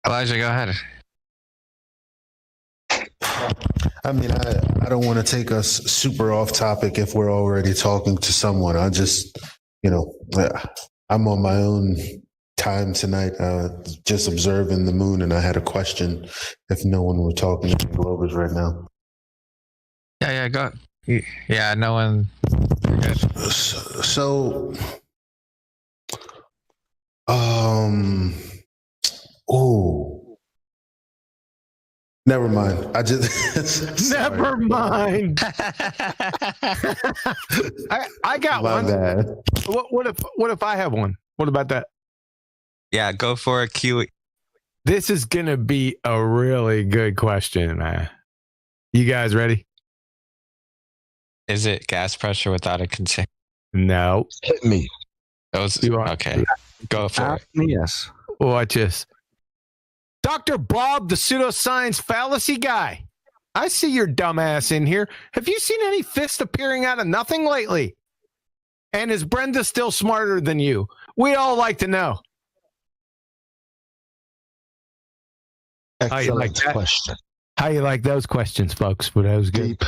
Elijah, go ahead. I mean, I don't want to take us super off topic if we're already talking to someone. I just, I'm on my own time tonight, just observing the moon, and I had a question if no one were talking to the Globers right now. Yeah, go. Yeah, no one. So, never mind. I just never mind. I got My one. bad. What if I have one? What about that? Yeah, go for a Q. This is gonna be a really good question, man. You guys ready? Is it gas pressure without a container? No. Hit me. Okay. Go for it. Yes. Watch this. Dr. Bob, the pseudoscience fallacy guy. I see your dumbass in here. Have you seen any fist appearing out of nothing lately? And is Brenda still smarter than you? We'd all like to know. Excellent question. How you like those questions, folks? But that was good. Deep.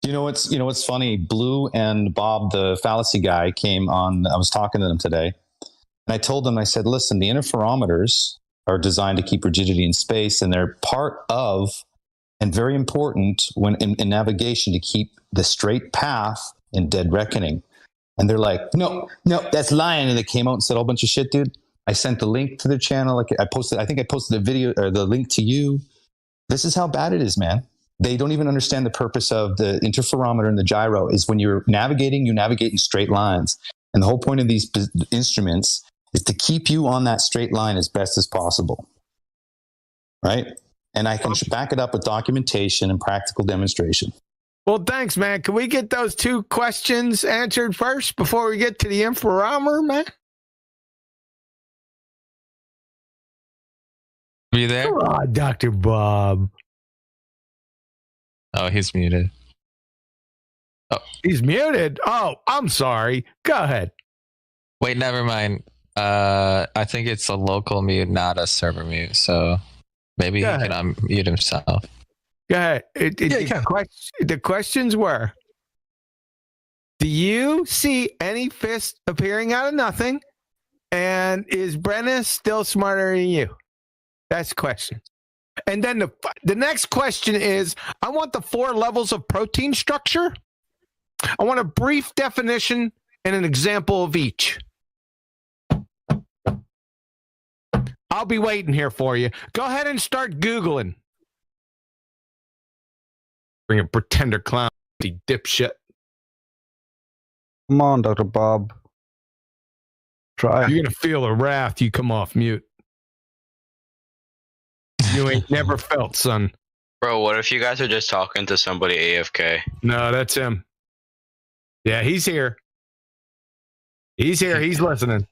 You know what's funny? Blue and Bob, the fallacy guy, came on. I was talking to them today, and I told them, I said, listen, the interferometers are designed to keep rigidity in space, and they're part of and very important when in navigation to keep the straight path in dead reckoning. And they're like, no, that's lying. And they came out and said a whole bunch of shit, dude. I sent the link to their channel. Like I think I posted the video or the link to you. This is how bad it is, man. They don't even understand the purpose of the interferometer and the gyro is when you're navigating, you navigate in straight lines. And the whole point of these instruments is to keep you on that straight line as best as possible. Right? And I can back it up with documentation and practical demonstration. Well, thanks, man. Can we get those two questions answered first before we get to the interferometer, man? Are you there? Oh, Dr. Bob. Oh, he's muted. Oh, he's muted? Oh, I'm sorry. Go ahead. Wait, never mind. I think it's a local mute, not a server mute. So maybe he can unmute himself. Go ahead. The questions were, do you see any fist appearing out of nothing? And is Brenna still smarter than you? That's the question. And then the next question is, I want the 4 levels of protein structure. I want a brief definition and an example of each. I'll be waiting here for you. Go ahead and start Googling. Bring a pretender clown, you dipshit. Come on, Dr. Bob. Try. You're going to feel a wrath. You come off mute. You ain't never felt, son. Bro, what if you guys are just talking to somebody AFK? No, that's him. Yeah, he's here. He's here. He's listening.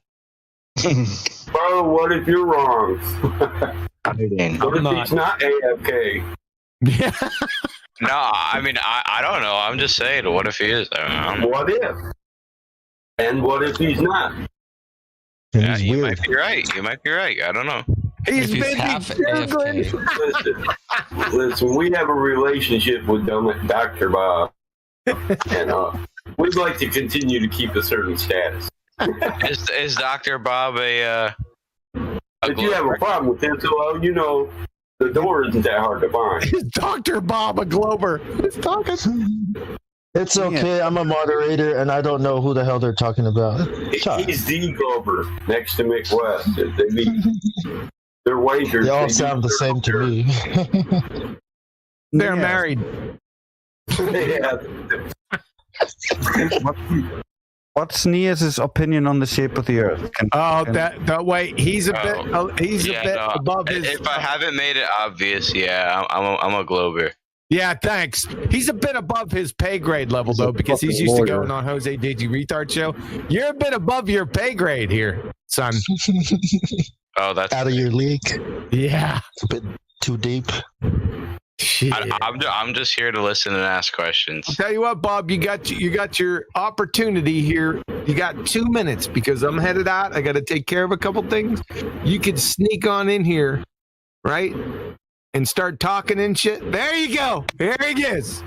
Bro, what if you're wrong? What if he's not AFK? Yeah. No, I mean, I don't know. I'm just saying, what if he is? What if? And what if he's not? Yeah, you might be right. You might be right. I don't know. He's busy. Listen, we have a relationship with Dr. Bob, and we'd like to continue to keep a certain status. Is Dr. Bob a if you have a problem with him, so you know the door isn't that hard to find. Is Dr. Bob a Glober? He's talking. It's okay. I'm a moderator, and I don't know who the hell they're talking about. He's the Glover next to Mick West. They're wagers. They all sound the same to me. They're married. Yeah. What's Nias's opinion on the shape of the Earth? That way he's a bit above his. If I haven't made it obvious, yeah, I'm a Glober. Yeah, thanks. He's a bit above his pay grade level, though, because he's used to going on Jose Digi Retard Show. You're a bit above your pay grade here, son. Oh, that's out of your league. Yeah, it's a bit too deep. I'm just here to listen and ask questions. I'll tell you what, Bob, you got your opportunity here. You got 2 minutes because I'm headed out. I got to take care of a couple things. You could sneak on in here right? And start talking and shit. There you go. Here he is.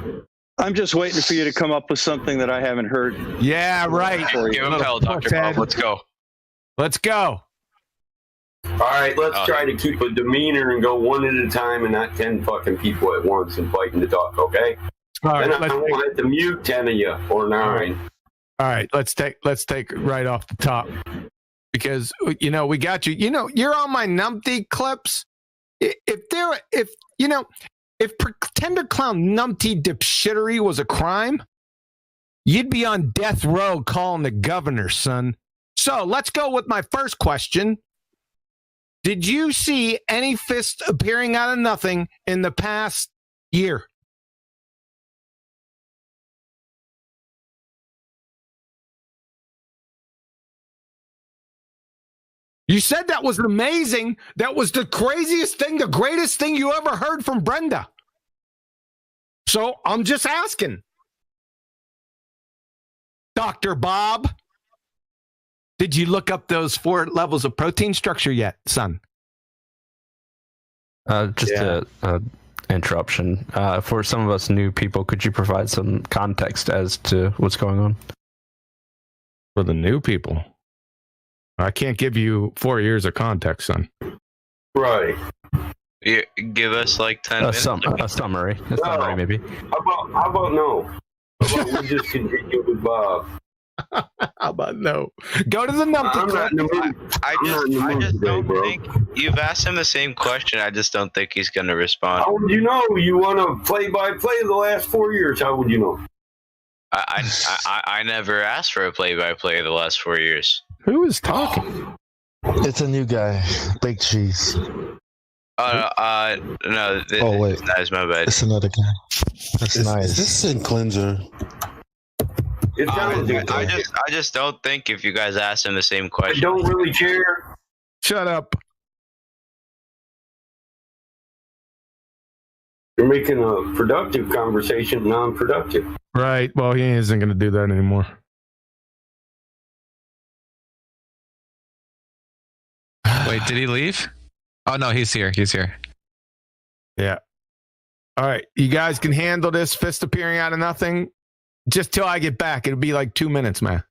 I'm just waiting for you to come up with something that I haven't heard. Yeah, right. Give him hell, Dr. Bob. Let's go. Let's go. All right, let's try to keep a demeanor and go one at a time and not 10 fucking people at once and fighting to talk, okay? All right, then I won't have to mute 10 of you or 9. All right, let's take it right off the top. Because we got you. You're on my numpty clips. If Pretender Clown numpty dipshittery was a crime, you'd be on death row calling the governor, son. So let's go with my first question. Did you see any fist appearing out of nothing in the past year? You said that was amazing. That was the craziest thing, the greatest thing you ever heard from Brenda. So I'm just asking. Dr. Bob, did you look up those 4 levels of protein structure yet, son? Interruption. For some of us new people, could you provide some context as to what's going on? For the new people? I can't give you 4 years of context, son. Right. Give us like 10 minutes. A summary. Summary, maybe. How about no? How about we just continue with Bob? How about no? Go to the numpty clip. I just don't think you've asked him the same question. I just don't think he's going to respond. How would you know? You want to play-by-play the last 4 years? How would you know? I never asked for a play-by-play of the last 4 years. Who is talking? It's a new guy. Big cheese. No. Wait. That's my bad. It's another guy. That's nice. Is this in cleanser? I just don't think if you guys ask him the same question. I don't really care. Shut up. You're making a productive conversation non-productive. Right. Well, he isn't going to do that anymore. Wait, did he leave? Oh, no, he's here. He's here. Yeah. All right. You guys can handle this fist appearing out of nothing just till I get back. It'll be like 2 minutes, man.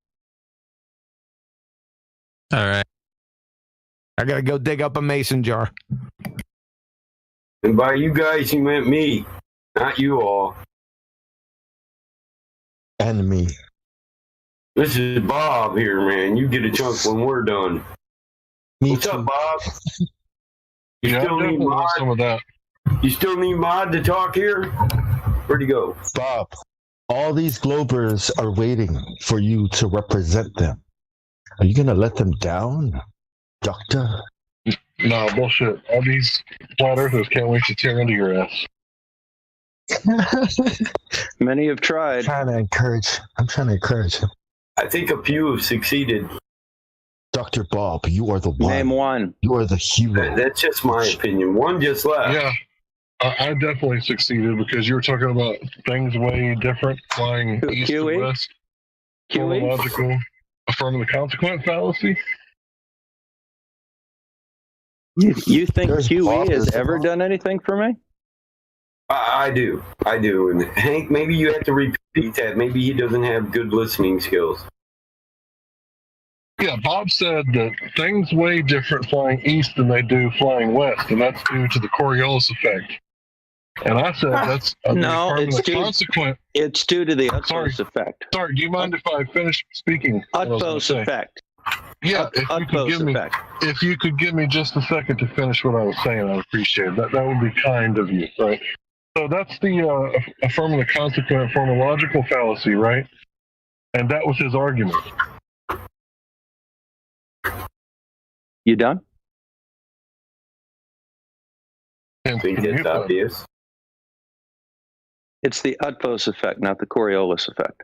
All right. I got to go dig up a mason jar. And by you guys, he meant me, not you all. And me. This is Bob here, man. You get a chunk when we're done. What's up, Bob? You still need Mod? Some of that. You still need Mod to talk here? Where'd he go? Bob, all these Globers are waiting for you to represent them. Are you going to let them down, Doctor? No, bullshit. All these flat earthers can't wait to tear into your ass. Many have tried. I'm trying to encourage him. I think a few have succeeded. Dr. Bob, you are the one. Name one. You are the hero. That's just my opinion. One just left. Yeah, I definitely succeeded because you were talking about things way different, flying east QE? and west. QE? Logical, affirmative consequent fallacy. You think There's QE Bob has as ever well. done anything for me? I do. And Hank, maybe you have to repeat that. Maybe he doesn't have good listening skills. Yeah, Bob said that things way different flying east than they do flying west, and that's due to the Coriolis effect. And I said that's No, it's consequent. It's due to the Uthos effect. Sorry, do you mind if I finish speaking? Uthos effect. Yeah, if you could give me just a second to finish what I was saying, I'd appreciate it. That would be kind of you, right? So that's the affirmative consequent phonological fallacy, right? And that was his argument. You done? I think it's obvious. It's the Uthos effect, not the Coriolis effect.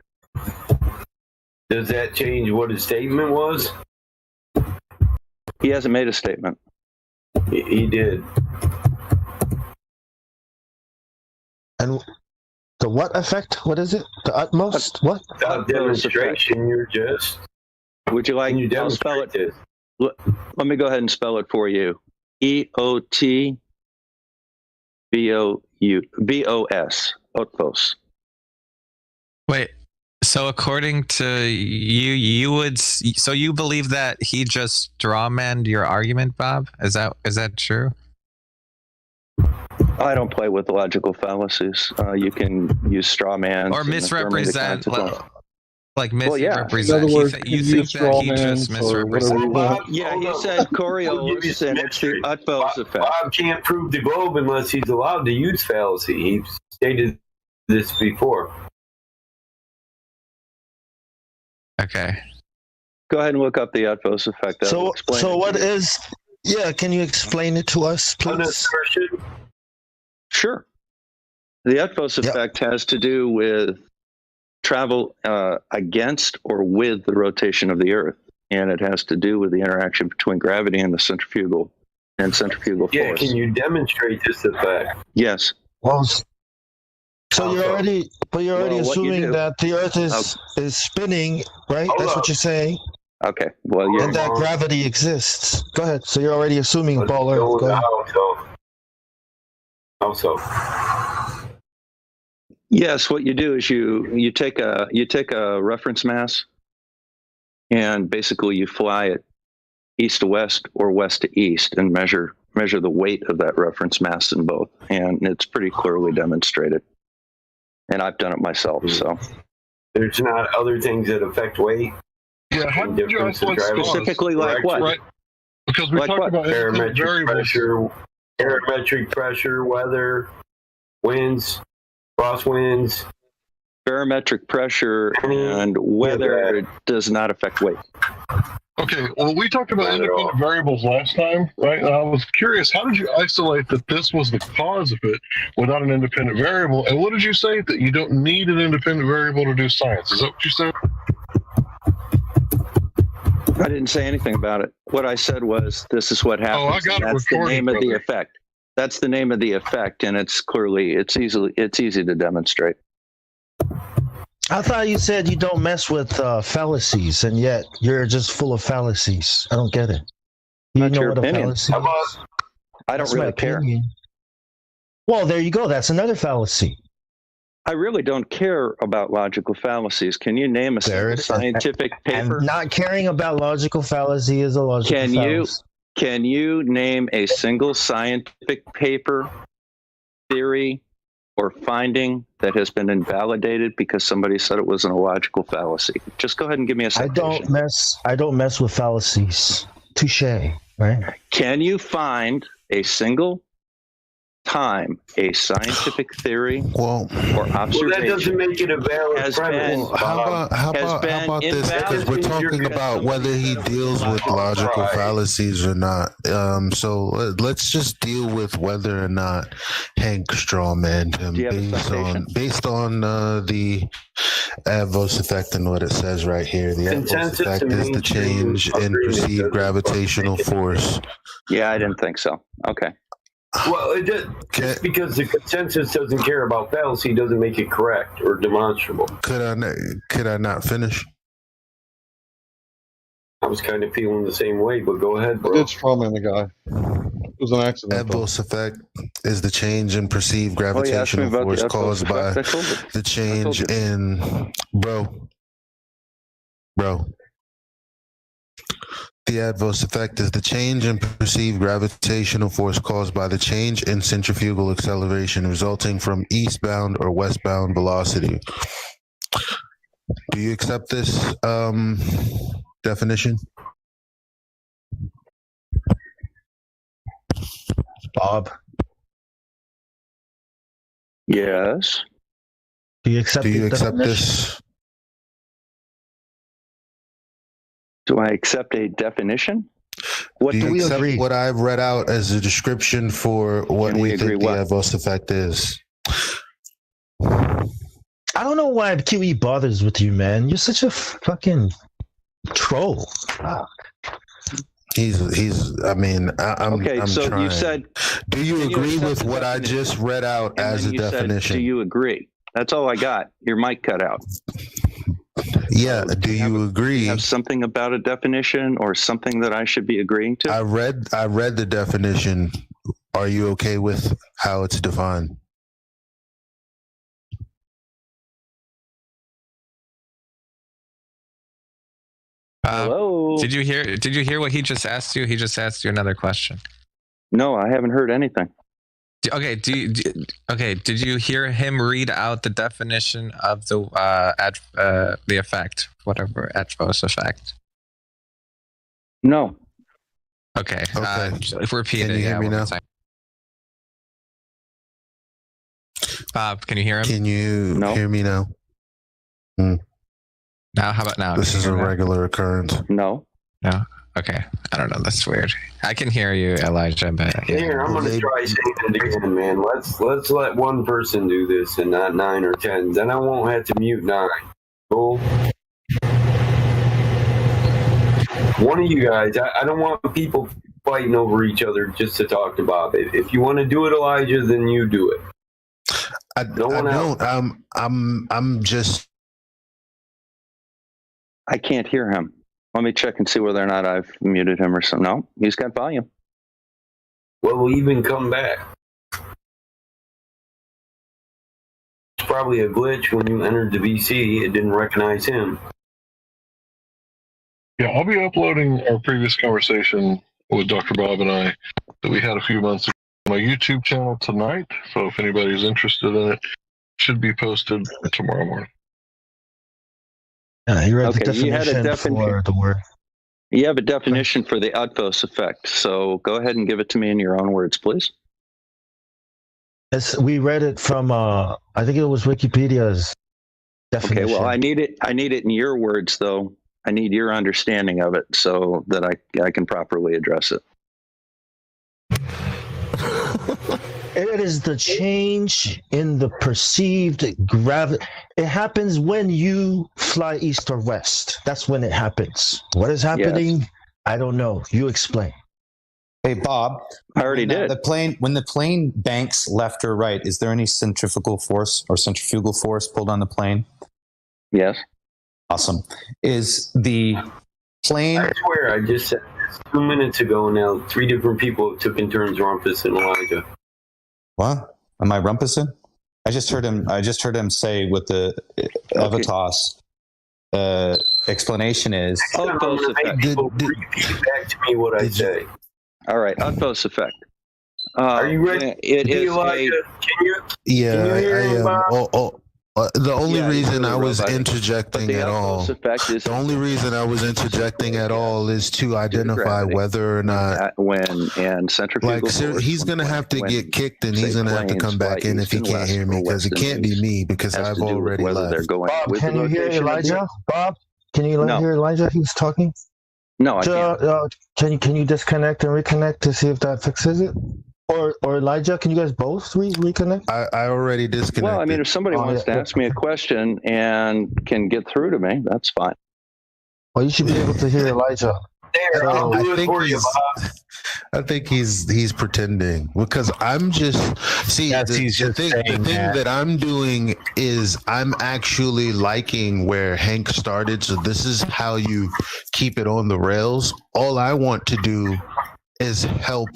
Does that change what his statement was? He hasn't made a statement. He did. And the what effect? What is it? The utmost? What? Without demonstration, you're just... Would you like... I'll spell it. Let me go ahead and spell it for you. EOTMOST. B-O-S, Otvos. Wait. So according to you, so you believe that he just strawmanned your argument, Bob? Is that true? I don't play with logical fallacies. You can use straw man or misrepresent, like misrepresent. Well, yeah. In other words, you think that he just misrepresented? Yeah, he said Coriolis, and it's the Utvos effect. Bob can't prove the globe unless he's allowed to use fallacy. He stated this before. Okay. Go ahead and look up the Utvos effect. So what is? Yeah, can you explain it to us, please? Sure. The Utvos effect has to do with travel against or with the rotation of the Earth, and it has to do with the interaction between gravity and the centrifugal force. Yeah, can you demonstrate this effect? Yes. Well, so you're already assuming that the Earth is spinning, right? That's what you're saying. Okay. Well, and that gravity exists. Go ahead. So you're already assuming, baller. Go ahead. How so? Yes, what you do is you take a reference mass, and basically you fly it east to west or west to east, and measure the weight of that reference mass in both, and it's pretty clearly demonstrated. And I've done it myself. So there's not other things that affect weight. Yeah, how did you isolate specifically like what? Right. Because we talked about barometric pressure, weather, winds, crosswinds. Barometric pressure and weather does not affect weight. Okay, well, we talked about independent variables last time, right? And I was curious, how did you isolate that this was the cause of it without an independent variable? And what did you say? That you don't need an independent variable to do science? Is that what you said? I didn't say anything about it. What I said was, this is what happens. Oh, I got it. That's the name of the effect. That's the name of the effect, and it's easy to demonstrate. I thought you said you don't mess with fallacies, and yet you're just full of fallacies. I don't get it. You know what a fallacy is? I don't really care. Well, there you go. That's another fallacy. I really don't care about logical fallacies. Can you name a scientific paper? And not caring about logical fallacy is a logical fallacy. Can you name a single scientific paper, theory, or finding that has been invalidated because somebody said it was an illogical fallacy? Just go ahead and give me a citation. I don't mess with fallacies. Touche, right? Can you find a single time a scientific theory or observation that doesn't make it a valid premise. How about this? Because we're talking about whether he deals with logical fallacies or not. So let's just deal with whether or not Hank strawmanned him based on the Adverse effect and what it says right here. The adverse effect is the change in perceived gravitational force. Yeah, I didn't think so. Okay. Well, just because the consensus doesn't care about fallacy doesn't make it correct or demonstrable. Could I not finish? I was kind of feeling the same way, but go ahead, bro. It's strawman the guy. It was an accident. Adverse effect is the change in perceived gravitational force caused by the change in bro. The adverse effect is the change in perceived gravitational force caused by the change in centrifugal acceleration resulting from eastbound or westbound velocity. Do you accept this definition? Bob? Yes. Do you accept this? Do I accept a definition? What do we accept? What I've read out as a description for what we think the adverse effect is. I don't know why QE bothers with you, man. You're such a fucking troll. I'm so trying. You said. Do you agree with what I just read out as a definition? Do you agree? That's all I got. Your mic cut out. Yeah. Do you agree? Do you have something about a definition or something that I should be agreeing to? I read the definition are you okay with how it's defined? Hello. Did you hear what he just asked you? He just asked you another question. No, I haven't heard anything. Okay. Did you hear him read out the definition of the effect, whatever adverse effect? No. Okay. Okay. Repeat Can it. you hear me now? Bob, can you hear him? Can you hear me now? Now, how about now? This is a regular occurrence. No. No. Okay. I don't know. That's weird. I can hear you, Elijah. But Here, I'm gonna try saying it again, man. Let's let one person do this and not 9 or 10. Then I won't have to mute 9. Cool. One of you guys. I don't want people fighting over each other just to talk to Bob. If you want to do it, Elijah, then you do it. I don't. I'm just. I can't hear him. Let me check and see whether or not I've muted him or something. No, he's got volume. Well, we'll even come back. It's probably a glitch when you entered the VC. It didn't recognize him. Yeah, I'll be uploading our previous conversation with Dr. Bob and I that we had a few months ago on my YouTube channel tonight. So if anybody's interested in it, it should be posted tomorrow morning. Yeah, you read the definition for the word. You have a definition for the Utvos effect, so go ahead and give it to me in your own words, please. We read it from, I think it was Wikipedia's definition. Okay, well, I need it in your words, though. I need your understanding of it so that I can properly address it. It is the change in the perceived gravity. It happens when you fly east or west. That's when it happens. What is happening? Yes. I don't know. You explain. Hey, Bob. I already did. When the plane banks left or right, is there any centrifugal force pulled on the plane? Yes. Awesome. Is the plane... I swear, I just said this 2 minutes ago now. 3 different people took in turns, Rumpus and Elijah. What? Am I rumpusing? I just heard him say what the Evitas explanation is. Utvos effect. Repeat back to me what I say. All right, Utvos effect. Are you ready? It is Elijah, can you I hear him, am. Bob? The only reason I was interjecting at all, the only reason I was interjecting at all is to identify whether or not he's going to have to get kicked and he's going to have to come back in if he can't hear me, because it can't be me because I've already left. Bob, can you hear Elijah? Bob, can you hear Elijah? He's talking. No, I can't. Can you disconnect and reconnect to see if that fixes it? Or Elijah, can you guys both reconnect? I already disconnected. Well, I mean, if somebody wants to ask me a question and can get through to me, that's fine. Well, you should be able to hear Elijah. There, I'll do it for you, Bob. I think he's pretending, because I'm just the thing that I'm doing is I'm actually liking where Hank started. So this is how you keep it on the rails. All I want to do is help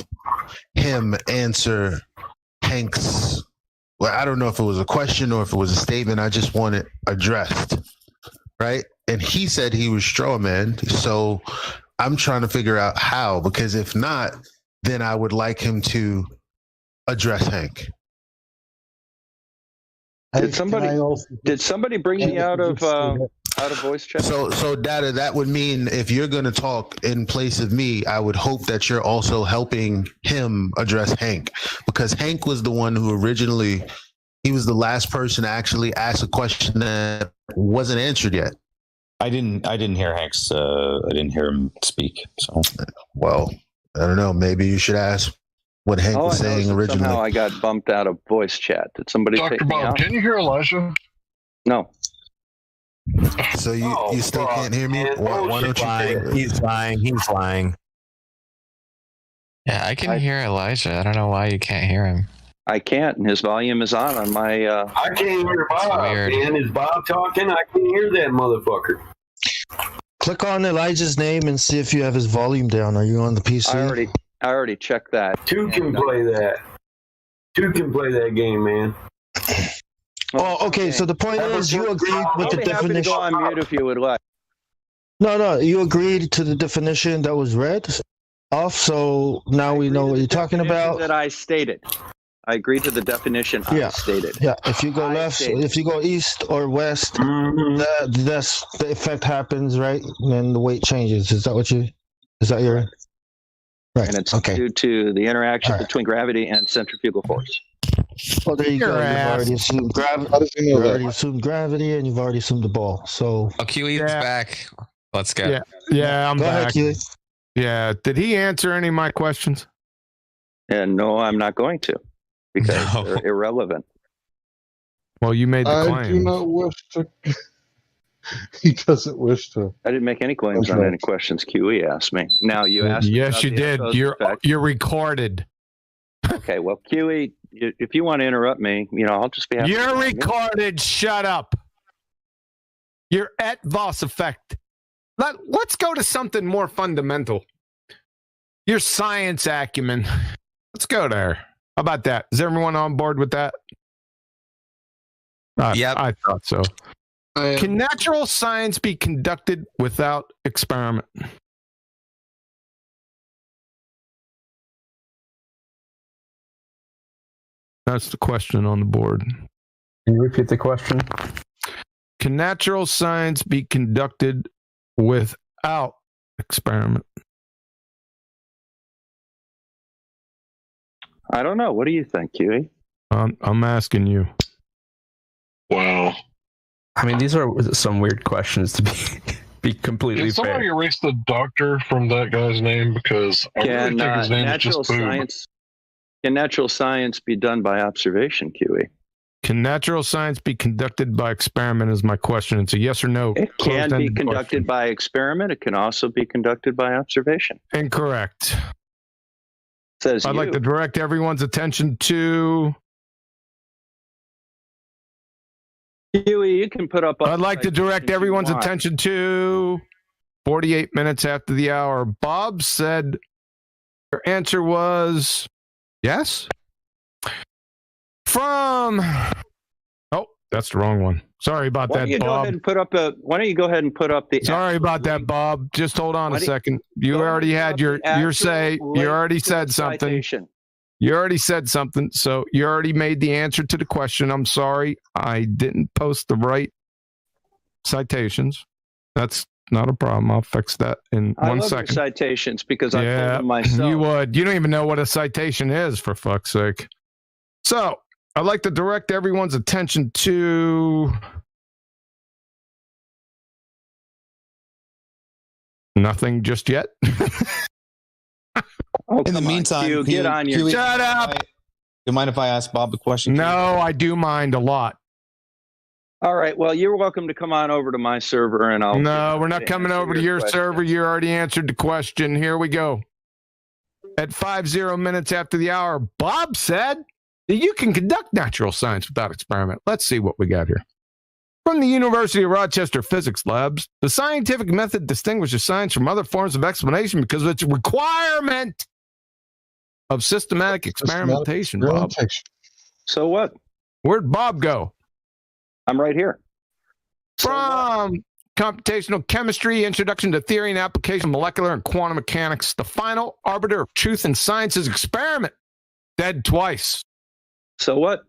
him answer Hank's. Well, I don't know if it was a question or if it was a statement. I just want it addressed, right? And he said he was straw man, so I'm trying to figure out how, because if not, then I would like him to address Hank. Did somebody bring me out of voice chat? So Data, that would mean if you're going to talk in place of me, I would hope that you're also helping him address Hank, because Hank was the one who originally, he was the last person to actually ask a question that wasn't answered yet. I didn't hear Hank's. I didn't hear him speak. So, well, I don't know. Maybe you should ask what Hank was saying originally. Somehow I got bumped out of voice chat. Did somebody Dr. take me Bob, out? can you hear Elijah? No. So you still can't hear me? Why don't you? He's lying. Yeah, I can hear Elijah. I don't know why you can't hear him. I can't, and his volume is on my. I can't hear Bob. Man, is Bob talking? I can't hear that motherfucker. Click on Elijah's name and see if you have his volume down. Are you on the PC? I already checked that. Two can play that. Two can play that game, man. Oh, okay. So the point is, you agreed with the I'll be happy to definition. go on mute if you would like. No, you agreed to the definition that was read off. So now we know what you're talking about. That I stated. I agree to the definition I stated. Yeah. If you go left, if you go east or west, that's the effect happens, right? And the weight changes. Is that what you? Is that your? Right. And it's due to the interaction between gravity and centrifugal force. Well, there you go. You've already assumed gravity. You've already assumed gravity, and you've already assumed the ball. So. Oh, QE's back. Let's go. Yeah, I'm Go back. ahead, Keely. Yeah. Did he answer any of my questions? And no, I'm not going to, because they're irrelevant. Well, you made the I claim. do not wish to. He doesn't wish to. I didn't make any claims on any questions QE asked me. Now you asked. Yes, you did. You're recorded. Okay, well, QE, if you want to interrupt me, I'll just be happy. You're recorded. Shut up. You're at Voss effect. Let's go to something more fundamental. Your science acumen. Let's go there. How about that? Is everyone on board with that? Yep. I thought so. Can natural science be conducted without experiment? That's the question on the board. Can you repeat the question? Can natural science be conducted without experiment? I don't know. What do you think, QE? I'm asking you. Wow. I mean, these are some weird questions to be completely Can somebody fair. erase the doctor from that guy's name, because I really think his name is just Boom. Can natural science be done by observation, QE? Can natural science be conducted by experiment is my question. It's a yes or no. It can be conducted by experiment. It can also be conducted by observation. Incorrect. Says I'd like to direct everyone's attention to... QE, you can put up... I'd like to direct everyone's attention to 48 minutes after the hour. Bob said your answer was yes. From... Oh, that's the wrong one. Sorry about that, Bob. Why don't you go ahead and put up the... Sorry about that, Bob. Just hold on a second. You already had your say. You already said something. You already said something, so you already made the answer to the question. I'm sorry. I didn't post the right citations. That's not a problem. I'll fix that in 1 second. Your citations, because I told them myself. You would. You don't even know what a citation is, for fuck's sake. So, I'd like to direct everyone's attention to... Nothing just yet. In the meantime, Shut up. You mind if I ask Bob a question? No, I do mind a lot. All right. Well, you're welcome to come on over to my server, and I'll... No, we're not coming over to your server. You already answered the question. Here we go. At 50 minutes after the hour, Bob said that you can conduct natural science without experiment. Let's see what we got here. From the University of Rochester Physics Labs, the scientific method distinguishes science from other forms of explanation because of its requirement of systematic experimentation, Bob. So what? Where'd Bob go? I'm right here. From Computational Chemistry, Introduction to Theory and Application of Molecular and Quantum Mechanics, the final arbiter of truth in science is experiment. Dead twice. So what?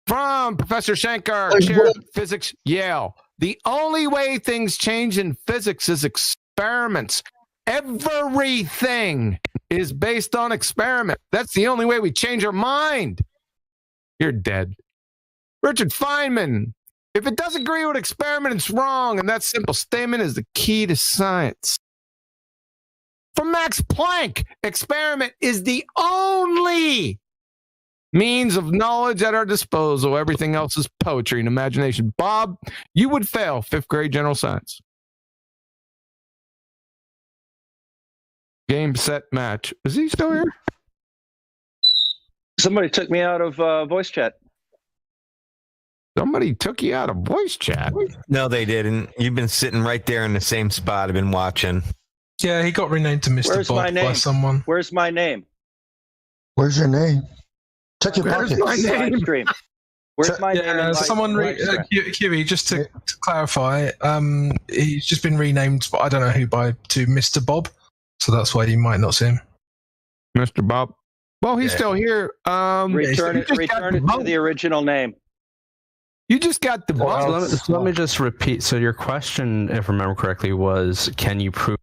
From Professor Shankar, Chair of Physics, Yale. The only way things change in physics is experiments. Everything is based on experiment. That's the only way we change our mind. You're dead. Richard Feynman. If it doesn't agree with experiment, it's wrong. And that simple statement is the key to science. From Max Planck, experiment is the only means of knowledge at our disposal. Everything else is poetry and imagination. Bob, you would fail 5th grade general science. Game, set, match. Is he still here? Somebody took me out of voice chat. Somebody took you out of voice chat? No, they didn't. You've been sitting right there in the same spot. I've been watching. Yeah, he got renamed to Mr. Where's my Bob name? by someone. Where's my name? Where's your name? Check your Where's pockets. my name? Stream. Where's my name? Yeah, someone, Kiwi, just to clarify, he's just been renamed, but I don't know who to Mr. Bob, so that's why you might not see him. Mr. Bob. Well, he's still here. Return it to the original name. You just got the Well, let me just repeat. So your question, if I remember correctly, was, can you prove?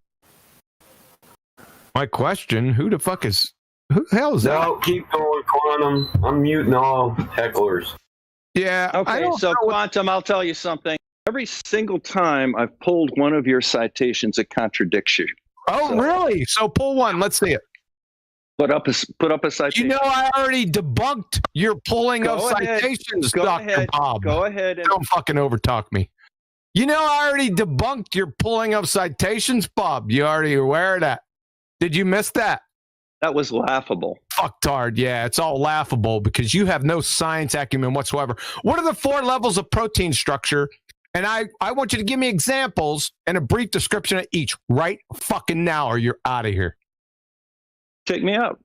My question, who the hell is that? No, keep going, Quantum. I'm muting all hecklers. Yeah. Okay, so Quantum, I'll tell you something. Every single time I've pulled one of your citations, it contradicts you. Oh, really? So pull one. Let's see it. Put up a citation. You know, I already debunked your pulling of citations, Dr. Bob. Go ahead. Don't fucking overtalk me. You know, I already debunked your pulling of citations, Bob. You already aware of that? Did you miss that? That was laughable. Fucktard. Yeah, it's all laughable because you have no science acumen whatsoever. What are the 4 levels of protein structure? And I want you to give me examples and a brief description of each right fucking now, or you're out of here. Take me out.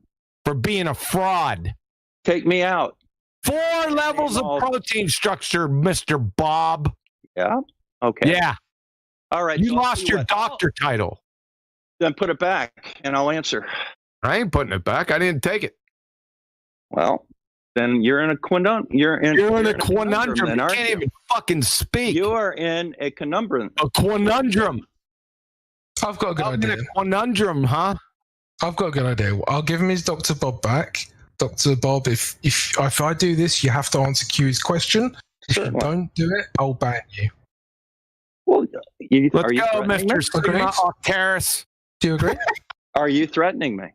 For being a fraud. Take me out. 4 levels of protein structure, Mr. Bob. Yeah? Okay. Yeah. All right. You lost your doctor title. Then put it back and I'll answer. I ain't putting it back. I didn't take it. Well, then you're in a conundrum. You're in a conundrum. Then, you can't even fucking speak. You are in a conundrum. A conundrum. I've got a good idea. In a conundrum, huh? I've got a good idea. I'll give him his Dr. Bob back. Dr. Bob, if I do this, you have to answer Q's question. If you don't do it, I'll ban you. Well, let's go, Mr. Sigma Octaris. Do you agree? Are you threatening me?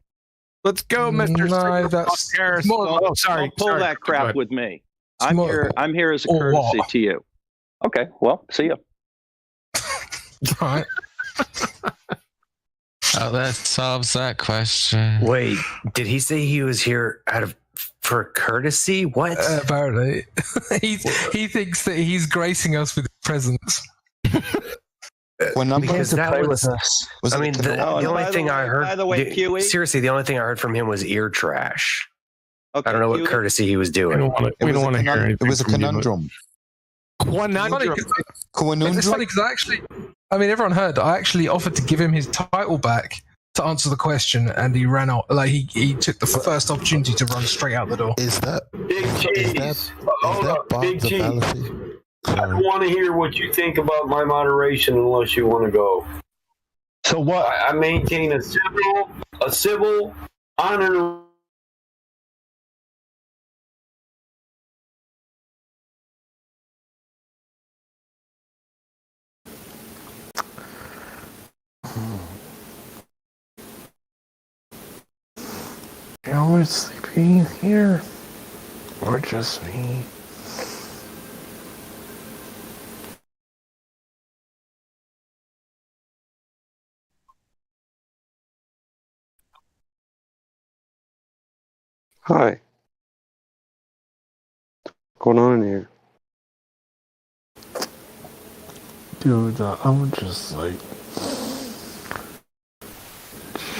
Let's go, Mr. No, that's Octaris. Oh, sorry. Don't pull that crap with me. I'm here as a courtesy to you. Okay, well, see you. All right. Oh, that solves that question. Wait, did he say he was here for courtesy? What? Apparently, he thinks that he's gracing us with his presence. Because that was us. I mean, the only thing I heard. By the way, QE? Seriously, the only thing I heard from him was ear trash. Okay, I don't know what courtesy he was doing. We don't want to hear anything. It was a conundrum. Conundrum. It's funny because everyone heard that I actually offered to give him his title back to answer the question, and he ran out. Like he took the first opportunity to run straight out the door. Is that Big cheese? Hold up, Big cheese. fallacy? I don't want to hear what you think about my moderation unless you want to go. So what? I maintain a civil, honor. Y'all sleeping here? Or just me? Hi. What's going on in here? Dude, I'm just like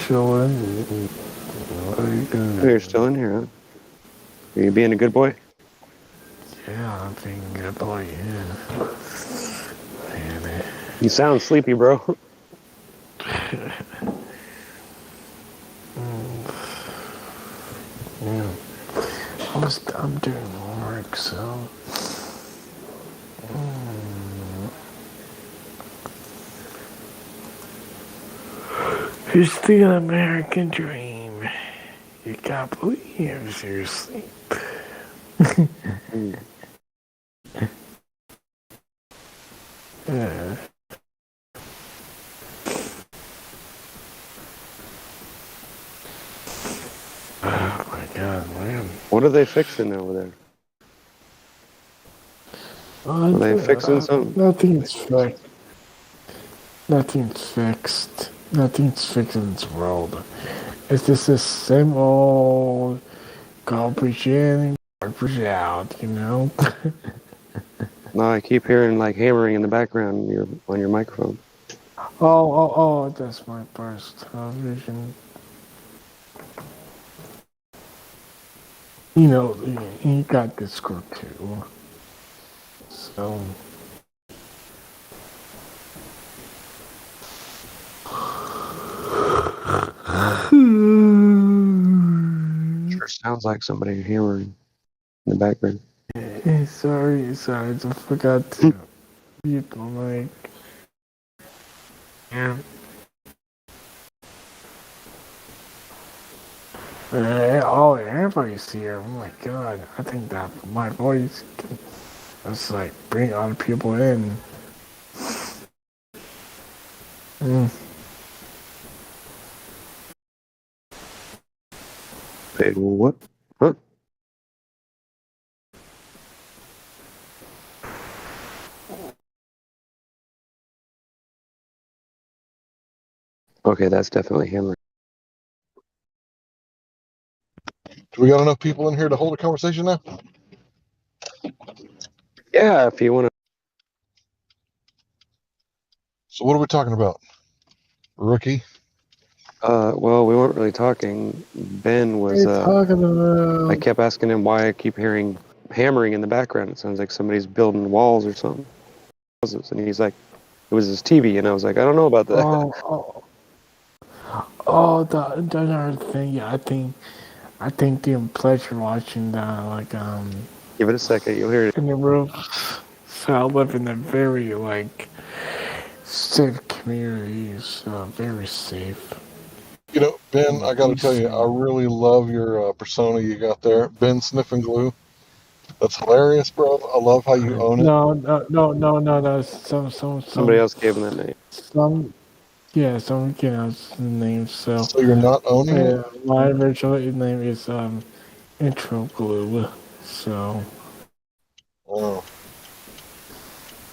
chilling. Oh, you're still in here, huh? Are you being a good boy? Yeah, I'm being a good boy, yeah. Man, You sound sleepy, bro. yeah. I'm doing homework, so. It's the American dream. You can't believe you're asleep. Yeah. Oh my God, man. What are they fixing over there? Are they fixing something? Nothing's fixed. Nothing's fixed. Nothing's fixed in this world. It's just the same old garbage in, garbage out, you know? No, I keep hearing like hammering in the background on your microphone. Oh, that's my first television. You know, he got Discord too. So. Sure sounds like somebody hammering in the background. Sorry, I forgot to mute my mic. Yeah. Oh, everybody's here. Oh my god. I think that my voice can just like bring other people in. Wait, what? Huh? Okay, that's definitely hammering. Do we got enough people in here to hold a conversation now? Yeah, if you want to. So what are we talking about? Rookie? Well, we weren't really talking. Ben was, What are you talking about? I kept asking him why I keep hearing hammering in the background. It sounds like somebody's building walls or something. And he's like, it was his TV, and I was like, I don't know about that. The another thing, yeah, I think the pleasure watching the Give it a second, you'll hear it. in the room. So I live in a very safe community, so very safe. You know, Ben, I got to tell you, I really love your persona you got there. Ben Sniffing Glue. That's hilarious, bro. I love how you own it. No. Somebody else gave him that name. Some names. So you're not owning it? My original name is Intro Glue. So. Oh,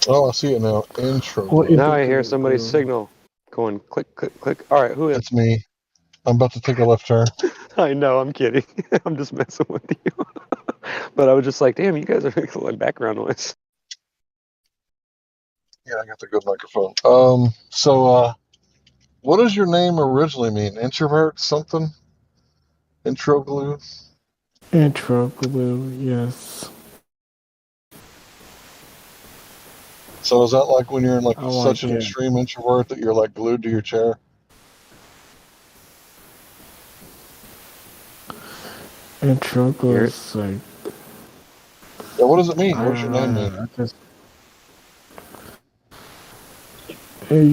I see it now. Intro. Now I hear somebody's signal going click, click, click. All right, who is? It's me. I'm about to take a left turn. I know, I'm kidding. I'm just messing with you. But I was just like, damn, you guys are making like background noise. Yeah, I got the good microphone. What does your name originally mean? Introvert something? Intro Glue? Intro Glue, yes. So is that like when you're in such an extreme introvert that you're like glued to your chair? Intro Glue is like. Yeah, what does it mean? What does your name mean?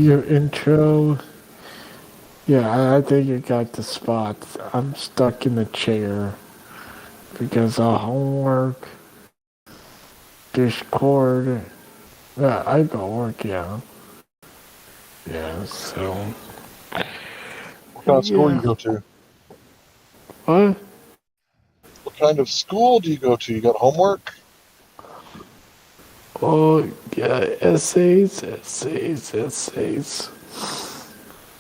Your intro. Yeah, I think you got the spot. I'm stuck in the chair because of homework, Discord. Yeah, I go work, yeah. Yeah, so. What kind of school you go to? What? What kind of school do you go to? You got homework? Oh, yeah, essays.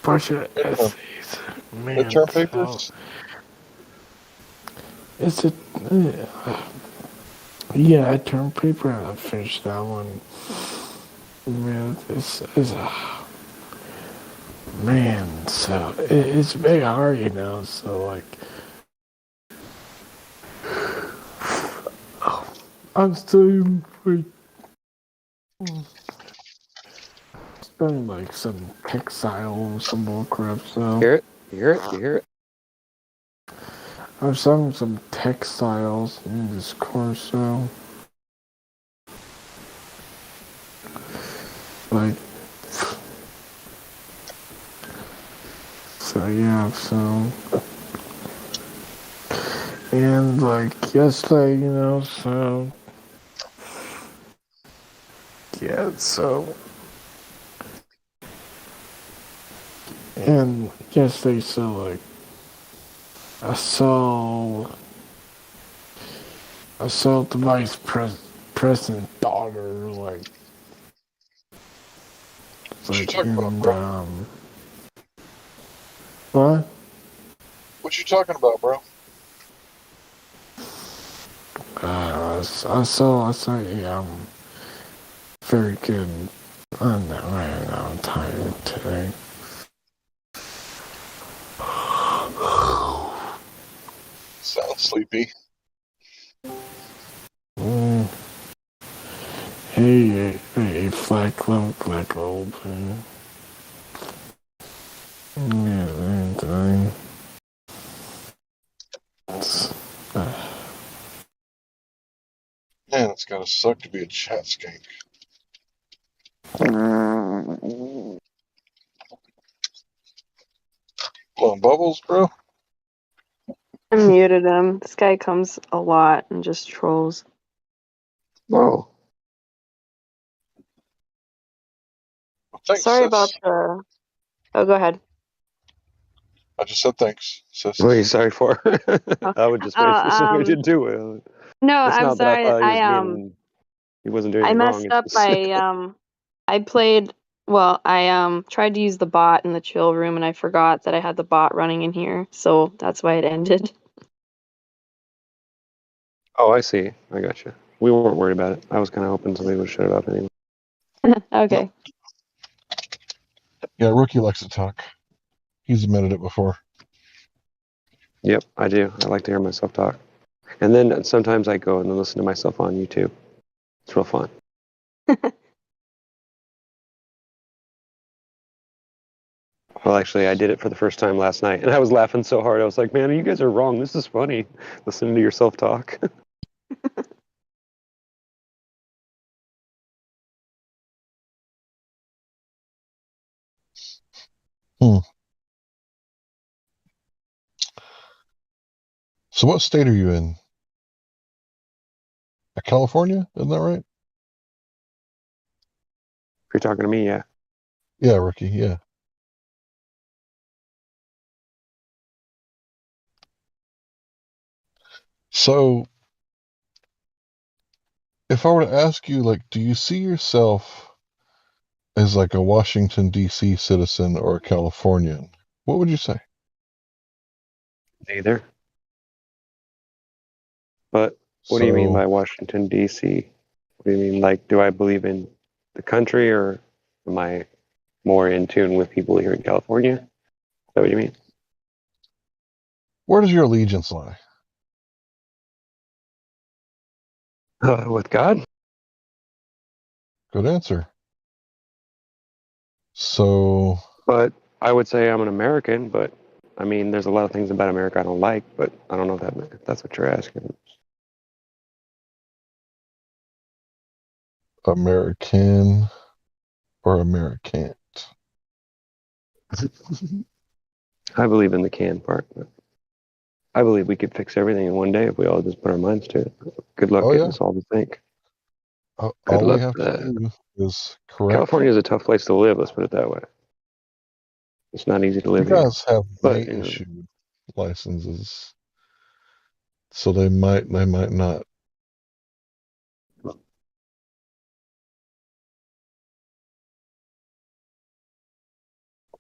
Bunch of essays. Man, midterm papers? It's a. Yeah, I turned paper and I finished that one. Man, it's man, so it's very hard, you know. So like, I'm still studying like some textile, some more crap. So You hear it. I'm studying some textiles in this course, so like. So yeah, so and like yesterday, you know, so yeah, so and yesterday, so like I saw the vice president's daughter, like What you talking about, bro? What? What you talking about, bro? I saw very good. I don't know. tired today. Sound sleepy. Hey, Flack open. Yeah, time. Man, it's gotta suck to be a chat skank. Blowing bubbles, bro? I muted him. This guy comes a lot and just trolls. Whoa. Thanks, Sorry sis. about the. Oh, go ahead. I just said thanks, sis. What are you sorry for? I would just wait for something I didn't do it. No, It's I'm not that I sorry. thought he was mean. He wasn't doing I anything wrong. messed up. It's just... I played. Well, I tried to use the bot in the chill room, and I forgot that I had the bot running in here, so that's why it ended. Oh, I see. I got you. We weren't worried about it. I was kind of hoping somebody would shut it up anyway. Okay. Yeah, Rookie likes to talk. He's admitted it before. Yep, I do. I like to hear myself talk. And then sometimes I go and listen to myself on YouTube. It's real fun. Well, actually, I did it for the first time last night, and I was laughing so hard. I was like, man, you guys are wrong. This is funny. Listening to yourself talk. So what state are you in? California? Isn't that right? If you're talking to me, yeah. Yeah, Rookie, yeah. So, if I were to ask you, like, do you see yourself as like a Washington, D.C. citizen or a Californian, what would you say? Neither. But what do you mean by Washington, D.C.? What do you mean? Like, do I believe in the country, or am I more in tune with people here in California? Is that what you mean? Where does your allegiance lie? With God? Good answer. So. But I would say I'm an American, but I mean, there's a lot of things about America I don't like, but I don't know if that's what you're asking. American or Americant? I believe in the can part. But I believe we could fix everything in one day if we all just put our minds to it. Good luck getting us all to think. All Good luck we have for to that. do is correct. California is a tough place to live. Let's put it that way. It's not easy to You live here. guys have But, May issued licenses, so they might not.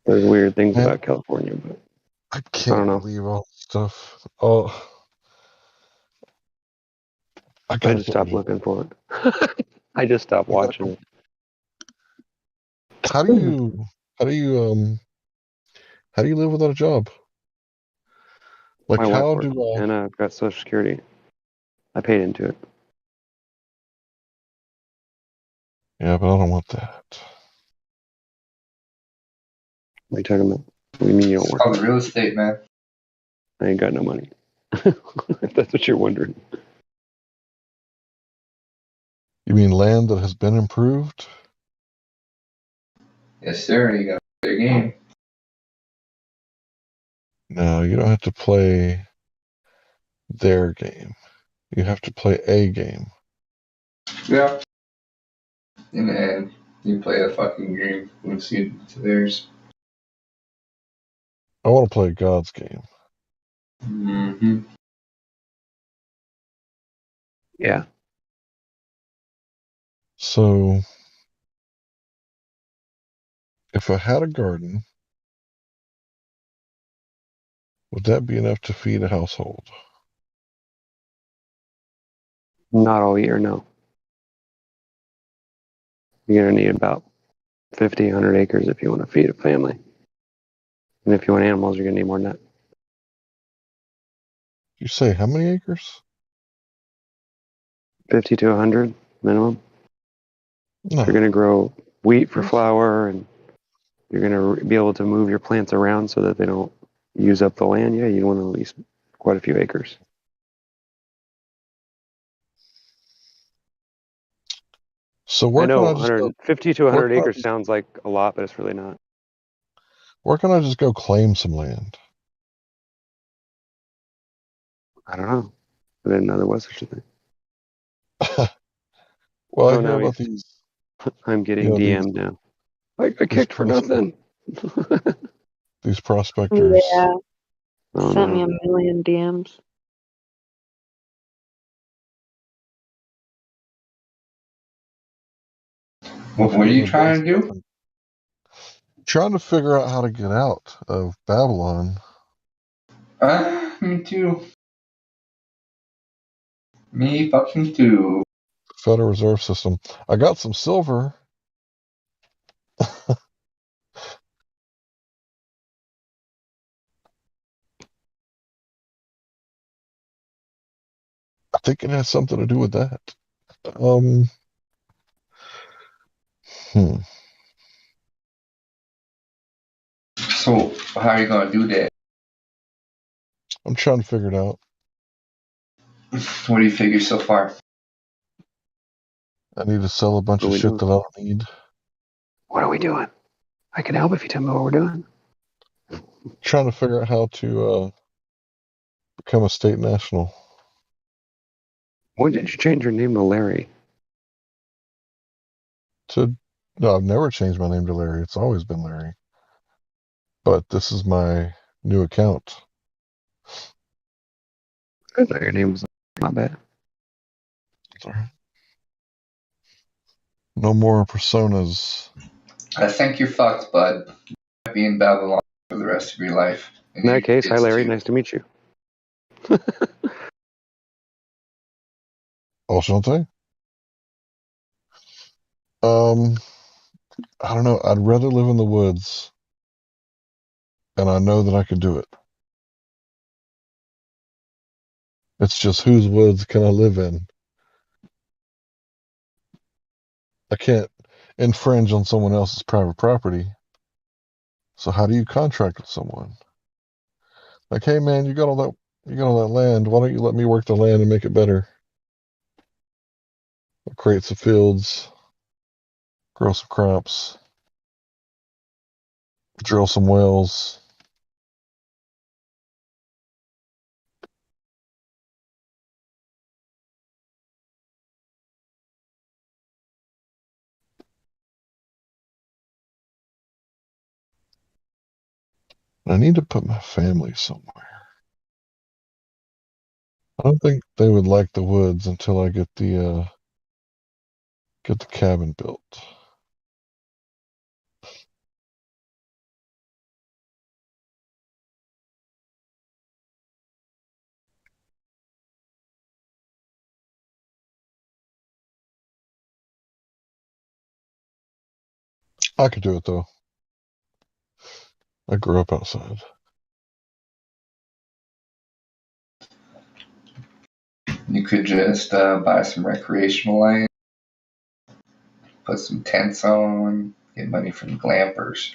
There's weird things about California, but I can't believe all this stuff. Oh, I just stopped looking for it. I just stopped watching it. How do you live without a job? Like, My wife how works, do I? and I've got Social Security. I paid into it. Yeah, but I don't want that. What are you talking about? What do you mean you don't work? On the real estate, man. I ain't got no money. If that's what you're wondering. You mean land that has been improved? Yes, sir. You got their game. No, you don't have to play their game. You have to play a game. Yeah. In the end, you play a fucking game when suited to theirs. I want to play God's game. Mm-hmm. Yeah. So, if I had a garden, would that be enough to feed a household? Not all year, no. You're gonna need about 50, 100 acres if you want to feed a family. And if you want animals, you're going to need more than that. You say how many acres? 50 to 100 minimum. No. You're going to grow wheat for flour, and you're going to be able to move your plants around so that they don't use up the land. Yeah, you want at least quite a few acres. So where I know can I just go? 50 to 100 acres sounds like a lot, but it's really not. Where can I just go claim some land? I don't know. I didn't know there was such a thing. Well, I Oh, hear no, about these. I'm getting DM'd now. I kicked for nothing. These prospectors. Yeah. Oh, Sent me no. a million DMs. What are you trying to do? Trying to figure out how to get out of Babylon. Me too. Me fucking too. Federal Reserve System. I got some silver. I think it has something to do with that. So how are you gonna do that? I'm trying to figure it out. What do you figure so far? I need to sell a bunch of shit that I don't need. What are we doing? I can help if you tell me what we're doing. Trying to figure out how to become a state national. When did you change your name to Larry? No, I've never changed my name to Larry. It's always been Larry. But this is my new account. I thought your name was not bad. Sorry. No more personas. I think you're fucked, bud. You'll be in Babylon for the rest of your life. In that case, hi Larry, nice to meet you. Enchanté. I don't know. I'd rather live in the woods. And I know that I could do it. It's just whose woods can I live in? I can't infringe on someone else's private property. So how do you contract with someone? Like, hey man, you got all that land. Why don't you let me work the land and make it better? I'll create some fields, grow some crops, drill some wells. I need to put my family somewhere. I don't think they would like the woods until I get the cabin built. I could do it though. I grew up outside. You could just buy some recreational land, put some tents on, get money from glampers.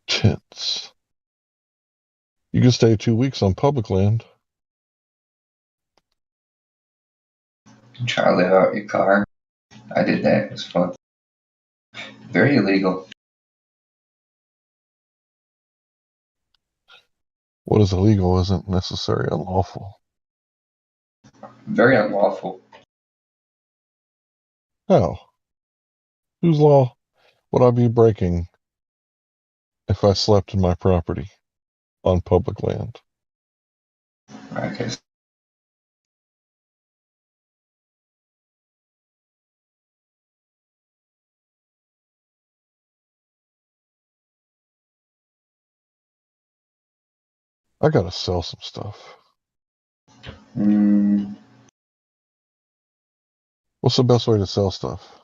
Tents. You can stay 2 weeks on public land. Try to live out your car. I did that. It was fun. Very illegal. What is illegal isn't necessarily unlawful. Very unlawful. How? Whose law would I be breaking if I slept in my property on public land? I guess I gotta sell some stuff. What's the best way to sell stuff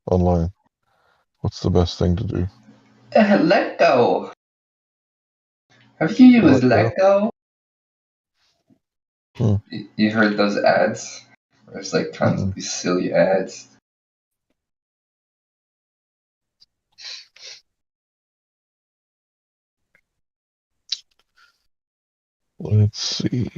online? What's the best thing to do? Let go. Have you used Let Go? You heard those ads? There's like tons of these silly ads. Let's see.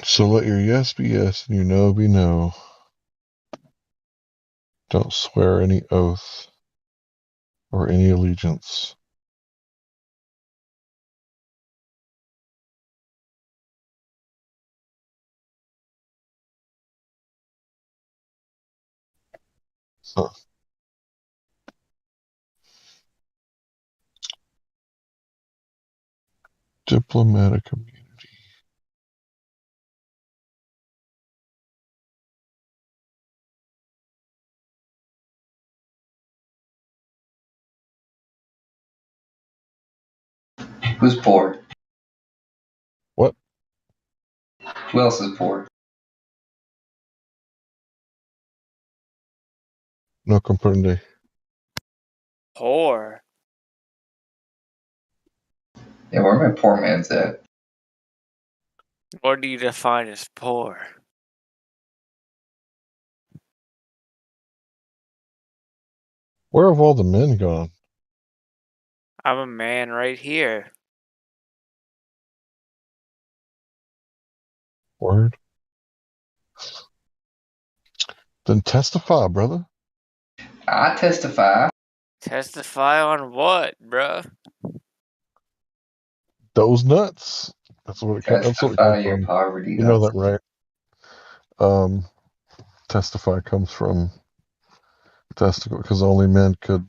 So let your yes be yes and your no be no. Don't swear any oath or any allegiance. Huh. Diplomatic immunity. Who's poor? What? Who else is poor? No comprende. Poor. Yeah, where my poor man's at? What do you define as poor? Where have all the men gone? I'm a man right here. Word. Then testify, brother. I testify. Testify on what, bruh? Those nuts. That's what it comes Your from. poverty. You know that, right? Testify comes from testicle because only men could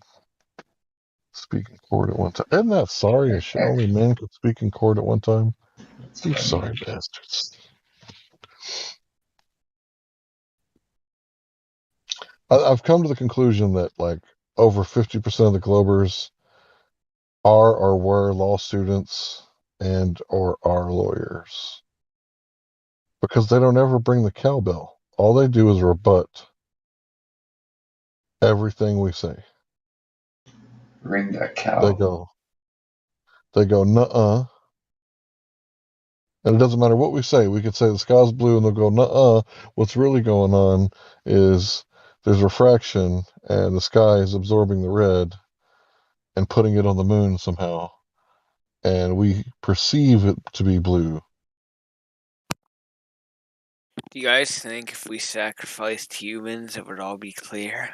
speak in court at one time. Isn't that sorry as shit? Only men could speak in court at one time. You sorry bastards. I've come to the conclusion that like over 50% of the Globers are or were law students and or are lawyers because they don't ever bring the cowbell. All they do is rebut everything we say. Ring that cow. They go, nuh-uh. And it doesn't matter what we say. We could say the sky's blue and they'll go, nuh-uh. What's really going on is there's refraction and the sky is absorbing the red and putting it on the moon somehow. And we perceive it to be blue. Do you guys think if we sacrificed humans, it would all be clear?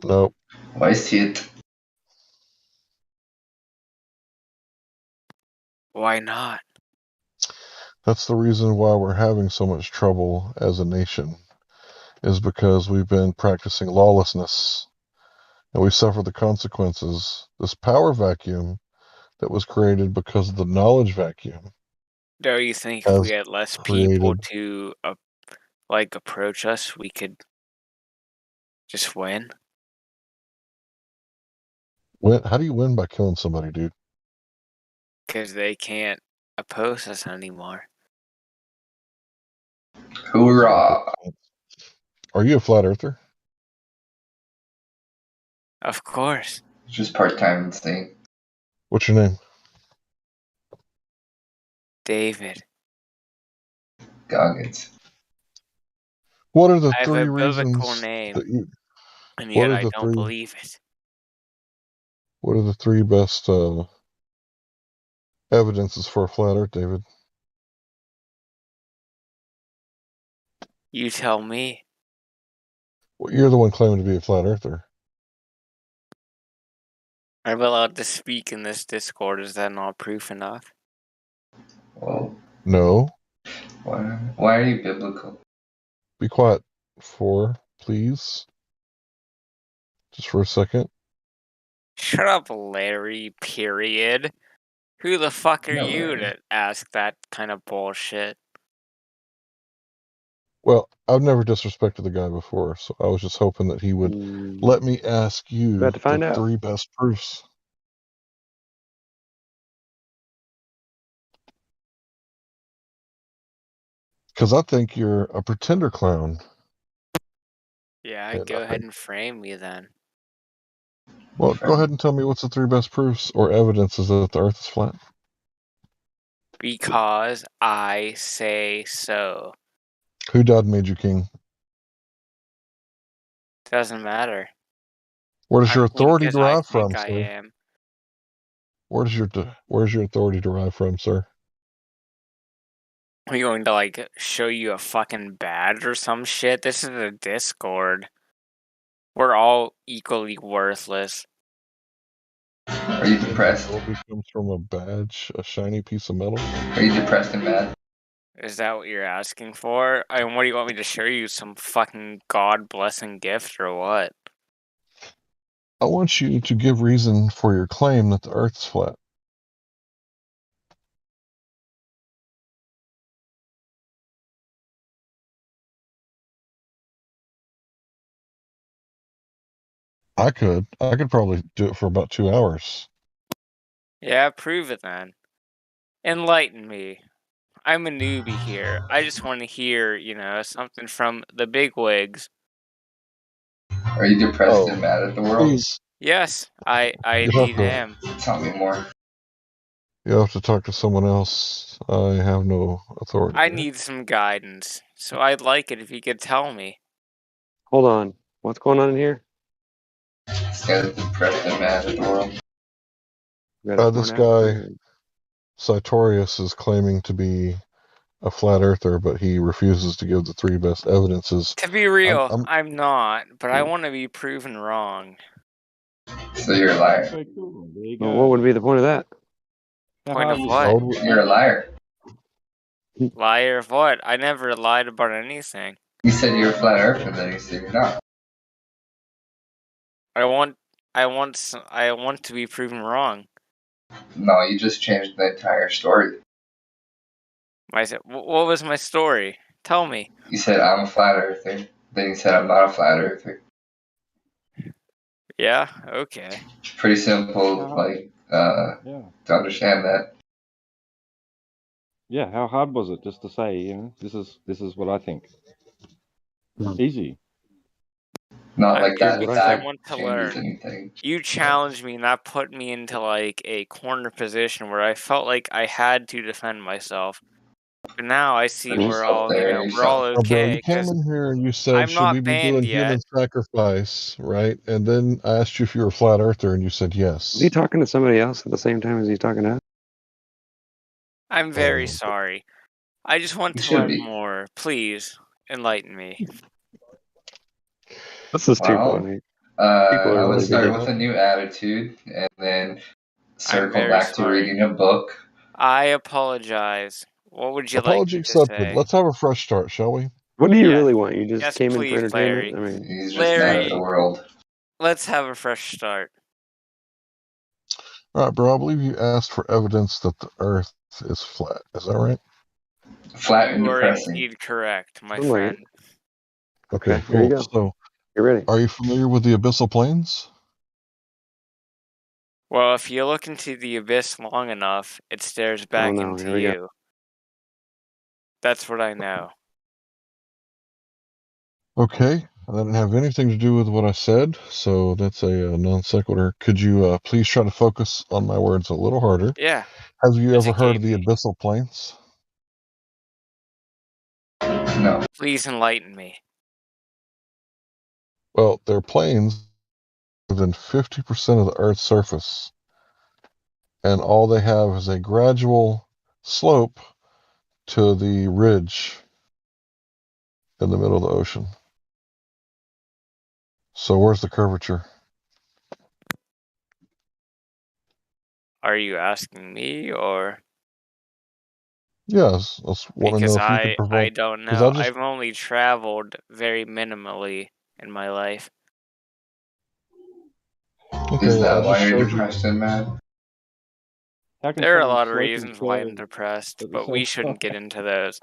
Nope. Why see it? Why not? That's the reason why we're having so much trouble as a nation, is because we've been practicing lawlessness and we suffer the consequences. This power vacuum that was created because of the knowledge vacuum. Do you think if we had less people to approach us, we could just win? How do you win by killing somebody, dude? Because they can't oppose us anymore. Hoorah! Are you a flat earther? Of course. Just part-time thing. What's your name? David. Goggins. What are the I have three a biblical reasons name, that you? and What yet are I the don't believe it. What are the three best evidence is for a flat Earth, David? You tell me. Well, you're the one claiming to be a flat earther. I'm allowed to speak in this Discord. Is that not proof enough? Well, No. why are you biblical? Be quiet, please. Just for a second. Shut up, Larry, period. Who the fuck are No, you Larry. to ask that kind of bullshit? Well, I've never disrespected the guy before, so I was just hoping that he would let me ask you About to find the out. 3 best proofs. Because I think you're a pretender clown. Yeah, And go ahead and frame me then. Well, go ahead and tell me what's the 3 best proofs or evidences that the Earth is flat. Because I say so. Who died and made you king? Doesn't matter. Where does your I'm king authority 'cause I derive think from, I sir? am. Where's your authority derive from, sir? Are you going to, like, show you a fucking badge or some shit? This is a Discord. We're all equally worthless. Are you depressed? Authority comes from a badge, a shiny piece of metal. Are you depressed and mad? Is that what you're asking for? I mean, what do you want me to show you? Some fucking God-blessing gift or what? I want you to give reason for your claim that the Earth's flat. I could probably do it for about 2 hours. Yeah, prove it then. Enlighten me. I'm a newbie here. I just want to hear, something from the bigwigs. Are you depressed and mad at the world? Please. Yes, I You indeed have to- am. Tell me more. You have to talk to someone else. I have no authority. I need some guidance, so I'd like it if you could tell me. Hold on. What's going on in here? This guy's depressed and mad at the world. This guy, Sartorius, is claiming to be a flat earther, but he refuses to give the 3 best evidences. To be real, I'm not, but I want to be proven wrong. So you're a liar. Okay, cool. There you go. Well, what would be the point of that? Point of what? You're a liar. Liar of what? I never lied about anything. You said you're a flat earther, then you said you're not. I want to be proven wrong. No, you just changed the entire story. What was my story? Tell me. You said I'm a flat earther, then you said I'm not a flat earther. Yeah, okay. Pretty simple, to understand that. Yeah, how hard was it just to say, this is what I think? Easy. Not like that. I want to changes learn. anything. You challenged me, and that put me into like a corner position where I felt like I had to defend myself. But now I see we're all okay. You came in here and you said, I'm should not we be banned doing yet. human sacrifice, right? And then I asked you if you were a flat earther, and you said yes. Is he talking to somebody else at the same time as he's talking to us? I'm very sorry. I just want to learn more. Please enlighten me. This is too funny. I would start with a new attitude and then circle back to reading a book. I apologize. What would you Apology like me to accepted. say? Let's have a fresh start, shall we? What do you really want? You just Yes, came in for please, entertainment? Larry. I mean, he's just mad at the world. Let's have a fresh start. All right, bro. I believe you asked for evidence that the Earth is flat. Is that right? Flat and You are depressing. indeed correct, my Something like friend. Okay, here you cool. go. So, you're ready. Are you familiar with the abyssal plains? Well, if you look into the abyss long enough, it stares back no, into here we go. you. That's what I know. Okay, that didn't have anything to do with what I said, so that's a non sequitur. Could you please try to focus on my words a little harder? Yeah. Have you ever heard of the abyssal plains? No. Please enlighten me. Well, they're plains more than 50% of the Earth's surface. and all they have is a gradual slope to the ridge in the middle of the ocean. So where's the curvature? Are you asking me or? Yes, I want to know Because if you could I provide. don't Because know. I just I've only traveled very minimally in my life. Is okay. I that why just you're showed you. depressed and mad? How can There are a something lot of slope and reasons why I'm curve depressed, at the but same we shouldn't time? get into those.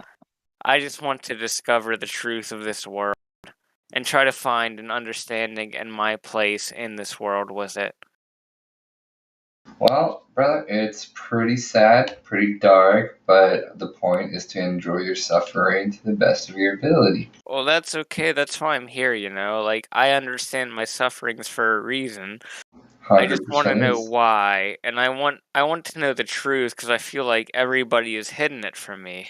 I just want to discover the truth of this world and try to find an understanding and my place in this world with it. Well, brother, it's pretty sad, pretty dark, but the point is to enjoy your suffering to the best of your ability. Well, that's okay. That's why I'm here, you know? Like, I understand my sufferings for a reason. I just want to 100% know is. why, and I want to know the truth because I feel like everybody is hiding it from me.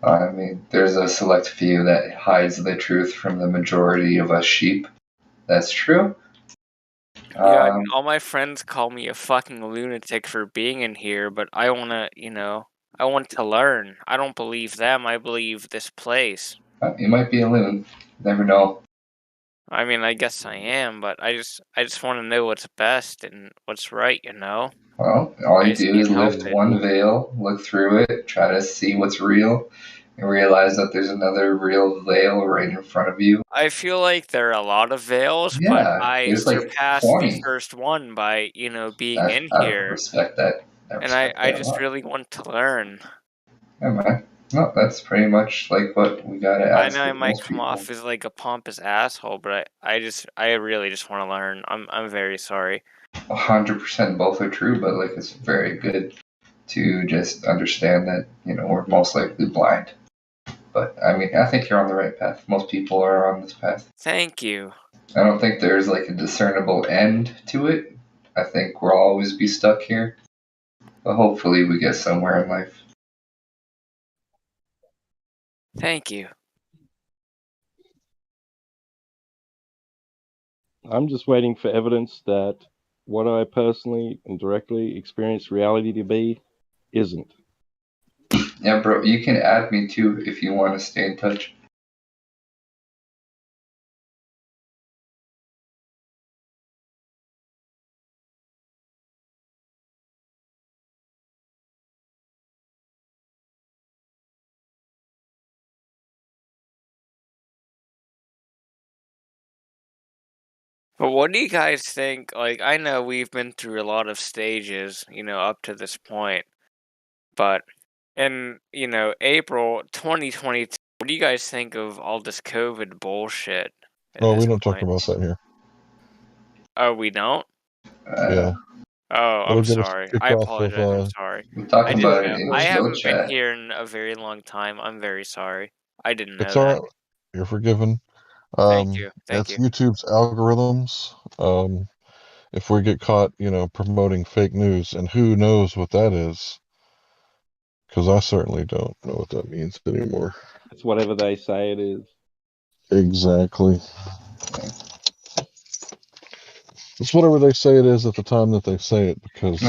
I mean, there's a select few that hides the truth from the majority of us sheep. That's true. Yeah, I mean, all my friends call me a fucking lunatic for being in here, but I want to, I want to learn. I don't believe them. I believe this place. You might be a loon. Never know. I mean, I guess I am, but I just want to know what's best and what's right, you know? Well, all I you just do can't is help lift it. one veil, look through it, try to see what's real, and realize that there's another real veil right in front of you. I feel like there are a lot of veils, but Yeah, I there's like surpassed the 20. first one by, being in I here. respect that. I And respect I that a just lot. really want to learn. Yeah, man. No, that's pretty much like what we gotta I know ask I of might most come people. off as like a pompous asshole, but I really just want to learn. I'm very sorry. 100% both are true, but like it's very good to just understand that, we're most likely blind. But I mean, I think you're on the right path. Most people are on this path. Thank you. I don't think there's like a discernible end to it. I think we'll always be stuck here. But hopefully we get somewhere in life. Thank you. I'm just waiting for evidence that what I personally and directly experience reality to be isn't. Yeah, bro, you can add me too if you want to stay in touch. But what do you guys think? Like, I know we've been through a lot of stages, up to this point. But in, April 2022, what do you guys think of all this COVID bullshit at No, this we don't talk point? about that here. Oh, we don't? Yeah. Oh, It'll I'm get us sorry. kicked I off of. apologize. I'm sorry. We're talking I didn't about it know. in I chill haven't been chat. here in a very long time. I'm very sorry. I didn't know It's all that. right. You're forgiven. Thank you. Thank That's you. YouTube's algorithms. If we get caught, promoting fake news, and who knows what that is, because I certainly don't know what that means anymore. It's whatever they say it is. Exactly. It's whatever they say it is at the time that they say it, because,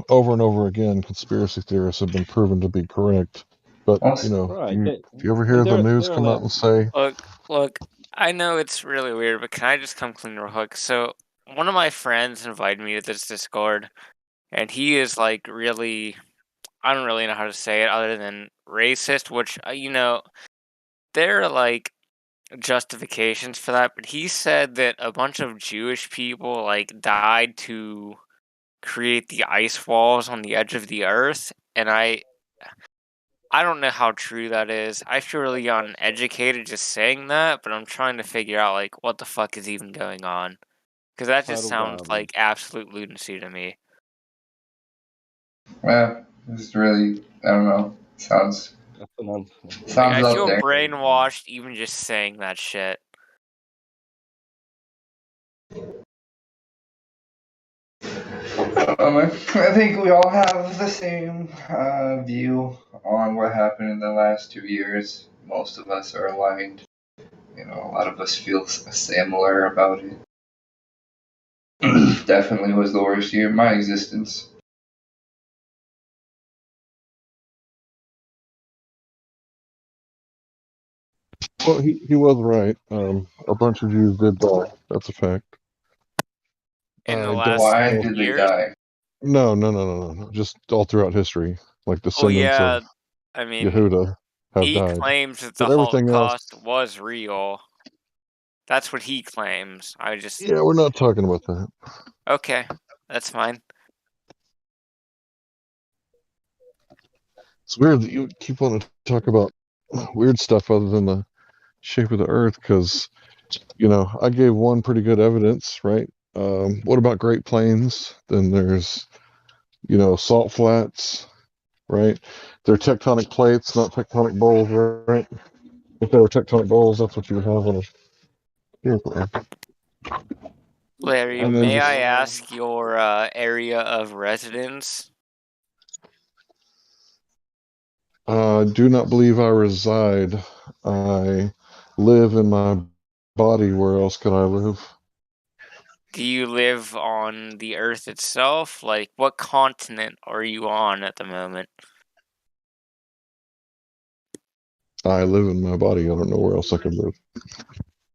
over and over again, conspiracy theorists have been proven to be correct. But, Right. do you ever hear the news come out and say, Look, I know it's really weird, but can I just come clean real quick? So, one of my friends invited me to this Discord, and he is like really, I don't really know how to say it other than racist, which, there are like justifications for that, but he said that a bunch of Jewish people like died to create the ice walls on the edge of the earth, and I don't know how true that is. I feel really uneducated just saying that, but I'm trying to figure out like what the fuck is even going on, because that just Total sounds garbage. like absolute lunacy to me. Well, it's really, I don't know. Sounds Like, sounds I out feel there. brainwashed even just saying that shit. I think we all have the same view on what happened in the last 2 years. Most of us are aligned. A lot of us feel similar about it. Definitely was the worst year of my existence. Well, he was right. A bunch of Jews did die. That's a fact. In the I last don't Why know. did they years? die? No. Just all throughout history, like Oh descendants yeah, of I mean, Yehuda have he died. claims that the But everything else, Holocaust was real. That's what he claims. yeah, we're not talking about that. Okay, that's fine. It's weird that you keep wanting to talk about weird stuff other than the shape of the Earth, because I gave one pretty good evidence, right? What about Great Plains? Then there's salt flats, right? They're tectonic plates, not tectonic bowls, right? If they were tectonic bowls, that's what you would have on a airplane. Larry, And then may just I ask your area of residence? do not believe I reside. I live in my body. Where else could I live? Do you live on the Earth itself? Like, what continent are you on at the moment? I live in my body. I don't know where else I could live.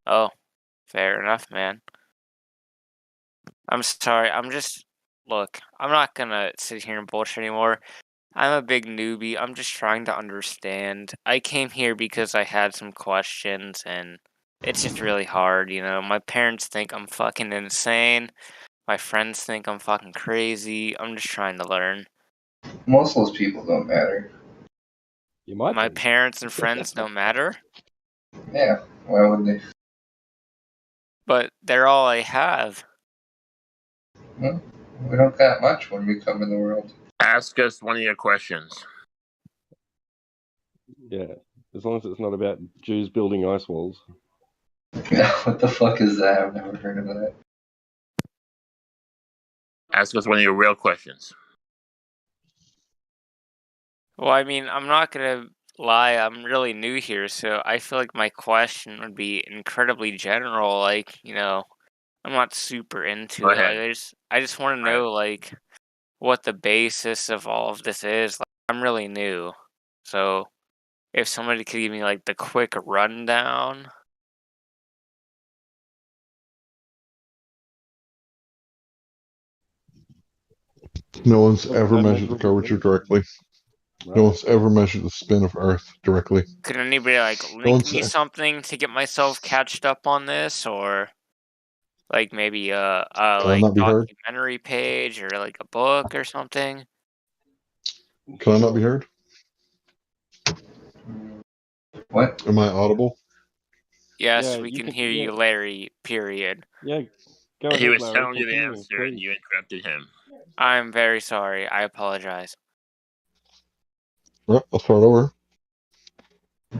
Oh, fair enough, man. I'm sorry. Look, I'm not gonna sit here and bullshit anymore. I'm a big newbie. I'm just trying to understand. I came here because I had some questions, and it's just really hard, My parents think I'm fucking insane. My friends think I'm fucking crazy. I'm just trying to learn. Most of those people don't matter. You might My be. parents and friends don't matter, Yeah, why would they? but they're all I have. Well, we don't got much when we come in the world. Ask us one of your questions. Yeah, as long as it's not about Jews building ice walls. Yeah, what the fuck is that? I've never heard of that. Ask us one of your real questions. Well, I mean, I'm not gonna lie, I'm really new here, so I feel like my question would be incredibly general, like, I'm not super into Go it. Like, ahead. I just want to know, like, what the basis of all of this is. Like, I'm really new, so if somebody could give me like the quick rundown. No one's ever measured the curvature directly. No one's ever measured the spin of Earth directly. Could anybody like link me something to get myself catched up on this, or like maybe a Can I like not be heard? documentary page or like a book or something? Can I not be heard? What? Am I audible? Yes, Yeah, we you can can. hear Yeah, you, Larry. Period. yeah. Go He ahead, was Larry. telling you the Continue, answer, and please. you interrupted him. I'm very sorry. I apologize. Well, I'll start over.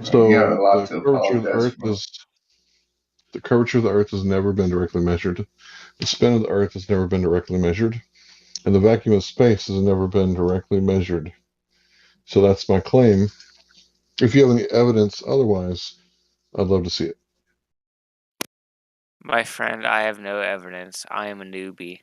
So You got a lot the to curvature of the apologize Earth for. has never been directly measured. The spin of the Earth has never been directly measured, and the vacuum of space has never been directly measured. So that's my claim. If you have any evidence otherwise, I'd love to see it. My friend, I have no evidence. I am a newbie.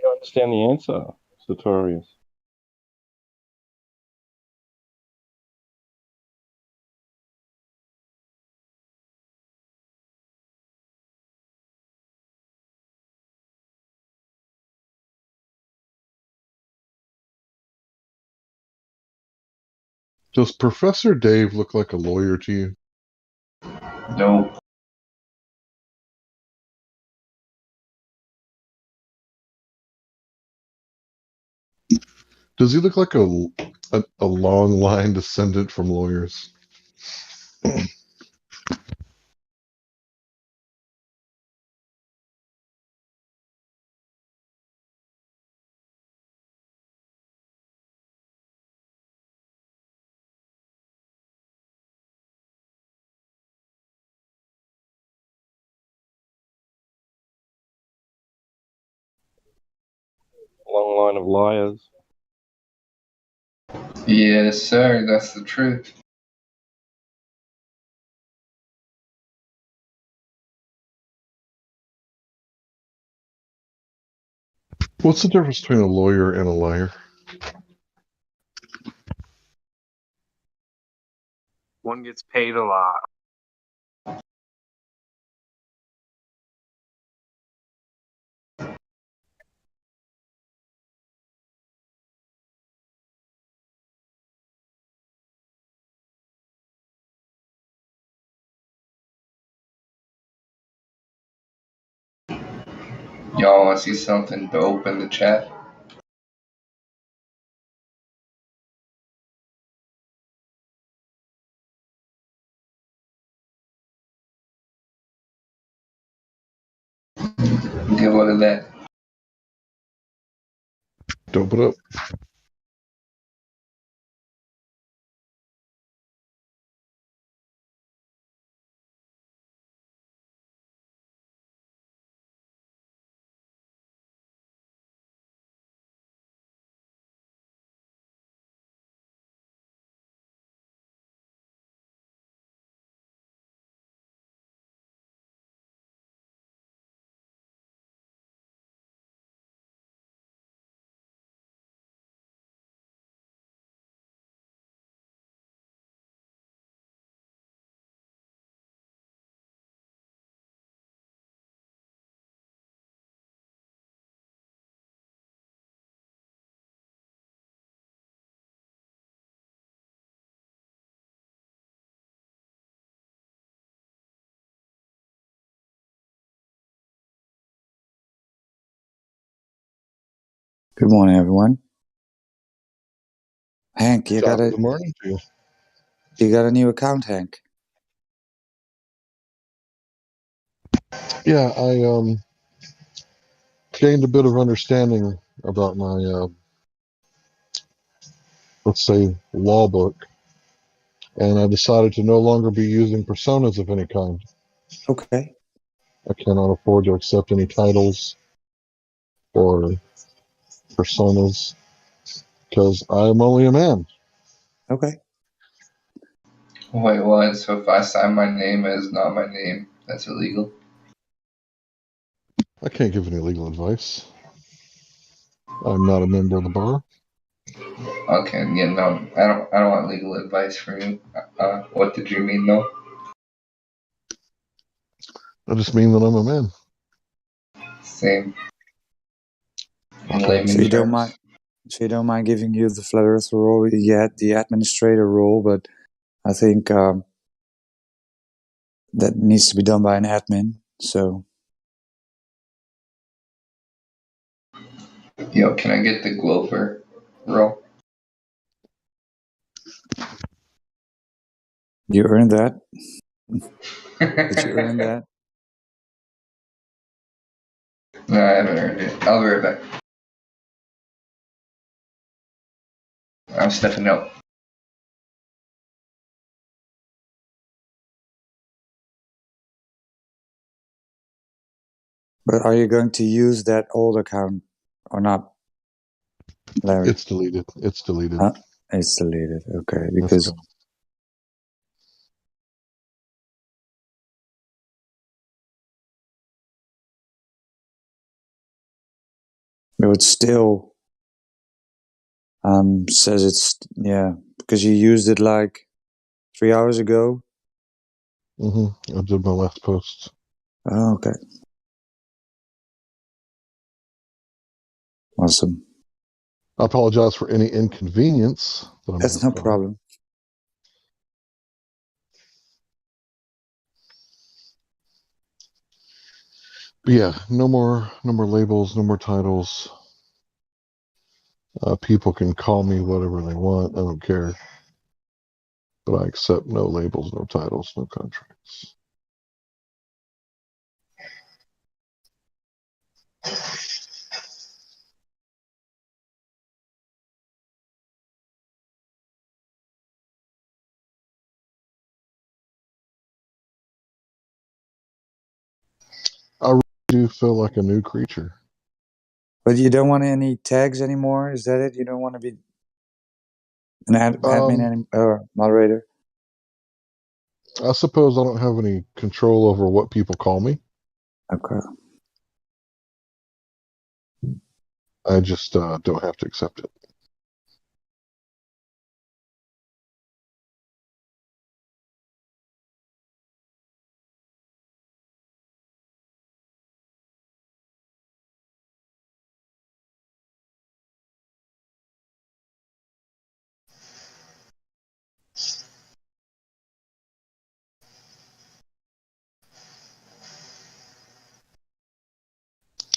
You understand the answer, Sartorius. Does Professor Dave look like a lawyer to you? No. Does he look like a long line descendant from lawyers? Long line of liars. Yes, sir. That's the truth. What's the difference between a lawyer and a liar? One gets paid a lot. Y'all want to see something dope in the chat? Get a look at that. Dope it up. Good morning, everyone. Hank, you Top got of a the morning to you. you got a new account, Hank? Yeah, I gained a bit of understanding about my let's say law book, and I decided to no longer be using personas of any kind. Okay. I cannot afford to accept any titles or personas because I am only a man. Okay. Wait, what? So if I sign my name as not my name, that's illegal? I can't give any legal advice. I'm not a member of the bar. Okay, yeah, no, I don't want legal advice from you. What did you mean, though? I just mean that I'm a man. Same. In Okay. layman So you don't terms. mind? So you don't mind giving you the flat earther role? You had the administrator role, but I think that needs to be done by an admin. So Yo, can I get the Glover roll? you earned that. Did you earn that? No, I haven't earned it. I'll be right back. I'm stepping out. But are you going to use that old account or not, Larry? It's deleted. It's deleted. Huh? It's deleted. Okay, That's because gone. No, it still says it's, because you used it like 3 hours ago. I did my last post. Oh, okay. Awesome. I apologize for any inconvenience that I may That's have no caused. problem. But yeah, no more labels, no more titles. People can call me whatever they want. I don't care. But I accept no labels, no titles, no contracts. I really do feel like a new creature. But you don't want any tags anymore? Is that it? You don't want to be an admin or moderator? I suppose I don't have any control over what people call me. Okay. I just don't have to accept it.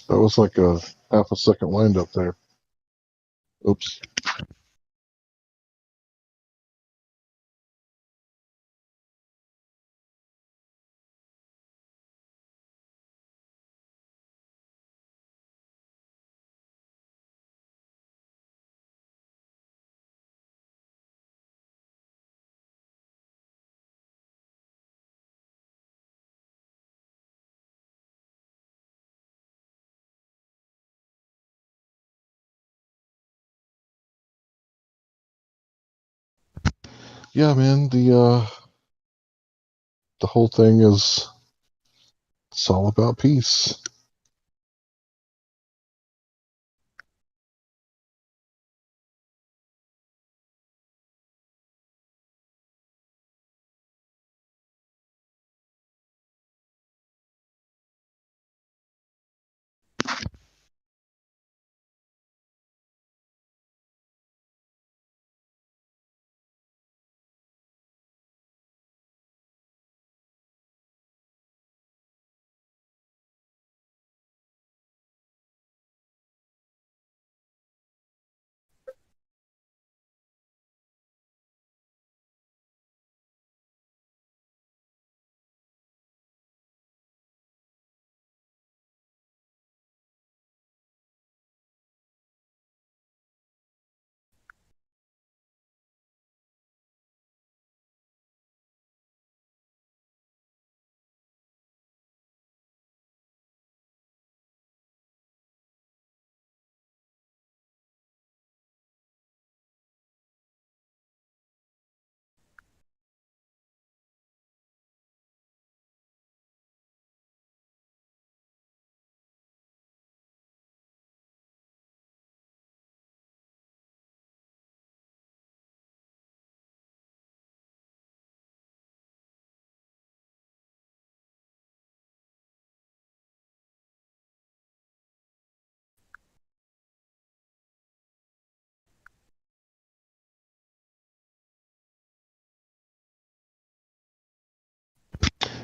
That was like a half a second wind up there. Oops. Yeah, man, the whole thing is, it's all about peace.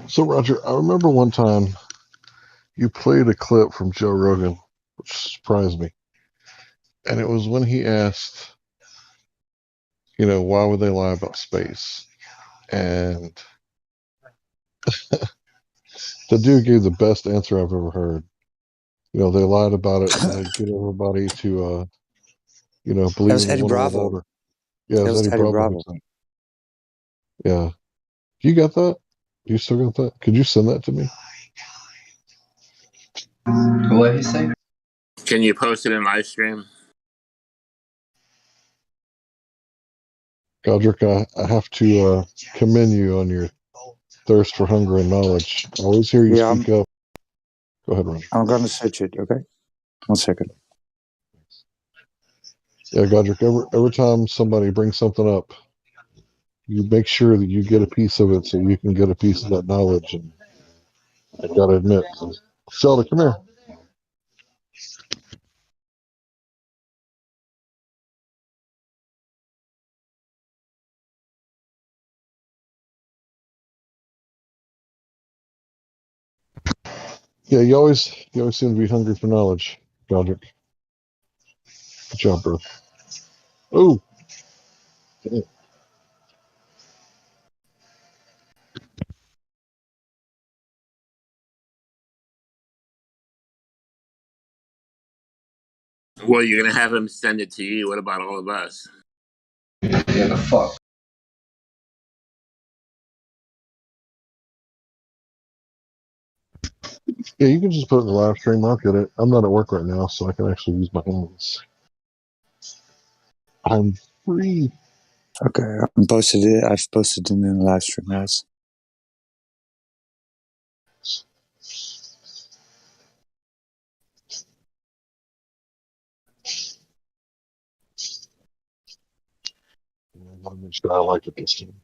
So, Roger, I remember one time you played a clip from Joe Rogan, which surprised me. And it was when he asked, why would they lie about space? And the dude gave the best answer I've ever heard. They lied about it to get everybody to, That believe was in the Eddie one world Bravo. order. Yeah, it That was was Eddie Eddie Bravo who Bravo. said it. Yeah. You got that? You still got that? Could you send that to me? What did he say? Can you post it in Livestream? Godric, I have to commend you on your thirst for hunger and knowledge. I always hear you speak up. Go ahead, Roger. I'm going to search it, okay? 1 second. Yeah, Godric, every time somebody brings something up, you make sure that you get a piece of it so you can get a piece of that knowledge. And I gotta admit, Zelda, come here. Yeah, you always seem to be hungry for knowledge, Godric. Good job, bro. Oh, damn. Well, you're gonna have him send it to you. What about all of us? Yeah, the fuck. Yeah, you can just put it in the live stream. I'll get it. I'm not at work right now, so I can actually use my hands. I'm free. Okay, I posted it. I've posted it in the live stream, guys. I'll make sure I like it this time.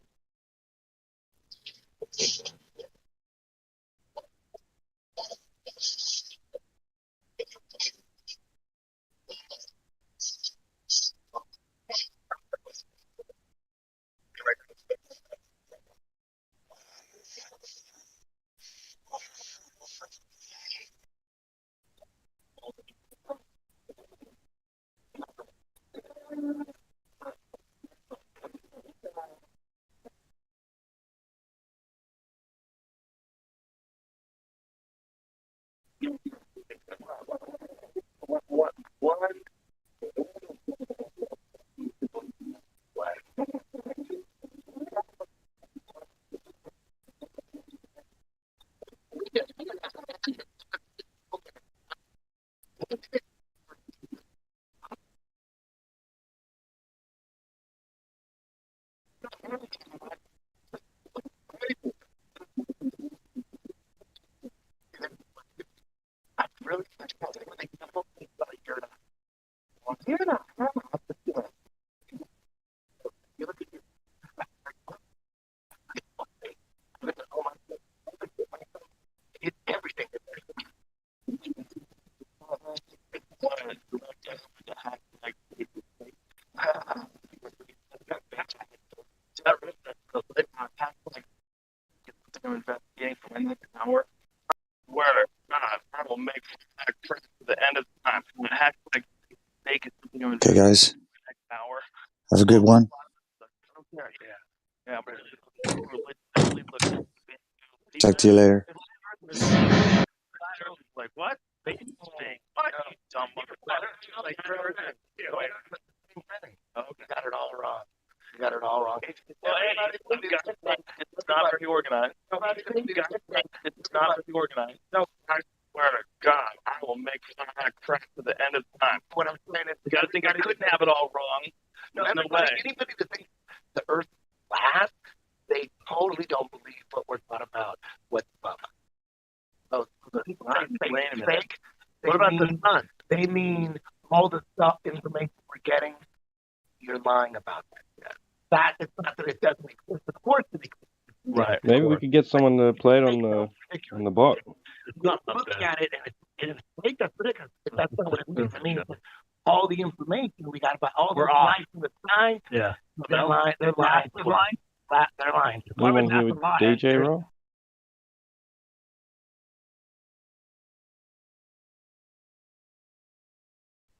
Okay, guys. Have a good one. Talk to you later. Like what? What? Dumb motherfucker. Like, oh, you got it all wrong. You got it all wrong. Well, it's not very organized. It's not very organized. No, I swear to God, I will make some kind of crap to the end of time. What I'm saying is, you gotta think I couldn't have it all wrong. No way. Anybody that thinks the Earth is flat, they totally don't believe what we're talking about. What's up? Oh, the fake. What about the sun? They mean all the stuff, information we're getting. You're lying about that. That is not that it doesn't exist. Of course it exists. Right. Maybe we could get someone to play it on the bot. Look at it, and it's fake. That's ridiculous. That's not what it means. It means all the information we got about all the life from the sign. Yeah. They're lying. They're lying. They're lying. We want to hear with DJ Roll.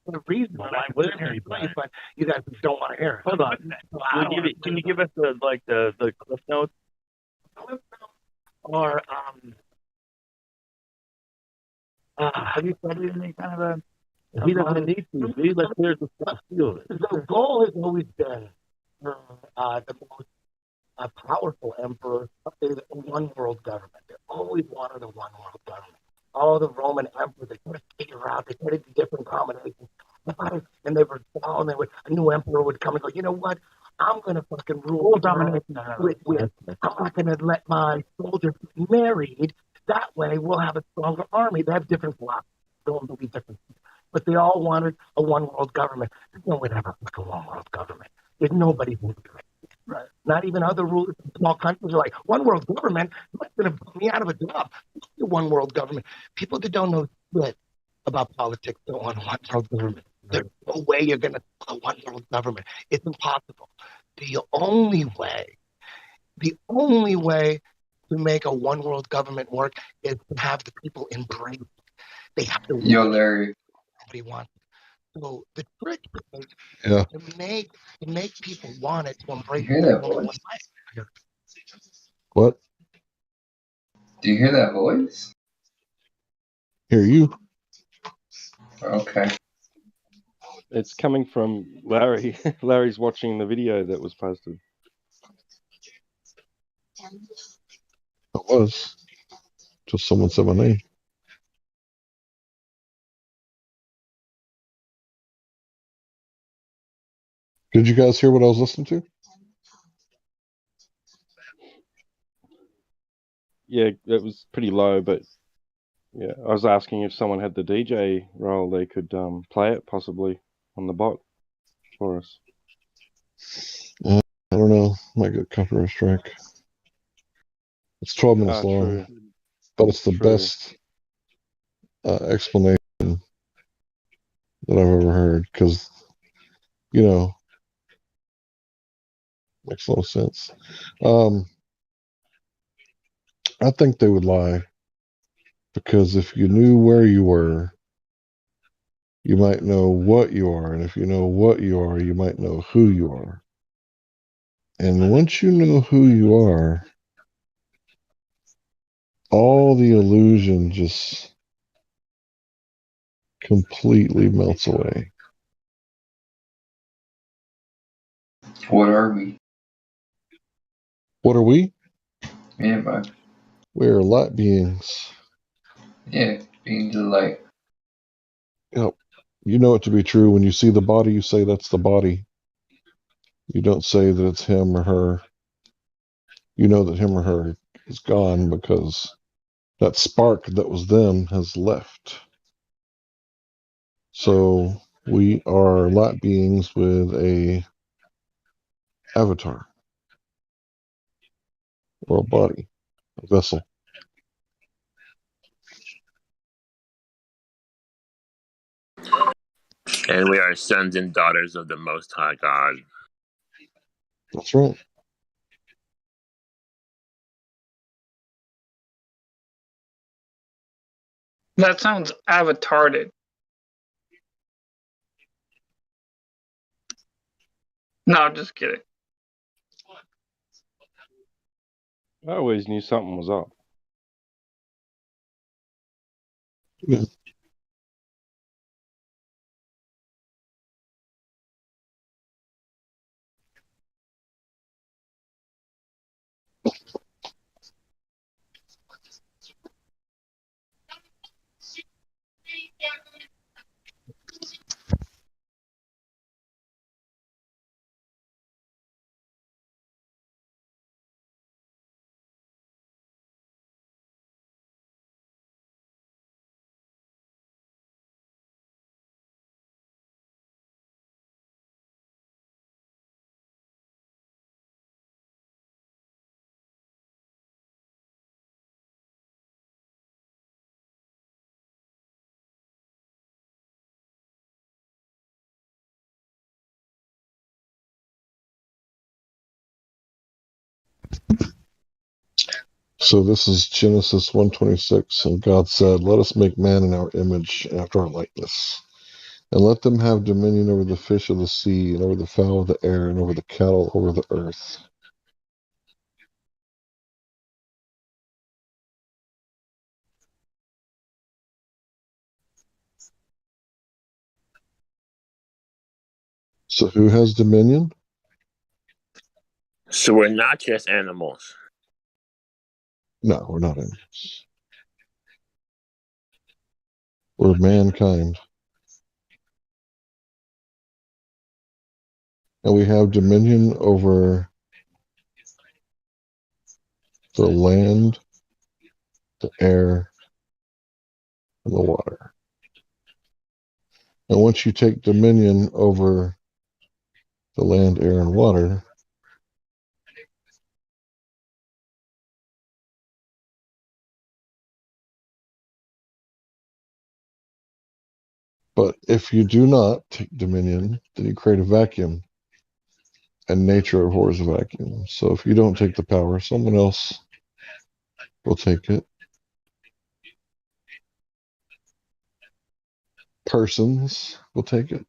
The reason why I wasn't hearing you, but you guys don't want to hear it. Hold on. Can you give us the cliff notes? Or have you studied any kind of a? He doesn't need to. Let's clear the stuff too. The goal has always been the most powerful emperor is a one world government. They always wanted a one world government. All the Roman emperors, they couldn't figure out, they tried to do different combinations. And they were down, a new emperor would come and go, you know what? I'm going to fucking rule domination. I'm not going to let my soldiers get married. That way we'll have a stronger army. They have different philosophies. They'll be different. but they all wanted a one world government. No one ever wants a one world government. There's nobody who would do it. Right. Not even other rulers in small countries are like, one world government? That's going to put me out of a job. One world government. People that don't know shit about politics don't want a one world government. There's no way you're going to have a one world government. It's impossible. The only way to make a one world government work is to have the people embrace. They have to. Yo, Larry. Nobody wants it. So the trick is Yeah. to make people want it, to embrace You hear that voice? What? Do you hear that voice? Hear you? Okay. It's coming from Larry. Larry's watching the video that was posted. It was. Just someone said my name. Did you guys hear what I was listening to? Yeah, it was pretty low, but yeah, I was asking if someone had the DJ role, they could play it possibly on the bot for us. I don't know. Might get a copyright strike. It's 12 minutes long, True. but it's the best explanation that I've ever heard because, you know, makes a lot of sense. I think they would lie because if you knew where you were, you might know what you are. And if you know what you are, you might know who you are. And once you know who you are, all the illusion just completely melts away. What are we? What are we? Yeah, man. We are light beings. Yeah, beings of light. Yep. You know it to be true. When you see the body, you say that's the body. You don't say that it's him or her. You know that him or her is gone because that spark that was them has left. So we are light beings with a avatar or a body, a vessel. And we are sons and daughters of the Most High God. That's right. That sounds avatarded. No, just kidding. I always knew something was up. Yeah. So this is Genesis 1:26, and God said, "Let us make man in our image, after our likeness, and let them have dominion over the fish of the sea, and over the fowl of the air, and over the cattle over the earth." So who has dominion? So we're not just animals. No, we're not animals. We're mankind. And we have dominion over the land, the air, and the water. And once you take dominion over the land, air, and water, but if you do not take dominion, then you create a vacuum. And nature abhors a vacuum. So if you don't take the power, someone else will take it. Persons will take it.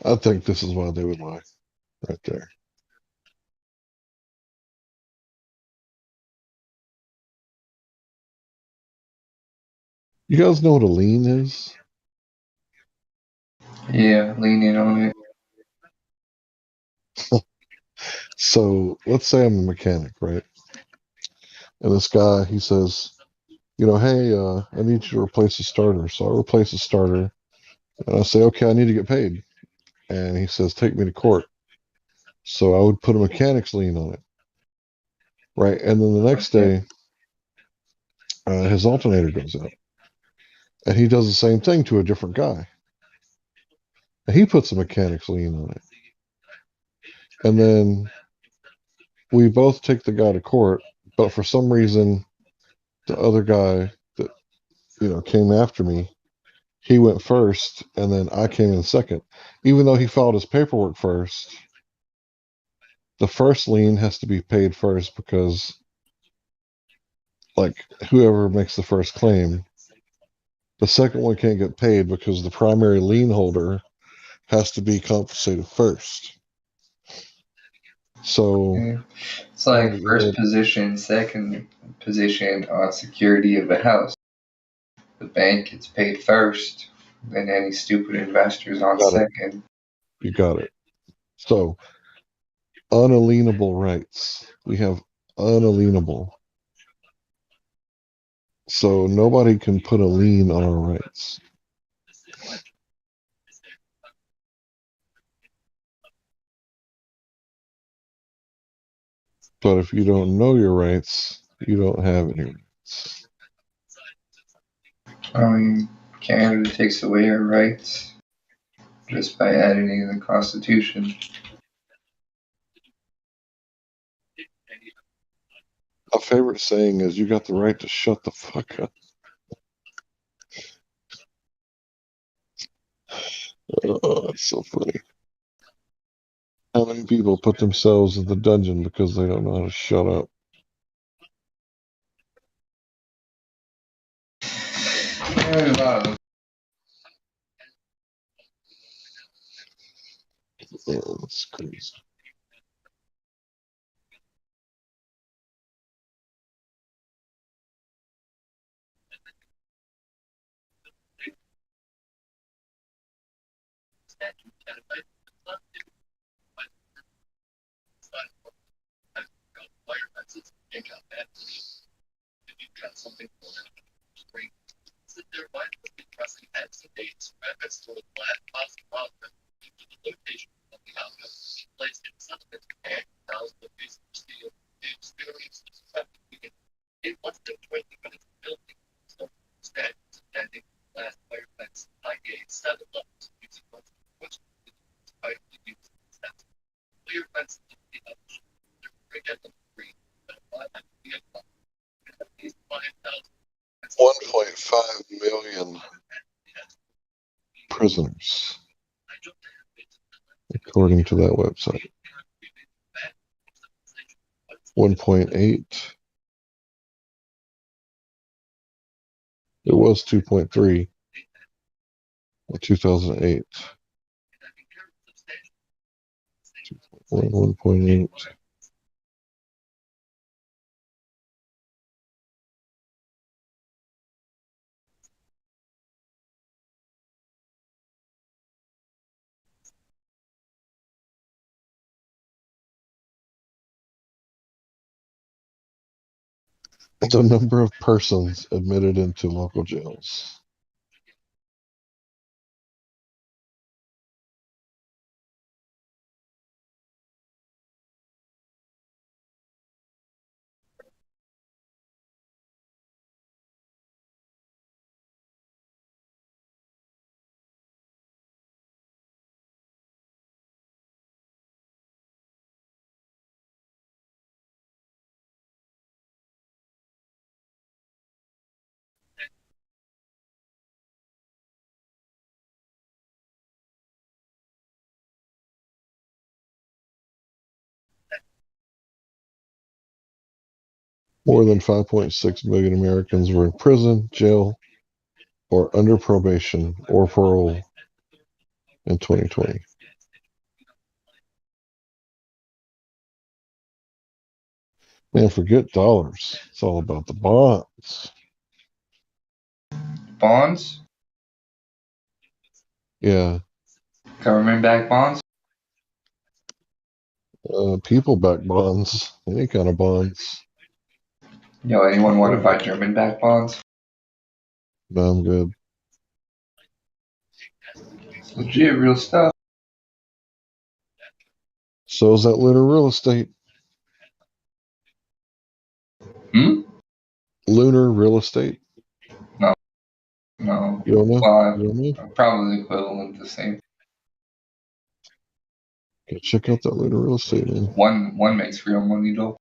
I think this is why they would lie right there. You guys know what a lien is? Yeah, leaning on it. So let's say I'm a mechanic, right? And this guy, he says, you know, hey, I need you to replace the starter. So I replace the starter. And I say, okay, I need to get paid. And he says, take me to court. So I would put a mechanic's lien on it. Right. And then the next day, his alternator goes out. And he does the same thing to a different guy. And he puts a mechanic's lien on it. And then we both take the guy to court. But for some reason, the other guy that, you know, came after me, he went first. And then I came in second. Even though he filed his paperwork first, the first lien has to be paid first because, like, whoever makes the first claim, the second one can't get paid because the primary lien holder has to be compensated first. So Yeah. It's like first position, second position on security of a house. The bank gets paid first, then any stupid investors on second. You got it. So unalienable rights. We have unalienable. So nobody can put a lien on our rights. But if you don't know your rights, you don't have any rights. I mean, Canada takes away our rights just by adding it in the Constitution. A favorite saying is, you got the right to shut the fuck up. Oh, it's so funny. How many people put themselves in the dungeon because they don't know how to shut up? There's a lot of them. Oh, that's crazy. $1.5 million prisoners, according to that website. 1.8. It was 2.3 in 2008. 1.8. The number of persons admitted into local jails. More than 5.6 million Americans were in prison, jail, or under probation or parole in 2020. Man, forget dollars. It's all about the bonds. Bonds? Yeah. Government-backed bonds? People-backed bonds. Any kind of bonds. Yo, anyone want to buy German-backed bonds? No, I'm good. It's legit real stuff. So is that Lunar real estate? Lunar real estate? No. No. You don't know? Well, You don't know? probably equivalent, the same. Okay, check out that Lunar real estate, man. One makes real money though.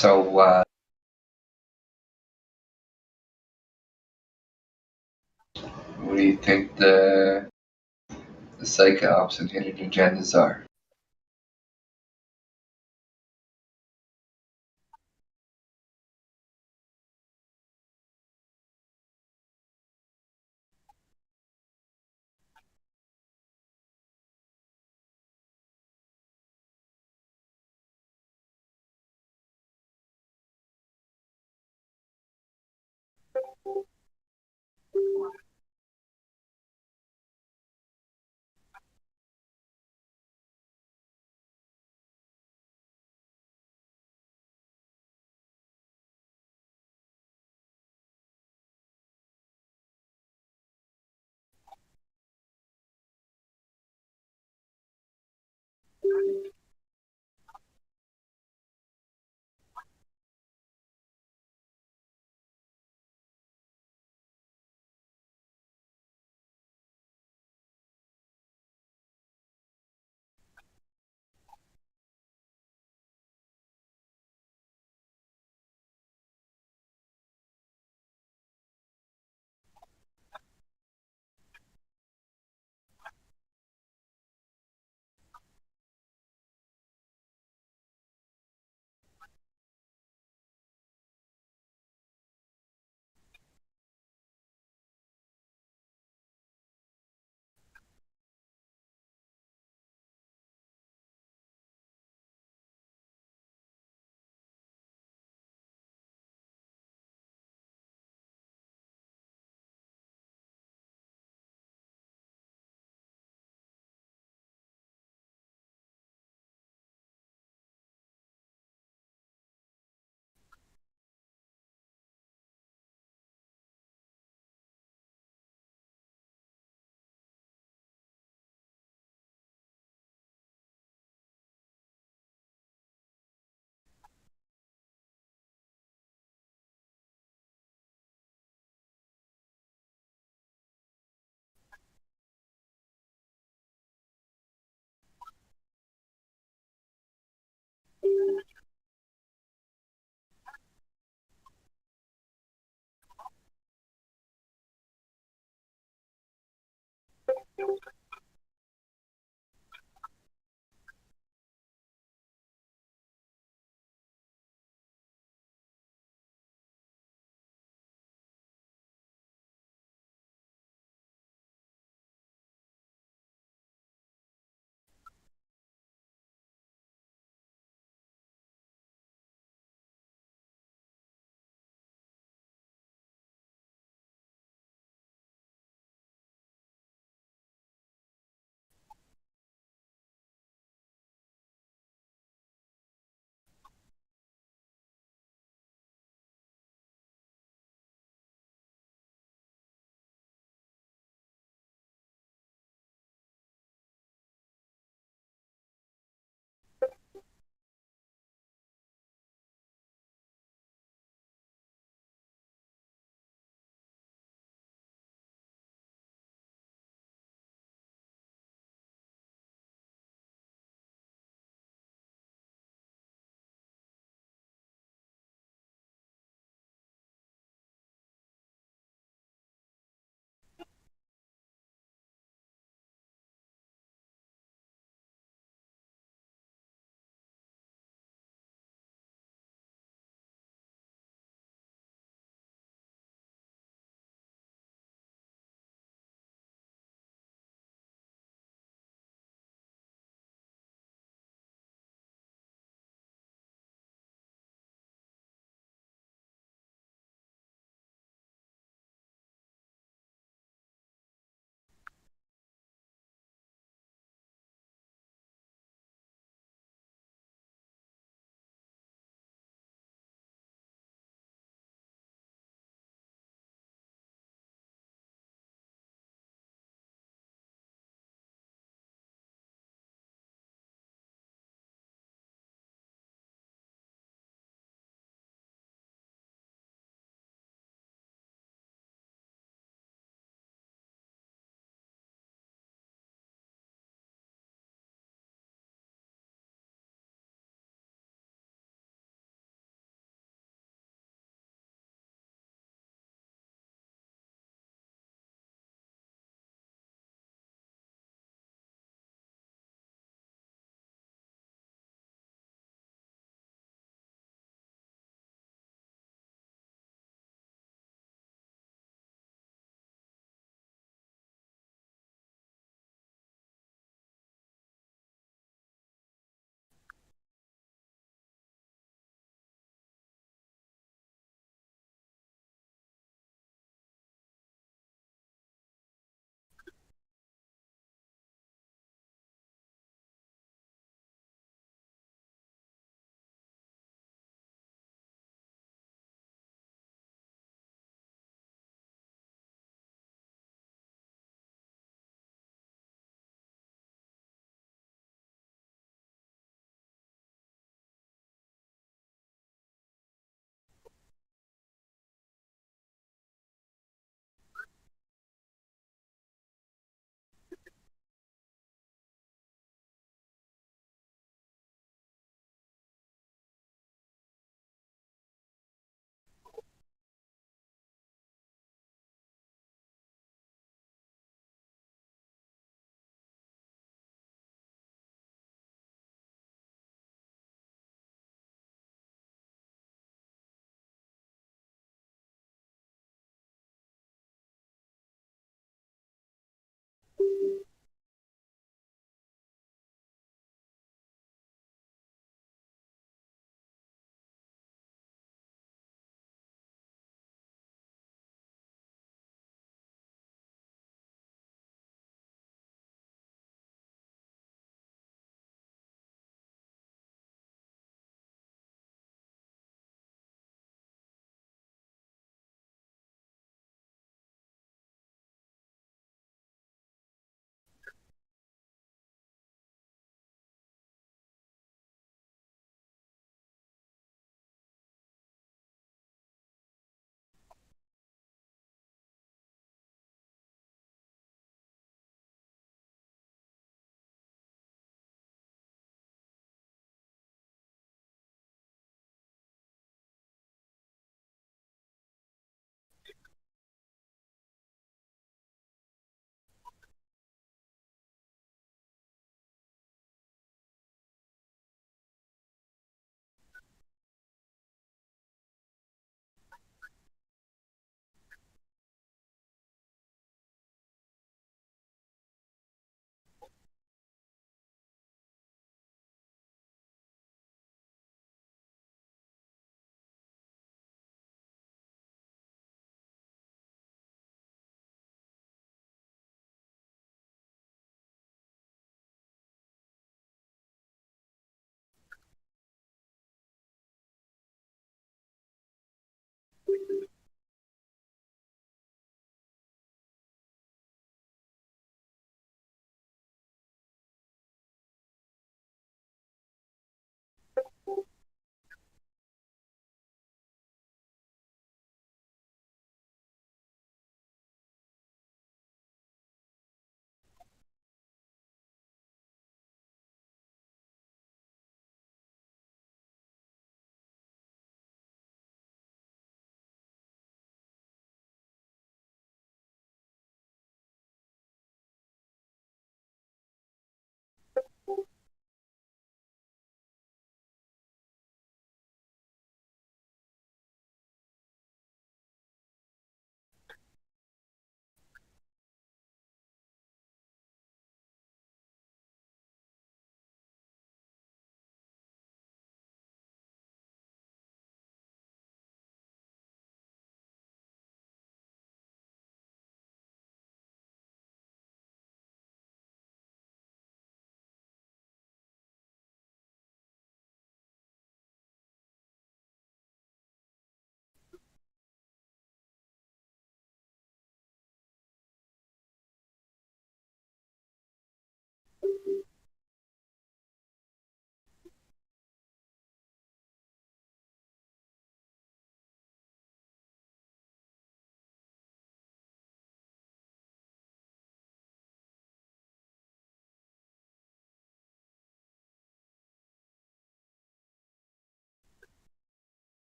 So, what do you think the psychops and hidden agendas are?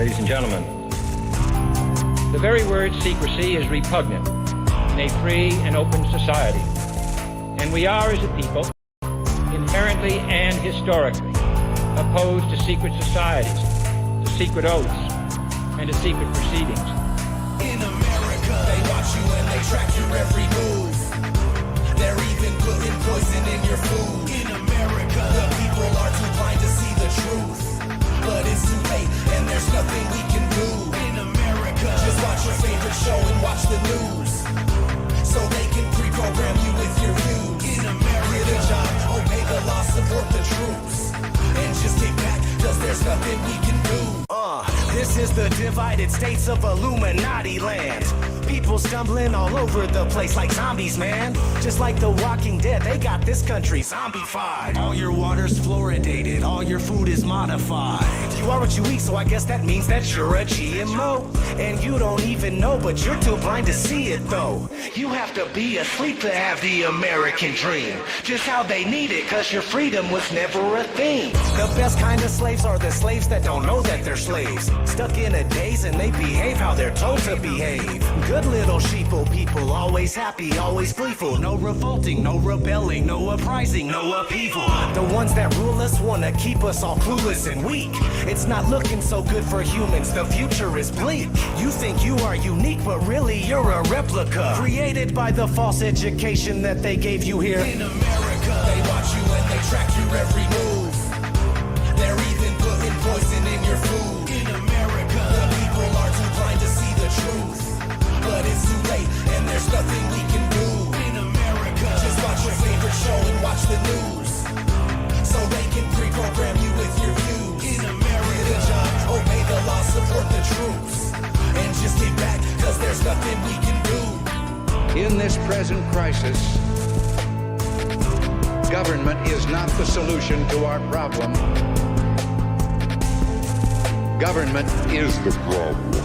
Ladies and gentlemen, the very word secrecy is repugnant in a free and open society. And we are, as a people, inherently and historically opposed to secret societies, to secret oaths, and to secret proceedings. In America, they watch you and they track your every move. They're even putting poison in your food. In America, the people are too blind to see the truth. But it's too late and there's nothing we can do. In America, just watch your favorite show and watch the news, so they can pre-program you with your views. In America, get a job, obey the law, support the troops, and just kick back, cause there's nothing we can do. This is the divided states of Illuminati land. People stumbling all over the place like zombies, man. Just like the Walking Dead, they got this country zombified. All your water's fluoridated, all your food is modified. You are what you eat, so I guess that means that you're a GMO. And you don't even know, but you're too blind to see it though. You have to be asleep to have the American dream. Just how they need it, cause your freedom was never a thing. The best kind of slaves are the slaves that don't know that they're slaves. Stuck in a daze and they behave how they're told to behave. Good little sheeple people, always happy, always gleeful. No revolting, no rebelling, no uprising, no upheaval. The ones that rule us wanna keep us all clueless and weak. It's not looking so good for humans, the future is bleak. You think you are unique, but really you're a replica, created by the false education that they gave you here. In America, they watch you and they track your every move. They're even putting poison in your food. In America, the people are too blind to see the truth. But it's too late and there's nothing we can do. In America, just watch your favorite show and watch the news, so they can pre-program you with your views. In America, get a job, obey the law, support the troops, and just get back, cause there's nothing we can do. In this present crisis, government is not the solution to our problem. Government is the problem.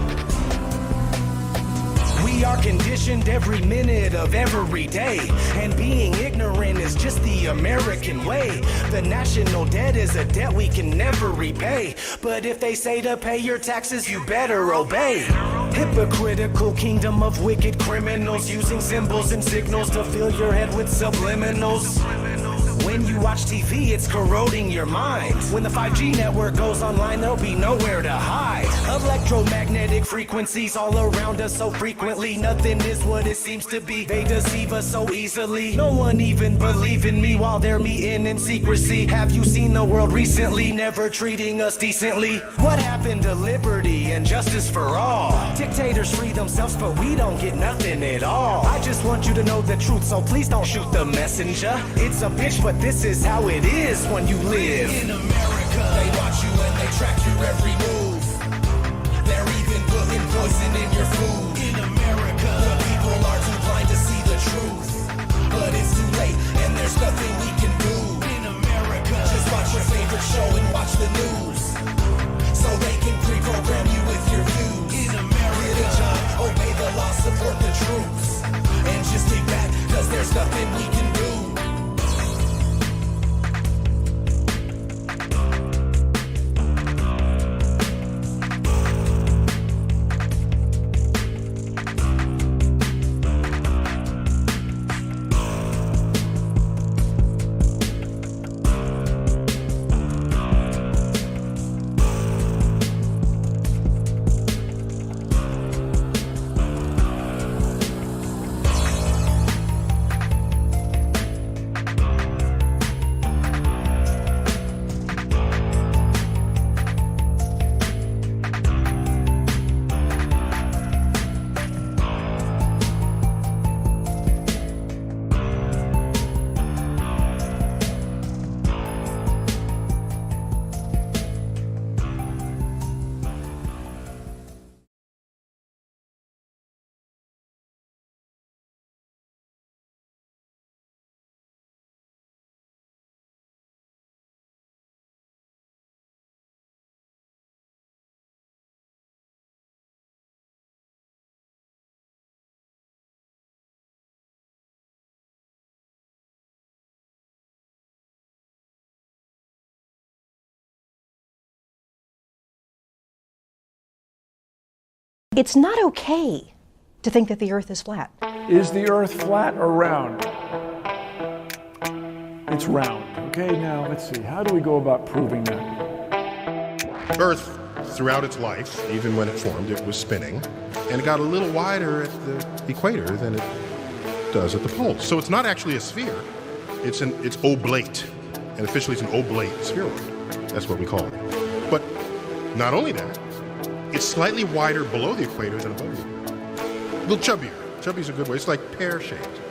We are conditioned every minute of every day, and being ignorant is just the American way. The national debt is a debt we can never repay, but if they say to pay your taxes, you better obey. Hypocritical kingdom of wicked criminals, using symbols and signals to fill your head with subliminals. When you watch TV, it's corroding your mind. When the 5G network goes online, there'll be nowhere to hide. Electromagnetic frequencies all around us so frequently. Nothing is what it seems to be. They deceive us so easily. No one even believe in me while they're meeting in secrecy. Have you seen the world recently? Never treating us decently. What happened to liberty and justice for all? Dictators free themselves, but we don't get nothing at all. I just want you to know the truth, so please don't shoot the messenger. It's a bitch, but this is how it is when you live. In America, they watch you and they track your every move. They're even putting poison in your food. In America, the people are too blind to see the truth, but it's too late and there's nothing we can do. In America, just watch your favorite show and watch the news, so they can pre-program you with your views. In America, get a job, obey the law, support the troops, and just kick back, cause there's nothing we can do. It's not okay to think that the Earth is flat. Is the Earth flat or round? It's round. Okay, now let's see. How do we go about proving that? Earth, throughout its life, even when it formed, it was spinning, and it got a little wider at the equator than it does at the poles. So it's not actually a sphere. It's oblate, and officially it's an oblate spheroid. That's what we call it. But not only that, it's slightly wider below the equator than above it. A little chubbier. Chubby's a good way. It's like pear-shaped.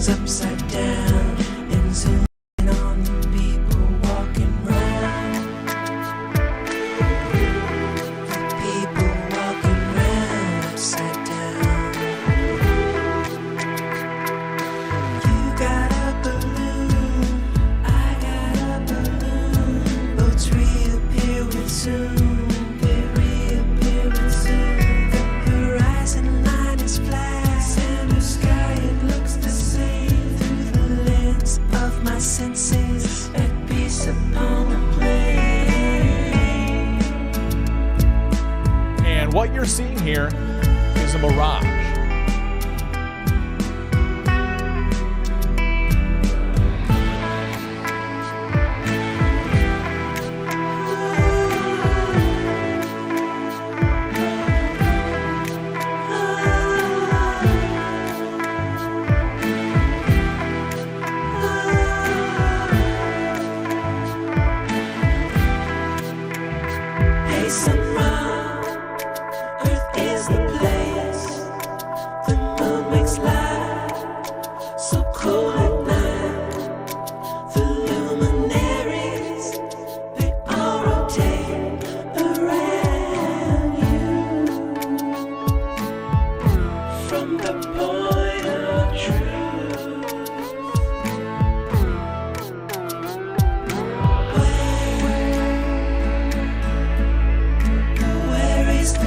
Upside down and zoom in on the people walking round. The people walking round upside down. You got a balloon, I got a balloon. Boats reappear with zoom, they reappear with zoom. The horizon line is flat, center sky it looks the same. Of my senses at peace upon the plain. And what you're seeing here is a mirage. Earth is the place. The moon makes light so cool at night. The luminaries, they all rotate around you. From the point of truth, where is the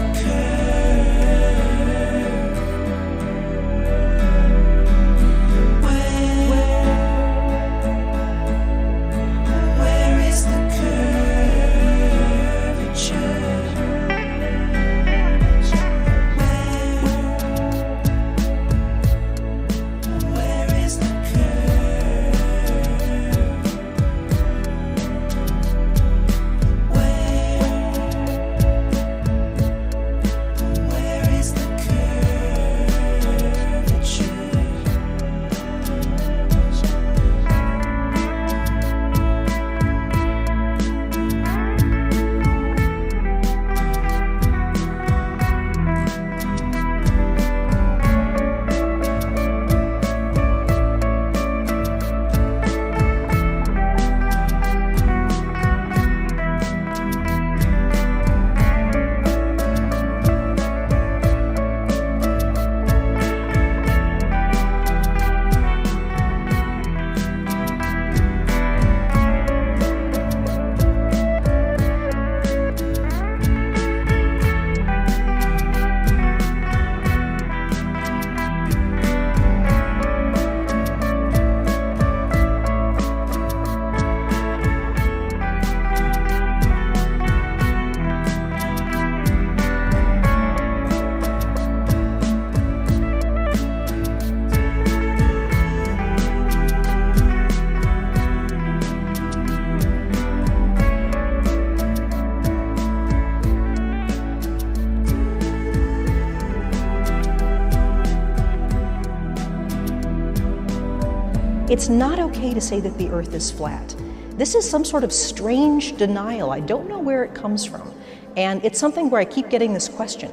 It's not okay to say that the Earth is flat. This is some sort of strange denial. I don't know where it comes from. And it's something where I keep getting this question.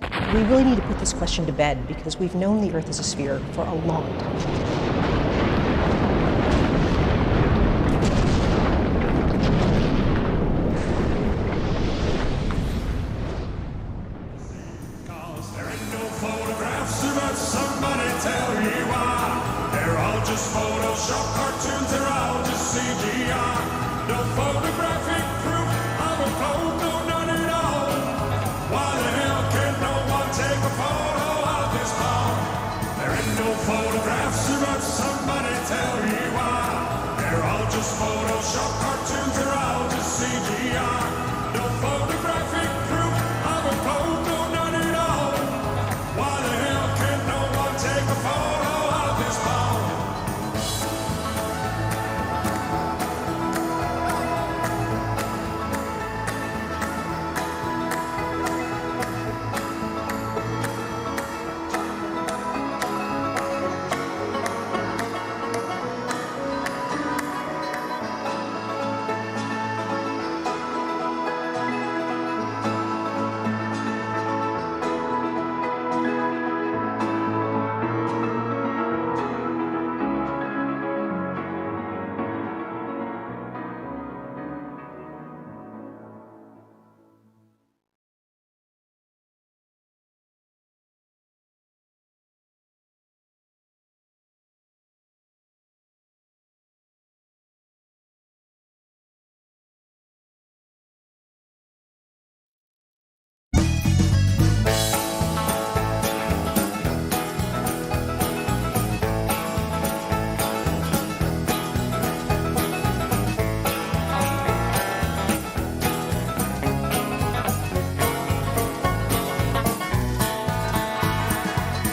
We really need to put this question to bed because we've known the Earth is a sphere for a long time. photographic proof of a code, no, none at all. Why the hell can no one take a photo of this ball? There ain't no photographs, but somebody tell me why. They're all just Photoshop cartoons, they're all just CGI. No photographic proof of a code, no, none at all. Why the hell can no one take a photo of this ball?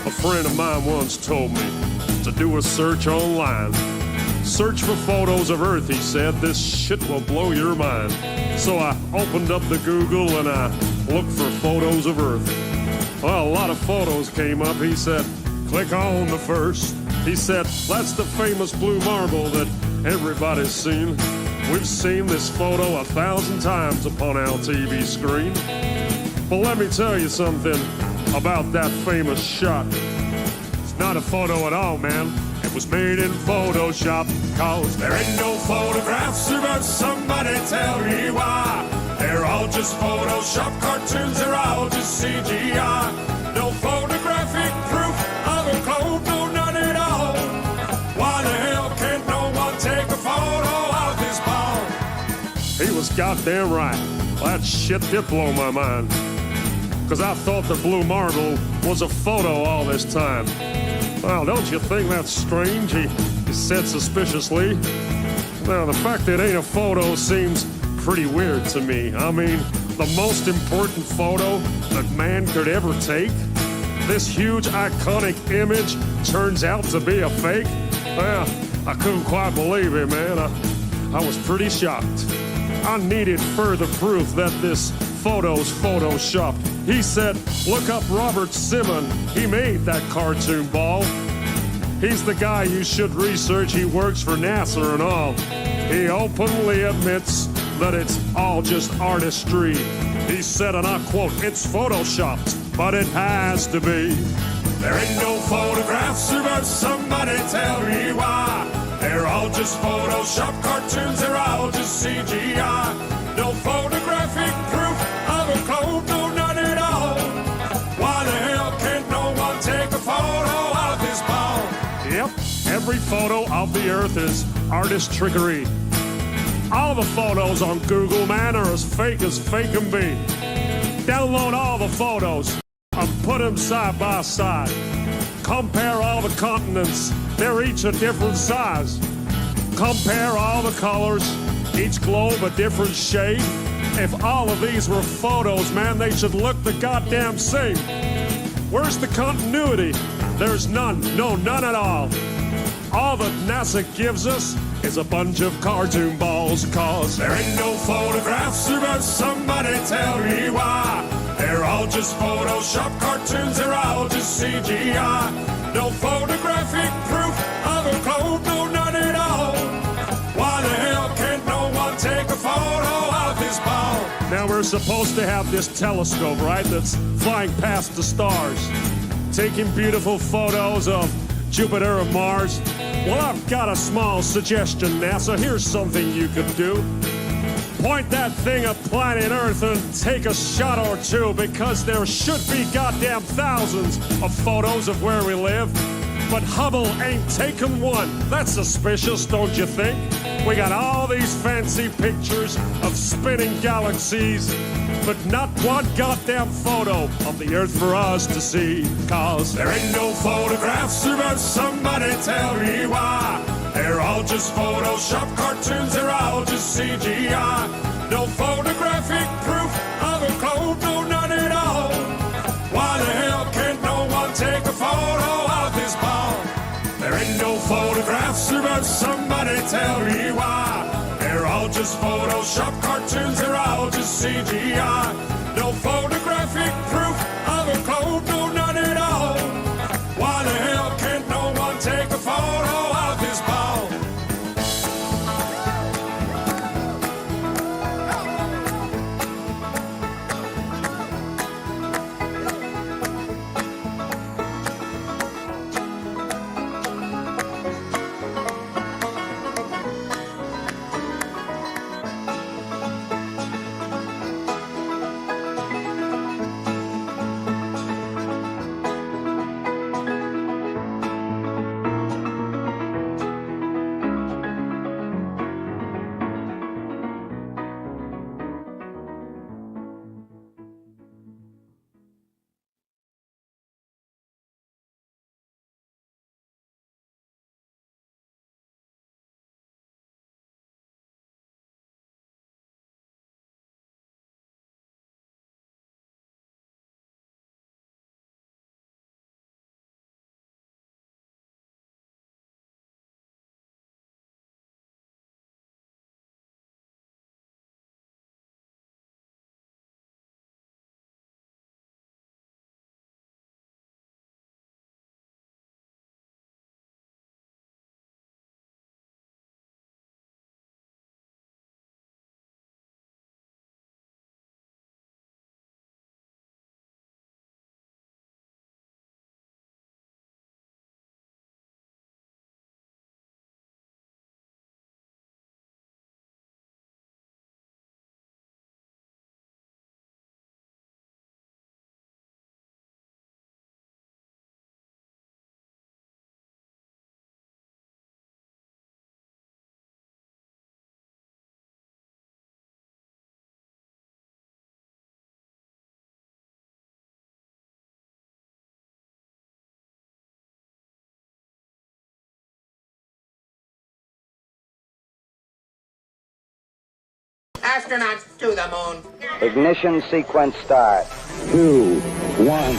A friend of mine once told me to do a search online. Search for photos of Earth, he said. This shit will blow your mind. So I opened up the Google and I looked for photos of Earth. Well, a lot of photos came up. He said, click on the first. He said, that's the famous blue marble that everybody's seen. We've seen this photo 1,000 times upon our TV screen. But let me tell you something about that famous shot. It's not a photo at all, man. It was made in Photoshop, cause there ain't no photographs, but somebody tell me why. They're all just Photoshop cartoons, they're all just CGI. No photographic proof of a code, no, none at all. Why the hell can't no one take a photo of this ball? He was goddamn right. That shit did blow my mind. Cause I thought the blue marble was a photo all this time. Well, don't you think that's strange? He said suspiciously. Now, the fact that it ain't a photo seems pretty weird to me. I mean, the most important photo that man could ever take? This huge, iconic image turns out to be a fake? Well, I couldn't quite believe it, man. I was pretty shocked. I needed further proof that this photo's photoshopped. He said, look up Robert Simon. He made that cartoon ball. He's the guy you should research. He works for NASA and all. He openly admits that it's all just artistry. He said, and I quote, it's photoshopped, but it has to be. There ain't no photographs, but somebody tell me why. They're all just Photoshop cartoons, they're all just CGI. No photographic proof of a code, no, none at all. Why the hell can't no one take a photo of this ball? Yep, every photo of the Earth is artist trickery. All the photos on Google, man, are as fake can be. Download all the photos and put them side by side. Compare all the continents, they're each a different size. Compare all the colors, each globe a different shade. If all of these were photos, man, they should look the goddamn same. Where's the continuity? There's none, no, none at all. All that NASA gives us is a bunch of cartoon balls, cause there ain't no photographs, but somebody tell me why. They're all just Photoshop cartoons, they're all just CGI. No photographic proof of a code, no, none at all. Why the hell can't no one take a photo of this ball? Now we're supposed to have this telescope, right, that's flying past the stars, taking beautiful photos of Jupiter and Mars. Well, I've got a small suggestion, NASA. Here's something you could do. Point that thing at planet Earth and take a shot or two, because there should be goddamn thousands of photos of where we live. But Hubble ain't taken one. That's suspicious, don't you think? We got all these fancy pictures of spinning galaxies, but not one goddamn photo of the Earth for us to see. Cause there ain't no photographs of Earth, somebody tell me why. They're all just Photoshop cartoons, they're all just CGI. No photographic proof of a globe, no none at all. Why the hell can't no one take a photo of this ball? There ain't no photographs of Earth, somebody tell me why. They're all just Photoshop cartoons, they're all just CGI. No photographic proof of a globe, no none at all. Why the hell can't no one take a photo of this ball? Astronauts to the moon. Ignition sequence start. 2, 1.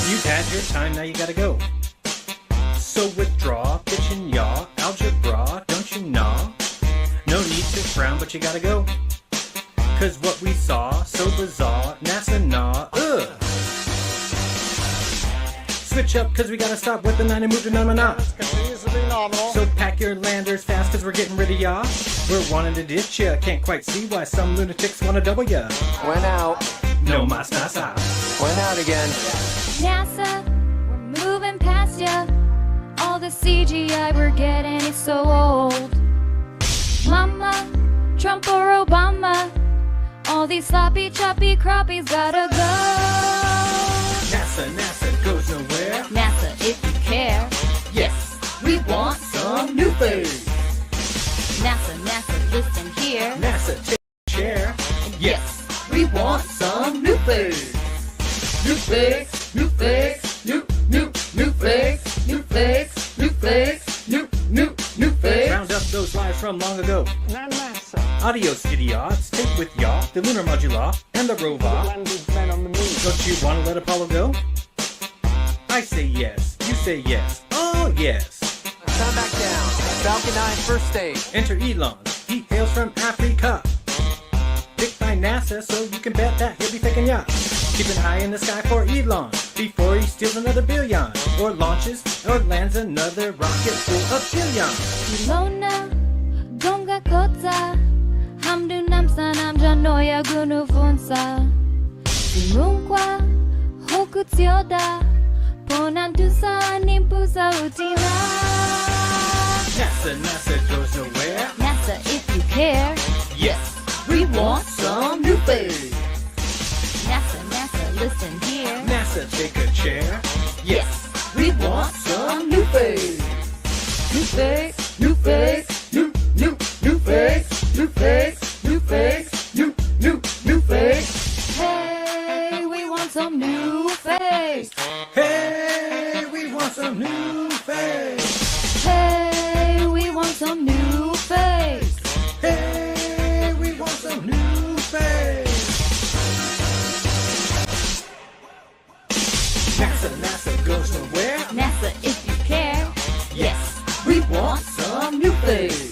You've had your time, now you gotta go. So withdraw, pitch and yaw, algebra, don't you gnaw? No need to frown, but you gotta go. Cause what we saw, so bizarre, NASA gnaw, ugh. Switch up, cause we gotta stop with the 90 move to phenomena. So pack your landers fast, cause we're getting rid of ya. We're wanting to ditch ya, can't quite see why some lunatics wanna double ya. Went out. No mas NASA. Went out again. NASA, we're moving past ya. All the CGI we're getting is so old. Mama, Trump or Obama, all these sloppy, choppy crappies gotta go. NASA goes nowhere. NASA, if you care. Yes, we want some new face. NASA, listen here. NASA, take a chair. Yes, we want some new face. New face, new face, new face, new face, new face, new face. Round up those lives from long ago. Adios, idiots. Take with y'all the lunar modula and the rover. Don't you want to let Apollo go? I say yes. You say yes. Oh, yes. Come back down. Falcon 9, first stage. Enter Elon. He hails from Africa. Picked by NASA, so you can bet that he'll be faking ya. Keep an eye in the sky for Elon before he steals another billion, or launches or lands another rocket full of billion. Ilona, gonga kota, hamdu namsa namja noya gunu funsa. Simunkwa, hoku tsioda, Ponantusanin pusautila. NASA goes nowhere. NASA, if you care. Yes, we want some new face. NASA, listen here. NASA, take a chair. Yes, we want some new face. New face, new face, new face, new face, new face, new face. Hey, we want some new face. Hey, we want some new face. Hey, we want some new face. Hey, we want some new face. NASA goes nowhere. NASA, if you care. Yes, we want some new face.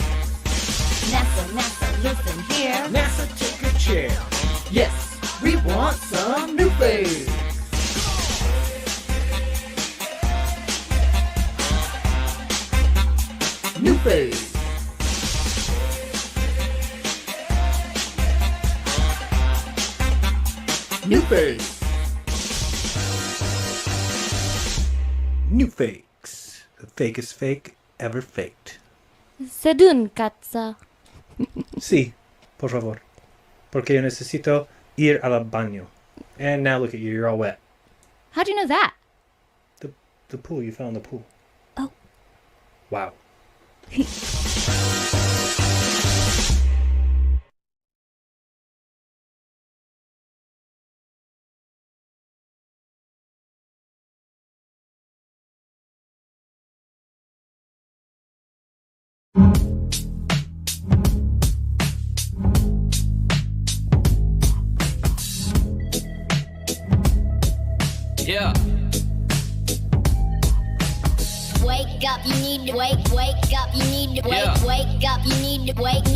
NASA, listen here. NASA, take a chair. Yes, we want some new face. New face. New face. New fakes. The fakest fake ever faked. Sedun katsa. Sí, por favor. Porque yo necesito ir al baño. And now look at you, you're all wet. How'd you know that? The pool, you fell in the pool. Oh. Wow. Yeah. Wake up, you need to wake up, you need to wake up, you need to wake up.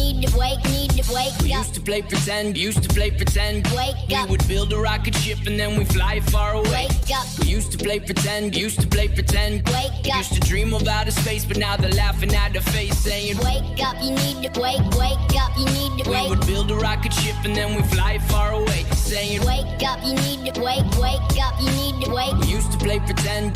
We used to play pretend. Wake We up. would build a rocket ship and then we fly far away. Wake up. We used to play pretend. Used Wake up. to dream of outer space, but now they're laughing at the face, saying, Wake up, you need to wake up, you need to we would build a rocket ship and then we fly far away, saying, Wake up, you need to wake up, you need to wake. We used to play pretend.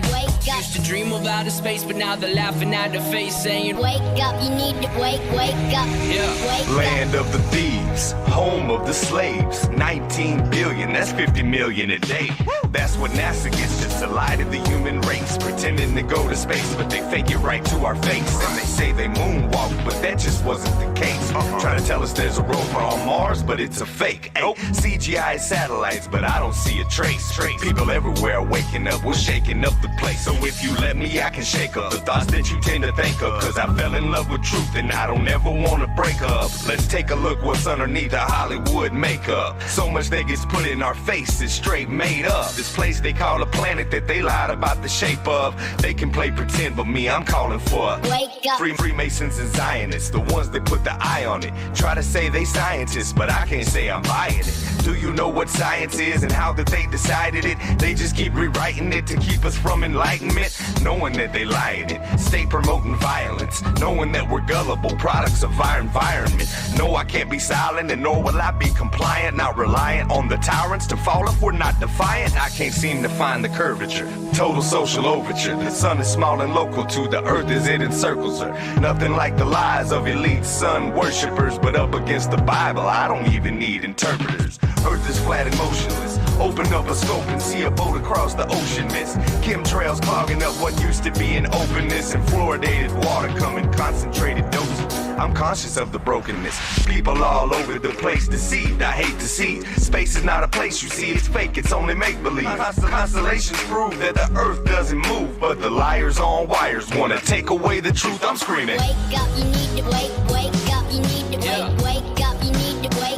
Wake up. Used to dream of outer space, but now they're laughing at the face, saying, Wake up, you need to wake up. Yeah. Wake up. Land of the thieves, home of the slaves. 19 billion, that's 50 million a day. That's what NASA gets, just to lie to the human race. Pretending to go to space, but they fake it right to our face. And they say they moonwalk, but that just wasn't the case. Trying to tell us there's a rover on Mars, but it's a fake. Ay, CGI satellites, but I don't see a trace. People everywhere waking up, we're shaking up the place. So if you let me, I can shake up the thoughts that you tend to think of. Cause I fell in love with truth and I don't ever wanna break up. Let's take a look what's underneath the Hollywood makeup. So much that gets put in our face is straight made up. This place they call a planet that they lied about the shape of. They can play pretend, but me, I'm calling for Wake up. Freemasons and Zionists, the ones that put the eye on it. Try to say they scientists, but I can't say I'm buying it. Do you know what science is and how that they decided it? They just keep rewriting it to keep us from enlightenment. Knowing that they lie in it, stay promoting violence. Knowing that we're gullible products of our environment. No, I can't be silent, and nor will I be compliant. Not reliant on the tyrants to fall if we're not defiant. I can't seem to find the curvature. Total social overture. The sun is small and local to the earth as it encircles her. Nothing like the lies of elite sun worshippers, but up against the Bible, I don't even need interpreters. Earth is flat and motionless. Open up a scope and see a boat across the ocean mist. Chemtrails clogging up what used to be an openness, and fluoridated water come in concentrated doses. I'm conscious of the brokenness. People all over the place deceived. I hate to see. Space is not a place you see. It's fake. It's only make-believe. Constellations prove that the earth doesn't move, but the liars on wires wanna take away the truth. I'm screaming. Wake up, you need to wake up, you need to wake up, you need to wake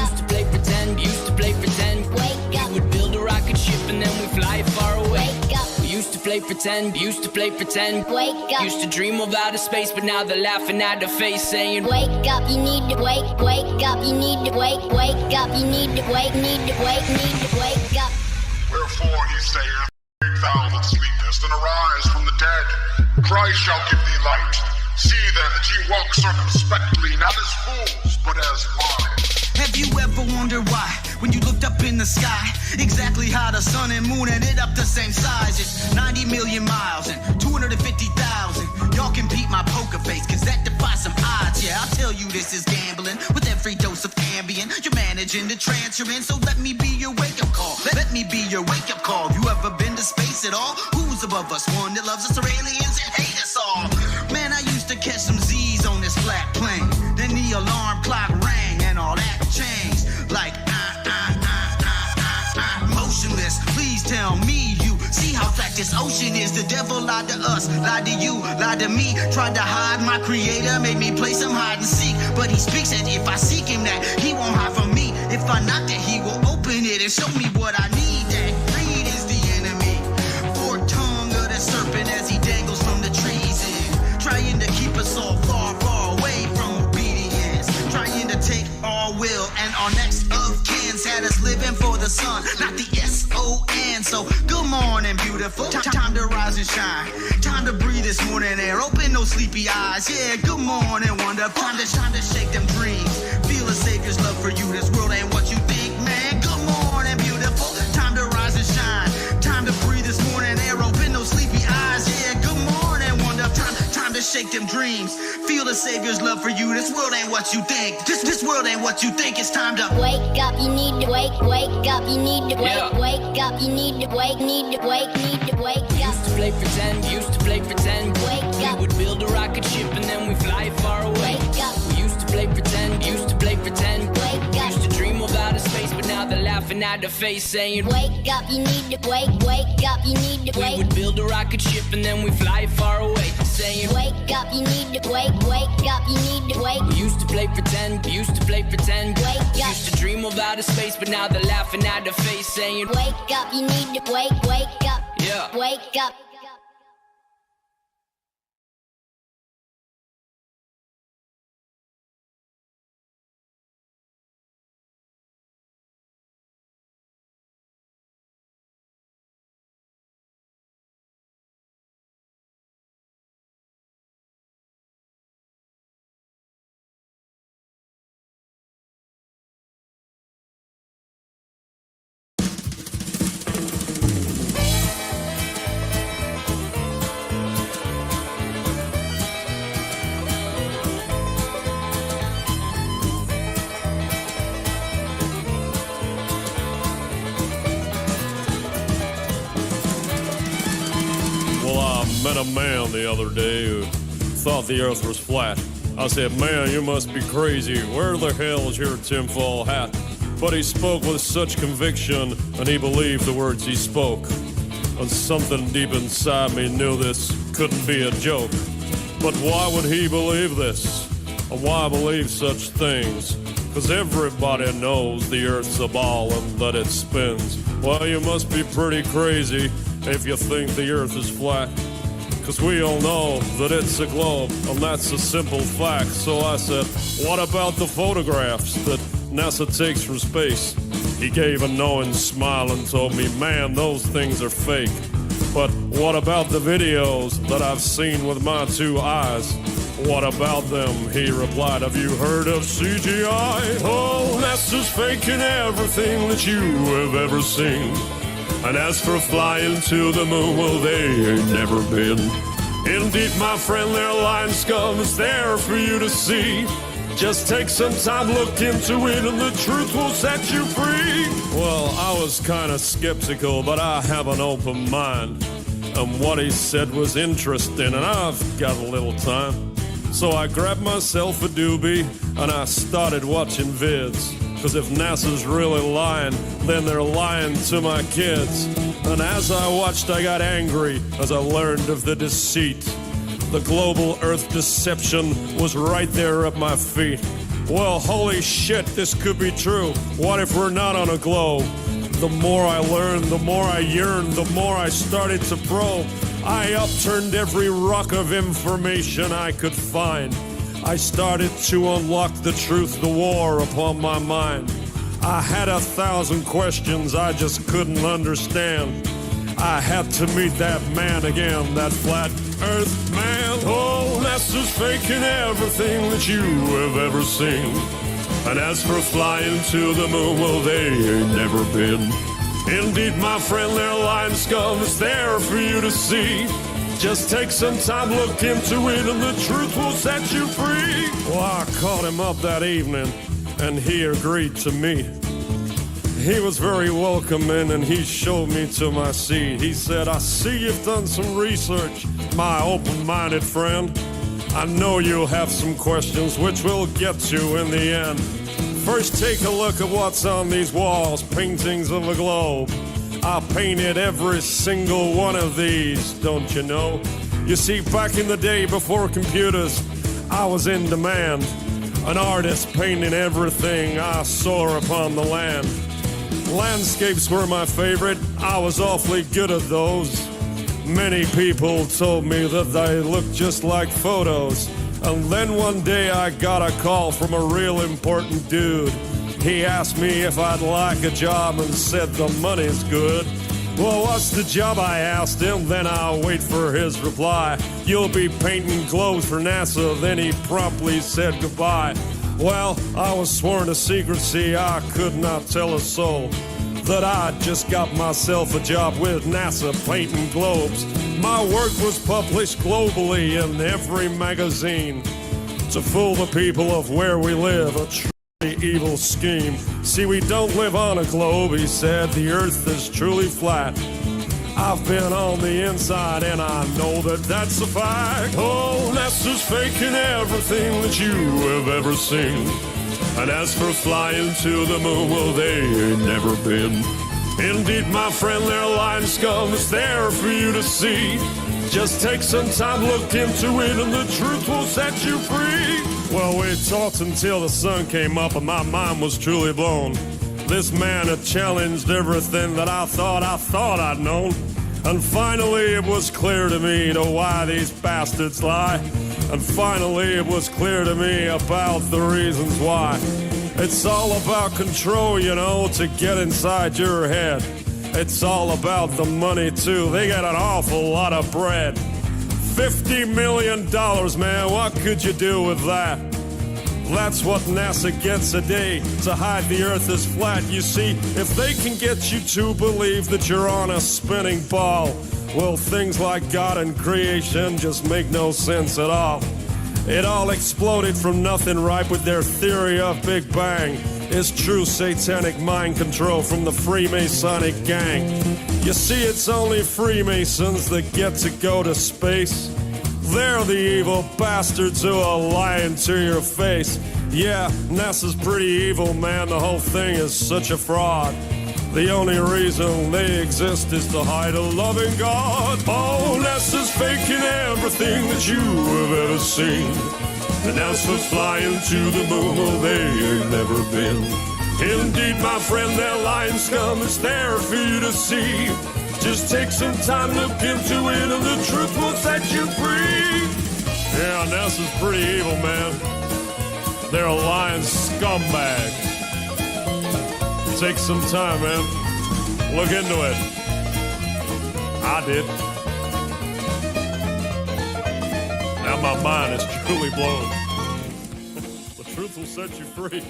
up. We used to play pretend. Wake up. We would build a rocket ship and then we fly far away. Wake up. We used to play pretend. Wake up. Used to dream of outer space, but now they're laughing at the face, saying, Wake up, you need to wake up, you need to wake up, you need to wake up. Wherefore he saith, Awake thou that sleepest, and arise from the dead. Christ shall give thee light. See then that ye walk circumspectly, not as fools, but as wise. Have you ever wondered why, when you looked up in the sky, exactly how the sun and moon ended up the same size? It's 90 million miles and 250,000. Y'all can beat my poker face, cause that defies some odds. Yeah, I'll tell you this is gambling with every dose of Ambien. You're managing the trance you're in, so let me be your wake-up call. Let me be your wake-up call. You ever been to space at all? Who's above us? One that loves us or aliens that hate us all? Man, I used to catch some Z's on this flat plane. Then the alarm clock rang and all that changed. Like, motionless. Please tell me you see how flat this ocean is. The devil lied to us, lied to you, lied to me. Tried to hide my creator, made me play some hide and seek. But he speaks that if I seek him, that he won't hide from me. If I knock that he will open it and show me what I need. That greed is the enemy. Forked tongue of the serpent as he dangles from the trees and trying to keep us all far, far away from obedience. Trying to take our will and our next of kins. Had us living for the sun, not the S-O-N. So good morning, beautiful. Time to rise and shine. Time to breathe this morning air. Open those sleepy eyes. Yeah, good morning, wonderful. Time to shake them dreams. Feel a savior's love for you. This world ain't what you think, man. Good morning, beautiful. Time to rise and shine. Time to breathe this morning air. Open those sleepy eyes. Yeah, good morning, wonderful. Time to shake them dreams. Feel the savior's love for you. This world ain't what you think. This world ain't what you think. It's time to wake up. You need to wake up. You need to wake up. You need to wake up. Used to play pretend, used to play pretend. Wake up. We would build a rocket ship and then we fly far away. Wake up. We used to play pretend, used to play pretend. Wake up. Used to dream of outer space, but now they're laughing at the face saying, wake up. You need to wake up. You need to we would build a rocket ship and then we fly far away. Saying, wake up. You need to wake up. You need to wake. We used to play pretend, used to play pretend. Wake up. Used to dream of outer space, but now they're laughing at the face saying, wake up. You need to wake up. Yeah. Wake up. Met a man the other day who thought the earth was flat. I said, man, you must be crazy. Where the hell is your tinfoil hat? But he spoke with such conviction, and he believed the words he spoke. And something deep inside me knew this couldn't be a joke. But why would he believe this? And why believe such things? 'Cause everybody knows the earth's a ball and that it spins. Well, you must be pretty crazy if you think the earth is flat. 'Cause we all know that it's a globe, and that's a simple fact. So I said, what about the photographs that NASA takes from space? He gave a knowing smile and told me, man, those things are fake. But what about the videos that I've seen with my two eyes? What about them? He replied, have you heard of CGI? Oh, NASA's faking everything that you have ever seen. And as for flying to the moon, well, they ain't never been. Indeed, my friend, their lying scum is there for you to see. Just take some time, look into it, and the truth will set you free. Well, I was kind of skeptical, but I have an open mind. And what he said was interesting, and I've got a little time. So I grabbed myself a doobie, and I started watching vids. 'Cause if NASA's really lying, then they're lying to my kids. And as I watched, I got angry as I learned of the deceit. The global Earth deception was right there at my feet. Well, holy shit, this could be true. What if we're not on a globe? The more I learned, the more I yearned, the more I started to probe. I upturned every rock of information I could find. I started to unlock the truth, the war upon my mind. I had 1,000 questions I just couldn't understand. I had to meet that man again, that flat earth man. Oh, NASA's faking everything that you have ever seen. And as for flying to the moon, well, they ain't never been. Indeed, my friend, their line scum is there for you to see. Just take some time, look into it, and the truth will set you free. Well, I called him up that evening, and he agreed to meet. He was very welcoming, and he showed me to my seat. He said, I see you've done some research, my open-minded friend. I know you'll have some questions, which we'll get to in the end. First, take a look at what's on these walls, paintings of a globe. I painted every single one of these, don't you know? You see, back in the day before computers, I was in demand. An artist painting everything I saw upon the land. Landscapes were my favorite, I was awfully good at those. Many people told me that they looked just like photos. And then one day I got a call from a real important dude. He asked me if I'd like a job and said the money's good. Well, what's the job, I asked him, then I'll wait for his reply. You'll be painting globes for NASA, then he promptly said goodbye. Well, I was sworn to secrecy, I could not tell a soul that I just got myself a job with NASA painting globes. My work was published globally in every magazine to fool the people of where we live, a truly evil scheme. See, we don't live on a globe, he said, the earth is truly flat. I've been on the inside and I know that that's a fact. Oh, NASA's faking everything that you have ever seen. And as for flying to the moon, well, they ain't never been. Indeed, my friend, their line scum is there for you to see. Just take some time, look into it, and the truth will set you free. Well, we talked until the sun came up and my mind was truly blown. This man had challenged everything that I thought I'd known. And finally it was clear to me to why these bastards lie. And finally it was clear to me about the reasons why. It's all about control, you know, to get inside your head. It's all about the money too, they got an awful lot of bread. $50 million, man, what could you do with that? That's what NASA gets a day, to hide the earth is flat. You see, if they can get you to believe that you're on a spinning ball, well, things like God and creation just make no sense at all. It all exploded from nothing, right, with their theory of Big Bang. It's true satanic mind control from the Freemasonic gang. You see, it's only Freemasons that get to go to space. They're the evil bastards who are lying to your face. Yeah, NASA's pretty evil, man. The whole thing is such a fraud. The only reason they exist is to hide a loving God. Oh, NASA's faking everything that you have ever seen. And as for flying to the moon, well, they ain't never been. Indeed, my friend, their lying scum is there for you to see. Just take some time, look into it, and the truth will set you free. Yeah, NASA's pretty evil, man. They're a lying scumbag. Take some time, man. Look into it. I did. Now my mind is truly blown. The truth will set you free.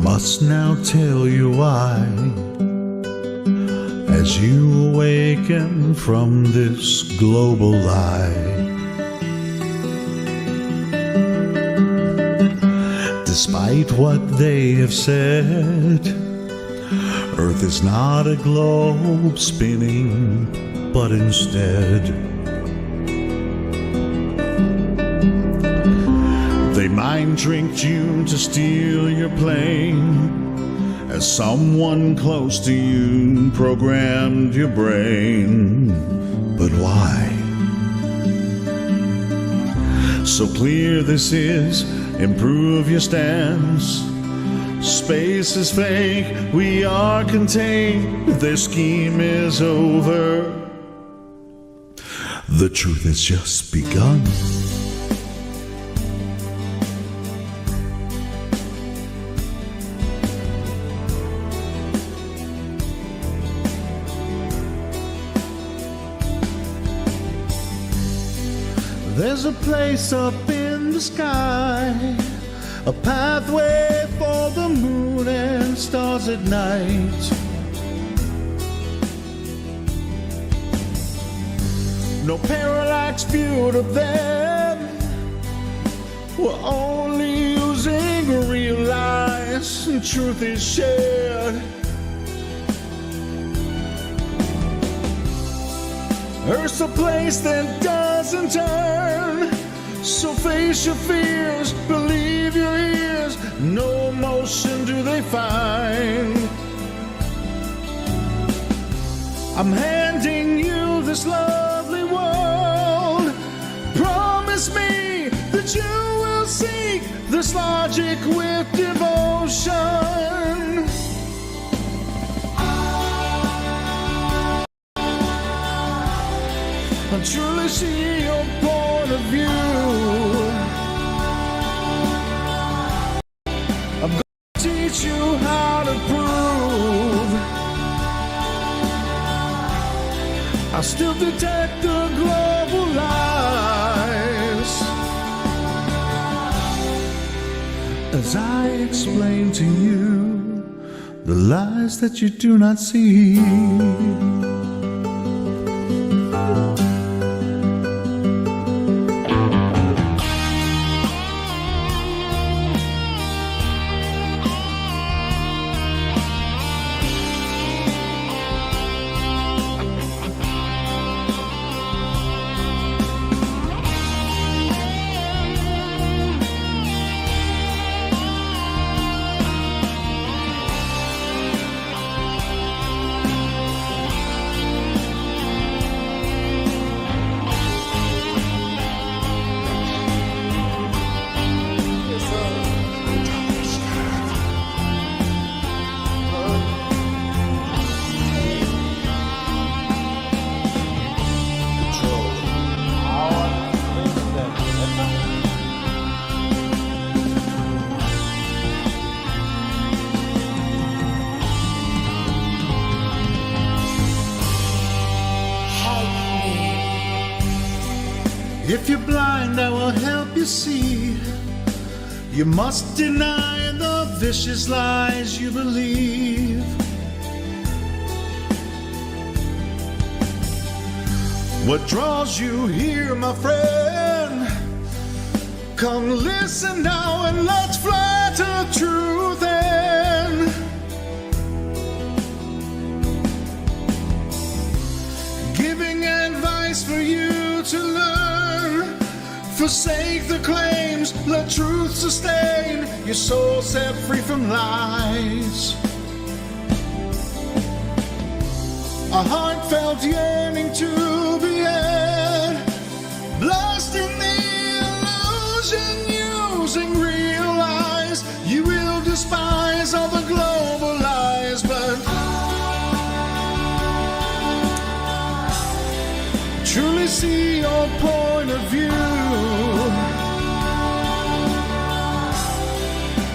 must now tell you why, as you awaken from this global lie. Despite what they have said, Earth is not a globe spinning, but instead they mind tricked you to steal your plane, as someone close to you programmed your brain. But why? So clear this is, improve your stance. Space is fake, we are contained, their scheme is over. The truth has just begun. There's a place up in the sky, a pathway for the moon and stars at night. No parallax view of them, we're only using real lies, and truth is shared. Earth's a place that doesn't turn, so face your fears, believe your ears, no emotion do they find. I'm handing you this lovely world, promise me that you will seek this logic with devotion. I truly see your point of view. I'm gonna teach you how to prove. I still detect the global lies, as I explain to you the lies that you do not see. If you're blind, I will help you see. You must deny the vicious lies you believe. What draws you here, my friend? Come listen now and let's fly to truth end. Giving advice for you to learn. Forsake the claims, let truth sustain your soul set free from lies. A heartfelt yearning to be had, lost in the illusion using real lies. You will despise all the global lies, but truly see your point of view.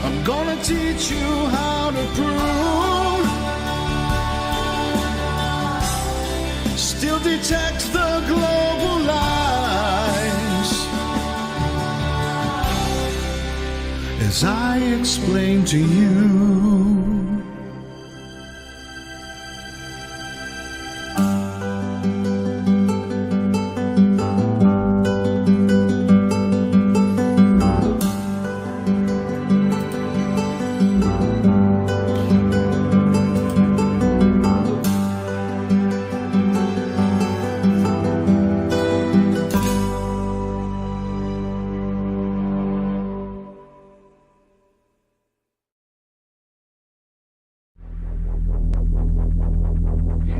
I'm gonna teach you how to prove. Still detect the global lies, as I explain to you.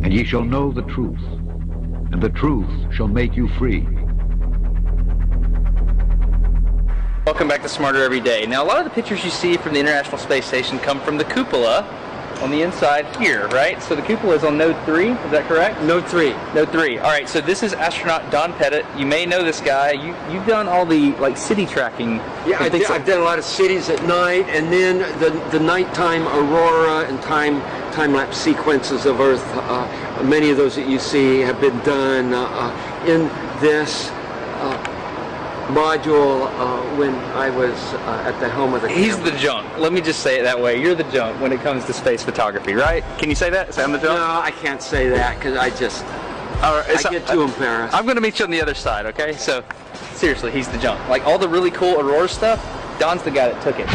And ye shall know the truth, and the truth shall make you free. Welcome back to Smarter Every Day. Now, a lot of the pictures you see from the International Space Station come from the cupola on the inside here, right? So the cupola is on node 3, is that correct? Node 3. Node 3. All right, so this is astronaut Don Pettit. You may know this guy. You've done all the city tracking. Yeah, I've done a lot of cities at night, and then the nighttime aurora and time-lapse sequences of Earth. Many of those that you see have been done in this module when I was at the helm of the camera. He's the junk. Let me just say it that way. You're the junk when it comes to space photography, right? Can you say that? Say I'm the junk? No, I can't say that because I get too embarrassed. I'm going to meet you on the other side, okay? So, seriously, he's the junk. Like, all the really cool aurora stuff, Don's the guy that took it.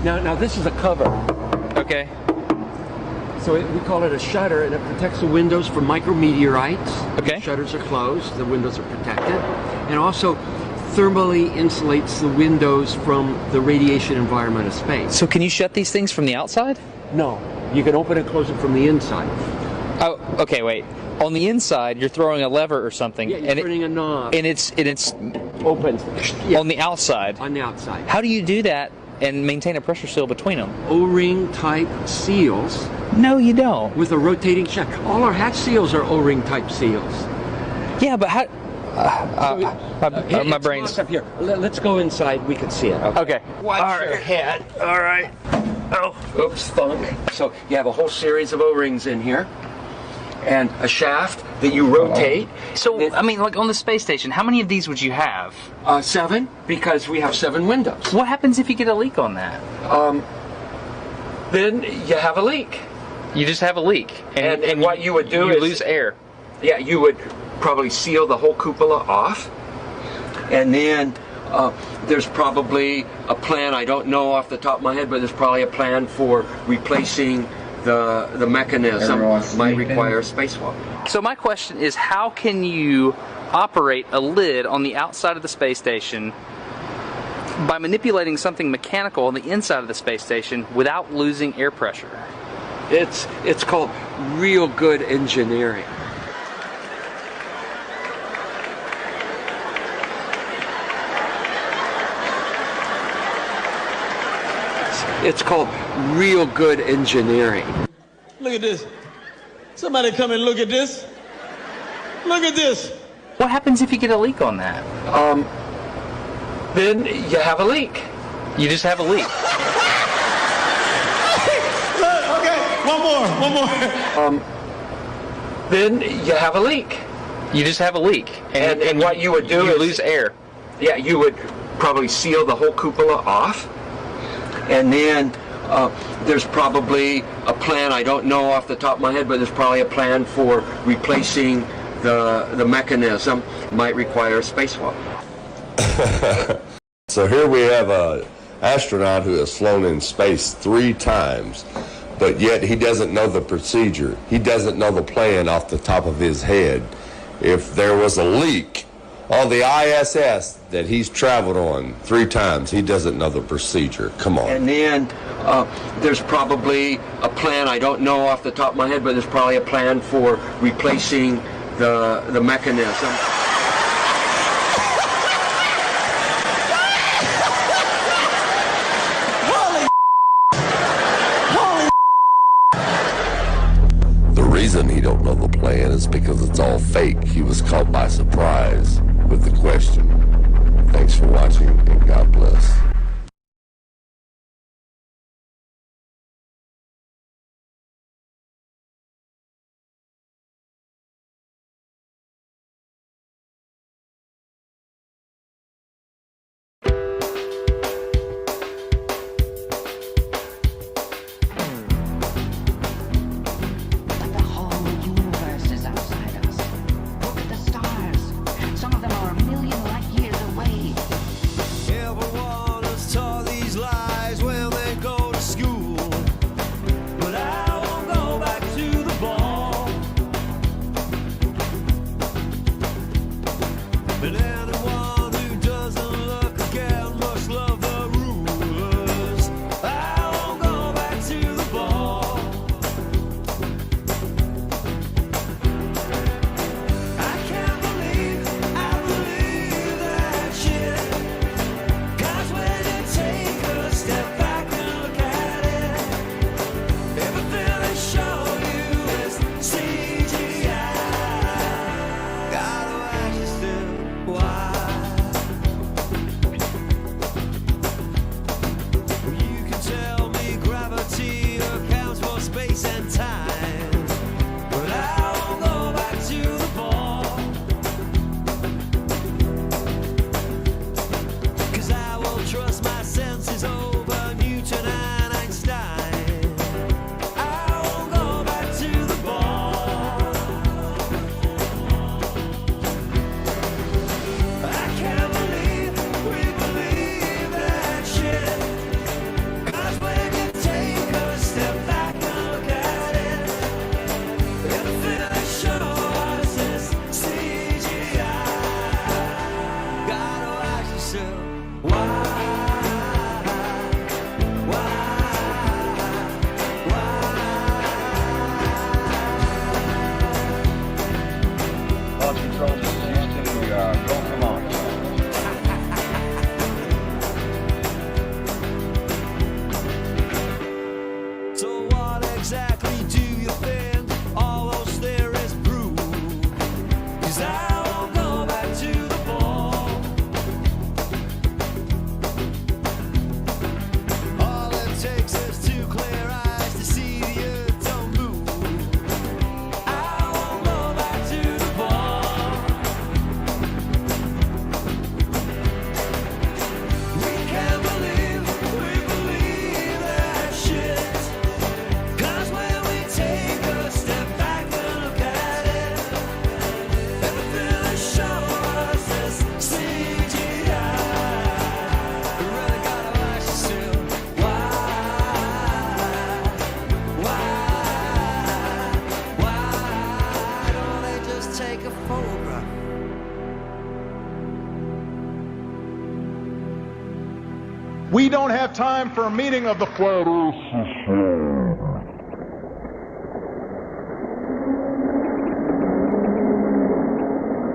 Now this is a cover. Okay. So we call it a shutter, and it protects the windows from micrometeorites. Okay. The shutters are closed, the windows are protected, and also thermally insulates the windows from the radiation environment of space. So can you shut these things from the outside? No, you can open and close it from the inside. Oh, okay, wait. On the inside, you're throwing a lever or something. Yeah, you're turning a knob. And it's open. Yeah. On the outside. On the outside. How do you do that and maintain a pressure seal between them? O-ring type seals. No, you don't. With a rotating shaft. All our hatch seals are O-ring type seals. Yeah, but how? My brain's up here. Let's go inside. We can see it. Okay. Watch your head. All right. Oh, oops, thunk. So you have a whole series of O-rings in here, and a shaft that you rotate. So I mean, like on the space station, how many of these would you have? 7, because we have 7 windows. What happens if you get a leak on that? Then you have a leak. You just have a leak, and what you would do is lose air. Yeah, you would probably seal the whole cupola off, and then there's probably a plan. I don't know off the top of my head, but there's probably a plan for replacing the mechanism. Might require a spacewalk. So my question is, how can you operate a lid on the outside of the space station by manipulating something mechanical on the inside of the space station without losing air pressure? It's called real good engineering. It's called real good engineering. Look at this. Somebody come and look at this. Look at this. What happens if you get a leak on that? Then you have a leak. You just have a leak. Okay, one more. Then you have a leak. You just have a leak. And what you would do is lose air. Yeah, you would probably seal the whole cupola off. And then there's probably a plan. I don't know off the top of my head, but there's probably a plan for replacing the mechanism. Might require a spacewalk. So here we have an astronaut who has flown in space 3 times, but yet he doesn't know the procedure. He doesn't know the plan off the top of his head. If there was a leak on the ISS that he's traveled on 3 times, he doesn't know the procedure. Come on. And then there's probably a plan. I don't know off the top of my head, but there's probably a plan for replacing the mechanism. The reason he don't know the plan is because it's all fake. He was caught by surprise with the question. Thanks for watching, and God bless. don't have time for a meeting of the Flat Earth.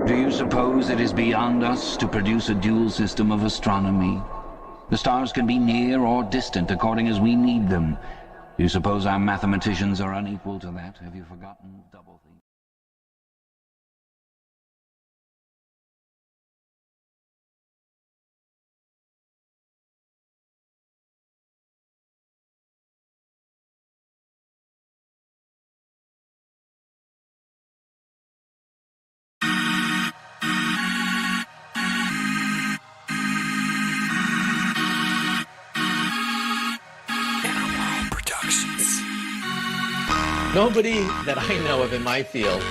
Do you suppose it is beyond us to produce a dual system of astronomy? The stars can be near or distant according as we need them. Do you suppose our mathematicians are unequal to that? Have you forgotten double things? Nobody that I know of in my field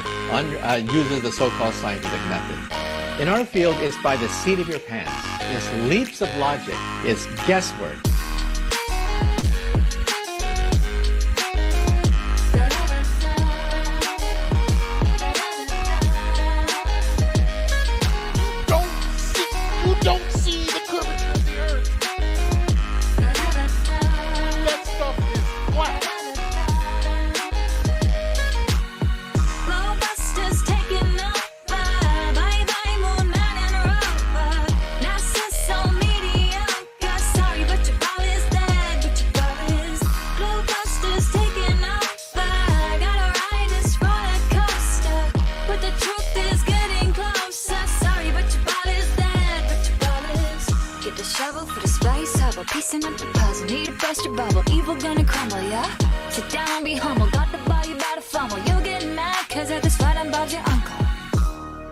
uses the so-called scientific method. In our field, it's by the seat of your pants. It's leaps of logic. It's guesswork. You don't see the curvature of the earth. That stuff is flat. Globusters taking over. Bye bye moon man and rover. NASA so mediocre. Sorry, but your ball is dead. But your ball is. Globusters taking over. Gotta ride this roller coaster. But the truth is getting closer. Sorry, but your ball is dead. But your ball is. Get the shovel for the spice hubble. Piecing up the puzzle. Need to burst your bubble. Evil gonna crumble, yeah? Sit down and be humble. Got the ball, you better fumble. You'll get mad cause at this fight I'm about your uncle.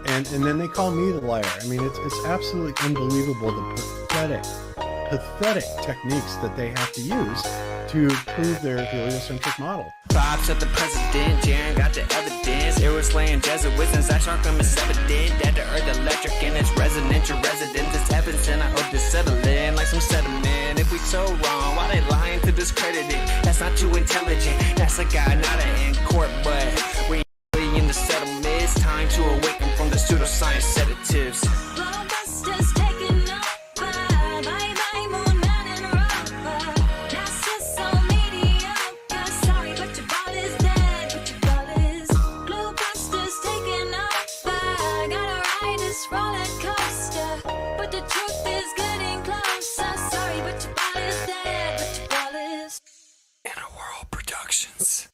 And then they call me the liar. I mean, it's absolutely unbelievable the pathetic techniques that they have to use to prove their heliocentric model. Bob shut the president, Jaren got the evidence. It was slaying Jesuits and Zach Sharkham is evident. Dead to earth electric and it's resonant. Your residence is heavens and I hope to settle in like some sediment. If we so wrong, why they lying to discredit it? That's not too intelligent. That's a guy, not an in court, but we ain't really in the settlement. It's time to awaken from the pseudoscience sedatives. Globusters taking over. Bye bye moon man and rover. NASA so mediocre. Sorry, but your ball is dead. But your ball is. Globusters taking over. Gotta ride this roller coaster. But the truth is getting closer. Sorry, but your ball is dead. But your ball is. Inner World Productions.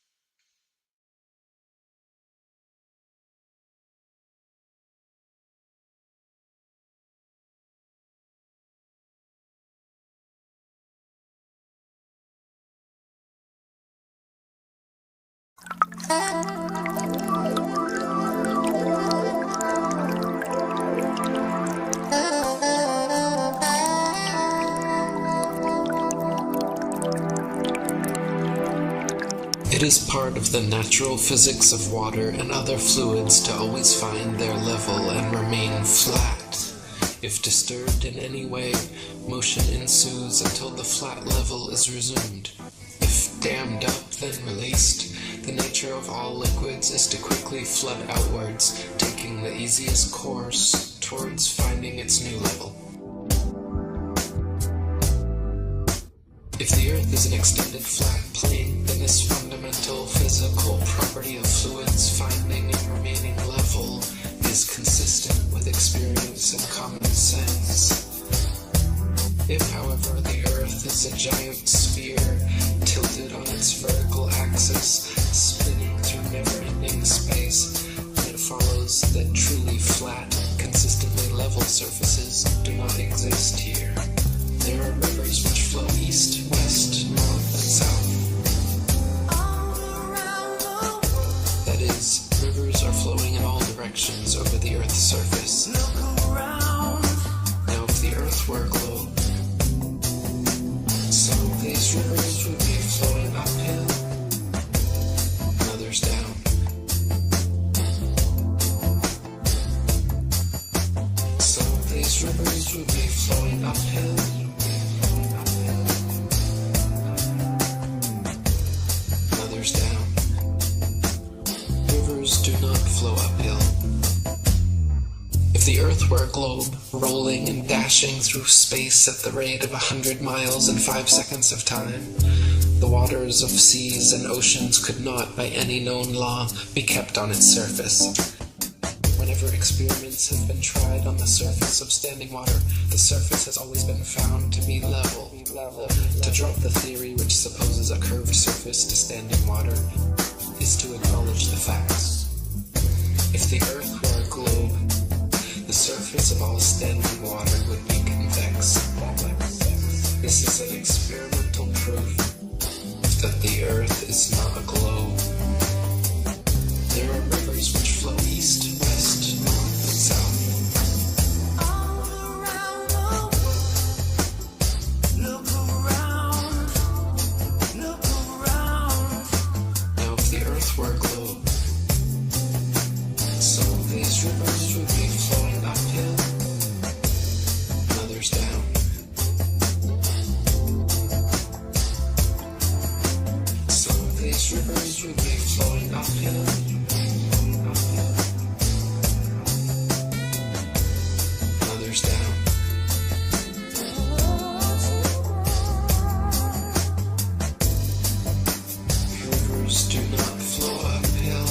It is part of the natural physics of water and other fluids to always find their level and remain flat. If disturbed in any way, motion ensues until the flat level is resumed. If dammed up, then released, the nature of all liquids is to quickly flood outwards, taking the easiest course towards finding its new level. If the Earth is an extended flat plane, then this fundamental physical property of fluids finding and remaining level is consistent with experience and common sense. If, however, the Earth is a giant sphere, tilted on its vertical axis, spinning through never-ending space, then it follows that truly flat, consistently level surfaces do not exist here. There are rivers which flow east, west, north, and south. That is, rivers are flowing in all directions over the Earth's surface. Now, if the Earth were a globe, some of these rivers would be flowing uphill, and others down. Some of these rivers would be flowing uphill, Earth were a globe, rolling and dashing through space at the rate of 100 miles in 5 seconds of time, the waters of seas and oceans could not, by any known law, be kept on its surface. Whenever experiments have been tried on the surface of standing water, the surface has always been found to be level. To drop the theory which supposes a curved surface to standing water is to acknowledge the facts. If the Earth were a globe, the surface of all standing water would be convex. This is an experimental proof that the Earth is not a globe. There are rivers which flow east, west, north, and south. Now, if the Earth were a globe, some of these rivers would be flowing uphill, and others down. Some of these rivers would be flowing uphill, and others down. Rivers do not flow uphill.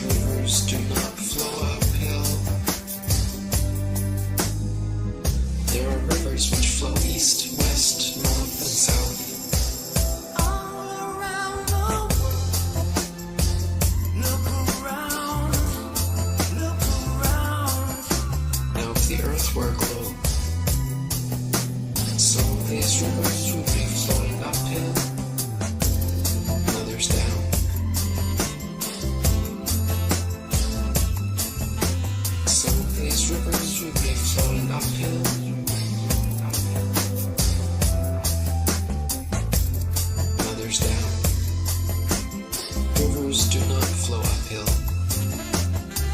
Rivers do not flow uphill. There are rivers which flow east, west, north, and south. Now, if the Earth were a globe, some of these rivers would be flowing uphill, and others down. Some of these rivers would be flowing uphill, and others down. Rivers do not flow uphill.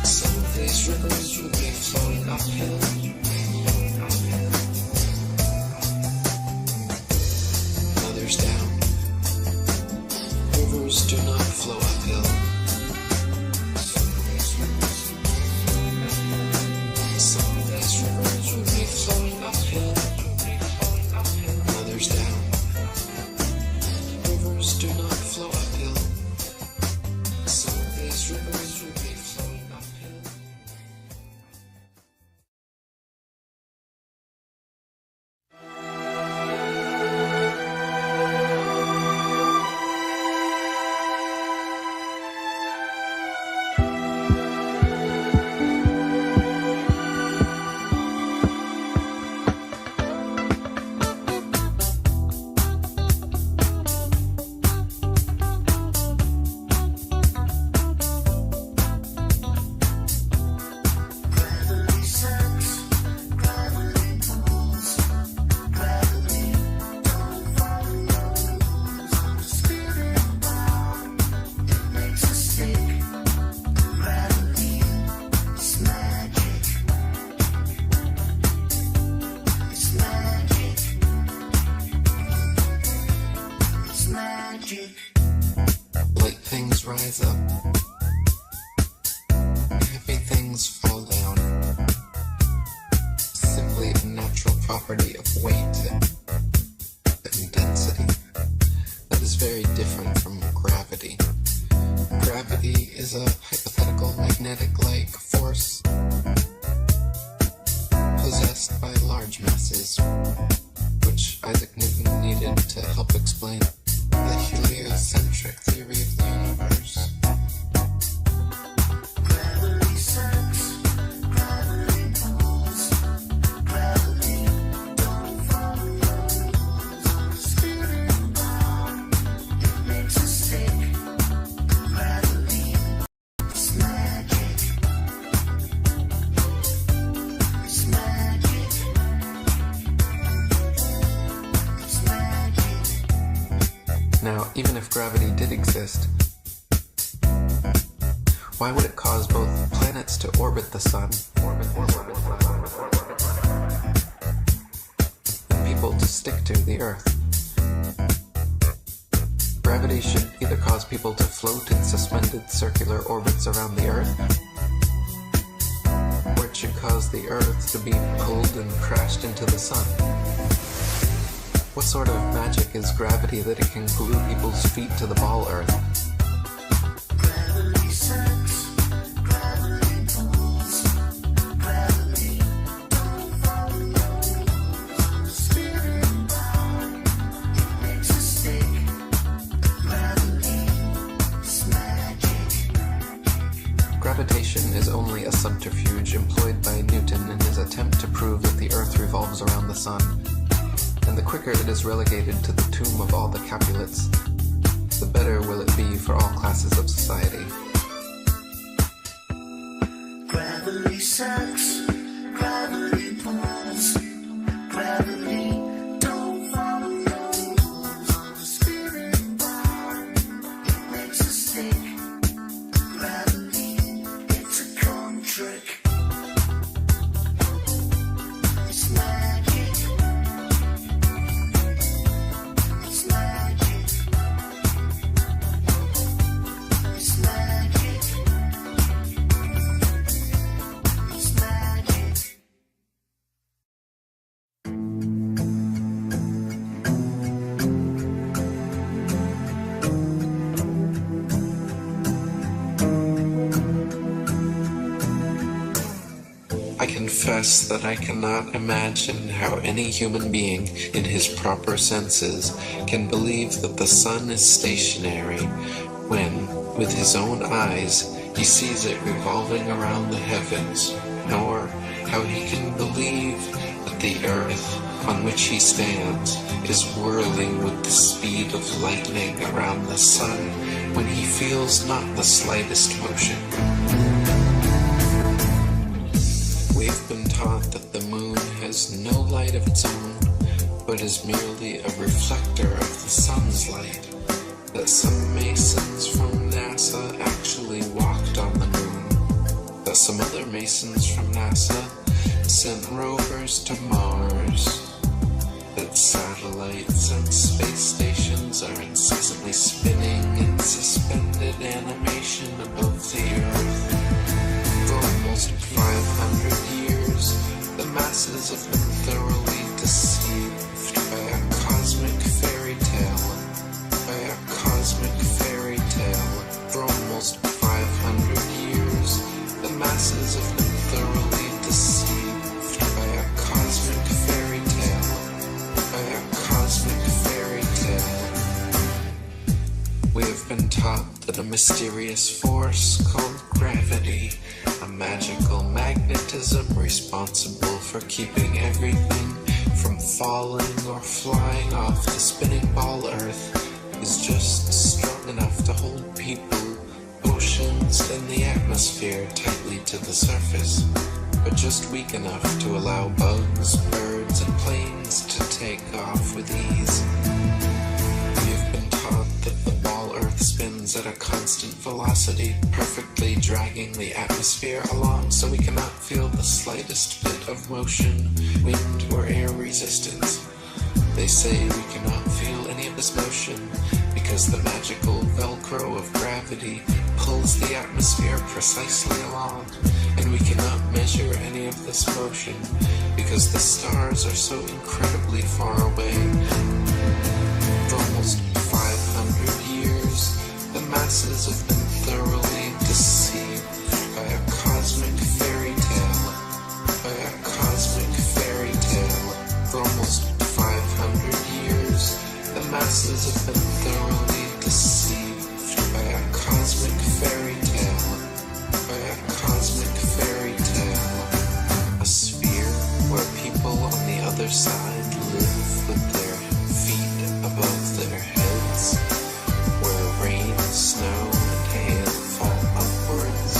Some of these rivers would be flowing uphill, and others down. Rivers do not flow uphill. Some of these rivers would be flowing uphill, and others down. Rivers do not flow uphill. Some of these rivers would be flowing uphill. Light things rise up. Heavy things fall down. Simply a natural property of weight and density that is very different from gravity. Gravity is a hypothetical magnetic-like force possessed by large masses, which Isaac Newton needed to help explain the heliocentric theory of the universe. Gravity sucks, gravity pulls, gravity don't follow rules. Spinning around, it makes us sick. Gravity, it's magic. It's magic. It's magic. Now, even if gravity did exist, why would it cause both planets to orbit the sun and people to stick to the Earth? Gravity Gravity should either cause people to float in suspended circular orbits around the Earth, or it should cause the Earth to be pulled and crashed into the Sun. What sort of magic is gravity that it can glue people's feet to the ball Earth? Gravity sucks. Gravity pulls. Gravity don't follow rules. Spirit bound. It makes us stick. Gravity is magic. Gravitation is only a subterfuge employed by Newton in his attempt to prove that the Earth revolves around the Sun. And the quicker it is relegated to the tomb of all the Capulets, the better will it be for all classes of society. Gravity sucks. Gravity pulls. Gravity don't follow rules. Spirit bound. It makes us stick. Gravity, it's a con trick. It's magic. It's magic. It's magic. It's magic. I confess that I cannot imagine how any human being in his proper senses can believe that the sun is stationary when, with his own eyes, he sees it revolving around the heavens, nor how he can believe that the earth on which he stands is whirling with the speed of lightning around the sun when he feels not the slightest motion. We've been taught that the moon has no light of its own, but is merely a reflector of the sun's light, that some masons from NASA actually walked on the moon, that some other masons from NASA sent rovers to Mars, that satellites and space stations are incessantly spinning in suspended animation above the Earth. For almost 500 years, the masses have been thoroughly deceived by a cosmic fairy tale. By a cosmic fairy tale. For almost 500 years, the masses have been thoroughly deceived by a cosmic fairy tale. By a cosmic fairy tale. We have been taught that a mysterious force called gravity, a magical magnetism responsible for keeping everything from falling or flying off the spinning ball Earth, is just strong enough to hold people, oceans, and the atmosphere tightly to the surface, but just weak enough to allow bugs, birds, and planes to take off with ease. We have been taught that the ball Earth spins at a constant velocity, perfectly dragging the atmosphere along, so we cannot feel the slightest bit of motion, wind, or air resistance. They say we cannot feel any of this motion because the magical Velcro of gravity pulls the atmosphere precisely along, and we cannot measure any of this motion because the stars are so incredibly far away. For almost 500 years, the masses have been thoroughly deceived by a cosmic fairy tale. By a cosmic fairy tale. For almost 500 years, the masses have been thoroughly deceived by a cosmic fairy tale. By a cosmic fairy tale. A sphere where people on the other side live with their feet above their heads, where rain, snow, and hail fall upwards,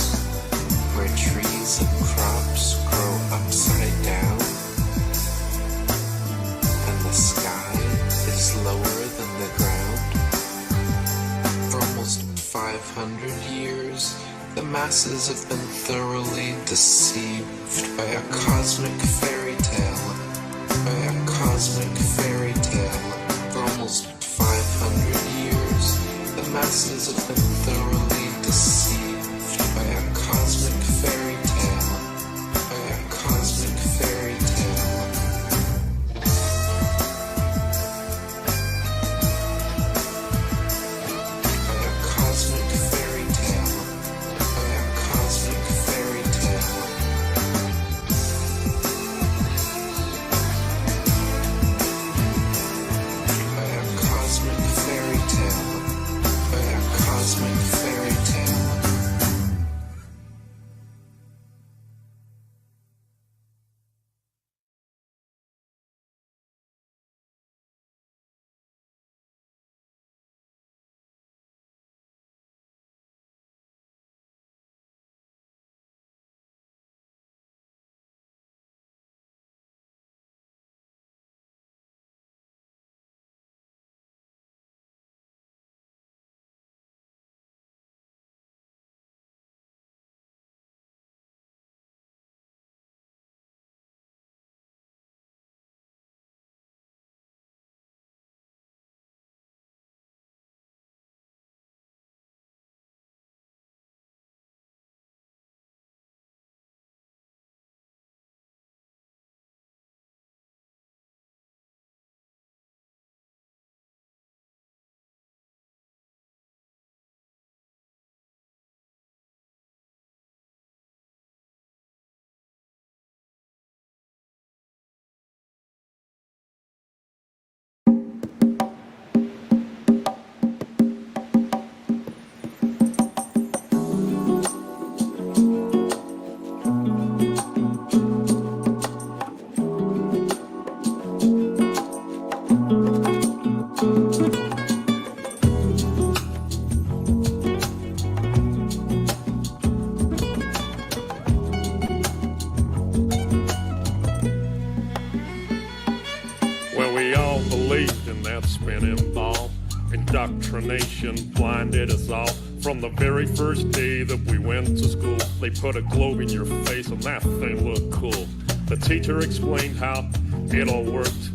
where trees and crops grow upside down, and the sky is lower than the ground. For almost 500 years, the masses have been thoroughly deceived by a cosmic fairy tale. By a cosmic fairy tale. For almost 500 years, that spinning ball. Indoctrination blinded us all. From the very first day that we went to school, they put a globe in your face and that thing looked cool. The teacher explained how it all worked.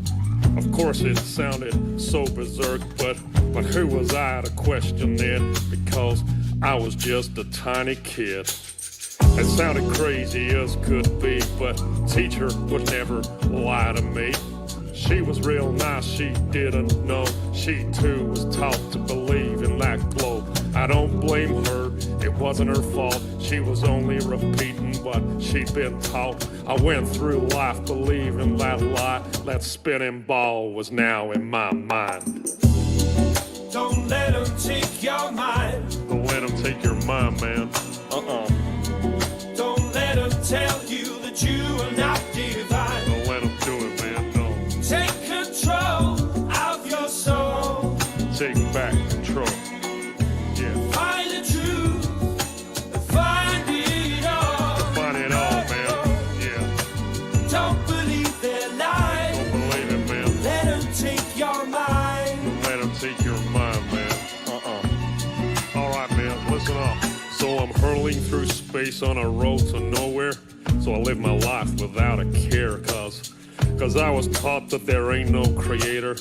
Of course it sounded so berserk, but who was I to question it? Because I was just a tiny kid. It sounded crazy as could be, but teacher would never lie to me. She was real nice, she didn't know. She too was taught to believe in that globe. I don't blame her, it wasn't her fault. She was only repeating what she'd been taught. I went through life believing that lie. That spinning ball was now in my mind. Don't let them take your mind. Don't let them take your mind, man. Don't let them tell you that you are not divine. Don't let them do it, man, no. Take control of your soul. Take back control. Yeah. Find the truth. Find it all. Find it all, man. Yeah. Don't believe their lies. Don't believe it, man. Let them take your mind. Don't let them take your mind, man. Alright, man, listen up. So I'm hurling through space on a road to nowhere. So I live my life without a care, cause I was taught that there ain't no creator.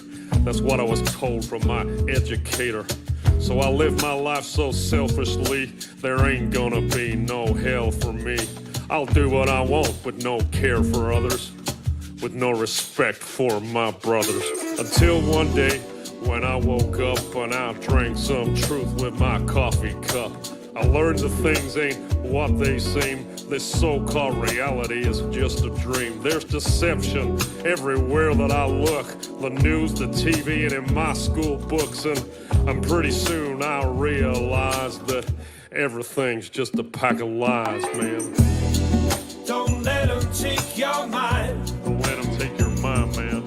That's what I was told from my educator. So I live my life so selfishly, there ain't gonna be no hell for me. I'll do what I want with no care for others, with no respect for my brothers. Until one day when I woke up and I drank some truth with my coffee cup. I learned that things ain't what they seem. This so-called reality is just a dream. There's deception everywhere that I look. The news, the TV, and in my school books. And pretty soon I'll realize that everything's just a pack of lies, man. Don't let them take your mind. Don't let them take your mind, man.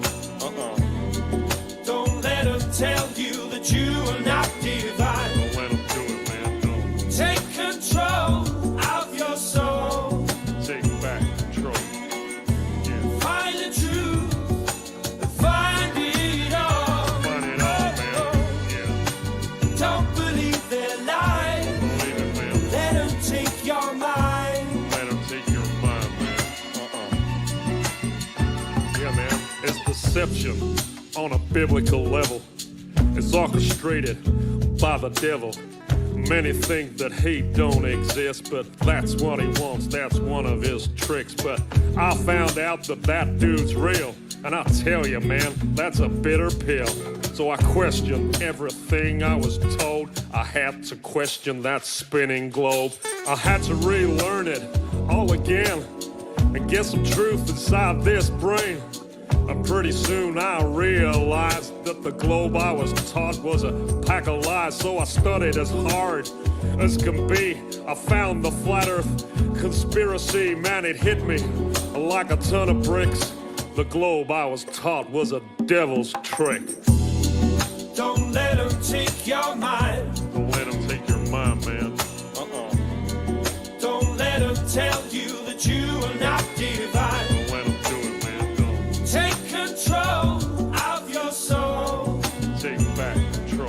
Don't let them tell you that you are not divine. Don't let them do it, man, no. Take control of your soul. Take back control. Yeah. Find the truth. Find it all. Find it all, man. Yeah. Don't believe their lies. Don't believe it, man. Let them take your mind. Let them take your mind, man. Yeah, man. It's deception on a biblical level. It's orchestrated by the devil. Many think that hate don't exist, but that's what he wants, that's one of his tricks. But I found out that that dude's real, and I tell you, man, that's a bitter pill. So I questioned everything I was told. I had to question that spinning globe. I had to relearn it all again and get some truth inside this brain. And pretty soon I realized that the globe I was taught was a pack of lies. So I studied as hard as can be. I found the flat earth conspiracy. Man, it hit me like a ton of bricks. The globe I was taught was a devil's trick. Don't let them take your mind. Don't let them take your mind, man. Don't let them tell you that you are not divine. Don't let them do it, man. Don't. Take control of your soul. Take back control.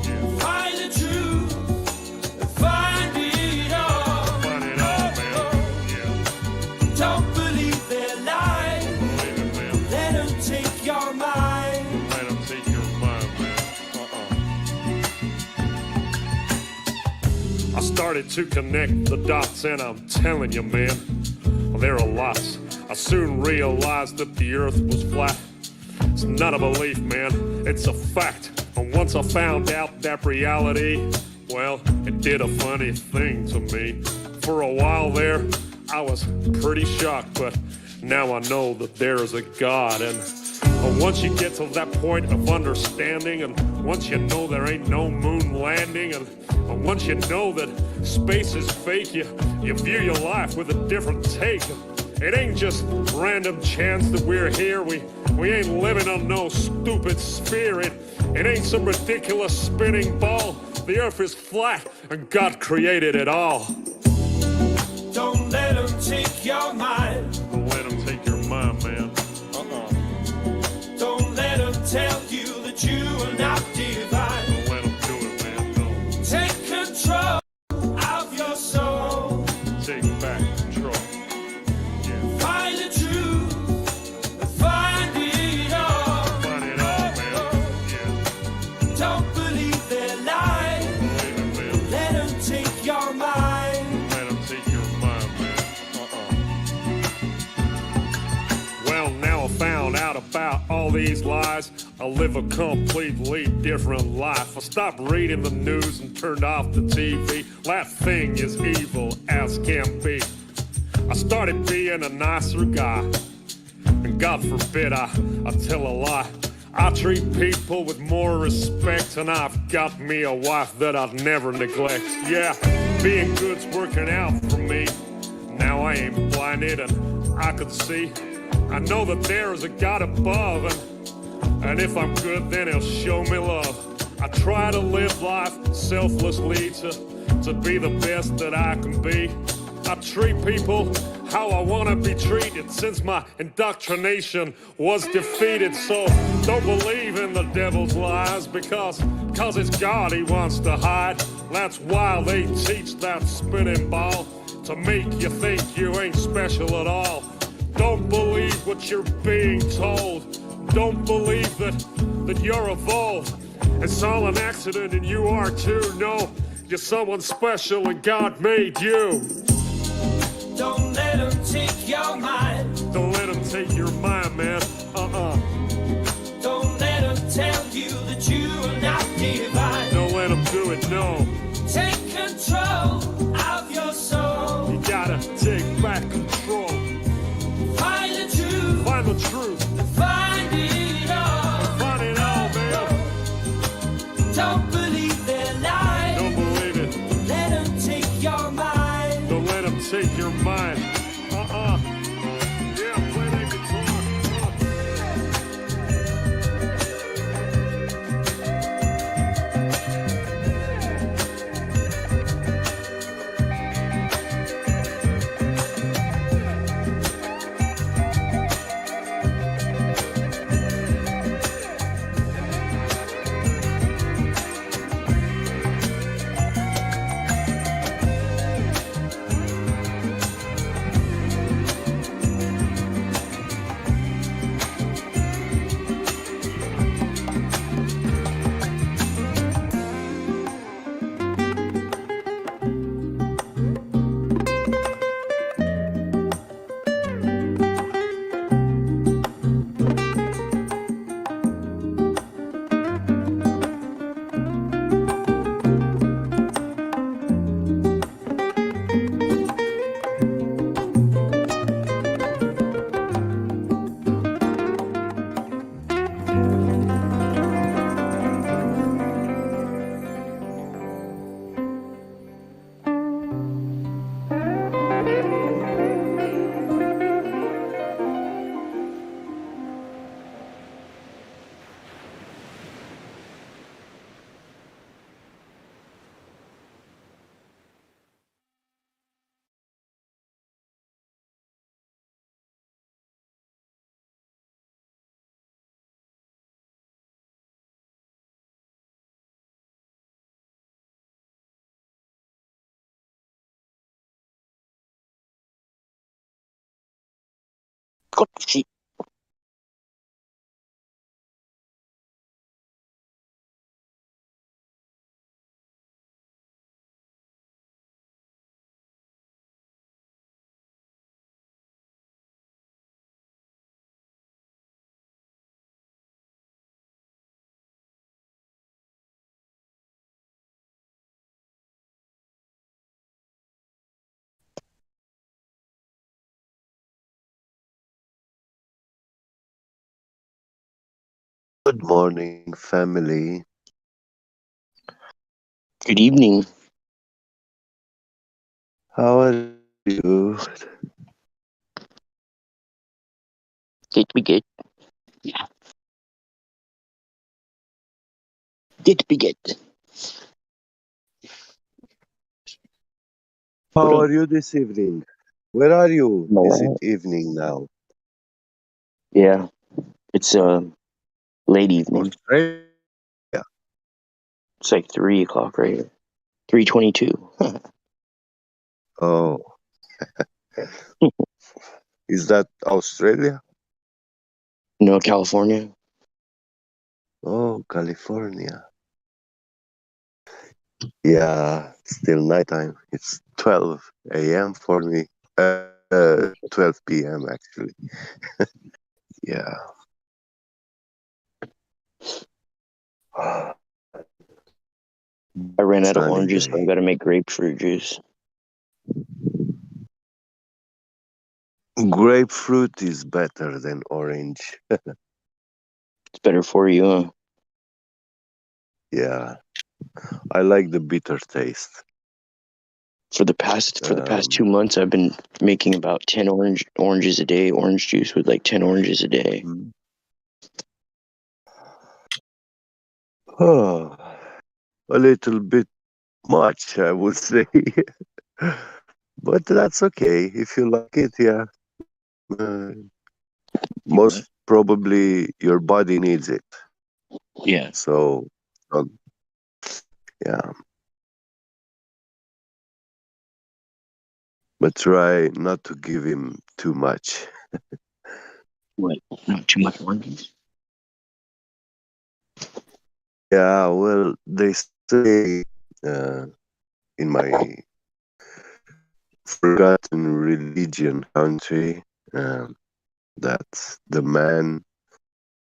Yeah. Find the truth. Find it all. Find it all, man. Yeah. Don't believe their lies. Don't believe it, man. Let them take your mind. Don't let them take your mind, man. I started to connect the dots, and I'm telling you, man, there are lots. I soon realized that the earth was flat. It's not a belief, man, it's a fact. And once I found out that reality, well, it did a funny thing to me. For a while there, I was pretty shocked, but now I know that there is a God. And once you get to that point of understanding, and once you know there ain't no moon landing, and once you know that space is fake, you view your life with a different take. It ain't just random chance that we're here. We ain't living on no stupid sphere. It ain't some ridiculous spinning ball. The earth is flat, and God created it all. Don't let them take your mind. Don't let them take your mind, man. Don't let them tell you I found out about all these lies. I live a completely different life. I stopped reading the news and turned off the TV. That thing is evil as can be. I started being a nicer guy, and God forbid I tell a lie. I treat people with more respect, and I've got me a wife that I'd never neglect. Yeah, being good's working out for me. Now I ain't blinded and I can see. I know that there is a God above, and if I'm good, then he'll show me love. I try to live life selflessly to be the best that I can be. I treat people how I want to be treated since my indoctrination was defeated. So don't believe in the devil's lies because it's God he wants to hide. That's why they teach that spinning ball to make you think you ain't special at all. Don't believe what you're being told. Don't believe that you're evolved. It's all an accident and you are too. No, you're someone special and God made you. Don't let them take your mind. Don't let them take your mind, man. Don't let them tell you that you are not divine. Don't let them do it, no. Take control of your soul. You gotta take back control. Find the truth. Find the truth. Find it all. Find it all, man. Don't believe their lies. Don't believe it. Don't let them take your mind. Don't let them take your mind. Yeah, play that guitar. Good morning, family. Good evening. How are you? Good to be good. Yeah. Good to be good. How are you this evening? Where are you? Is it evening now? Yeah. It's late evening. Australia. It's like 3 o'clock right here. 3:22. Oh. Is that Australia? No, California. Oh, California. Yeah, still nighttime. It's 12 a.m. for me. 12 p.m. actually. Yeah. I ran out of Sunny oranges, so I day. gotta make grapefruit juice. Grapefruit is better than orange. It's better for you, huh? Yeah. I like the bitter taste. For the past 2 months, I've been making about 10 oranges a day, orange juice with like 10 oranges a day. Oh, a little bit much, I would say. But that's okay. If you like it, yeah. Most probably your body needs it. Yeah. So, yeah. But try not to give him too much. What? Not too much oranges? Yeah, well, they say in my forgotten religion country that the man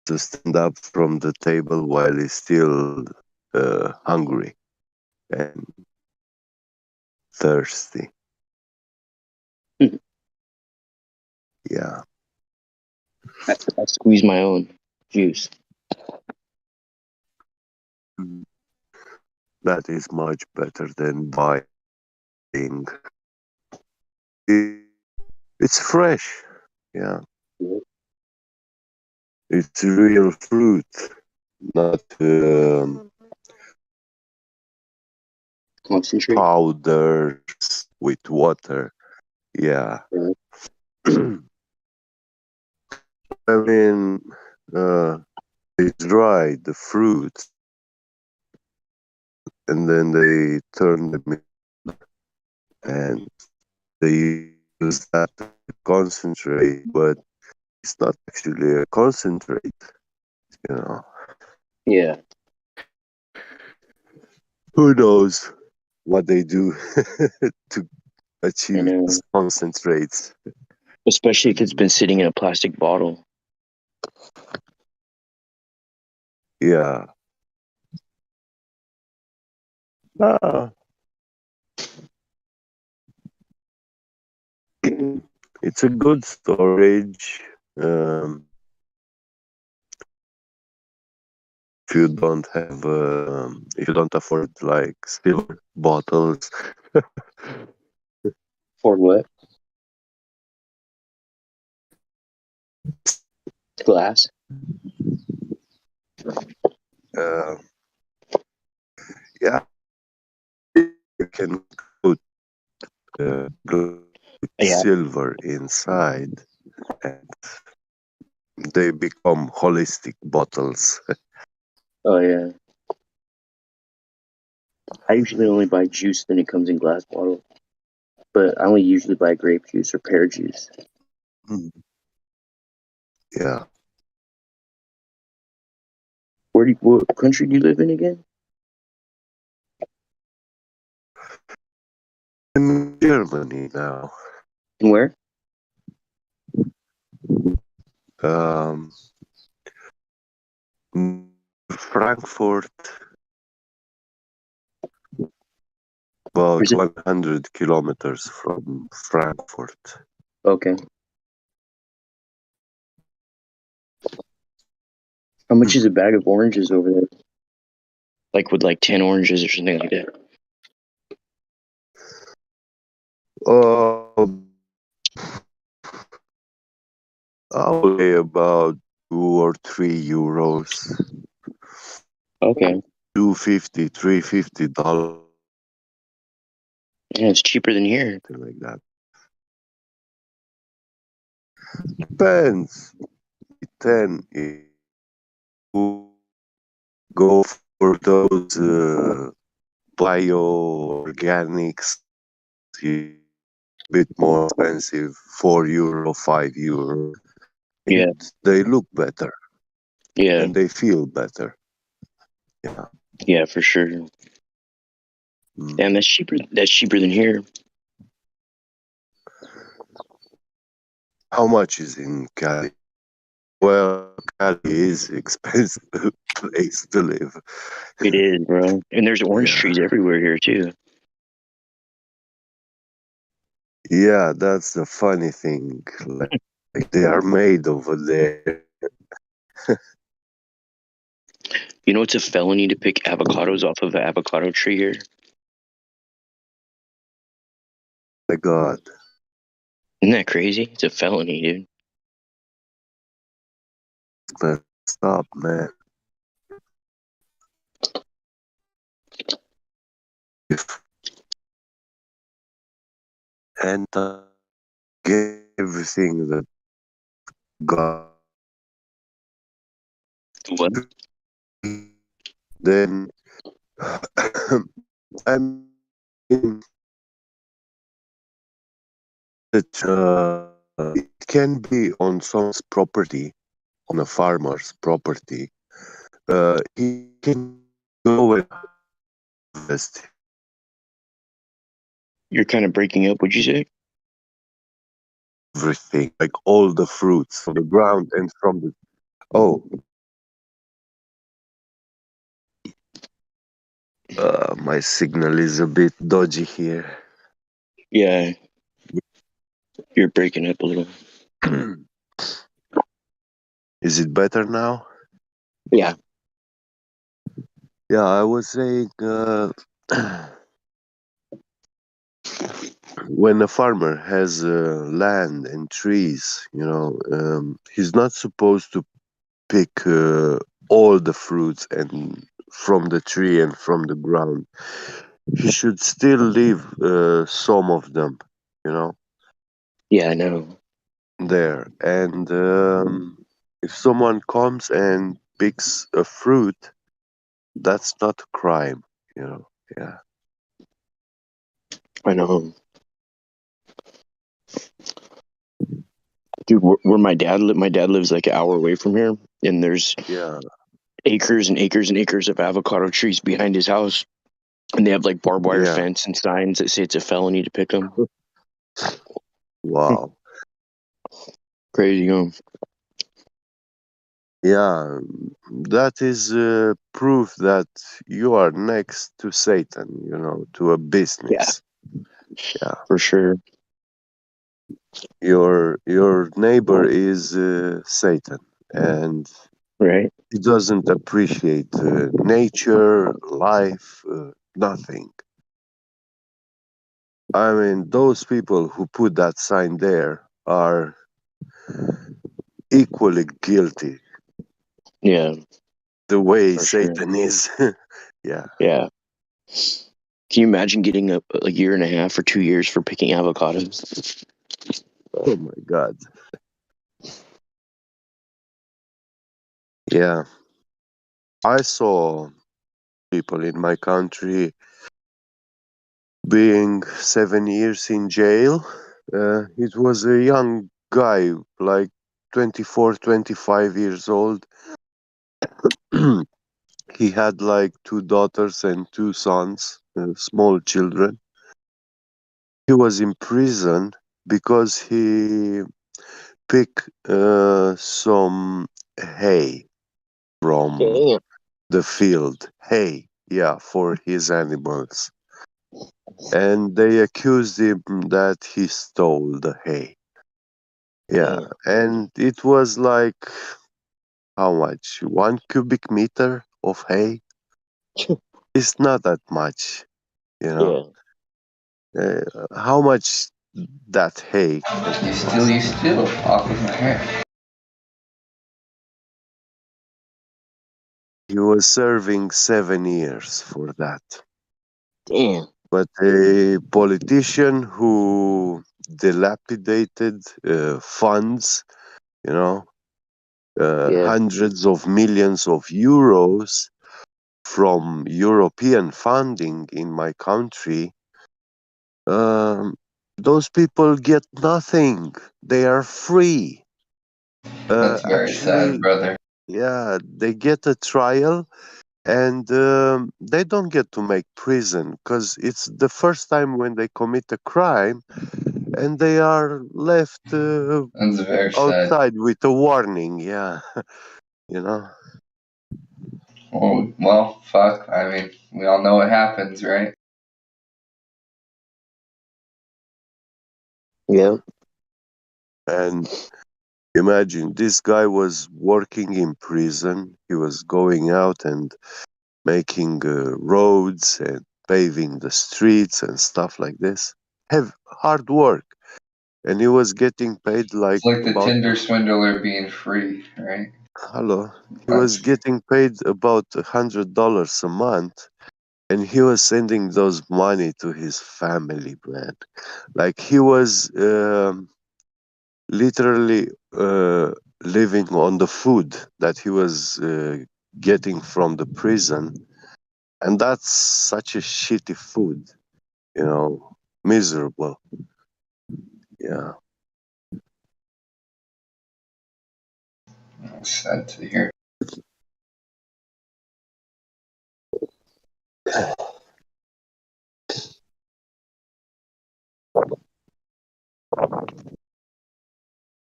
to stand up from the table while he's still hungry and thirsty. Yeah. I squeeze my own juice. That is much better than buying. It's fresh. Yeah. It's real fruit, not concentrate powders with water. Yeah. I mean, they dry the fruits and then they turn them in, and they use that to concentrate, but it's not actually a concentrate, you know. Yeah. Who knows what they do to achieve those concentrates? Especially if it's been sitting in a plastic bottle. Yeah. It's a good storage. If you don't have, if you don't afford like silver bottles. For what? Glass. Yeah, you can put silver inside, and they become holistic bottles. Oh yeah. I usually only buy juice when it comes in glass bottle, but I only usually buy grape juice or pear juice. Yeah. What country do you live in again? In Germany now. Where? Frankfurt, about 100 kilometers from Frankfurt. Okay. How much is a bag of oranges over there? Like with like 10 oranges or something like that. I'll pay about €2 or €3. Okay. $2.50, $3.50. Yeah, it's cheaper than here. Something like that. Depends. Then you go for those bio organics, a bit more expensive, €4, €5. Yeah. And they look better. Yeah. And they feel better. Yeah. Yeah, for sure. Damn, that's cheaper. That's cheaper than here. How much is in Cali? Well, Cali is expensive place to live. It is, bro. And there's orange Yeah. trees everywhere here too. Yeah, that's the funny thing. Like they are made over there. You know it's a felony to pick avocados off of an avocado tree here? My God. Isn't that crazy? It's a felony, dude. But stop, man. And get everything that God. What? Then I mean that it can be on someone's property, on a farmer's property. He can go and harvest You're kind of breaking up, would you say? everything, like all the fruits from the ground and from the. Oh, my signal is a bit dodgy here. Yeah. You're breaking up a little. Is it better now? Yeah. Yeah, I was saying when a farmer has land and trees, he's not supposed to pick all the fruits and from the tree and from the ground. He should still leave some of them, you know, Yeah, I know. there. And if someone comes and picks a fruit, that's not a crime, you know. Yeah. I know. Dude, where my dad lives like an hour away from here, and there's Yeah. acres and acres and acres of avocado trees behind his house, and they have like barbed wire Yeah. fence and signs that say it's a felony to pick them. Wow. Crazy, huh? Yeah, that is proof that you are next to Satan, to a Yeah, business. Yeah. for sure. Your neighbor is Satan, and Right? he doesn't appreciate nature, life, nothing. I mean, those people who put that sign there are equally guilty Yeah, the way for sure. Satan is. Yeah. Yeah. Can you imagine getting a year and a half or 2 years for picking avocados? Oh my God. Yeah. I saw people in my country being 7 years in jail. It was a young guy, like 24, 25 years old. He had like two daughters and two sons, small children. He was in prison because he picked some hay from Damn. the field. Hay, yeah, for his animals. And they accused him that he stole the hay. Yeah, and it was like how much? 1 cubic meter of hay? It's not that much, you know. Yeah. How much that hay? You steal off of my hair. He was serving 7 years for that. Damn. But a politician who dilapidated funds, you know, hundreds of millions of euros from European funding in my country, those people get nothing. They are free. That's very sad, brother. Yeah, they get a trial and they don't get to make prison because it's the first time when they commit a crime and they are left That's very sad. outside with a warning. Yeah, you know. Oh, well, fuck. I mean, we all know what happens, right? Yeah. And imagine this guy was working in prison. He was going out and making roads and paving the streets and stuff like this. Have hard work, and he was getting paid like It's like the about Tinder swindler being free, right? hello. He was getting paid about $100 a month, and he was sending those money to his family, man. Like he was literally living on the food that he was getting from the prison, and that's such a shitty food, you know, miserable. Yeah. It's sad to hear.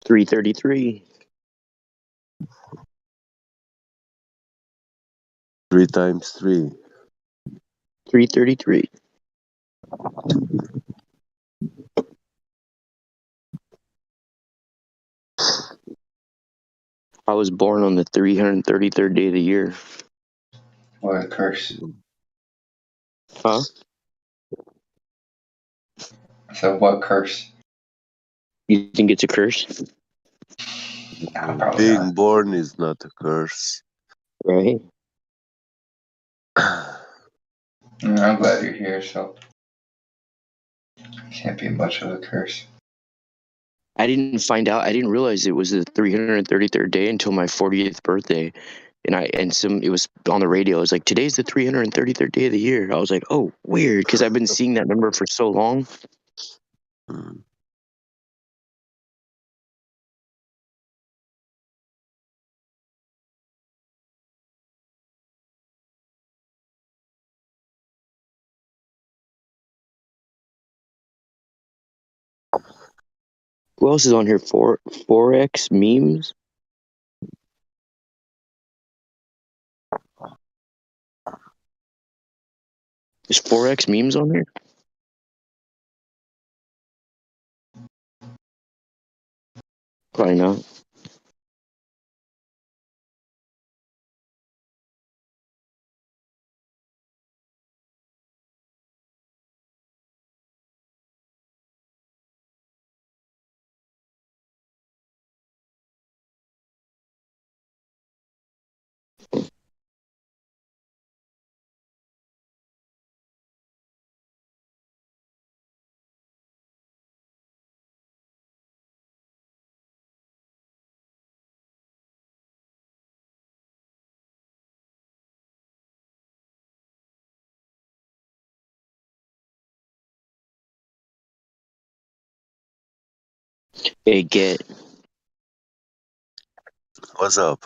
$333. 3 times 3. 333. I was born on the 333rd day of the year. What a curse. Huh? So what curse? You think it's a curse? Nah, probably Being not. born is not a curse. Right? I'm glad you're here, so can't be much of a curse. I didn't realize it was the 333rd day until my 40th birthday. It was on the radio. It was like, today's the 333rd day of the year. I was like, oh, weird, because I've been seeing that number for so long. Who else is on here? Forex memes? Is Forex memes on there? Probably not. Hey, What's up?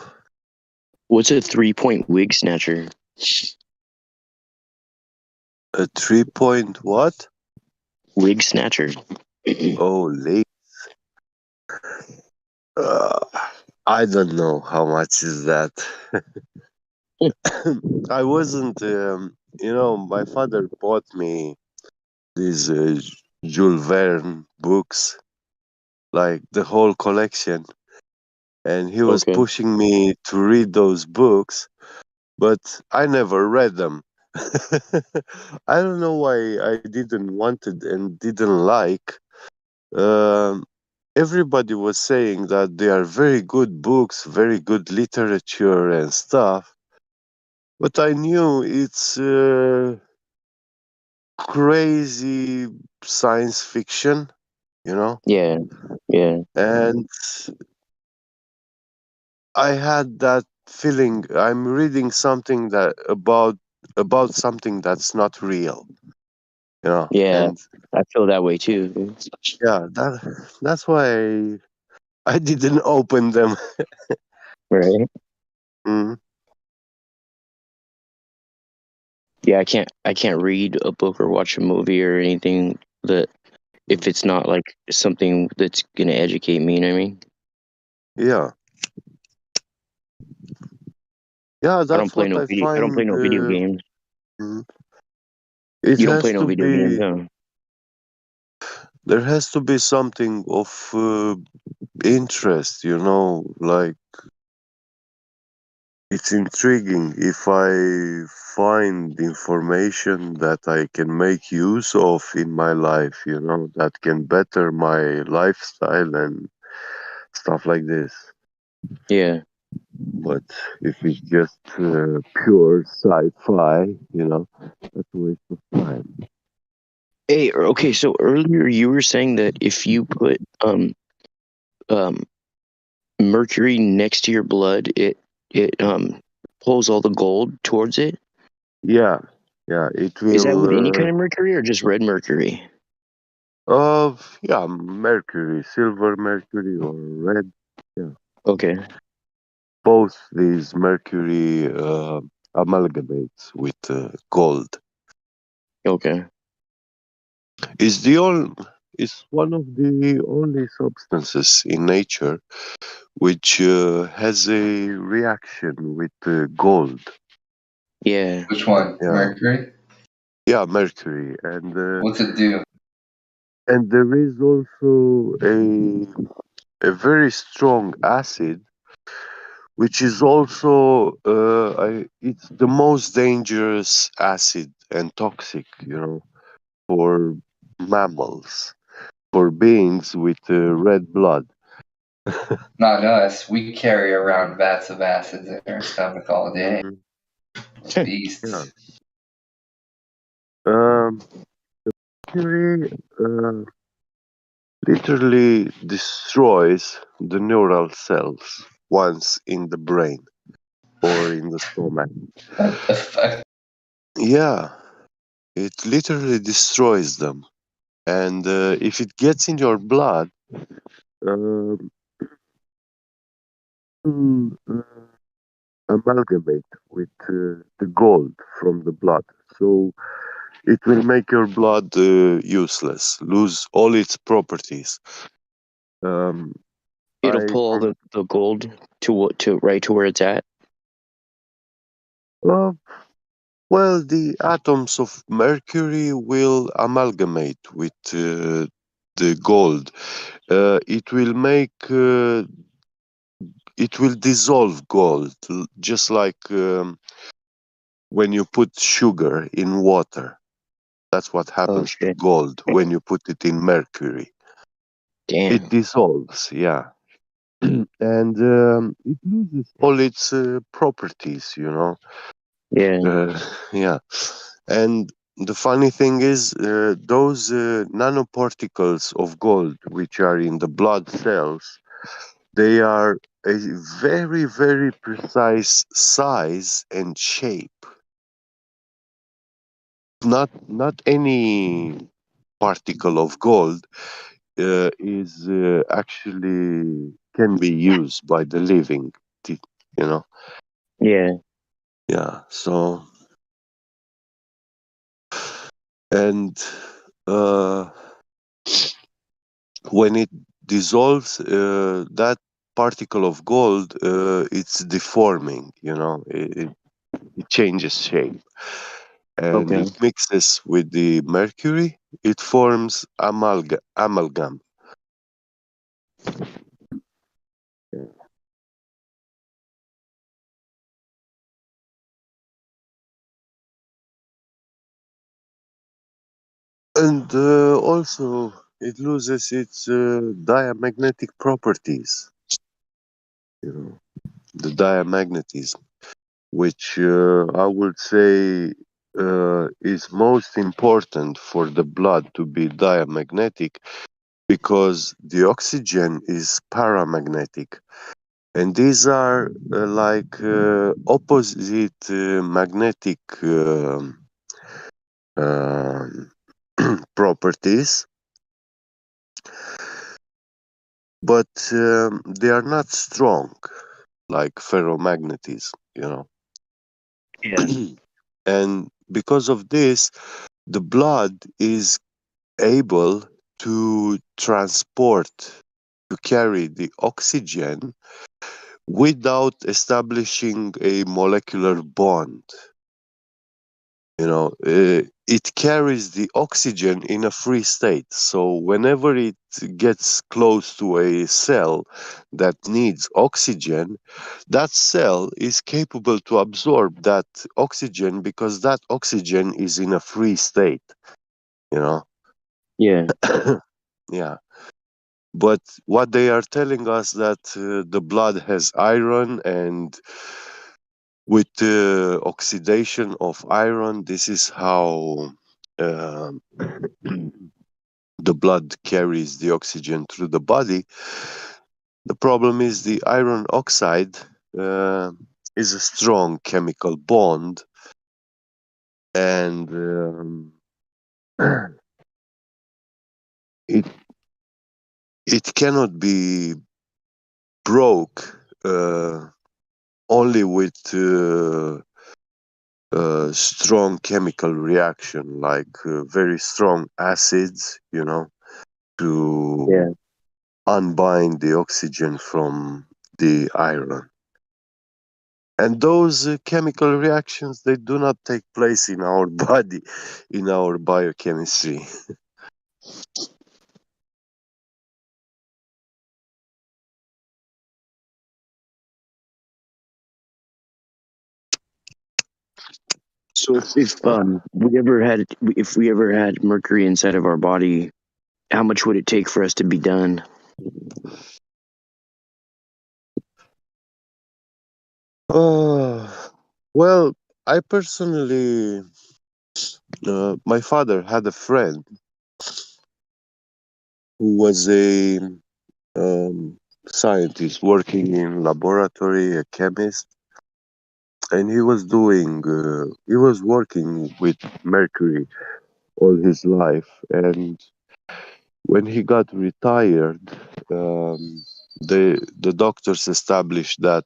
What's a 3-point wig snatcher? A 3-point what? Wig snatcher. Oh, late. I don't know how much is that. I wasn't, my father bought me these Jules Verne books, like the whole collection, and he was Okay. pushing me to read those books, but I never read them. I don't know why I didn't want it and didn't like. Um, Everybody was saying that they are very good books, very good literature and stuff, but I knew it's crazy science fiction, you know? Yeah. Yeah. And I had that feeling I'm reading something that about something that's not real, you know? Yeah. And I feel that way too. yeah, that's why I didn't open them. Right. Mm. Yeah, I can't read a book or watch a movie or anything that if it's not like something that's gonna educate me. You know what I mean? Yeah. Yeah, I don't that's play what no I video. I don't play find. no video games. Mhm. It You don't has play no to video games, be. huh? There has to be something of interest, you know, like it's intriguing if I find information that I can make use of in my life, you know, that can better my lifestyle and stuff like this. Yeah. But if it's just pure sci-fi, you know, that's a waste of time. Hey, okay. So earlier you were saying that if you put um mercury next to your blood, it pulls all the gold towards it. Yeah, yeah, it Is that with any kind will. of mercury or just red mercury? Yeah, mercury, silver mercury or red. Yeah, Okay. both these mercury amalgamates with gold. Okay. Is the only is one of the only substances in nature which has a reaction with gold. Yeah. Which one? Yeah, Mercury? yeah, mercury, What's it do? and there is also a very strong acid which is also it's the most dangerous acid and toxic, you know, for mammals, for beings with red blood. Not us. We carry around vats of acids in our stomach all day. Mhm. Yeah. Beasts. Um, Mercury literally destroys the neural cells once in the brain or in the stomach. What the fuck? Yeah, it literally destroys them. And if it gets in your blood, um, amalgamate with the gold from the blood. So it will make your blood useless, lose all its properties. Um, It'll I pull all from the gold to right to where it's at. uh, well, the atoms of mercury will amalgamate with the gold. It will make it will dissolve gold, just like when you put sugar in water. That's what Oh happens to shit. gold when you put it in mercury. It Damn. dissolves, yeah. And it loses all its properties, you know. Yeah. Yeah. And the funny thing is, those nanoparticles of gold, which are in the blood cells, they are a very, very precise size and shape. Not any particle of gold is actually can be used by the living, you know. Yeah. Yeah. So and uh, when it dissolves, that particle of gold, it's deforming. You know, it changes shape, and Okay. it mixes with the mercury. It forms amalgam. And also, it loses its diamagnetic properties. You know, the diamagnetism, which I would say is most important for the blood to be diamagnetic because the oxygen is paramagnetic. And these are like opposite magnetic um, properties, but they are not strong like ferromagnetism, you know. Yeah. And because of this, the blood is able to transport, to carry the oxygen without establishing a molecular bond. It carries the oxygen in a free state. So whenever it gets close to a cell that needs oxygen, that cell is capable to absorb that oxygen because that oxygen is in a free state, you know? Yeah. Yeah. But what they are telling us that the blood has iron, and with the oxidation of iron, this is how um the blood carries the oxygen through the body. The problem is the iron oxide uh, is a strong chemical bond, and it it cannot be broke only with strong chemical reaction, like very strong acids, to Yeah. unbind the oxygen from the iron. And those chemical reactions, they do not take place in our body, in our biochemistry. So if we ever had mercury inside of our body, how much would it take for us to be done? Well, I personally, my father had a friend who was a scientist working in laboratory, a chemist, and he was working with mercury all his life. And when he got retired, the doctors established that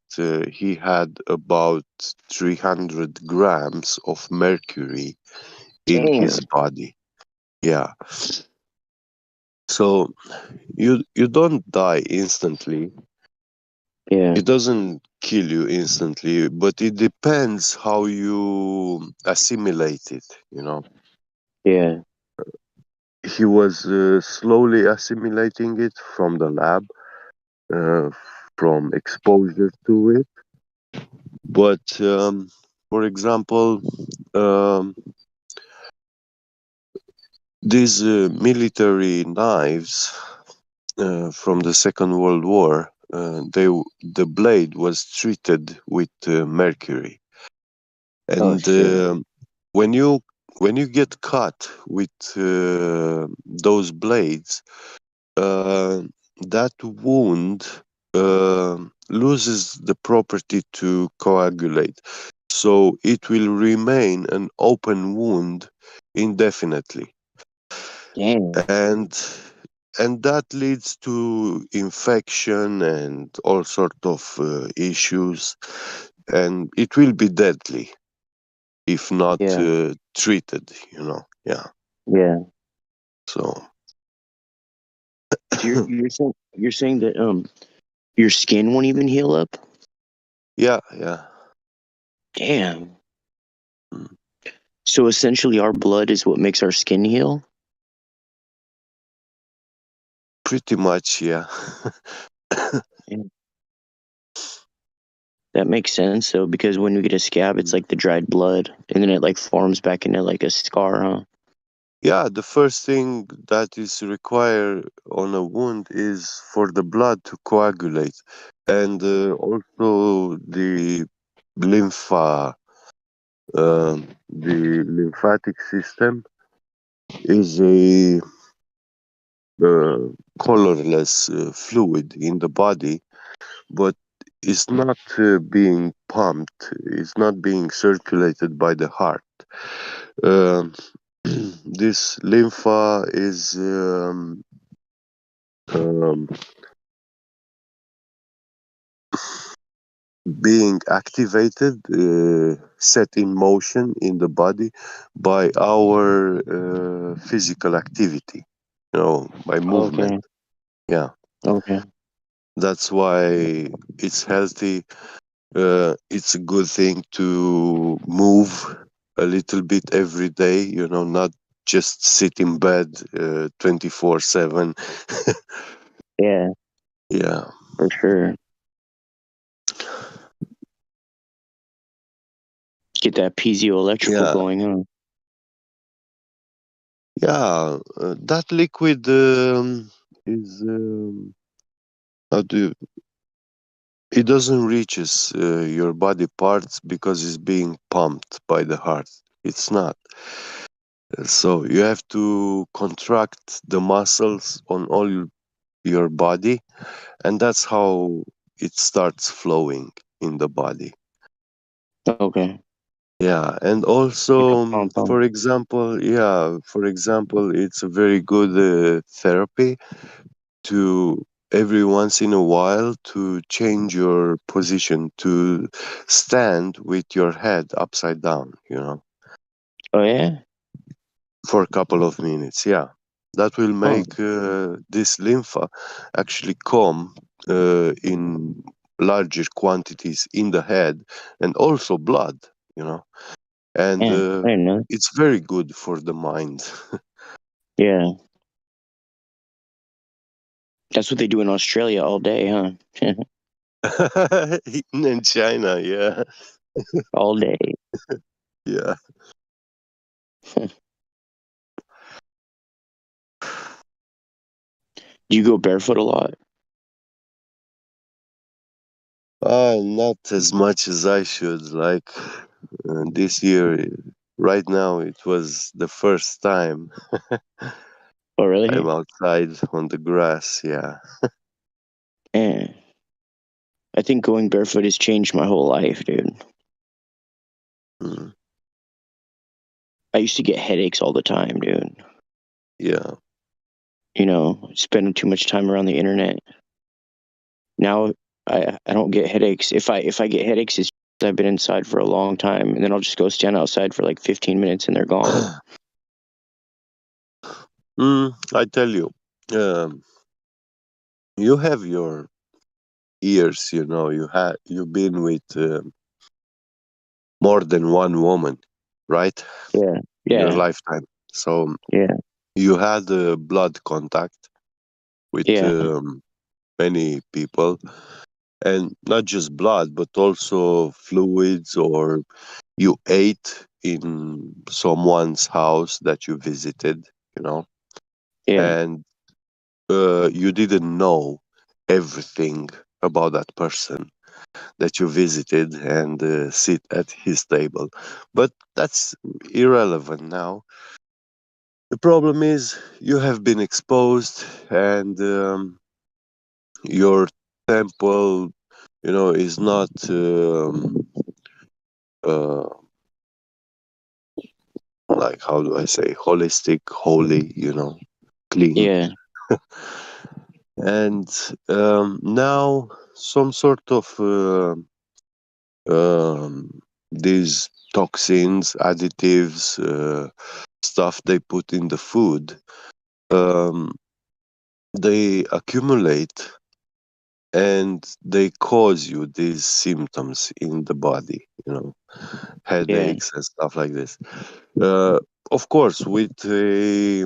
he had about 300 grams of mercury in his Damn. body. Yeah. So you don't die instantly. Yeah. It doesn't kill you instantly, but it depends how you assimilate it. Yeah. He was slowly assimilating it from the lab, uh, from exposure to it. But for example, um, these military knives from the Second World War, the blade was treated with mercury, Oh and shit. when you get cut with those blades, uh, that wound loses the property to coagulate, so it will remain an open wound indefinitely. Damn. And that leads to infection and all sort of issues, and it will be deadly if not Yeah. treated. Yeah. Yeah. So So you're saying that your skin won't even heal up? yeah. Damn. So essentially our blood is what makes our skin heal? Pretty much, yeah. Yeah. That makes sense. So because when we get a scab, it's like the dried blood, and then it like forms back into like a scar, huh? Yeah, the first thing that is required on a wound is for the blood to coagulate, and also lympha, the lymphatic system is a colorless fluid in the body, but it's not being pumped, it's not being circulated by the heart. Um, this lympha is um, being activated, set in motion in the body by our physical activity. by movement. Okay. Yeah. Okay. That's why it's healthy. It's a good thing to move a little bit every day, not just sit in bed 24/7. Yeah, Yeah. for sure. Get that piezoelectrical Yeah. going, huh? Yeah. That liquid is, how do you, it doesn't reaches your body parts because it's being pumped by the heart. It's not. So you have to contract the muscles on all your body, and that's how it starts flowing in the body. Okay. Yeah, and Like a also, pom pom. for example, it's a very good therapy to every once in a while to change your position, to stand with your head upside down, Oh yeah. for a couple of minutes. Yeah, that will Oh. make this lympha actually come in larger quantities in the head, and also blood, and Yeah. I didn't know. it's very good for the mind. Yeah. That's what they do in Australia all day, huh? In China, yeah. All day. Yeah. Do you go barefoot a lot? Not as much as I should. Like this year, right now, it was the first time Oh really? I'm outside on the grass. Yeah. Yeah. I think going barefoot has changed my whole life, dude. Mm, I used to get headaches all the time, dude. yeah. Spending too much time around the internet. Now I don't get headaches. If I get headaches, it's I've been inside for a long time, and then I'll just go stand outside for like 15 minutes, and they're gone. I tell you, um, you have your years. You've been with more than one woman, right? Yeah, In your yeah, lifetime. So yeah, you had blood contact with yeah, many people, and not just blood, but also fluids, or you ate in someone's house that you visited, yeah, and you didn't know everything about that person that you visited and sit at his table. But that's irrelevant now. The problem is you have been exposed, and your temple, is not uh, like, how do I say, holistic, holy, clean. yeah, And now some sort of these toxins, additives, stuff they put in the food, um, they accumulate and they cause you these symptoms in the body, yeah, headaches and stuff like this. Uh, of course, with a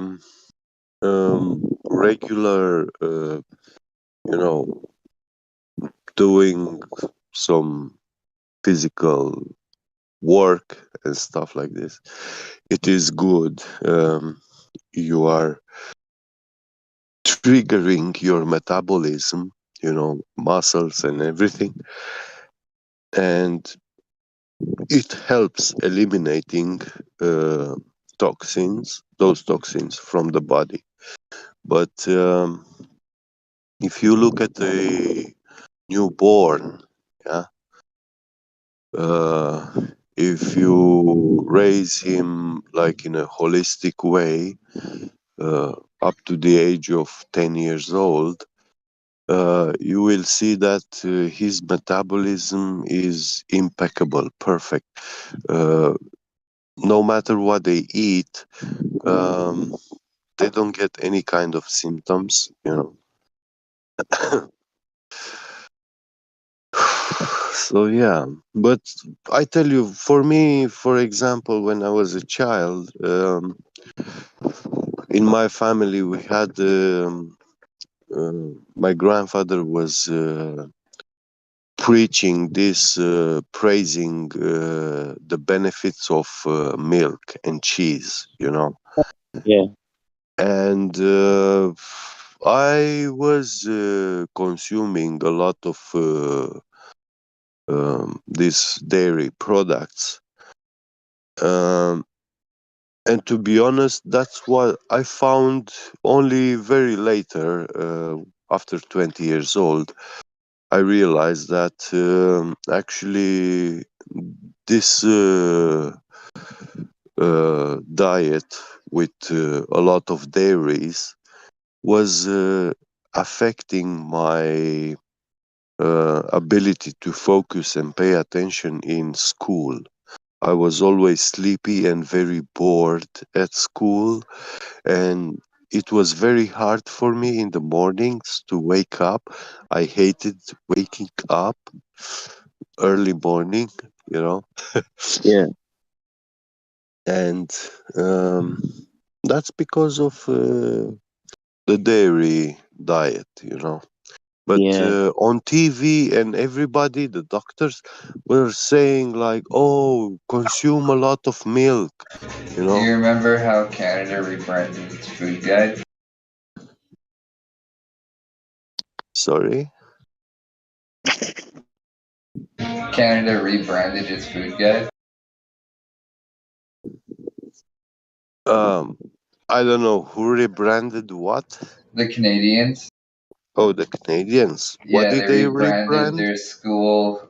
regular, doing some physical work and stuff like this, it is good. You are triggering your metabolism, muscles and everything, and it helps eliminating uh, those toxins from the body. But if you look at a newborn, yeah, uh, if you raise him like in a holistic way, up to the age of 10 years old, you will see that his metabolism is impeccable, perfect. Uh, no matter what they eat, um, they don't get any kind of symptoms, you know. So yeah, but I tell you, for me, for example, when I was a child, in my family we had my grandfather was preaching this, praising the benefits of milk and cheese, you know. Yeah. And I was consuming a lot of these dairy products. And to be honest, that's what I found only very later, after 20 years old. I realized that actually this diet with a lot of dairies was affecting my ability to focus and pay attention in school. I was always sleepy and very bored at school, and it was very hard for me in the mornings to wake up. I hated waking up early morning, you know. Yeah. And that's because of the dairy diet, you know. But Yeah. on TV and everybody, the doctors were saying like, "Oh, consume a lot of milk," you Do know. you remember how Canada rebranded its food guide? Sorry. Canada rebranded its food guide. Um, I don't know who rebranded what. The Canadians. Oh, the Canadians. What Yeah, did they they rebranded rebrand? their school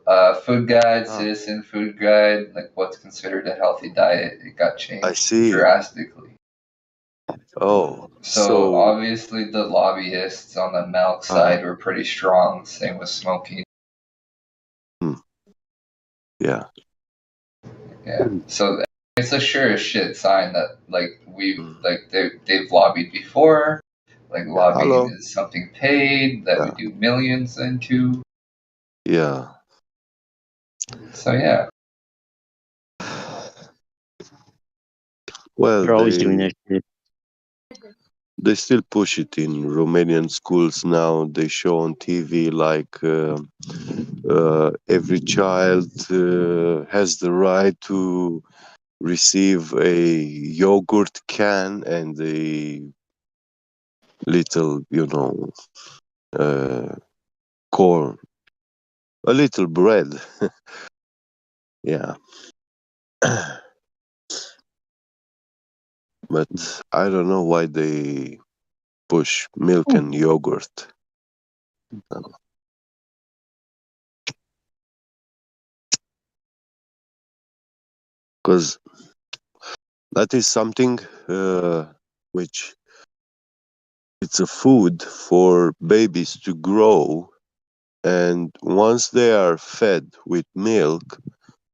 food guide, Ah, citizen food guide, like what's considered a healthy diet. It got I changed see. drastically. Oh, So so obviously the lobbyists on the milk uh-huh. side were pretty strong. Same with smoking. Yeah. Yeah. So it's a sure as shit sign that they've lobbied before. Like Yeah. lobbying Hello. is something paid that we Yeah. do millions into. Yeah. So yeah. Well, They're always doing that shit. they still push it in Romanian schools now. They show on TV like every child has the right to receive a yogurt can and a little, you know, uh, corn, a little bread. Yeah. But I don't know why they push milk and yogurt. Because that is something which it's a food for babies to grow, and once they are fed with milk,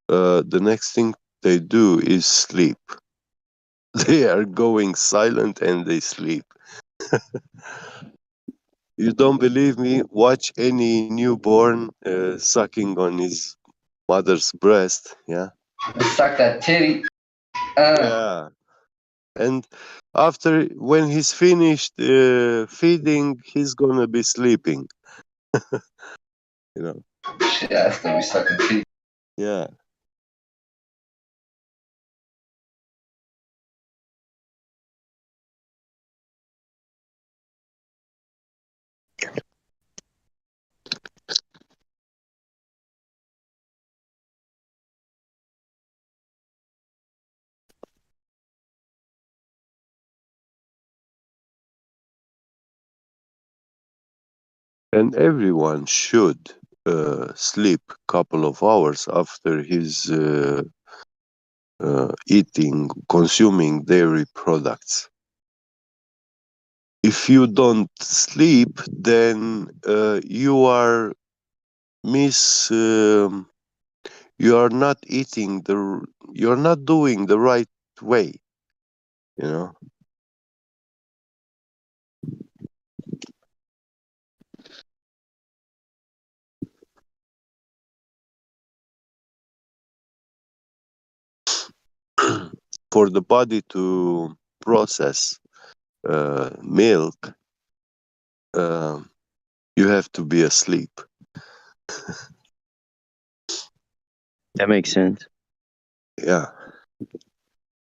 the next thing they do is sleep. They are going silent and they sleep. You don't believe me? Watch any newborn sucking on his mother's breast. Yeah. Suck that titty. Yeah. And after, when he's finished feeding, he's gonna be sleeping. You know. Shit, I still be sucking teeth. Yeah. And everyone should sleep couple of hours after his eating, consuming dairy products. If you don't sleep, then you are miss. You are not eating the. You're not doing the right way. You know. for the body to process milk, you have to be asleep. That makes sense. Yeah.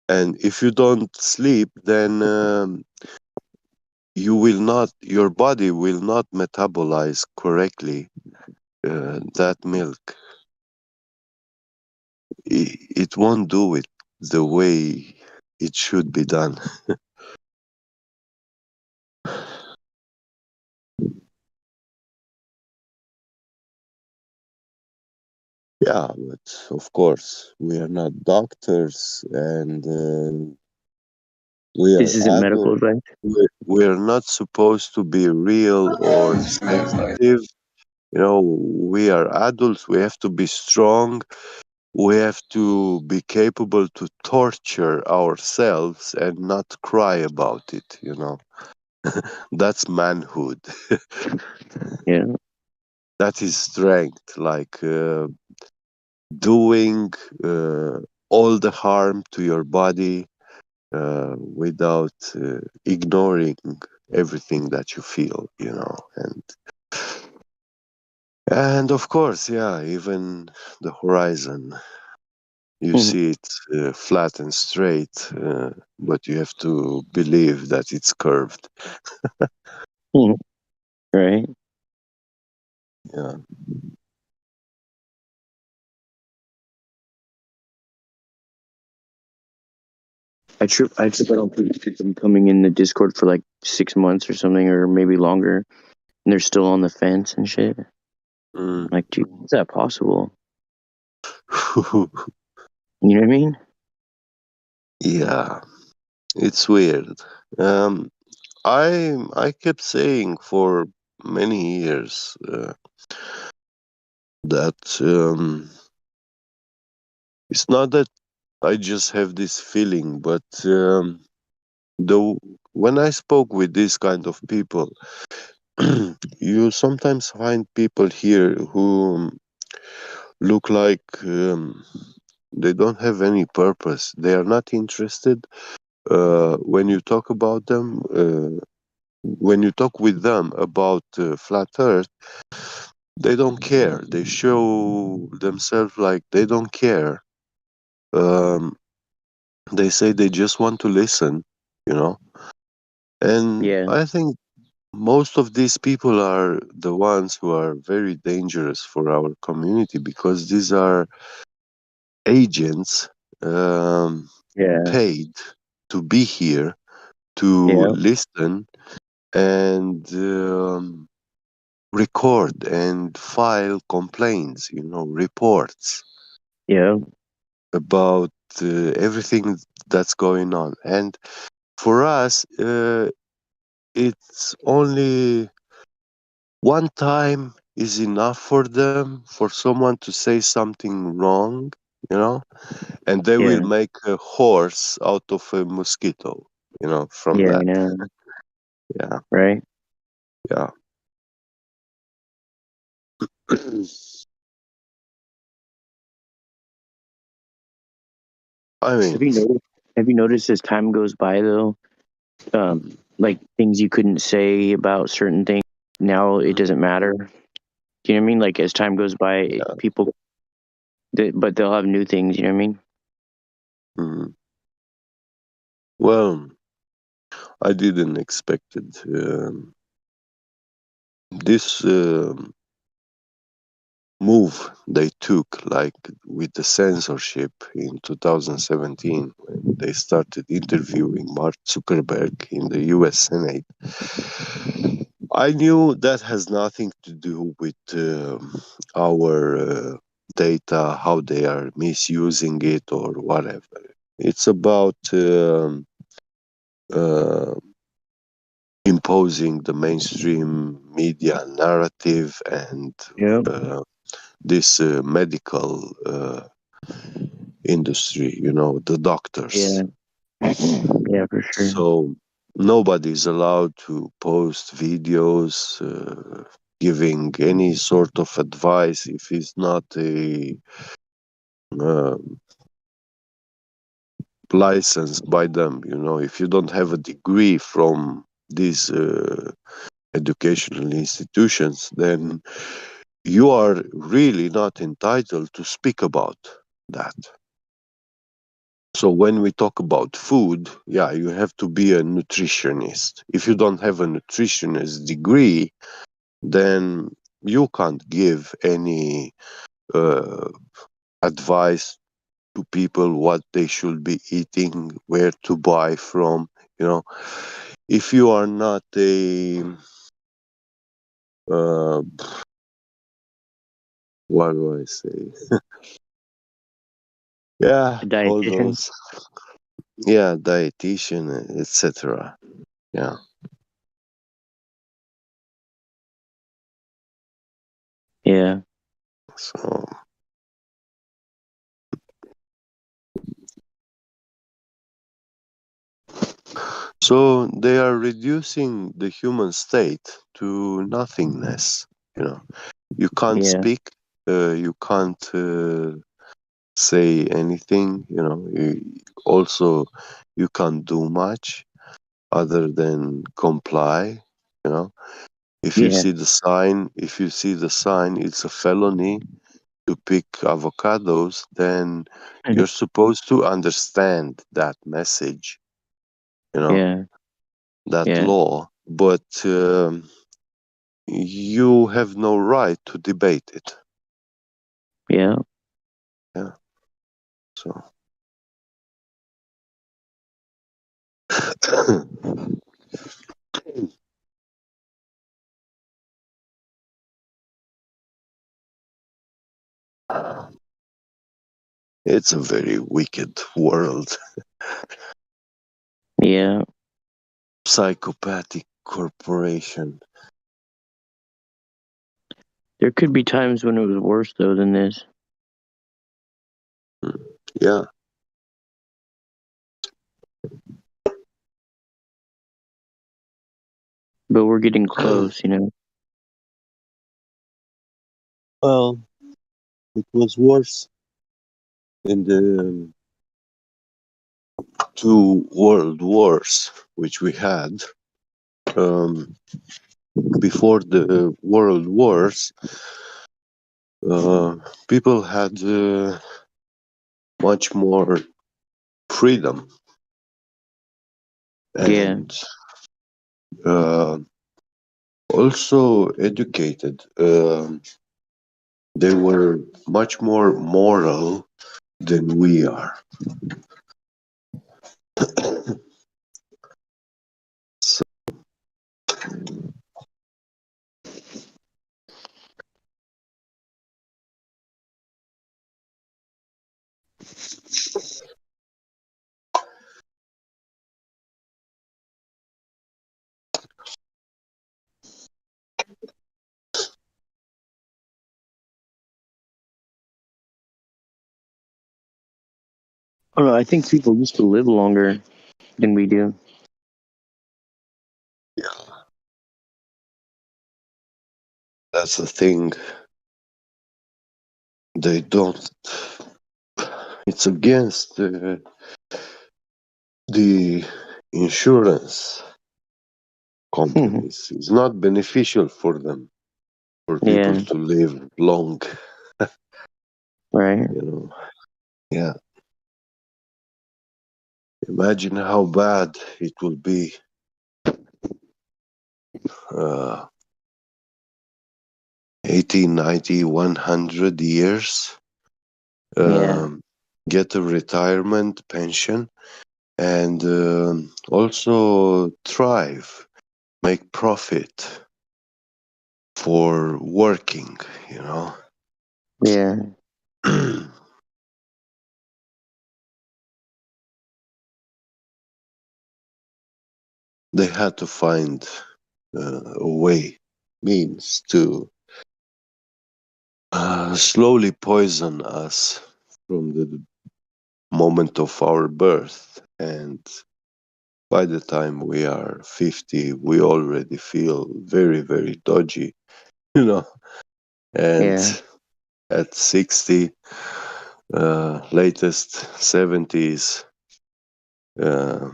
And if you don't sleep, then your body will not metabolize correctly that milk. It won't do it the way it should be done. Yeah, but of course, we are not doctors, and we are This isn't medical adults. advice. We are not supposed to be real or sensitive. You know, we are adults. We have to be strong. We have to be capable to torture ourselves and not cry about it. You know, that's manhood. Yeah. That is strength. Like doing all the harm to your body without ignoring everything that you feel, you know. And of course, yeah, even the horizon, you see it flat and straight, but you have to believe that it's curved. Right. Yeah. I trip out on people coming in the Discord for like 6 months or something, or maybe longer, and they're still on the fence and shit. Like, dude, is that possible? You know what I mean? Yeah, it's weird. I kept saying for many years that it's not that I just have this feeling, but when I spoke with this kind of people, you sometimes find people here who look like they don't have any purpose. They are not interested. When you talk about them, when you talk with them about flat Earth, they don't care. They show themselves like they don't care. They say they just want to listen, you know. And Yeah. I think most of these people are the ones who are very dangerous for our community because these are agents paid to be here to listen and record and file complaints, you know, reports about everything that's going on. And for us, it's only one time is enough for them, for someone to say something wrong, you know, and they will make a horse out of a mosquito, you know, from Yeah, I that. know. Yeah. Right. Yeah. I mean, have you noticed as time goes by though, like things you couldn't say about certain things now it doesn't matter. Do you know what I mean? Like as time goes by, people, but they'll have new things. You know what I mean? well, I didn't expect it. This move they took, like with the censorship in 2017, when they started interviewing Mark Zuckerberg in the US Senate, I knew that has nothing to do with our data, how they are misusing it or whatever. It's about uh, imposing the mainstream media narrative and this medical industry, you know, the doctors. Yeah, for sure. So nobody is allowed to post videos giving any sort of advice if it's not a uh, licensed by them. You know, if you don't have a degree from these educational institutions, then you are really not entitled to speak about that. So when we talk about food, yeah, you have to be a nutritionist. If you don't have a nutritionist degree, then you can't give any advice to people what they should be eating, where to buy from. You know, if you are not a what do I say? Yeah, A all dietitian. those. Yeah, dietitian, etc. Yeah. Yeah. So they are reducing the human state to nothingness. You know, you can't Yeah. speak, you can't say anything. You know, also you can't do much other than comply. You know, if you Yeah. see the sign, it's a felony to pick avocados. Then you're supposed to understand that message. You know, Yeah. that Yeah. law, but you have no right to debate it. Yeah. Yeah. So it's a very wicked world. Yeah. Psychopathic corporation. There could be times when it was worse though than this. Yeah. But we're getting close, you know. Well, it was worse in the two world wars which we had. Before the world wars, people had much more freedom Yeah. and also educated. They were much more moral than we are. So, I don't know, I think people used to live longer than we do. that's the thing. They don't. It's against the insurance companies. It's not beneficial for them, for people Yeah. to live long. Right. You know. Yeah. Imagine how bad it will be. 80, 90, 100 years. Yeah. Get a retirement pension and also thrive, make profit for working, you know. Yeah. They had to find a way, means to slowly poison us from the moment of our birth. And by the time we are 50, we already feel very, very dodgy, you know. And Yeah. at 60, latest 70s, uh,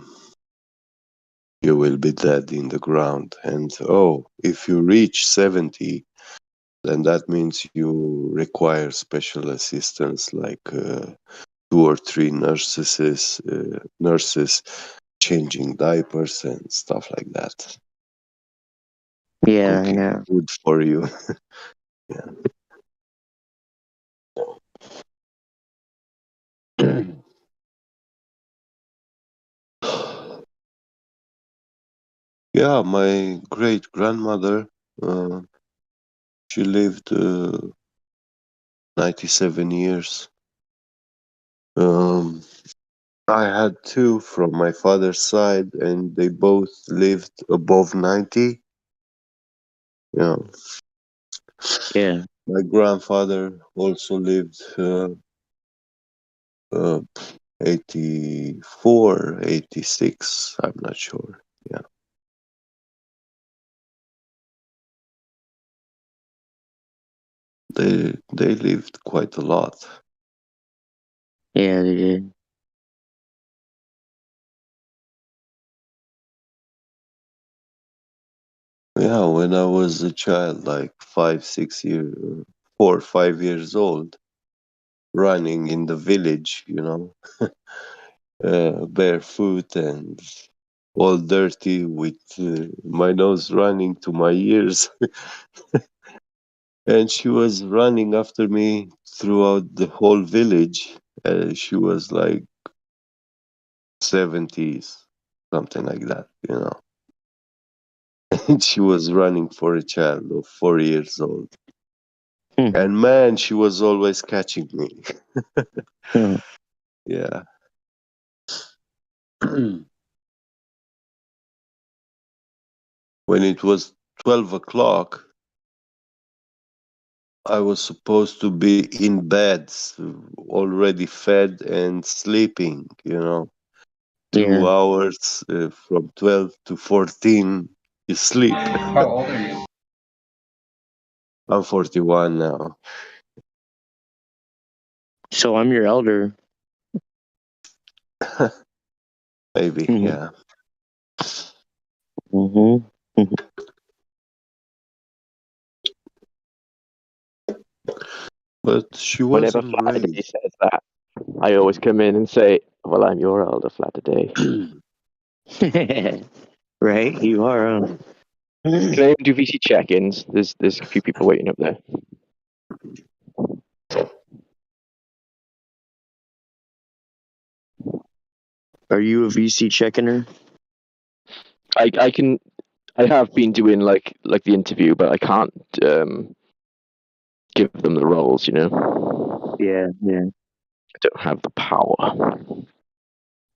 you will be dead in the ground. And if you reach 70, then that means you require special assistance, like 2 or 3 nurses changing diapers and stuff like that. Yeah, I Cooking know. food for you. Yeah, my great grandmother, she lived 97 years. I had 2 from my father's side, and they both lived above 90. Yeah. Yeah. My grandfather also lived 84, 86. I'm not sure. Yeah. They lived quite a lot. Yeah, they did. Yeah, when I was a child, like 5, 6 years, 4, 5 years old, running in the village, barefoot and all dirty with my nose running to my ears. And she was running after me throughout the whole village. She was like 70s, something like that. And she was running for a child of 4 years old. And man, she was always catching me. Yeah. When it was 12 o'clock, I was supposed to be in bed, already fed and sleeping, 2 Yeah. hours from 12 to 14, you sleep. How old are you? I'm 41 now. So I'm your elder. Maybe, yeah. Mm-hmm. But she Whenever wasn't Flatterday raised. says that, I always come in and say, "Well, I'm your elder, Flatterday." Right? You are. Can I even do VC check-ins? There's a few people waiting up there. Are you a VC check-iner? I have been doing like the interview, but I can't give them the roles. Yeah, yeah. I don't have the power.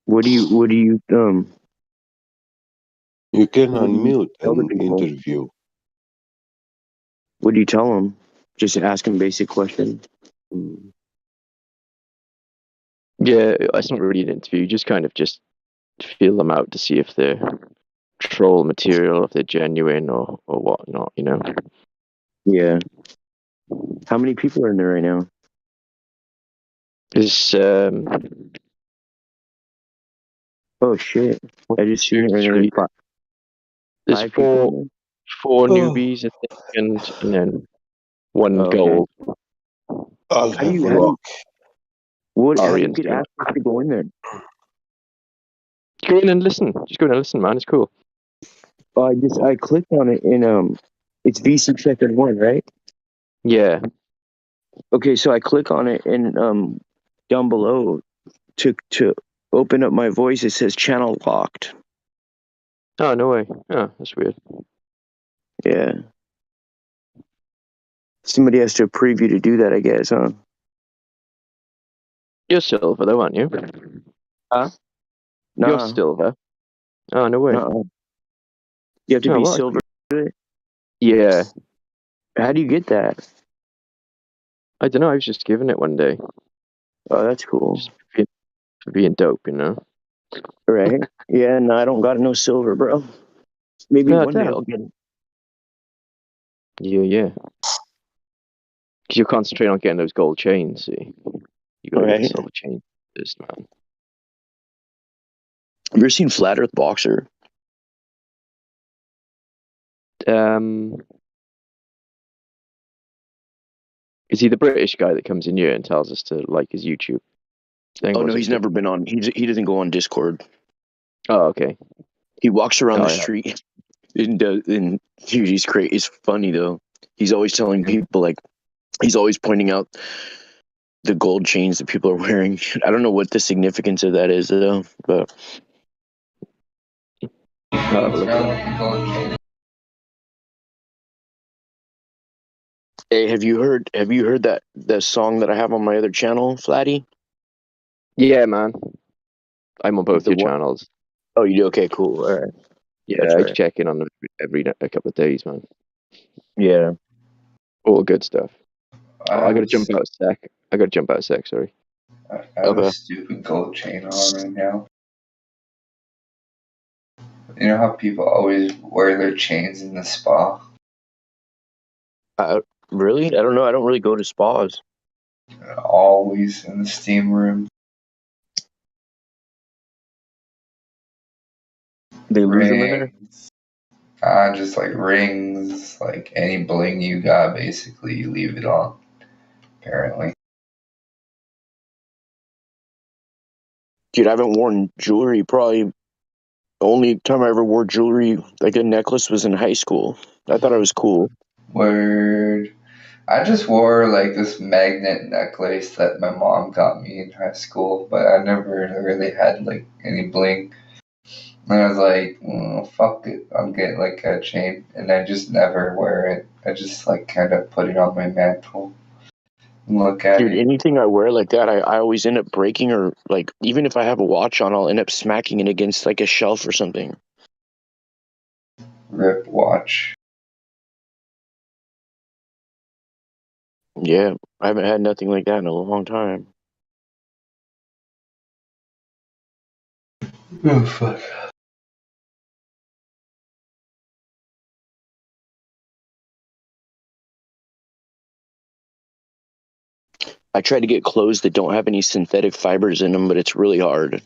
What do you You can what do you unmute tell the an people? interview. What do you tell them? Just ask them basic questions. Yeah, it's not really an interview. Just kind of just feel them out to see if they're troll material, if they're genuine or whatnot. Yeah. How many people are in there right now? There's Oh shit! I just seen it right there. 3. There's Five people in four there. newbies, I think, and then one Oh, okay. gold. I'll How do have you a how do you, look. how do you Arian's get doing access to go in there? Go in and listen. Just go in and listen, man. It's cool. Oh, I clicked on it and it's VC Checker 1, right? Yeah. Okay, so I click on it and down below to open up my voice it says channel locked. Oh, no way. Oh, that's weird. Yeah. Somebody has to preview to do that, I guess, huh? You're silver, though, aren't you? Huh? You're Nah. silver. Oh, no way. Nuh-uh. You have to Oh, be well, silver to do it? yeah. How do you get that? I don't know. I was just given it one day. Oh, that's cool. Just for being dope, Right? Yeah, no, I don't got no silver, bro. Maybe No, one day damn. I'll get it. Yeah. Because you're concentrating on getting those gold chains, see? You gotta get the Right. silver chain first, man. Have you ever seen Flat Earth Boxer? Is he the British guy that comes in here and tells us to like his YouTube thing? Oh no, Was it he's never been on. He doesn't go on Discord. Oh, okay. He walks around the yeah. street and dude, he's great. It's funny though. He's always telling people like, he's always pointing out the gold chains that people are wearing. I don't know what the significance of that is though, but. Hey, have you heard that song that I have on my other channel, Flatty? Yeah, man. I'm on both your channels. Oh, you do? Okay, cool. All right. Yeah, That's I right. check in on them every a couple of days, man. Yeah. All good stuff. I I gotta have jump out a sec. Sorry. I have a stupid gold chain on right now. You know how people always wear their chains in the spa? Really? I don't know. I don't really go to spas. Always in the steam room. They lose them in there? Just like rings, like any bling you got, basically, you leave it on, apparently. Dude, I haven't worn jewelry probably. Only time I ever wore jewelry, like a necklace, was in high school. I thought it was cool. Word. I just wore like this magnet necklace that my mom got me in high school, but I never really had like any bling. And I was like, fuck it, I'm getting like a chain, and I just never wear it. I just like kind of put it on my mantle and look at Dude, it. anything I wear like that, I always end up breaking, or like even if I have a watch on, I'll end up smacking it against like a shelf or something. Rip watch. Yeah, I haven't had nothing like that in a long time. Oh fuck. I try to get clothes that don't have any synthetic fibers in them, but it's really hard.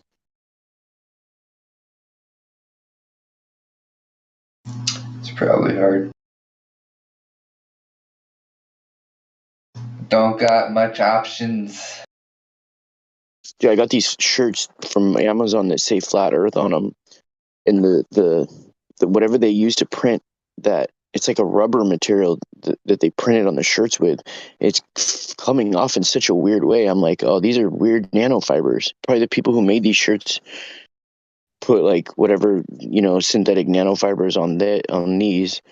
It's probably hard. Don't got much options. Dude, I got these shirts from Amazon that say Flat Earth on them, and the whatever they use to print that, it's like a rubber material that they printed on the shirts with. It's coming off in such a weird way. I'm like, oh, these are weird nanofibers. Probably the people who made these shirts put like whatever, synthetic nanofibers on these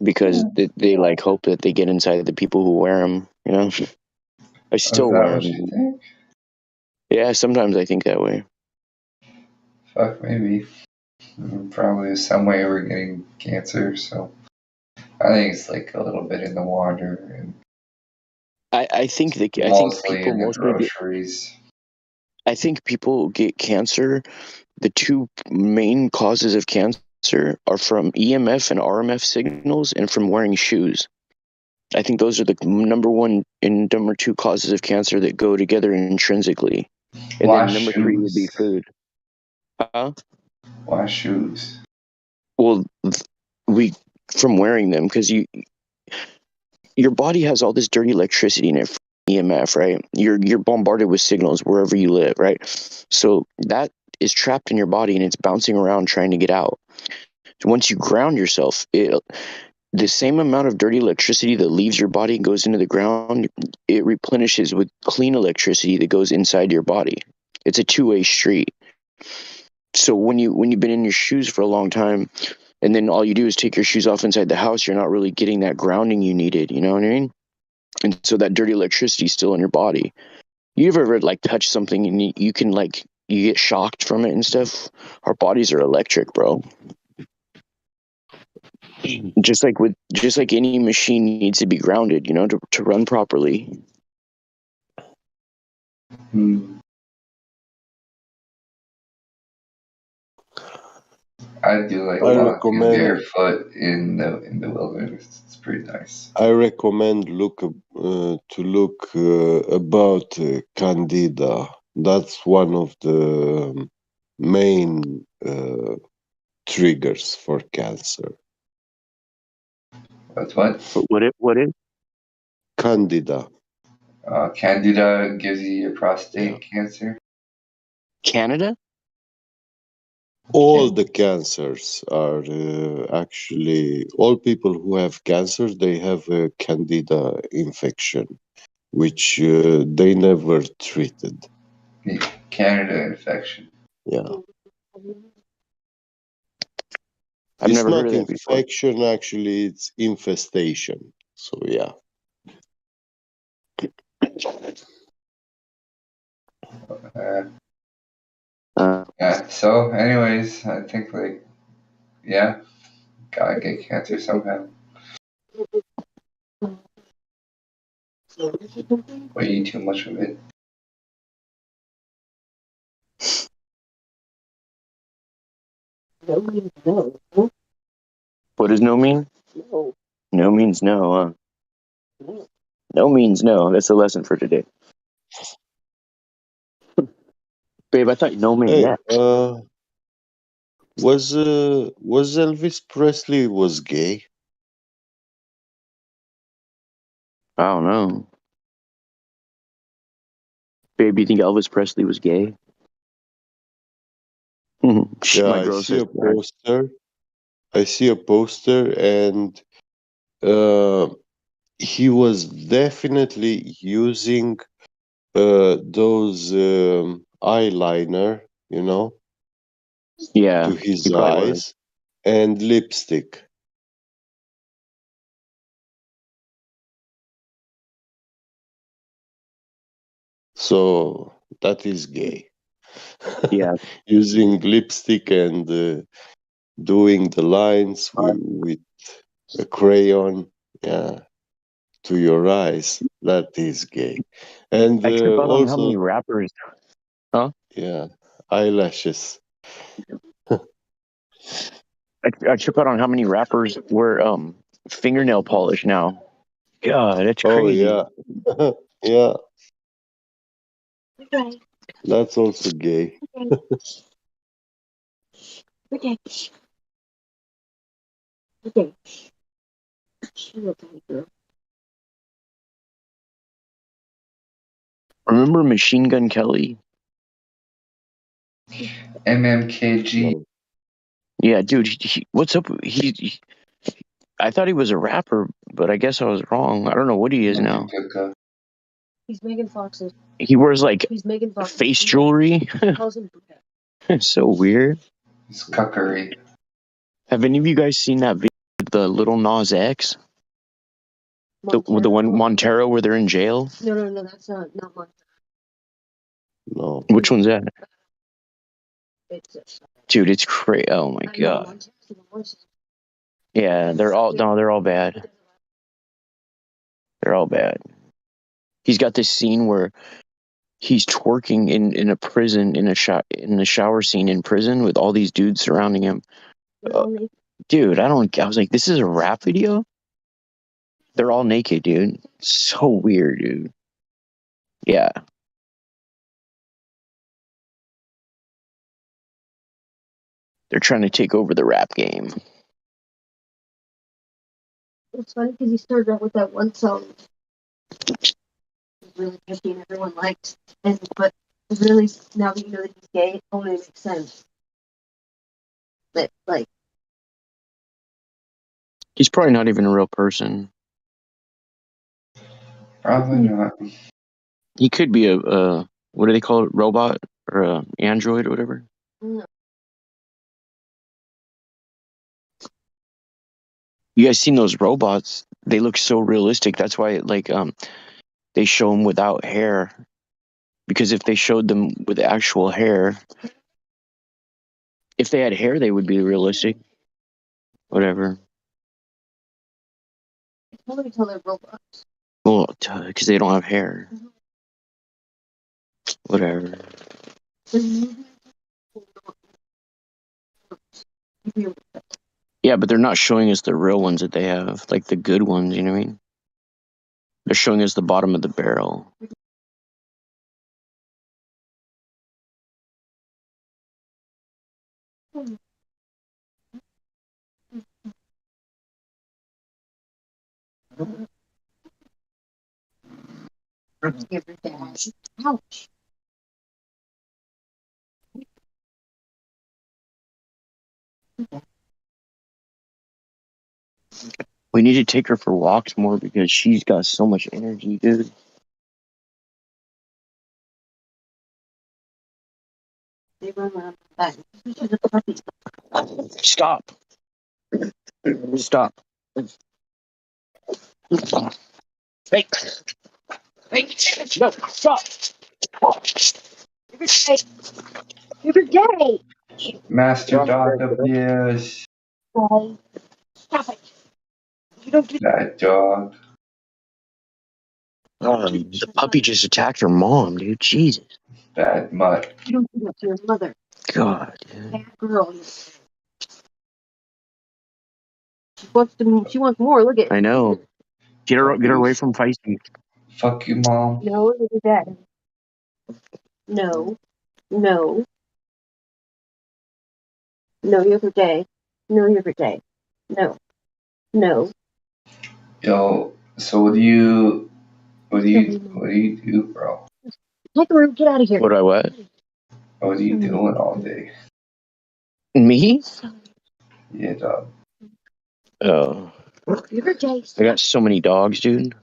because they like hope that they get inside the people who wear them. I still Is that wear what them. you think? Yeah, sometimes I think that way. Fuck, maybe. Probably some way we're getting cancer, so I think it's like a little bit in the water and I think mostly people in the mostly groceries. I think people get cancer. The two main causes of cancer are from EMF and RMF signals and from wearing shoes. I think those are the number one and number two causes of cancer that go together intrinsically. And Why then number three would be shoes? food. Huh? Why shoes? Well, from wearing them, because your body has all this dirty electricity in it from EMF, right? You're bombarded with signals wherever you live, right? So that is trapped in your body and it's bouncing around trying to get out. So once you ground yourself, the same amount of dirty electricity that leaves your body and goes into the ground, it replenishes with clean electricity that goes inside your body. It's a two-way street. So when you've been in your shoes for a long time, and then all you do is take your shoes off inside the house, you're not really getting that grounding you needed. You know what I mean? And so that dirty electricity is still in your body. You ever like touch something and you can like you get shocked from it and stuff? Our bodies are electric, bro. Just like any machine needs to be grounded, to run properly. I do like walking barefoot in the wilderness. It's pretty nice. I recommend to look about Candida. That's one of the main triggers for cancer. What? What is? Candida. Candida gives you your prostate cancer. Canada? All the cancers are actually, all people who have cancer, they have a candida infection, which they never treated. Canada infection. Yeah. I've It's never heard not of that before. infection, actually, it's infestation. So, yeah. Yeah. So, anyways, I think like, yeah, gotta get cancer somehow. But you eat too much of it. What does no mean? No. No means no. No means no. That's the lesson for today. Babe, I thought no meant Hey, yes. was Elvis Presley was gay? I don't know. Babe, you think Elvis Presley was gay? Yeah, My I girl see says a poster. I see a poster, and he was definitely using those eyeliner, you know, yeah, to he his probably was. eyes, and lipstick. So that is gay. Yeah. Using lipstick and doing the lines with a crayon, yeah, to your eyes. That is gay. And I trip out on how also, many rappers. Huh? yeah, eyelashes. I trip out on how many rappers wear fingernail polish now. God, that's Oh crazy. yeah, yeah. That's also gay. Remember Machine Gun Kelly? MMKG. Yeah, dude. What's up? I thought he was a rapper, but I guess I was wrong. I don't know what he is now. He's Megan Fox's. He wears like He's Megan Fox's face jewelry. calls him So weird. It's cuckery. Have any of you guys seen that video with the Little Nas X? The one Montero where they're in jail? No, that's not Montero. No. Which one's that? It's Dude, it's crazy. Oh my god. Yeah, they're all bad. They're all bad. He's got this scene where he's twerking in a prison in the shower scene in prison with all these dudes surrounding him. Dude, I was like, this is a rap video? They're all naked, dude. So weird, dude. Yeah. They're trying to take over the rap game. It's funny because he started out with that one song. It was really catchy and everyone liked. But really, now that you know that he's gay, it only makes sense. That like He's probably not even a real person. Probably not. He could be a what do they call it? Robot or a android or whatever. no. You guys seen those robots? They look so realistic. That's why they show them without hair. Because if they showed them with actual hair, if they had hair, they would be realistic. Whatever. How do we tell they're robots? Well, because they don't have hair. Whatever. Yeah, but they're not showing us the real ones that they have, like the good ones. You know what I mean? They're showing us the bottom of the barrel. Give her dad. Ouch. We need to take her for walks more because she's got so much energy, dude. They run around the back. She's a puppy. Stop. Stop. Hey. Hey. No, stop. You're gay. Master dog abuse. Stop it. You don't do That dog. The puppy just attacked her mom, dude. Jesus. Bad mutt. You don't do that to your mother. God. Bad girl. She wants more. Look at. I know. Get her away from Feisty. Fuck you, mom. No, look at that. No. No. No, you're for day. No, you're for day. No. No. Yo, so what do you do, bro? Take the room. Get out of here. What do I what? What are you doing all day? Me? Yeah, dog. Oh. You're for day. I got so many dogs, dude.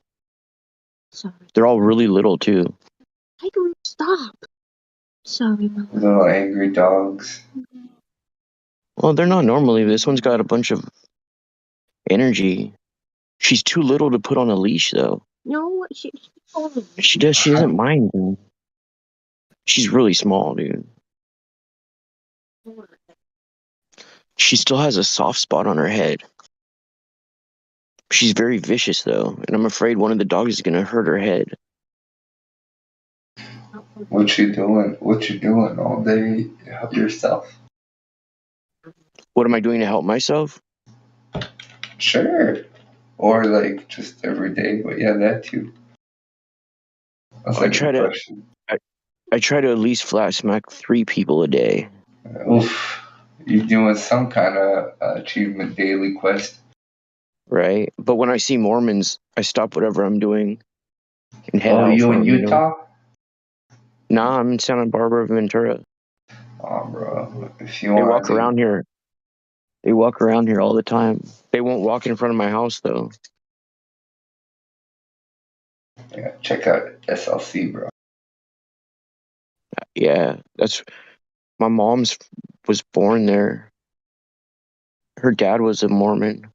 Sorry. They're all really little, too. Take a room. Stop. Sorry, Mama. Little angry dogs. Well, they're not normally. This one's got a bunch of energy. She's too little to put on a leash, though. No, She doesn't mind, dude. She's really small, dude. She still has a soft spot on her head. She's very vicious, though, and I'm afraid one of the dogs is gonna hurt her head. What you doing? What you doing all day? Help yourself. What am I doing to help myself? Sure. Or like just every day, but yeah, that too. That's like a question. I try to at least flat smack 3 people a day. Oof. You're doing some kind of achievement daily quest. Right? But when I see Mormons, I stop whatever I'm doing and head out you for in 'em, Utah? Nah, I'm in Santa Barbara, Ventura. Oh, bro. If you They want walk around here. They walk around here all the time. They won't walk in front of my house, though. Yeah, check out SLC, bro. Yeah, that's... My mom's was born there. Her dad was a Mormon.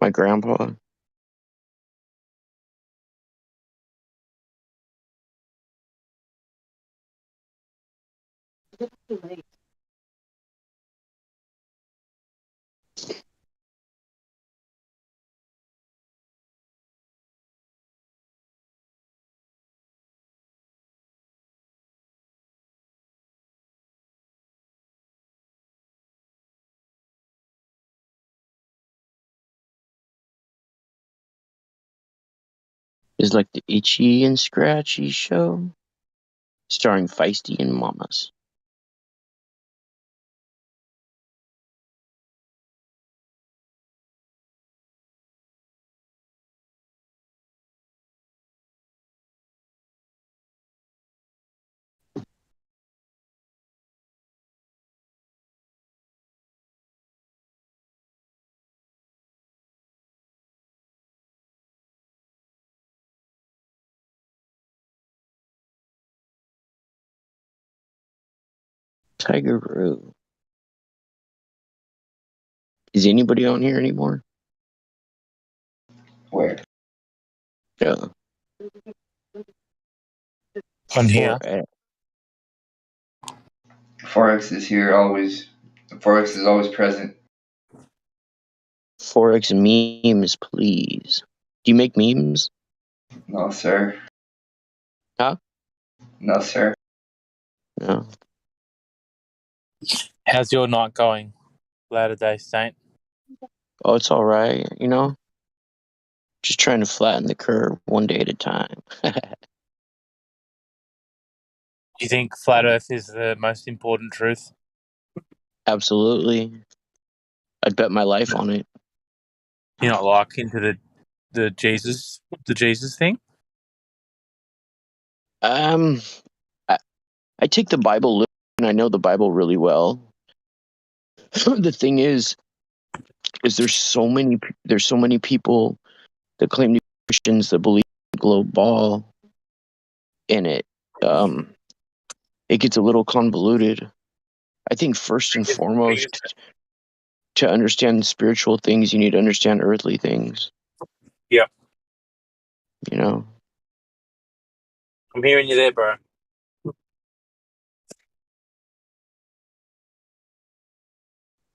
My grandpa. Is like the Itchy and Scratchy show, starring Feisty and Mamas. Tiger Roo. Is anybody on here anymore? Where? Yeah. On here. Forex is here always. Forex is always present. Forex memes, please. Do you make memes? No, sir. Huh? No, sir. No. How's your night going, Latter-day Saint? Oh, it's all right. Just trying to flatten the curve one day at a time. Do you think flat Earth is the most important truth? Absolutely. I'd bet my life on it. You're not like into the Jesus thing? I, I take the Bible literally, and I know the Bible really well. The thing is there's so many people that claim to be Christians that believe in the globe ball in it. It gets a little convoluted. I think first and foremost, to understand spiritual things, you need to understand earthly things. Yep. You know? I'm hearing you there, bro.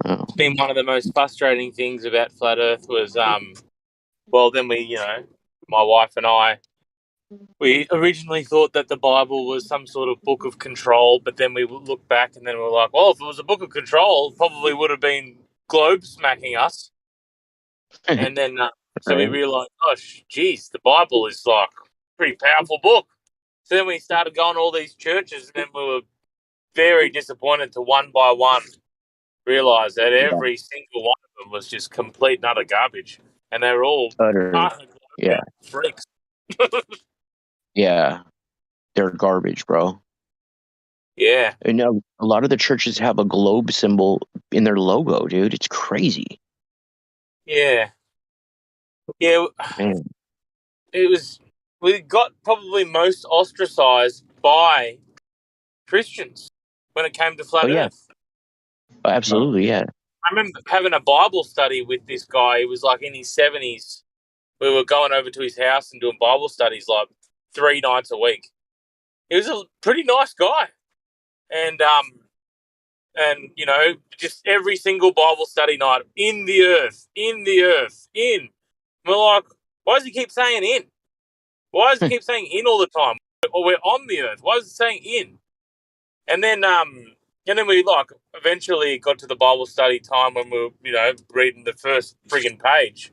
Oh. It's been one of the most frustrating things about Flat Earth was, well, then my wife and I, we originally thought that the Bible was some sort of book of control, but then we looked back and then we were like, well, if it was a book of control, it probably would have been globe smacking us. And then, so we Right. realized, gosh, geez, the Bible is like a pretty powerful book. So then we started going to all these churches, and then we were very disappointed to one by one realize that every single one of them was just complete and utter garbage. And they were all Utter. Yeah. freaks. Yeah. They're garbage, bro. Yeah. And a lot of the churches have a globe symbol in their logo, dude. It's crazy. Yeah. Yeah. Man. We got probably most ostracized by Christians when it came to Flat Earth. Oh, absolutely, yeah. I remember having a Bible study with this guy. He was like in his 70s. We were going over to his house and doing Bible studies like 3 nights a week. He was a pretty nice guy. And you know, just every single Bible study night, in the earth, in. And we're like, why does he keep saying in? Why does he keep saying in all the time? Or we're on the earth. Why is it saying in? And then we like eventually got to the Bible study time when we were, you know, reading the first friggin' page.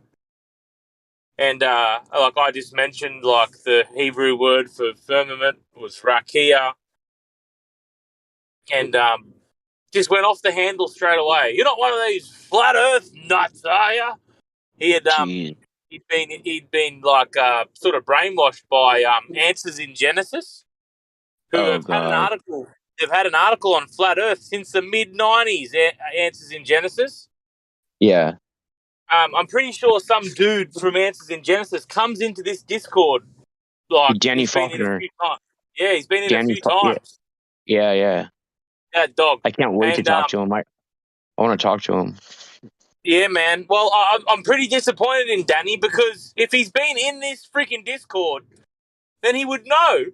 And like I just mentioned, like the Hebrew word for firmament was rakia. And just went off the handle straight away. You're not one of these flat Earth nuts, are you? He had he'd been like sort of brainwashed by Answers in Genesis, who have had an article. They've had an article on flat Earth since the mid-90s. Answers in Genesis. Yeah. I'm pretty sure some dude from Answers in Genesis comes into this Discord. Like Danny he's been in a Faulkner. few times. Yeah, he's been in a few times. Yeah. That dog. I can't wait to talk to him. I want to talk to him. Yeah, man. Well, I'm pretty disappointed in Danny because if he's been in this freaking Discord, then he would know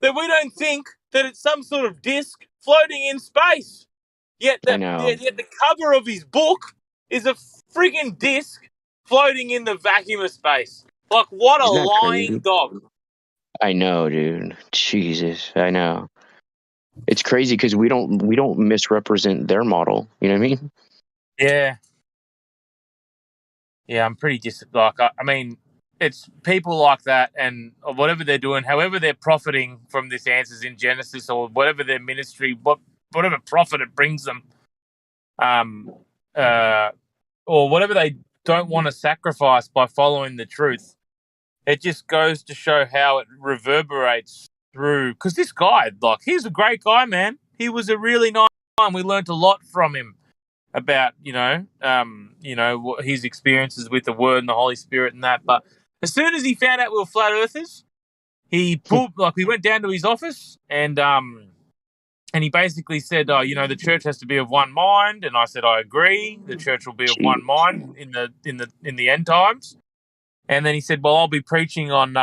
that we don't think that it's some sort of disc floating in space. Yet the cover of his book is a freaking disc floating in the vacuum of space. Like, what a lying dog. I know, dude. Jesus, I know. It's crazy because we don't misrepresent their model. You know what I mean? Yeah. Yeah, I'm pretty I mean, it's people like that and whatever they're doing, however they're profiting from this Answers in Genesis or whatever their ministry, whatever profit it brings them, or whatever they don't want to sacrifice by following the truth. It just goes to show how it reverberates through. Because this guy, like, he's a great guy, man. He was a really nice guy. We learned a lot from him about, his experiences with the Word and the Holy Spirit and that. But as soon as he found out we were flat earthers, we went down to his office and he basically said, the church has to be of one mind. And I said, I agree. The church will be of one mind in the end times. And then he said, well, I'll be preaching on,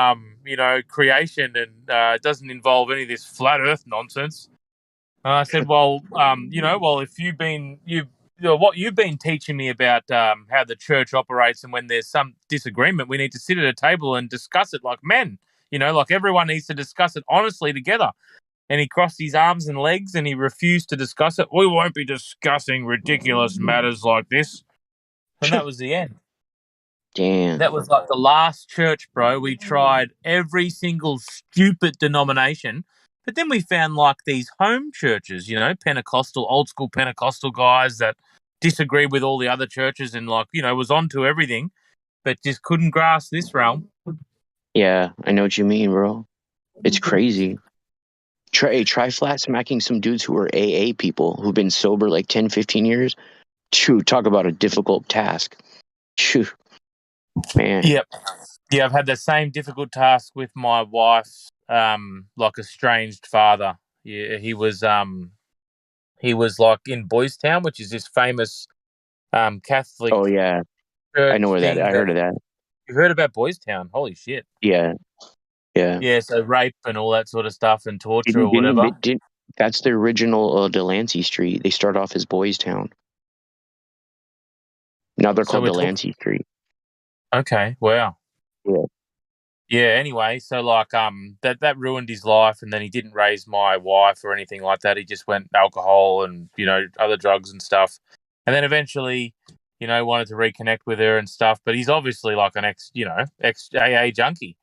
creation and it doesn't involve any of this flat earth nonsense. I said, well, if what you've been teaching me about how the church operates and when there's some disagreement, we need to sit at a table and discuss it like men, like everyone needs to discuss it honestly together. And he crossed his arms and legs and he refused to discuss it. We won't be discussing ridiculous matters like this. And that was the end. Damn. That was like the last church, bro. We tried every single stupid denomination But then we found like these home churches, Pentecostal, old school Pentecostal guys that disagree with all the other churches and was onto everything, but just couldn't grasp this realm. Yeah, I know what you mean, bro. It's crazy. Try flat smacking some dudes who are AA people who've been sober like 10, 15 years. Phew, talk about a difficult task. Phew, man. Yep. Yeah, I've had the same difficult task with my wife's estranged father. Yeah, he was like in Boys Town, which is this famous Catholic Oh yeah, I church know where that. thing. I heard of that. You've heard about Boys Town? Holy shit! Yeah, yeah. Yeah, so rape and all that sort of stuff and torture or whatever. That's the original Delancey Street. They start off as Boys Town. Now they're called Delancey Street. Okay, wow. Yeah. Yeah, anyway, so that ruined his life, and then he didn't raise my wife or anything like that. He just went alcohol and, other drugs and stuff. And then eventually, wanted to reconnect with her and stuff, but he's obviously like an ex AA junkie.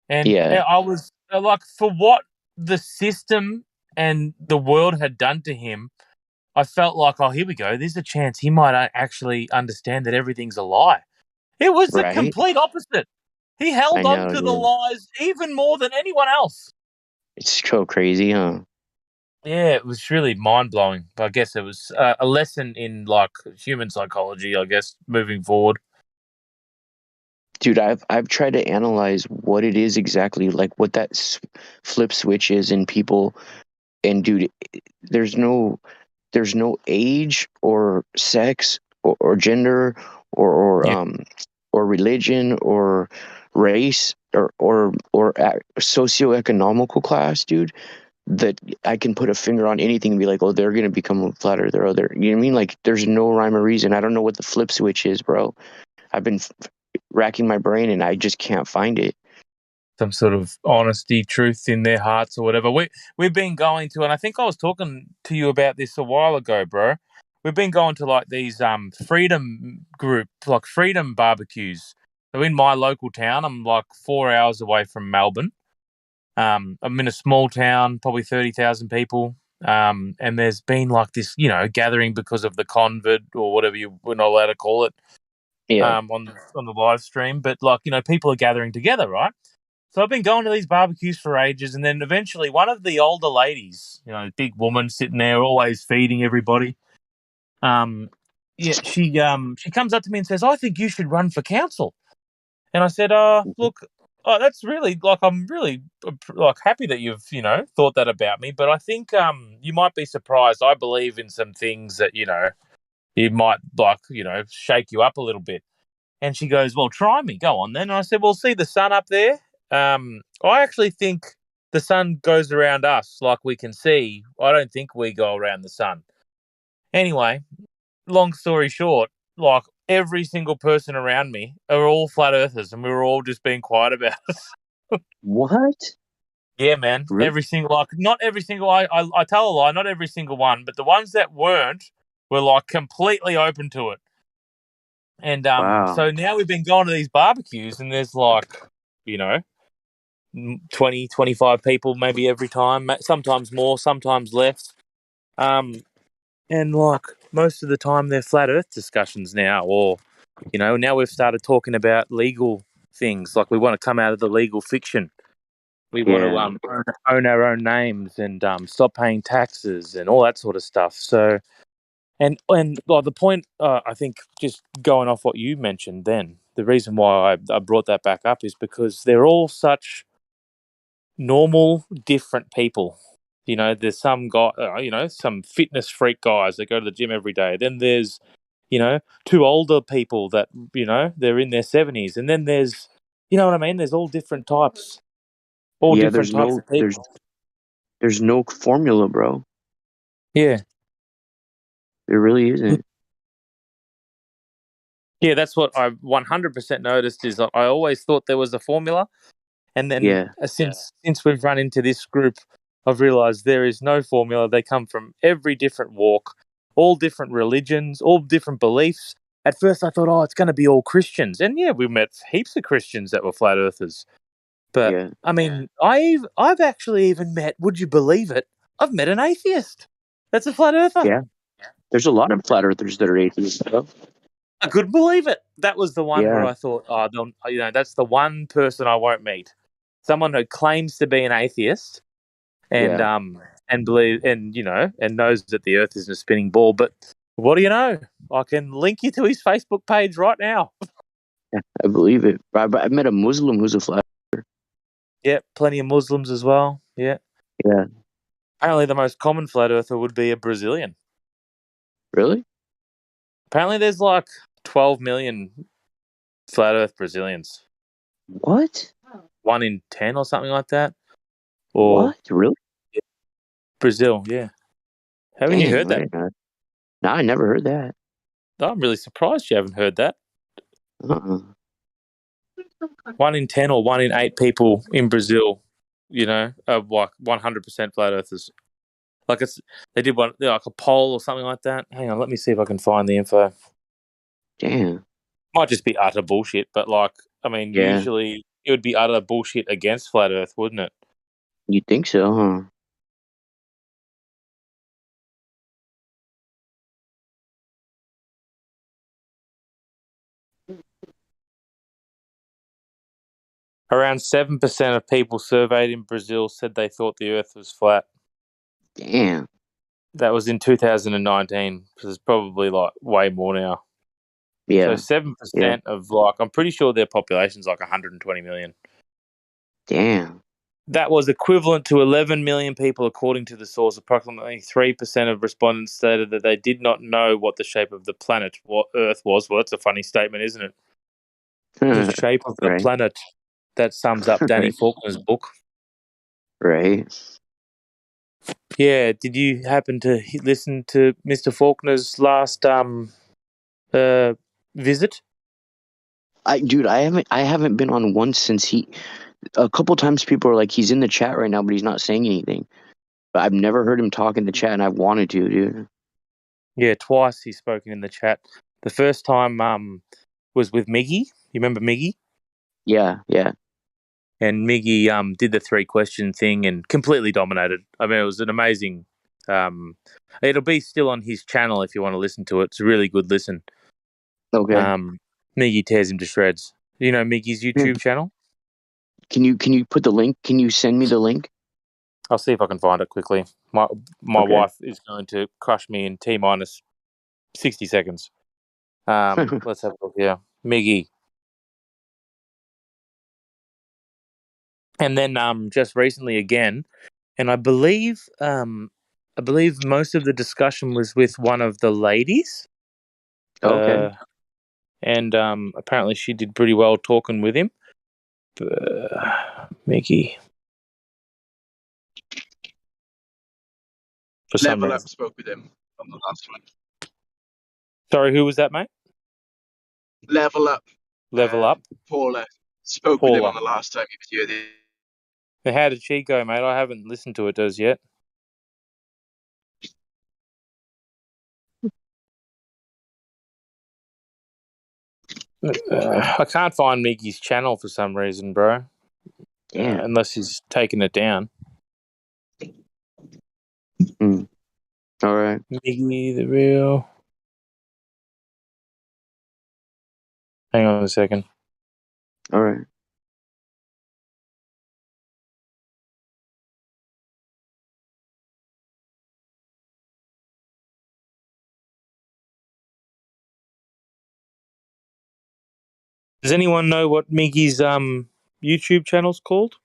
And Yeah. I was for what the system and the world had done to him, I felt like, oh, here we go. There's a chance he might actually understand that everything's a lie. It was the complete opposite. He held on to the lies even more than anyone else. It's so crazy, huh? Yeah, it was really mind-blowing. But I guess it was a lesson in, human psychology, I guess, moving forward. Dude, I've tried to analyze what it is exactly, like what that flip switch is in people. And dude, there's no age or sex or gender or religion or race or socioeconomical class, dude, that I can put a finger on anything and be like, oh, they're gonna become a flat earther. You know what I mean? Like, there's no rhyme or reason. I don't know what the flip switch is, bro. I've been racking my brain and I just can't find it. Some sort of honesty, truth in their hearts or whatever. We've been going to, and I think I was talking to you about this a while ago, bro. We've been going to these freedom freedom barbecues. So in my local town, I'm 4 hours away from Melbourne. I'm in a small town, probably 30,000 people. And there's been this, gathering because of the convert or whatever we're not allowed to call it. Yeah. On the live stream, but people are gathering together, right? So I've been going to these barbecues for ages, and then eventually one of the older ladies, big woman sitting there, always feeding everybody. She comes up to me and says, "I think you should run for council." And I said, look, that's really I'm really happy that you've thought that about me, but I think you might be surprised. I believe in some things that you might shake you up a little bit." And she goes, "Well, try me. Go on then." And I said, "Well, see the sun up there? I actually think the sun goes around us like we can see. I don't think we go around the sun." Anyway, long story short, every single person around me are all flat earthers, and we were all just being quiet about it. What? Yeah, man. Really? Every single, not every single, I tell a lie, not every single one, but the ones that weren't were completely open to it. And wow. So now we've been going to these barbecues, and there's 20, 25 people maybe every time, sometimes more, sometimes less. And most of the time they're flat earth discussions now, or, now we've started talking about legal things. We want to come out of the legal fiction. We want to own our own names and stop paying taxes and all that sort of stuff. So, and the point, I think, just going off what you mentioned then, the reason why I brought that back up is because they're all such normal, different people. There's some guy, some fitness freak guys that go to the gym every day. Then there's, two older people that, they're in their 70s. And then there's, you know what I mean? There's all different types. All different types of people. There's no formula, bro. Yeah. There really isn't. Yeah, that's what I 100% noticed is I always thought there was a formula. And then since we've run into this group, I've realized there is no formula. They come from every different walk, all different religions, all different beliefs. At first I thought, it's going to be all Christians. And yeah, we met heaps of Christians that were flat earthers. But Yeah. I mean, I've actually even met. Would you believe it? I've met an atheist. That's a flat earther. Yeah. There's a lot of flat earthers that are atheists, though. I couldn't believe it. That was the one where Yeah. I thought, that's the one person I won't meet. Someone who claims to be an atheist and Yeah. and believe and and knows that the Earth isn't a spinning ball. But what do you know? I can link you to his Facebook page right now. Yeah, I believe it. I met a Muslim who's a flat earther. Yeah, plenty of Muslims as well. Yeah. Yeah. Apparently, the most common flat earther would be a Brazilian. Really? Apparently, there's like 12 million flat Earth Brazilians. What? 1 in 10 or something like that. Or What? Really? Brazil, yeah. Haven't you Damn, heard that? No, I never heard that. I'm really surprised you haven't heard that. Uh-uh. 1 in 10 or 1 in 8 people in Brazil, are like 100% flat earthers. Like they did like a poll or something like that. Hang on, let me see if I can find the info. Damn. Might just be utter bullshit, but Yeah. usually it would be utter bullshit against flat Earth, wouldn't it? You think so, huh? Around 7% of people surveyed in Brazil said they thought the Earth was flat. Damn. That was in 2019. So there's probably like way more now. Yeah. So 7% Yeah. of I'm pretty sure their population's like 120 million. Damn. That was equivalent to 11 million people, according to the source. Approximately 3% of respondents stated that they did not know what the shape of the planet Earth was. Well, that's a funny statement, isn't it? The shape of the Right. planet. That sums up Danny Right. Faulkner's book. Right. Yeah. Did you happen to listen to Mr. Faulkner's last visit? I haven't been on once since a couple times people are like, he's in the chat right now, but he's not saying anything. But I've never heard him talk in the chat, and I've wanted to, dude. Yeah, twice he's spoken in the chat. The first time was with Miggy. You remember Miggy? Yeah, yeah. And Miggy did the 3-question thing and completely dominated. I mean, it was an amazing. It'll be still on his channel if you want to listen to it. It's a really good listen. Okay. Miggy tears him to shreds. You know Miggy's YouTube channel? Can you put the link? Can you send me the link? I'll see if I can find it quickly. My Okay. wife is going to crush me in T-minus 60 seconds. Let's have a look here. Miggy. And then just recently again, and I believe most of the discussion was with one of the ladies. Okay. And apparently she did pretty well talking with him. Mickey. For some Level Up reason. spoke with him on the last one. Sorry, who was that, mate? Level Up. Level Up? Paula spoke with him on the last time he was here. And how did she go, mate? I haven't listened to it as yet. I can't find Mickey's channel for some reason, bro. Unless he's taken it down. All right. Mickey the Real. Hang on a second. All right. Does anyone know what Mickey's YouTube channel's called?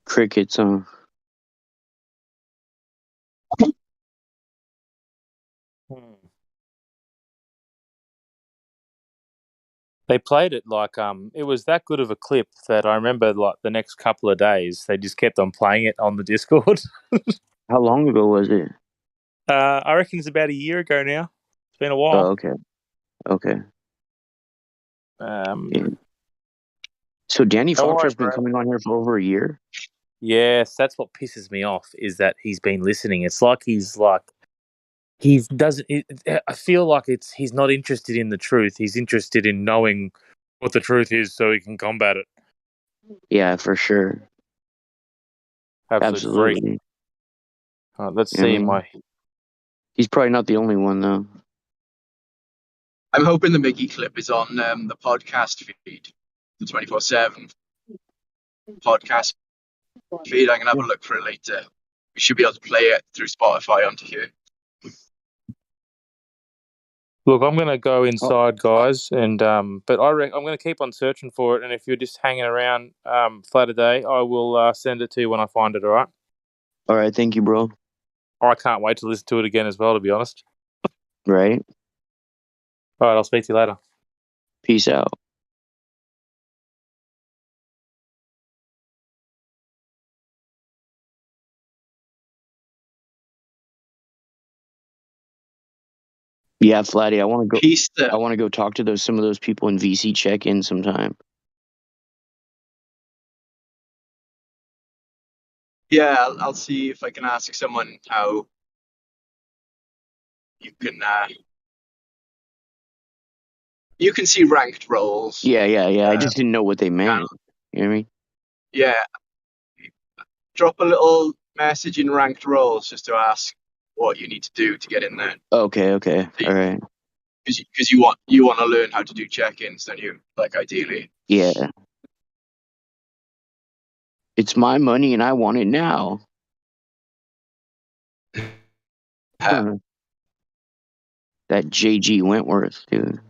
Crickets, They played it like it was that good of a clip that I remember like the next couple of days they just kept on playing it on the Discord. How long ago was it? I reckon it's about a year ago now. It's been a while. Oh, okay. Okay. Yeah. So Danny Fox has been coming on here for over a year? Yes, that's what pisses me off, is that he's been listening. It's like he doesn't. I feel like he's not interested in the truth. He's interested in knowing what the truth is so he can combat it. Yeah, for sure. Absolute freak. Absolutely. All right, let's I see mean, he's probably not the only one though. I'm hoping the Mickey clip is on the podcast feed, the 24/7 podcast feed. I can have a look for it later. We should be able to play it through Spotify onto here. Look, I'm going to go inside, guys, and but I'm going to keep on searching for it. And if you're just hanging around flat a day, I will send it to you when I find it. All right. All right, thank you, bro. I can't wait to listen to it again as well, to be honest. Right. All right, I'll speak to you later. Peace out. Yeah, Flatty, I want to go. I want to go talk to some of those people in VC check-in sometime. Yeah, I'll see if I can ask someone how you can see ranked roles. Yeah. I just didn't know what they meant. You know what I mean? Yeah, drop a little message in ranked roles just to ask what you need to do to get in there. Okay. All right. Because you want to learn how to do check-ins, don't you? Like ideally. Yeah. It's my money and I want it now. That JG Wentworth, dude.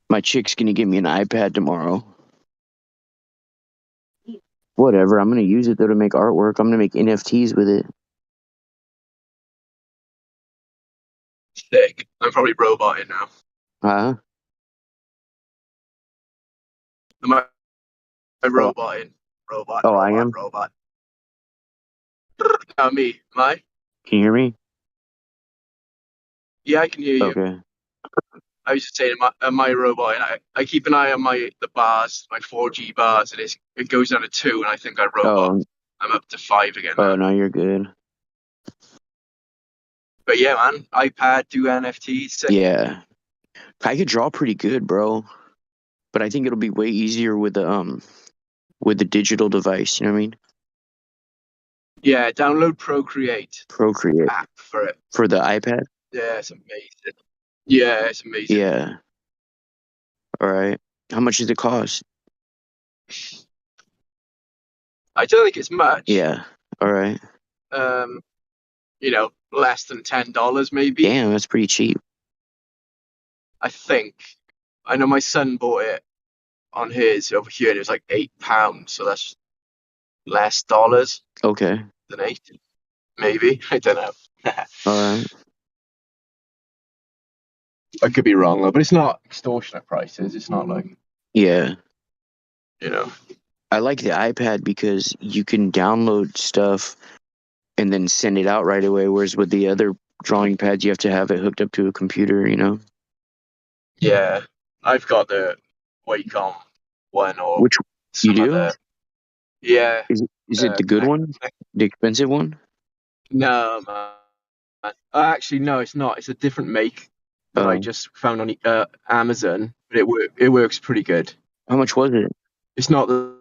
My chick's gonna give me an iPad tomorrow. Whatever. I'm gonna use it though to make artwork. I'm gonna make NFTs with it. Sick. I'm probably roboting now. Huh? Am I roboting? Robot. Oh, I am? Robot. Now me. Am I? Can you hear me? Yeah, I can hear you. Okay. I was just saying, am I roboting? I keep an eye on the bars, my 4G bars, and it goes down to 2, and I think I robot. I'm up to 5 again now. Oh, no, you're good. But yeah, man, iPad, do NFTs. Sick. Yeah. I could draw pretty good, bro. But I think it'll be way easier with the digital device, you know what I mean? Yeah, download Procreate app for it. For the iPad? Yeah, it's amazing. Yeah, it's amazing. Yeah. All right. How much does it cost? I don't think it's much. Yeah. All right. Less than $10 maybe. Damn, that's pretty cheap. I think. I know my son bought it on his over here, and it was like £8, so that's less dollars. Okay. Than 8, maybe. I don't know. All right. I could be wrong though, but it's not extortionate prices. It's not like, Yeah. you know. I like the iPad because you can download stuff and then send it out right away, whereas with the other drawing pads, you have to have it hooked up to a computer, you know? Yeah, I've got the Wacom one, or Which you do? other. Yeah. Is it the good one? The expensive one? No, man. Actually, no, it's not. It's a different make that I just found on Amazon, but it works pretty good. How much was it? It's not the.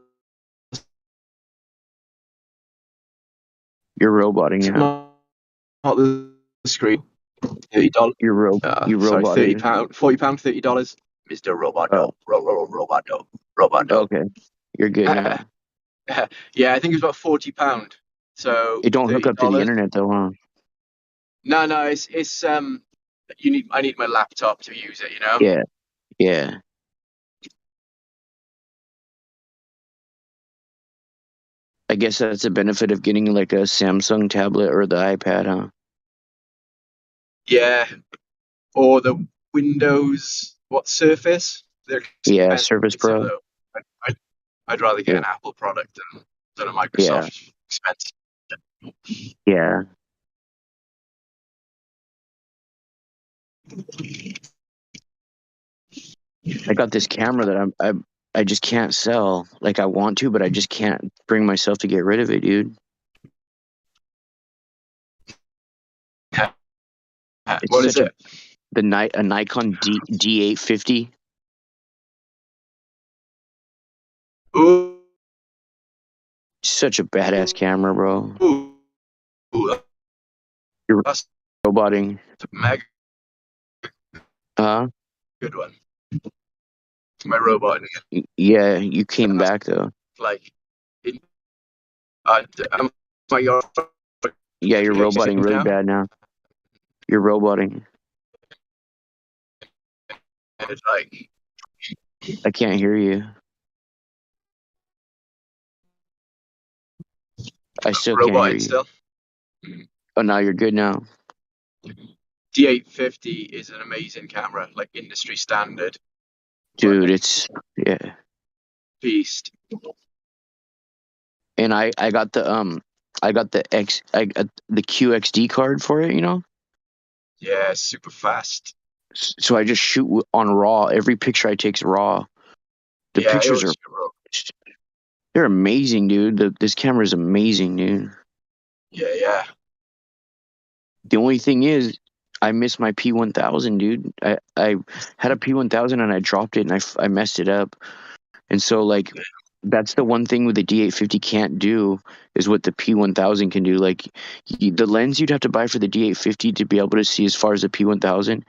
You're roboting it. Not the screen. $30. You're roboting. £30, £40, $30. Mr. Roboto. Roboto. Okay. You're good now. Yeah, I think it was about £40. So it don't hook up to the internet though, huh? No, it's I need my laptop to use it, you know? Yeah. I guess that's a benefit of getting like a Samsung tablet or the iPad, huh? Yeah. Or the Windows Surface? Yeah, Surface Pro. So I'd rather get an Apple product than a Microsoft expensive. Yeah. I got this camera that I just can't sell. Like I want to, but I just can't bring myself to get rid of it, dude. It's What is such it? a Nikon D850. Ooh. Such a badass camera, bro. Ooh. You're That's roboting. a mega Huh? good one. My robot. Yeah, you came back though. Like, I'm my Yeah, you're roboting really now. bad now. You're roboting. And it's like, I can't hear you. I still can't hear roboting you. still. Oh, now you're good now. D850 is an amazing camera, like industry standard. Dude, it's yeah. Beast. And I got the the QXD card for it, you know? Yeah, super fast. So I just shoot on RAW. Every picture I take's RAW. The Yeah, pictures are they're amazing, dude. This camera is amazing, dude. Yeah. The only thing is, I miss my P1000, dude. I had a P1000 and I dropped it and I messed it up. And so like that's the one thing with the D850 can't do is what the P1000 can do. Like the lens you'd have to buy for the D850 to be able to see as far as the P1000.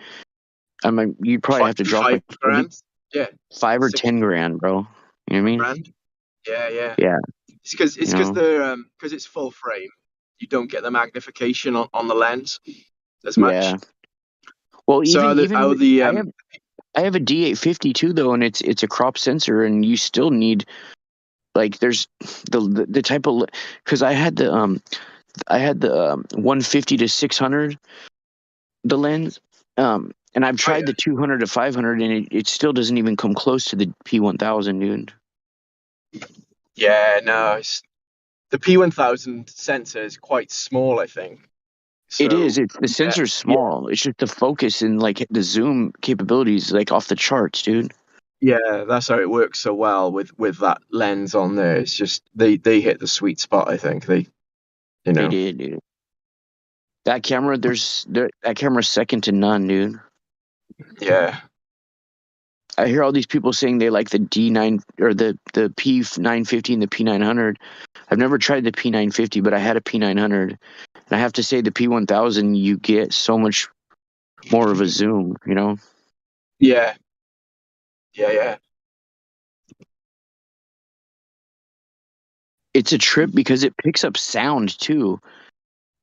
I mean, you'd probably have to drop like $5,000. Yeah. 5 or 6 10 grand, bro. You know what I mean? grand. Yeah. Yeah. It's because You know? they're because it's full frame. You don't get the magnification on the lens as Yeah. much. Well, So even I have a D850 too, though, and it's a crop sensor, and you still need like there's the type of because I had the 150 to 600 the lens, and I've tried the 200 to 500, and it still doesn't even come close to the P1000, dude. Yeah, no, the P1000 sensor is quite small, I think. So, It is. The sensor's small. It's just the focus and like the zoom capabilities like off the charts, dude. Yeah, that's how it works so well with that lens on there. It's just they hit the sweet spot. I think they did, dude. That camera, that camera's second to none, dude. Yeah. I hear all these people saying they like the D9 or the P950 and the P900. I've never tried the P950, but I had a P900. And I have to say the P1000, you get so much more of a zoom, you know? Yeah. It's a trip because it picks up sound too.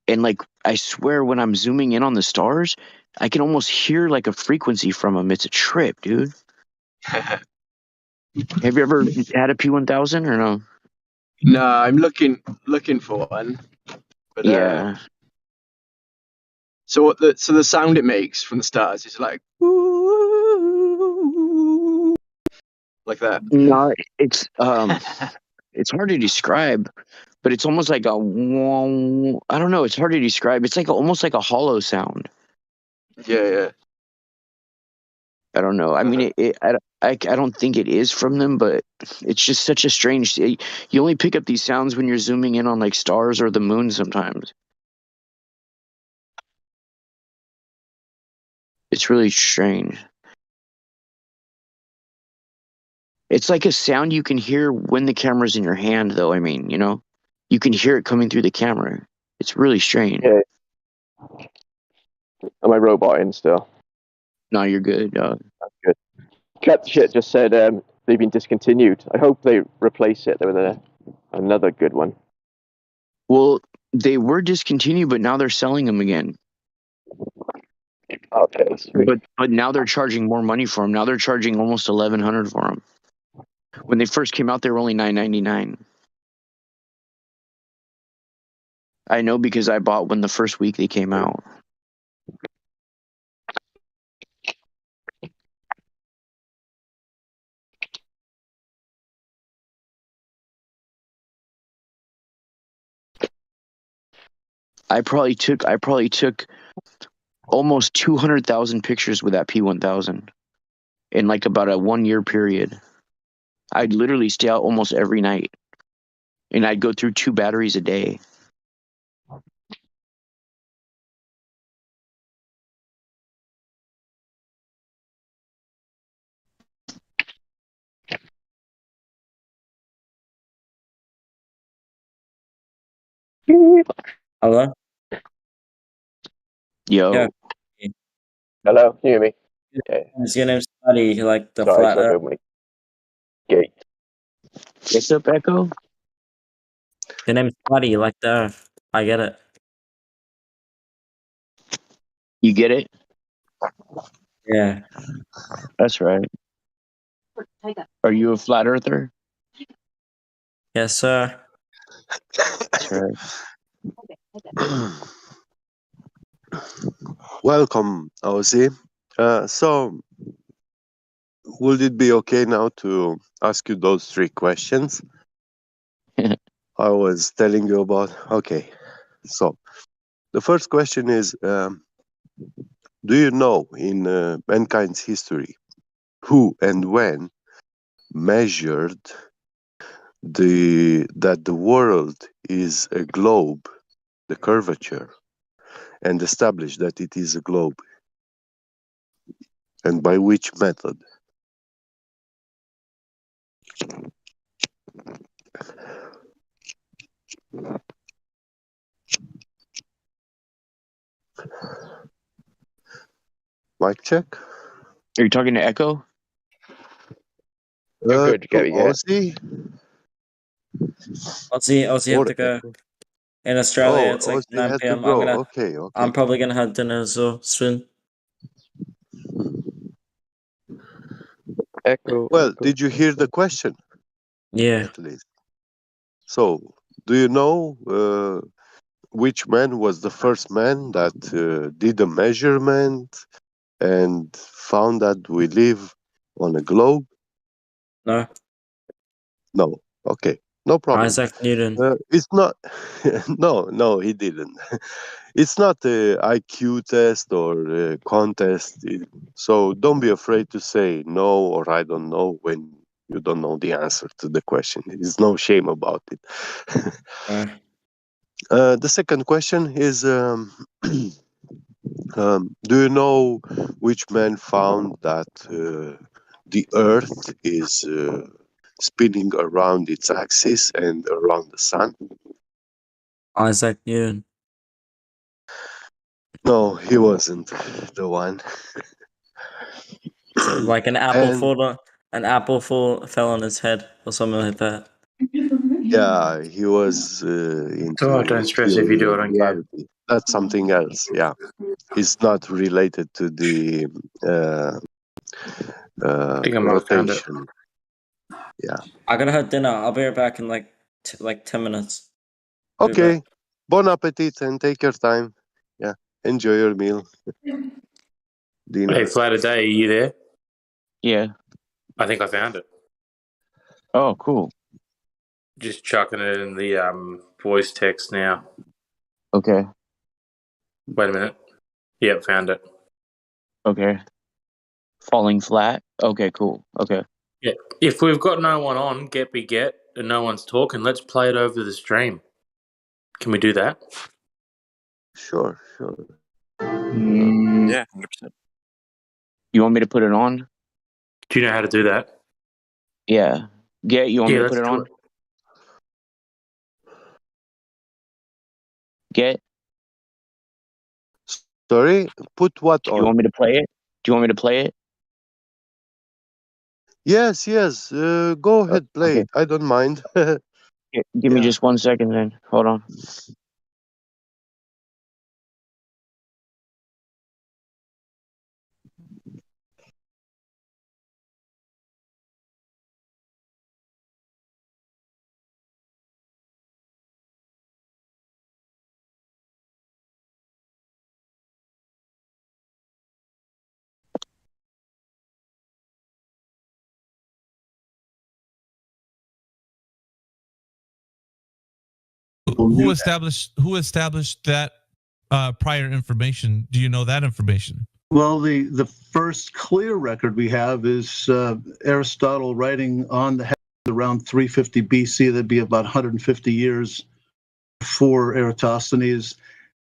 And like, I swear when I'm zooming in on the stars, I can almost hear like a frequency from them. It's a trip, dude. Have you ever had a P1000 or no? No, I'm looking for one. But, yeah. So the sound it makes from the stars is like like that. No, it's it's hard to describe, but it's almost like a I don't know. It's hard to describe. It's like almost like a hollow sound. Yeah. I don't know. I mean, I don't think it is from them, but it's just such a strange. You only pick up these sounds when you're zooming in on like stars or the moon. Sometimes it's really strange. It's like a sound you can hear when the camera's in your hand, though. I mean, you know, you can hear it coming through the camera. It's really strange. Yeah. Am I roboting still? No, you're good, dog. That's good. Cat shit just said they've been discontinued. I hope they replace it with another good one. Well, they were discontinued, but now they're selling them again. Okay, sweet. But now they're charging more money for them. Now they're charging almost $1,100 for them. When they first came out, they were only $999. I know because I bought when the first week they came out. I probably took almost 200,000 pictures with that P1000 in like about a 1 year period. I'd literally stay out almost every night, and I'd go through 2 batteries a day. Hello? Yo. Yeah. Hello, can you hear me? Yeah. Your name's Buddy, you like the Sorry, it's flat not earth. going my gate. What's up, Echo? Your name's Buddy, you like the earth. I get it. You get it? Yeah. That's right. Are you a flat earther? Yes, sir. That's right. Welcome, Ozzy. So, would it be okay now to ask you those 3 questions I was telling you about? Okay. So, the first question is, do you know in mankind's history who and when measured that the world is a globe, the curvature, and established that it is a globe? And by which method? Mic check. Are you talking to Echo? You're good, To Gabby, yeah. Ozzy? Ozzy have Or to go. In Australia, Oh, it's like Ozzy 9 had to p.m. go. Okay. I'm probably gonna have dinner as well soon. Echo. Well, did you hear the question? Yeah. At least. So, do you know which man was the first man that did a measurement and found that we live on a globe? No. No. Okay. No problem. Isaac Newton. It's not. No, he didn't. It's not a IQ test or a contest. So don't be afraid to say no or I don't know when you don't know the answer to the question. There's no shame about it. The second question is, do you know which man found that the Earth is spinning around its axis and around the sun? Isaac Newton. No, he wasn't the one. So like an apple fell on his head or something like that. Yeah, he was into Don't stress if you theory do, I of don't care. gravity. That's something else. Yeah, it's not related to the I think I might have found it. rotation. Yeah. I gotta have dinner. I'll be right back in like 10 minutes. Be Okay. back. Bon appetit and take your time. Yeah. Enjoy your meal. Dinner. Hey, Flat a Day, are you there? Yeah. I think I found it. Oh, cool. Just chucking it in the voice text now. Okay. Wait a minute. Yep, found it. Okay. Falling flat? Okay, cool. Okay. Yeah. If we've got no one on, get, and no one's talking, let's play it over the stream. Can we do that? Sure. Yeah, 100%. You want me to put it on? Do you know how to do that? Yeah. You want me to put it let's do on? Get? Sorry? Put what on? You want me to play it? Do you want me to play it? Yes. Go ahead, play it. I don't mind. Give me just 1 second then. Hold on. Who established that prior information do you know that information? Well, the first clear record we have is Aristotle writing on the heavens around 350 BC. That'd be about 150 years before Eratosthenes.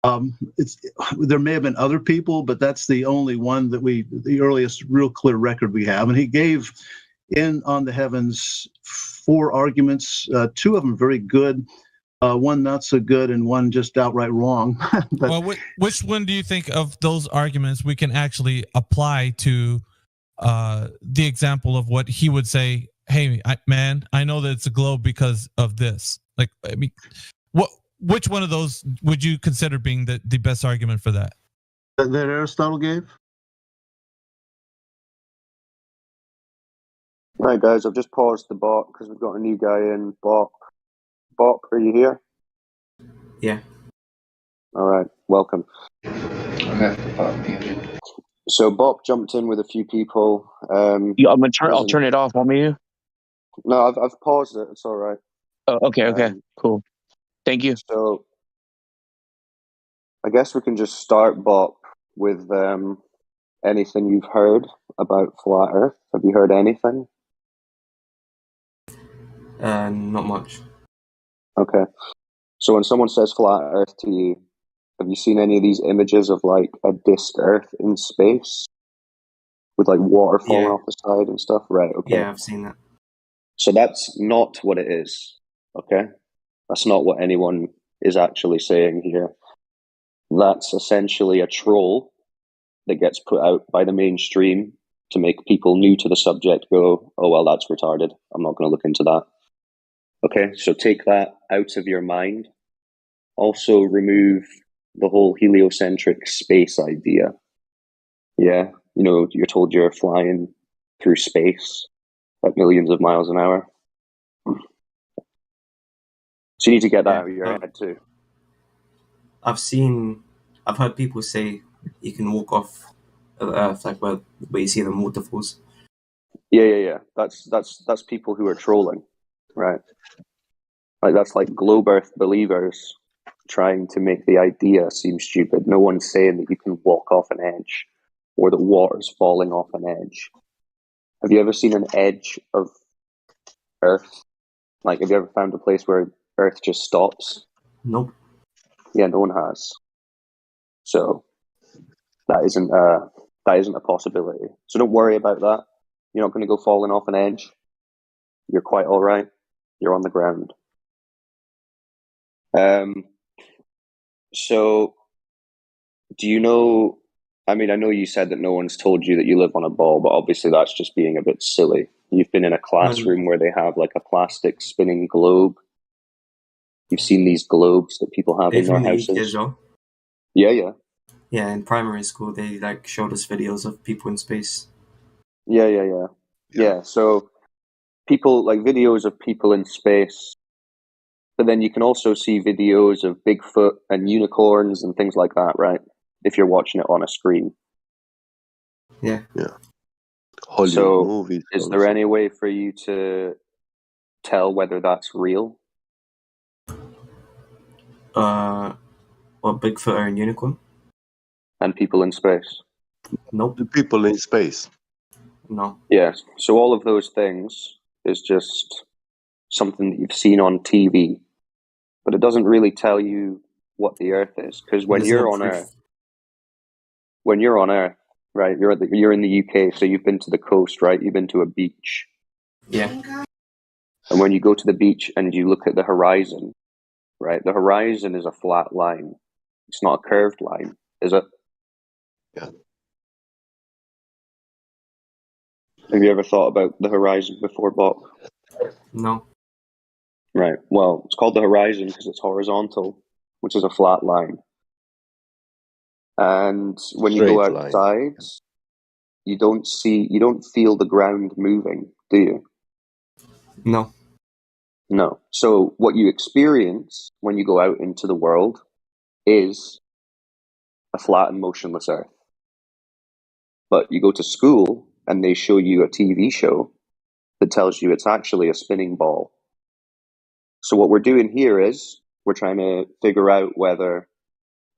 There may have been other people, but that's the only one that the earliest real clear record we have. And he gave in On the Heavens 4 arguments, 2 of them very good, one not so good, and one just outright wrong. But, well, which one do you think of those arguments we can actually apply to the example of what he would say, hey, man, I know that it's a globe because of this. Like, I mean, which one of those would you consider being the best argument for that? That Aristotle gave? Right, guys, I've just paused the bot because we've got a new guy in. Bot, are you here? Yeah. All right, welcome. I have the bot muted. So Bob jumped in with a few people. I'll turn it off. Want me to? No, I've paused it. It's all right. Oh, okay, cool. Thank you. So I guess we can just start, Bob, with anything you've heard about Flat Earth. Have you heard anything? Not much. Okay. So when someone says Flat Earth to you, have you seen any of these images of like a disk Earth in space with like water falling off the side and stuff? Right, okay. Yeah, I've seen that. So that's not what it is, okay? That's not what anyone is actually saying here. That's essentially a troll that gets put out by the mainstream to make people new to the subject go, oh, well, that's retarded. I'm not going to look into that. Okay, so take that out of your mind. Also remove the whole heliocentric space idea. Yeah, you know, you're told you're flying through space at millions of miles an hour. So you need to get that out of your head too. I've heard people say you can walk off of Earth, like where you see the waterfalls. Yeah. That's people who are trolling, right? Like that's like globe Earth believers trying to make the idea seem stupid. No one's saying that you can walk off an edge or that water's falling off an edge. Have you ever seen an edge of Earth? Like, have you ever found a place where Earth just stops? Nope. Yeah, no one has. So that isn't a possibility. So don't worry about that. You're not going to go falling off an edge. You're quite all right. You're on the ground. So do you know, I mean, I know you said that no one's told you that you live on a ball, but obviously that's just being a bit silly. You've been in a classroom where they have like a plastic spinning globe. You've seen these globes that people have in their houses. Yeah. Yeah, in primary school, they like showed us videos of people in space. Yeah, so people, like videos of people in space, but then you can also see videos of Bigfoot and unicorns and things like that, right? If you're watching it on a screen. Yeah. So movies is there any way for you to tell whether that's real? Or Bigfoot or a unicorn? And people in space? Nope. The people in space. No. Yes. So all of those things is just something that you've seen on TV, but it doesn't really tell you what the Earth is. Because when you're on Earth, right, you're in the UK, so you've been to the coast, right? You've been to a beach. Yeah. And when you go to the beach and you look at the horizon, right, the horizon is a flat line. It's not a curved line, is it? Yeah. Have you ever thought about the horizon before, Bob? No. Right. Well, it's called the horizon because it's horizontal, which is a flat line. And when you go outside, you don't feel the ground moving, do you? No. No. So what you experience when you go out into the world is a flat and motionless Earth. But you go to school and they show you a TV show that tells you it's actually a spinning ball. So what we're doing here is we're trying to figure out whether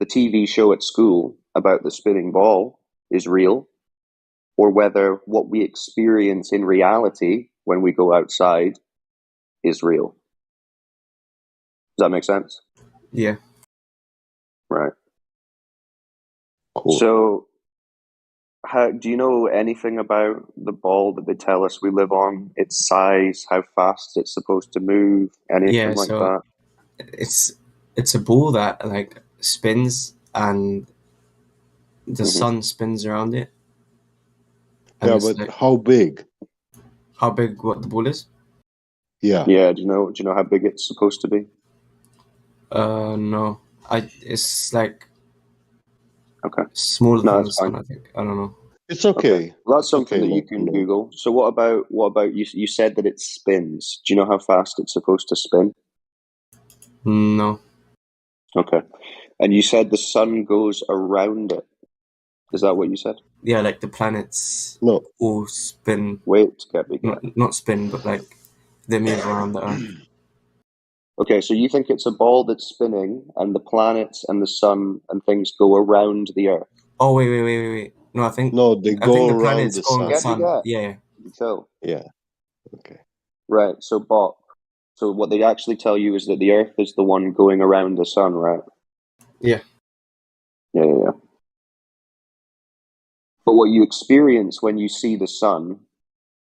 the TV show at school about the spinning ball is real, or whether what we experience in reality when we go outside is real. Does that make sense? Yeah. Right. Cool. So, do you know anything about the ball that they tell us we live on? Its size, how fast it's supposed to move, anything Yeah, like so that? it's a ball that like spins and the sun spins around it. And Yeah, it's but like, how big? how big what the ball is? Yeah. Yeah. Do you know how big it's supposed to be? No. It's like Okay. smaller No, than the that's fine. sun, I think. I don't know. It's okay. Okay. Well, that's It's something okay that you not to can know. Google. So what about you said that it spins. Do you know how fast it's supposed to spin? No. Okay. And you said the sun goes around it. Is that what you said? Yeah, like the planets No. all spin. Wait, get. Not spin, but like they move around the Earth. Okay, so you think it's a ball that's spinning and the planets and the sun and things go around the Earth? Oh wait. No, I think they I go think the around planets the go on the sun. sun. Yeah. So Yeah. Okay. right, so Bob. So what they actually tell you is that the Earth is the one going around the sun, right? Yeah. Yeah. But what you experience when you see the sun,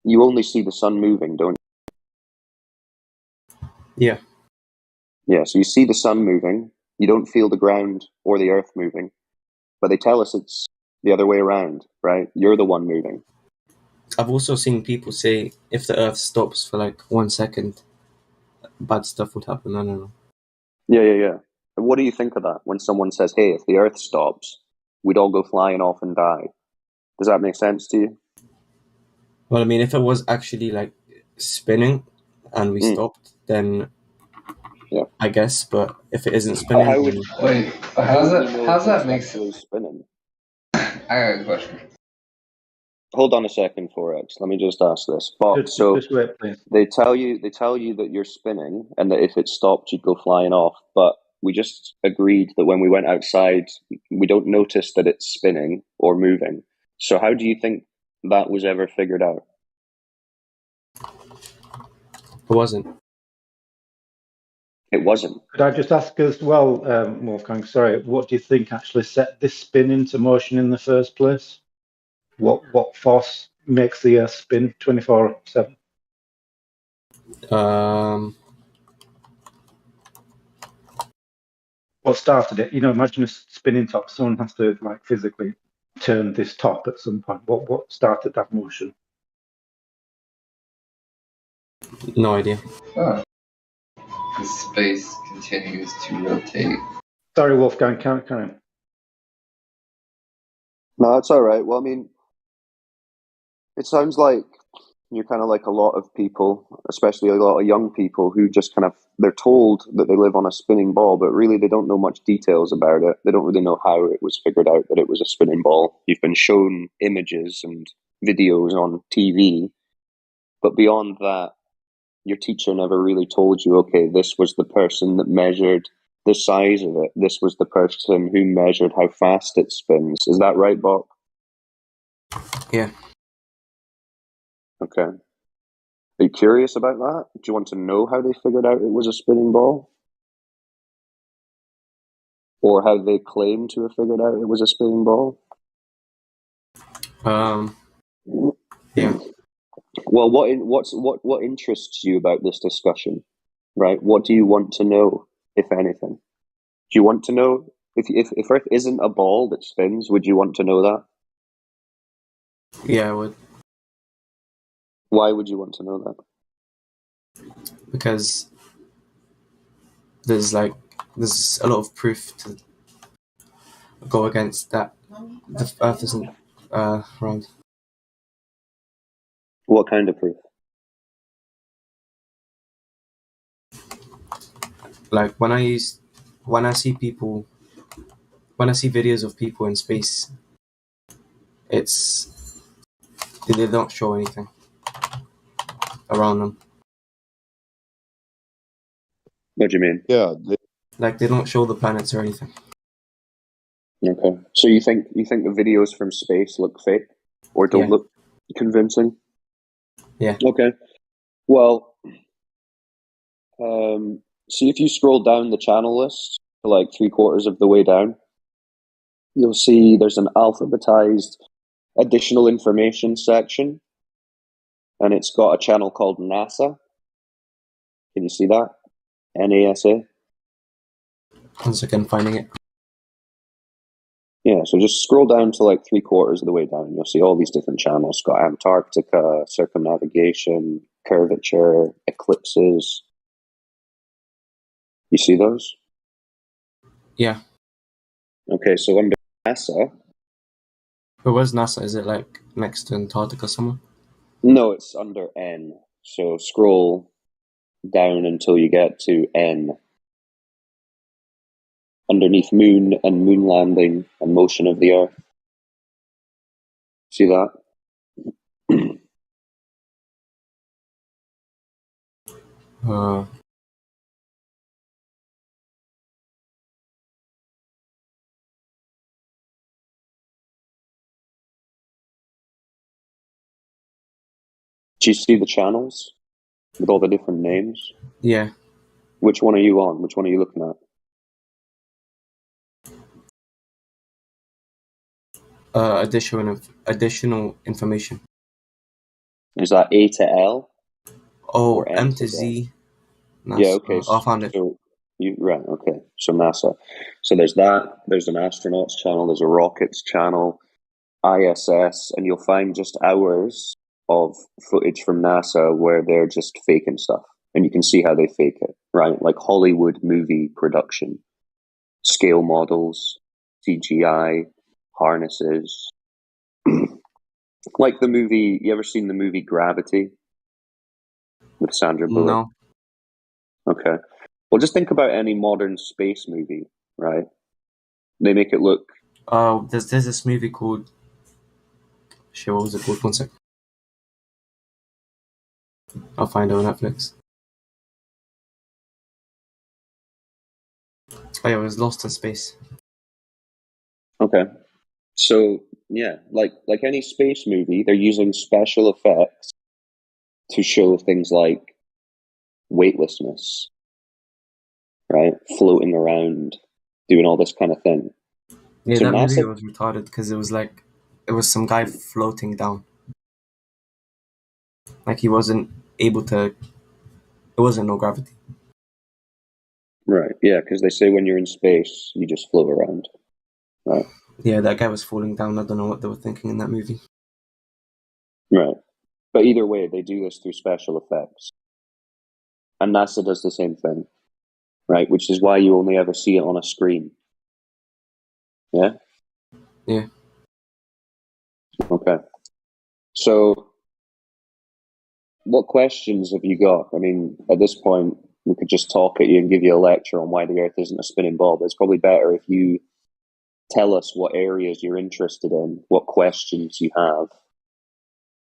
you only see the sun moving, don't you? Yeah. Yeah, so you see the sun moving, you don't feel the ground or the earth moving, but they tell us it's the other way around, right? You're the one moving. I've also seen people say if the Earth stops for like 1 second, bad stuff would happen. I don't know. Yeah. And what do you think of that when someone says, hey, if the earth stops, we'd all go flying off and die? Does that make sense to you? Well, I mean, if it was actually like spinning and we stopped, then yeah, I guess. But if it isn't spinning, How would, then Wait, how's that make sense? Spinning? I got a question. Hold on a second, Forex. Let me just ask this. Bob, so Just wait, please. they tell you that you're spinning and that if it stopped, you'd go flying off. But we just agreed that when we went outside, we don't notice that it's spinning or moving. So how do you think that was ever figured out? it wasn't. It wasn't. Could I just ask as well, Wolfgang, sorry, what do you think actually set this spin into motion in the first place? What force makes the Earth spin 24/7? What started it? Imagine a spinning top. Someone has to like physically turn this top at some point. What started that motion? No idea. Oh. The space continues to rotate. Sorry, Wolfgang, carry on. No, it's all right. Well, I mean, it sounds like you're kind of like a lot of people, especially a lot of young people who just kind of, they're told that they live on a spinning ball, but really they don't know much details about it. They don't really know how it was figured out that it was a spinning ball. You've been shown images and videos on TV, but beyond that, your teacher never really told you, okay, this was the person that measured the size of it. This was the person who measured how fast it spins. Is that right, Bob? Yeah. Okay. Are you curious about that? Do you want to know how they figured out it was a spinning ball? Or how they claim to have figured out it was a spinning ball? Yeah. Well, what interests you about this discussion, right? What do you want to know, if anything? Do you want to know if Earth isn't a ball that spins? Would you want to know that? Yeah, I would. Why would you want to know that? Because there's a lot of proof to go against that. The Earth isn't round. What kind of proof? Like when I see videos of people in space, they don't show anything around them. What do you mean? Yeah, like they don't show the planets or anything. Okay. So you think the videos from space look fake or don't Yeah. look convincing? Yeah. Okay. Well, see if you scroll down the channel list to like 3/4 of the way down, you'll see there's an alphabetized additional information section, and it's got a channel called NASA. Can you see that? NASA. Once again, finding it. Yeah, so just scroll down to like 3/4 of the way down. You'll see all these different channels. Got Antarctica, circumnavigation, curvature, eclipses. You see those? Yeah. Okay, so under NASA, But where's NASA? Is it like next to Antarctica somewhere? no, it's under N. So scroll down until you get to N. Underneath moon and moon landing and motion of the Earth. See that? Uh, Do you see the channels with all the different names? yeah. Which one are you on? Which one are you looking at? Additional information. Is that A to L? Oh, or M M to Z? Z. NASA. Yeah, okay. I found it. So okay. So NASA. So there's that. There's an astronauts channel. There's a rockets channel, ISS, and you'll find just hours of footage from NASA where they're just faking stuff, and you can see how they fake it, right? Like Hollywood movie production, scale models, CGI, harnesses. Like the movie. You ever seen the movie Gravity with Sandra Bullock? No. Okay. Well, just think about any modern space movie, right? They make it look. There's this movie called. Shit, what was it called? 1 sec. I'll find it on Netflix. Oh yeah, it was Lost in Space. Okay. So yeah, like any space movie, they're using special effects to show things like weightlessness, right? Floating around, doing all this kind of thing. Yeah, So that movie NASA, was retarded because it was some guy floating down. Like he wasn't able to. It wasn't no gravity. right? Yeah, because they say when you're in space, you just float around, right? Yeah, that guy was falling down. I don't know what they were thinking in that movie. Right. But either way, they do this through special effects, and NASA does the same thing, right? Which is why you only ever see it on a screen. Yeah. Yeah. Okay. So, what questions have you got? I mean, at this point, we could just talk at you and give you a lecture on why the Earth isn't a spinning ball, but it's probably better if you tell us what areas you're interested in, what questions you have,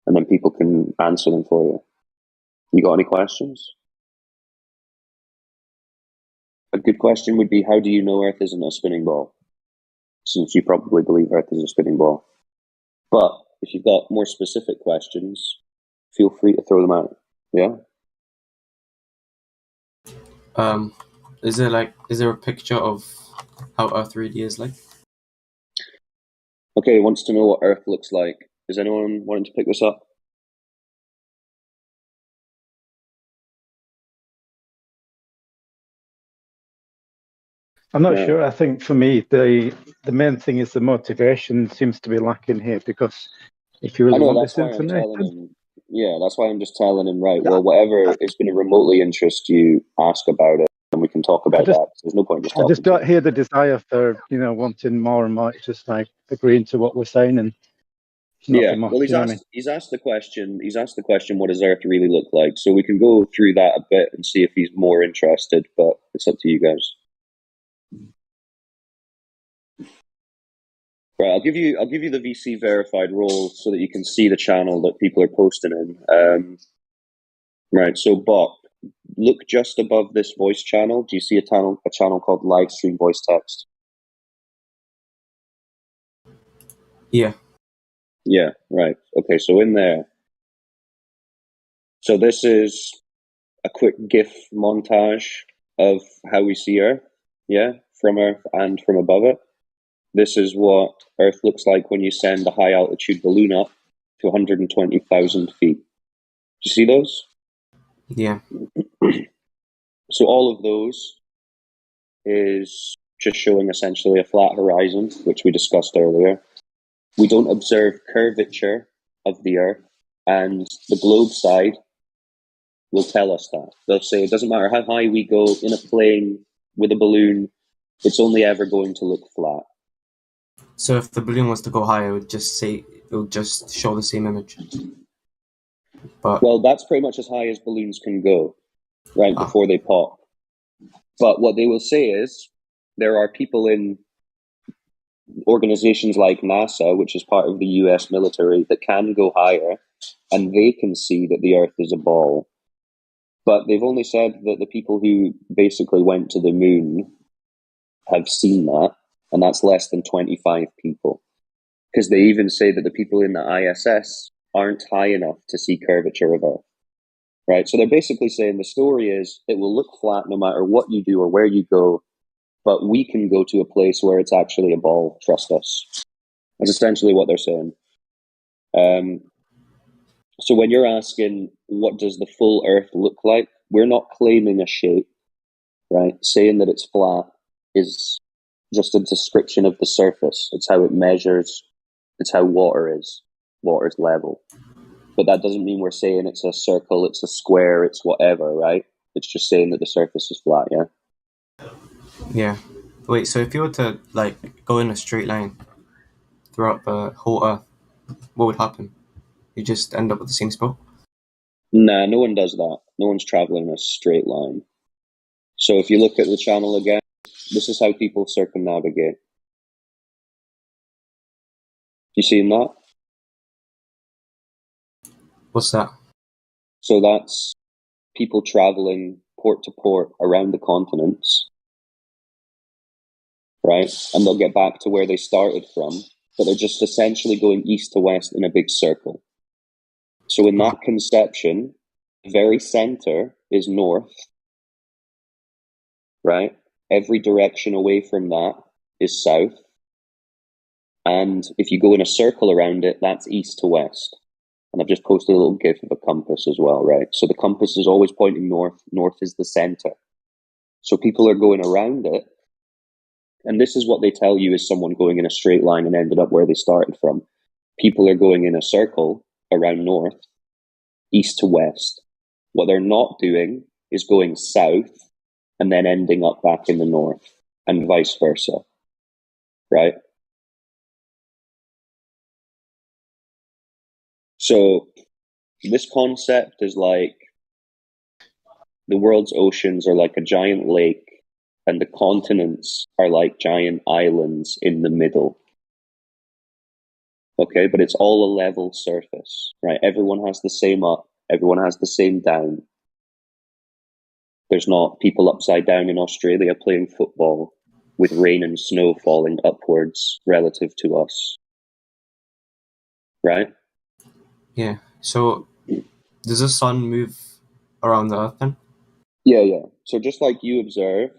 and then people can answer them for you. You got any questions? A good question would be, how do you know Earth isn't a spinning ball? Since you probably believe Earth is a spinning ball. But if you've got more specific questions, feel free to throw them out. Yeah? Is there a picture of how Earth really is like? Okay, wants to know what Earth looks like. Is anyone wanting to pick this up? I'm not Yeah. sure. I think for me, the main thing is the motivation seems to be lacking here, because if you I really know, want that's this why I'm telling information, him. Yeah, that's why I'm just telling him, right, well, whatever is going to remotely interest you, ask about it, and we can talk about that. There's no point just I just talking. don't hear the desire for, wanting more and more. It's just like agreeing to what we're saying and Yeah, nothing more. well, Do you know what I mean? he's asked the question, what does Earth really look like? So we can go through that a bit and see if he's more interested, but it's up to you guys. Right, I'll give you the VC verified role so that you can see the channel that people are posting in. Right, so Bob, look just above this voice channel. Do you see a channel called Livestream Voice Text? Yeah. Yeah, right. Okay, so in there. So this is a quick GIF montage of how we see Earth, yeah, from Earth and from above it. This is what Earth looks like when you send a high altitude balloon up to 120,000 feet. Do you see those? Yeah. So all of those is just showing essentially a flat horizon, which we discussed earlier. We don't observe curvature of the Earth, and the globe side will tell us that. They'll say it doesn't matter how high we go in a plane with a balloon, it's only ever going to look flat. So if the balloon was to go higher, it would just show the same image. But well, that's pretty much as high as balloons can go, right, before they pop. But what they will say is there are people in organizations like NASA, which is part of the US military, that can go higher, and they can see that the Earth is a ball. But they've only said that the people who basically went to the moon have seen that, and that's less than 25 people. Because they even say that the people in the ISS aren't high enough to see curvature of Earth. Right? So they're basically saying the story is it will look flat no matter what you do or where you go, but we can go to a place where it's actually a ball, trust us. That's essentially what they're saying. So when you're asking what does the full Earth look like, we're not claiming a shape, right? Saying that it's flat is just a description of the surface. It's how it measures. It's how water is. Water's level. But that doesn't mean we're saying it's a circle, it's a square, it's whatever, right? It's just saying that the surface is flat, yeah? yeah. Wait, so if you were to go in a straight line throughout the whole Earth, what would happen? You just end up at the same spot? Nah, no one does that. No one's traveling in a straight line. So if you look at the channel again, this is how people circumnavigate. You seen that? What's that? So that's people traveling port to port around the continents, right? And they'll get back to where they started from, but they're just essentially going east to west in a big circle. So in that conception, the very center is north, right? Every direction away from that is south. And if you go in a circle around it, that's east to west. And I've just posted a little GIF of a compass as well, right? So the compass is always pointing north. North is the center. So people are going around it. And this is what they tell you is someone going in a straight line and ended up where they started from. People are going in a circle around north, east to west. What they're not doing is going south and then ending up back in the north, and vice versa, right? So this concept is like the world's oceans are like a giant lake and the continents are like giant islands in the middle. Okay, but it's all a level surface, right? Everyone has the same up, everyone has the same down. There's not people upside down in Australia playing football with rain and snow falling upwards relative to us. Right? Yeah. So does the sun move around the Earth then? Yeah. So just like you observe,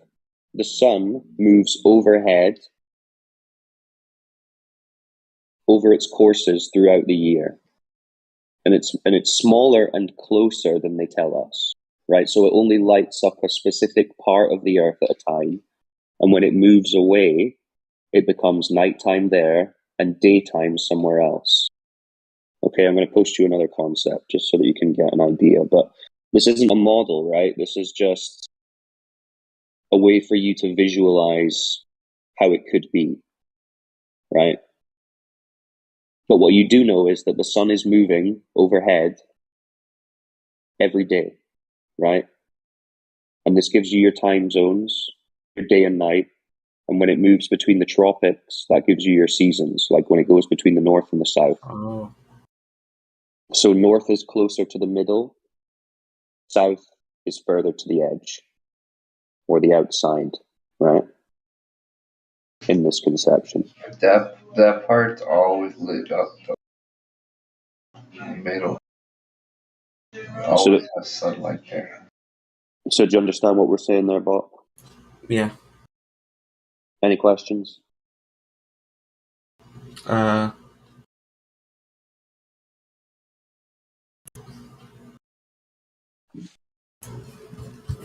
the sun moves overhead over its courses throughout the year. And it's smaller and closer than they tell us. Right? So it only lights up a specific part of the Earth at a time. And when it moves away, it becomes nighttime there and daytime somewhere else. Okay, I'm going to post you another concept just so that you can get an idea. But this isn't a model, right? This is just a way for you to visualize how it could be, right? But what you do know is that the sun is moving overhead every day, right? And this gives you your time zones, your day and night. And when it moves between the tropics, that gives you your seasons, like when it goes between the north and the south. Oh. So north is closer to the middle, south is further to the edge or the outside, right? in this conception. That part's always lit up though. In the middle. Always has sunlight there. So do you understand what we're saying there, Bob? Yeah. Any questions?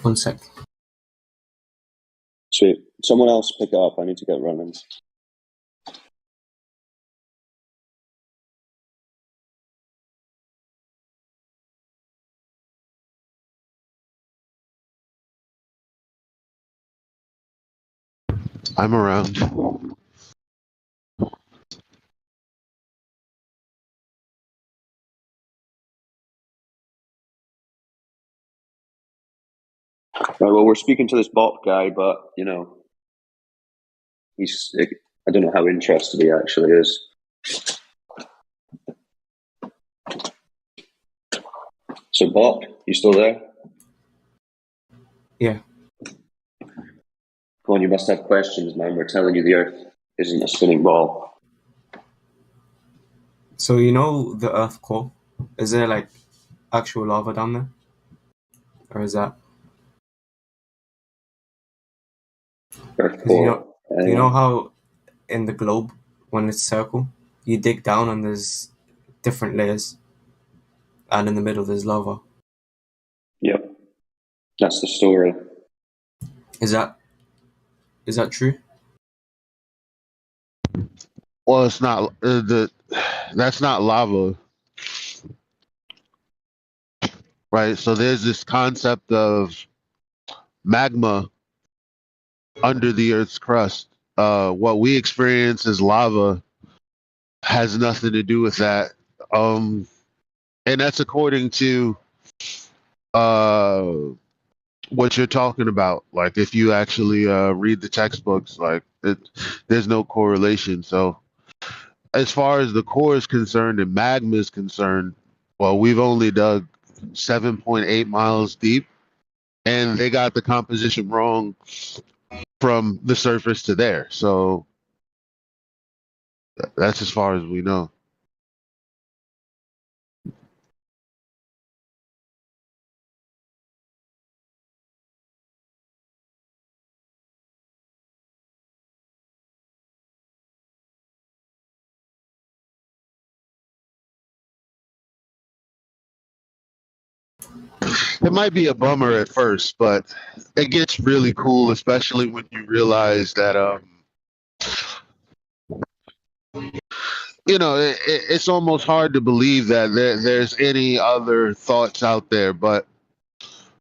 One sec. Sweet. Someone else pick it up. I need to get running. I'm around. Right, well, we're speaking to this bot guy, but, you know, I don't know how interested he actually is. So, bot, you still there? Yeah. Come on, you must have questions, man. We're telling you the Earth isn't a spinning ball. So you know the Earth core? Is there like actual lava down there? Or is that... Earth 'Cause core. you know how in the globe, when it's circle, you dig down and there's different layers, and in the middle there's lava. Yep. That's the story. Is that true? Well, it's not that's not lava, right? So there's this concept of magma under the Earth's crust. What we experience as lava has nothing to do with that. And that's according to what you're talking about. Like if you actually read the textbooks, like there's no correlation. So as far as the core is concerned and magma is concerned, well, we've only dug 7.8 miles deep, and they got the composition wrong from the surface to there. So that's as far as we know. It might be a bummer at first, but it gets really cool, especially when you realize that it's almost hard to believe that there's any other thoughts out there. But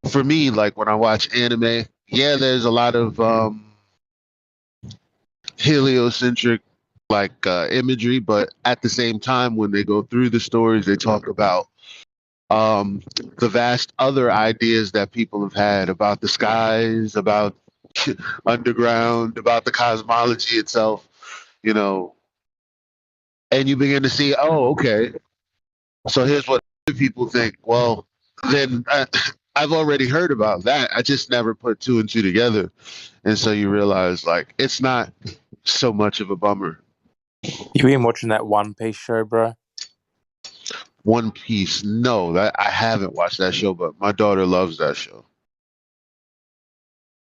for me, like when I watch anime, yeah, there's a lot of heliocentric imagery, but at the same time, when they go through the stories, they talk about the vast other ideas that people have had about the skies, about underground, about the cosmology itself, and you begin to see, oh, okay, so here's what other people think. Well, then I've already heard about that. I just never put two and two together. And so you realize, like, it's not so much of a bummer. You been watching that One Piece show, bro? One Piece? No, I haven't watched that show, but my daughter loves that show.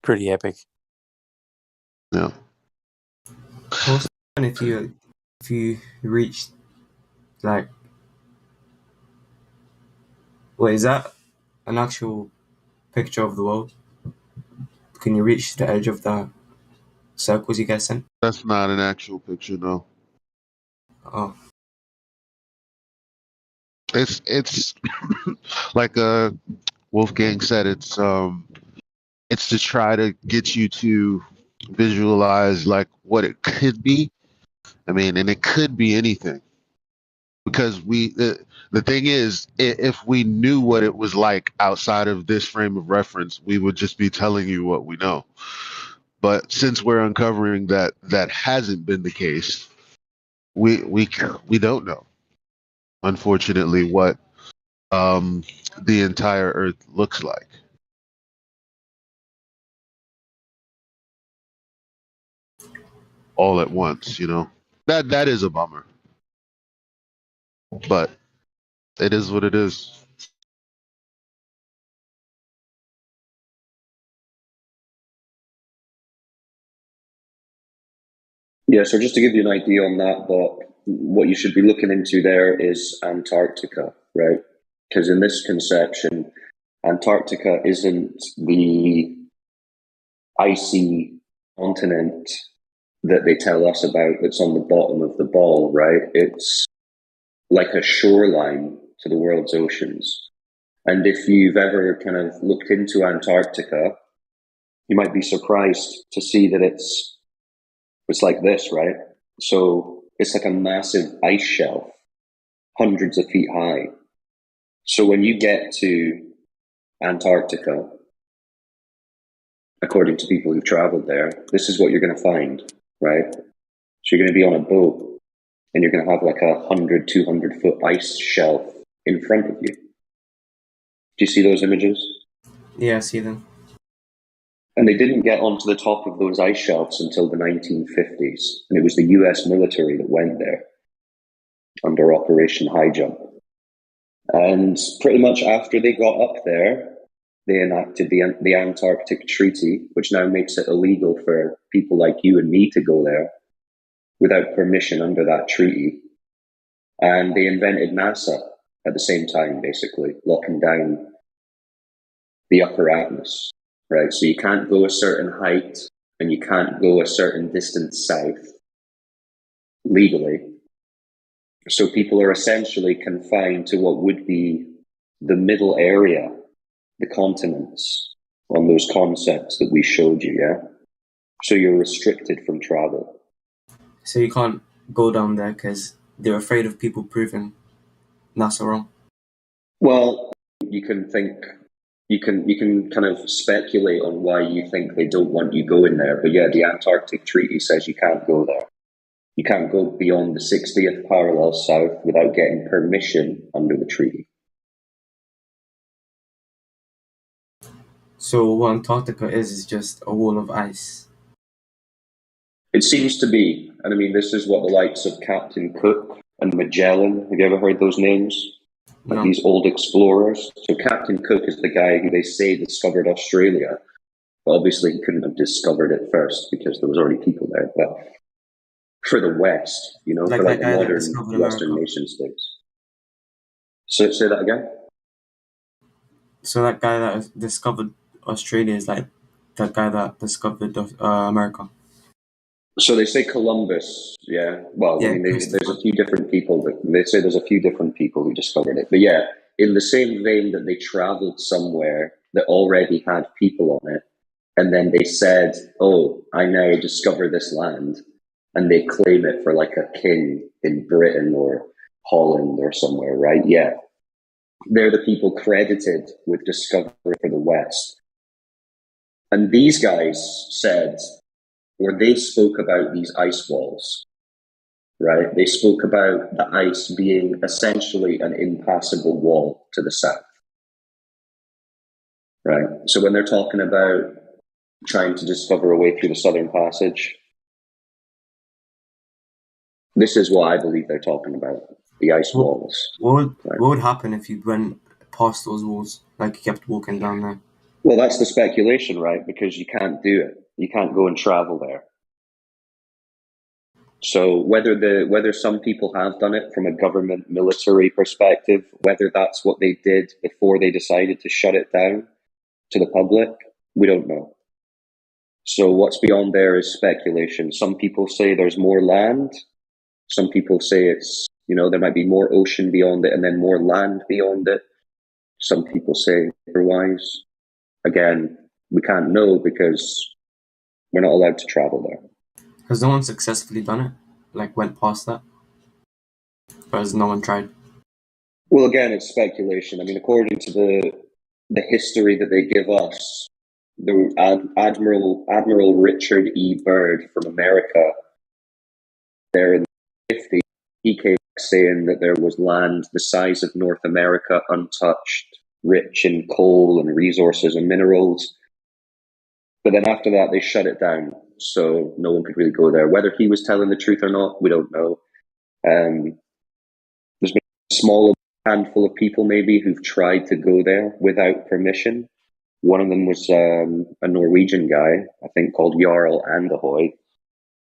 Pretty epic. Yeah. Also, if you reach like, wait, is that an actual picture of the world? Can you reach the edge of the circles you get sent? That's not an actual picture, no. Oh. It's like Wolfgang said, it's to try to get you to visualize like what it could be. I mean, and it could be anything. Because the thing is, if we knew what it was like outside of this frame of reference, we would just be telling you what we know. But since we're uncovering that hasn't been the case, we don't know, unfortunately, what the entire Earth looks like. all at once. You know, that is a bummer, but it is what it is. Yeah, so just to give you an idea on that, but what you should be looking into there is Antarctica, right? Because in this conception, Antarctica isn't the icy continent that they tell us about that's on the bottom of the ball, right? It's like a shoreline to the world's oceans. And if you've ever kind of looked into Antarctica, you might be surprised to see that it's like this, right? So it's like a massive ice shelf, hundreds of feet high. So when you get to Antarctica, according to people who've traveled there, this is what you're going to find, right? So you're going to be on a boat and you're going to have like 100, 200 foot ice shelf in front of you. Do you see those images? Yeah, I see them. And they didn't get onto the top of those ice shelves until the 1950s. And it was the US military that went there under Operation High Jump. And pretty much after they got up there, they enacted the Antarctic Treaty, which now makes it illegal for people like you and me to go there without permission under that treaty. And they invented NASA at the same time, basically, locking down the upper atmosphere. Right, so you can't go a certain height and you can't go a certain distance south legally. So people are essentially confined to what would be the middle area, the continents, on those concepts that we showed you, yeah? So you're restricted from travel. So you can't go down there because they're afraid of people proving NASA wrong. Well, you can kind of speculate on why you think they don't want you going there. But yeah, the Antarctic Treaty says you can't go there. You can't go beyond the 60th parallel south without getting permission under the treaty. So what Antarctica is just a wall of ice. It seems to be. And I mean, this is what the likes of Captain Cook and Magellan, have you ever heard those names? Like these old explorers. So Captain Cook is the guy who they say discovered Australia. But obviously he couldn't have discovered it first because there was already people there. But for the West, you know, Like for like that guy that modern discovered Western America. nation states. So say that again? So that guy that discovered Australia is like that guy that discovered America. So they say Columbus, yeah. Well, Yeah, I mean, there's a few different people. They say there's a few different people who discovered it. But yeah, in the same vein that they traveled somewhere that already had people on it, and then they said, oh, I now discover this land, and they claim it for like a king in Britain or Holland or somewhere, right? Yeah. They're the people credited with discovery for the West. And these guys said, or they spoke about these ice walls, right? They spoke about the ice being essentially an impassable wall to the south, right? So when they're talking about trying to discover a way through the Southern Passage, this is what I believe they're talking about, the ice walls. What would happen if you went past those walls, like you kept walking down there? Well, that's the speculation, right? Because you can't do it. You can't go and travel there. So whether some people have done it from a government military perspective, whether that's what they did before they decided to shut it down to the public, we don't know. So what's beyond there is speculation. Some people say there's more land. Some people say it's, you know, there might be more ocean beyond it and then more land beyond it. Some people say otherwise. Again, we can't know because we're not allowed to travel there. Has no one successfully done it? Like went past that? Or has no one tried? Well, again, it's speculation. I mean, according to the history that they give us, the Admiral Richard E. Byrd from America, there in the 50s, he came saying that there was land the size of North America, untouched, rich in coal and resources and minerals. But then after that, they shut it down so no one could really go there. Whether he was telling the truth or not, we don't know. There's been a small handful of people maybe who've tried to go there without permission. One of them was a Norwegian guy, I think, called Jarl Anderhøj,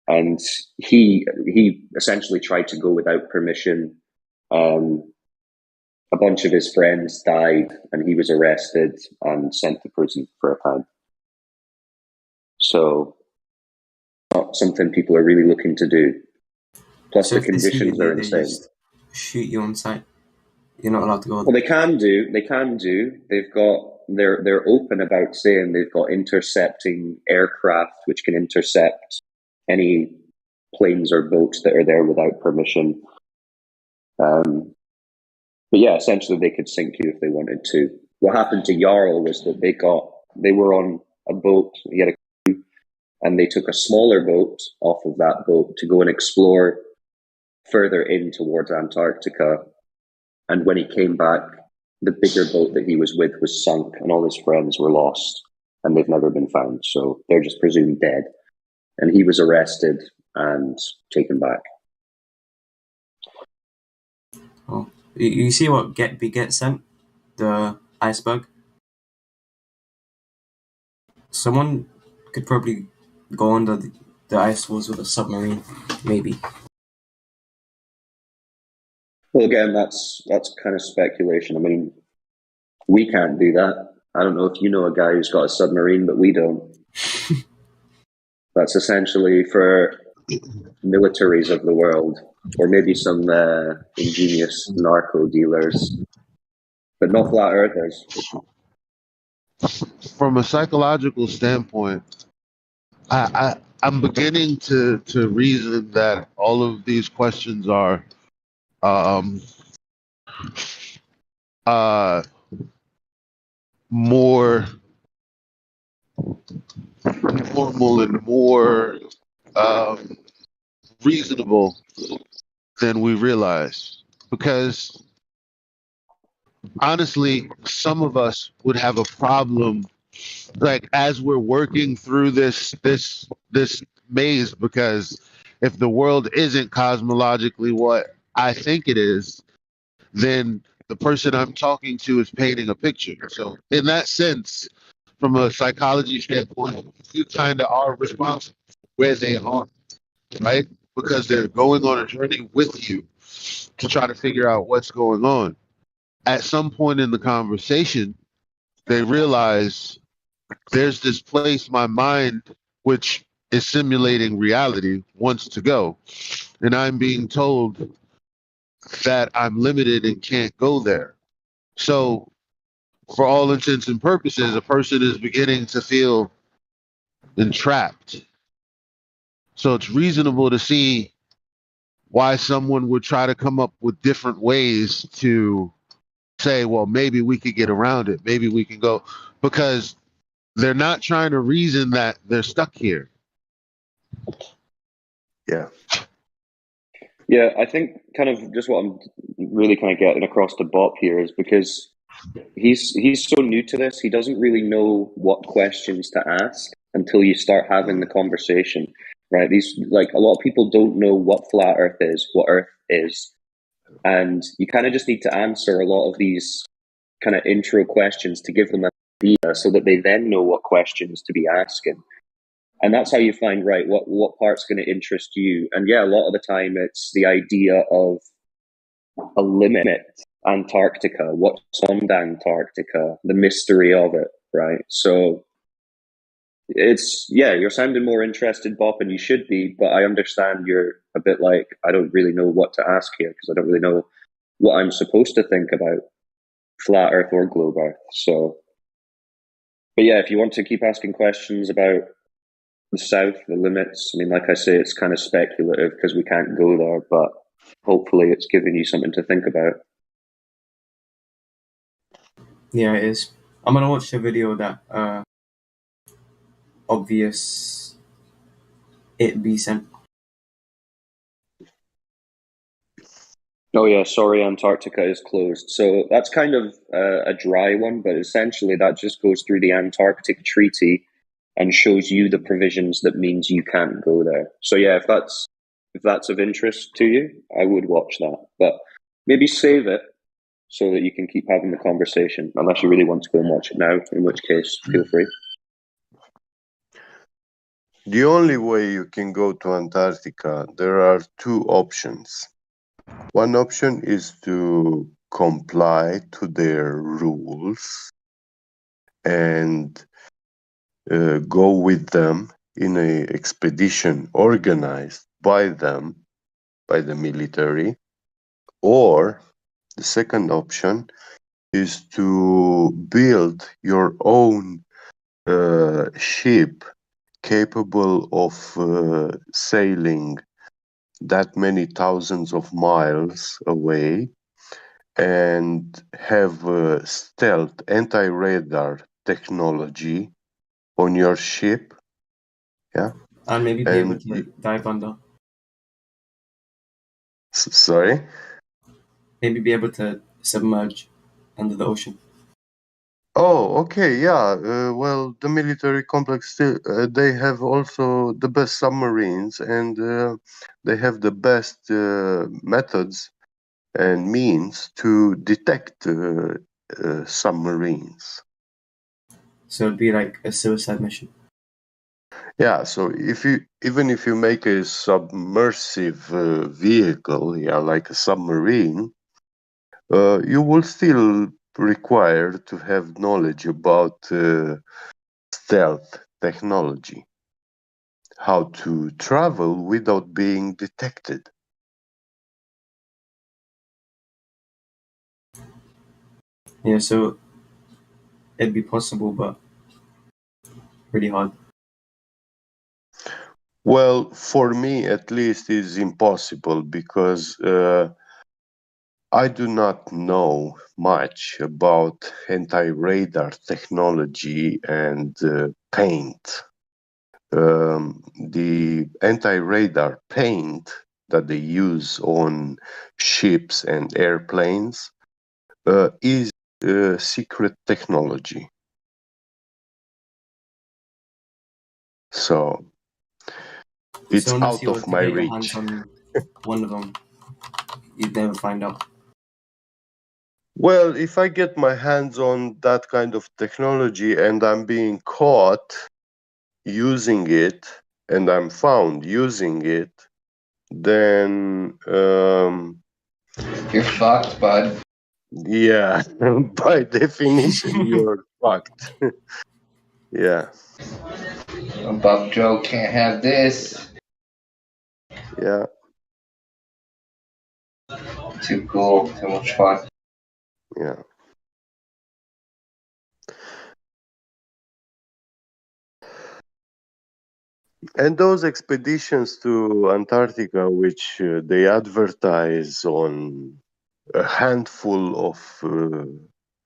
and he essentially tried to go without permission. A bunch of his friends died, and he was arrested and sent to prison for a time. So, not something people are really looking to do. Plus, So the if they see you conditions there, are they insane. just shoot you on sight. You're not allowed to go Well, there. they can do. They've got. They're open about saying they've got intercepting aircraft which can intercept any planes or boats that are there without permission. But yeah, essentially they could sink you if they wanted to. What happened to Jarl was that they were on a boat. He had a crew, and they took a smaller boat off of that boat to go and explore further in towards Antarctica. And when he came back, the bigger boat that he was with was sunk, and all his friends were lost, and they've never been found. So they're just presumed dead. And he was arrested and taken back. Oh, you see what get sent? The iceberg. Someone could probably go under the ice walls with a submarine, maybe. Well, again, that's kind of speculation. I mean, we can't do that. I don't know if you know a guy who's got a submarine, but we don't. That's essentially for militaries of the world, or maybe some ingenious narco dealers, but not flat earthers. From a psychological standpoint, I'm beginning to reason that all of these questions are more normal and more reasonable than we realize. Because honestly, some of us would have a problem, like as we're working through this maze, because if the world isn't cosmologically what I think it is, then the person I'm talking to is painting a picture. So in that sense, from a psychology standpoint, you kind of are responsible for where they are, right? Because they're going on a journey with you to try to figure out what's going on. At some point in the conversation, they realize there's this place my mind, which is simulating reality, wants to go. And I'm being told that I'm limited and can't go there. So, for all intents and purposes, a person is beginning to feel entrapped. So, it's reasonable to see why someone would try to come up with different ways to say, well, maybe we could get around it. Maybe we can go, because they're not trying to reason that they're stuck here. Yeah. Yeah, I think kind of just what I'm really kind of getting across to Bob here is because he's so new to this, he doesn't really know what questions to ask until you start having the conversation, right? These, like, a lot of people don't know what flat Earth is, what Earth is, and you kind of just need to answer a lot of these kind of intro questions to give them an idea so that they then know what questions to be asking. And that's how you find, right, what part's going to interest you. And yeah, a lot of the time it's the idea of a limit, Antarctica, what's on Antarctica, the mystery of it, right? So it's, yeah, you're sounding more interested, Bob, and you should be, but I understand you're a bit like, I don't really know what to ask here because I don't really know what I'm supposed to think about flat Earth or globe Earth. So, but yeah, if you want to keep asking questions about the South, the limits, I mean, like I say, it's kind of speculative because we can't go there, but hopefully it's giving you something to think about. Yeah, it is. I'm gonna watch the video that obvious it be sent. Oh yeah, sorry, Antarctica is closed. So that's kind of a dry one, but essentially that just goes through the Antarctic Treaty and shows you the provisions that means you can't go there. So yeah, if that's of interest to you, I would watch that. But maybe save it so that you can keep having the conversation, unless you really want to go and watch it now, in which case, feel free. The only way you can go to Antarctica, there are two options. One option is to comply to their rules and go with them in an expedition organized by them, by the military. Or the second option is to build your own ship capable of sailing that many thousands of miles away and have stealth anti-radar technology on your ship. Yeah. And maybe be able to dive under. Sorry? Maybe be able to submerge under the ocean. Oh, okay, yeah. Well, the military complex still they have also the best submarines, and they have the best methods and means to detect submarines. So it'd be like a suicide mission. Yeah, so even if you make a submersive vehicle, yeah, like a submarine, you will still require to have knowledge about stealth technology, how to travel without being detected. Yeah, so it'd be possible, but really hard. Well, for me at least, it's impossible because I do not know much about anti-radar technology and paint. The anti-radar paint that they use on ships and airplanes is secret technology. So it's So unless out you were of to my get your hands reach. on one of them, you'd never find out. Well, if I get my hands on that kind of technology and I'm being caught using it and I'm found using it, then you're fucked, bud. Yeah, by definition, you're fucked. Yeah. Buff Joe can't have this. Yeah. Too cool. Too much fun. Yeah. And those expeditions to Antarctica, which they advertise on a handful of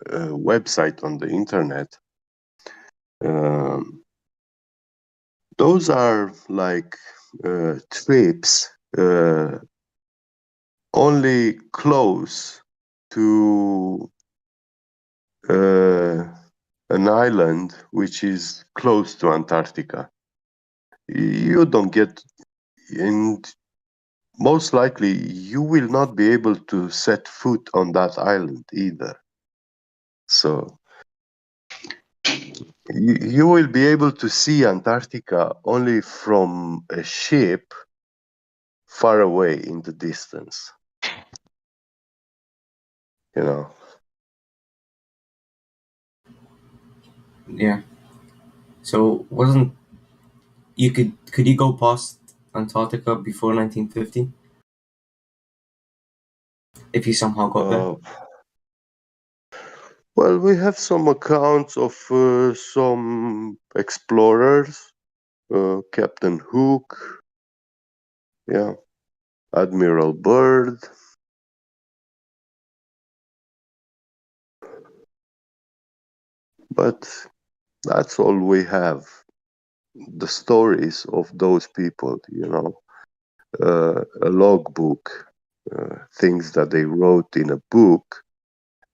websites on the internet, those are like trips only close to an island which is close to Antarctica. You don't get, and most likely you will not be able to set foot on that island either. So you will be able to see Antarctica only from a ship far away in the distance. You know. Yeah. So wasn't could you go past Antarctica before 1950? If you somehow got there? Well, we have some accounts of some explorers, Captain Hook, yeah, Admiral Byrd. But that's all we have. The stories of those people, you know, a logbook, things that they wrote in a book,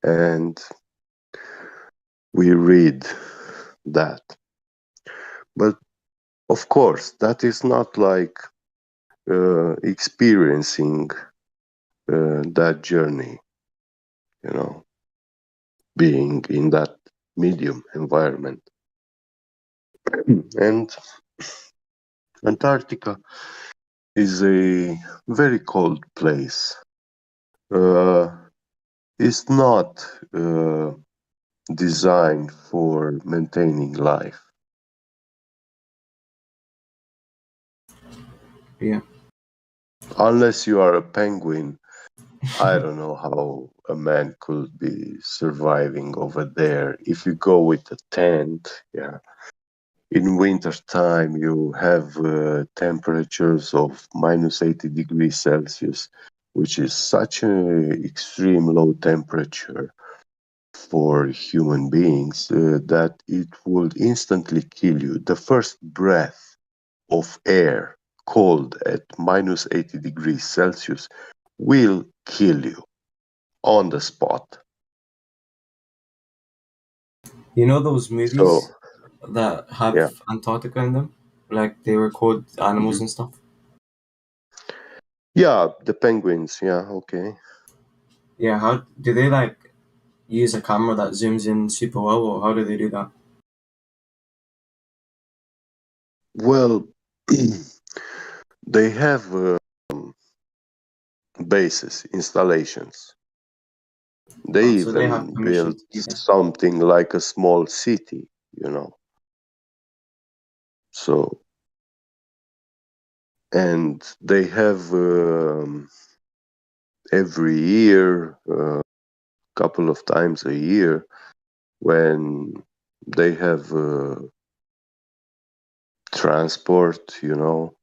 and we read that. But of course, that is not like experiencing that journey, you know, being in that medium environment. And Antarctica is a very cold place. It's not designed for maintaining life. Yeah. Unless you are a penguin, I don't know how a man could be surviving over there. If you go with a tent, yeah. In winter time, you have temperatures of minus 80 degrees Celsius, which is such an extreme low temperature for human beings that it would instantly kill you. The first breath of air cold at minus 80 degrees Celsius will kill you on the spot. You know those movies So, that have yeah. Antarctica in them? Like they record animals and stuff? Yeah, the penguins, yeah, okay. Yeah, how do they like use a camera that zooms in super well, or how do they do that? Well, they have bases, installations. They So they have even permission built to do that. something like a small city, you know. So, and they have every year, couple of times a year, when they have transport, you know,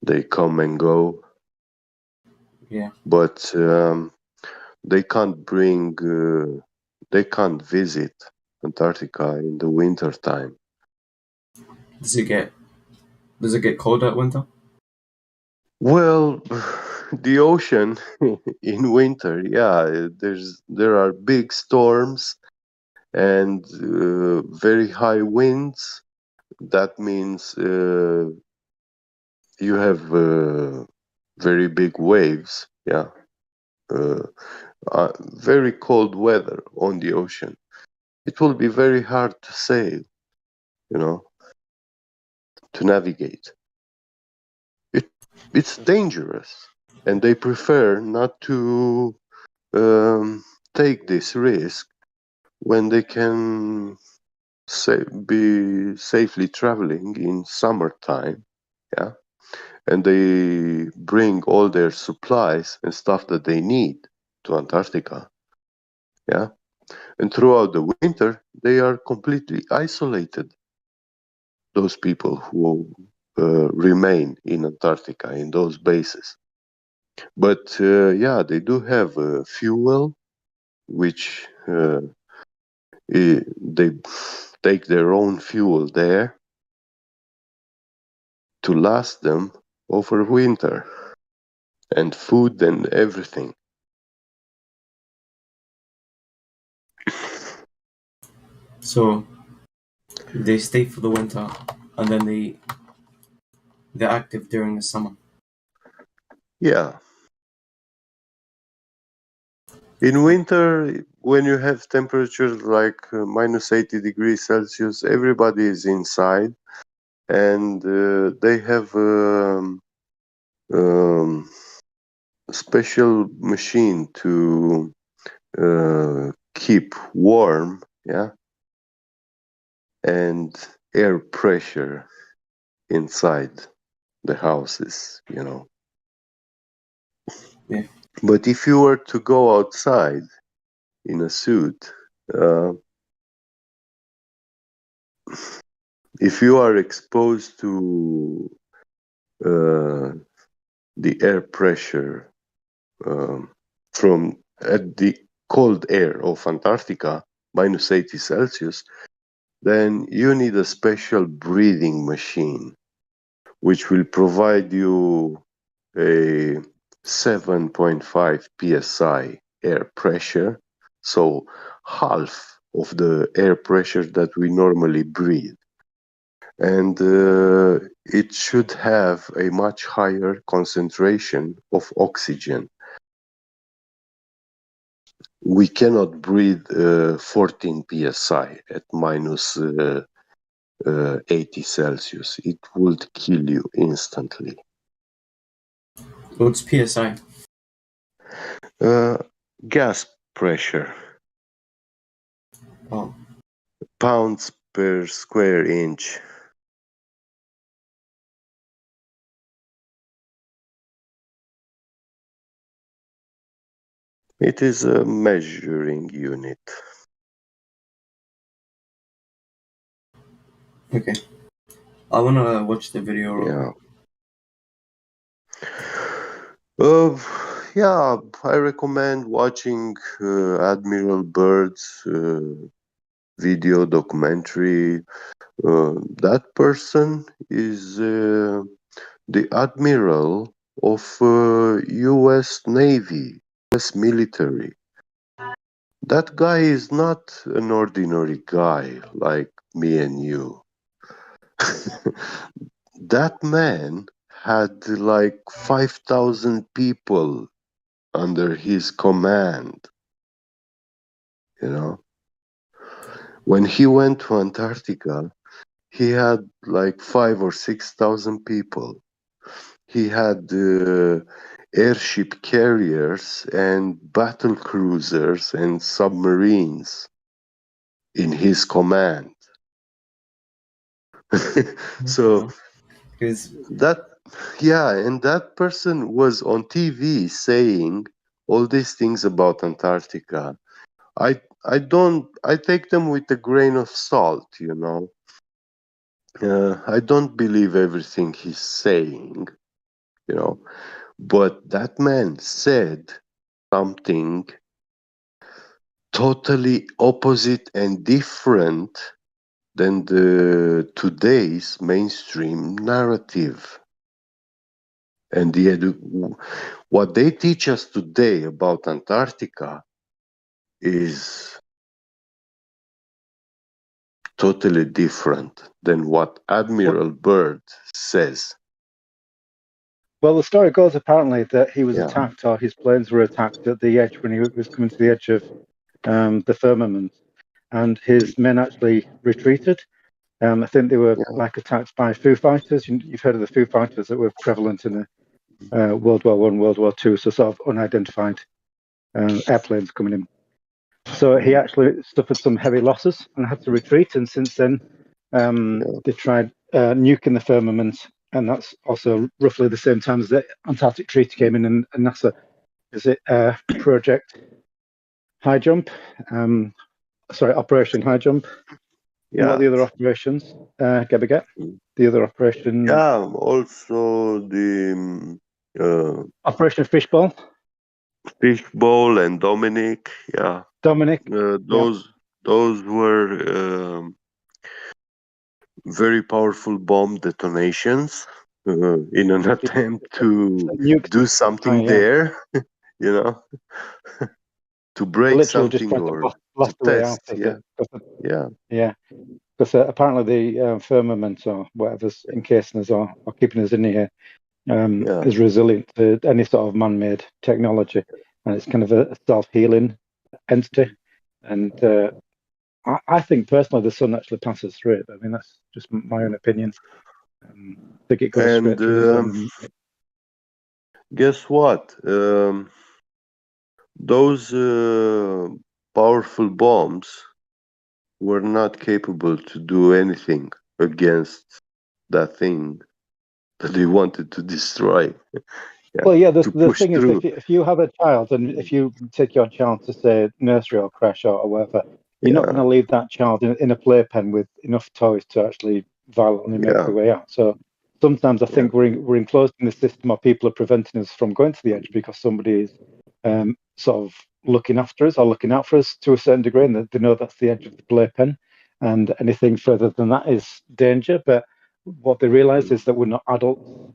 they come and go. Yeah. But they can't bring, they can't visit Antarctica in the winter time. Does it get cold at winter? Well, the ocean in winter, yeah, there are big storms and very high winds. That means you have very big waves, yeah, uh, very cold weather on the ocean. It will be very hard to sail, you know, to navigate. It's dangerous, and they prefer not to take this risk when they can be safely traveling in summertime, yeah, and they bring all their supplies and stuff that they need to Antarctica, yeah, and throughout the winter they are completely isolated. Those people who remain in Antarctica in those bases, but yeah, they do have fuel, which they take their own fuel there to last them over winter, and food and everything. So they stay for the winter, and then they're active during the summer. Yeah. In winter, when you have temperatures like minus 80 degrees Celsius, everybody is inside, and they have a special machine to keep warm, yeah, and air pressure inside the houses, you know. Yeah. But if you were to go outside in a suit, if you are exposed to the air pressure from the cold air of Antarctica, minus 80 Celsius, then you need a special breathing machine, which will provide you a 7.5 psi air pressure, so half of the air pressure that we normally breathe. and it should have a much higher concentration of oxygen. We cannot breathe 14 psi at minus 80 Celsius. It would kill you instantly. What's PSI? Gas pressure. Oh. Pounds per square inch. It is a measuring unit. Okay. I wanna watch the video. Yeah. Yeah, I recommend watching Admiral Byrd's video documentary. That person is the Admiral of US Navy, US military. That guy is not an ordinary guy like me and you. That man had like 5,000 people under his command, you know. When he went to Antarctica, he had like 5 or 6,000 people. He had airship carriers and battle cruisers and submarines in his command. So that, yeah, and that person was on TV saying all these things about Antarctica. I take them with a grain of salt, you know. I don't believe everything he's saying, you know, but that man said something totally opposite and different than the today's mainstream narrative. And what they teach us today about Antarctica is totally different than what Admiral Byrd says. Well, the story goes apparently that he was Yeah. attacked, or his planes were attacked at the edge when he was coming to the edge of the firmament, and his men actually retreated. I think they were like attacked by Foo Fighters. You've heard of the Foo Fighters that were prevalent in the World War I, World War II, so sort of unidentified airplanes coming in. So he actually suffered some heavy losses and had to retreat. And since then, they tried nuking the firmament, and that's also roughly the same time as the Antarctic Treaty came in, and NASA is it Project High Jump? Operation High Jump. Yeah. What are the other operations? Get the other operation. Yeah, also the Operation Fishbowl. Fishbowl and Dominic. Yeah. Dominic. Those were very powerful bomb detonations in an attempt to do something there, you know, to break Literally just something trying to or blast to the way out test. of Yeah. Yeah. Because apparently the firmament or whatever's encasing us or keeping us in here is resilient to any sort of man-made technology, and it's kind of a self-healing entity. And I think personally the sun actually passes through it. I mean, that's just my own opinion. I think it goes straight through the firmament. Guess what? Those powerful bombs were not capable to do anything against that thing that they wanted to destroy. Well, yeah, the push thing is, through. if you have a child and if you take your child to, say, nursery or crash or whatever, you're not going to leave that child in a playpen with enough toys to actually violently make their way out. So sometimes I think we're enclosed in the system, or people are preventing us from going to the edge because somebody is sort of looking after us or looking out for us to a certain degree, and they know that's the edge of the playpen, and anything further than that is danger. But what they realise is that we're not adults.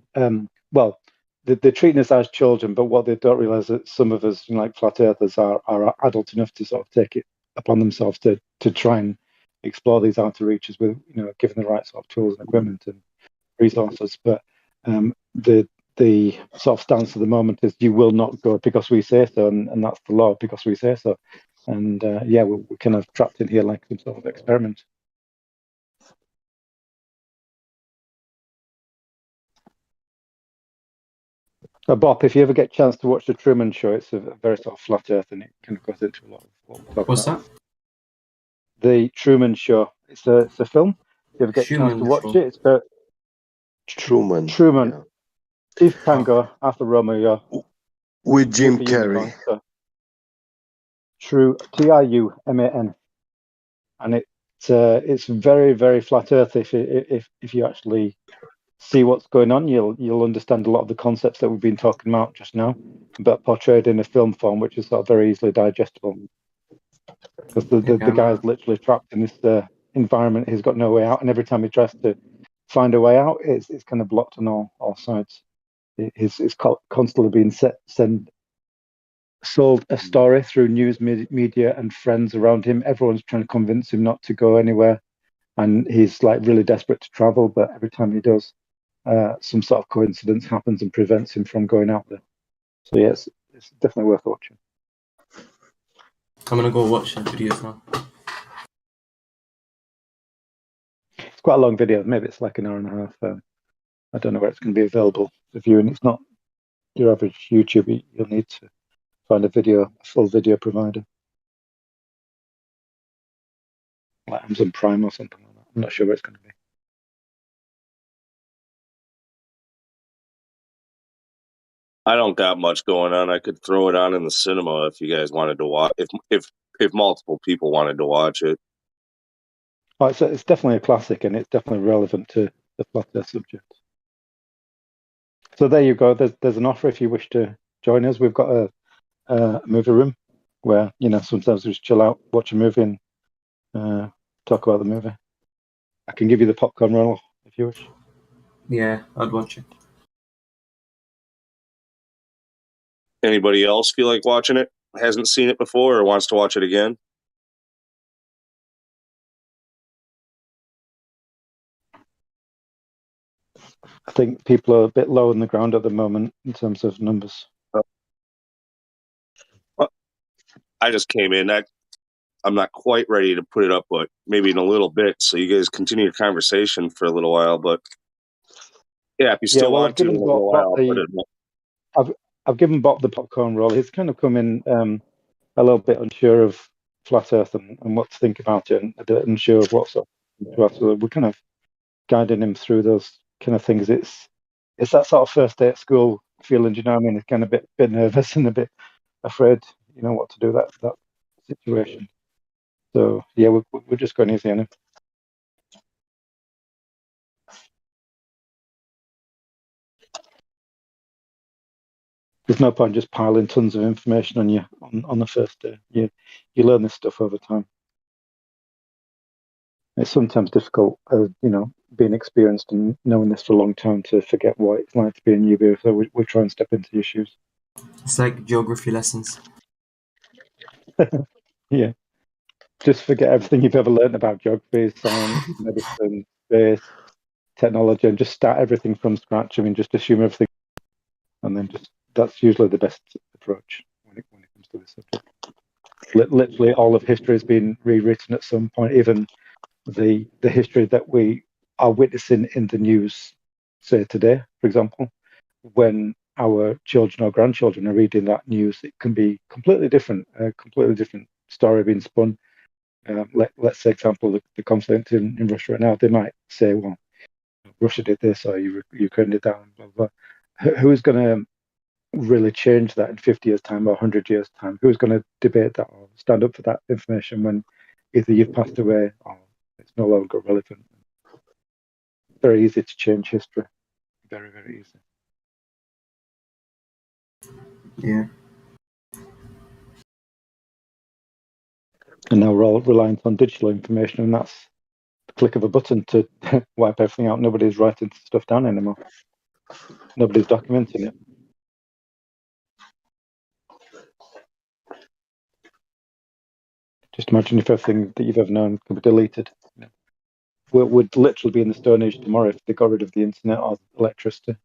Well, they're treating us as children, but what they don't realise is that some of us, like flat earthers, are adult enough to sort of take it upon themselves to try and explore these outer reaches with, given the right sort of tools and equipment and resources. But the sort of stance at the moment is you will not go because we say so, and that's the law because we say so. And we're kind of trapped in here like some sort of experiment. Bob, if you ever get a chance to watch the Truman Show, it's a very sort of flat Earth, and it kind of goes into a lot of what we're talking What's about. that? The Truman Show. It's a film. If you ever get a chance to watch it, it's about Truman. Yeah. Steve Tango, Arthur Romeo, with Jim Carrey. Truman, and it's very, very flat Earth. If you actually see what's going on, you'll understand a lot of the concepts that we've been talking about just now, but portrayed in a film form, which is sort of very easily digestible. Because the guy's literally trapped in this environment. He's got no way out, and every time he tries to find a way out, it's kind of blocked on all sides. He's constantly being sold a story through news media and friends around him. Everyone's trying to convince him not to go anywhere, and he's like really desperate to travel. But every time he does, some sort of coincidence happens and prevents him from going out there. So yes, it's definitely worth watching. I'm gonna go watch the videos now. It's quite a long video. Maybe it's like an hour and a half. I don't know where it's going to be available for viewing. It's not your average YouTube. You'll need to find a full video provider, like Amazon Prime or something like that. I'm not sure where it's going to be. I don't got much going on. I could throw it on in the cinema if you guys wanted to watch. If multiple people wanted to watch it. Oh, it's definitely a classic, and it's definitely relevant to the flat Earth subject. So there you go. There's an offer if you wish to join us. We've got a movie room where sometimes we just chill out, watch a movie, and talk about the movie. I can give you the popcorn roll if you wish. Yeah, I'd watch it. Anybody else feel like watching it? Hasn't seen it before or wants to watch it again? I think people are a bit low on the ground at the moment in terms of numbers. I just came in. I'm not quite ready to put it up, but maybe in a little bit. So you guys continue your conversation for a little while. But yeah, if you still want to in a little while, I'll put it up. I've given Bob the popcorn roll. He's kind of come in a little bit unsure of flat Earth and what to think about it, and a bit unsure of what's up. So we're kind of guiding him through those kind of things. It's that sort of first day at school feeling. Do you know what I mean? It's kind of a bit nervous and a bit afraid. What to do that situation. So yeah, we're just going easy on him. There's no point just piling tons of information on you on the first day. You learn this stuff over time. It's sometimes difficult, being experienced and knowing this for a long time to forget what it's like to be a newbie. So we try and step into the issues. It's like geography lessons. Yeah. Just forget everything you've ever learned about geography, science, medicine, space, technology, and just start everything from scratch. I mean, just assume everything, and then that's usually the best approach when it comes to this subject. Literally, all of history has been rewritten at some point. Even the history that we are witnessing in the news, say today, for example, when our children or grandchildren are reading that news, it can be completely different, a completely different story being spun. Let's say, example, the conflict in Russia right now, they might say, well, Russia did this or Ukraine did that, blah, blah. Who's going to really change that in 50 years' time or 100 years' time? Who's going to debate that or stand up for that information when either you've passed away or it's no longer relevant? Very easy to change history. Very, very easy. Yeah. And now we're all reliant on digital information, and that's the click of a button to wipe everything out. Nobody's writing stuff down anymore. Nobody's documenting it. Just imagine if everything that you've ever known could be deleted. We'd literally be in the Stone Age tomorrow if they got rid of the internet or electricity.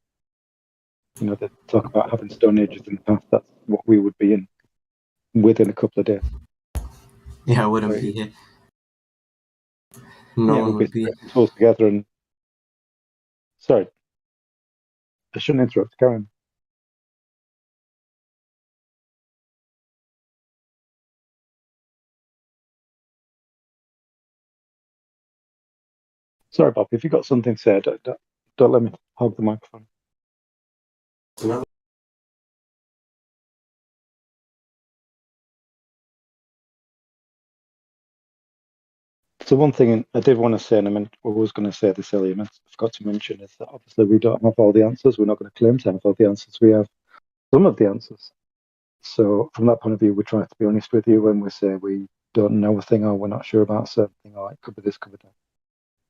They talk about having Stone Ages in the past. That's what we would be in within a couple of days. Yeah, I wouldn't be here. No one would be. Tools together and. Sorry, I shouldn't interrupt. Karen. Sorry, Bob. If you've got something to say, don't let me hog the microphone. So one thing I did want to say, and I was going to say this earlier, I forgot to mention, is that obviously we don't have all the answers. We're not going to claim to have all the answers. We have some of the answers. So from that point of view, we try to be honest with you when we say we don't know a thing or we're not sure about a certain thing, or it could be this, could be that.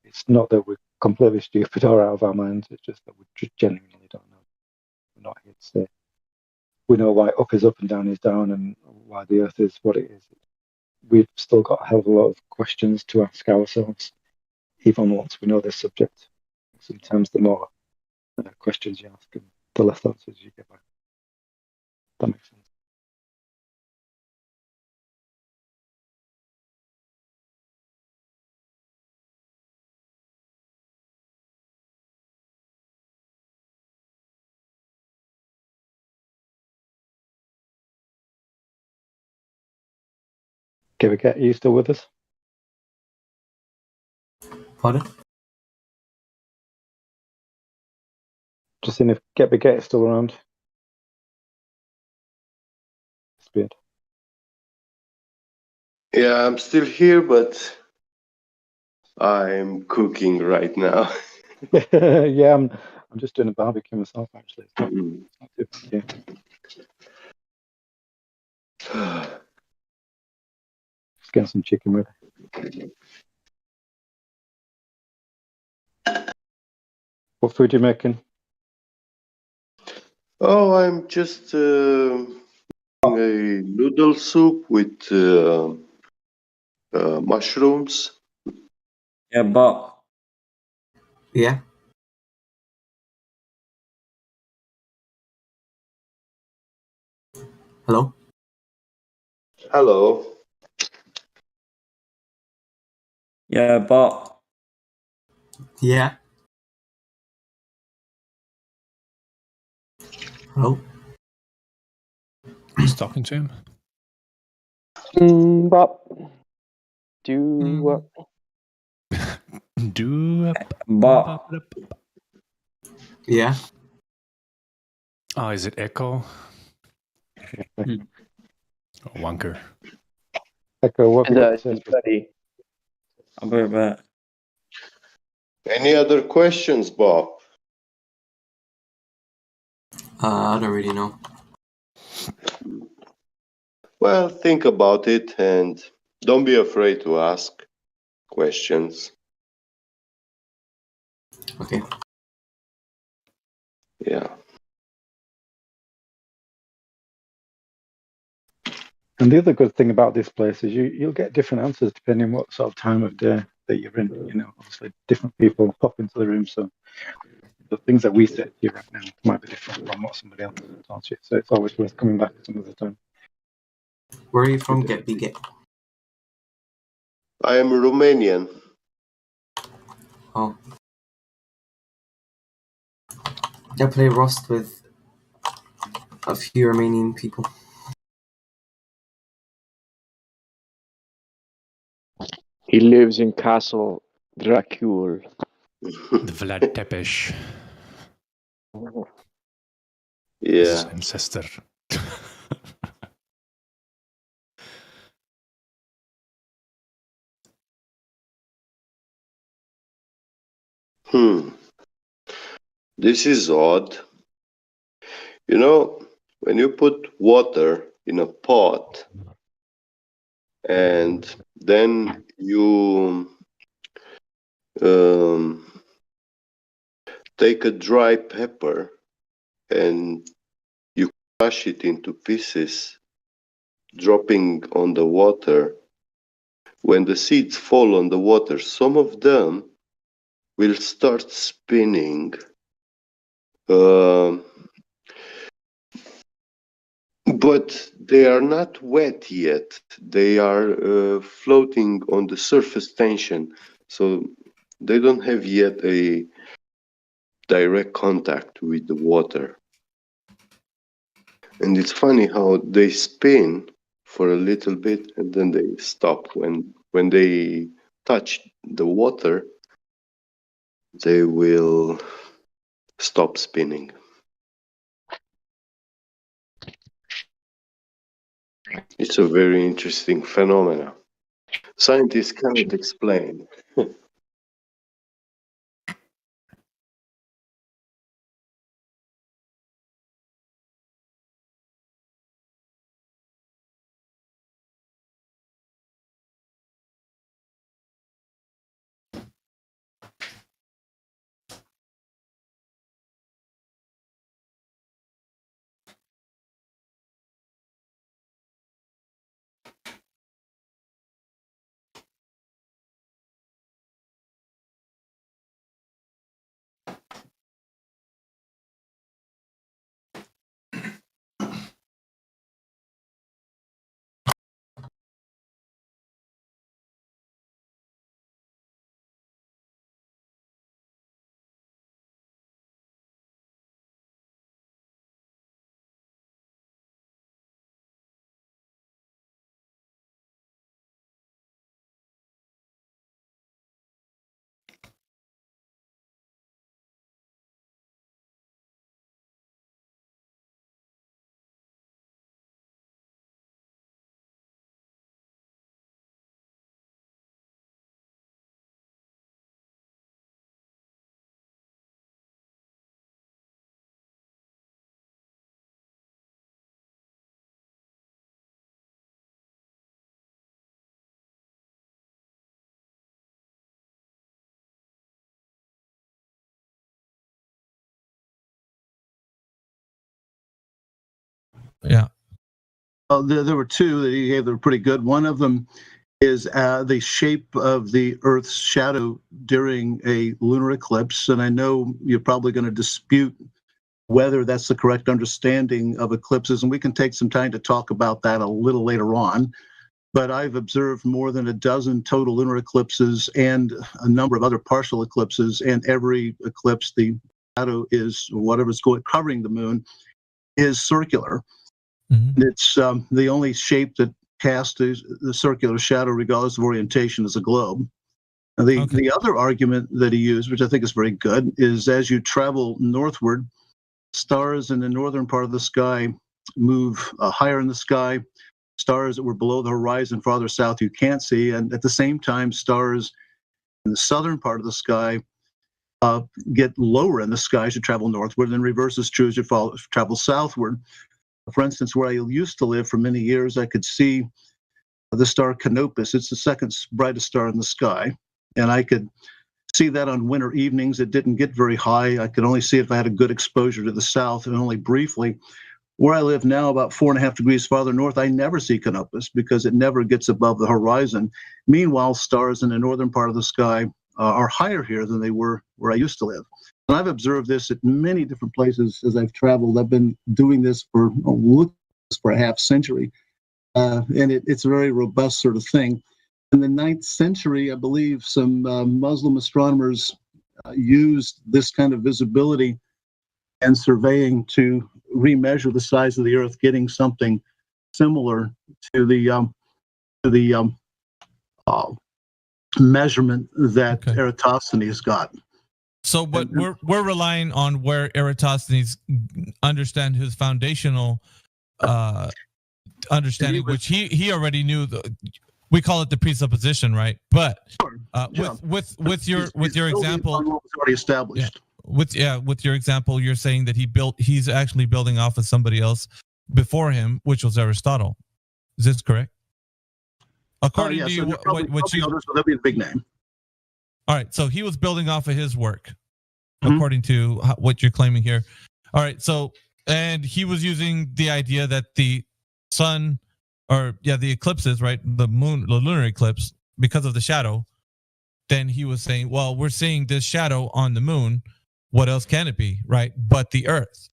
It's not that we're completely stupid or out of our minds. It's just that we just genuinely don't know. We're not here to say we know why up is up and down is down and why the earth is what it is. We've still got a hell of a lot of questions to ask ourselves, even once we know this subject. Sometimes the more questions you ask and the less answers you get back. That makes sense. Are you still with us? Pardon? Just seeing if Get is still around. Speed. Yeah, I'm still here, but I'm cooking right now. Yeah, I'm just doing a barbecue myself, actually. It's not too bad, yeah. Just getting some chicken ready. What food are you making? Oh, I'm just a noodle soup with mushrooms. Yeah, but yeah. Hello. Hello. Yeah, but Yeah. Hello. Who's talking to him? Bop. Do what? Do Bop. Yeah. Oh, is it Echo? Hmm. Oh, Wonker. Echo, what have you got to say? Buddy. I'll be right back. Any other questions, Bob? I don't really know. Well, think about it and don't be afraid to ask questions. Okay. Yeah. And the other good thing about this place is you'll get different answers depending on what sort of time of day that you're in. Obviously different people pop into the room, so the things that we say to you right now might be different from what somebody else taught you. So it's always worth coming back some other time. Where are you from, Get? I am Romanian. Oh. I play Rust with a few Romanian people. He lives in Castle Dracul. Vlad Tepes. Yeah. His ancestor. This is odd. When you put water in a pot and then you take a dry pepper and you crush it into pieces, dropping on the water, when the seeds fall on the water, some of them will start spinning. But they are not wet yet. They are floating on the surface tension. So they don't have yet a direct contact with the water. And it's funny how they spin for a little bit and then they stop. When they touch the water, they will stop spinning. It's a very interesting phenomenon. Scientists cannot explain. Yeah. Well, there were two that he gave that were pretty good. One of them is the shape of the Earth's shadow during a lunar eclipse. And I know you're probably going to dispute whether that's the correct understanding of eclipses. And we can take some time to talk about that a little later on. But I've observed more than a dozen total lunar eclipses and a number of other partial eclipses. And every eclipse, the shadow is whatever's covering the moon is circular. Mm-hmm. It's the only shape that casts the circular shadow, regardless of orientation, is a globe. Now, the other argument that he used, which I think is very good, is as you travel northward, stars in the northern part of the sky move higher in the sky. Stars that were below the horizon farther south you can't see, and at the same time, stars in the southern part of the sky get lower in the sky as you travel northward, and reverse is true as you travel southward. For instance, where I used to live for many years, I could see the star Canopus. It's the second brightest star in the sky, and I could see that on winter evenings. It didn't get very high. I could only see it if I had a good exposure to the south, and only briefly. Where I live now, about 4.5 degrees farther north, I never see Canopus because it never gets above the horizon. Meanwhile, stars in the northern part of the sky are higher here than they were where I used to live. And I've observed this at many different places as I've traveled. I've been doing this for a half century, and it's a very robust sort of thing. In the 9th century, I believe some Muslim astronomers used this kind of visibility and surveying to remeasure the size of the Earth, getting something similar to the measurement that Eratosthenes got. So, but we're relying on where Eratosthenes understand his foundational understanding, which he already knew. We call it the presupposition, right? But with your example, what was already established. Yeah, with your example, you're saying that he's actually building off of somebody else before him, which was Aristotle. Is this correct? According to you, that'd be a big name. All right, so he was building off of his work, according to what you're claiming here. All right, so and he was using the idea that the sun, the eclipses, right, the moon, the lunar eclipse, because of the shadow, then he was saying, well, we're seeing this shadow on the moon. What else can it be, right? But the Earth.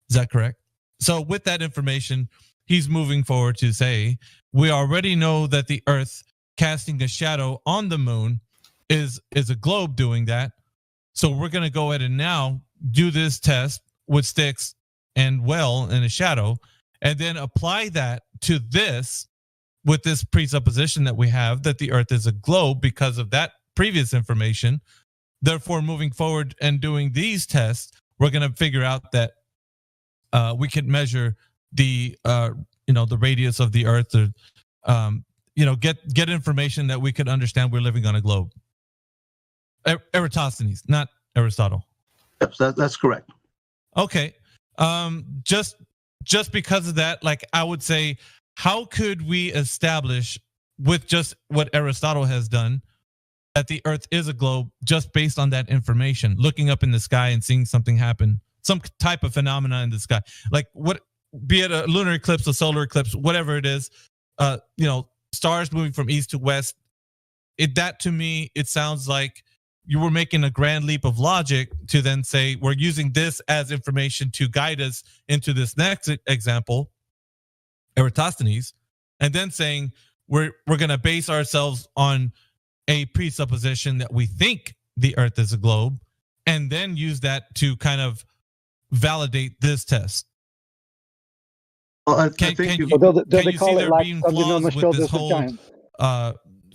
Is that correct? So with that information, he's moving forward to say, we already know that the Earth casting a shadow on the moon is a globe doing that. So we're going to go ahead and now do this test with sticks and well in a shadow, and then apply that to this with this presupposition that we have that the Earth is a globe because of that previous information. Therefore, moving forward and doing these tests, we're going to figure out that we can measure the the radius of the Earth, or get information that we could understand we're living on a globe. Eratosthenes, not Aristotle. Yep, that's correct. Okay. Just because of that, like I would say, how could we establish with just what Aristotle has done that the Earth is a globe just based on that information, looking up in the sky and seeing something happen, some type of phenomena in the sky, like what, be it a lunar eclipse, a solar eclipse, whatever it is, stars moving from east to west. That to me, it sounds like you were making a grand leap of logic to then say we're using this as information to guide us into this next example, Eratosthenes, and then saying we're going to base ourselves on a presupposition that we think the Earth is a globe, and then use that to kind of validate this test. Well, I think can you they see call it there like being standing on the flaws with shoulders this of whole giants.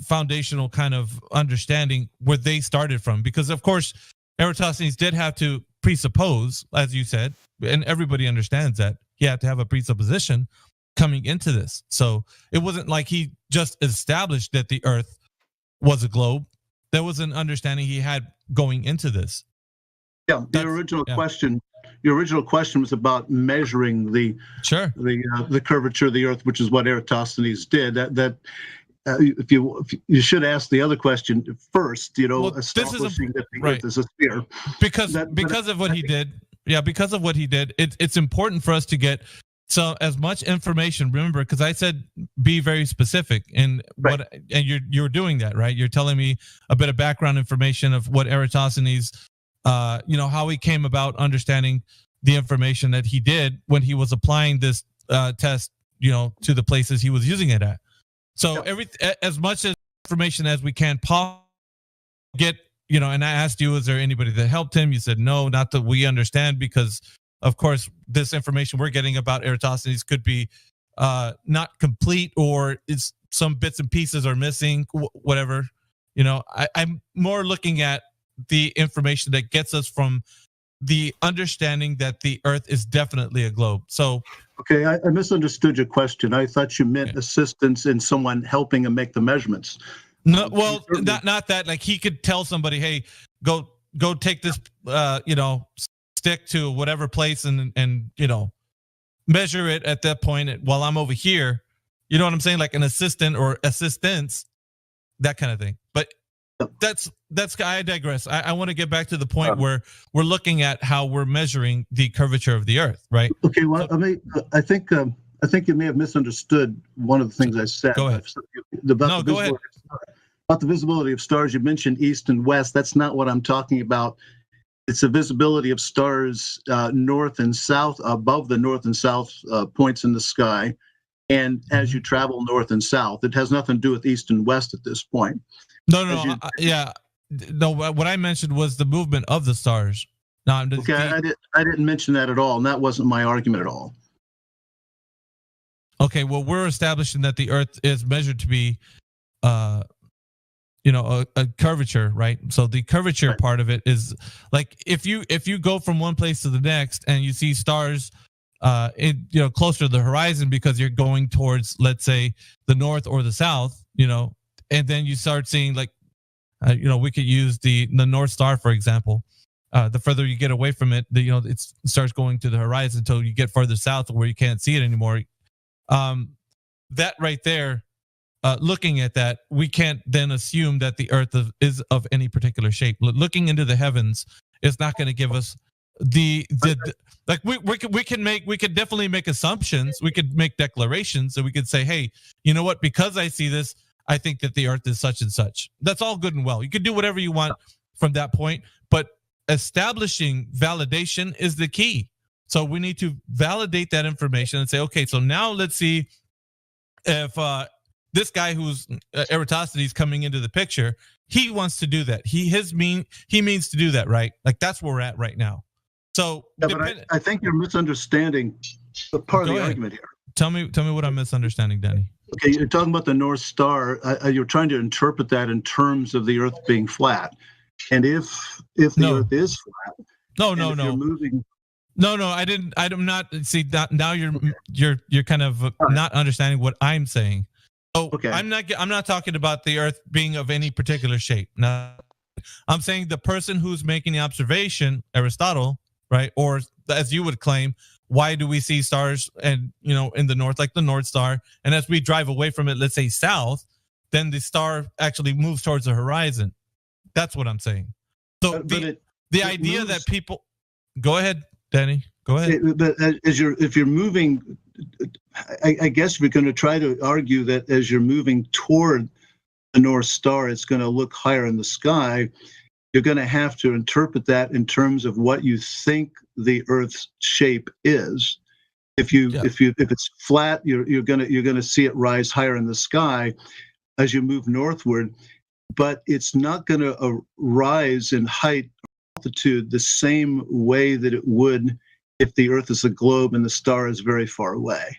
foundational kind of understanding where they started from? Because of course Eratosthenes did have to presuppose, as you said, and everybody understands that he had to have a presupposition coming into this. So it wasn't like he just established that the Earth was a globe. There was an understanding he had going into this. Yeah, your original question was about measuring the curvature of the Earth, which is what Eratosthenes did. If you should ask the other question first, establishing that the Earth is a sphere. Because of what he did. Yeah, because of what he did, it's important for us to get as much information. Remember, because I said be very specific in what, and you're doing that, right? You're telling me a bit of background information of what Eratosthenes, how he came about understanding the information that he did when he was applying this test, to the places he was using it at. So as much information as we can get, and I asked you, is there anybody that helped him? You said no, not that we understand, because of course this information we're getting about Eratosthenes could be not complete, or it's some bits and pieces are missing, whatever. I'm more looking at the information that gets us from the understanding that the Earth is definitely a globe. So okay, I misunderstood your question. I thought you meant assistance in someone helping him make the measurements. No, well, not that. Like he could tell somebody, "Hey, go take this, stick to whatever place and measure it at that point while I'm over here." You know what I'm saying? Like an assistant or assistance, that kind of thing. But that's I digress. I want to get back to the point where we're looking at how we're measuring the curvature of the Earth, right? Okay, well, I think you may have misunderstood one of the things I said. Go ahead. Go ahead. About the visibility of stars, you mentioned east and west. That's not what I'm talking about. It's the visibility of stars north and south, above the north and south points in the sky, and as you travel north and south. It has nothing to do with east and west at this point. No. No, what I mentioned was the movement of the stars. No, I didn't mention that at all, and that wasn't my argument at all. Okay, well, we're establishing that the Earth is measured to be, a curvature, right? So the curvature part of it is like if you go from one place to the next and you see stars, closer to the horizon because you're going towards, let's say, the north or the south, and then you start seeing like, we could use the North Star, for example. The further you get away from it, it starts going to the horizon until you get further south where you can't see it anymore. That right there, looking at that, we can't then assume that the Earth is of any particular shape. Looking into the heavens is not going to give us we could definitely make assumptions. We could make declarations, and we could say, hey, you know what? Because I see this, I think that the Earth is such and such. That's all good and well. You can do whatever you want from that point, but establishing validation is the key. So we need to validate that information and say, okay, so now let's see if this guy who's Eratosthenes coming into the picture, he wants to do that. He means to do that, right? Like that's where we're at right now. So yeah, but I think you're misunderstanding the part of the argument here. Tell me what I'm misunderstanding, Danny. Okay, you're talking about the North Star. You're trying to interpret that in terms of the Earth being flat. And if the Earth is flat, no, moving. No, I didn't. I'm not. See, now you're kind of not understanding what I'm saying. Oh, okay. I'm not talking about the Earth being of any particular shape. No, I'm saying the person who's making the observation, Aristotle, right? Or as you would claim, why do we see stars and in the north, like the North Star, and as we drive away from it, let's say south, then the star actually moves towards the horizon. That's what I'm saying. So the idea moves, that people go ahead, Danny, go ahead. But if you're moving, I guess we're going to try to argue that as you're moving toward the North Star, it's going to look higher in the sky. You're going to have to interpret that in terms of what you think the Earth's shape is. If it's flat, you're going to see it rise higher in the sky as you move northward, but it's not going to rise in height or altitude the same way that it would if the Earth is a globe and the star is very far away.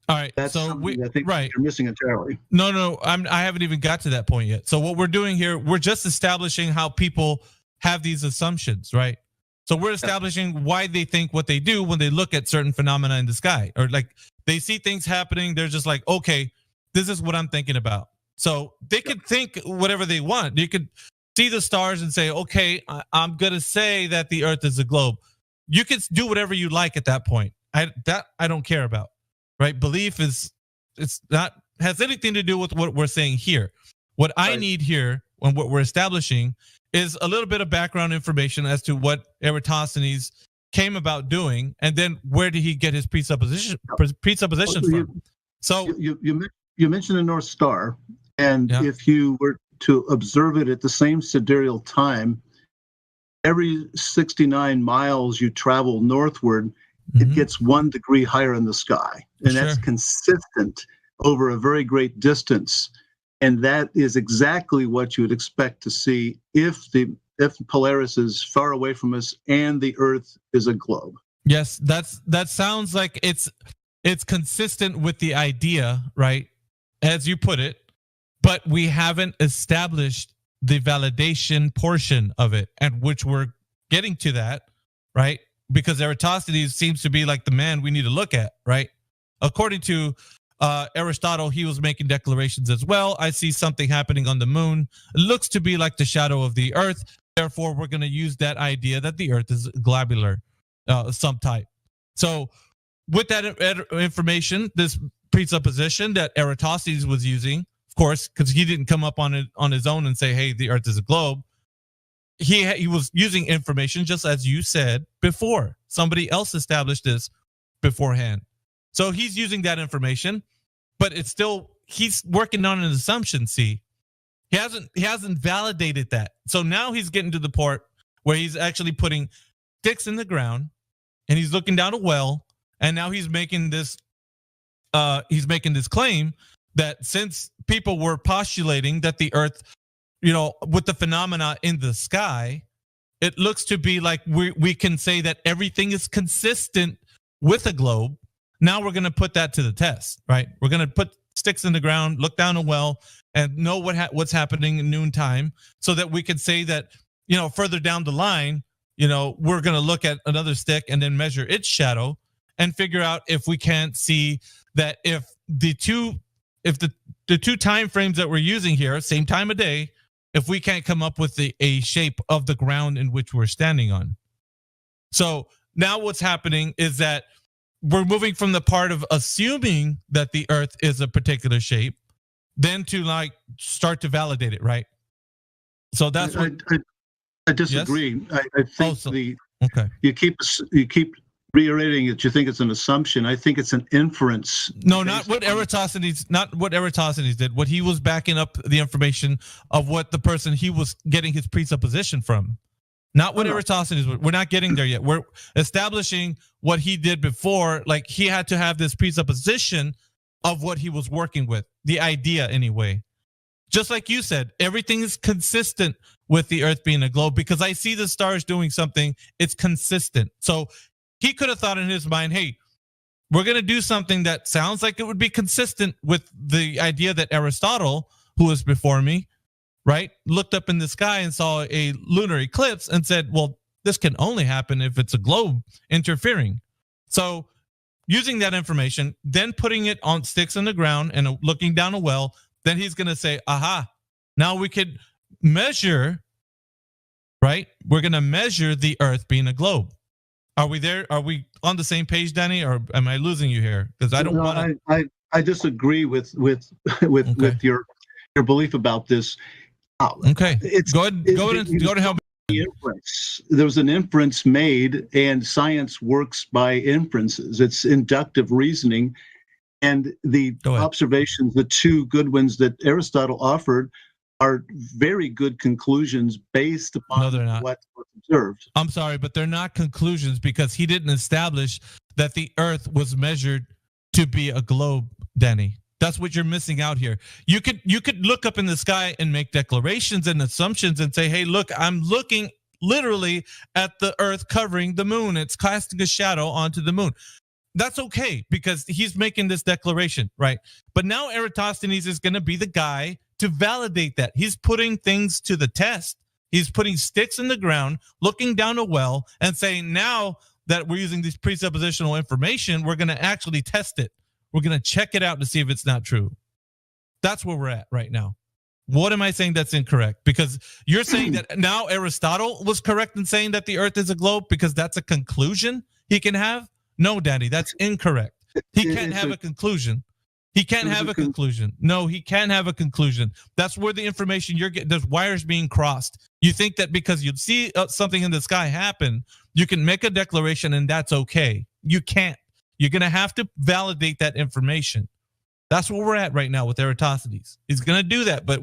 All right, that's so I think you're missing entirely. No, I haven't even got to that point yet. So what we're doing here, we're just establishing how people have these assumptions, right? So we're establishing why they think what they do when they look at certain phenomena in the sky, or like they see things happening. They're just like, okay, this is what I'm thinking about. So they could think whatever they want. You could see the stars and say, okay, I'm going to say that the Earth is a globe. You can do whatever you like at that point. I don't care about. Right? Belief has anything to do with what we're saying here. What I need here and what we're establishing is a little bit of background information as to what Eratosthenes came about doing, and then where did he get his presuppositions from? So you mentioned the North Star, and if you were to observe it at the same sidereal time, every 69 miles you travel northward, it gets 1 degree higher in the sky. And that's consistent over a very great distance. And that is exactly what you would expect to see if Polaris is far away from us and the Earth is a globe. Yes, that sounds like it's consistent with the idea, right? As you put it, but we haven't established the validation portion of it, and which we're getting to that, right? Because Eratosthenes seems to be like the man we need to look at, right? According to Aristotle, he was making declarations as well. I see something happening on the moon. It looks to be like the shadow of the Earth. Therefore, we're going to use that idea that the Earth is globular, some type. So with that information, this presupposition that Eratosthenes was using, of course, because he didn't come up on it on his own and say, hey, the Earth is a globe. He was using information just as you said before. Somebody else established this beforehand. So he's using that information, but it's still, he's working on an assumption, see. He hasn't validated that. So now he's getting to the part where he's actually putting sticks in the ground and he's looking down a well, and now he's making this claim that since people were postulating that the Earth, with the phenomena in the sky, it looks to be like we can say that everything is consistent with a globe. Now we're going to put that to the test, right? We're going to put sticks in the ground, look down a well, and know what's happening in noontime, so that we can say that, further down the line, we're going to look at another stick and then measure its shadow and figure out if we can't see that if the two time frames that we're using here, same time of day, if we can't come up with a shape of the ground in which we're standing on. So now what's happening is that we're moving from the part of assuming that the Earth is a particular shape, then to start to validate it, right? So that's I disagree. Yes? I think you keep reiterating that you think it's an assumption. I think it's an inference. No, not what Eratosthenes did. What he was backing up the information of what the person he was getting his presupposition from. Not what Eratosthenes. We're not getting there yet. We're establishing what he did before. Like he had to have this presupposition of what he was working with, the idea anyway. Just like you said, everything is consistent with the Earth being a globe because I see the stars doing something. It's consistent. So he could have thought in his mind, hey, we're going to do something that sounds like it would be consistent with the idea that Aristotle, who was before me, right, looked up in the sky and saw a lunar eclipse and said, well, this can only happen if it's a globe interfering. So using that information, then putting it on sticks in the ground and looking down a well, then he's going to say, aha, now we could measure, right? We're going to measure the Earth being a globe. Are we there? Are we on the same page, Danny, or am I losing you here? Because I don't want to. I disagree with your belief about this. Okay, go ahead, help me. There was an inference made, and science works by inferences. It's inductive reasoning, and the observations, the two good ones that Aristotle offered, are very good conclusions based upon what was observed. I'm sorry, but they're not conclusions because he didn't establish that the Earth was measured to be a globe, Danny. That's what you're missing out here. You could look up in the sky and make declarations and assumptions and say, hey, look, I'm looking literally at the Earth covering the moon. It's casting a shadow onto the moon. That's okay because he's making this declaration, right? But now Eratosthenes is going to be the guy to validate that. He's putting things to the test. He's putting sticks in the ground, looking down a well and saying, now that we're using this presuppositional information, we're going to actually test it. We're going to check it out to see if it's not true. That's where we're at right now. What am I saying that's incorrect? Because you're saying that now Aristotle was correct in saying that the Earth is a globe because that's a conclusion he can have? No, Danny, that's incorrect. He can't have a conclusion. He can't have a conclusion. No, he can't have a conclusion. That's where the information you're getting, there's wires being crossed. You think that because you see something in the sky happen, you can make a declaration and that's okay. You can't. You're going to have to validate that information. That's where we're at right now with Eratosthenes. He's going to do that, but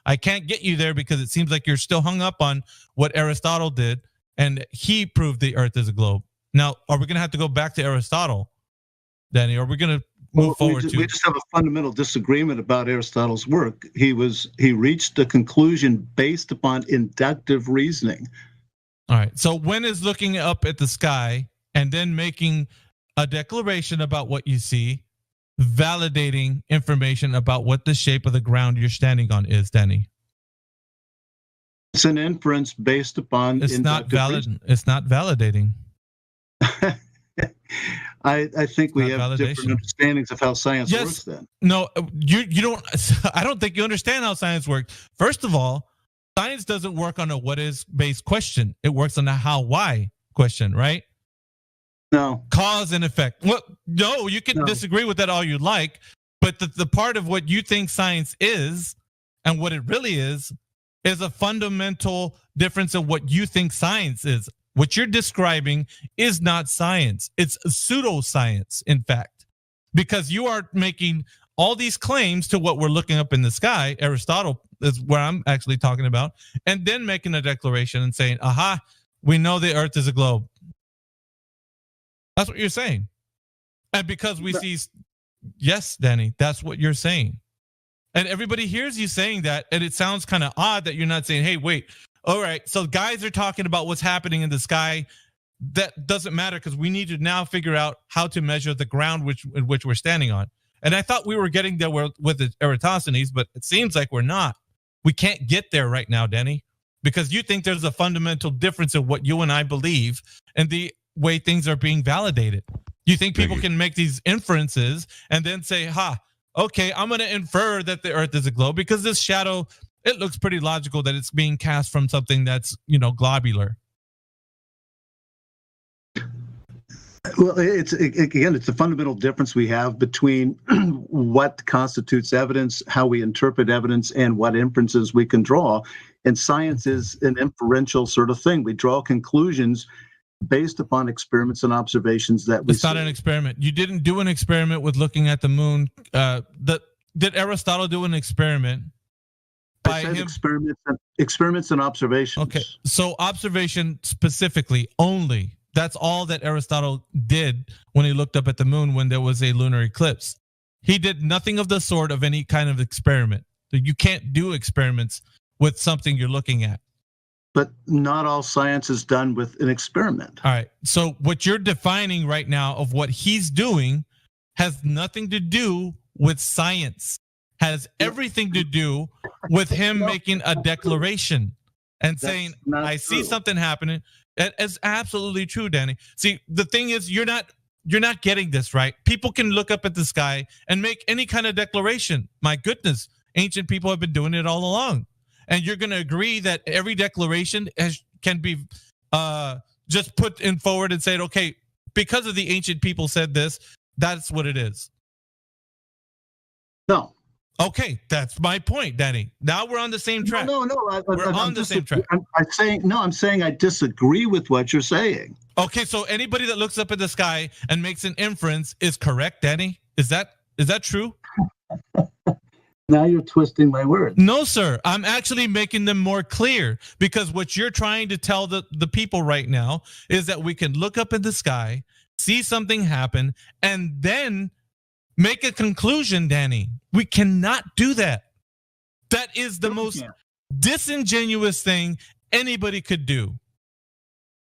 I can't get you there because it seems like you're still hung up on what Aristotle did, and he proved the Earth is a globe. Now, are we going to have to go back to Aristotle, Danny? Or are we going to move forward we just have a fundamental disagreement about Aristotle's work. He reached a conclusion based upon inductive reasoning. All right. So when is looking up at the sky and then making a declaration about what you see, validating information about what the shape of the ground you're standing on is, Danny? It's an inference based upon. It's not valid. It's not validating. I think we have different understandings of how science works. Then no, you don't. I don't think you understand how science works. First of all, science doesn't work on a what is based question. It works on a how why question, right? No. Cause and effect. Well, no, you can disagree with that all you like, but the part of what you think science is and what it really is a fundamental difference of what you think science is. What you're describing is not science. It's pseudoscience, in fact, because you are making all these claims to what we're looking up in the sky. Aristotle is where I'm actually talking about, and then making a declaration and saying, aha, we know the Earth is a globe. That's what you're saying. And because we see, yes, Danny, that's what you're saying. And everybody hears you saying that, and it sounds kind of odd that you're not saying, hey, wait, all right, so guys are talking about what's happening in the sky. That doesn't matter because we need to now figure out how to measure the ground which we're standing on. And I thought we were getting there with Eratosthenes, but it seems like we're not. We can't get there right now, Danny, because you think there's a fundamental difference in what you and I believe and the way things are being validated. You think people can make these inferences and then say, okay, I'm going to infer that the Earth is a globe because this shadow, it looks pretty logical that it's being cast from something that's, globular. Well, it's a fundamental difference we have between what constitutes evidence, how we interpret evidence, and what inferences we can draw. And science is an inferential sort of thing. We draw conclusions based upon experiments and observations that we It's not an experiment. You didn't do an experiment with looking at the moon. Did Aristotle do an experiment? I said experiments and observations. Okay, so observation specifically only. That's all that Aristotle did when he looked up at the moon when there was a lunar eclipse. He did nothing of the sort of any kind of experiment. You can't do experiments with something you're looking at. But not all science is done with an experiment. All right. So what you're defining right now of what he's doing has nothing to do with science. Has everything to do with him making a declaration and saying, I see something happening. That is absolutely true, Danny. See, the thing is, you're not getting this right. People can look up at the sky and make any kind of declaration. My goodness, ancient people have been doing it all along. And you're going to agree that every declaration can be just put in forward and said, okay, because of the ancient people said this, that's what it is. No. Okay, that's my point, Danny. Now we're on the same track. No. We're on the same track. I'm saying I disagree with what you're saying. Okay, so anybody that looks up at the sky and makes an inference is correct, Danny? Is that true? Now you're twisting my words. No, sir. I'm actually making them more clear, because what you're trying to tell the people right now is that we can look up in the sky, see something happen, and then make a conclusion, Danny. We cannot do that. That is the most disingenuous thing anybody could do.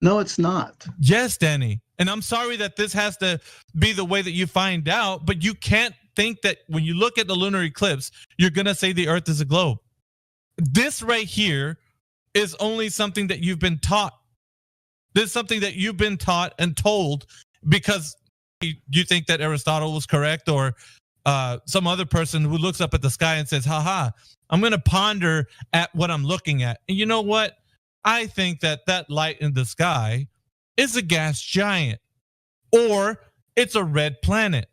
No, it's not. Yes, Danny. And I'm sorry that this has to be the way that you find out, but you can't think that when you look at the lunar eclipse, you're going to say the Earth is a globe. This right here is only something that you've been taught. This is something that you've been taught and told because you think that Aristotle was correct, or some other person who looks up at the sky and says, haha, I'm going to ponder at what I'm looking at. And you know what? I think that light in the sky is a gas giant, or it's a red planet,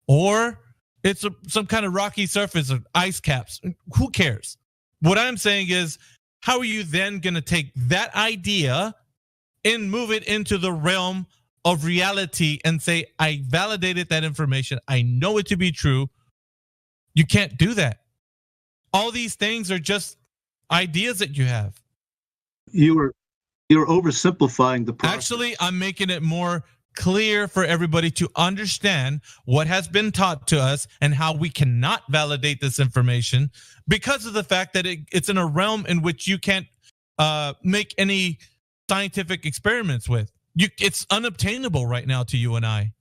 or it's some kind of rocky surface of ice caps. Who cares? What I'm saying is, how are you then going to take that idea and move it into the realm of reality and say, I validated that information, I know it to be true? You can't do that. All these things are just ideas that you have. You're oversimplifying the process. Actually, I'm making it more clear for everybody to understand what has been taught to us and how we cannot validate this information because of the fact that it's in a realm in which you can't make any scientific experiments with. It's unobtainable right now to you and I.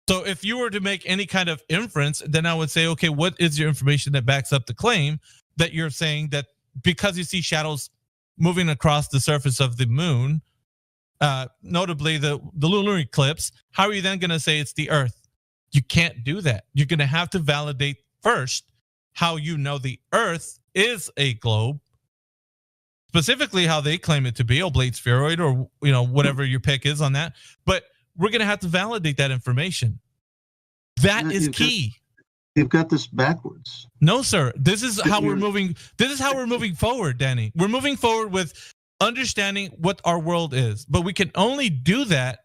So if you were to make any kind of inference, then I would say, okay, what is your information that backs up the claim that you're saying that because you see shadows moving across the surface of the moon, notably the lunar eclipse, how are you then going to say it's the Earth? You can't do that. You're going to have to validate first how you know the Earth is a globe, specifically how they claim it to be, oblate spheroid, or whatever your pick is on that. But we're going to have to validate that information. That is key. You've got this backwards. No, sir. This is how we're moving. This is how we're moving forward, Danny. We're moving forward with understanding what our world is. But we can only do that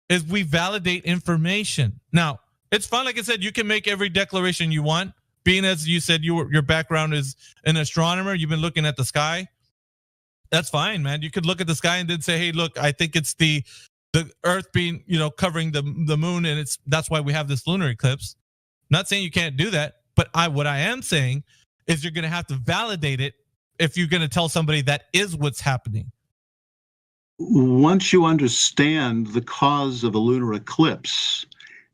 if we validate information. Now, it's fine. Like I said, you can make every declaration you want. Being as you said, your background is an astronomer. You've been looking at the sky. That's fine, man. You could look at the sky and then say, hey, look, I think it's the Earth being, covering the moon, and that's why we have this lunar eclipse. Not saying you can't do that, but what I am saying is you're going to have to validate it if you're going to tell somebody that is what's happening. Once you understand the cause of a lunar eclipse,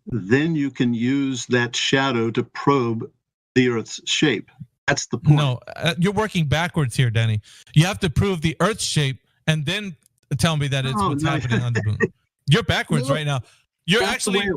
then you can use that shadow to probe the Earth's shape. That's the point. No, you're working backwards here, Danny. You have to prove the Earth's shape and then tell me that it's what's happening on the moon. You're backwards right now. You're actually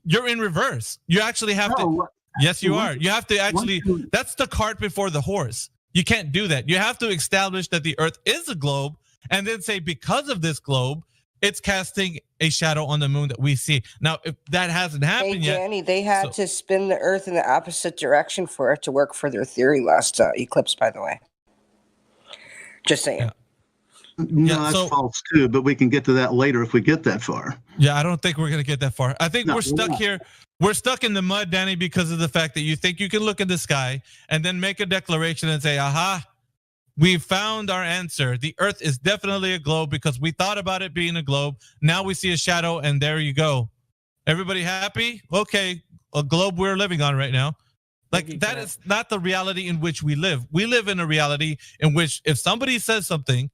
you're in reverse. You actually have to. Yes, you are. You have to actually. That's the cart before the horse. You can't do that. You have to establish that the Earth is a globe, and then say because of this globe, it's casting a shadow on the moon that we see. Now, if that hasn't happened yet, Danny, they had to spin the Earth in the opposite direction for it to work for their theory last eclipse. By the way, just saying. Yeah. No, that's false too, but we can get to that later if we get that far. Yeah, I don't think we're going to get that far. I think No, we're stuck here. We're stuck in the mud, Danny, because of the fact that you think you can look in the sky and then make a declaration and say, aha, we found our answer. The Earth is definitely a globe because we thought about it being a globe. Now we see a shadow, and there you go. Everybody happy? Okay, a globe we're living on right now. Like, that is not the reality in which we live. We live in a reality in which if somebody says something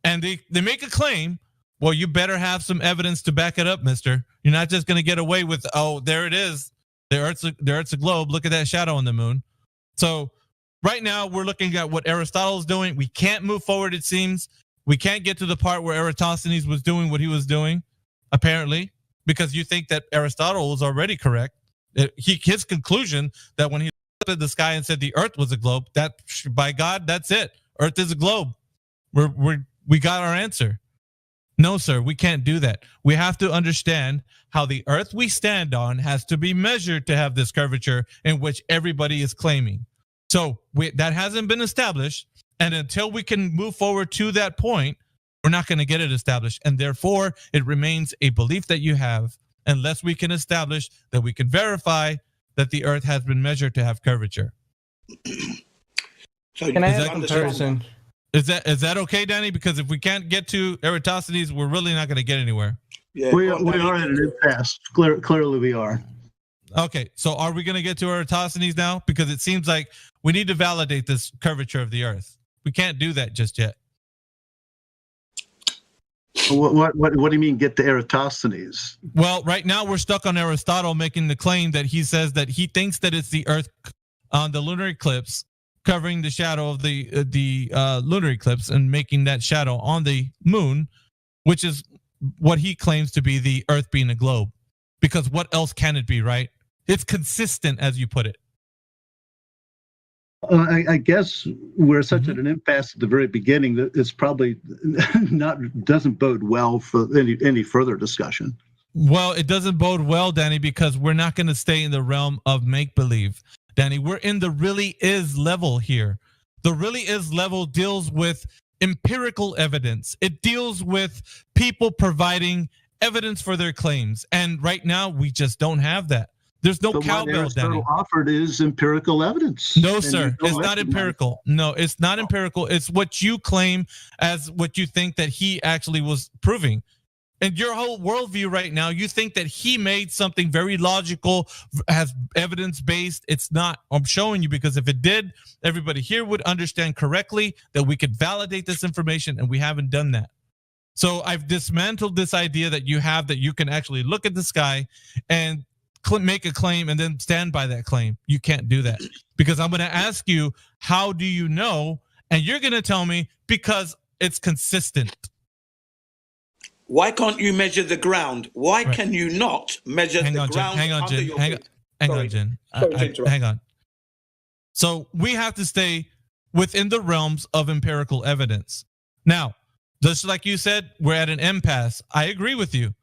and they make a claim, well, you better have some evidence to back it up, mister. You're not just going to get away with, oh, there it is. The Earth's a globe. Look at that shadow on the moon. So right now we're looking at what Aristotle's doing. We can't move forward, it seems. We can't get to the part where Eratosthenes was doing what he was doing, apparently, because you think that Aristotle was already correct. His conclusion that when he looked at the sky and said the Earth was a globe, that by God, that's it. Earth is a globe. We got our answer. No, sir, we can't do that. We have to understand how the Earth we stand on has to be measured to have this curvature in which everybody is claiming. So that hasn't been established, and until we can move forward to that point, we're not going to get it established, and therefore it remains a belief that you have unless we can establish that we can verify that the Earth has been measured to have curvature. So can I have a comparison? Is that okay, Danny? Because if we can't get to Eratosthenes, we're really not going to get anywhere. Yeah, we are at an impasse. Clearly, we are. Okay, so are we going to get to Eratosthenes now? Because it seems like we need to validate this curvature of the Earth. We can't do that just yet. What do you mean get to Eratosthenes? Well, right now we're stuck on Aristotle making the claim that he says that he thinks that it's the Earth on the lunar eclipse covering the shadow of the lunar eclipse and making that shadow on the moon, which is what he claims to be the Earth being a globe. Because what else can it be, right? It's consistent, as you put it. I guess we're such at an impasse at the very beginning that it's probably doesn't bode well for any further discussion. Well, it doesn't bode well, Danny, because we're not going to stay in the realm of make-believe. Danny, we're in the really is level here. The really is level deals with empirical evidence. It deals with people providing evidence for their claims. And right now, we just don't have that. There's no cowbell, Danny. What offered is empirical evidence. No, sir. It's not empirical. No, it's not empirical. It's what you claim as what you think that he actually was proving. And your whole worldview right now, you think that he made something very logical, has evidence-based. It's not. I'm showing you because if it did, everybody here would understand correctly that we could validate this information, and we haven't done that. So I've dismantled this idea that you have that you can actually look at the sky and make a claim and then stand by that claim. You can't do that because I'm going to ask you, how do you know? And you're going to tell me because it's consistent. Why can't you measure the ground? Why can you not measure the ground? Hang on, Jen. Hang on. So we have to stay within the realms of empirical evidence. Now, just like you said, we're at an impasse. I agree with you.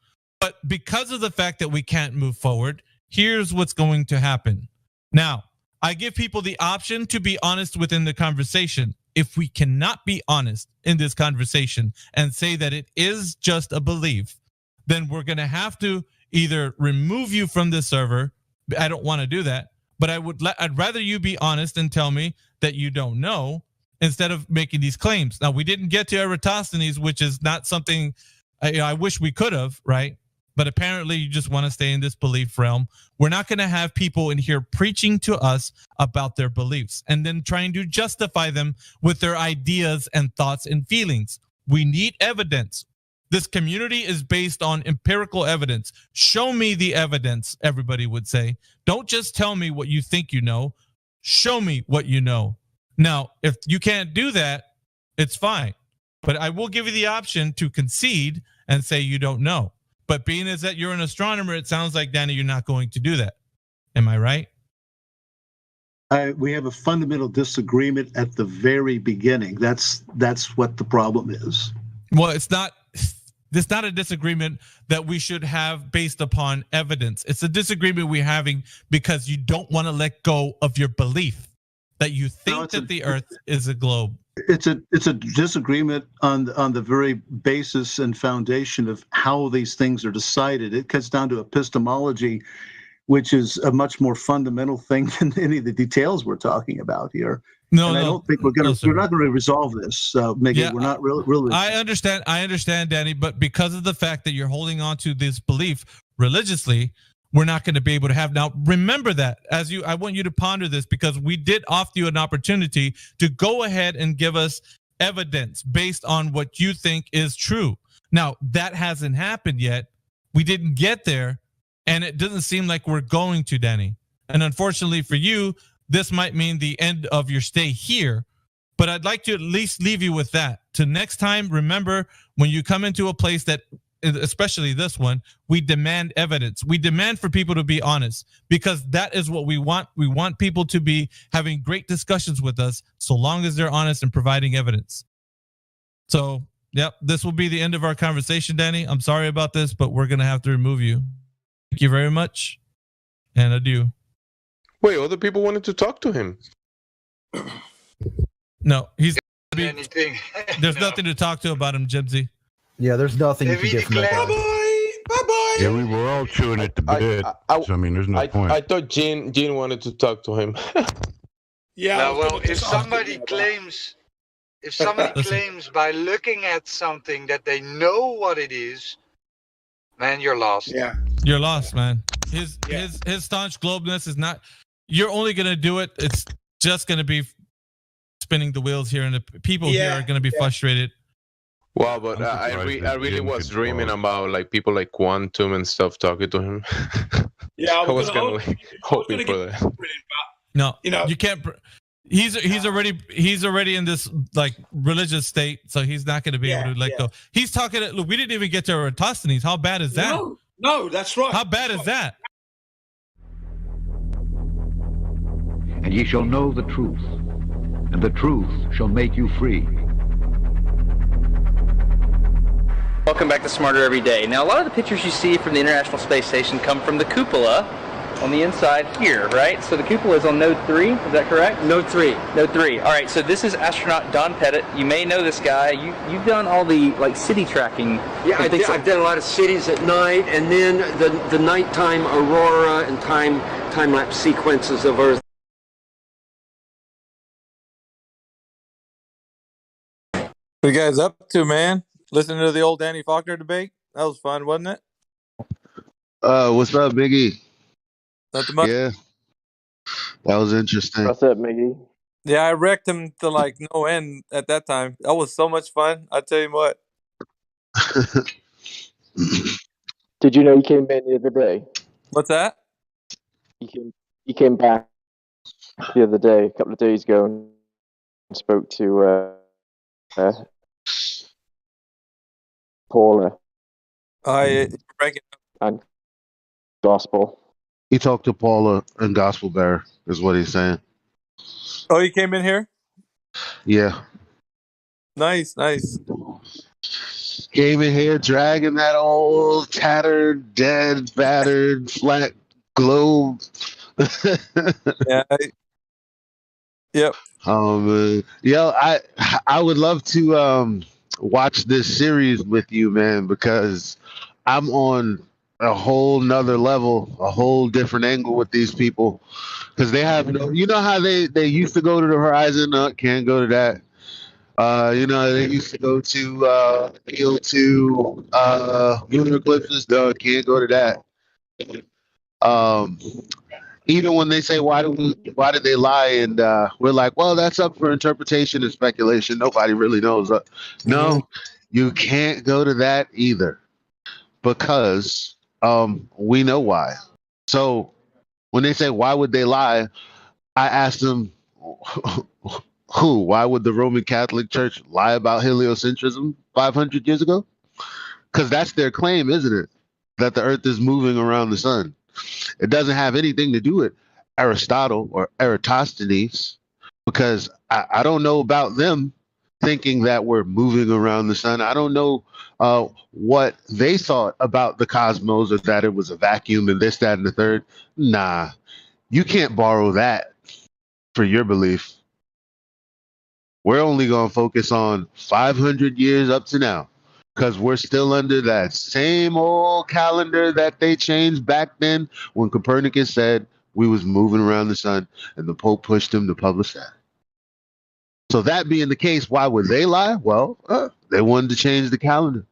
But because of the fact that we can't move forward, here's what's going to happen. Now, I give people the option to be honest within the conversation. If we cannot be honest in this conversation and say that it is just a belief, then we're going to have to either remove you from the server. I don't want to do that, but I'd rather you be honest and tell me that you don't know instead of making these claims. Now, we didn't get to Eratosthenes, which is not something I wish we could have, right? But apparently you just want to stay in this belief realm. We're not going to have people in here preaching to us about their beliefs and then trying to justify them with their ideas and thoughts and feelings. We need evidence. This community is based on empirical evidence. Show me the evidence, everybody would say. Don't just tell me what you think you know. Show me what you know. Now, if you can't do that, it's fine. But I will give you the option to concede and say you don't know. But being as that you're an astronomer, it sounds like, Danny, you're not going to do that. Am I right? We have a fundamental disagreement at the very beginning. That's what the problem is. Well, it's not a disagreement that we should have based upon evidence. It's a disagreement we're having because you don't want to let go of your belief. that you think that the Earth is a globe. It's a disagreement on the very basis and foundation of how these things are decided. It cuts down to epistemology, which is a much more fundamental thing than any of the details we're talking about here. I don't think we're not going to resolve this, Miggy. Yeah, we're not really. I understand, Danny, but because of the fact that you're holding on to this belief religiously, we're not going to be able to have. Now, remember that I want you to ponder this, because we did offer you an opportunity to go ahead and give us evidence based on what you think is true. Now, that hasn't happened yet. We didn't get there, and it doesn't seem like we're going to, Danny. And unfortunately for you, this might mean the end of your stay here. But I'd like to at least leave you with that. To next time, remember, when you come into a place that, especially this one, we demand evidence. We demand for people to be honest, because that is what we want. We want people to be having great discussions with us, so long as they're honest and providing evidence. So, yep, this will be the end of our conversation, Danny. I'm sorry about this, but we're going to have to remove you. Thank you very much, and adieu. Wait, other people wanted to talk to him. No, he's there's nothing to talk to about him, Jibsy. Yeah, there's nothing you can get from that guy. Bye-bye. Yeah, we were all chewing at the bit. So, I mean, there's no point. I thought Gene wanted to talk to him. Yeah, well, if somebody claims by looking at something that they know what it is, man, you're lost. Yeah, you're lost, man. His staunch globeness is not. You're only gonna do it. It's just gonna be spinning the wheels here, and the people here are gonna be frustrated. Wow, but I really was dreaming about like people like Quantum and stuff talking to him. Yeah, I was kind of like hoping for that. No, you can't. He's already in this like religious state, so he's not going to be able to let go. He's talking. Look, we didn't even get to Eratosthenes. How bad is that? No, that's right. How bad is that? And ye shall know the truth, and the truth shall make you free. Welcome back to Smarter Every Day. Now, a lot of the pictures you see from the International Space Station come from the cupola on the inside here, right? So the cupola is on node 3, is that correct? Node 3. Node 3. All right, so this is astronaut Don Pettit. You may know this guy. You've done all the like city tracking. Yeah, I've done a lot of cities at night, and then the nighttime aurora and time-lapse sequences of Earth. What you guys up to, man? Listening to the old Danny Faulkner debate? That was fun, wasn't it? What's up, Biggie? Nothing much. Yeah, that was interesting. What's up, Miggy? Yeah, I wrecked him to like no end at that time. That was so much fun. I tell you what. Did you know he came in the other day? What's that? He came back the other day, a couple of days ago, and spoke to Paula. And Gospel. He talked to Paula and Gospel Bear, is what he's saying. Oh, he came in here? Yeah. Nice. Came in here dragging that old tattered, dead, battered, flat globe. Yeah. Yep. I would love to watch this series with you, man, because I'm on a whole nother level, a whole different angle with these people, because they have you know how they used to go to the horizon, can't go to that. They used to go to field to lunar eclipses, can't go to that. Even when they say why did they lie, and we're like, well, that's up for interpretation and speculation. Nobody really knows. No, you can't go to that either, because we know why. So when they say why would they lie, I asked them, who? Why would the Roman Catholic Church lie about heliocentrism 500 years ago? Because that's their claim, isn't it? That the Earth is moving around the sun. It doesn't have anything to do with Aristotle or Eratosthenes, because I don't know about them thinking that we're moving around the sun. I don't know what they thought about the cosmos, or that it was a vacuum and this, that, and the third. Nah, you can't borrow that for your belief. We're only going to focus on 500 years up to now because we're still under that same old calendar that they changed back then when Copernicus said we was moving around the sun and the Pope pushed him to publish that. So that being the case, why would they lie? Well, they wanted to change the calendar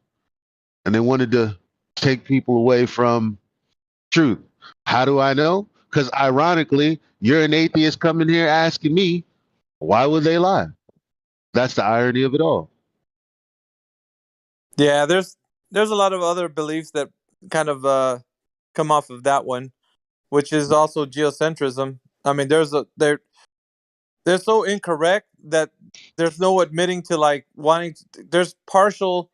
and they wanted to take people away from truth. How do I know? Because ironically, you're an atheist coming here asking me, why would they lie? That's the irony of it all. Yeah, there's a lot of other beliefs that kind of come off of that one, which is also geocentrism. I mean, they're so incorrect that there's no admitting to like wanting to, there's partial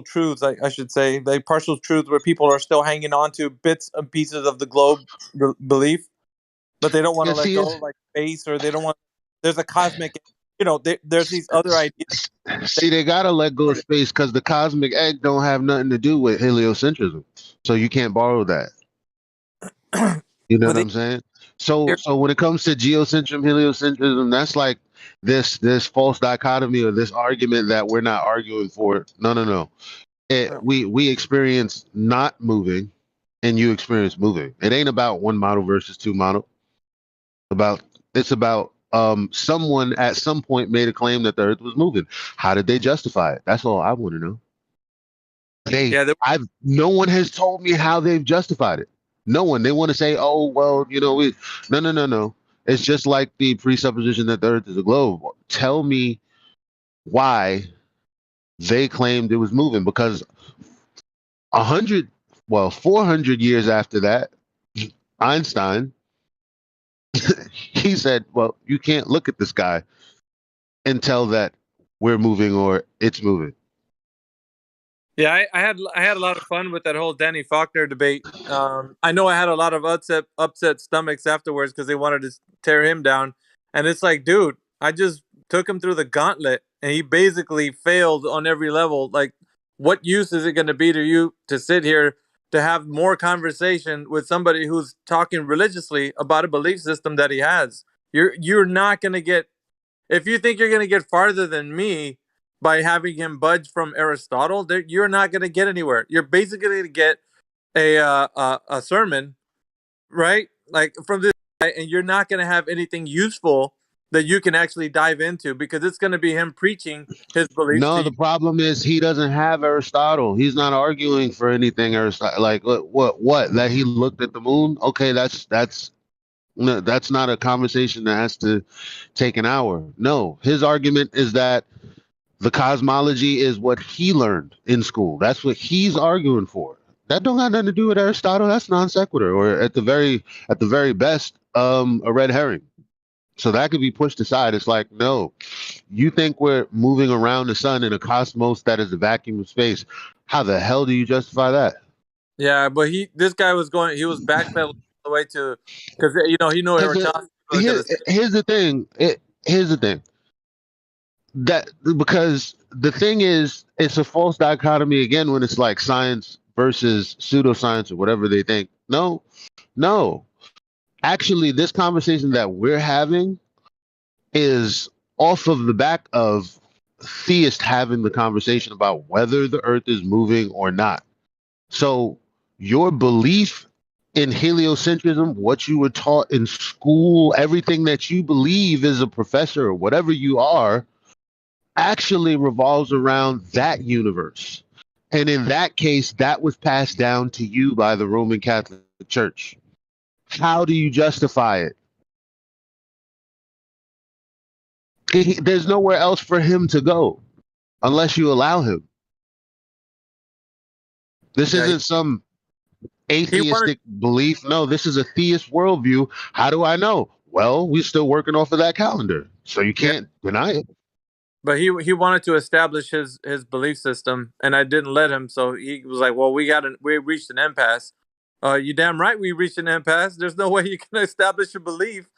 truths, I should say, like partial truths where people are still hanging on to bits and pieces of the globe belief, but they don't want to let go, like space, or they don't want. There's a cosmic, there's these other ideas. See, they gotta let go of space because the cosmic egg don't have nothing to do with heliocentrism, so you can't borrow that. You know what I'm saying? So when it comes to geocentrism, heliocentrism, that's like this false dichotomy or this argument that we're not arguing for. No. We experience not moving, and you experience moving. It ain't about one model versus two model. It's about someone at some point made a claim that the Earth was moving. How did they justify it? That's all I want to know. No one has told me how they've justified it. No one. They want to say, oh well, no. It's just like the presupposition that the Earth is a globe. Tell me why they claimed it was moving, because 400 years after that, Einstein, he said, well, you can't look at the sky and tell that we're moving or it's moving. Yeah, I had a lot of fun with that whole Danny Faulkner debate. I know I had a lot of upset stomachs afterwards because they wanted to tear him down, and it's like, dude, I just took him through the gauntlet, and he basically failed on every level. Like, what use is it going to be to you to sit here to have more conversation with somebody who's talking religiously about a belief system that he has? You're not going to get, if you think you're going to get farther than me by having him budge from Aristotle, you're not going to get anywhere. You're basically going to get a sermon, right? Like from this guy, and you're not going to have anything useful that you can actually dive into, because it's going to be him preaching his beliefs. No, the problem is he doesn't have Aristotle. He's not arguing for anything Aristotle. Like what? That he looked at the moon? Okay, that's not a conversation that has to take an hour. No, his argument is that the cosmology is what he learned in school. That's what he's arguing for. That don't have nothing to do with Aristotle. That's non sequitur, or at the very best, a red herring. So that could be pushed aside. It's like, no, you think we're moving around the sun in a cosmos that is a vacuum of space. How the hell do you justify that? Yeah, but this guy was backpedaling all the way to, because he knew Aristotle. Here's the thing. That because the thing is, it's a false dichotomy again when it's like science versus pseudoscience or whatever they think. No. Actually, this conversation that we're having is off of the back of theists having the conversation about whether the Earth is moving or not. So your belief in heliocentrism, what you were taught in school, everything that you believe as a professor or whatever you are, actually revolves around that universe. And in that case, that was passed down to you by the Roman Catholic Church. How do you justify it? There's nowhere else for him to go unless you allow him. This isn't some atheistic belief. No, this is a theist worldview. How do I know? Well, we're still working off of that calendar, so you can't deny it. But he wanted to establish his belief system, and I didn't let him. So he was like, "Well, we reached an impasse." You damn right, we reached an impasse. There's no way you can establish a belief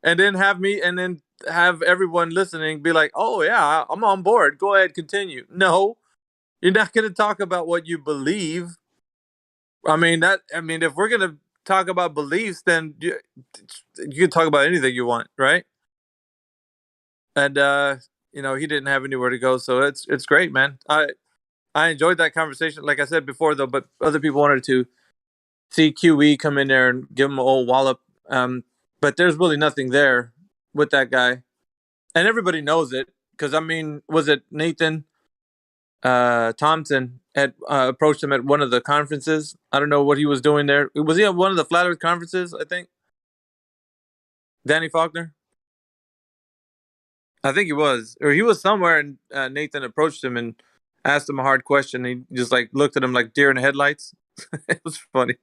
and then have everyone listening be like, "Oh yeah, I'm on board. Go ahead, continue." No, you're not going to talk about what you believe. I mean, if we're going to talk about beliefs, then you can talk about anything you want, right? And he didn't have anywhere to go, so it's great, man. I enjoyed that conversation, like I said before, though. But other people wanted to see QE come in there and give him an old wallop. But there's really nothing there with that guy, and everybody knows it because was it Nathan Thompson had approached him at one of the conferences? I don't know what he was doing there. Was he at one of the Flat Earth conferences? I think Danny Faulkner. I think he was, or he was somewhere, and Nathan approached him and asked him a hard question. He just looked at him like deer in the headlights. It was funny.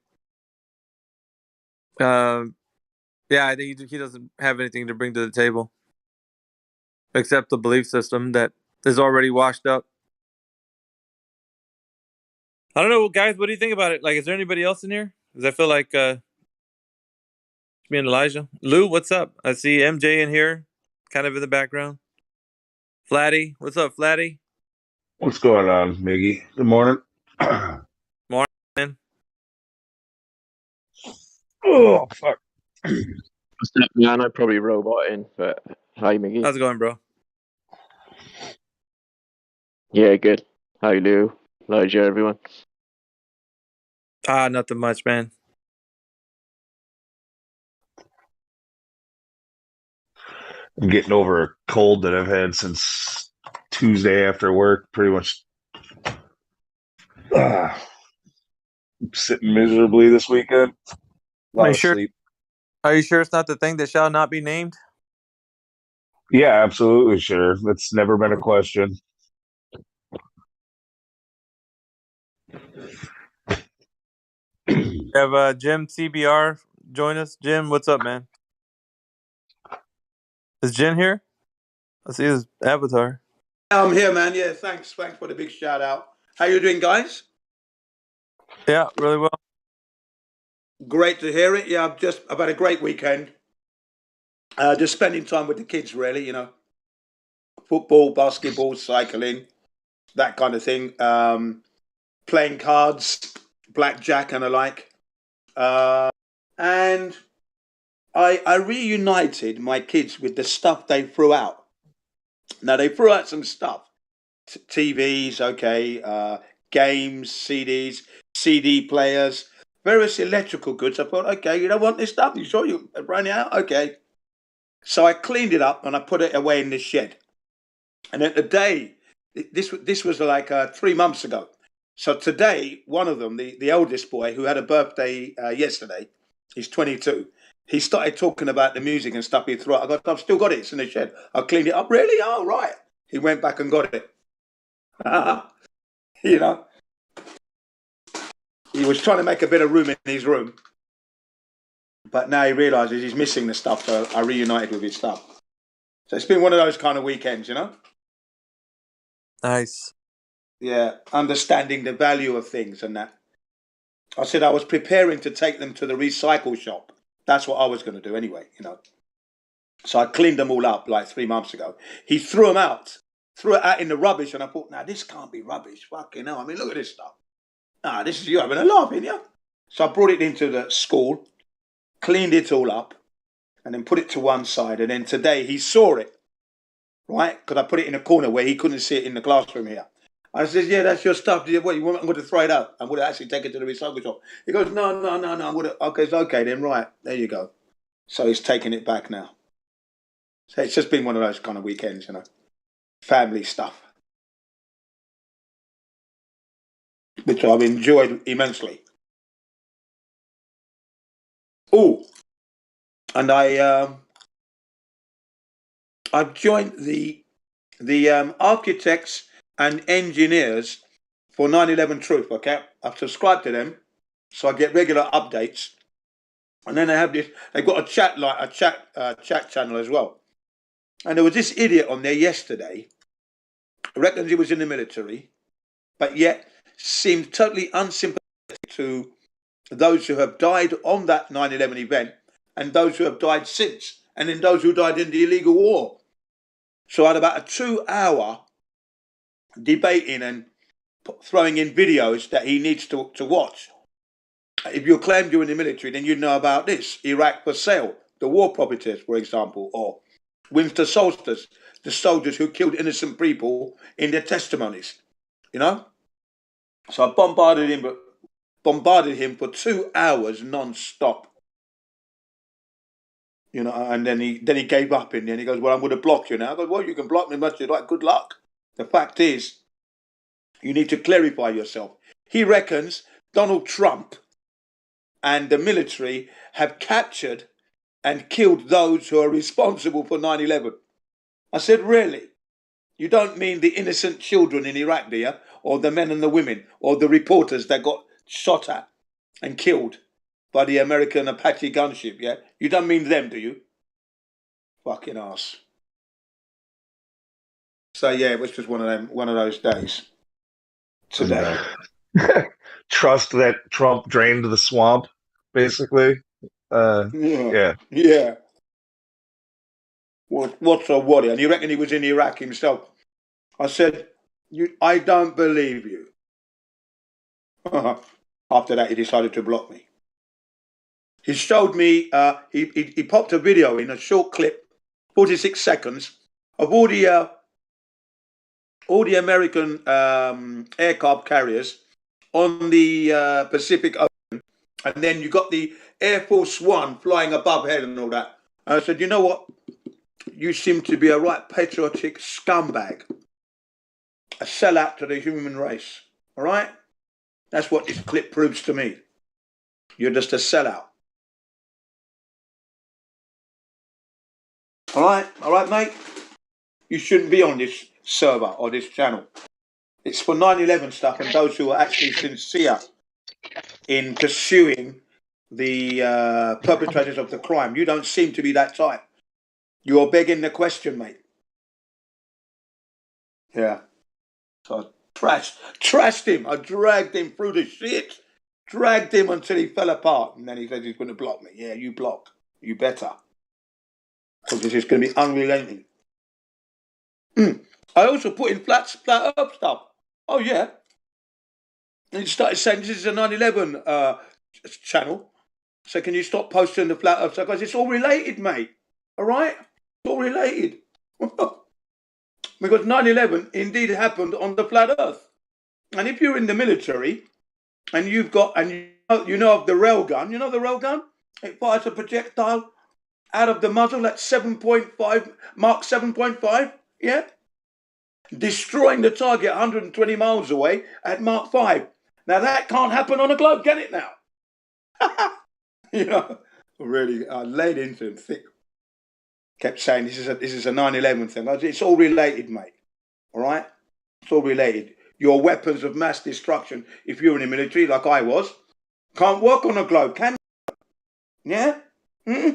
Yeah, I think he doesn't have anything to bring to the table except the belief system that is already washed up. I don't know, guys. What do you think about it? Is there anybody else in here? Because I feel like me and Elijah. Lou, what's up? I see MJ in here, kind of in the background. Flatty, what's up, Flatty? What's going on, Miggy? Good morning. Morning. Oh, fuck. What's up, man? I'm probably roboting, but hi, Miggy. How's it going, bro? Yeah, good. Hi, Lou, Elijah, everyone. Nothing much, man. I'm getting over a cold that I've had since Tuesday after work. Pretty much sitting miserably this weekend. A lot of sleep. Are you sure it's not the thing that shall not be named? Yeah, absolutely sure. That's never been a question. We have Jim CBR join us. Jim, what's up, man? Is Jim here? I see his avatar. I'm here, man. Yeah, thanks for the big shout out. How you doing, guys? Yeah, really well. Great to hear it. Yeah, I've had a great weekend. Just spending time with the kids, really. Football, basketball, cycling, that kind of thing. Playing cards, blackjack, and the like. And I reunited my kids with the stuff they threw out. Now, they threw out some stuff. TVs, okay, games, CDs, CD players, various electrical goods. I thought, okay, you don't want this stuff? You sure you ran it out? Okay. So I cleaned it up and I put it away in the shed. And then today, this was 3 months ago. So today, one of them, the eldest boy who had a birthday yesterday, he's 22. He started talking about the music and stuff he threw out. I've still got it. It's in the shed. I cleaned it up. Really? Oh, right. He went back and got it. He was trying to make a bit of room in his room. But now he realizes he's missing the stuff. So I reunited with his stuff. So it's been one of those kind of weekends, Nice. Yeah, understanding the value of things and that. I said I was preparing to take them to the recycle shop. That's what I was going to do anyway, So I cleaned them all up 3 months ago. He threw it out in the rubbish, and I thought, now this can't be rubbish. Fucking hell. I mean, look at this stuff. This is you having a laugh, ain't you? So I brought it into the school, cleaned it all up, and then put it to one side. And then today he saw it, right? Because I put it in a corner where he couldn't see it in the classroom here. I said, yeah, that's your stuff. What, I'm going to throw it out. I'm going to actually take it to the recycle shop. He goes, no. I'm going to, okay, then, right. There you go. So he's taking it back now. So it's just been one of those kind of weekends, family stuff, which I've enjoyed immensely. Oh, and I've joined the architects and engineers for 9/11 Truth. Okay, I've subscribed to them, so I get regular updates. And then they have this. They've got a chat channel as well. And there was this idiot on there yesterday. Reckons he was in the military, but yet seemed totally unsympathetic to those who have died on that 9/11 event and those who have died since, and then those who died in the illegal war. So I had about a 2-hour debating and throwing in videos that he needs to watch. If you claimed you're in the military, then you'd know about this. Iraq for sale, the war properties, for example, or Winter Solstice, the soldiers who killed innocent people in their testimonies. You know? So I bombarded him for 2 hours non-stop. You know, and then he gave up in the end. He goes, well, I'm going to block you now. I go, well, you can block me much as you like. Good luck. The fact is, you need to clarify yourself. He reckons Donald Trump and the military have captured and killed those who are responsible for 9/11. I said, really? You don't mean the innocent children in Iraq, do you? Or the men and the women, or the reporters that got shot at and killed by the American Apache gunship, yeah? You don't mean them, do you? Fucking ass. So yeah, it was just one of those days. Today. Trust that Trump drained the swamp, basically. Yeah. What's a worry? And you reckon he was in Iraq himself? I said, I don't believe you. After that, he decided to block me. He showed me, he popped a video in, a short clip, 46 seconds, of all the American aircraft carriers on the Pacific Ocean, and then you got the Air Force One flying above head and all that. And I said, you know what? You seem to be a right patriotic scumbag, a sellout to the human race. All right? That's what this clip proves to me. You're just a sellout. All right, mate? You shouldn't be on this server or this channel. It's for 9/11 stuff and those who are actually sincere in pursuing the perpetrators of the crime. You don't seem to be that type. You're begging the question, mate. Yeah. So I trashed him. I dragged him through the shit. Dragged him until he fell apart. And then he said he's going to block me. Yeah, you block. You better. Because this is going to be unrelenting. I also put in flat earth stuff. Oh, yeah. And he started saying, this is a 9/11 channel. So can you stop posting the flat earth stuff? Because it's all related, mate. All right? It's all related. Because 9/11 indeed happened on the flat earth. And if you're in the military and you've got, and you know of the railgun, you know the railgun? It fires a projectile out of the muzzle at 7.5, Mark 7.5, yeah? Destroying the target 120 miles away at Mark 5. Now that can't happen on a globe, can it now? You know, really, I laid into him thick. Kept saying this is a 9/11 thing. It's all related, mate. All right? It's all related. Your weapons of mass destruction, if you're in the military like I was, can't work on a globe, can you? Yeah? Yeah.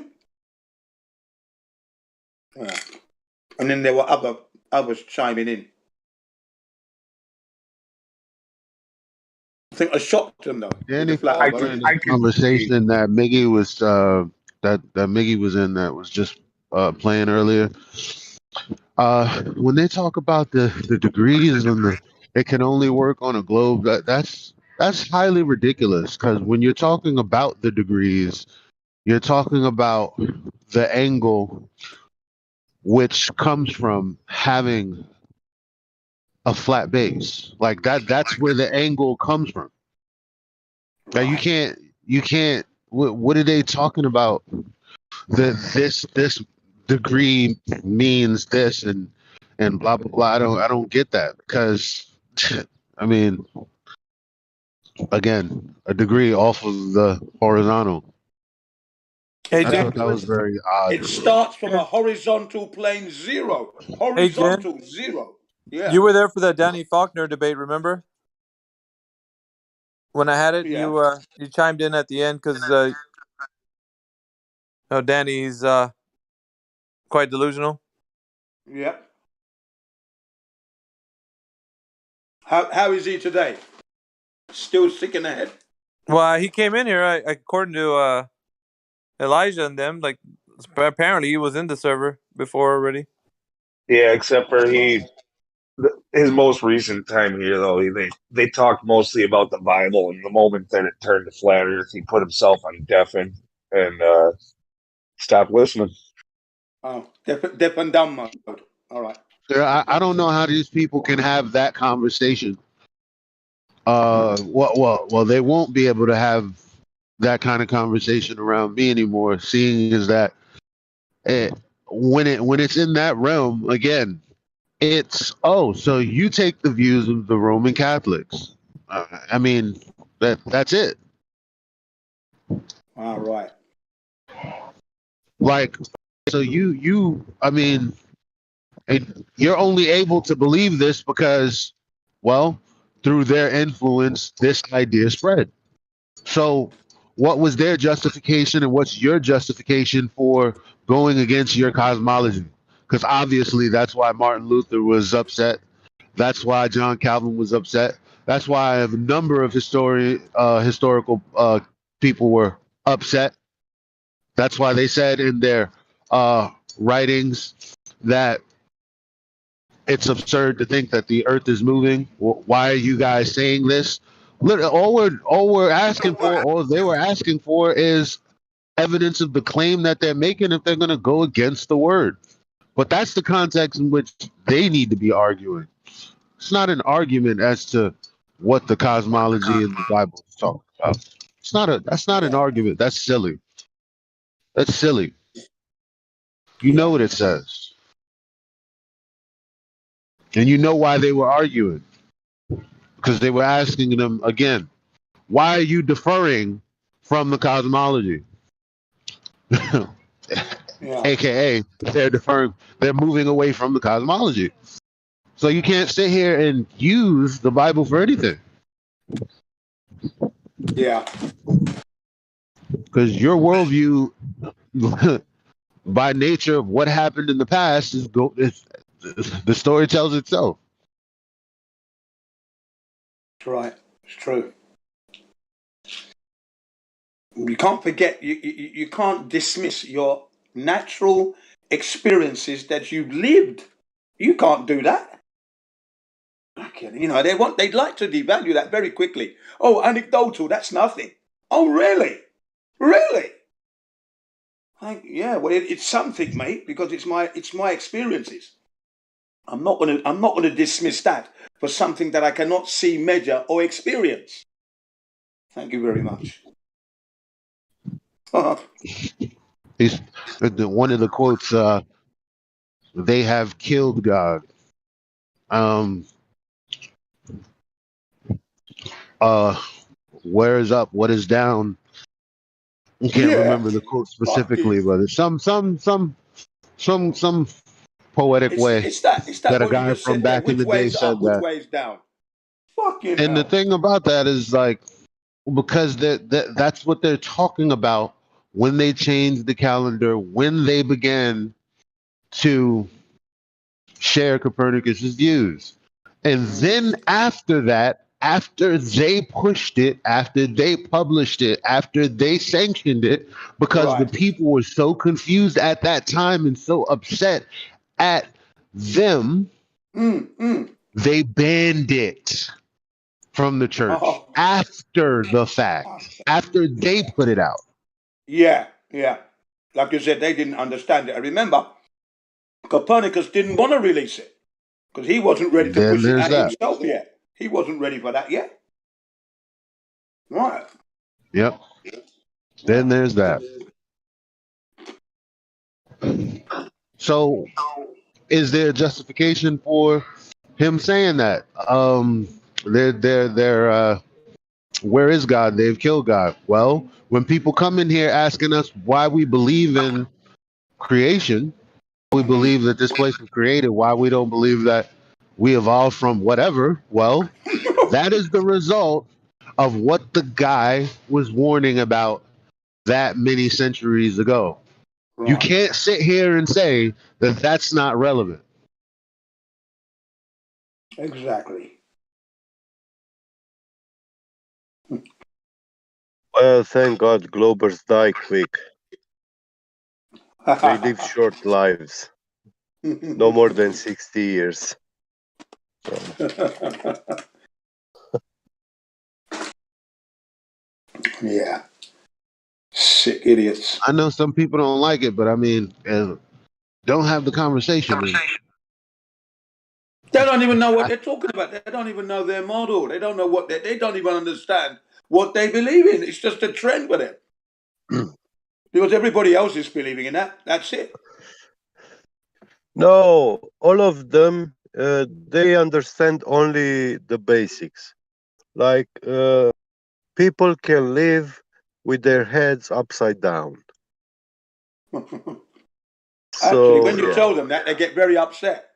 And then there were others chiming in. I think I shocked them though. Danny, conversation that Miggy was that Miggy was in that was just playing earlier. When they talk about the degrees and it can only work on a globe, that's highly ridiculous. Because when you're talking about the degrees, you're talking about the angle which comes from having a flat base. Like that's where the angle comes from. Now you can't. What are they talking about? This degree means this and blah blah blah. I don't get that because I mean, again, a degree off of the horizontal. Hey, I thought that was very odd. It starts from a horizontal plane zero. Horizontal zero. Yeah. You were there for the Danny Faulkner debate, remember? When I had it, you chimed in at the end because Danny's quite delusional. Yeah. How is he today? Still sick in the head? Well, he came in here, according to Elijah and them, like apparently he was in the server before already. Yeah, except for he his most recent time here, though, they talked mostly about the Bible, and the moment that it turned to flat Earth, he put himself on deafen and stopped listening. Oh, deaf and dumb mode. All right. I don't know how these people can have that conversation. Well, they won't be able to have that kind of conversation around me anymore. Seeing is that when it's in that realm again, it's so you take the views of the Roman Catholics. I mean that's it. All right. Like so you I mean you're only able to believe this because, well, through their influence, this idea spread. So, what was their justification, and what's your justification for going against your cosmology? Because obviously, that's why Martin Luther was upset. That's why John Calvin was upset. That's why a number of historical people were upset. That's why they said in their writings that it's absurd to think that the earth is moving. Why are you guys saying this? All we're asking for, all they were asking for, is evidence of the claim that they're making if they're going to go against the word. But that's the context in which they need to be arguing. It's not an argument as to what the cosmology in the Bible is talking about. That's not an argument. That's silly. That's silly. You know what it says. And you know why they were arguing. Because they were asking them again, why are you deferring from the cosmology? AKA, they're moving away from the cosmology. So you can't sit here and use the Bible for anything. Yeah. Because your worldview, by nature of what happened in the past, the story tells itself. That's right. It's true. You can't forget, you can't dismiss your natural experiences that you've lived. You can't do that. You know, they'd like to devalue that very quickly. Oh, anecdotal, that's nothing. Oh, really? Really? Yeah, well, it's something, mate, because it's my experiences. I'm not gonna dismiss that for something that I cannot see, measure, or experience. Thank you very much. One of the quotes, they have killed God. Where is up? What is down? I can't remember the quote specifically, but it's some poetic way it's that a guy from back in the day said that. Which way is down? Fucking and hell. The thing about that is, like, because that's what they're talking about when they changed the calendar, when they began to share Copernicus's views. And then after that, after they pushed it, after they published it, after they sanctioned it, because the people were so confused at that time and so upset at them, they banned it from the church after the fact, after they put it out. Yeah. Like you said, they didn't understand it. I remember Copernicus didn't want to release it because he wasn't ready to push it out himself yet. He wasn't ready for that yet. Right. Yep. Then there's that. So, is there a justification for him saying that? Where is God? They've killed God. Well, when people come in here asking us why we believe in creation, we believe that this place was created, why we don't believe that we evolved from whatever, well, that is the result of what the guy was warning about that many centuries ago. Right. You can't sit here and say that that's not relevant. Exactly. Well, thank God Globers die quick. They live short lives. No more than 60 years. Yeah. Sick idiots. I know some people don't like it, but I mean, don't have the conversation. They don't even know what they're talking about. They don't even know their model. They don't know what they don't even understand what they believe in. It's just a trend with it. Because everybody else is believing in that. That's it. No, all of them, they understand only the basics. Like, people can live with their heads upside down. Actually, when you tell them that, they get very upset.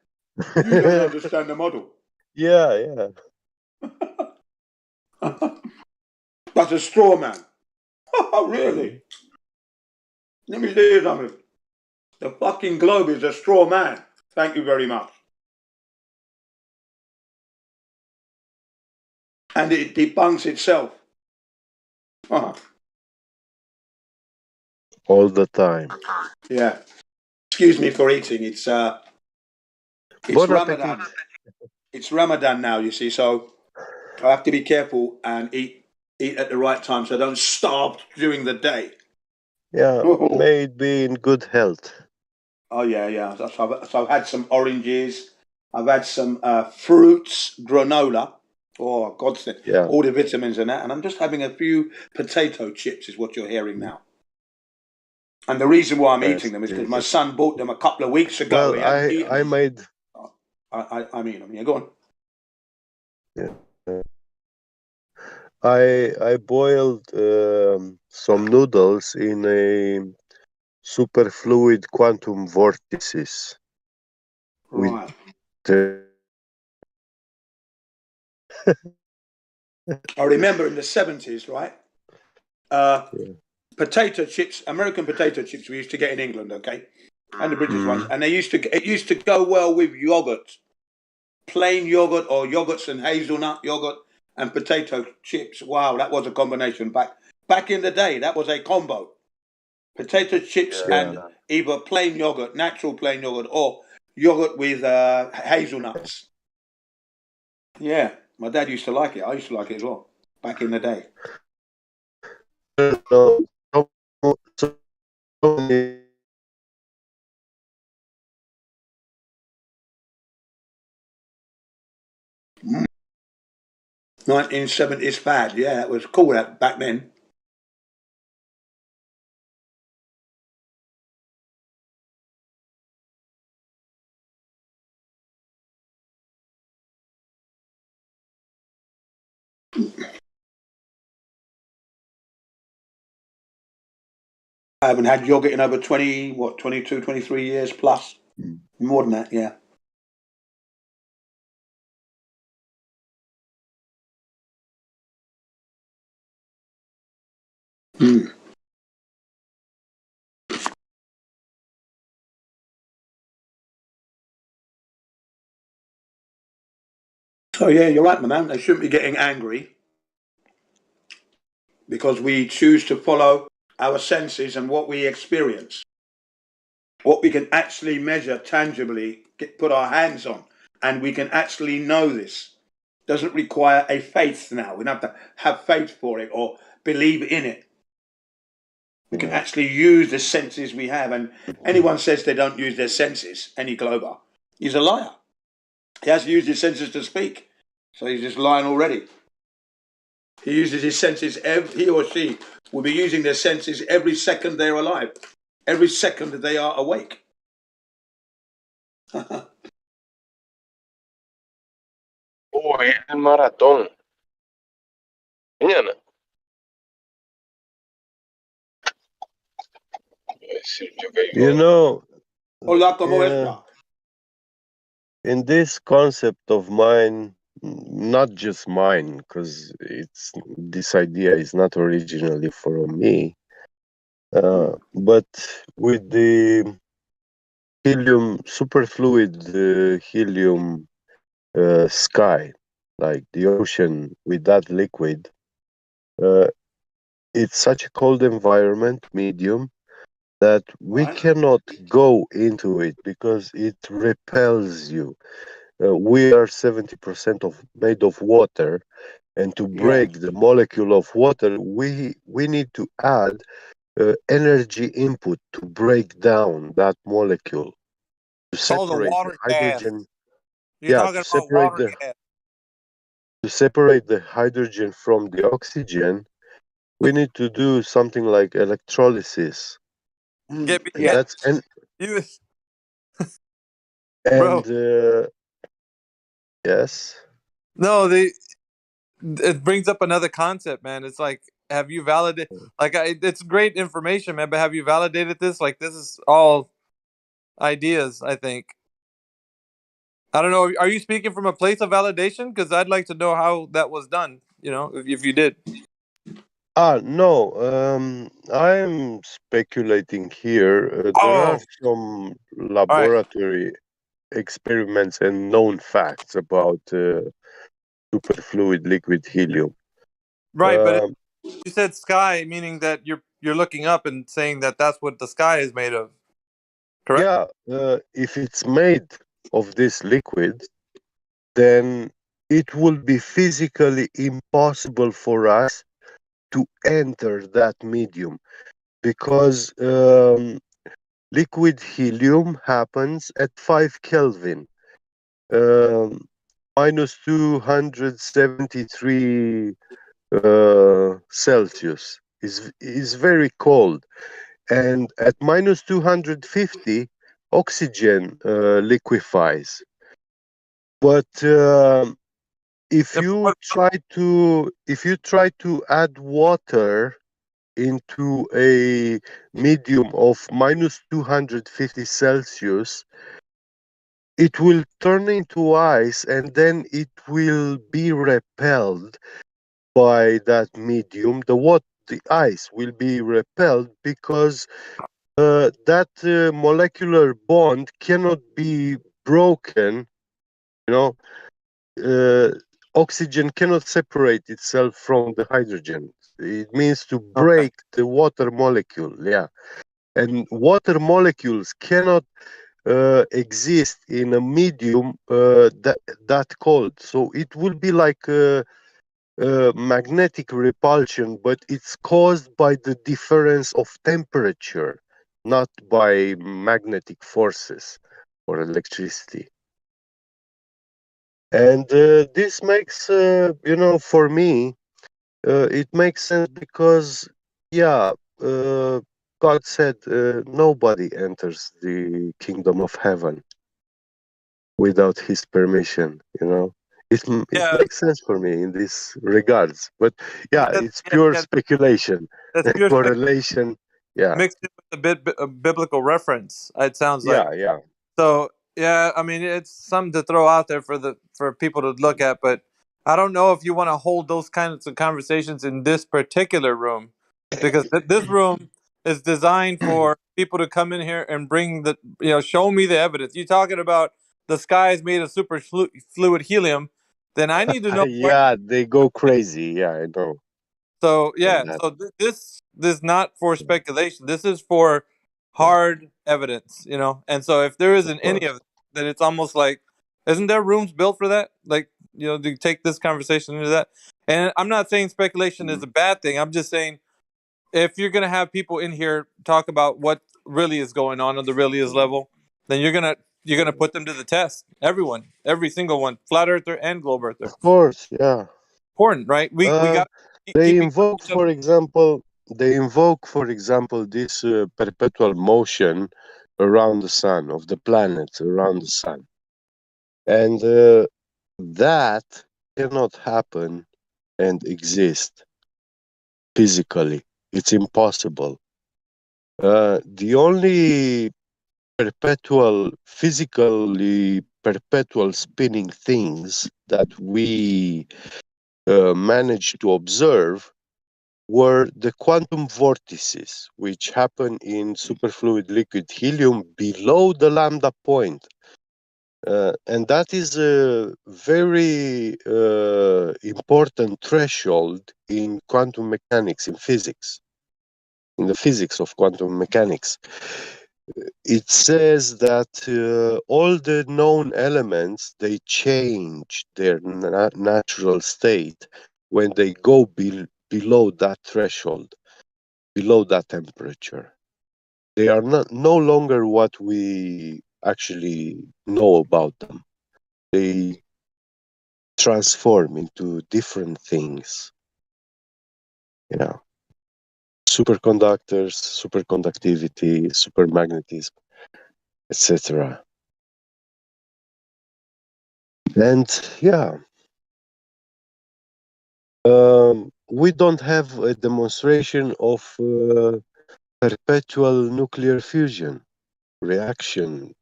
You don't understand the model. Yeah. That's a straw man. Oh, really? Let me tell you something. The fucking globe is a straw man. Thank you very much. And it debunks itself. All the time. Yeah. Excuse me for eating. It's Bon Ramadan. appetit. It's Ramadan now, you see, so I have to be careful and eat at the right time so I don't starve during the day. Yeah, may it be in good health. Oh, yeah. So I've had some oranges. I've had some fruits, granola. Oh, God's sake. Yeah. All the vitamins and that. And I'm just having a few potato chips is what you're hearing now. And the reason why I'm eating them is because my son bought them a couple of weeks ago. Well, I made... I mean them. Yeah, go on. Yeah. I boiled some noodles in a superfluid quantum vortices. Right. I remember in the 70s, right? Potato chips, American potato chips we used to get in England, okay? And the British ones. And it used to go well with yogurt. Plain yogurt or yogurts and hazelnut yogurt and potato chips. Wow, that was a combination. Back in the day, that was a combo. Potato chips and either plain yogurt, natural plain yogurt, or yogurt with hazelnuts. Yeah, my dad used to like it. I used to like it as well, back in the day. Mm. 1970s fad, yeah, it was cool back then. I haven't had yogurt in over 22, 23 years plus. More than that, yeah. Mm. So yeah, you're right, my man. They shouldn't be getting angry because we choose to follow our senses and what we experience, what we can actually measure tangibly, put our hands on, and we can actually know this. Doesn't require a faith now. We don't have to have faith for it or believe in it. We can actually use the senses we have. And anyone says they don't use their senses, any glober, he's a liar. He has used his senses to speak. So he's just lying already. He uses his senses, he or she will be using their senses every second they're alive, every second that they are awake. Hoy es el maratón. Mañana. You know, Hola, ¿cómo está? In this concept of mine, not just mine, because this idea is not originally from me, but with the helium, superfluid helium sky, like the ocean with that liquid, it's such a cold environment, medium, that we cannot go into it because it repels you. we are 70% made of water, and to break the molecule of water, we need to add energy input to break down that molecule, to separate the hydrogen. You're talking about water gas. To separate the hydrogen from the oxygen, we need to do something like electrolysis. That's Bro. Yes. No, it brings up another concept, man. It's like, have you validated? Like, it's great information, man. But have you validated this? Like, this is all ideas. I think. I don't know. Are you speaking from a place of validation? Because I'd like to know how that was done. You know, if you did. No. I'm speculating here. There are some laboratory experiments and known facts about superfluid liquid helium. Right, but you said sky, meaning that you're looking up and saying that that's what the sky is made of. Correct? Yeah. If it's made of this liquid, then it will be physically impossible for us to enter that medium, because liquid helium happens at 5 Kelvin, minus 273 Celsius. Is very cold, and at minus 250, oxygen liquefies. But if you try to add water into a medium of minus 250 Celsius, it will turn into ice, and then it will be repelled by that medium. The ice will be repelled because that molecular bond cannot be broken. You know, oxygen cannot separate itself from the hydrogen. It means to break the water molecule. Yeah, and water molecules cannot exist in a medium that cold. So it will be like magnetic repulsion, but it's caused by the difference of temperature, not by magnetic forces or electricity. And this makes, for me, it makes sense because, God said nobody enters the kingdom of heaven without his permission, It makes sense for me in this regards. But it's pure speculation. That's pure correlation. Yeah. Mixed in with a biblical reference, it sounds like. Yeah. So I mean, it's something to throw out there for people to look at, but I don't know if you want to hold those kinds of conversations in this particular room, because this room is designed for people to come in here and bring show me the evidence. You're talking about the sky is made of super fluid helium, then I need to know. They go crazy. Yeah, I know. So this is not for speculation. This is for hard evidence, And so if there isn't any of it, then it's almost like, isn't there rooms built for that? Like, to take this conversation into that. And I'm not saying speculation is a bad thing. I'm just saying, if you're gonna have people in here talk about what really is going on the really is level, then you're gonna put them to the test. Everyone, every single one, flat earther and globe earther. Of course, yeah. Important, right? We got. They invoke, for example, this perpetual motion around the sun, of the planets around the sun, and that cannot happen and exist physically. It's impossible. The only physically perpetual spinning things that we managed to observe were the quantum vortices, which happen in superfluid liquid helium below the lambda point. And that is a very important threshold in quantum mechanics, in physics, in the physics of quantum mechanics. it says that all the known elements, they change their natural state when they go below that threshold, below that temperature. They are no longer what we actually know about them. They transform into different things, superconductors, superconductivity, supermagnetism, etc. And we don't have a demonstration of perpetual nuclear fusion reaction,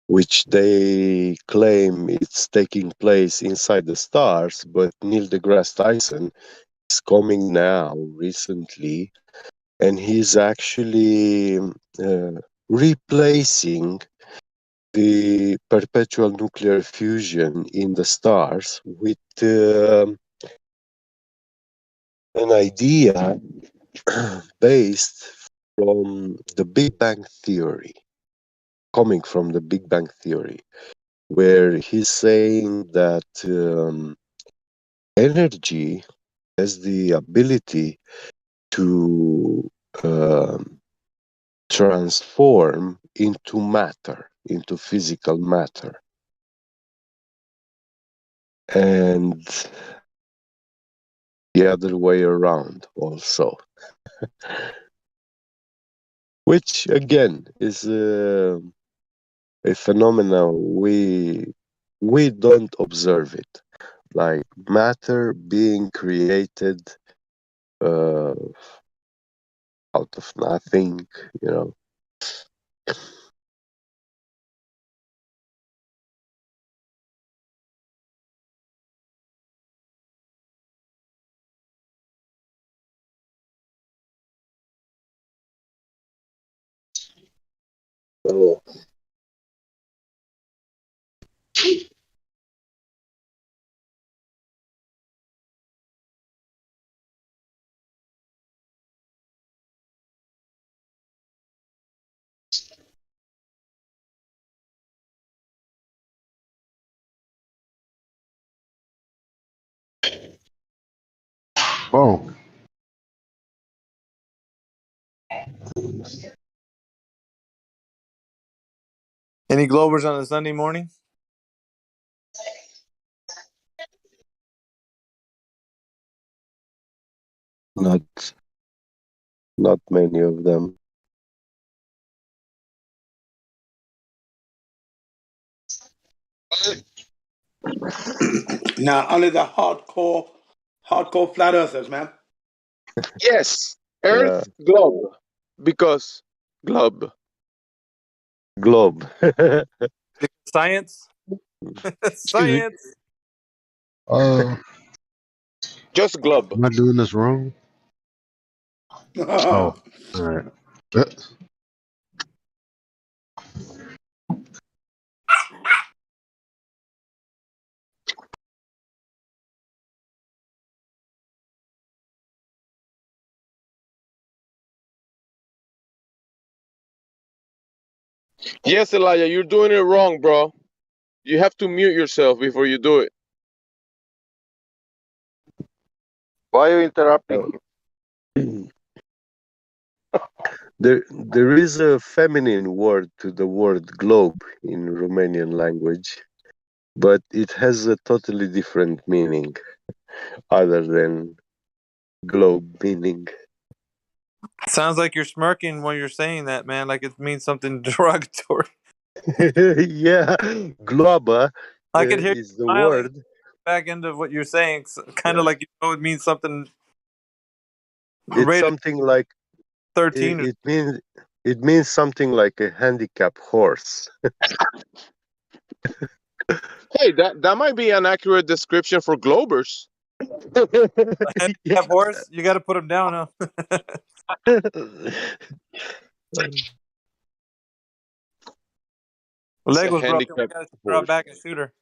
which they claim it's taking place inside the stars, but Neil deGrasse Tyson is coming now recently, and he's actually replacing the perpetual nuclear fusion in the stars with an idea based from the Big Bang Theory, coming from the Big Bang Theory, where he's saying that energy has the ability to transform into matter, into physical matter. And the other way around also. Which again is a phenomenon we don't observe it, like matter being created out of nothing, Oh. Oh. Any Globers on a Sunday morning? Not many of them. Now, only the hardcore flat earthers, man. Yes, Earth globe, because globe. Globe. Science. Science. Just globe. Am I doing this wrong? Oh, all right. Yes, Elijah, you're doing it wrong, bro. You have to mute yourself before you do it. Why are you interrupting? There is a feminine word to the word globe in Romanian language, but it has a totally different meaning other than globe meaning. Sounds like you're smirking when you're saying that, man. Like it means something derogatory. Yeah, globa I could hear is you the smiling word. back into what you're saying, kind of like it means something. It's something like 13. it means something like a handicapped horse. Hey, that might be an accurate description for globers. Handicap horse, you got to put him down, huh? Leg was broken. We got to drop back and shoot her.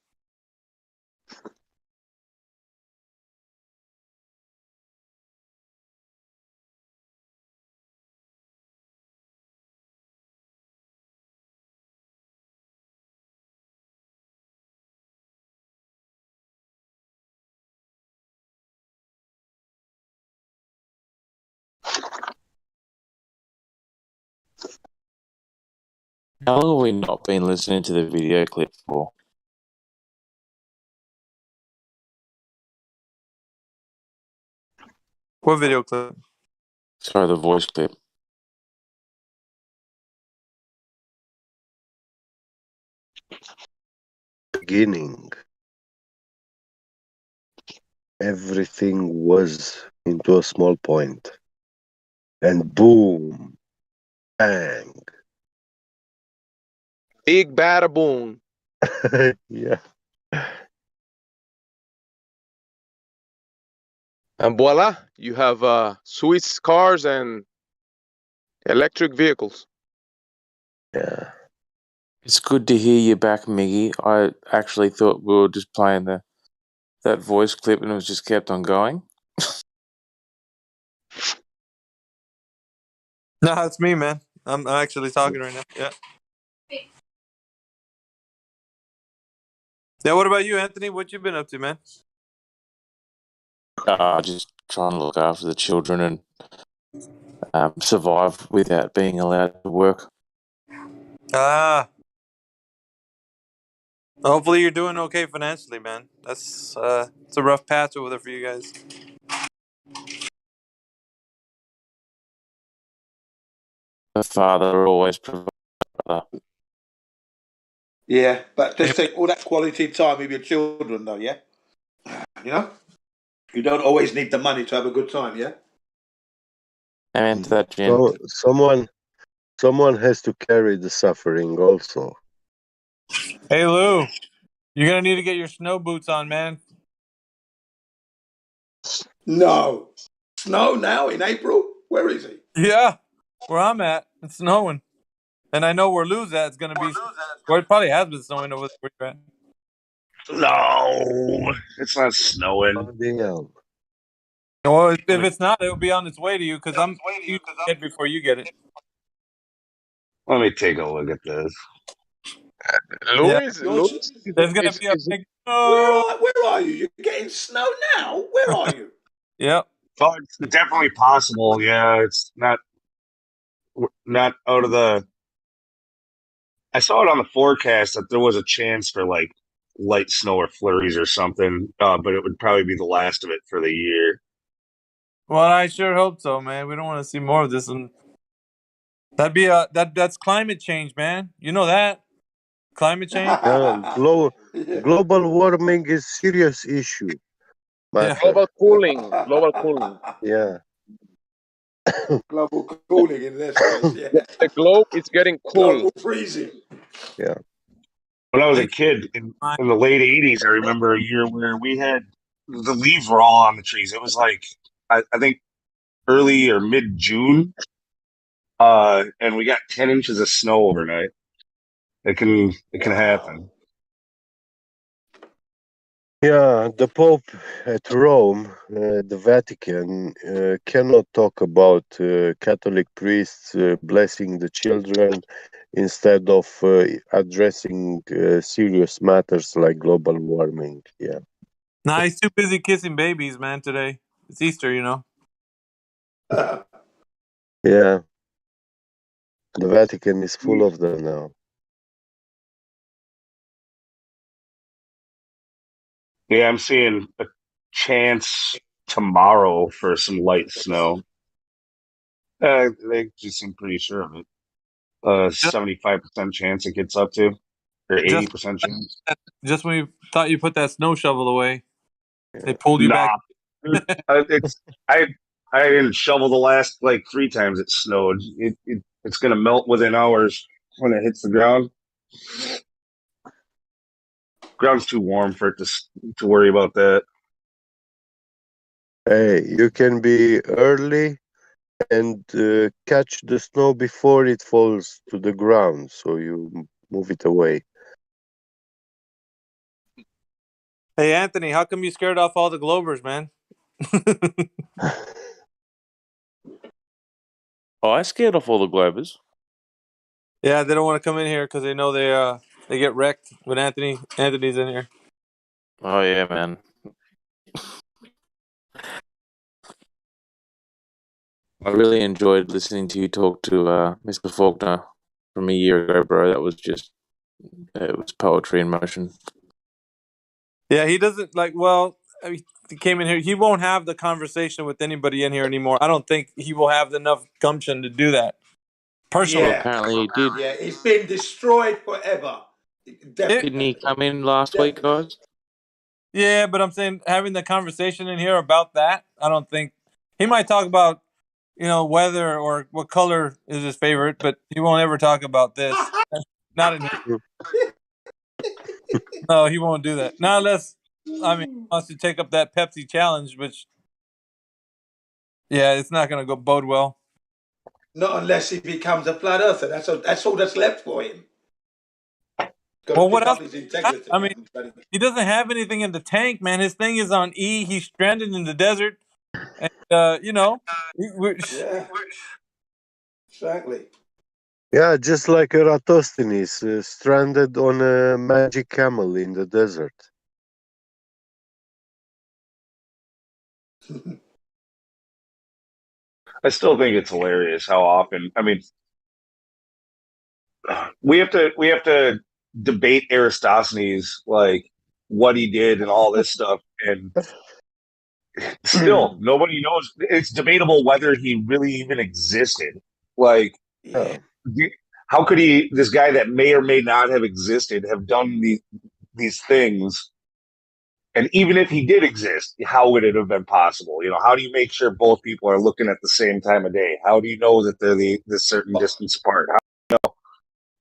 How long have we not been listening to the video clip for? What video clip? Sorry, the voice clip. Beginning. Everything was into a small point. And boom. Bang. Big bada boom. Yeah. And voila, you have Swiss cars and electric vehicles. Yeah. It's good to hear you back, Miggy. I actually thought we were just playing that voice clip and it was just kept on going. No, it's me, man. I'm actually talking right now. Yeah. Yeah. What about you, Anthony? What you been up to, man? Just trying to look after the children and survive without being allowed to work. Hopefully you're doing okay financially, man. That's it's a rough patch over there for you guys. The father always provides. Yeah, but just take all that quality time with your children, though. Yeah, you know, you don't always need the money to have a good time. Yeah. And that, So someone has to carry the suffering also. Hey Lou, you're gonna need to get your snow boots on, man. No, snow now in April. Where is he? Yeah, where I'm at, it's snowing, and I know where Lou's at. It's gonna be, or it probably has been snowing over there where you're at. No, it's not snowing. Well, if it's not, it'll be on its way to you because I'm you get it before you get it. Let me take a look at this. Louis, There's gonna be a big. Where are you? You're getting snow now. Where are you? Yep. Oh, it's definitely possible. Yeah, it's not out of the. I saw it on the forecast that there was a chance for like light snow or flurries or something, but it would probably be the last of it for the year. Well, I sure hope so, man. We don't want to see more of this, and that'd be that's climate change, man. You know that climate change. Global warming is serious issue. Yeah. Global cooling. Global cooling. Yeah. Global cooling in this case. Yeah. The globe is getting cool. Global freezing. Yeah. When I was a kid in the late '80s, I remember a year where we had the leaves were all on the trees. It was like I think early or mid June, and we got 10 inches of snow overnight. It can happen. Yeah, the Pope at Rome, the Vatican, cannot talk about Catholic priests blessing the children instead of addressing serious matters like global warming. Yeah. Nah, he's too busy kissing babies, man. Today it's Easter, you know. Yeah. The Vatican is full of them now. Yeah, I'm seeing a chance tomorrow for some light snow. They just seem pretty sure of it. 75% chance it gets up to, or 80% chance. Just when you thought you put that snow shovel away, they pulled you back. I didn't shovel the last like 3 times it snowed. It's gonna melt within hours when it hits the ground. Ground's too warm for it to worry about that. Hey, you can be early and catch the snow before it falls to the ground, so you move it away. Hey Anthony, how come you scared off all the Globers, man? Oh, I scared off all the Globers. Yeah, they don't want to come in here because they know they get wrecked when Anthony's in here. Oh yeah, man. I really enjoyed listening to you talk to Mr. Faulkner. from a year ago, bro. That was just it was poetry in motion. Yeah, he doesn't like. Well, I mean, he came in here. He won't have the conversation with anybody in here anymore. I don't think he will have enough gumption to do that. Personally, Well, apparently he did. Yeah, it's been destroyed forever. Didn't he come in last week, guys? Yeah, but I'm saying having the conversation in here about that, I don't think he might talk about, weather or what color is his favorite, but he won't ever talk about this. Not in here. No, he won't do that. Not unless, he wants to take up that Pepsi challenge, which, yeah, it's not going to go bode well. Not unless he becomes a flat earther. That's all that's left for him. Well, what else? I mean, he doesn't have anything in the tank, man. His thing is on E. He's stranded in the desert, and Yeah, exactly. Yeah, just like Eratosthenes, stranded on a magic camel in the desert. I still think it's hilarious how often. I mean, we have to debate Aristophanes, like what he did and all this stuff, and still nobody knows. It's debatable whether he really even existed. Like, how could this guy that may or may not have existed, have done these things? And even if he did exist, how would it have been possible? How do you make sure both people are looking at the same time of day? How do you know that they're this certain distance apart? How do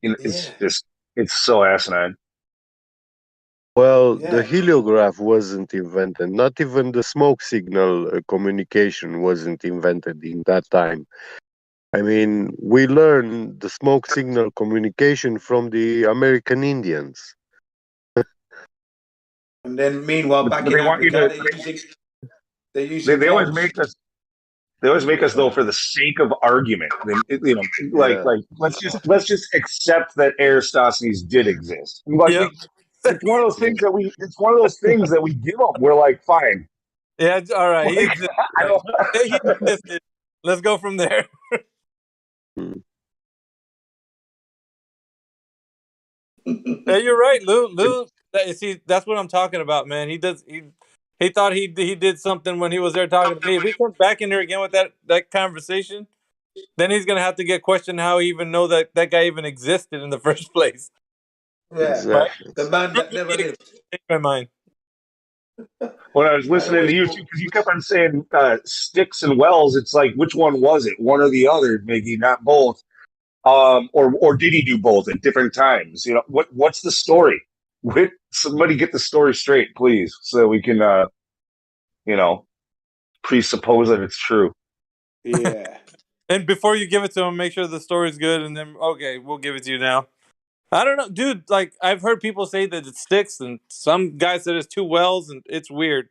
you know? It's so asinine. Well, the heliograph wasn't invented. Not even the smoke signal communication wasn't invented in that time. I mean, we learned the smoke signal communication from the American Indians. And then, meanwhile, back in Africa, they're using They always gloves. make us. They always make us, though, for the sake of argument. Like let's just accept that Aristophanes did exist. Like, it's one of those things that we. It's one of those things that we give them. We're like, fine. Yeah, all right. He existed. He existed. Let's go from there. Yeah, you're right, Lou. See, that's what I'm talking about, man. He thought he did something when he was there talking to me. If he comes back in there again with that conversation, then he's gonna have to get questioned how he even know that guy even existed in the first place. Yeah, exactly. The man that never lived. Changed my mind. When I was listening to you, because you kept on saying Sticks and Wells, it's like, which one was it? One or the other, maybe not both. Or did he do both at different times? What's the story? Somebody get the story straight, please, so we can presuppose that it's true. Yeah. And before you give it to him, make sure the story's good, and then we'll give it to you now. I don't know, dude. Like, I've heard people say that it sticks, and some guys said it's two wells, and it's weird.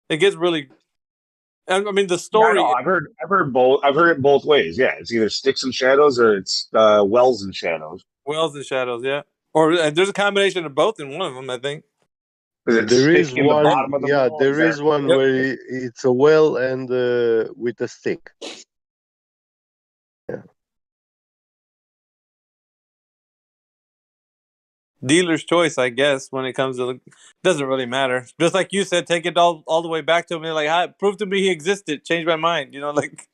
It gets really. I mean, the story. Yeah, I've heard both. I've heard it both ways. Yeah, it's either Sticks and Shadows or it's Wells and Shadows. Wells and Shadows, yeah. Or there's a combination of both in one of them, I think. There is one. Yeah, there is one where it's a well and with a stick. Yeah. Dealer's choice, I guess, when it comes to doesn't really matter. Just like you said, take it all the way back to him and like, hi, prove to me he existed. Change my mind. Like.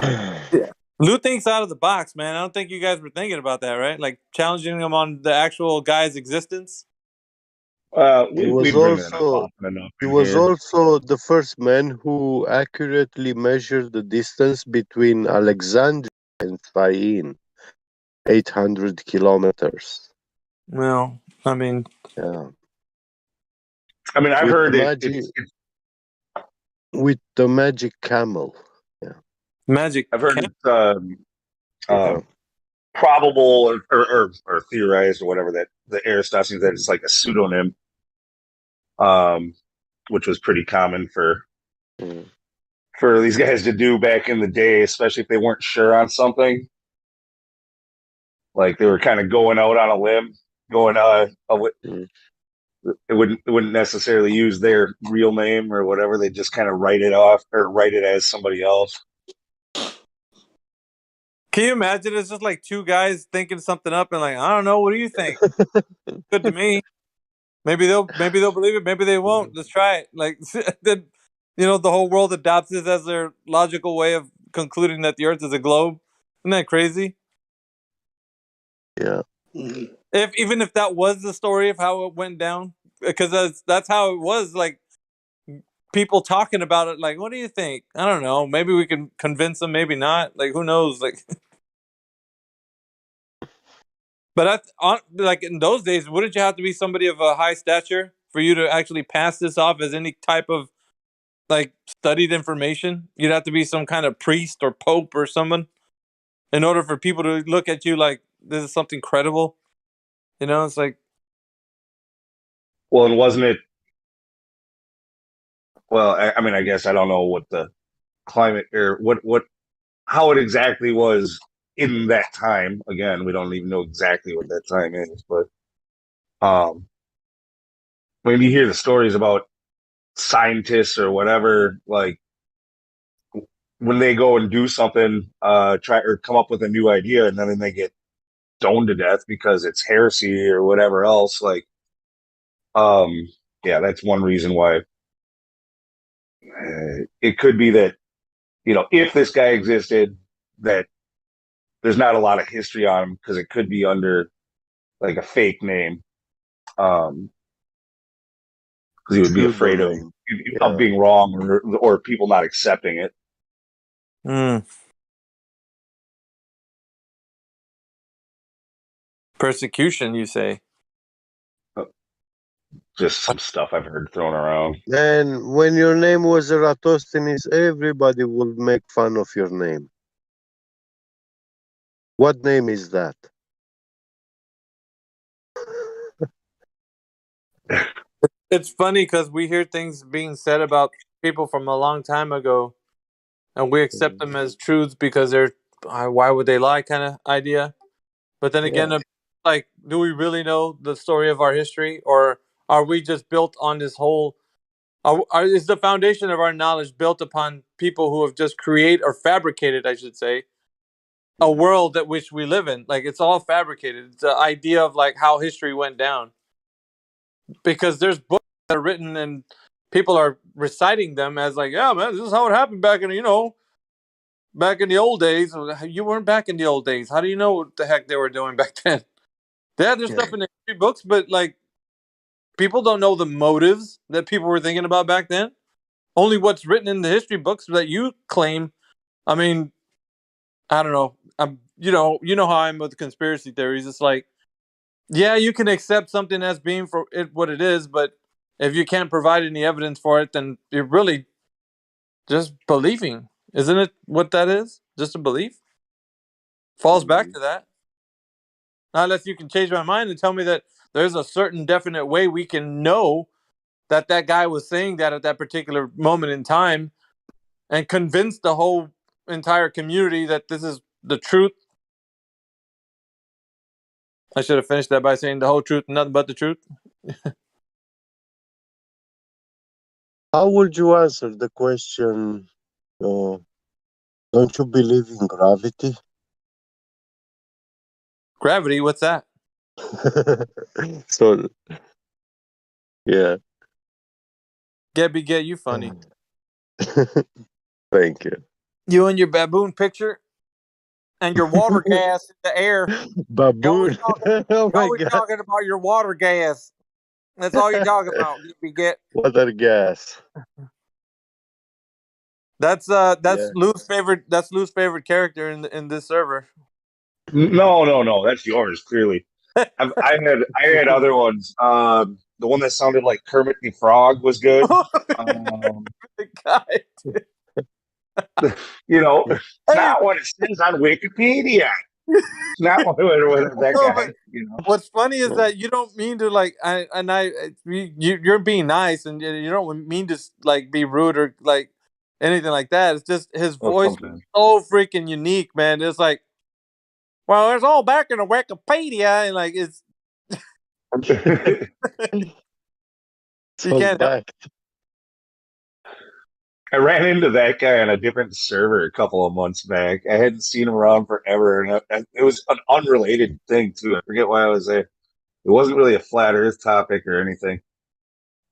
Yeah. Lou thinks out of the box, man. I don't think you guys were thinking about that, right? Like challenging him on the actual guy's existence. He was also the first man who accurately measured the distance between Alexandria and Syene, 800 kilometers. Well, I mean, yeah. I mean, I've heard with the magic camel. Yeah, magic. I've heard it's probable or theorized or whatever that the Aristophanes, that it's like a pseudonym, which was pretty common for these guys to do back in the day, especially if they weren't sure on something. Like they were kind of going out on a limb, it wouldn't necessarily use their real name or whatever. They just kind of write it off or write it as somebody else. Can you imagine? It's just like two guys thinking something up and like, I don't know. What do you think? Good to me. Maybe they'll believe it. Maybe they won't. Let's try it. Like then, the whole world adopts this as their logical way of concluding that the Earth is a globe. Isn't that crazy? Yeah. Even if that was the story of how it went down, because that's how it was. Like people talking about it. Like, what do you think? I don't know. Maybe we can convince them. Maybe not. Like, who knows? Like. But like in those days, wouldn't you have to be somebody of a high stature for you to actually pass this off as any type of like studied information? You'd have to be some kind of priest or pope or someone in order for people to look at you like this is something credible. It's like. Well, and wasn't it? Well, I mean, I guess I don't know what the climate or how it exactly was in that time. Again, we don't even know exactly what that time is, but when you hear the stories about scientists or whatever, like when they go and do something, try or come up with a new idea, and then they get stoned to death because it's heresy or whatever else. Like, yeah, that's one reason why it could be that if this guy existed, that there's not a lot of history on him because it could be under like a fake name. Because he would be afraid of being wrong or people not accepting it. Persecution, you say? Just some stuff I've heard thrown around. And when your name was Eratosthenes, everybody would make fun of your name. What name is that? It's funny because we hear things being said about people from a long time ago, and we accept them as truths because they're why would they lie kind of idea. But then again, like, do we really know the story of our history, or are we just built on this whole? Is the foundation of our knowledge built upon people who have just created or fabricated, I should say, a world that which we live in? Like it's all fabricated. It's the idea of like how history went down. Because there's books that are written and people are reciting them as like, yeah, man, this is how it happened back in back in the old days. You weren't back in the old days. How do you know what the heck they were doing back then? They had their stuff in the history books, but like people don't know the motives that people were thinking about back then. Only what's written in the history books that you claim. I mean, I don't know. You know how I'm with conspiracy theories. It's like, yeah, you can accept something as being for it what it is, but if you can't provide any evidence for it, then you're really just believing. Isn't it what that is? Just a belief? Falls back to that. Not unless you can change my mind and tell me that there's a certain definite way we can know that that guy was saying that at that particular moment in time and convince the whole entire community that this is the truth. I should have finished that by saying the whole truth, nothing but the truth. How would you answer the question, don't you believe in gravity? Gravity, what's that? So, yeah. Gabby, get you funny. Thank you. You and your baboon picture and your water gas in the air. Baboon. Oh my always God. talking about your water gas. That's all you're talking about. You get Water gas. That's Lou's favorite. That's Lou's favorite character in this server. No. That's yours, clearly. I had other ones. The one that sounded like Kermit the Frog was good. The guy. It's not what it says on Wikipedia. It's not what that guy. What's funny is that you don't mean to like. You're being nice, and you don't mean to like be rude or like anything like that. It's just his voice is so freaking unique, man. It's like, well, it's all back in the Wikipedia, and like it's. You can't help. I ran into that guy on a different server a couple of months back. I hadn't seen him around forever, and it was an unrelated thing too. I forget why I was there. It wasn't really a flat Earth topic or anything.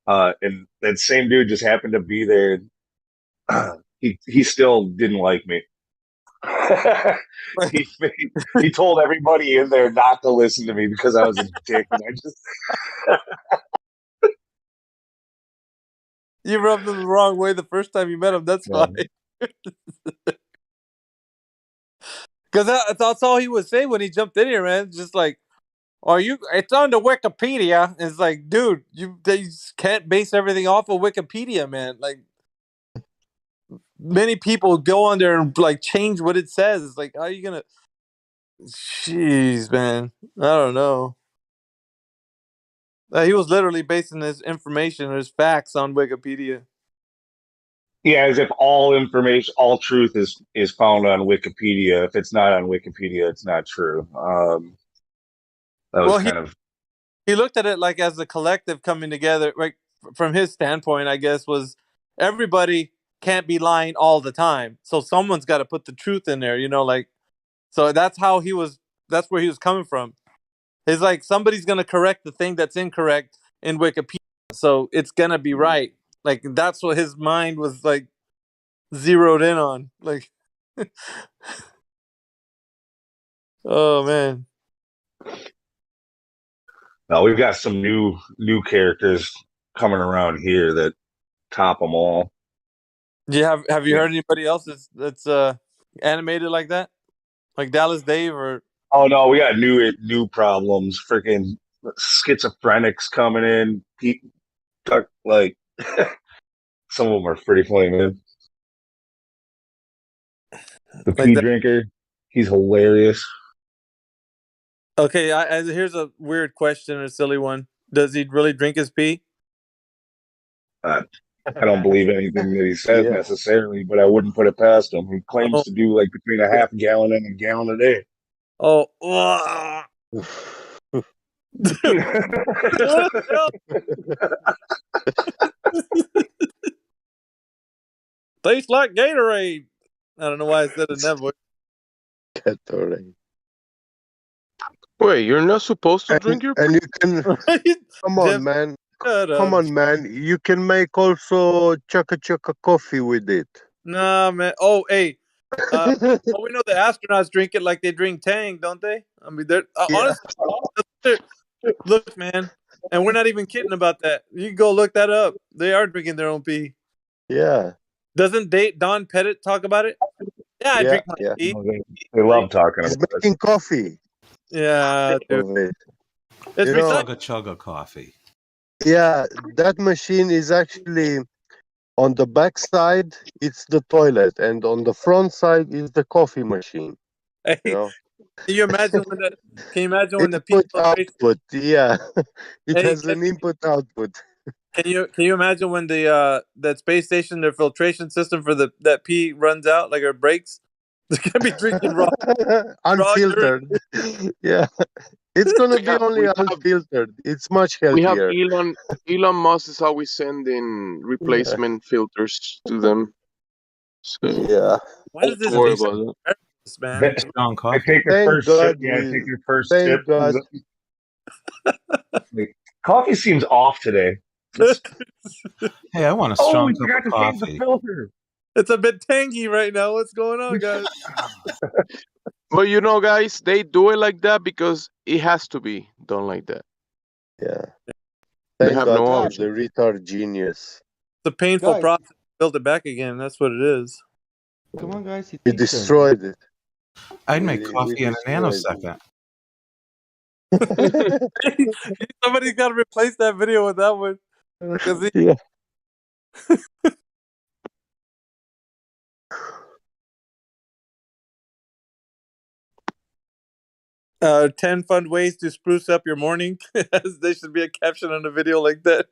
And that same dude just happened to be there. He still didn't like me. he told everybody in there not to listen to me because I was a dick, and I just. You rubbed him the wrong way the first time you met him. That's fine. Because that's all he would say when he jumped in here, man. Just like, it's on the Wikipedia. It's like, dude, they can't base everything off of Wikipedia, man. Like, many people go on there and like change what it says. It's like, how are you gonna? Jeez, man. I don't know. He was literally basing his information, his facts on Wikipedia. Yeah, as if all information, all truth is found on Wikipedia. If it's not on Wikipedia, it's not true. That was he looked at it like as a collective coming together. Right, from his standpoint, I guess, was everybody can't be lying all the time, so someone's got to put the truth in there. Like, so that's how he was. That's where he was coming from. It's like somebody's gonna correct the thing that's incorrect in Wikipedia, so it's gonna be right. Like, that's what his mind was like zeroed in on. Like, oh man. No, we've got some new characters coming around here that top them all. Yeah, have you heard anybody else that's animated like that, like Dallas Dave or? Oh no, we got new problems. Freaking schizophrenics coming in. Like some of them are pretty funny, man. The pee drinker, he's hilarious. Okay, here's a weird question, a silly one. Does he really drink his pee? I don't believe anything that he says necessarily, but I wouldn't put it past him. He claims to do like between a half gallon and a gallon a day. Oh, tastes like Gatorade. I don't know why I said it in that voice. Gatorade. Wait, you're not supposed to drink your pee? And you can come on, man. Come on, man. You can make also chaka coffee with it. Nah, man. Oh, hey. We know the astronauts drink it like they drink Tang, don't they? I mean, they're honestly. Look, man, and we're not even kidding about that. You can go look that up. They are drinking their own pee. Yeah. Doesn't Don Pettit talk about it? Yeah, I drink my pee. They love talking He's about making coffee. Yeah, dude. It's chugga coffee. Yeah, that machine is actually on the back side. It's the toilet, and on the front side is the coffee machine. Hey, Can you imagine when the pee output? Yeah, it has an input output. Can you imagine when the that space station, their filtration system for that pee runs out, like it breaks? They're gonna be drinking raw, unfiltered. Yeah, it's gonna be only unfiltered. It's much healthier. We have Elon Musk is always sending replacement filters to them. So yeah, why does this taste like this, man? I take your first sip. Yeah, I take your first sip. Coffee seems off today. Hey, I want a strong cup of coffee. It's a bit tangy right now. What's going on, guys? But guys, they do it like that because it has to be done like that. Yeah. They have no option. The retard genius. It's a painful process to build it back again. That's what it is. Come on, guys. You destroyed it. I'd make coffee in a nanosecond. Somebody's got to replace that video with that one. Yeah. 10 fun ways to spruce up your morning. There should be a caption on a video like that.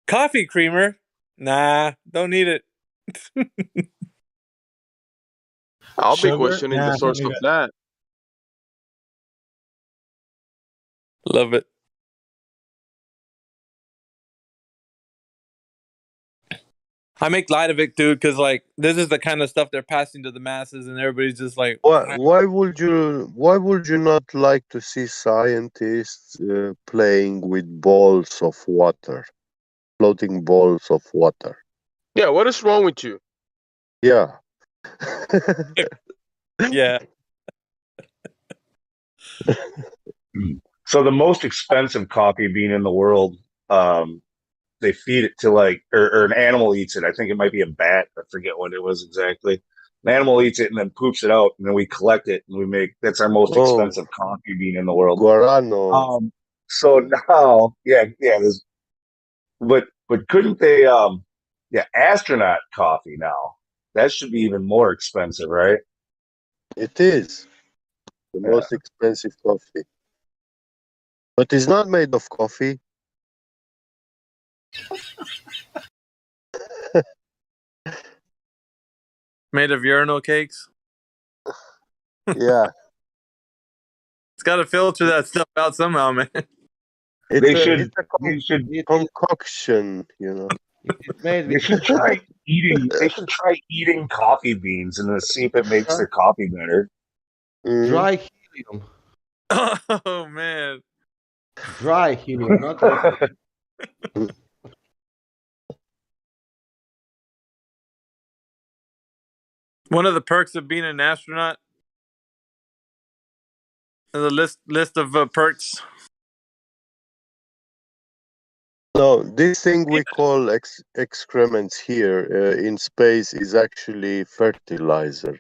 Coffee creamer? Nah, don't need it. I'll be questioning the source of that. Love it. I make light of it, dude, because like this is the kind of stuff they're passing to the masses, and everybody's just like, Why would you not like to see scientists playing with balls of water, floating balls of water? Yeah, what is wrong with you? Yeah. Yeah. So the most expensive coffee bean in the world, they feed it to like, or an animal eats it. I think it might be a bat. I forget what it was exactly. An animal eats it and then poops it out, and then we collect it and we make. That's our most expensive coffee bean in the world. Guarano. So now, yeah. But couldn't they? Yeah, astronaut coffee now. That should be even more expensive, right? It is the most expensive coffee, but it's not made of coffee. Made of urinal cakes. Yeah. It's got to filter that stuff out somehow, man. It's a concoction, you know. They should try eating. They should try eating coffee beans and then see if it makes their coffee better. Dry helium. Oh man. Dry helium, not liquid. One of the perks of being an astronaut. The list of perks. No, this thing we call excrements here in space is actually fertilizer.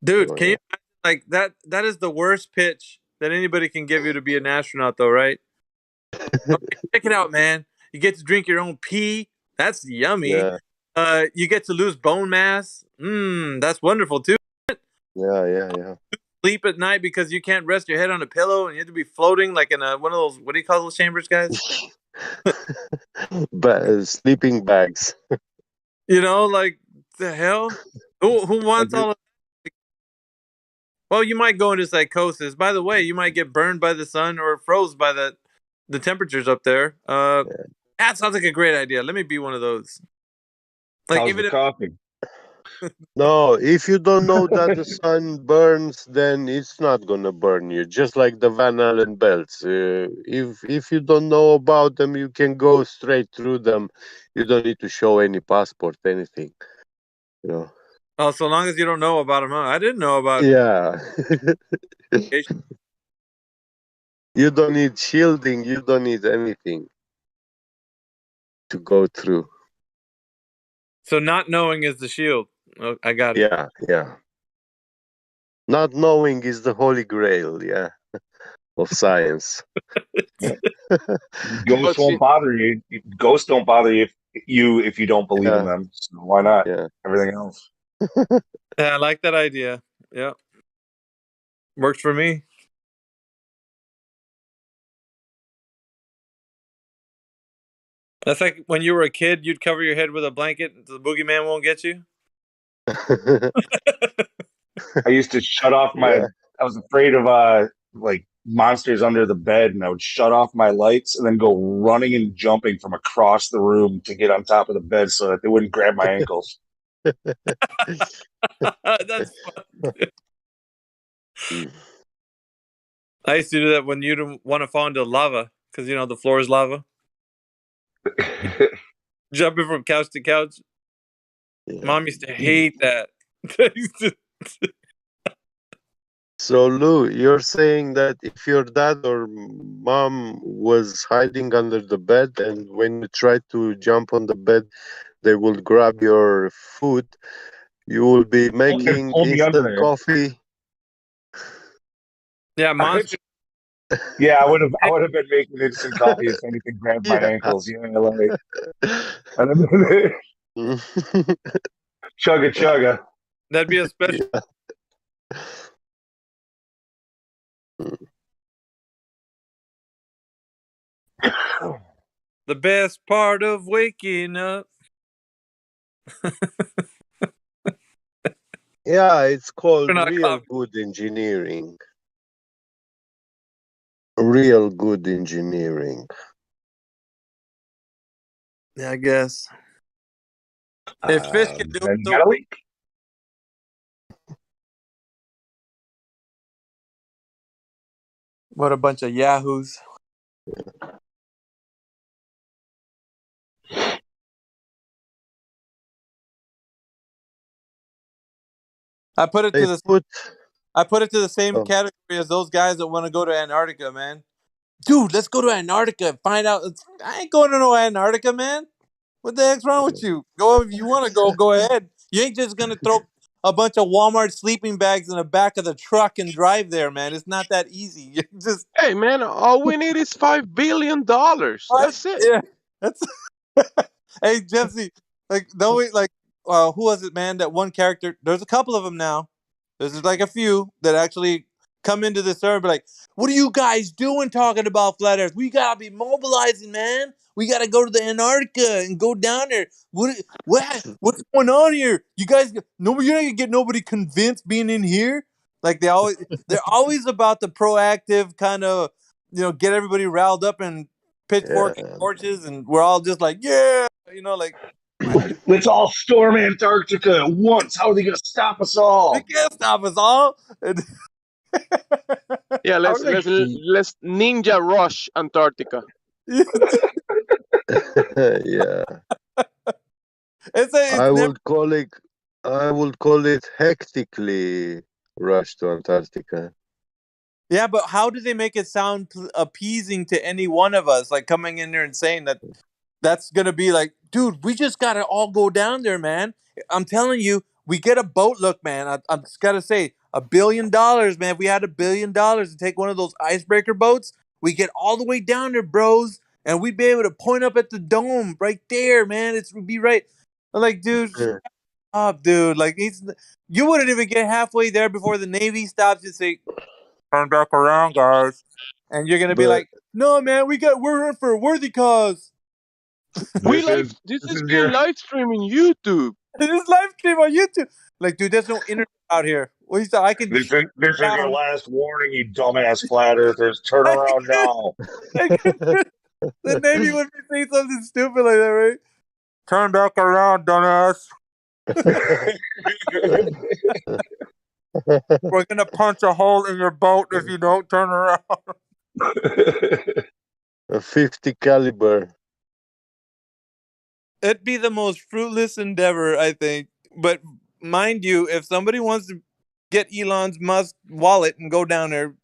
Dude, can you imagine, like that is the worst pitch that anybody can give you to be an astronaut though, right? Okay, check it out, man. You get to drink your own pee. That's yummy. Yeah. You get to lose bone mass. That's wonderful too. Yeah. Sleep at night because you can't rest your head on a pillow and you have to be floating like in one of those, what do you call those chambers, guys? Sleeping bags. You know, like the hell? Who wants all of that? Well, you might go into psychosis. By the way, you might get burned by the sun or froze by the temperatures up there. That sounds like a great idea. Let me be one of those. Like how's even the coffee? No, if you don't know that the sun burns, then it's not gonna burn you. Just like the Van Allen belts. If you don't know about them, you can go straight through them. You don't need to show any passport, anything. You know. Oh, so long as you don't know about them, huh? I didn't know about. Yeah. You don't need shielding. You don't need anything to go through. So not knowing is the shield. Oh, I got it. Yeah. Not knowing is the holy grail, of science. Ghosts won't bother you. Ghosts don't bother you if you don't believe in them. So why not? Yeah. Everything else. Yeah, I like that idea. Yeah. Works for me. That's like when you were a kid, you'd cover your head with a blanket so the boogeyman won't get you. I used to shut off my. I was afraid of like monsters under the bed, and I would shut off my lights and then go running and jumping from across the room to get on top of the bed so that they wouldn't grab my ankles. That's fun. I used to do that when you didn't want to fall into lava because the floor is lava. Jumping from couch to couch. Mom used to hate that. So, Lou, you're saying that if your dad or mom was hiding under the bed and when you tried to jump on the bed, they would grab your food, you will be making instant coffee. Yeah, monster. Yeah, I would have been making instant coffee if anything grabbed my ankles. Like chugga. That'd be a special. The best part of waking up. Yeah, it's called real good engineering. Real good engineering. Yeah, I guess. If fish can do it, so what a bunch of yahoos. I put it to the same category as those guys that want to go to Antarctica, man. Dude, let's go to Antarctica and find out. I ain't going to no Antarctica, man. What the heck's wrong with you? Go if you want to go ahead. You ain't just gonna throw a bunch of Walmart sleeping bags in the back of the truck and drive there, man. It's not that easy. You just Hey, man, all we need is $5 billion. That's it. Yeah, that's. Hey, Jeffsy, like who was it, man? That one character. There's a couple of them now. There's like a few that actually come into the server, and be like, "What are you guys doing talking about flat Earth? We gotta be mobilizing, man. We gotta go to the Antarctica and go down there. What's going on here? You guys, nobody, you're not gonna get nobody convinced being in here. Like they're always about the proactive kind of, get everybody riled up and pitchfork and torches, and we're all just like, yeah, like let's all storm Antarctica at once. How are they going to stop us all? They can't stop us all. Yeah, let's ninja rush Antarctica. Yeah. I would call it hectically rush to Antarctica. Yeah, but how do they make it sound appeasing to any one of us? Like coming in there and saying that's gonna be like, dude, we just gotta all go down there, man. I'm telling you, we get a boat. Look, man, I just gotta say, $1 billion, man. If we had $1 billion to take one of those icebreaker boats, we get all the way down there, bros, and we'd be able to point up at the dome right there, man. Would be right. I'm like, dude, shut up, dude. Like you wouldn't even get halfway there before the Navy stops and say, turn back around, guys. And you're gonna be like, no, man, we're in for a worthy cause. This is being live streaming YouTube. This is live stream on YouTube. Like, dude, there's no internet out here. What you I can. This is your last warning, you dumbass flat earthers. Turn around now. The Navy would be saying something stupid like that, right? Turn back around, dumbass. We're gonna punch a hole in your boat if you don't turn around. A 50 caliber. It'd be the most fruitless endeavor, I think. But mind you, if somebody wants to get Elon Musk's wallet and go down there,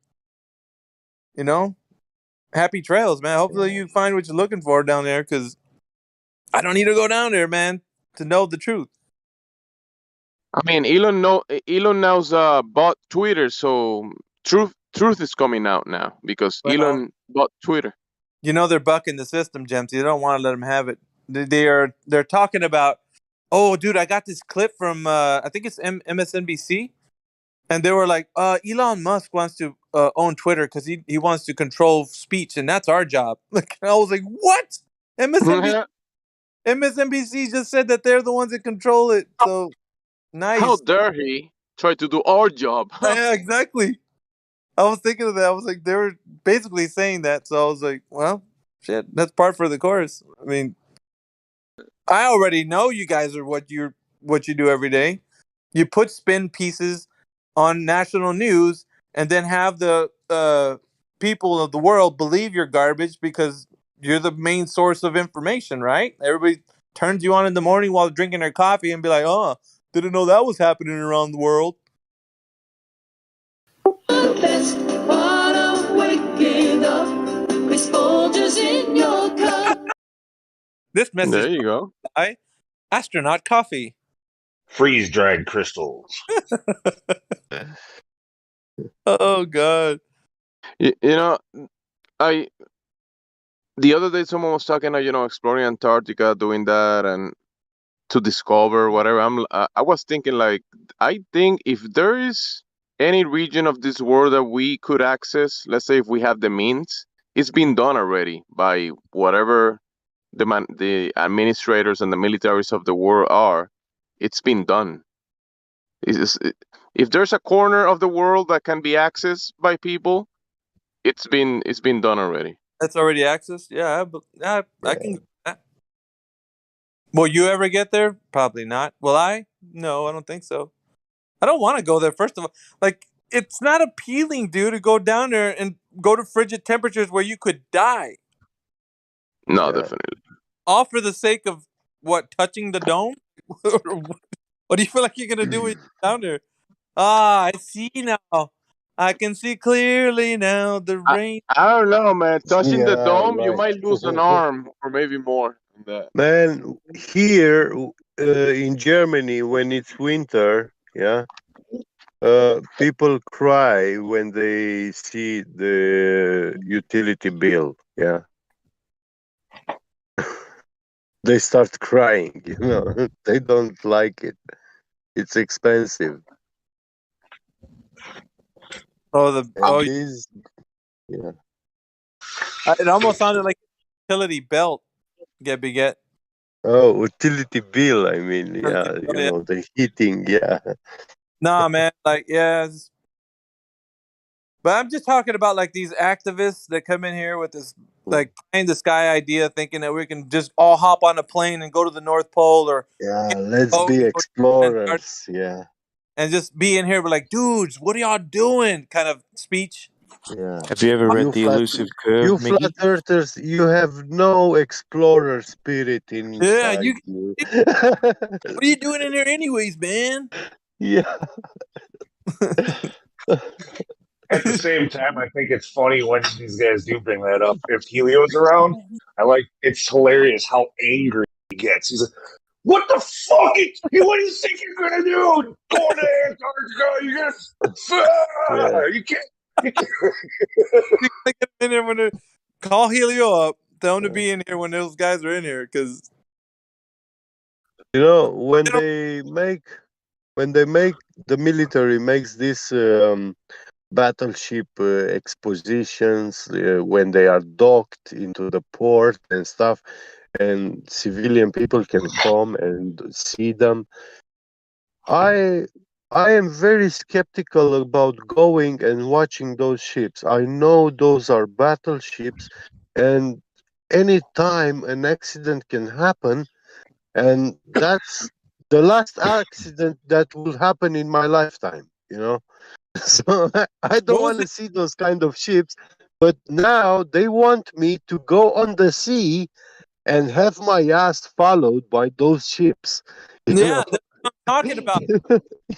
happy trails, man. Hopefully you find what you're looking for down there, because I don't need to go down there, man, to know the truth. I mean, Elon now's bought Twitter, so truth is coming out now because Elon bought Twitter. They're bucking the system, Jemsy. They don't want to let them have it. They're talking about, oh, dude, I got this clip from I think it's MSNBC, and they were like, Elon Musk wants to own Twitter because he wants to control speech, and that's our job. Like, I was like, what? MSNBC just said that they're the ones that control it. So nice. How dare he try to do our job? Yeah, exactly. I was thinking of that. I was like, they were basically saying that. So I was like, well, shit, that's par for the course. I mean, I already know you guys are what you do every day. You put spin pieces on national news and then have the people of the world believe you're garbage because you're the main source of information, right? Everybody turns you on in the morning while drinking their coffee and be like, oh, didn't know that was happening around the world. The best part of waking up is Folgers in your cup. This message. There you go. Astronaut coffee. Freeze dried crystals. Oh God. The other day someone was talking, exploring Antarctica, doing that, and to discover whatever. I was thinking, like, I think if there is any region of this world that we could access, let's say if we have the means, it's been done already by whatever the administrators and the militaries of the world are. It's been done. If there's a corner of the world that can be accessed by people, it's been done already. That's already accessed. Yeah, I can. Will you ever get there? Probably not. Will I? No, I don't think so. I don't want to go there. First of all, like it's not appealing, dude, to go down there and go to frigid temperatures where you could die. No, definitely. All for the sake of what? Touching the dome? What do you feel like you're gonna do when you're down there? Ah, I see now. I can see clearly now. The rain. I don't know, man. Touching the Yeah, dome, you right. might lose an arm or maybe more than that. Man, here in Germany, when it's winter, yeah, people cry when they see the utility bill. Yeah, they start crying. You know, they don't like it. It's expensive. Oh, the And these, yeah. It almost sounded like utility belt. Get. Oh, utility bill. I mean, yeah, Oh, yeah. the heating. Yeah. Nah, man. Like, yeah. But I'm just talking about like these activists that come in here with this like pie in the sky idea, thinking that we can just all hop on a plane and go to the North Pole or Yeah, let's be explorers. Yeah. and just be in here, but like, dudes, what are y'all doing? Kind of speech. Yeah. Have you ever read The Elusive Curve, You Mickey? flat earthers, you have no explorer spirit Yeah, inside you. what are you doing in there, anyways, man? Yeah. At the same time, I think it's funny when these guys do bring that up. If Helio's around, it's hilarious how angry he gets. He's like, "What the fuck? What do you think you're gonna do? Going to Antarctica? You can't. You can't." Get in here when call Helio up. Tell him to be in here when those guys are in here, because when they make the military makes this battleship expositions when they are docked into the port and stuff, and civilian people can come and see them. I am very skeptical about going and watching those ships. I know those are battleships, and any time an accident can happen, and that's the last accident that will happen in my lifetime. So I don't want to see those kind of ships. But now they want me to go on the sea and have my ass followed by those ships. yeah, that's what I'm talking about.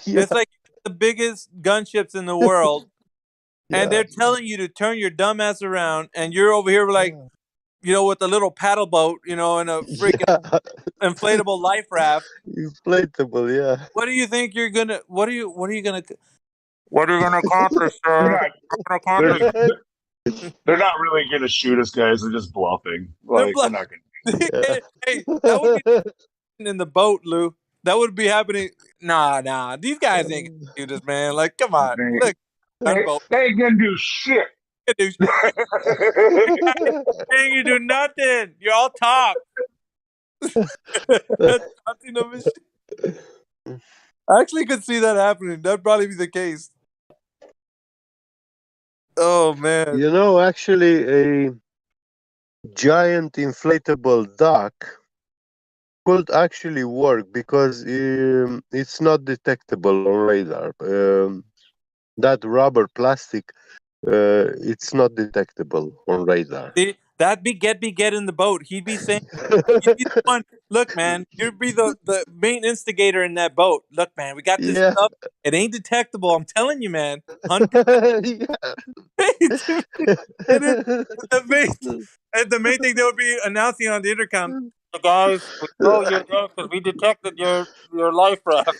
It's like the biggest gunships in the world, and they're telling you to turn your dumb ass around, and you're over here like, with a little paddle boat, and a freaking inflatable life raft. Inflatable, yeah. What do you think you're gonna? What are you gonna accomplish, sir? They're not really gonna shoot us, guys. They're just bluffing. They're not gonna. Hey, that would be in the boat, Lou. That would be happening. Nah. These guys ain't gonna do this, man. Like, come on. Look, They ain't gonna do shit. They ain't gonna do nothing. You're all talk. I actually could see that happening. That'd probably be the case. Oh man. Actually, a giant inflatable duck could actually work because it's not detectable on radar. That rubber plastic, it's not detectable on radar. See, that'd be get in the boat. He'd be saying, he'd be the one, look, man, you'd be the main instigator in that boat. Look, man, we got this stuff. It ain't detectable. I'm telling you, man. 100%. The main thing they would be announcing on the intercom, guys, we know you're there because we detected your life raft.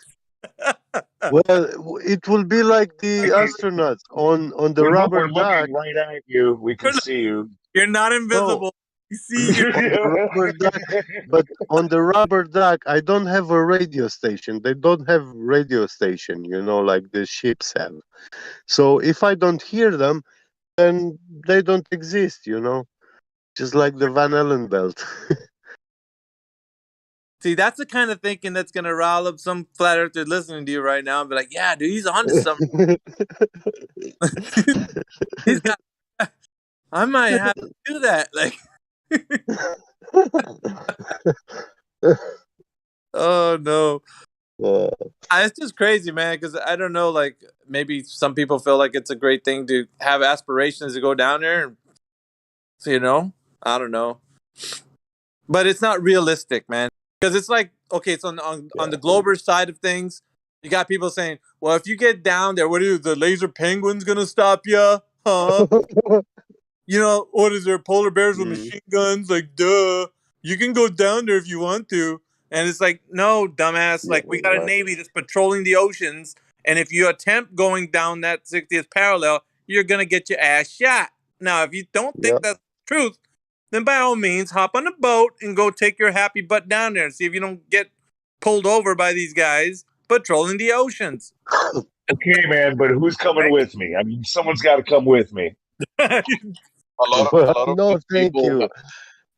Well, it will be like the astronauts on the rubber duck. Looking right at you. We can see you. You're not invisible. We see you. On the rubber duck, but on the rubber duck, I don't have a radio station. They don't have radio station, like the ships have. So if I don't hear them, then they don't exist, just like the Van Allen belt. See, that's the kind of thinking that's going to rile up some flat earthers listening to you right now and be like, yeah, dude, he's onto something. I might have to do that. Like, Oh no. Uh, It's just crazy, man, because I don't know, like maybe some people feel like it's a great thing to have aspirations to go down there and I don't know. But it's not realistic, man. Because it's like, okay, so on the Glober side of things, you got people saying, well, if you get down there, what is the laser penguins gonna stop you? Huh? What is there? Polar bears with machine guns? Like, duh. You can go down there if you want to. And it's like, no, dumbass. Like, we got a Navy that's patrolling the oceans. And if you attempt going down that 60th parallel, you're going to get your ass shot. Now, if you don't think that's the truth, then by all means, hop on a boat and go take your happy butt down there and see if you don't get pulled over by these guys patrolling the oceans. Okay, man, but who's coming with me? I mean, someone's got to come with me. A lot of no, these thank people, you.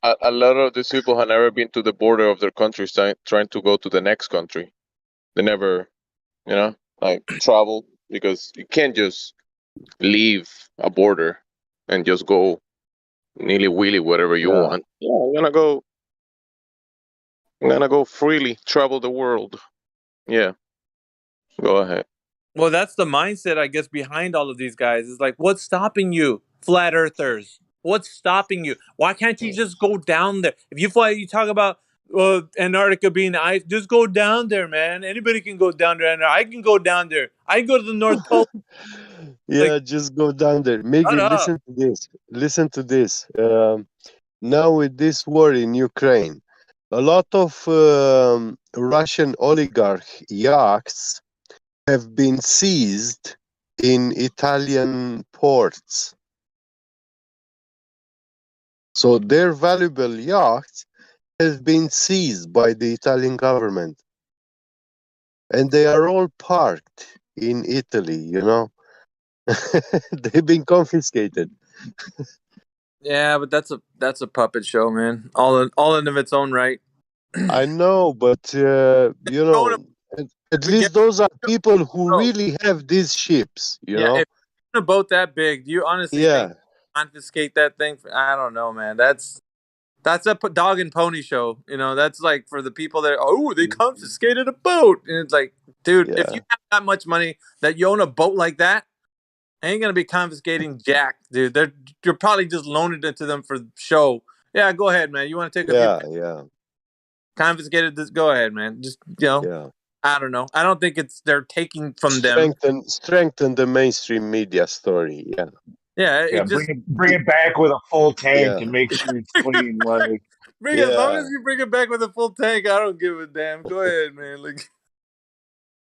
a lot of these people have never been to the border of their country, trying to go to the next country. They never, like travel, because you can't just leave a border and just go nilly willy whatever you want. Yeah, I'm gonna go freely, travel the world. Yeah, go ahead. Well, that's the mindset, I guess, behind all of these guys. It's like, what's stopping you, flat earthers? What's stopping you? Why can't you just go down there? If you talk about Antarctica being ice, just go down there, man. Anybody can go down there. I can go down there. I can go to the North Pole. Yeah, just go down there. Miggy, Shut up. listen to this. Listen to this. Now with this war in Ukraine, a lot of Russian oligarch yachts have been seized in Italian ports. So their valuable yachts have been seized by the Italian government. And they are all parked in Italy, They've been confiscated. Yeah, but that's a puppet show, man. All in of its own right. I know, but at least those are people who really have these ships, Yeah, if you're a boat that big, do you honestly think confiscate that thing? I don't know, man. That's a dog and pony show. That's like for the people that they confiscated a boat, and it's like, dude, if you have that much money that you own a boat like that, ain't gonna be confiscating jack, dude. You're probably just loaning it to them for show. Yeah, go ahead, man. You want to take a few? Confiscated this? Go ahead, man. Just I don't know. I don't think they're taking from them. Strengthen the mainstream media story. Yeah, bring it back with a full tank and make sure it's clean. Like, as long as you bring it back with a full tank, I don't give a damn. Go ahead, man. Like,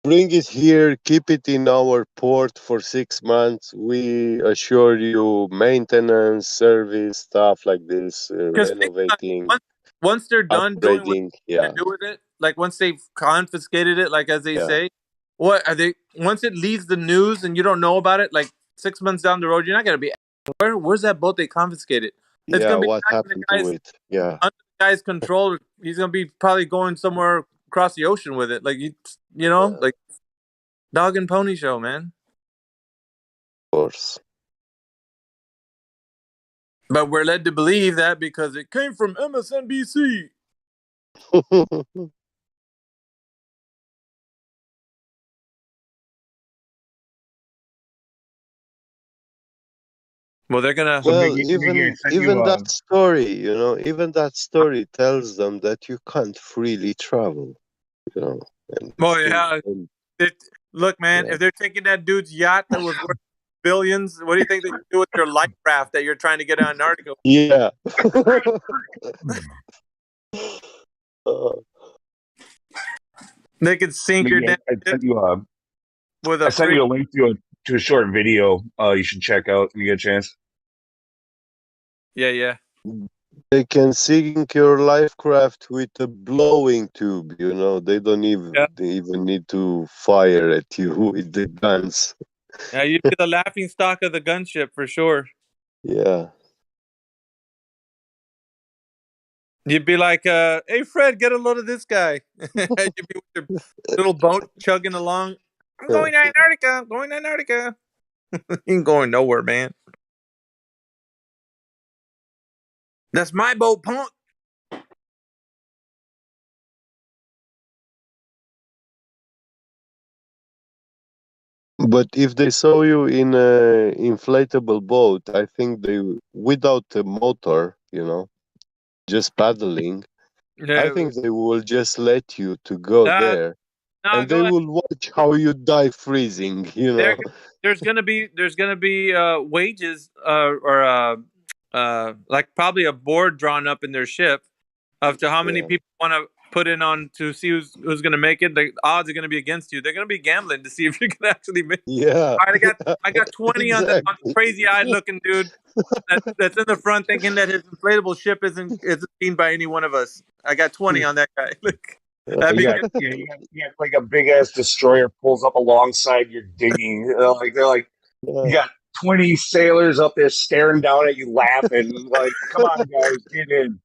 bring it here, keep it in our port for 6 months. We assure you maintenance, service, stuff like this, renovating. Once they're done doing what they're going to do with it, like once they've confiscated it, like as they say, what are they? Once it leaves the news and you don't know about it, like 6 months down the road, you're not going to be. Where's that boat they confiscated? It's going to be what happened to it? Under the guy's control. He's going to be probably going somewhere across the ocean with it. Like like dog and pony show, man. Of course. But we're led to believe that because it came from MSNBC. Well, they're gonna. Well, even that story, even that story tells them that you can't freely travel, And well, yeah. Look, man, if they're taking that dude's yacht that was worth billions, what do you think they do with your life raft that you're trying to get on Antarctica? Yeah. They could sink your damn. I sent you a link to a short video. You should check out when you get a chance. Yeah. They can sink your life craft with a blowing tube. They don't even need to fire at you with the guns. Yeah, you'd be the laughing stock of the gunship for sure. Yeah. You'd be like, hey, Fred, get a load of this guy. You'd be with your little boat chugging along. I'm going to Antarctica. You ain't going nowhere, man. That's my boat, punk. But if they saw you in a inflatable boat, I think they, without a motor, just paddling, I think they will just let you to go there, No, and go they ahead. will watch how you die freezing. There, there's gonna be wages like probably a board drawn up in their ship of to how many Yeah. people want to put in on to see who's gonna make it. The odds are gonna be against you. They're gonna be gambling to see if you can actually make. Yeah. All right, I got 20 on the crazy eyed looking dude that's in the front thinking that his inflatable ship isn't seen by any one of us. I got 20 on that guy. Look, that'd be good. You got like a big ass destroyer pulls up alongside your dinghy. They're like, you got 20 sailors up there staring down at you, laughing. Like, come on, guys, get in.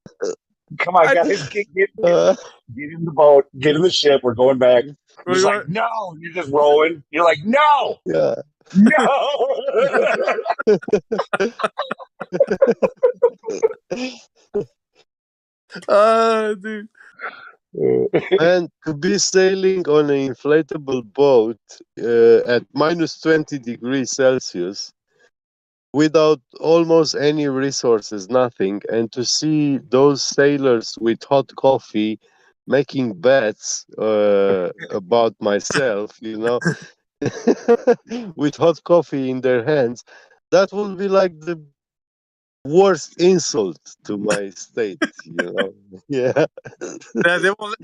Come on, guys, get in the boat, get in the ship. We're going back. He's like, no. You're just rowing. You're like, no, yeah, no. Dude. And to be sailing on an inflatable boat at minus 20 degrees Celsius without almost any resources, nothing, and to see those sailors with hot coffee making bets about myself, with hot coffee in their hands, that would be like the worst insult to my state, Yeah. Yeah, they won't.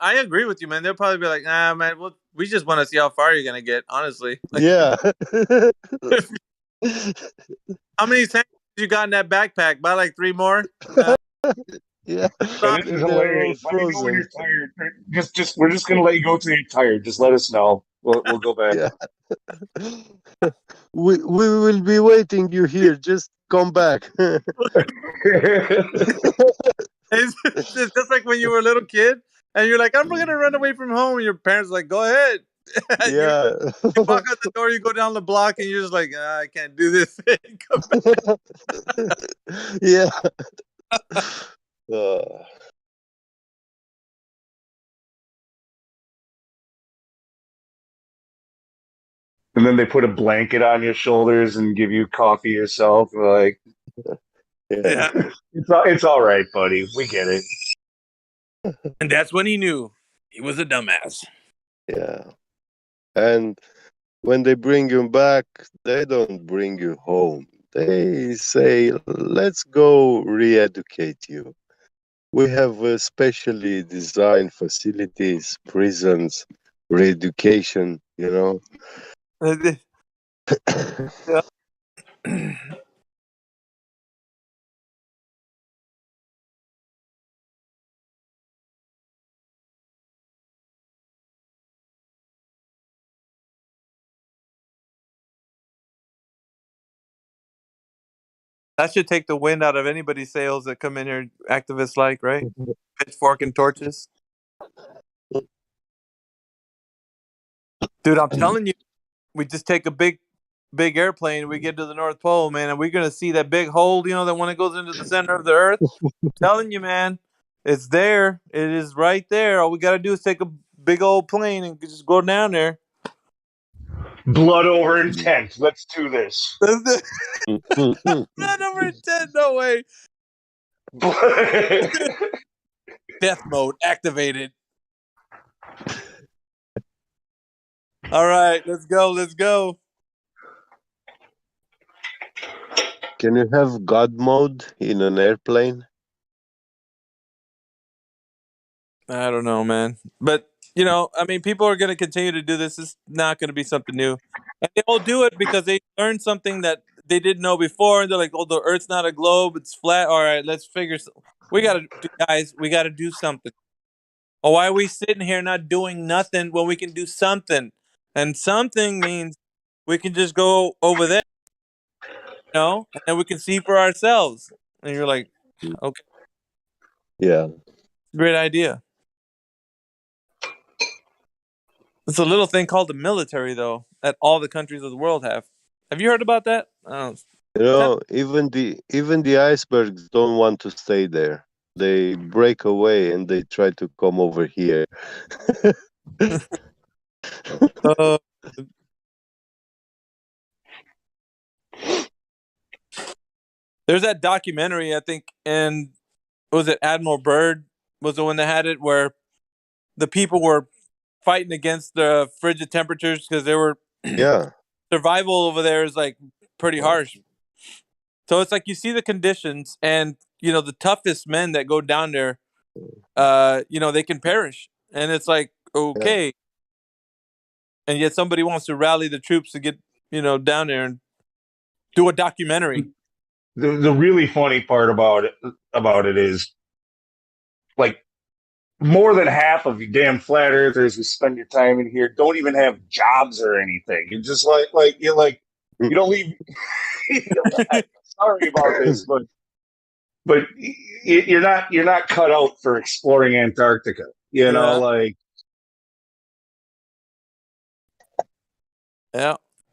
I agree with you, man. They'll probably be like, "Nah, man. Well, we just want to see how far you're gonna get." Honestly, like, Yeah. how many tanks you got in that backpack? Buy like 3 more. Yeah. That is hilarious. Let me know when you're tired. We're just gonna let you go till you're tired. Just let us know. We'll go back. Yeah. We will be waiting you here. Just come back. It's just like when you were a little kid and you're like, "I'm gonna run away from home," and your parents are like, "Go ahead." Yeah. You walk out the door, you go down the block, and you're just like, "I can't do this." Come back. Yeah. And then they put a blanket on your shoulders and give you coffee yourself. Like, Yeah. it's all right, buddy. We get it. And that's when he knew he was a dumbass. Yeah. And when they bring you back, they don't bring you home. They say, let's go re-educate you. We have specially designed facilities, prisons, re-education, Yeah. That should take the wind out of anybody's sails that come in here, activists like, right? Pitchfork and torches. Dude, I'm telling you, we just take a big airplane, we get to the North Pole, man, and we're gonna see that big hole, that one that goes into the center of the earth. I'm telling you, man, it's there. It is right there. All we gotta do is take a big old plane and just go down there. Blood over intent. Let's do this. Blood over intent, no way. Death mode activated. All right, let's go. Can you have God mode in an airplane? I don't know, man. But, I mean, people are going to continue to do this. It's not going to be something new. And they all do it because they learned something that they didn't know before. And they're like, oh, the Earth's not a globe. It's flat. All right, let's figure we got to do something. Or why are we sitting here not doing nothing when we can do something? And something means we can just go over there, and then we can see for ourselves. And you're like, okay. Yeah. Great idea. It's a little thing called the military, though, that all the countries of the world have. Have you heard about that? Even the icebergs don't want to stay there. They break away and they try to come over here. There's that documentary, I think, and was it Admiral Byrd was the one that had it, where the people were fighting against the frigid temperatures because they were survival over there is like pretty harsh. So it's like you see the conditions, and the toughest men that go down there, they can perish, and it's like okay, and yet somebody wants to rally the troops to get down there and do a documentary. The really funny part about it is, like, more than half of you damn flat earthers who spend your time in here don't even have jobs or anything. You're just you don't leave. Sorry about this, but you're not cut out for exploring Antarctica.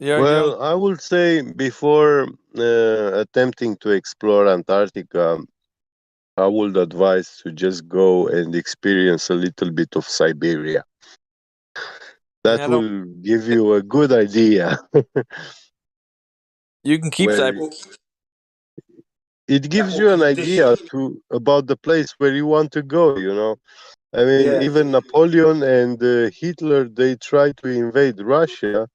Well, I would say before attempting to explore Antarctica, I would advise to just go and experience a little bit of Siberia. That will give you a good idea. You can keep Siberia. It gives you an idea about the place where you want to go, I mean, even Napoleon and Hitler, they tried to invade Russia,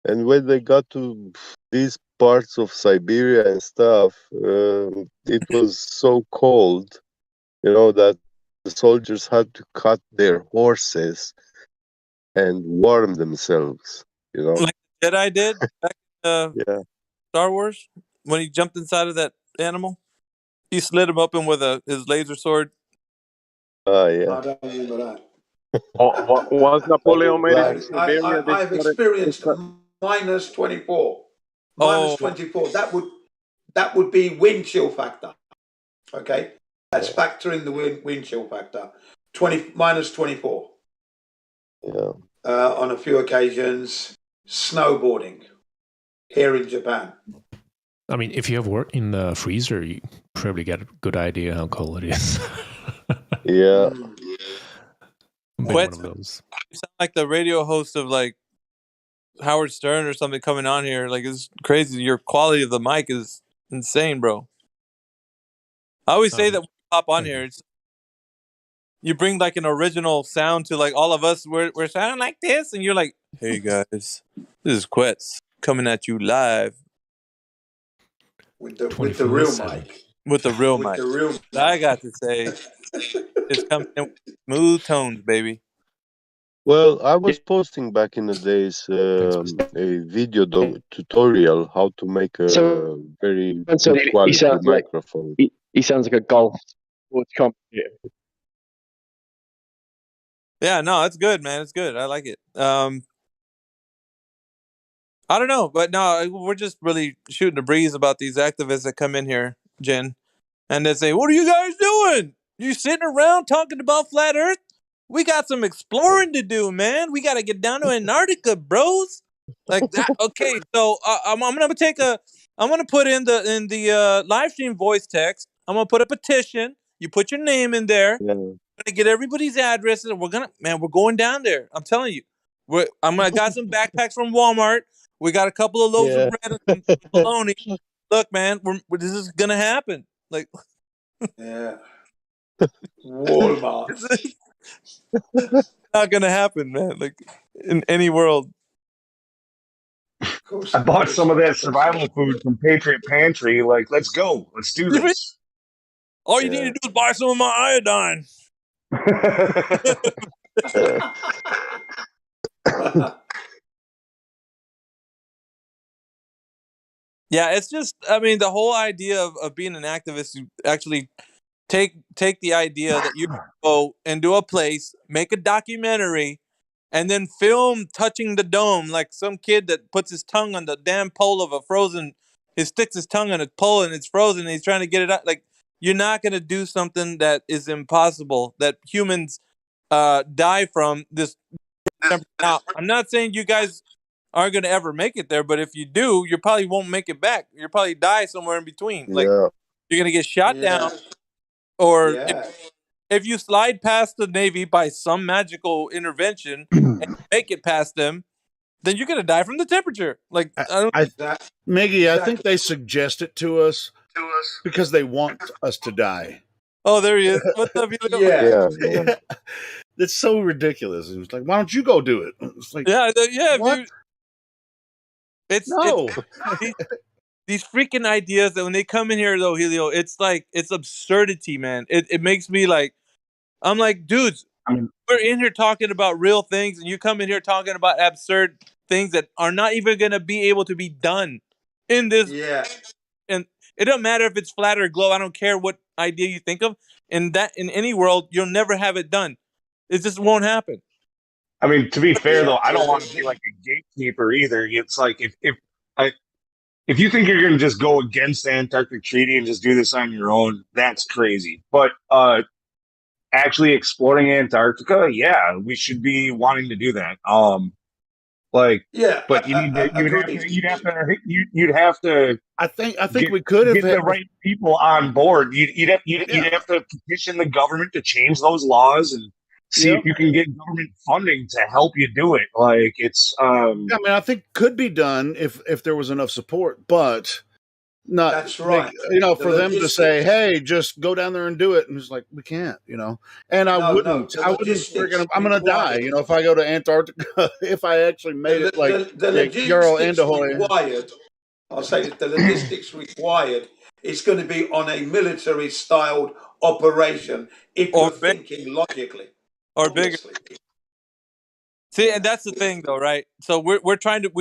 and when they got to these parts of Siberia and stuff, it was so cold, that the soldiers had to cut their horses and warm themselves, Like Jedi did back in Star Wars when he jumped inside of that animal. He slid him open with his laser sword. Oh, yeah. I don't remember that. Once Napoleon made it to Siberia, I've experienced minus 24. Minus 24. That would be wind chill factor. Okay? Let's factor in the wind chill factor. Minus 24. Yeah. On a few occasions, snowboarding here in Japan. I mean, if you have worked in the freezer, you probably get a good idea how cold it is. Yeah. One of those. You sound like the radio host of like Howard Stern or something coming on here. Like, it's crazy. Your quality of the mic is insane, bro. I always say that when you pop on here, you bring like an original sound to like all of us. We're sounding like this, and you're like, "Hey guys, this is Quetz coming at you live with the real mic." With the real mic. I got to say, it's coming in with smooth tones, baby. Well, I was posting back in the days a video tutorial how to make a very good quality microphone. He sounds like a golf sports commentator. Yeah, no, it's good, man. It's good. I like it. I don't know, but no, we're just really shooting the breeze about these activists that come in here, Jen, and they say, "What are you guys doing? You sitting around talking about flat Earth? We got some exploring to do, man. We got to get down to Antarctica, bros." Like that. Okay, so I'm gonna put in the live stream voice text. I'm gonna put a petition. You put your name in there. Yeah. I'm gonna get everybody's addresses, and we're going down there. I'm telling you. I got some backpacks from Walmart. We got a couple of loaves of bread and some bologna. Look, man, this is gonna happen. Like, yeah, Walmart. It's not gonna happen, man. Like in any world. I bought some of that survival food from Patriot Pantry. Like, let's go. Let's do this. All you need to do is buy some of my iodine. Yeah, it's just, I mean, the whole idea of being an activist, you actually take the idea that you go into a place, make a documentary, and then film touching the dome, like some kid that puts his tongue on the damn pole of a frozen, he sticks his tongue on a pole and it's frozen and he's trying to get it out. Like, you're not going to do something that is impossible, that humans die from this. Now, I'm not saying you guys aren't going to ever make it there, but if you do, you probably won't make it back. You'll probably die somewhere in between. Like, you're going to get shot down, or if you slide past the Navy by some magical intervention and make it past them, then you're going to die from the temperature. Like, Miggy, I think they suggest it to us because they want us to die. Oh, there he is. What's up, Helio? Yeah. It's so ridiculous. It's like, why don't you go do it? It's like, Yeah, what? dude. It's No. these freaking ideas that when they come in here though, Helio, it's like it's absurdity, man. It makes me like, I'm like, dudes, we're in here talking about real things, and you come in here talking about absurd things that are not even gonna be able to be done in this. Yeah. And it doesn't matter if it's flat or globe. I don't care what idea you think of. In any world, you'll never have it done. It just won't happen. I mean, to be fair though, I don't want to be like a gatekeeper either. It's like if you think you're going to just go against the Antarctic Treaty and just do this on your own, that's crazy. But actually exploring Antarctica, yeah, we should be wanting to do that. Yeah, but you'd have to. I think we could have get the right people on board. You'd have to petition the government to change those laws and see if you can get government funding to help you do it. Like it's. I mean, I think could be done if there was enough support, but not. That's right. For them to say, "Hey, just go down there and do it," and it's like we can't, And I wouldn't. I'm going to die, if I go to Antarctica. If I actually made it, like the logistics required. I'll say that the logistics required is going to be on a military-styled operation if you're thinking logically. Or bigger. See, and that's the thing, though, right? So we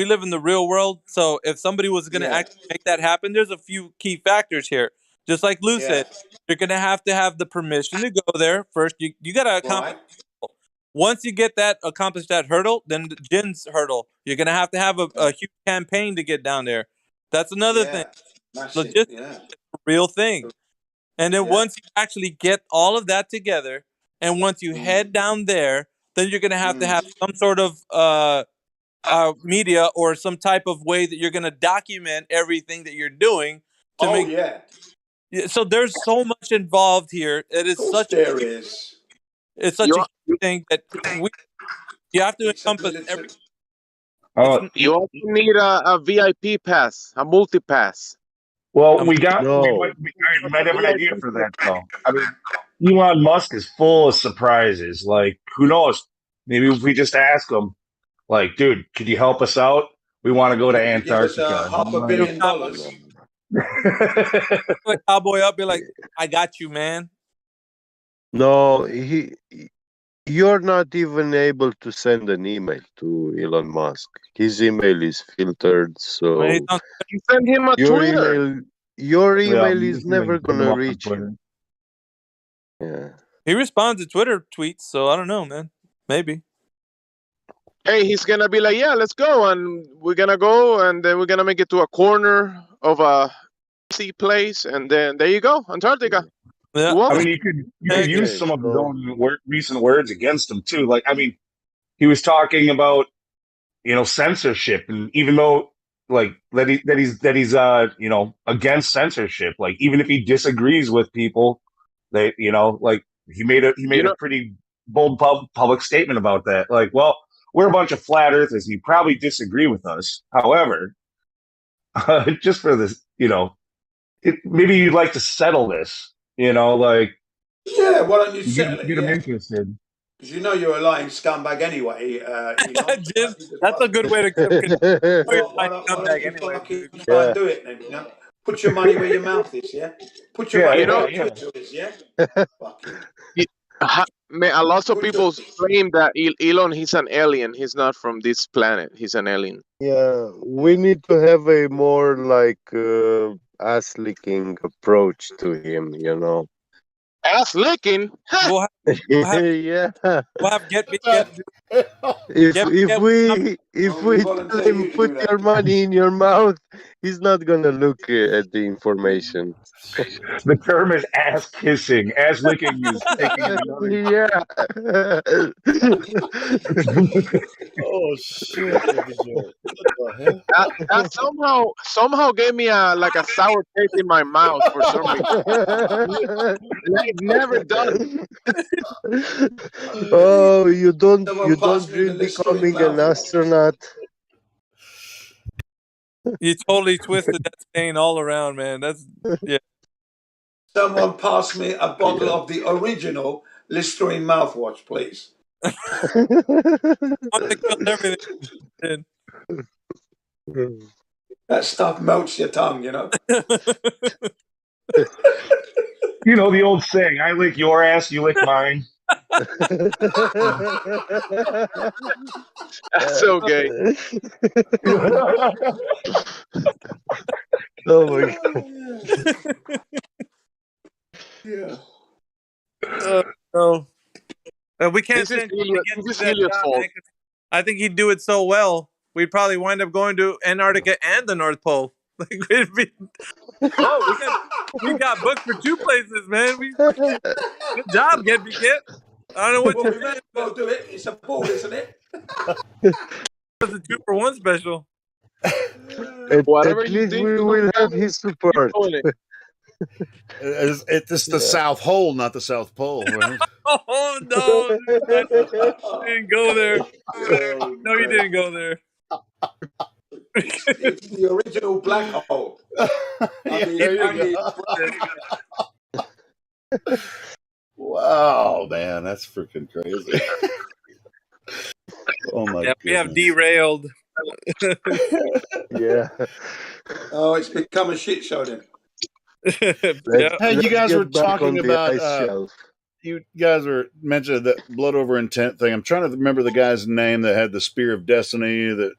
live in the real world. So if somebody was going to actually make that happen, there's a few key factors here. Just like Lou said, you're going to have the permission to go there first. You got to accomplish. Once you get accomplish that hurdle, then the Jin's hurdle. You're going to have a huge campaign to get down there. That's another thing. Logistics is a real thing. And then once you actually get all of that together, and once you head down there, then you're going to have some sort of media or some type of way that you're going to document everything that you're doing. So there's so much involved here. It is such a huge thing that you have to encompass everything. You also need a VIP pass, a multi-pass. Well, we might have an idea for that, though. I mean, Elon Musk is full of surprises. Like, who knows? Maybe if we just ask him, like, dude, could you help us out? We want to go to Antarctica. $500 million. Like cowboy up, be like, I got you, man. No, you're not even able to send an email to Elon Musk. His email is filtered, so you send him a Twitter. Your email is never gonna reach him. Yeah. He responds to Twitter tweets, so I don't know, man. Maybe. Hey, he's gonna be like, yeah, let's go, and we're gonna go, and then we're gonna make it to a corner of a sea place, and then there you go, Antarctica. Yeah. I mean, you could use some of his own recent words against him too. Like, I mean, he was talking about censorship, and even though like that he's against censorship, like even if he disagrees with people, they like he made a pretty bold public statement about that. Like, well, we're a bunch of flat earthers, and you probably disagree with us. However, just for this, maybe you'd like to settle this. Like, yeah, why don't you settle it? Get them interested. Because you're a lying scumbag anyway. Jim, that's a good way to why don't you fucking try and do it then? Put your money where your mouth is, yeah? Put your money where your mouth is, yeah? A lot of people claim that Elon, he's an alien. He's not from this planet. He's an alien. Yeah, we need to have a more like ass-licking approach to him, Ass licking? We'll yeah. We'll have get. If we tell him put your money in your mouth, he's not gonna look at the information. The term is ass kissing. Ass licking is taking Yeah. Oh shit! What the hell? That somehow gave me a sour taste in my mouth for some reason. I've never done. Oh, you don't dream becoming an astronaut? You totally twisted that stain all around, man. That's yeah. Someone pass me a bottle of the original Listerine mouthwash, please. One that killed everything. That stuff melts your tongue, you know. You know the old saying: "I lick your ass, you lick mine." That's so gay. Oh my god. Yeah. No. We can't This is send you to get this is to that Helios' job, fault. man, 'cause I think he'd do it so well. We'd probably wind up going to Antarctica and the North Pole. Like we'd be, we got booked for 2 places, man. Good job, Get Me Get. I don't know what Well, we may as well do it. It's a ball, isn't it? was a 2-for-1 special. Whatever At you least think, we don't will tell have me. his Keep support. doing it. It's the South Hole, not the South Pole, right? Oh no, you didn't go there. No, you didn't go there. It's the original black hole. There you go. Wow, man, that's freaking crazy. Oh my Yeah, we have goodness. derailed. Yeah. Oh, it's become a shit show then. Hey, you guys were talking about shelf. you guys were mentioning that blood over intent thing. I'm trying to remember the guy's name that had the Spear of Destiny. That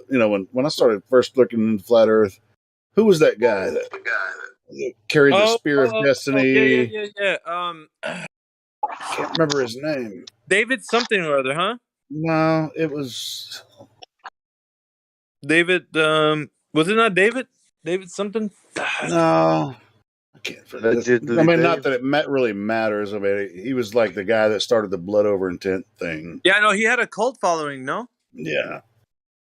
you know, when I started first looking into Flat Earth, who was that guy that carried the Spear of Destiny? Yeah. Can't remember his name. David something or other, huh? No, it was David. Was it not David? David something? no. I can't. Allegedly, I mean, not Dave. that it really matters. I mean, he was like the guy that started the blood over intent thing. Yeah, no, he had a cult following. No. Yeah.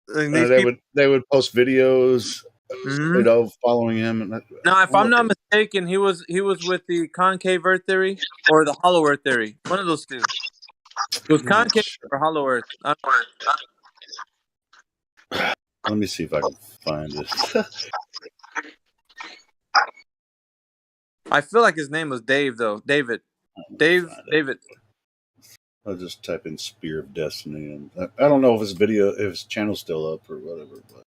These They would post videos, Mhm. you know, following him. And Now, if I'm not mistaken, he was with the concave Earth theory or the hollow Earth theory. One of those two. It was concave or hollow Earth. Let me see if I can find it. I feel like his name was Dave, though. David. David. I'll just type in Spear of Destiny, and I don't know if his channel's still up or whatever. But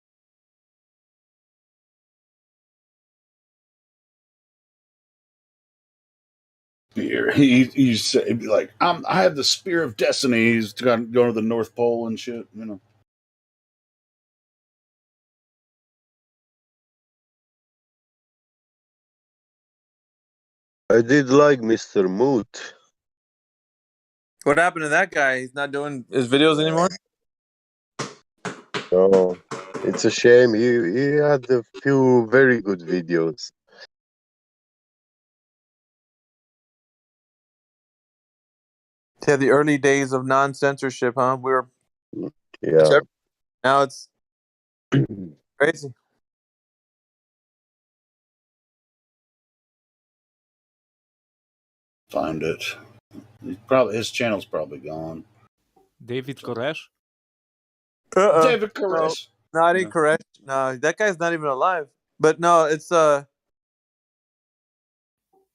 here, he said, he'd be like, I have the Spear of Destiny. He's going to the North Pole and shit, you know. I did like Mr. Moot. What happened to that guy? He's not doing his videos anymore? No, it's a shame. He had a few very good videos. Yeah, the early days of non-censorship, huh? Yeah. Now it's crazy. Find it. His channel's probably gone. David Koresh? David Koresh. No, I didn't Koresh. No, that guy's not even alive. But no, it's I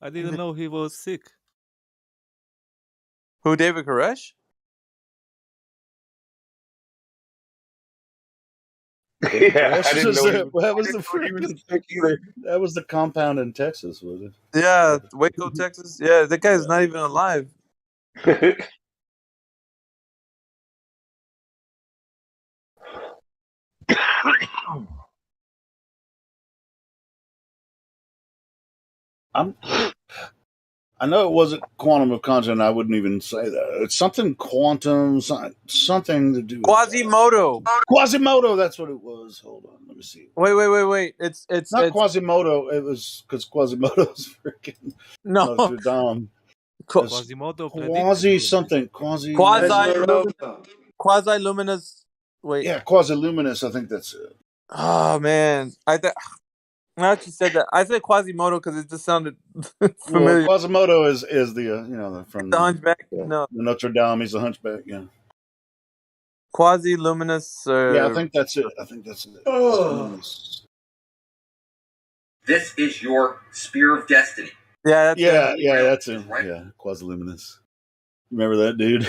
didn't know he was sick. Who, David Koresh? Yeah, I didn't know that was the freaking either. That was the compound in Texas, was it? Yeah, Waco, Texas. Yeah, that guy's not even alive. I know it wasn't quantum of consciousness. I wouldn't even say that. It's something quantum, something to do with Quasimodo. Quasimodo, that's what it was. Hold on, let me see. Wait. It's not Quasimodo. It was because Quasimodo's freaking Notre Dame. Quasimodo. Quasi-luminous. Wait. Yeah, quasi-luminous. I think that's it. Oh man, now that you said that, I said Quasimodo because it just sounded familiar. Well, Quasimodo is the from the Hunchback. the No, Notre Dame. He's a hunchback. Yeah. quasi-luminous. Yeah, I think that's it. This is your spear of destiny. Yeah, that's him. Yeah, that's him. Yeah, Quasi-Luminous. Remember that dude?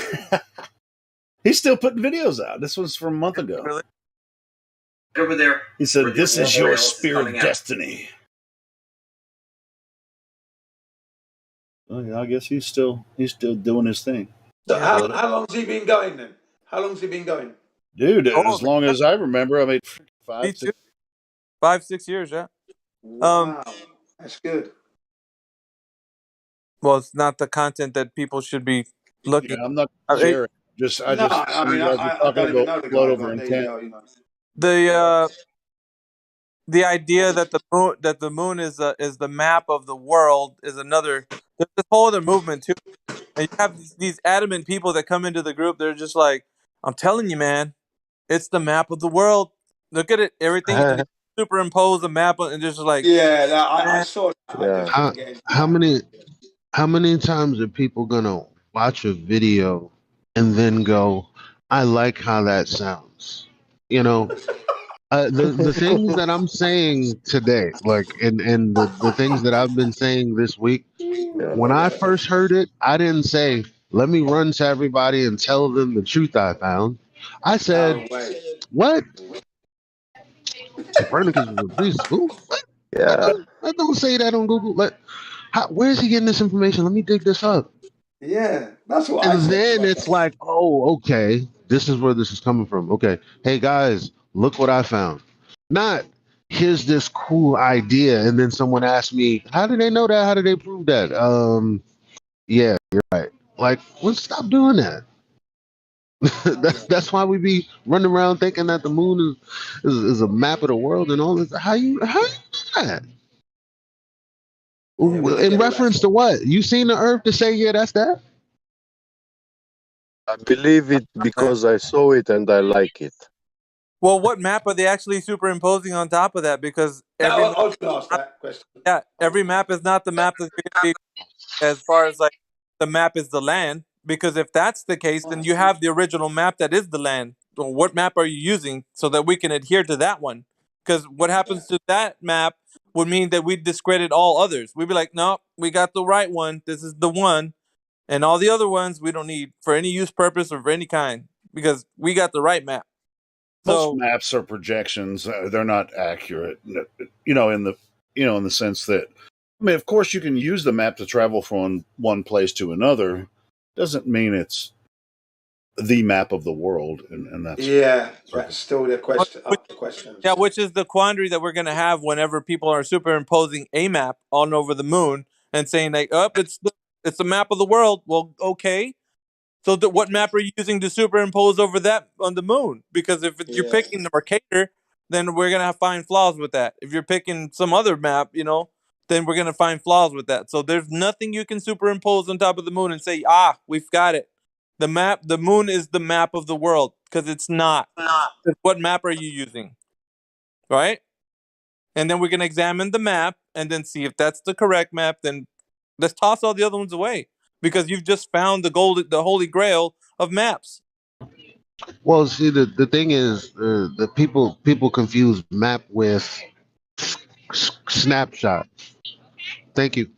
He's still putting videos out. This was from a month ago. Really? Over there. He said, "This is your spear of destiny." Oh, yeah, I guess he's still doing his thing. So how long's he been going then? How long's he been going? Dude, as long as I remember, I made 5, 6 years, yeah. Wow, that's good. Well, it's not the content that people should be looking. Yeah, I'm not sharing. I don't even know the guy, but there you go, you know. The idea that the moon is the map of the world is another. There's this whole other movement too. And you have these adamant people that come into the group. They're just like, I'm telling you, man, it's the map of the world. Look at it, everything. And they superimpose the map and just like, yeah, I saw that. Yeah. I just didn't get How many times are people gonna watch a video and then go, "I like how that sounds"? You know, the things that I'm saying today, like and the things that I've been saying this week. When I first heard it, I didn't say, "Let me run to everybody and tell them the truth I found." I said, "What? Copernicus was a priest? Who? What? Yeah. I don't say that on Google. Where is he getting this information? Let me dig this up." Yeah, that's what I And said. then it's like, oh, okay, this is where this is coming from. Okay, hey guys, look what I found. Not here's this cool idea, and then someone asked me, how did they know that? How did they prove that? Yeah, you're right. Like, let's stop doing that. That's why we be running around thinking that the moon is a map of the world and all this. How you do that? In reference to what? You seen the Earth to say, yeah, that's that? I believe it because I saw it and I like it. well, what map are they actually superimposing on top of that? Because I was going to ask that question. Yeah, every map is not the map that you're going to be as far as like the map is the land. Because if that's the case, then you have the original map that is the land. So what map are you using so that we can adhere to that one? Because what happens to that map would mean that we discredit all others. We'd be like, no, we got the right one. This is the one. And all the other ones we don't need for any use, purpose, or for any kind because we got the right map. Most maps are projections. They're not accurate. In the sense that, I mean, of course, you can use the map to travel from one place to another. Doesn't mean it's the map of the world, and that's still the question. Yeah, which is the quandary that we're going to have whenever people are superimposing a map on over the moon and saying like, "Oh, it's the map of the world." Well, okay. So what map are you using to superimpose over that on the moon? Because if you're picking the Mercator, then we're going to find flaws with that. If you're picking some other map, then we're going to find flaws with that. So there's nothing you can superimpose on top of the moon and say, we've got it. The moon is the map of the world because it's not. What map are you using? Right? And then we're going to examine the map and then see if that's the correct map. Then let's toss all the other ones away because you've just found the holy grail of maps. Well, see, the thing is, the people confuse map with snapshot. Thank you,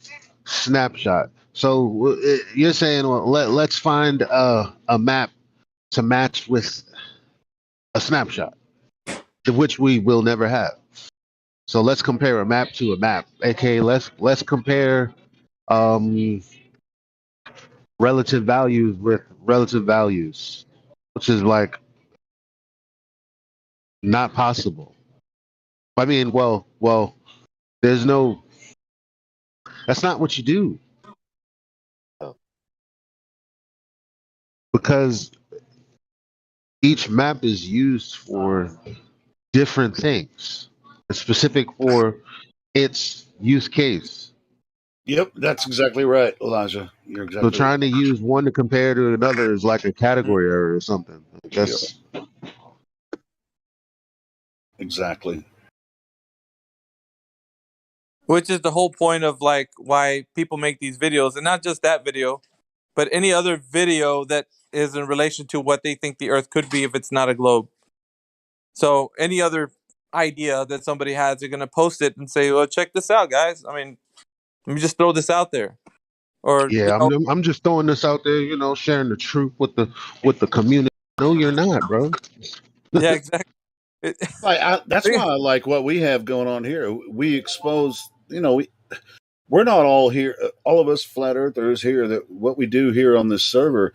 snapshot. So you're saying, well, let's find a map to match with a snapshot, which we will never have. So let's compare a map to a map. Okay, let's compare relative values with relative values, which is like not possible. I mean, well, there's no. That's not what you do. Because each map is used for different things. It's specific for its use case. Yep, that's exactly right, Elijah. You're exactly So trying to use one to compare to another is like a category error or something. That's exactly. Which is the whole point of like why people make these videos, and not just that video, but any other video that is in relation to what they think the Earth could be if it's not a globe. So any other idea that somebody has, they're going to post it and say, "Well, check this out, guys. I mean, let me just throw this out there." Or Yeah, I'm just throwing this out there, sharing the truth with the community. No, you're not, bro. yeah, exactly. That's why I like what we have going on here. We expose, we're not all here. All of us flat earthers here. That what we do here on this server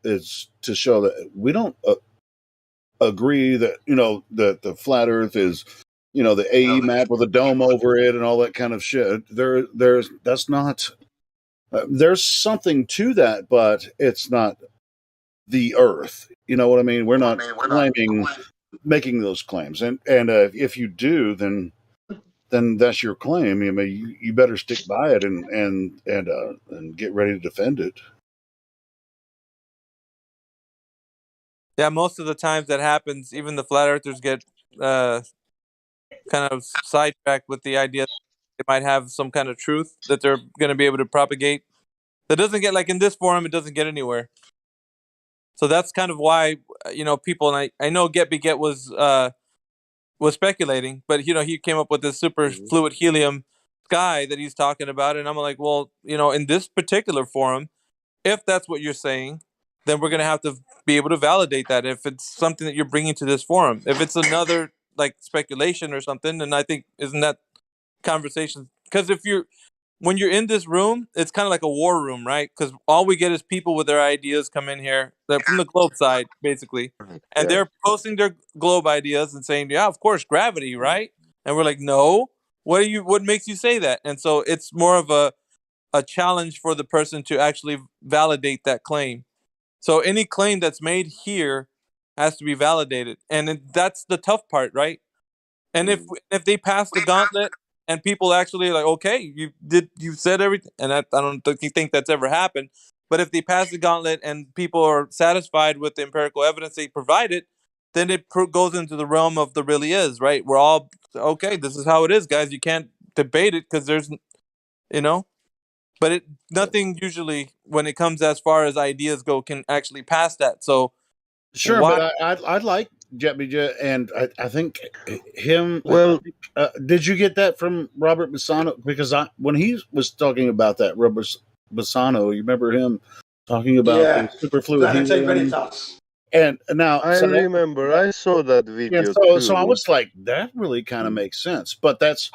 is to show that we don't agree that that the flat Earth is the AE map with a dome over it and all that kind of shit. That's not. There's something to that, but it's not the Earth. You know what I mean? We're not making those claims, and if you do, then that's your claim. I mean, you better stick by it and get ready to defend it. Yeah, most of the times that happens, even the flat earthers get kind of sidetracked with the idea that they might have some kind of truth that they're going to be able to propagate. That doesn't get, like in this forum, it doesn't get anywhere. So that's kind of why people, and I know Get Beget was speculating, but he came up with this super fluid helium sky that he's talking about, and I'm like, well, in this particular forum, if that's what you're saying, then we're gonna have to be able to validate that if it's something that you're bringing to this forum. If it's another like speculation or something, then I think isn't that conversation? Because when you're in this room, it's kind of like a war room, right? Because all we get is people with their ideas come in here. They're from the globe side, basically, and they're posting their globe ideas and saying, "Yeah, of course, gravity, right?" And we're like, "No, what makes you say that?" And so it's more of a challenge for the person to actually validate that claim. So any claim that's made here has to be validated, and that's the tough part, right? And if they pass the gauntlet and people actually like, okay, you said everything, and I don't think that's ever happened. But if they pass the gauntlet and people are satisfied with the empirical evidence they provided, then it goes into the realm of the really is, right? We're all okay. This is how it is, guys. You can't debate it because there's, but nothing usually when it comes as far as ideas go can actually pass that. So sure, but I'd like Jet, and I think him. Well, did you get that from Robert Bassano? Because when he was talking about that, Robert Bassano, you remember him talking about the superfluid helium? And now I remember I saw that video so I too. was like, that really kind of makes sense. But that's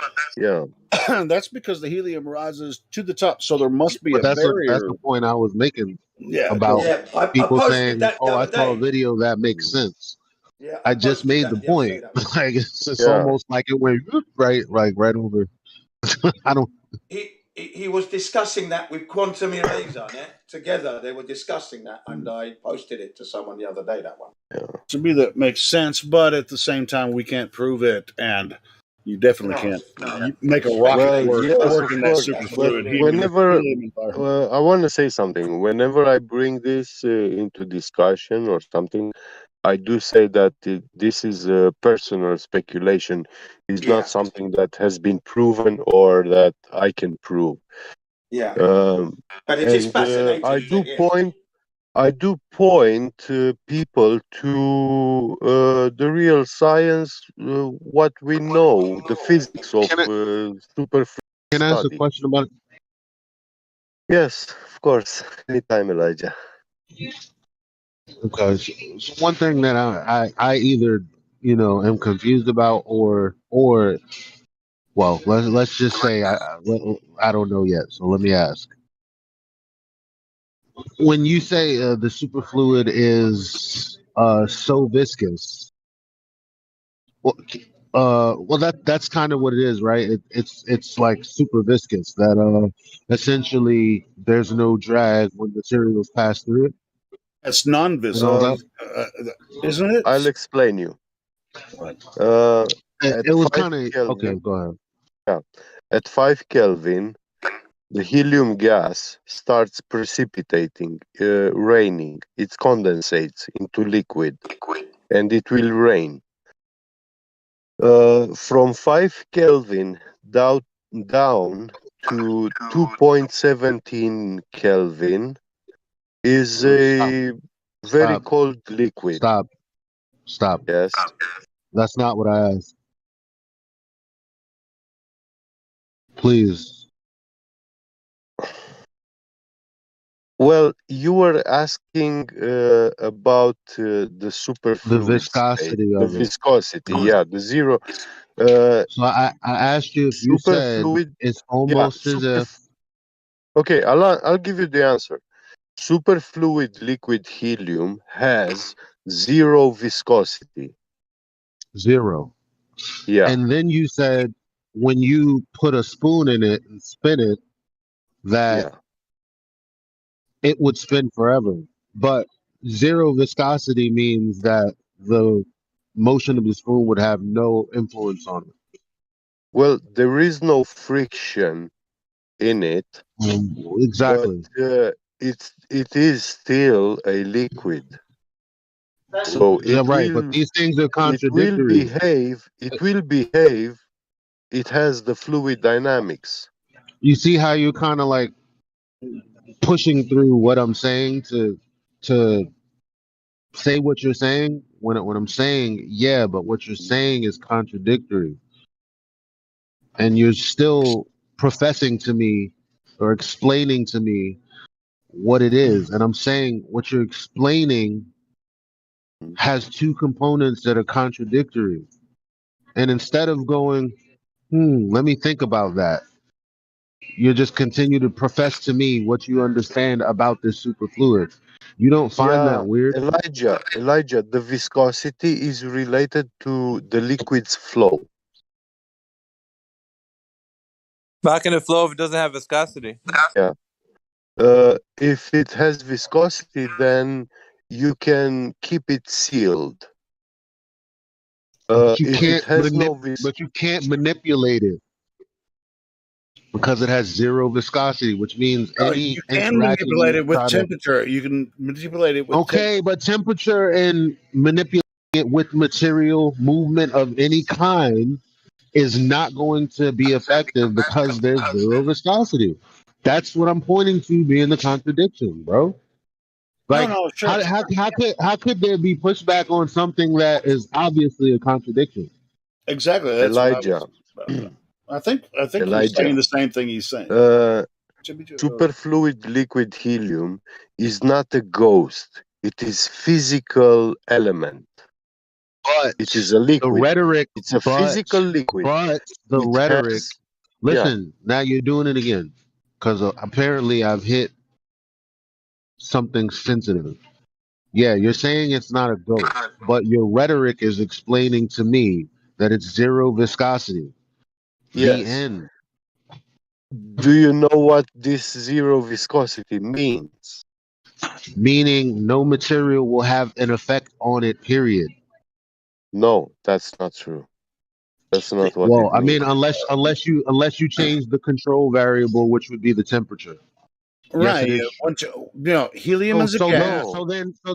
that's because the helium rises to the top, so there must be But a that's barrier. the point I was making Yeah, about I people posted saying, that the "Oh, I other saw a day. video that makes sense." Yeah, I just posted made that the the other day, point. that one. Like it's almost like it went right over. I don't. He was discussing that with Quantum Eraser on it together. They were discussing that, and I posted it to someone the other day. That one. To me, that makes sense, but at the same time, we can't prove it, and you definitely can't make a rocket work in that superfluid helium environment. I want to say something. Whenever I bring this into discussion or something, I do say that this is a personal speculation. It's not something that has been proven or that I can prove. Yeah. But it is fascinating. I do point people to the real science, what we know, the physics of superfluid Can I ask a study. question about it? Yes, of course. Anytime, Elijah. Okay. So one thing that I either am confused about or well, let's just say I don't know yet. So let me ask. When you say the superfluid is so viscous, well that's kind of what it is, right? It's like super viscous that essentially there's no drag when materials pass through it. It's non-viscous, isn't it? I'll explain you. It was kind of okay. Go ahead. Yeah, at 5 Kelvin, the helium gas starts precipitating, raining. It condensates into liquid, and it will rain. From 5 Kelvin down to 2.17 Kelvin, is a very cold liquid. Stop. Yes. That's not what I asked. Please. Well, you were asking about the superfluid viscosity state, the of it. viscosity. Yeah. Yeah, the zero. So I asked you if you said Superfluid. it's almost as if. Okay, I'll give you the answer. Superfluid liquid helium has zero viscosity. Zero. Yeah. And then you said when you put a spoon in it and spin it, that it would spin forever. But zero viscosity means that the motion of the spoon would have no influence on it. Well, there is no friction in it. Exactly. But it is still a liquid. So Yeah, right. But these things are it will contradictory. behave. It will behave. It has the fluid dynamics. You see how you're kind of like pushing through what I'm saying to say what you're saying when I'm saying yeah, but what you're saying is contradictory, and you're still professing to me or explaining to me what it is, and I'm saying what you're explaining has two components that are contradictory, and instead of going, let me think about that, you just continue to profess to me what you understand about this superfluid. You don't find that weird? Elijah, the viscosity is related to the liquid's flow. How can it flow if it doesn't have viscosity? Yeah. If it has viscosity, then you can keep it sealed. But you If can't it has but you can't manipulate it because it has zero viscosity, which means any you can interaction manipulate you it with try to. temperature. You can manipulate it with Okay, but temperature and manipulating it with material movement of any kind is not going to be effective because there's zero viscosity. That's what I'm pointing to being the contradiction, bro. Like, no, sure. how could there be pushback on something that is obviously a contradiction? Exactly. That's Elijah. what I think you're Elijah. saying the same thing he's saying. Superfluid liquid helium is not a ghost. It is physical element. But it is a liquid. The rhetoric. It's a physical liquid. But the It rhetoric. has- Listen, now you're doing it again because apparently I've hit something sensitive. Yeah, you're saying it's not a ghost, but your rhetoric is explaining to me that it's zero viscosity. The Yes. end. Do you know what this zero viscosity means? Meaning no material will have an effect on it, period. No, that's not true. That's not what Well, it I means. mean, unless you change the control variable, which would be the temperature. Right. Yes, it is. Once helium is a gas. So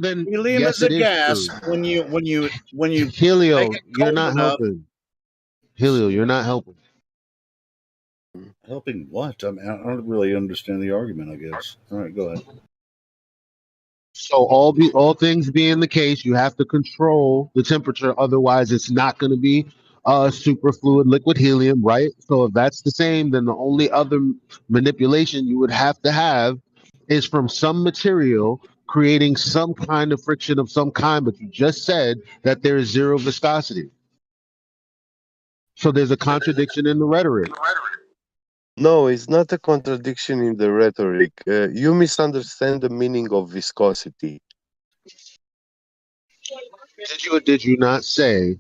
then, Helium yes, is a it is gas. true. When you Helio, make it you're cold not enough. helping. Helio, you're not helping. Helping what? I mean, I don't really understand the argument. I guess. All right, go ahead. So all things being the case, you have to control the temperature. Otherwise, it's not going to be superfluid liquid helium, right? So if that's the same, then the only other manipulation you would have to have is from some material creating some kind of friction of some kind. But you just said that there is zero viscosity. So there's a contradiction in the rhetoric. No, it's not a contradiction in the rhetoric. You misunderstand the meaning of viscosity. Did you not say?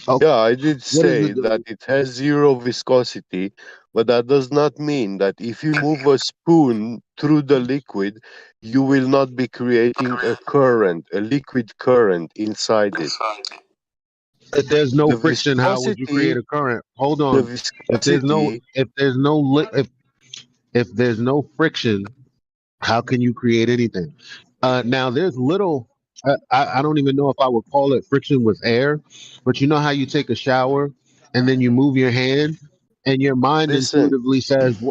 Oh, yeah, I did what is say that it has zero viscosity, but that does not mean that if you move a spoon through the liquid, you will not be creating a current, a liquid current inside it. If there's no The friction, how would you create viscosity- a current? Hold The on. If there's viscosity, no friction, how can you create anything? Now there's little. I don't even know if I would call it friction with air, but you know how you take a shower and then you move your hand and your mind listen, intuitively says,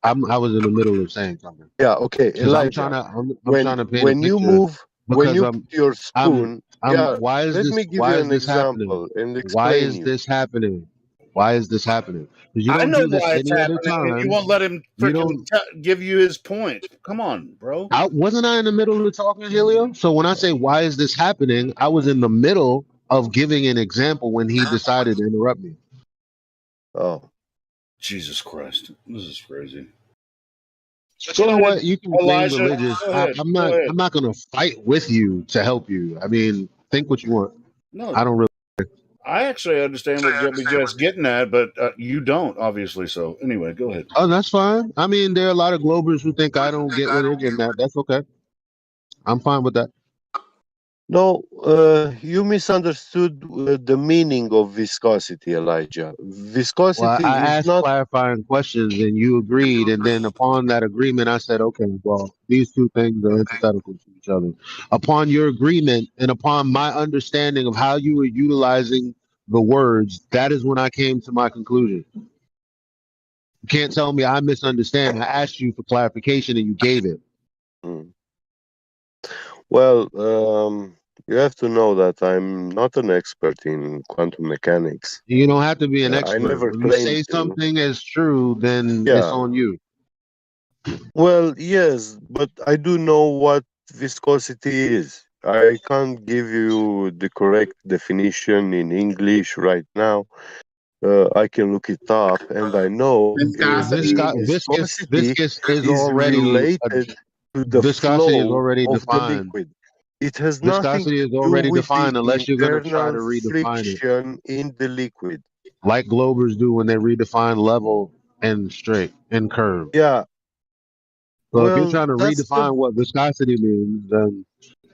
I was in the middle of saying something. Yeah, okay, Because I'm Elijah. trying to paint a picture. When you Because put your spoon, yeah, why is let this me give you an happening? example and Why explain is you. this happening? Why is this happening? Because you I don't know do this why it's any other happening, and you time. won't let him You freaking don't. give you his point. Come on, bro. Wasn't I in the middle of talking, Helio? So when I say why is this happening, I was in the middle of giving an example when he decided to interrupt me. Oh, Jesus Christ, this is crazy. But you know what? You can claim Elijah. religious. Go ahead. I'm Go not. ahead. I'm not going to fight with you to help you. I mean, think what you want. No, I don't really. I actually understand what Jebby Jet's getting at, but you don't, obviously. So anyway, go ahead. Oh, that's fine. I mean, there are a lot of Globers who think I don't get what they're getting at. That's okay. I'm fine with that. no, you misunderstood the meaning of viscosity, Elijah. Well, Viscosity I is asked not. clarifying questions and you agreed. And then upon that agreement, I said, okay, well, these two things are antithetical to each other. Upon your agreement and upon my understanding of how you were utilizing the words, that is when I came to my conclusion. You can't tell me I misunderstand. I asked you for clarification and you gave it. Mm. Well, you have to know that I'm not an expert in quantum mechanics. You don't have to be an I expert. never When you claimed say to. something is true, then it's Yeah. on you. Well, yes, but I do know what viscosity is. I can't give you the correct definition in English right now. I can look it up, and I know viscosity Viscous is is already related to the viscosity is flow already of the defined. liquid. It has nothing Viscosity to is do already with the defined unless you're going to try internal to redefine it, friction in the liquid. like Globers do when they redefine level and straight and curve. Yeah. So if you're Well, trying to that's the. redefine what viscosity means, then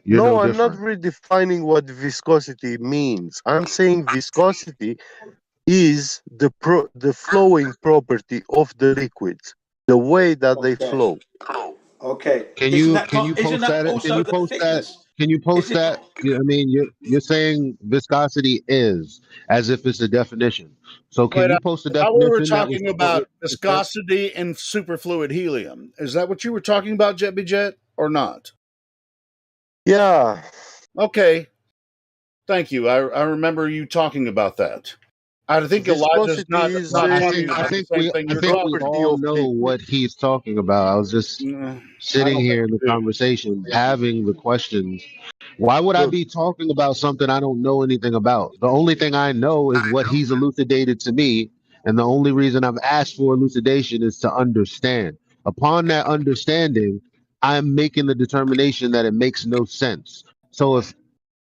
you're No, no I'm not different. redefining what viscosity means. I'm saying viscosity is the flowing property of the liquids, the way that they Okay. flow. Okay. Can Isn't you that not? Isn't post that that? Can also you the post that? thickness? Can you Is post it that? not? I mean, you're saying viscosity is as if it's a definition. So can Wait, you post a I thought we were definition that would talking support what about you just said? viscosity and superfluid helium. Is that what you were talking about, Jebby Jet, or not? Yeah. Okay. Thank you. I remember you talking about that. I think Elijah's Viscosity is not I talking think I about the think same we thing I you're think we talking property all of know liquid. what he's talking about. I was just about. I sitting don't here think in the you do. conversation, having the questions. Why would I Look, be talking about something I don't know anything about? The only thing I know is what he's elucidated to me, and the only reason I've asked for elucidation is to understand. Upon that understanding, I'm making the determination that it makes no sense. So if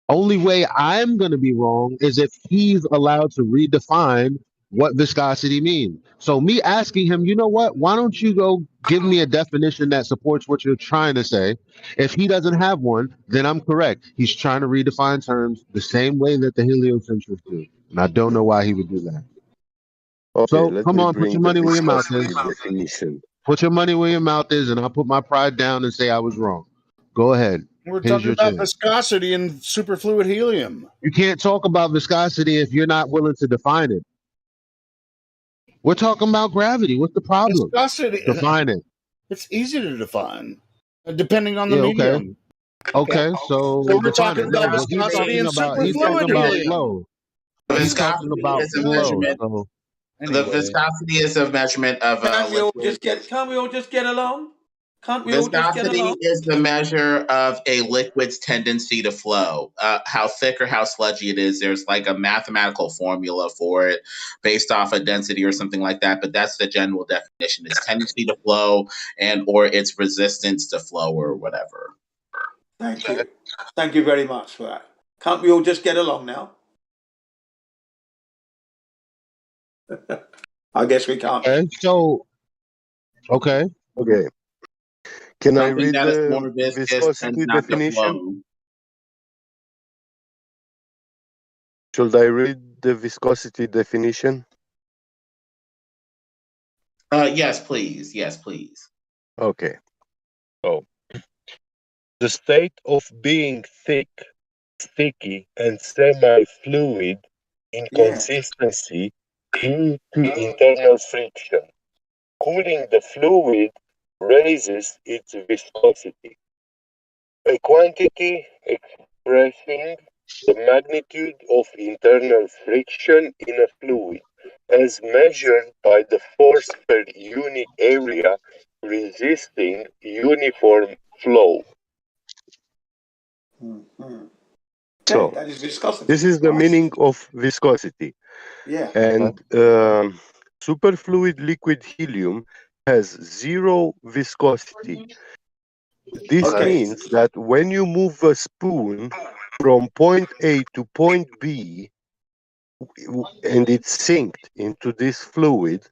only way I'm going to be wrong is if he's allowed to redefine what viscosity means. So me asking him, you know what? Why don't you go give me a definition that supports what you're trying to say? If he doesn't have one, then I'm correct. He's trying to redefine terms the same way that the heliocentrists do. And I don't know why he would do that. okay, So let come me on, put bring your the money where your mouth is. viscosity definition. Put your money where your mouth is, and I'll put my pride down and say I was wrong. Go ahead. We're Here's talking your about chance. viscosity and superfluid helium. You can't talk about viscosity if you're not willing to define it. We're talking about gravity. What's the problem? Viscosity, Define it. it's easy to define, depending on the Yeah, okay. medium. Okay, So so we're define talking it. No, about but viscosity and he's talking superfluid about helium. flow. He's talking Viscosity about is a flow. measurement. So The Anyway, viscosity is a measurement of Can't we all liquid. just get? Can't we all just get along? Can't we all just get Viscosity along? is the measure of a liquid's tendency to flow. How thick or how sludgy it is. There's like a mathematical formula for it based off a density or something like that. But that's the general definition: it's tendency to flow and or its resistance to flow or whatever. Thank you. Thank you very much for that. Can't we all just get along now? I guess we can't. okay, okay. Okay. Can I Something read that is the more viscous tends viscosity not to definition? flow. Should I read the viscosity definition? Yes, please. Yes, please. Okay. Oh. The state of being thick, sticky, and semi-fluid in Yeah. consistency due to internal friction. cooling the fluid raises its viscosity, a quantity expressing the magnitude of internal friction in a fluid, as measured by the force per unit area resisting uniform flow. Okay, So, that is viscosity. this is the Nice. meaning of viscosity. Yeah. And superfluid liquid helium has zero viscosity. This Okay. means that when you move a spoon from point A to point B and it's synced into this fluid,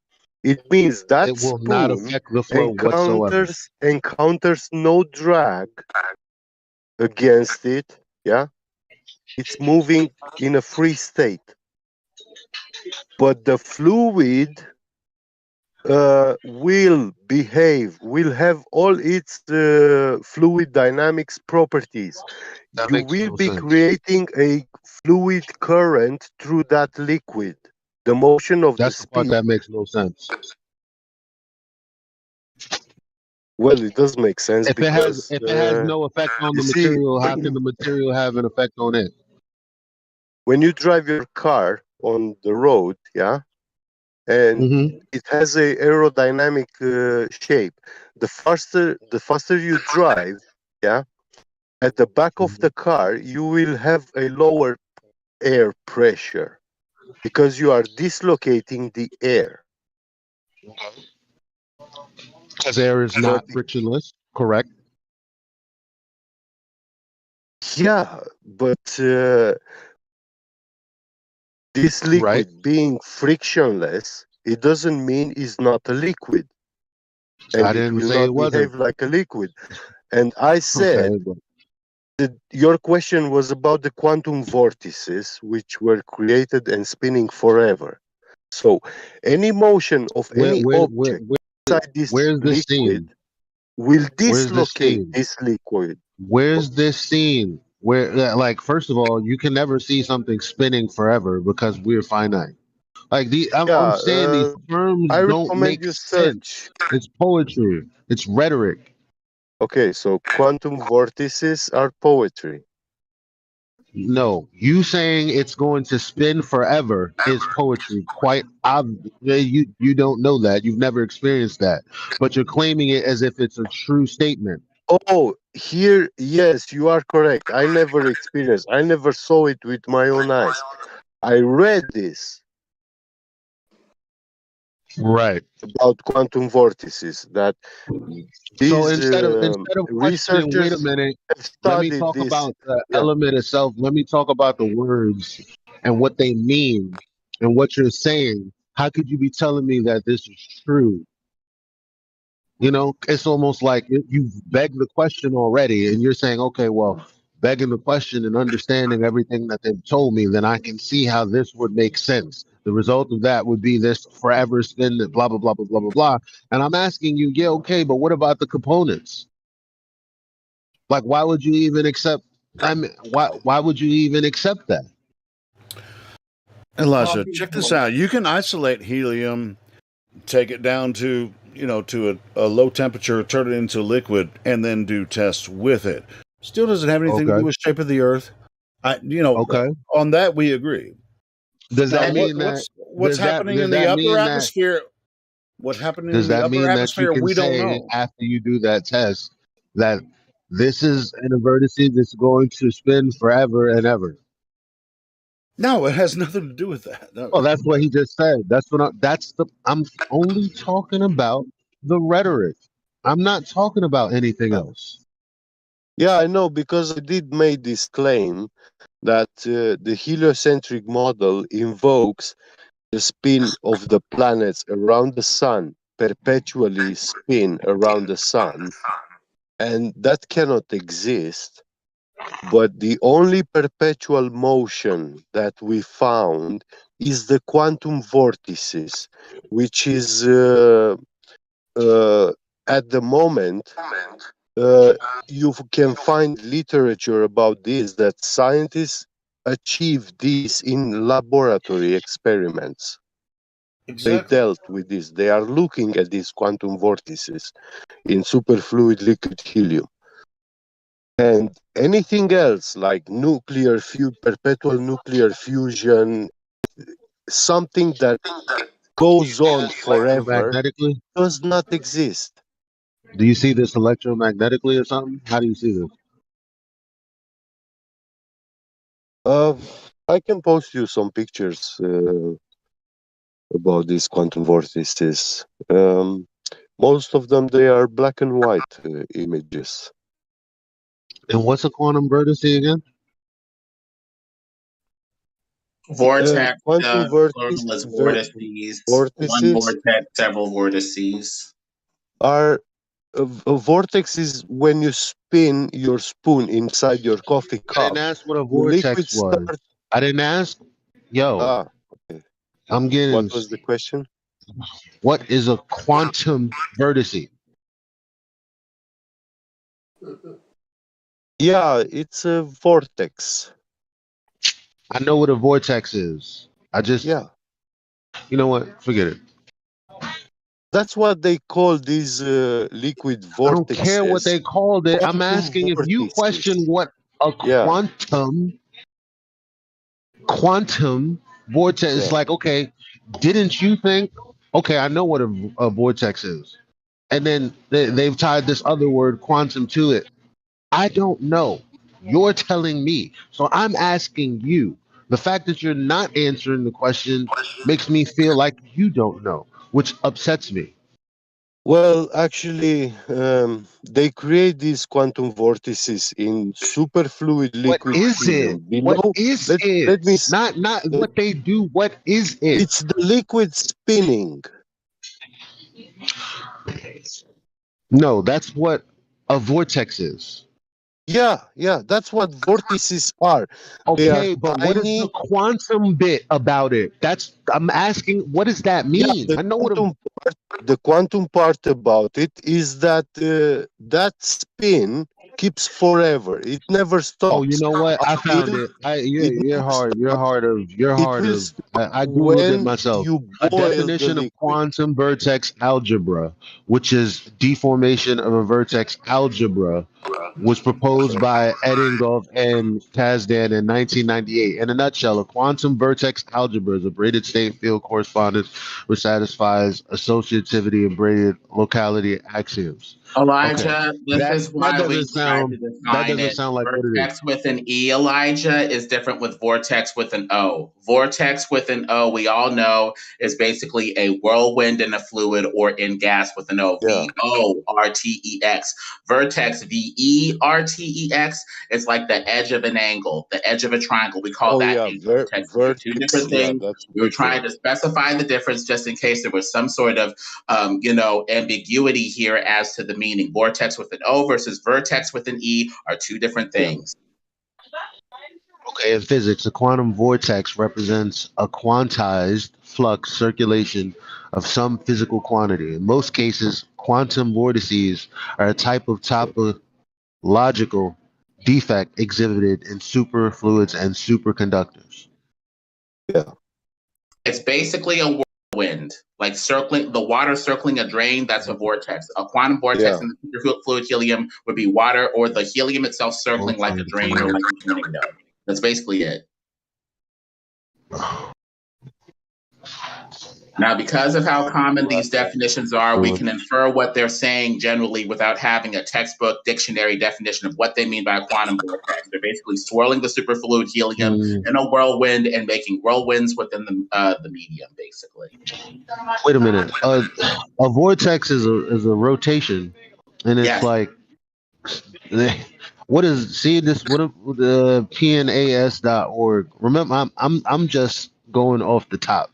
it means that It will not spoon affect the flow whatsoever. encounters no drag against it. Yeah, it's moving in a free state. But the fluid will have all its fluid dynamics properties. That You makes will no be sense. creating a fluid current through that liquid. The motion of the That's the part speed. that makes no sense. Well, it does make sense If because it has no effect on you the see, material, how can the material have an effect on it? when you drive your car on the road, yeah, and Mm-hmm. it has a aerodynamic shape. The faster you drive, yeah, at the back of the car, you will have a lower air pressure because you are dislocating the air. Because air is But not frictionless, correct? yeah, but this Right. liquid being frictionless, it doesn't mean it's not a liquid, and I it didn't will say it not wasn't. behave like a liquid. And I said Okay. But that your question was about the quantum vortices, which were created and spinning forever. So, any motion of any object inside this where's this liquid scene? will Where's this dislocate scene? this liquid. Where's this scene? Where, like, first of all, you can never see something spinning forever because we're finite. Like I'm Yeah, saying these terms I don't recommend make you sense. search. It's poetry. It's rhetoric. Okay, so quantum vortices are poetry. No, you saying it's going to spin forever is poetry. Quite obvious. You don't know that. You've never experienced that, but you're claiming it as if it's a true statement. Oh, here, yes, you are correct. I never experienced, I never saw it with my own eyes. I read this Right. about quantum vortices that So these instead of questioning, wait a researchers minute, have let me studied talk this. about the Yeah. element itself. Let me talk about the words and what they mean and what you're saying. How could you be telling me that this is true? You know, it's almost like you've begged the question already, and you're saying, okay, well, begging the question and understanding everything that they've told me, then I can see how this would make sense. The result of that would be this forever spin, that blah, blah, blah, blah, blah, blah, blah. And I'm asking you, yeah, okay, but what about the components? Like, why would you even accept? I mean, why would you even accept that? Elijah, check this out. You can isolate helium, take it down to to a low temperature, turn it into liquid, and then do tests with it. Still doesn't have anything to do Okay. with shape of the Earth. Okay. On that we agree. Does Now, that mean that? what's happening in the upper atmosphere? What's happening in Does the that upper mean that you atmosphere? can We don't say know. after you do that test that this is an vertex that's going to spin forever and ever? No, it has nothing to do with that. No. Well, that's what he just said. I'm only talking about the rhetoric. I'm not talking about anything else. Yeah, I know, because I did make this claim that the heliocentric model invokes the spin of the planets around the sun, perpetually spin around the sun, and that cannot exist. But the only perpetual motion that we found is the quantum vortices, which is at the moment you can find literature about this, that scientists achieve this in laboratory experiments. Exactly. They dealt with this. They are looking at these quantum vortices in superfluid liquid helium. And anything else like perpetual nuclear fusion, something that goes on forever, Electromagnetically? does not exist. Do you see this electromagnetically or something? How do you see this? I can post you some pictures about these quantum vortices. Most of them, they are black and white images. And what's a quantum vortice again? Vortex, Quantum plural is vortices. One vortices vortex, several vortices. are a vortex is when you spin your spoon inside your coffee I didn't cup. ask what a The liquid vortex was. starts. I didn't ask. Yo, Okay. I'm getting. What was the question? What is a quantum vortice? Yeah, it's a vortex. I know what a vortex is. I just, you know what? Forget it. That's what they call these liquid vortices. I don't care what they called it. I'm asking if you question what a quantum vortex is like, okay, didn't you think, okay, I know what a vortex is. And then they've tied this other word quantum to it. I don't know. You're telling me. So I'm asking you. The fact that you're not answering the question makes me feel like you don't know, which upsets me. Well, actually, they create these quantum vortices in superfluid liquid Is helium. it? What is Let me. it? Not what they do. What is it? It's the liquid spinning. No, that's what a vortex is. Yeah, that's what vortices are. They are Okay, but what is the tiny. quantum bit about it? That's I'm asking. What does that mean? Yeah, I know what a the quantum part about it is that that spin keeps forever. It never stops. Oh, you know what? I found it. It You're never hard. You're stops. hard of. You're It hard will of. stop I googled it when myself. you A boil the definition of liquid. quantum vertex algebra, which is deformation of a vertex algebra, was proposed by Eddinghoff and Kasdan in 1998. In a nutshell, a quantum vertex algebra is a braided state field correspondence which satisfies associativity and braided locality axioms. Elijah, this That is why we tried to that define doesn't it. sound like what it is. Vortex with an E, Elijah, is different with vortex with an O. Vortex with an O, we all know, is basically a whirlwind in a fluid or in gas with an O. VORTEX. Vertex, VERTEX, is like the edge of an angle, the edge of a triangle. We call that a vertex. These are two different things. That's We were trying to specify the difference just in case there was some sort of ambiguity here as to the meaning. Vortex with an O versus vertex with an E are two different things. Okay, in physics, a quantum vortex represents a quantized flux circulation of some physical quantity. In most cases, quantum vortices are a type of topological defect exhibited in superfluids and superconductors. Yeah. It's basically a whirlwind, like circling the water circling a drain. That's a vortex. A quantum vortex in the superfluid helium would be water or the helium itself circling like a drain or like a tornado. That's basically it. Now, because of how common these definitions are, we can infer what they're saying generally without having a textbook dictionary definition of what they mean by a quantum vortex. They're basically swirling the superfluid helium in a whirlwind and making whirlwinds within the medium, basically. Wait a minute. A vortex is a rotation, and it's like what is see this what the pnas.org. Remember, I'm just going off the top.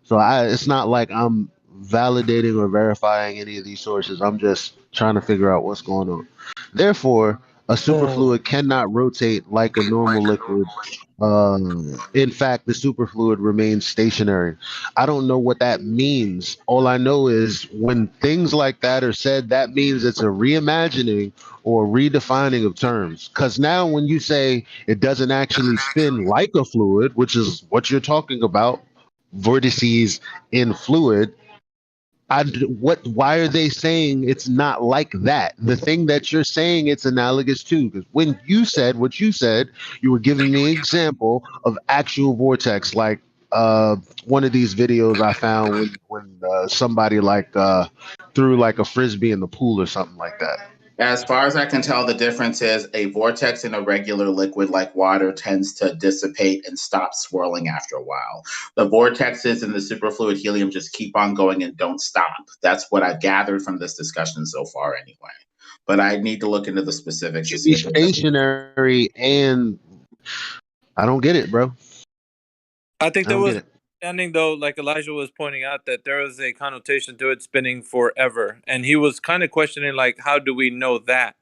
So it's not like I'm validating or verifying any of these sources. I'm just trying to figure out what's going on. Therefore, a superfluid cannot rotate like a normal liquid. In fact, the superfluid remains stationary. I don't know what that means. All I know is when things like that are said, that means it's a reimagining or redefining of terms. Because now when you say it doesn't actually spin like a fluid, which is what you're talking about, vortices in fluid. Why are they saying it's not like that? The thing that you're saying it's analogous to, because when you said what you said, you were giving me an example of actual vortex, like one of these videos I found when somebody threw like a frisbee in the pool or something like that. As far as I can tell, the difference is a vortex in a regular liquid like water tends to dissipate and stop swirling after a while. The vortexes in the superfluid helium just keep on going and don't stop. That's what I've gathered from this discussion so far, anyway. But I need to look into the specifics. It should be stationary, and I don't get it, bro. I think I there don't was get it. understanding though, like Elijah was pointing out, that there is a connotation to it spinning forever, and he was kind of questioning, like, how do we know that?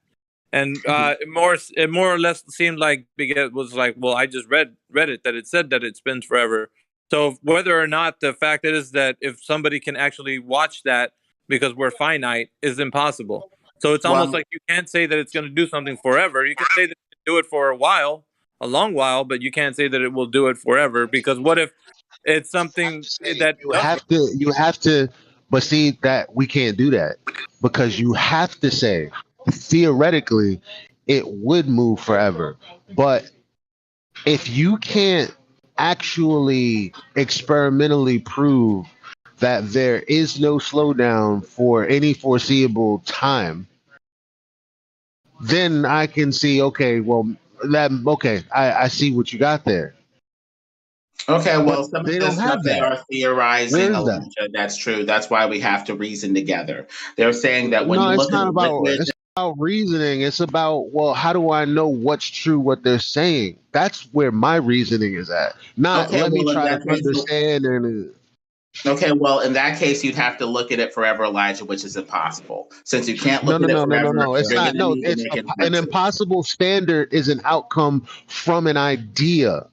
And it more or less seemed like it was like, well, I just read it that it said that it spins forever. So whether or not, the fact is that if somebody can actually watch that because we're finite is impossible. So it's almost like you can't say that it's going to do something forever. You can say that it can do it for a while, a long while, but you can't say that it will do it forever, because what if it's something that You have to, but see that we can't do that because you have to say theoretically it would move forever. But if you can't actually experimentally prove that there is no slowdown for any foreseeable time, then I can see, okay, I see what you got there. Okay, well, But some they of don't this stuff have they that. are theorizing, Where is that? Elijah. That's true. That's why we have to reason together. They're saying that when No, you it's look at not a about liquid, it's about reasoning. It's about, well, how do I know what's true, what they're saying? That's where my reasoning is at. Not okay, let me well, in try to that case, understand and okay, well, in that case, you'd have to look at it forever, Elijah, which is impossible. Since you can't no, look no, at it no, no, no, forever, no. It's you're not. going to No, need to it's make it an infinite. impossible standard is an outcome from an idea.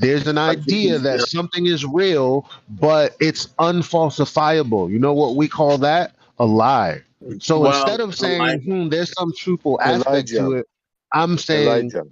There's an idea that something is real, but it's unfalsifiable. You know what we call that? A lie. So instead Well, of saying, there's some truthful aspect Elijah, to it, I'm saying, Elijah.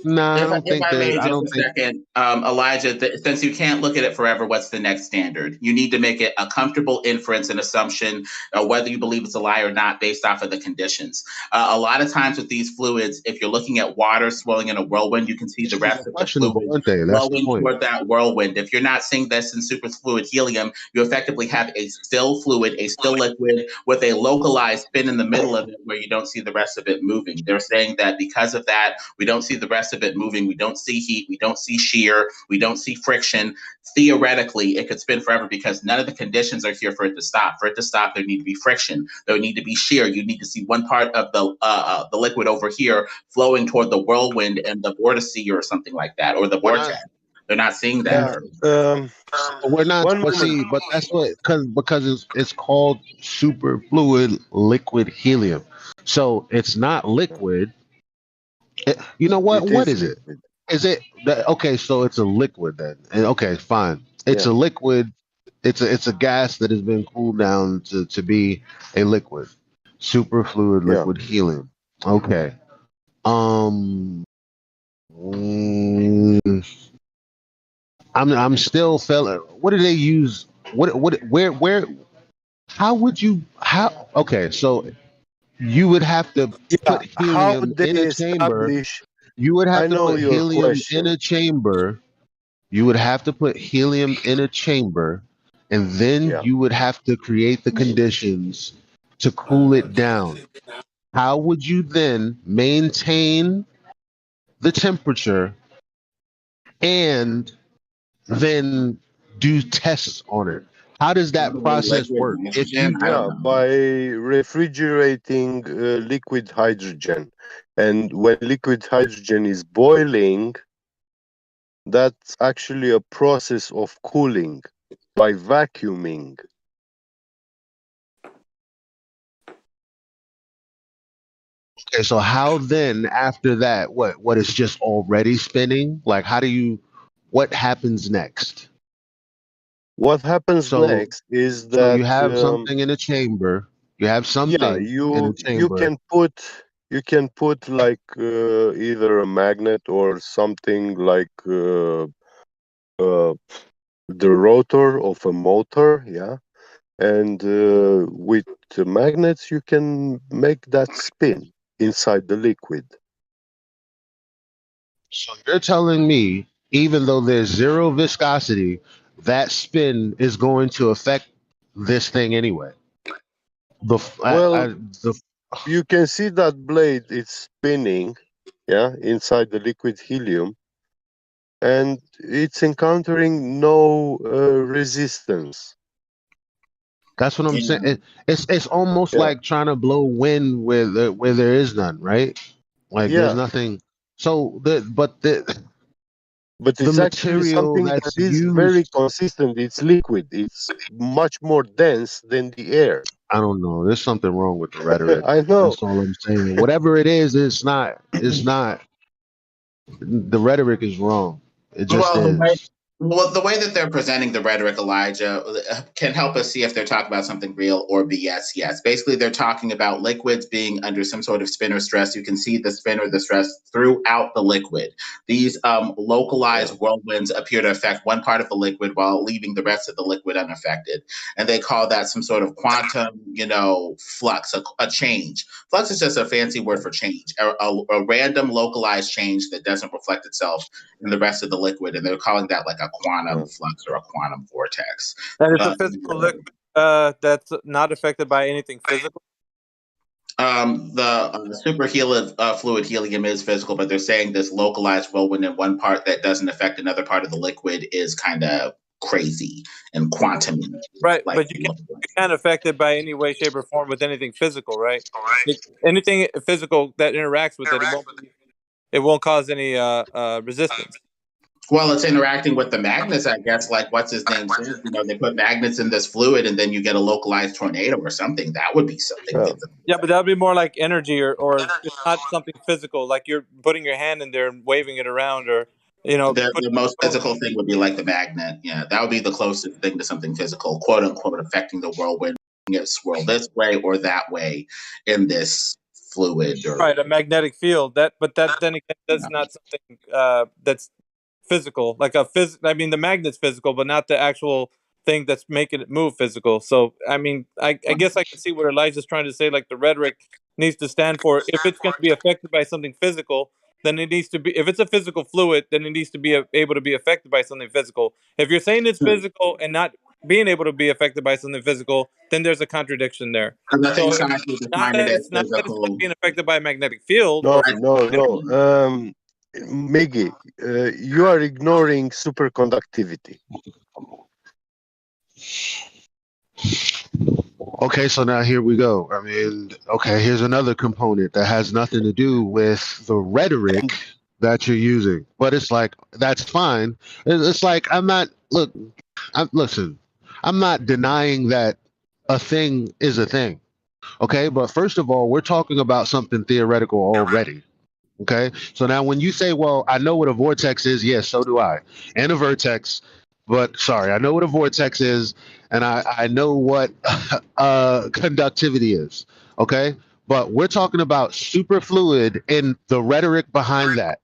nah, If I may, I just don't a think. second, Elijah. Since you can't look at it forever, what's the next standard? You need to make it a comfortable inference and assumption, whether you believe it's a lie or not, based off of the conditions. A lot of times with these fluids, if you're looking at water swirling in a whirlwind, you can see the rest of the Questionable, fluid aren't they? That's the flowing point. toward that whirlwind. If you're not seeing this in superfluid helium, you effectively have a still fluid, a still liquid with a localized spin in the middle of it, where you don't see the rest of it moving. They're saying that because of that, we don't see the rest of it moving. We don't see heat. We don't see shear. We don't see friction. Theoretically, it could spin forever because none of the conditions are here for it to stop. For it to stop, there need to be friction. There would need to be shear. You need to see one part of the liquid over here flowing toward the whirlwind and the vortice or something like that, or the vortex. They're not seeing that. We're not. One But moment. see, but that's what because it's called superfluid liquid helium. So it's not liquid. You know what? It What is is it? liquid. Is it okay? So it's a liquid then. And okay, fine. It's Yeah. a liquid. It's a gas that has been cooled down to be a liquid. Superfluid Yeah. liquid helium. Okay. Um. I'm still feeling. What do they use? Where? How would you? How? Okay, so you would have to Yeah. put How helium they in a chamber. establish? You would I have to know put your helium in question. a chamber. You would have to put helium in a chamber, and then Yeah. you would have to create the conditions to cool it down. How would you then maintain the temperature and then do tests on it? How does that process work? If you Yeah, by refrigerating liquid hydrogen. And when liquid hydrogen is boiling, that's actually a process of cooling by vacuuming. Okay, so how then after that, what is just already spinning? Like what happens next? What happens So next is so that you have something in a chamber. You have yeah, something in a you chamber. can put like either a magnet or something like the rotor of a motor, yeah, and with the magnets you can make that spin inside the liquid. So you're telling me, even though there's zero viscosity, that spin is going to affect this thing anyway? Well, you can see that blade, it's spinning, yeah, inside the liquid helium, and it's encountering no resistance. That's what I'm saying. It's almost like trying to blow wind where there is none, right? Like there's nothing. So but it's the actually material something that that's is used. very consistent. It's liquid. It's much more dense than the air. I don't know. There's something wrong with the rhetoric. I know. That's all I'm saying. Whatever it is, it's not. It's not. The rhetoric is wrong. It just is. The way that they're presenting the rhetoric, Elijah, can help us see if they're talking about something real or BS. Yes. Basically, they're talking about liquids being under some sort of spin or stress. You can see the spin or the stress throughout the liquid. These localized whirlwinds appear to affect one part of the liquid while leaving the rest of the liquid unaffected. And they call that some sort of quantum, flux, a change. Flux is just a fancy word for change, a random localized change that doesn't reflect itself in the rest of the liquid. And they're calling that like a quantum flux or a quantum vortex. And it's a physical liquid that's not affected by anything physical. The superheated fluid helium is physical, but they're saying this localized whirlwind in one part that doesn't affect another part of the liquid is kind of crazy and quantum. Right, but you can't affect it by any way, shape, or form with anything physical, right? Anything physical that interacts with it won't cause any resistance. Well, it's interacting with the magnets, I guess. Like what's his name says, they put magnets in this fluid, and then you get a localized tornado or something. That would be something. Yeah, but that would be more like energy, or it's not something physical. Like you're putting your hand in there and waving it around, or the most physical thing would be like the magnet. Yeah, that would be the closest thing to something physical, quote unquote, affecting the whirlwind, making it swirl this way or that way in this fluid. Right, a magnetic field. Then again, that's not something that's physical. Like I mean, the magnet's physical, but not the actual thing that's making it move physical. So, I mean, I guess I can see what Elijah's trying to say. Like the rhetoric needs to stand for, if it's going to be affected by something physical, then it needs to be, if it's a physical fluid, then it needs to be able to be affected by something physical. If you're saying it's physical and not being able to be affected by something physical, then there's a contradiction there. So not that it's not being affected by a magnetic field. No. Miggy, you are ignoring superconductivity. Okay, so now here we go. I mean, okay, here's another component that has nothing to do with the rhetoric that you're using. But it's like, that's fine. It's like, listen, I'm not denying that a thing is a thing. Okay, but first of all, we're talking about something theoretical already. Okay, so now when you say, well, I know what a vortex is, yes, so do I. And a vertex, but sorry, I know what a vortex is, and I know what conductivity is. Okay, but we're talking about superfluid and the rhetoric behind that.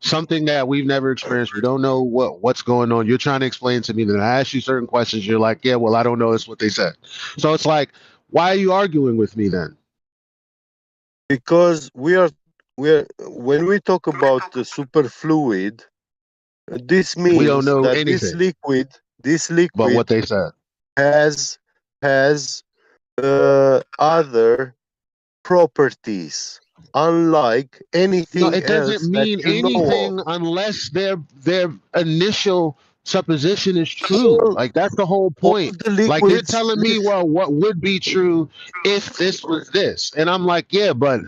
Something that we've never experienced. We don't know what's going on. You're trying to explain to me that I ask you certain questions. You're like, yeah, well, I don't know. It's what they said. So it's like, why are you arguing with me then? Because when we talk about the superfluid, this means we don't know that anything. this liquid, but what they said has other properties, unlike anything else. No, it doesn't mean anything unless their initial supposition is true. Like that's the whole point. Like they're telling me, well, what would be true if this was this? And I'm like, yeah, but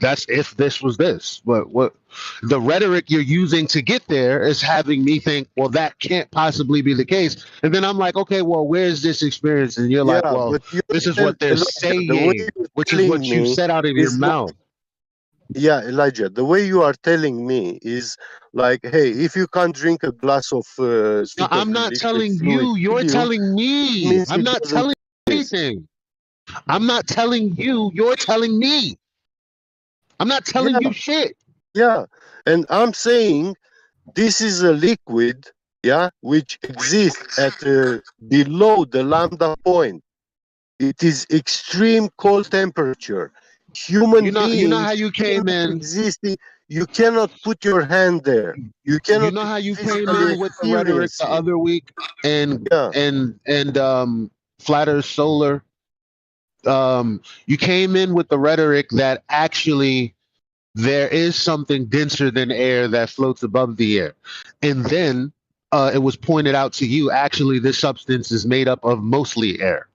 that's if this was this. But what the rhetoric you're using to get there is having me think, well, that can't possibly be the case. And then I'm like, okay, well, where's this experience? And you're like, well, this is what they're saying, which is what you said out of your mouth. Yeah, Elijah, the way you are telling me is like, hey, if you can't drink a glass of no, I'm not telling you, you're telling me. I'm not telling you anything. I'm not telling you, you're telling me. I'm not telling you shit. Yeah, and I'm saying this is a liquid yeah, which exists at below the lambda point. It is extreme cold temperature. Human You know how beings you came cannot in. exist. You cannot put your hand there. You You cannot know how you came physically in with the rhetoric experience the it. other week, and Yeah. Flat Earth Solar. You came in with the rhetoric that actually there is something denser than air that floats above the air, and then it was pointed out to you actually this substance is made up of mostly air.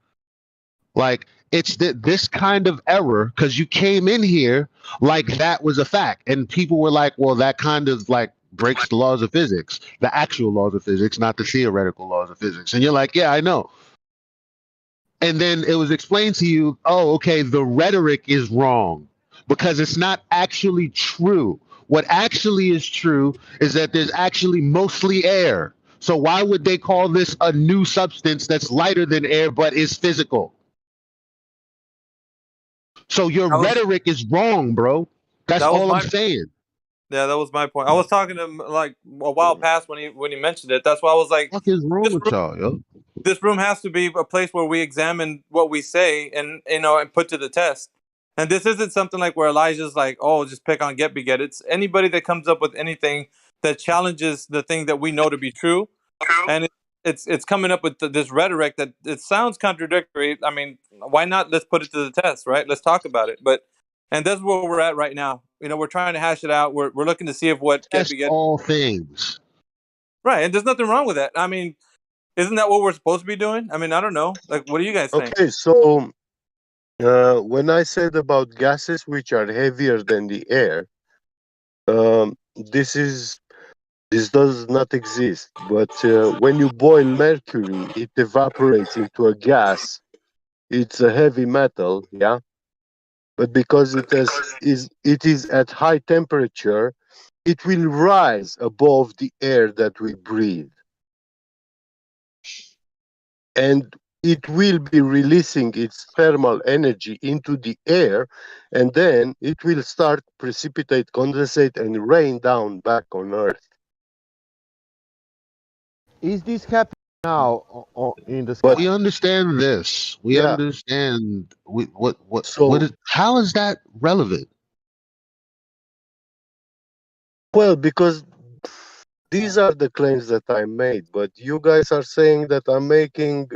Like it's this kind of error because you came in here like that was a fact, and people were like, "Well, that kind of like breaks the laws of physics, the actual laws of physics, not the theoretical laws of physics." And you're like, "Yeah, I know." And then it was explained to you, "Oh, okay, the rhetoric is wrong because it's not actually true. What actually is true is that there's actually mostly air. So why would they call this a new substance that's lighter than air but is physical?" So your rhetoric is wrong, bro. That's that was all I'm my saying. Yeah, that was my point. I was talking to him like a while past when he mentioned it. That's why I was like, What is wrong this with y'all, yo? this room has to be a place where we examine what we say and and put to the test. And this isn't something like where Elijah's like, oh, just pick on Get Beget. It's anybody that comes up with anything that challenges the thing that we know to be true, and it's coming up with this rhetoric that it sounds contradictory. I mean, why not? Let's put it to the test, right? Let's talk about it. And that's where we're at right now. We're trying to hash it out. We're looking to see if what Get Test Beget. all things. Right, and there's nothing wrong with that. I mean, isn't that what we're supposed to be doing? I mean, I don't know. Like, what do you guys think? Okay, so when I said about gases which are heavier than the air, this does not exist. But when you boil mercury, it evaporates into a gas. It's a heavy metal, yeah. But because it is at high temperature, it will rise above the air that we breathe, and it will be releasing its thermal energy into the air, and then it will start precipitate, condensate, and rain down back on Earth. Is this happening now in the But sky? We understand this. We yeah, understand what so is how is that relevant? well, because these are the claims that I made, but you guys are saying that I'm making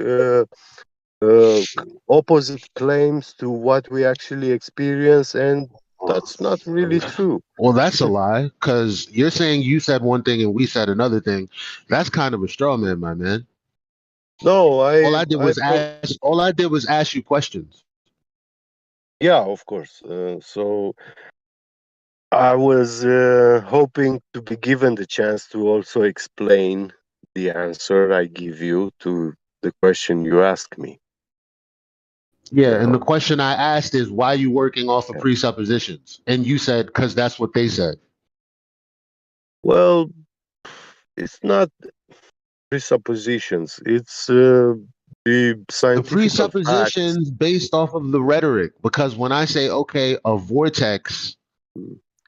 opposite claims to what we actually experience, and that's not really true. Well, that's a lie because you're saying you said one thing and we said another thing. That's kind of a straw man, my man. No, All I did was ask you questions. yeah, of course. So I was hoping to be given the chance to also explain the answer I give you to the question you asked me. Yeah, and the question I asked is why you working off of presuppositions, and you said because that's what they said. Well, it's not presuppositions. It's the The scientific facts. presuppositions based off of the rhetoric. Because when I say okay, a vortex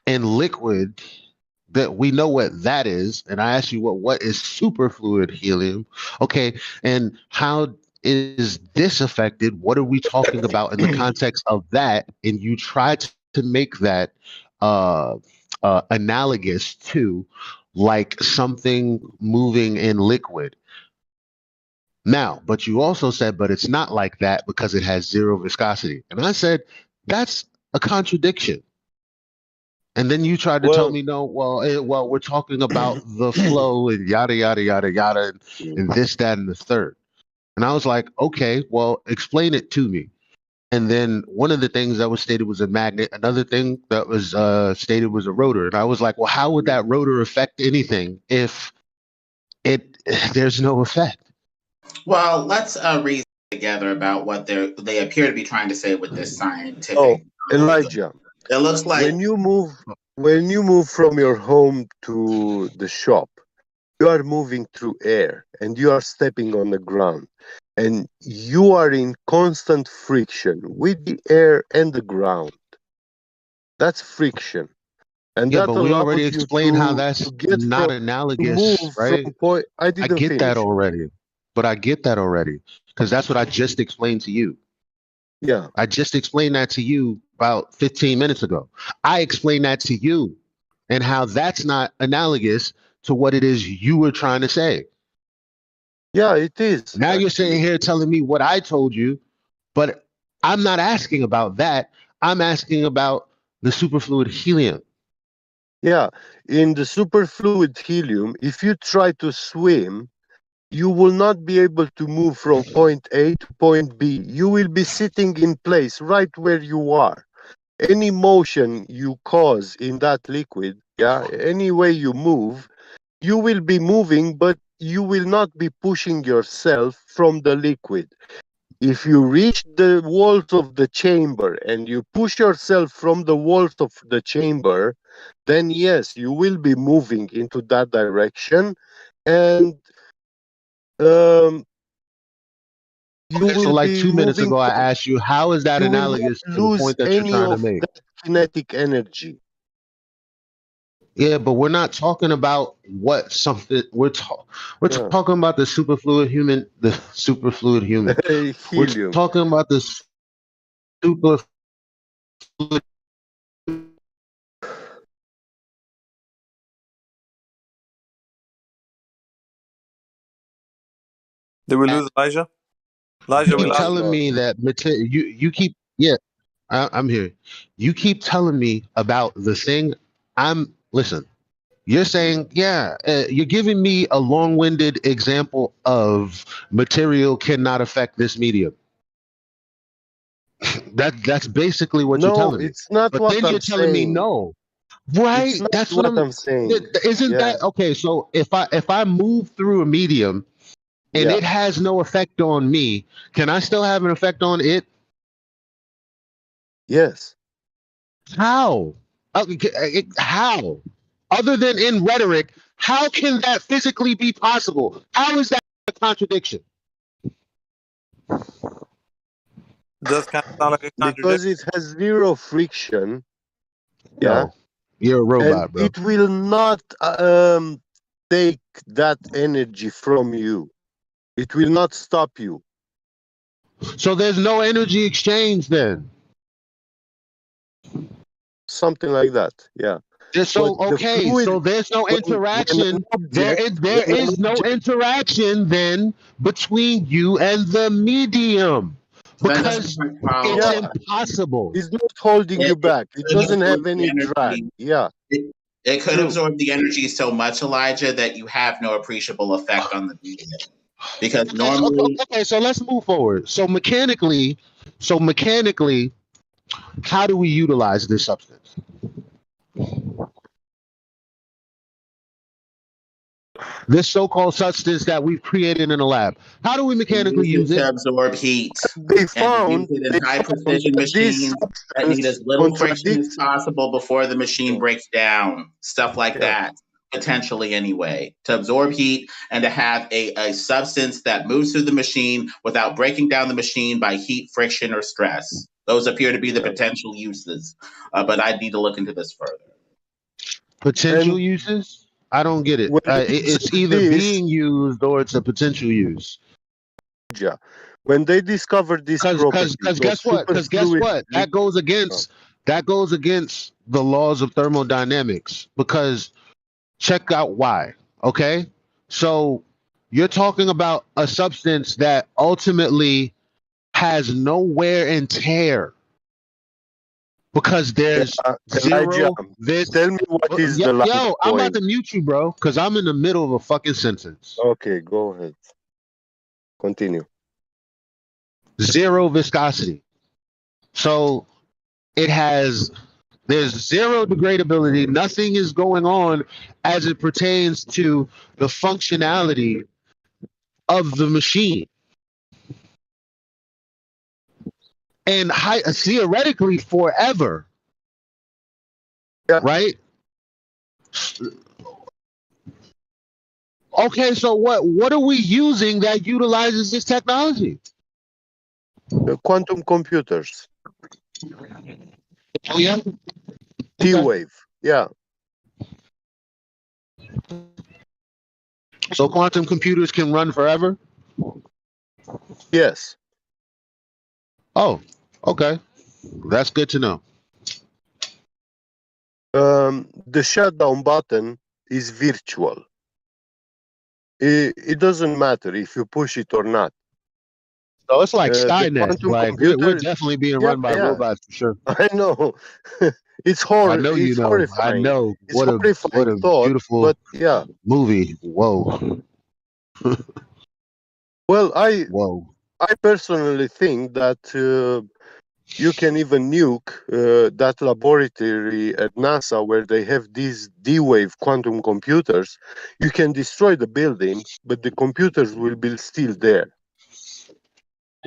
and liquid, that we know what that is, and I ask you what is superfluid helium. Okay, and how is this affected? What are we talking about in the context of that? And you try to make that analogous to like something moving in liquid. Now, but you also said, but it's not like that because it has zero viscosity. And I said, that's a contradiction. And then you tried to tell me, no, well, we're talking about the flow and yada, yada, yada, yada, and this, that, and the third. And I was like, okay, well, explain it to me. And then one of the things that was stated was a magnet. Another thing that was stated was a rotor. And I was like, well, how would that rotor affect anything if there's no effect? Well, let's reason together about what they appear to be trying to say with this scientific. Elijah, it looks like when you move from your home to the shop, you are moving through air and you are stepping on the ground, and you are in constant friction with the air and the ground. That's friction. And Yeah, that but we allows already you explained how to that's get not to analogous, move from right? point. I I didn't get that finish. already. But I get that already. Because that's what I just explained to you. Yeah. I just explained that to you about 15 minutes ago. I explained that to you and how that's not analogous to what it is you were trying to say. Yeah, it is. Now you're sitting here telling me what I told you, but I'm not asking about that. I'm asking about the superfluid helium. Yeah, in the superfluid helium, if you try to swim, you will not be able to move from point A to point B. You will be sitting in place right where you are. Any motion you cause in that liquid, yeah, any way you move, you will be moving, but you will not be pushing yourself from the liquid. If you reach the walls of the chamber and you push yourself from the walls of the chamber, then yes, you will be moving into that direction, and you So will like be 2 minutes moving. ago, I asked you, how is that You will not analogous to the lose point that you're any trying to of make? that kinetic energy. Yeah, but we're not talking about what something we're Yeah. talking about the superfluid human, the superfluid human. We're Helium. talking about the superfluid. Did we lose Elijah? Elijah, You we keep lost. telling me that you keep I'm here. You keep telling me about the thing. Listen. You're saying, you're giving me a long-winded example of material cannot affect this medium. That's basically what you're No, telling me. it's not But what then you're I'm telling me saying. no. It's Right? not That's what what I'm. I'm saying. Isn't Yeah. that okay? So if I move through a medium and Yeah. it has no effect on me, can I still have an effect on it? Yes. How? How? Other than in rhetoric, how can that physically be possible? How is that a contradiction? Does kind of sound like a contradiction. Because it has zero friction. Yeah. Yo, you're a And robot, bro. it will not take that energy from you. It will not stop you. So there's no energy exchange then. Something like that. Yeah. So But the okay, fluid, so there's no when an interaction. There object, is no interaction then between you and the medium Then that's a because different it's follow-up. impossible. it's not holding you back. It Could doesn't have absorb the any drag. energy. Yeah. It could True. absorb the energy so much, Elijah, that you have no appreciable effect on the medium. Because normally, Okay, so let's move forward. So mechanically, how do we utilize this substance? This so-called substance that we've created in a lab. How do we we mechanically use use it it? to absorb heat. They And we use found it in high precision that this machines that need as substance little friction as contradicts. possible before the machine breaks down. Stuff like Yeah. that, potentially anyway. To absorb heat and to have a substance that moves through the machine without breaking down the machine by heat, friction, or stress. Those appear to be the potential uses, but I need to look into this further. Potential And uses? I don't get it. when they It's observed either this, being used or it's a potential use. yeah, when they discovered this property Because of guess what? superfluid That goes against the laws of thermodynamics. Because check out why. Okay, so you're talking about a substance that ultimately has no wear and tear because there's Elijah, zero this. tell me what is the last Yo, I'm about point. to mute you, bro, because I'm in the middle of a fucking sentence. Okay, go ahead. Continue. Zero viscosity. So there's zero degradability. Nothing is going on as it pertains to the functionality of the machine. And theoretically forever. Yeah. Right? Okay, so what are we using that utilizes this technology? The quantum computers. Oh yeah. T-wave. Yeah. So quantum computers can run forever? Yes. Oh, okay. That's good to know. The shutdown button is virtual. It doesn't matter if you push it or not. So it's like The Skynet. quantum Like we're computer, definitely being yeah, run by yeah, robots for sure. I know. It's I know you it's know. I horrifying. know. It's What horrifying a thought, beautiful but yeah. movie. Whoa. Well, Whoa. I personally think that you can even nuke that laboratory at NASA where they have these D-wave quantum computers. You can destroy the building, but the computers will be still there.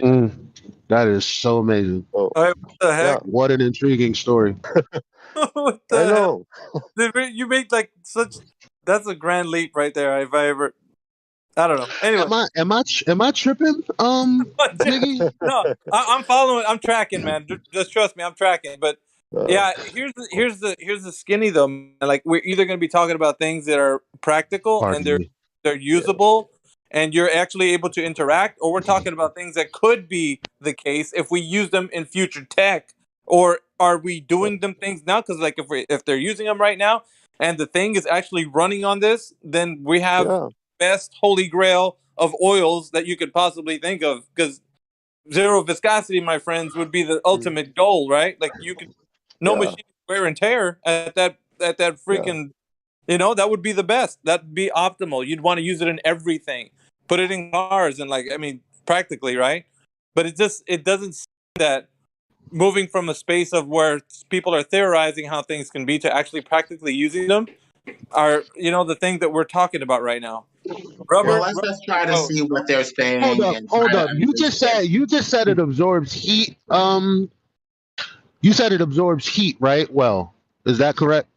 That is so amazing. Oh, All right, what the heck? What an intriguing story. What the I hell? know. You make like such. That's a grand leap right there. If I ever, I don't know. Anyway, Am I tripping? Miggy? no, I'm following. I'm tracking, man. Just trust me, I'm tracking. But yeah, here's the skinny though. Man. Like we're either going to be talking about things that are practical and Pardon me. they're usable, and you're actually able to interact, or we're talking about things that could be the case if we use them in future tech, or are we doing them things now? Because like if they're using them right now, and the thing is actually running on this, then we have best holy grail of oils that you could possibly think of, because zero viscosity, my friends, would be the ultimate goal, right? Like you could no Yeah. machine wear and tear at that freaking that would be the best. That'd be optimal. You'd want to use it in everything. Put it in cars and practically, right? But it doesn't seem that moving from a space of where people are theorizing how things can be to actually practically using them are the thing that we're talking about right now. Well, Rubber let's just try to road. see what they're saying Hold up, and hold try to up. You just said it absorbs heat. You said it absorbs heat, right? Well, is that correct?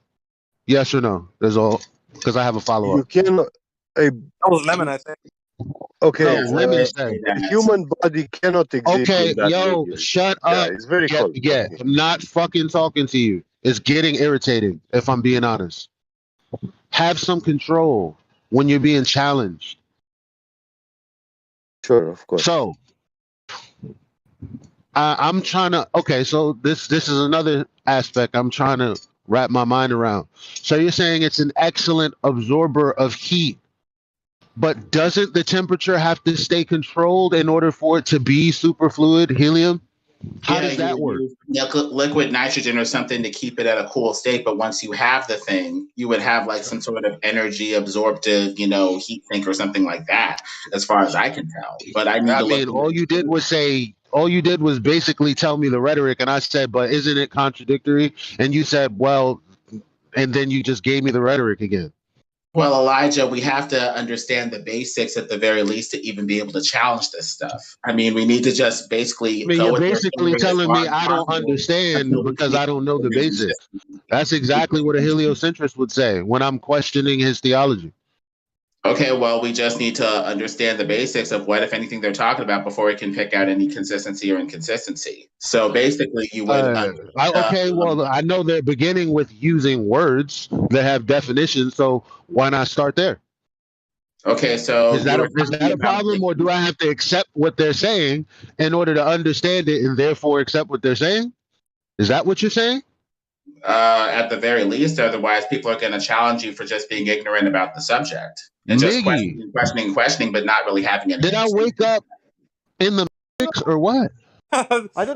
Yes or no? There's all because I have a follow You up. cannot. That was lemon, I think. Okay, No, lemon said. the human body cannot exist Okay, in that yo, medium. shut Yeah, up. it's very cold. Yeah, I'm not fucking talking to you. It's getting irritating, if I'm being honest. Have some control when you're being challenged. Sure, of course. So, I'm trying to. Okay, so this is another aspect I'm trying to wrap my mind around. So you're saying it's an excellent absorber of heat, but doesn't the temperature have to stay controlled in order for it to be superfluid helium? How does that work? Liquid nitrogen or something to keep it at a cool state, but once you have the thing, you would have like some sort of energy absorptive, heat sink or something like that, as far as I can tell. But I need to look. All you did was basically tell me the rhetoric, and I said, but isn't it contradictory? And you said, well, and then you just gave me the rhetoric again. Well, Elijah, we have to understand the basics at the very least to even be able to challenge this stuff. I mean, we need to just basically go You're with basically telling me I don't understand because I don't know the basics. That's exactly what a heliocentrist would say when I'm questioning his theology. Okay, well, we just need to understand the basics of what, if anything, they're talking about before we can pick out any consistency or inconsistency. So basically, you would. Well, I know they're beginning with using words that have definitions, so why not start there? Okay, so is that a problem, or do I have to accept what they're saying in order to understand it and therefore accept what they're saying? Is that what you're saying? At the very least, otherwise people are going to challenge you for just being ignorant about the subject and just questioning, but not really having an Did I wake up in the mix or what?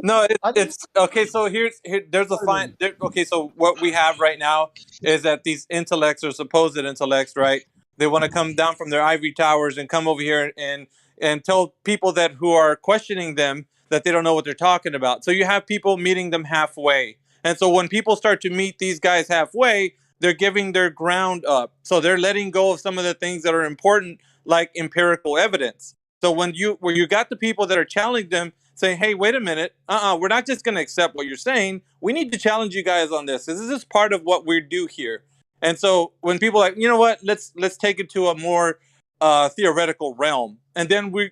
No, it's okay. So there's a fine. Okay, so what we have right now is that these intellects or supposed intellects, right? They want to come down from their ivory towers and come over here and tell people that who are questioning them that they don't know what they're talking about. So you have people meeting them halfway, and so when people start to meet these guys halfway, they're giving their ground up. So they're letting go of some of the things that are important, like empirical evidence. So when you got the people that are challenging them, saying, hey, wait a minute, we're not just going to accept what you're saying. We need to challenge you guys on this. This is part of what we do here. And so when people are like, you know what, let's take it to a more theoretical realm. And then we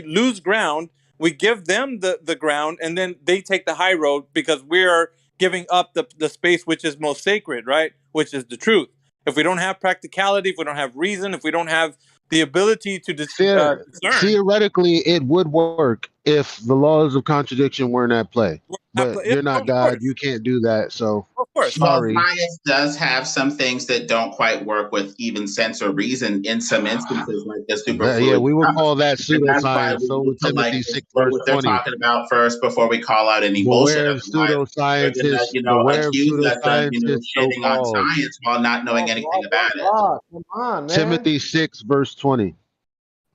lose ground. We give them the ground, and then they take the high road because we're giving up the space which is most sacred, right? Which is the truth. if we don't have practicality, if we don't have reason, if we don't have the ability to discern. Theoretically, it would work if the laws of contradiction weren't at play. But Yeah, you're not of God. course. You can't do that. So Of course. Well, sorry. science does have some things that don't quite work with even sense or reason in some instances, like the Yeah, superfluid we would stuff. call that And that's why pseudoscience. we So need with to like Timothy 6 explore verse what they're 20. talking about first before we call out any bullshit. Beware of Otherwise, they're gonna, pseudoscientists. you know, Beware of accuse us of, you know, pseudoscientists so shitting on called. science while not knowing anything about it. Come on, man. Timothy 6 verse 20.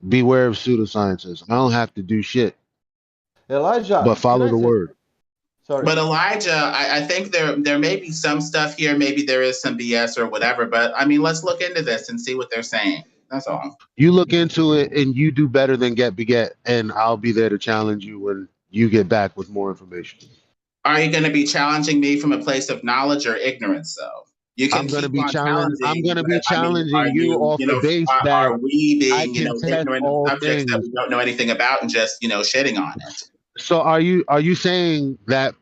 Beware of pseudoscientists. I don't have to do shit. Elijah, But follow the word. Sorry. But Elijah, I think there may be some stuff here. Maybe there is some BS or whatever. But I mean, let's look into this and see what they're saying. That's all. You look into it and you do better than get beget, and I'll be there to challenge you when you get back with more information. Are you going to be challenging me from a place of knowledge or ignorance, though? You can I'm gonna keep be on challenging. I'm challenging, gonna be but I mean, challenging are you you, off you the know, base that are we I being, you can know, test ignorant of all subjects that things. we don't know anything about and just, you know, shitting on it? So are you saying that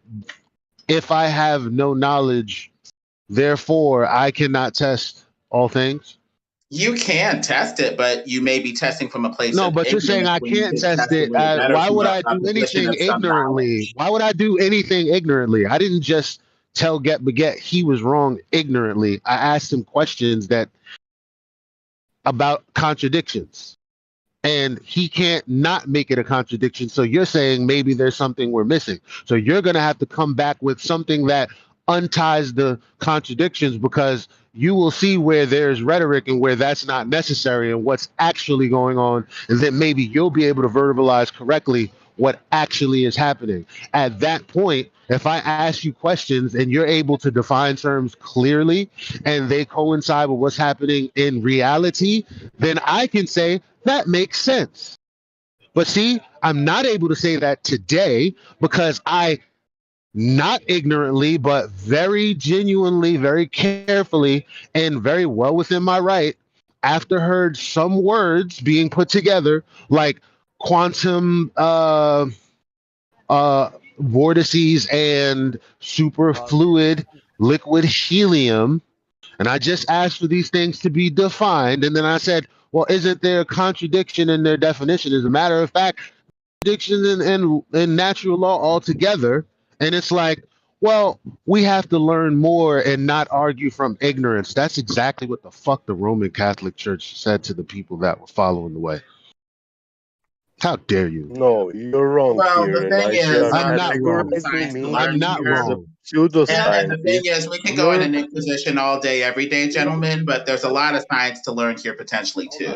if I have no knowledge, therefore I cannot test all things? You can test it, but you may be testing from a place No, of but you're saying ignorance I when you can't could test test it it. way better Why from would I a do position anything of some ignorantly? knowledge. Why would I do anything ignorantly? I didn't just tell Get Beget he was wrong ignorantly. I asked him questions that about contradictions. And he can't not make it a contradiction. So you're saying maybe there's something we're missing. So you're going to have to come back with something that unties the contradictions, because you will see where there's rhetoric and where that's not necessary and what's actually going on. And then maybe you'll be able to verbalize correctly what actually is happening. At that point, if I ask you questions and you're able to define terms clearly and they coincide with what's happening in reality, then I can say that makes sense. But see, I'm not able to say that today because I, not ignorantly, but very genuinely, very carefully, and very well within my right, after heard some words being put together, like quantum vortices and superfluid liquid helium. And I just asked for these things to be defined. And then I said, well, isn't there a contradiction in their definition? As a matter of fact, contradictions in natural law altogether. And it's like, well, we have to learn more and not argue from ignorance. That's exactly what the fuck the Roman Catholic Church said to the people that were following the way. How dare you? No, you're wrong Well, here, the thing is, Elijah. I'm not there's wrong. Categorizing science to me I'm learn not here. as a wrong. And the thing pseudoscientist. is, we can go in You're an inquisition all day, every day, gentlemen, but there's a lot of science to learn here potentially too.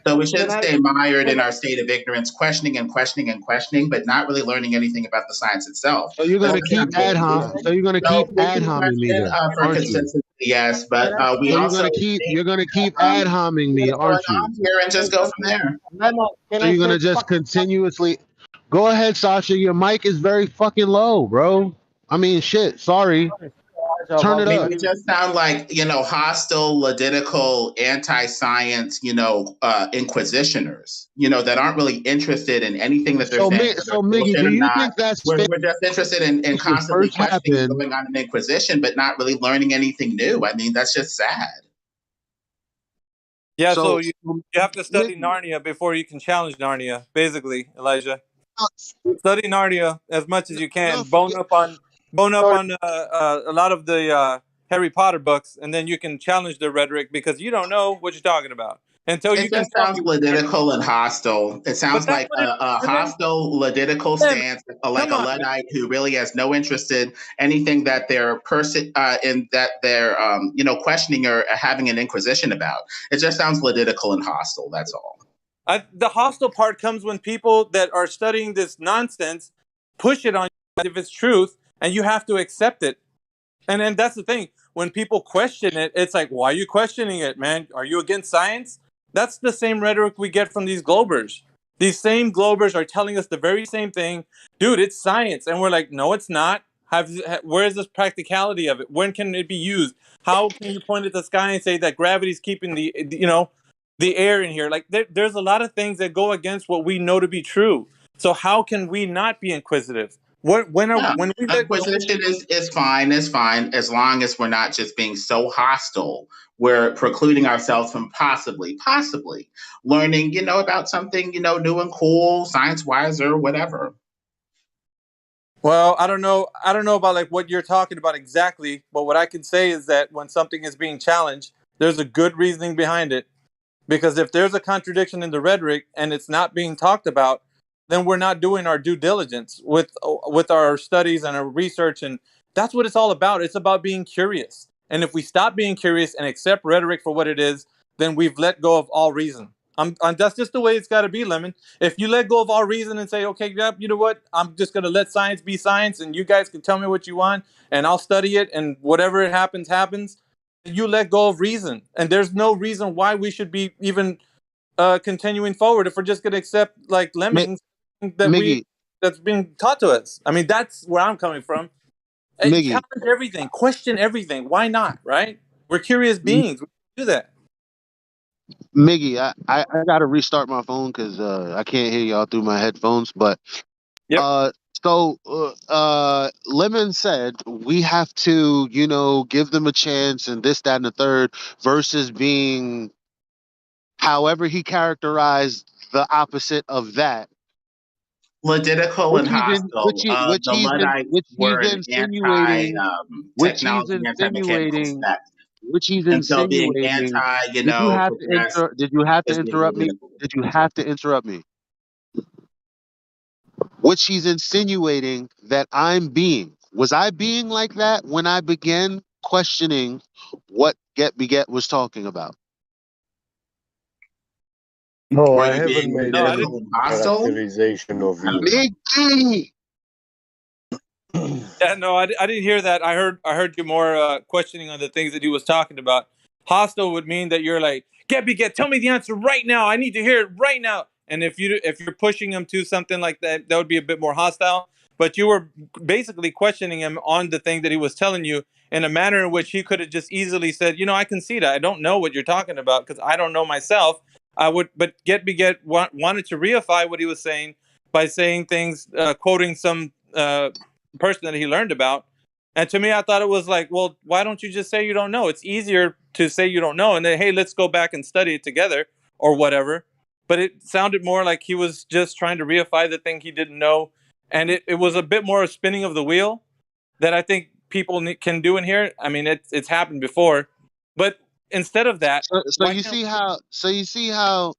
So we shouldn't stay mired in our state of ignorance, questioning and questioning and questioning, but not really learning anything about the science itself. So you're Let's gonna stay on keep ad course. hom. So you're gonna So keep we ad can homing me question then, for aren't you? consistency, yes, but we So also you're gonna keep ad um, homing me, what's going aren't you? on here and just go from there. So you're gonna just continuously go ahead, Sasha. Your mic is very fucking low, bro. I mean, shit. Sorry. Turn I it mean, up. you just sound like, you know, hostile, ladidical, anti-science, you know, inquisitioners, you know, that aren't really interested in anything that they're So, saying, whether it's Miggy, bullshit do or you not. think that's We're just interested in should constantly first questioning and happen? going on an inquisition, but not really learning anything new. I mean, that's just sad. Yeah, so So, you have to study Narnia before you can challenge Narnia, basically, Elijah. Study Narnia as much as you can. Bone up on a lot of the Harry Potter books, and then you can challenge their rhetoric because you don't know what you're talking about until you It can just tell sounds me what you're. ladidical and ladical. It But sounds that's like what it a is, man. hostile, ladidical Man, stance, like come a on, man. Luddite who really has no interest in anything that they're you know, questioning or having an inquisition about. It just sounds ladidical and hostile. That's all. The hostile part comes when people that are studying this nonsense push it on you as if it's truth, and you have to accept it. And that's the thing. When people question it, it's like, why are you questioning it, man? Are you against science? That's the same rhetoric we get from these globers. These same globers are telling us the very same thing. Dude, it's science. And we're like, no, it's not. Where is this practicality of it? When can it be used? How can you point at the sky and say that gravity is keeping the air in here? Like there's a lot of things that go against what we know to be true. So how can we not be inquisitive? when Yeah, we acquisition is fine. Is fine as long as we're not just being so hostile. We're precluding ourselves from possibly learning, about something, new and cool, science wise or whatever. Well, I don't know. I don't know about like what you're talking about exactly, but what I can say is that when something is being challenged, there's a good reasoning behind it. Because if there's a contradiction in the rhetoric and it's not being talked about, then we're not doing our due diligence with our studies and our research, and that's what it's all about. It's about being curious. And if we stop being curious and accept rhetoric for what it is, then we've let go of all reason. That's just the way it's got to be, Lemon. If you let go of all reason and say, okay, yep, you know what? I'm just going to let science be science, and you guys can tell me what you want, and I'll study it, and whatever it happens, happens. You let go of reason, and there's no reason why we should be even continuing forward if we're just going to accept like lemmings Miggy, that's being taught to us. I mean, that's where I'm coming from. Miggy, Challenge everything, question everything. Why not? Right? We're curious beings. We do that. Miggy, I got to restart my phone because I can't hear y'all through my headphones. But Yep. Lemon said we have to, give them a chance and this, that, and the third versus being, however he characterized the opposite of that. Ludical and hostile. The Luddites Which he's were an insinuating, anti-technology, anti-mechanical sect. which he's And so being insinuating. anti, Did you have to progress Did you have to is being interrupt me? ludicrous. Did you have to interrupt me? Which he's insinuating that I'm being. Was I being like that when I began questioning what Get Beget was talking about? No, Were I you haven't being made No, I any luddical didn't. and hostile? characterization of I don't you. know. Mickey! Yeah, no, I didn't hear that. I heard you more questioning on the things that he was talking about. Hostile would mean that you're like, get, tell me the answer right now. I need to hear it right now. And if you're pushing him to something like that, that would be a bit more hostile. But you were basically questioning him on the thing that he was telling you in a manner in which he could have just easily said, I can see that. I don't know what you're talking about because I don't know myself. But wanted to reify what he was saying by saying things, quoting some person that he learned about. And to me, I thought it was like, well, why don't you just say you don't know? It's easier to say you don't know and then, hey, let's go back and study it together or whatever. But it sounded more like he was just trying to reify the thing he didn't know. And it was a bit more a spinning of the wheel that I think people can do in here. I mean, it's happened before. But instead of that, So why you can't see how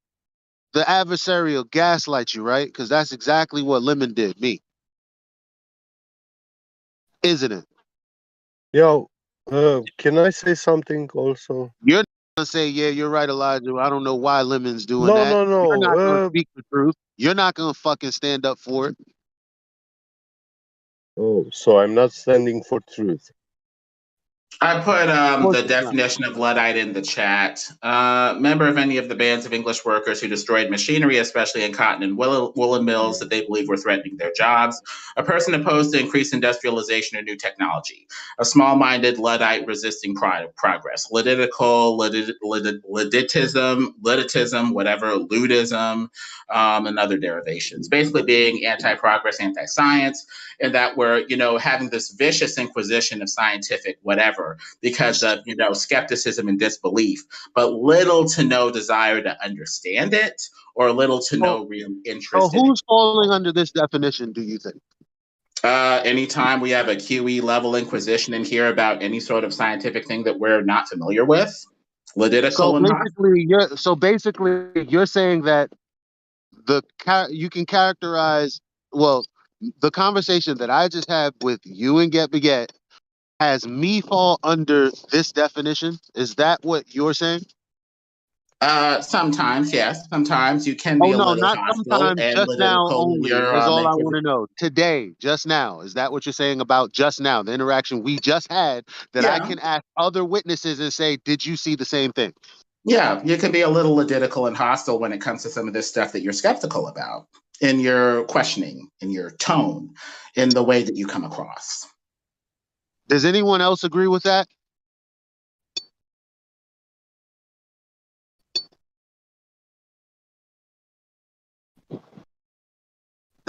the adversarial gaslight you, right? Because that's exactly what Lemon did me, isn't it? Yo, can I say something also? You're gonna say, yeah, you're right, Elijah. I don't know why Lemon's doing No, that. no, You're no. not gonna speak the truth. You're not gonna fucking stand up for it. Oh, so I'm not standing for truth. I put Of course the it's not. definition of Luddite in the chat. Member of any of the bands of English workers who destroyed machinery, especially in cotton and woolen mills that they believe were threatening their jobs. A person opposed to increased industrialization or new technology. A small-minded Luddite resisting progress. Ludditism, whatever, ludism, and other derivations. Basically being anti-progress, anti-science, and that we're, having this vicious inquisition of scientific whatever because of, skepticism and disbelief, but little to no desire to understand it or little to no real So interest in it. who's falling under this definition, do you think? Anytime we have a QE level inquisition in here about any sort of scientific thing that we're not familiar with, So luddical and hostile. basically you're saying that you can characterize, well, the conversation that I just had with you and Get Beget has me fall under this definition. Is that what you're saying? Sometimes, yes. Sometimes you can be Oh a no, little not hostile sometimes, and just now luddical in only your is all I want to inquisition. know. Today, just now. Is that what you're saying about just now, the interaction we just had, that I Yeah. can ask other witnesses and say, did you see the same thing? Yeah, you can be a little luddical and hostile when it comes to some of this stuff that you're skeptical about in your questioning, in your tone, in the way that you come across. Does anyone else agree with that?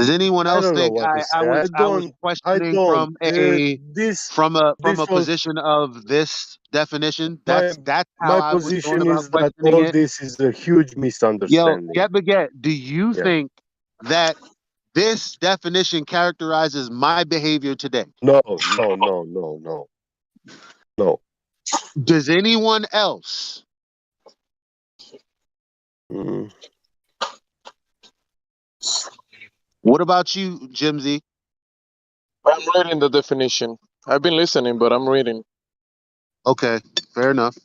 Does anyone I else don't know think what to say. I was I questioning don't. from a Whole position of this definition? my That's how my I was going position about is that questioning all it. this is a huge Yo, misunderstanding. Get, do you Yeah. think that this definition characterizes my behavior today? No. Does anyone else? Mm. What about you, Jimsy? I'm reading the definition. I've been listening, but I'm reading. Okay, fair enough.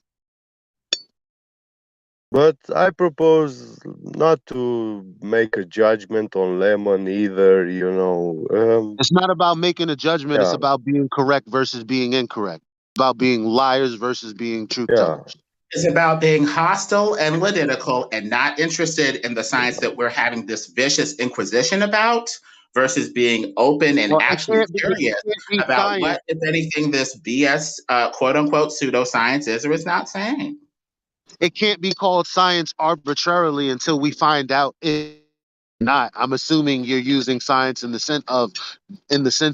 But I propose not to make a judgment on Lemon either. You know. It's not about making a judgment. It's Yeah. about being correct versus being incorrect. About being liars versus being truth Yeah. tellers. It's about being hostile and litigical and not interested in the science that we're having this vicious inquisition about versus being open and Well, actually it curious can't be about science. what, if anything, this BS quote unquote pseudoscience is or is not saying. It can't be called science arbitrarily until we find out it's not. I'm assuming you're using science in the sense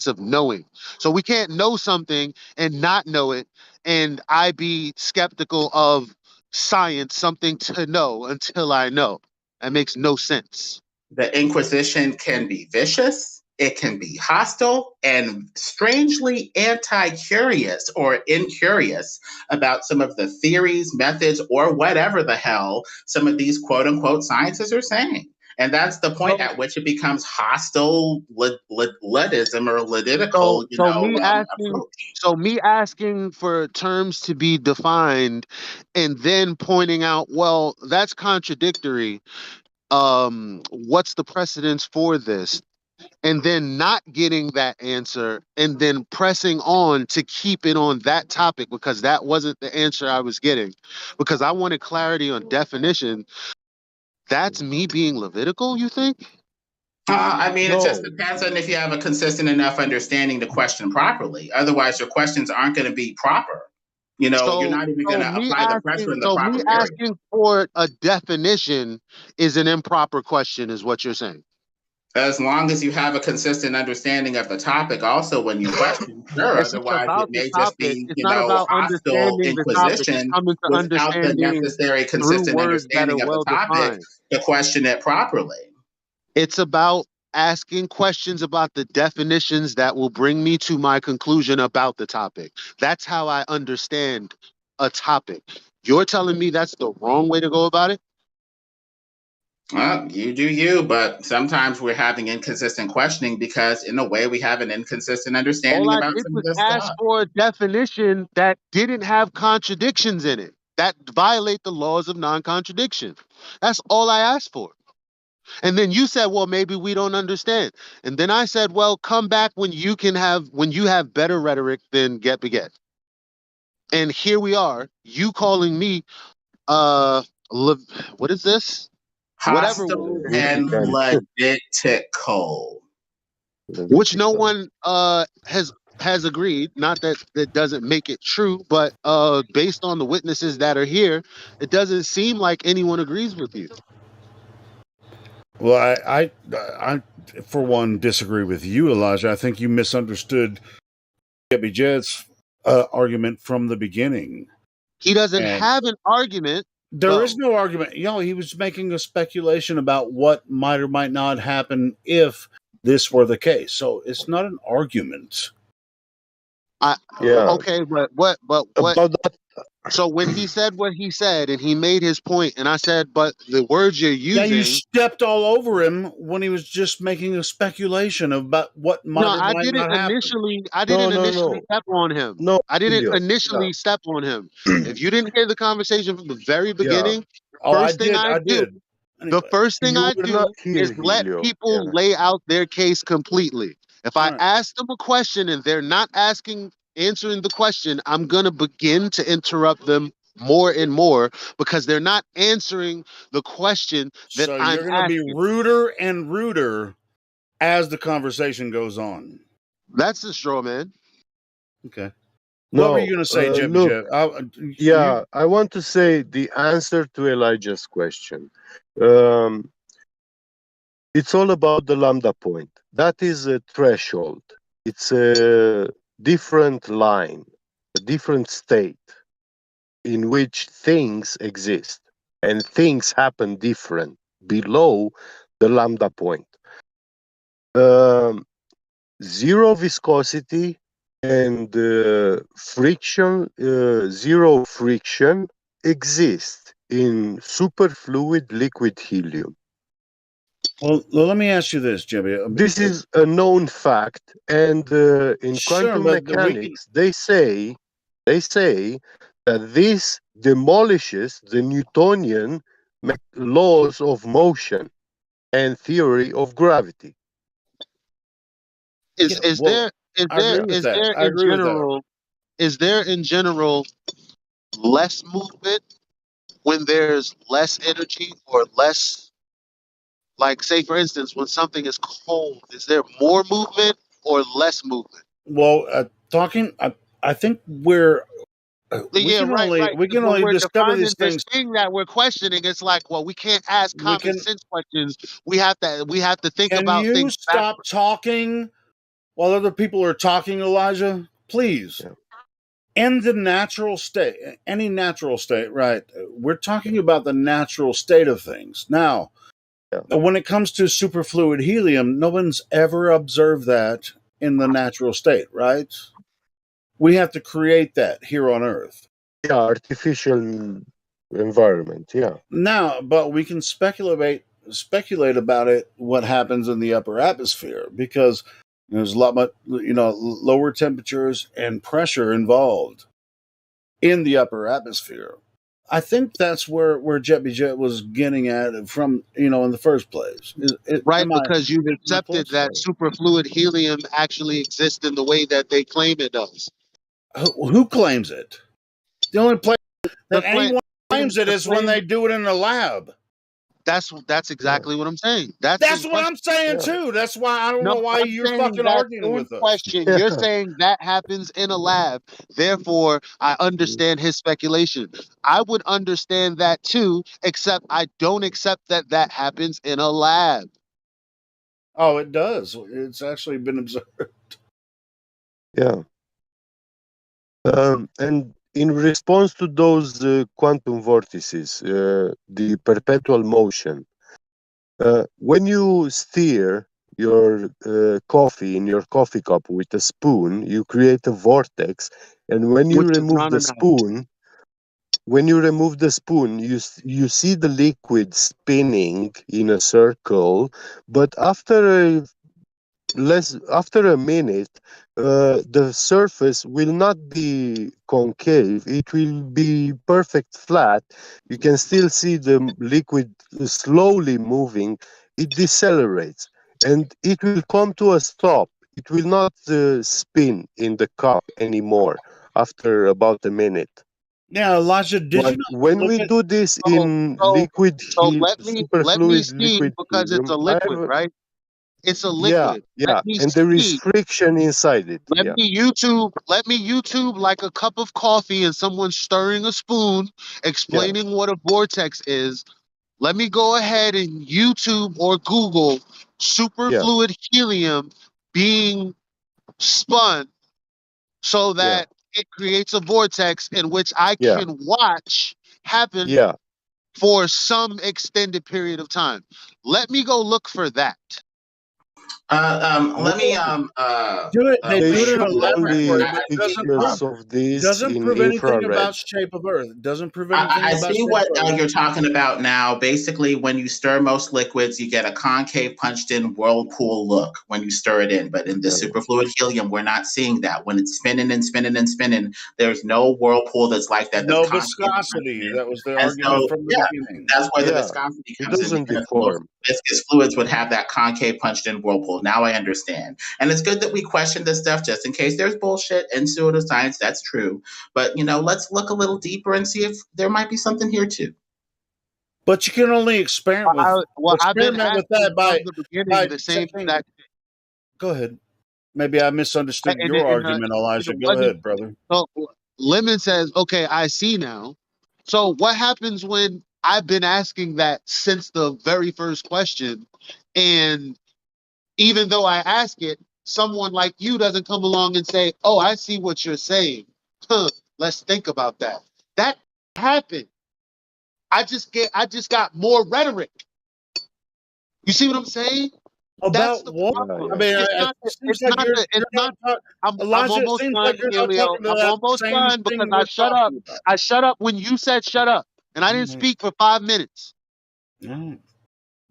of knowing. So we can't know something and not know it, and I be skeptical of science, something to know until I know. That makes no sense. The Inquisition can be vicious, it can be hostile, and strangely anti-curious or incurious about some of the theories, methods, or whatever the hell some of these quote-unquote scientists are saying. And that's the point at which it becomes hostile lidism or litidical, approach. So me asking for terms to be defined and then pointing out, well, that's contradictory. What's the precedence for this? And then not getting that answer and then pressing on to keep it on that topic because that wasn't the answer I was getting. Because I wanted clarity on definition. That's me being Levitical, you think? It just depends on if you have a consistent enough understanding to question properly. Otherwise, your questions aren't going to be proper. You're not even going to apply the pressure in the proper me area. asking for a definition is an improper question, is what you're saying. As long as you have a consistent understanding of the topic, also when you question, sure. It's not Otherwise, it about the may just topic. be, It's not about hostile understanding the topic. It's inquisition coming to without the understanding necessary through consistent words that are understanding of the well topic defined. to question it properly. It's about asking questions about the definitions that will bring me to my conclusion about the topic. That's how I understand a topic. You're telling me that's the wrong way to go about it? Well, you do you, but sometimes we're having inconsistent questioning because, in a way, we have an inconsistent All understanding I about did some of was this ask stuff. for a definition that didn't have contradictions in it, that violate the laws of non-contradiction. That's all I asked for. And then you said, well, maybe we don't understand. And then I said, well, come back when you have better rhetoric than Get Beget. And here we are, you calling me what is this? Hostile and litigical. Which no one has agreed. Not that that doesn't make it true, but based on the witnesses that are here, it doesn't seem like anyone agrees with you. Well, I for one disagree with you, Elijah. I think you misunderstood Gabby Jed's argument from the beginning. He doesn't have an argument. There is no argument. He was making a speculation about what might or might not happen if this were the case. So it's not an argument. Okay, but what? So when he said what he said and he made his point, and I said, but the words you're using. Yeah, you stepped all over him when he was just making a speculation about what might or might not happen. I didn't initially step on him. No, I didn't Elliot, initially step on him. If you didn't hear the conversation from the very beginning, I did. The first thing I do is let people lay out their case completely. If I ask them a question and they're not answering the question, I'm going to begin to interrupt them more and more because they're not answering the question that so I'm you're going to be ruder and ruder as the conversation goes on. That's the straw man. Okay. No, what were you going to say, Jeb? look, I want to say the answer to Elijah's question. It's all about the lambda point. That is a threshold. It's a different line, a different state in which things exist, and things happen different below the lambda point. Zero viscosity and friction, zero friction exists in superfluid liquid helium. Well, let me ask you this, Jimmy. This is a known fact, and in Sure, quantum but mechanics, they say that this demolishes the Newtonian laws of motion and theory of gravity. Is there I agree with that. I agree with that. is there in general less movement when there's less energy or less, like, say for instance, when something is cold, is there more movement or less movement? Well, I think we can only When we're discover defining these this things. thing that we're questioning, it's like, well, we can't ask We common can. sense questions. We have to think Can about you things stop backwards. talking while other people are talking, Elijah? Please. Yeah. In the natural state, any natural state, right? We're talking about the natural state of things. Now, when it comes to superfluid helium, no one's ever observed that in the natural state, right? We have to create that here on Earth. Yeah, artificial environment, yeah. Now, but we can speculate about it, what happens in the upper atmosphere, because there's a lot much, lower temperatures and pressure involved in the upper atmosphere. I think that's where Jet was getting at from, in the first place. Right, because you've accepted that superfluid helium actually exists in the way that they claim it does. Who claims it? The only place that claim- anyone claims it the is when claim- they do it in a lab. That's exactly what I'm saying. That's what I'm saying too. That's why I don't know why I'm you're saying fucking that's arguing in with us. question. You're saying that happens in a lab. Therefore, I understand his speculation. I would understand that too, except I don't accept that that happens in a lab. Oh, it does. It's actually been observed. Yeah. And in response to those quantum vortices, the perpetual motion, when you stir your coffee in your coffee cup with a spoon, you create a vortex, and when you remove the spoon, you see the liquid spinning in a circle, but after a minute, the surface will not be concave. It will be perfect flat. You can still see the liquid slowly moving. It decelerates, and it will come to a stop. It will not spin in the cup anymore after about a minute. Yeah, Elijah, did you not When we do this in liquid Let me superfluid see, liquid because it's a helium, liquid, right? It's a liquid. yeah, Let me and there is see. friction inside it. Let Yeah, me YouTube like a cup of coffee and someone stirring a spoon, explaining what a vortex is. Let me go ahead and YouTube or Google superfluid helium being spun so that it creates a vortex in which I can watch happen for some extended period of time. Let me go look for that. Let me do it. They they do it in a show laboratory, only but it pictures of this doesn't in prove anything infrared. about shape of Earth. It doesn't prove anything I about see shape what of Earth. you're talking about now. Basically, when you stir most liquids, you get a concave punched-in whirlpool look when you stir it in. But in the superfluid helium, we're not seeing that. When it's spinning and spinning and spinning, there's no whirlpool that's like that. No That's viscosity. That was the and argument so, from the beginning. that's where the Yeah, viscosity it comes in, doesn't because most deform. viscous fluids would have that concave punched-in whirlpool. Now I understand. And it's good that we question this stuff just in case there's bullshit in pseudoscience. That's true. But, let's look a little deeper and see if there might be something here too. But you can only experiment I've been with asking that by from the beginning the same exact. Go ahead. Maybe I misunderstood your argument, Elijah. Go ahead, brother. So Lemon says, "Okay, I see now." So what happens when I've been asking that since the very first question. And even though I ask it, someone like you doesn't come along and say, "Oh, I see what you're saying. Huh, let's think about that." That happened. I just got more rhetoric. You see what I'm saying? That's About the what? problem. I mean, It's it not. seems like It's not. I'm Elijah. It almost seems done, like you're not Emilio. talking I'm about the almost same done because thing I we're shut up. talking about. I shut up when you said shut up, and I didn't speak for 5 minutes. All right.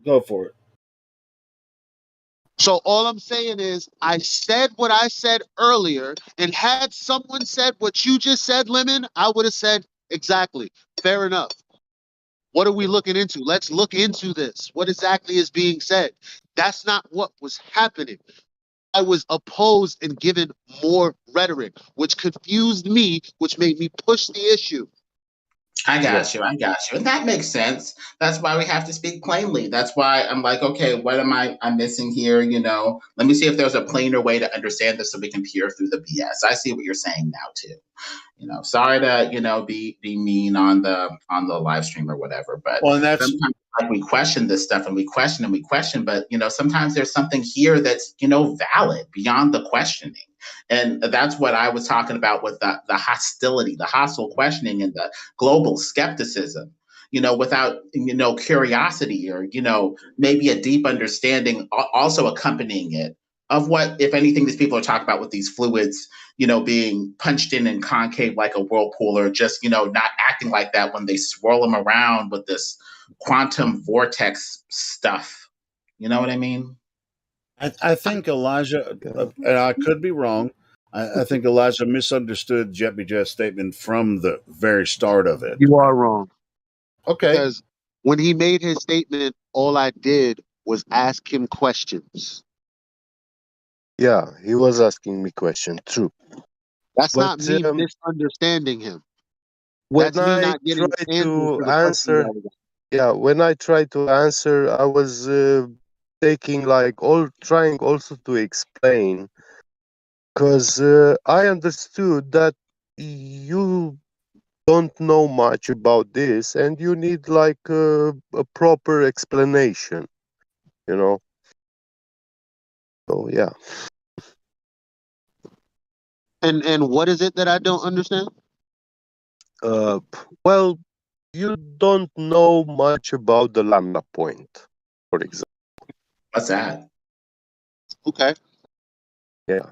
Go for it. So all I'm saying is I said what I said earlier, and had someone said what you just said, Lemon, I would have said exactly. Fair enough. What are we looking into? Let's look into this. What exactly is being said? That's not what was happening. I was opposed and given more rhetoric, which confused me, which made me push the issue. I got you. I got you. And that makes sense. That's why we have to speak plainly. That's why I'm like, okay, what am I'm missing here? Let me see if there's a plainer way to understand this so we can peer through the BS. I see what you're saying now too. Sorry to, be mean on the live stream or whatever, but Well, and that's sometimes like we question this stuff and we question, but sometimes there's something here that's, valid beyond the questioning. And that's what I was talking about with the hostility, the hostile questioning and the global skepticism, without, curiosity or, maybe a deep understanding also accompanying it of what, if anything, these people are talking about with these fluids, being punched in and concave like a whirlpool, or just, not acting like that when they swirl them around with this quantum vortex stuff. You know what I mean? I think Elijah, and I could be wrong. I think Elijah misunderstood Jeppy Jeff's statement from the very start of it. You are wrong. Okay. Because when he made his statement, all I did was ask him questions. Yeah, he was asking me question. True. That's But not me misunderstanding him. when That's me I not getting try answers to to the questions answer, I was asking. yeah, when I try to answer, I was taking trying also to explain, because I understood that you don't know much about this and you need a proper explanation, you know. So yeah. And what is it that I don't understand? Well, you don't know much about the lambda point, for example. What's that? Okay. Yeah.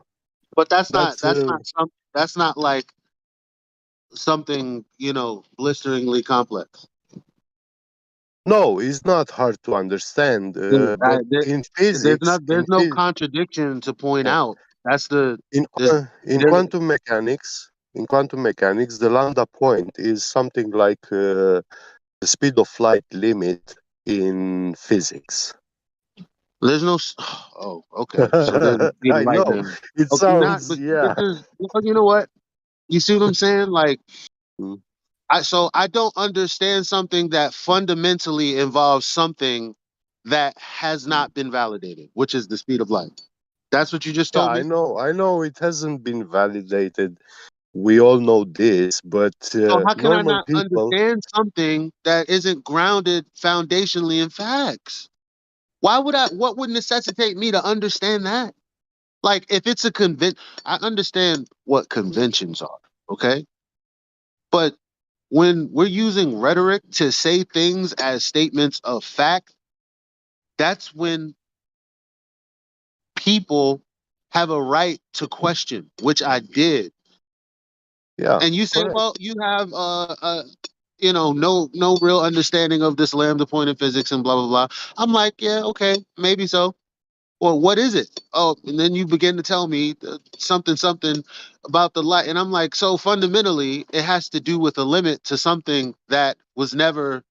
But that's That's not like something, blisteringly complex. no, it's not hard to understand. But in physics, There's no contradiction to point out. That's in quantum mechanics, the lambda point is something like the speed of light limit in physics. There's no. Oh, okay. So there's a speed of I light know then. it Okay, sounds, yeah. you know what? You see what I'm saying? Like, Mm. I don't understand something that fundamentally involves something that has not been validated, which is the speed of light. That's what you just Yeah, told me. I know it hasn't been validated. We all know this, but So how can I normal not people. understand something that isn't grounded foundationally in facts? What would necessitate me to understand that? Like if it's a I understand what conventions are, okay? But when we're using rhetoric to say things as statements of fact, that's when people have a right to question, which I did. Yeah, And you say, correct. well, you have no real understanding of this lambda point in physics and blah blah blah. I'm like, yeah, okay, maybe so. Well, what is it? Oh, and then you begin to tell me something about the light, and I'm like, so fundamentally, it has to do with a limit to something that was never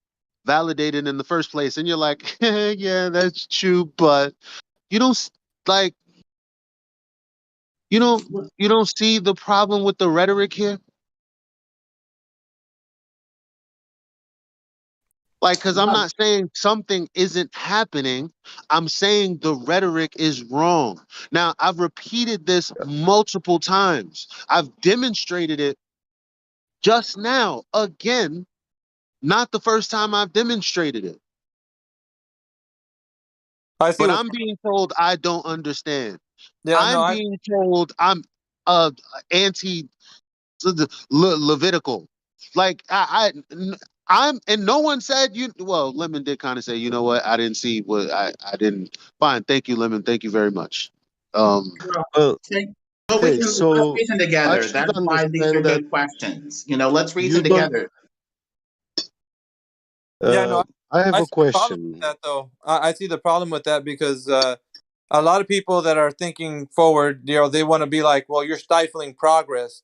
validated in the first place. And you're like, yeah, that's true, but you don't like you don't see the problem with the rhetoric here. Like, because I'm not saying something isn't happening. I'm saying the rhetoric is wrong. Now, I've repeated this multiple times. I've demonstrated it just now again Not the first time I've demonstrated it. I see. But I'm being told I don't understand. Yeah, no, I'm being told I'm anti Levitical. Like I'm, and no one said you. Well, Lemon did kind of say, you know what? I didn't see what I didn't. Fine, thank you, Lemon. Thank you very much. Well, But we okay, can let's so reason I together. should That's why these are understand that good questions. You know, let's you reason don't. together. yeah, no. I have I a see the problem with question. that, though. I see the problem with that because a lot of people that are thinking forward, they want to be like, "Well, you're stifling progress,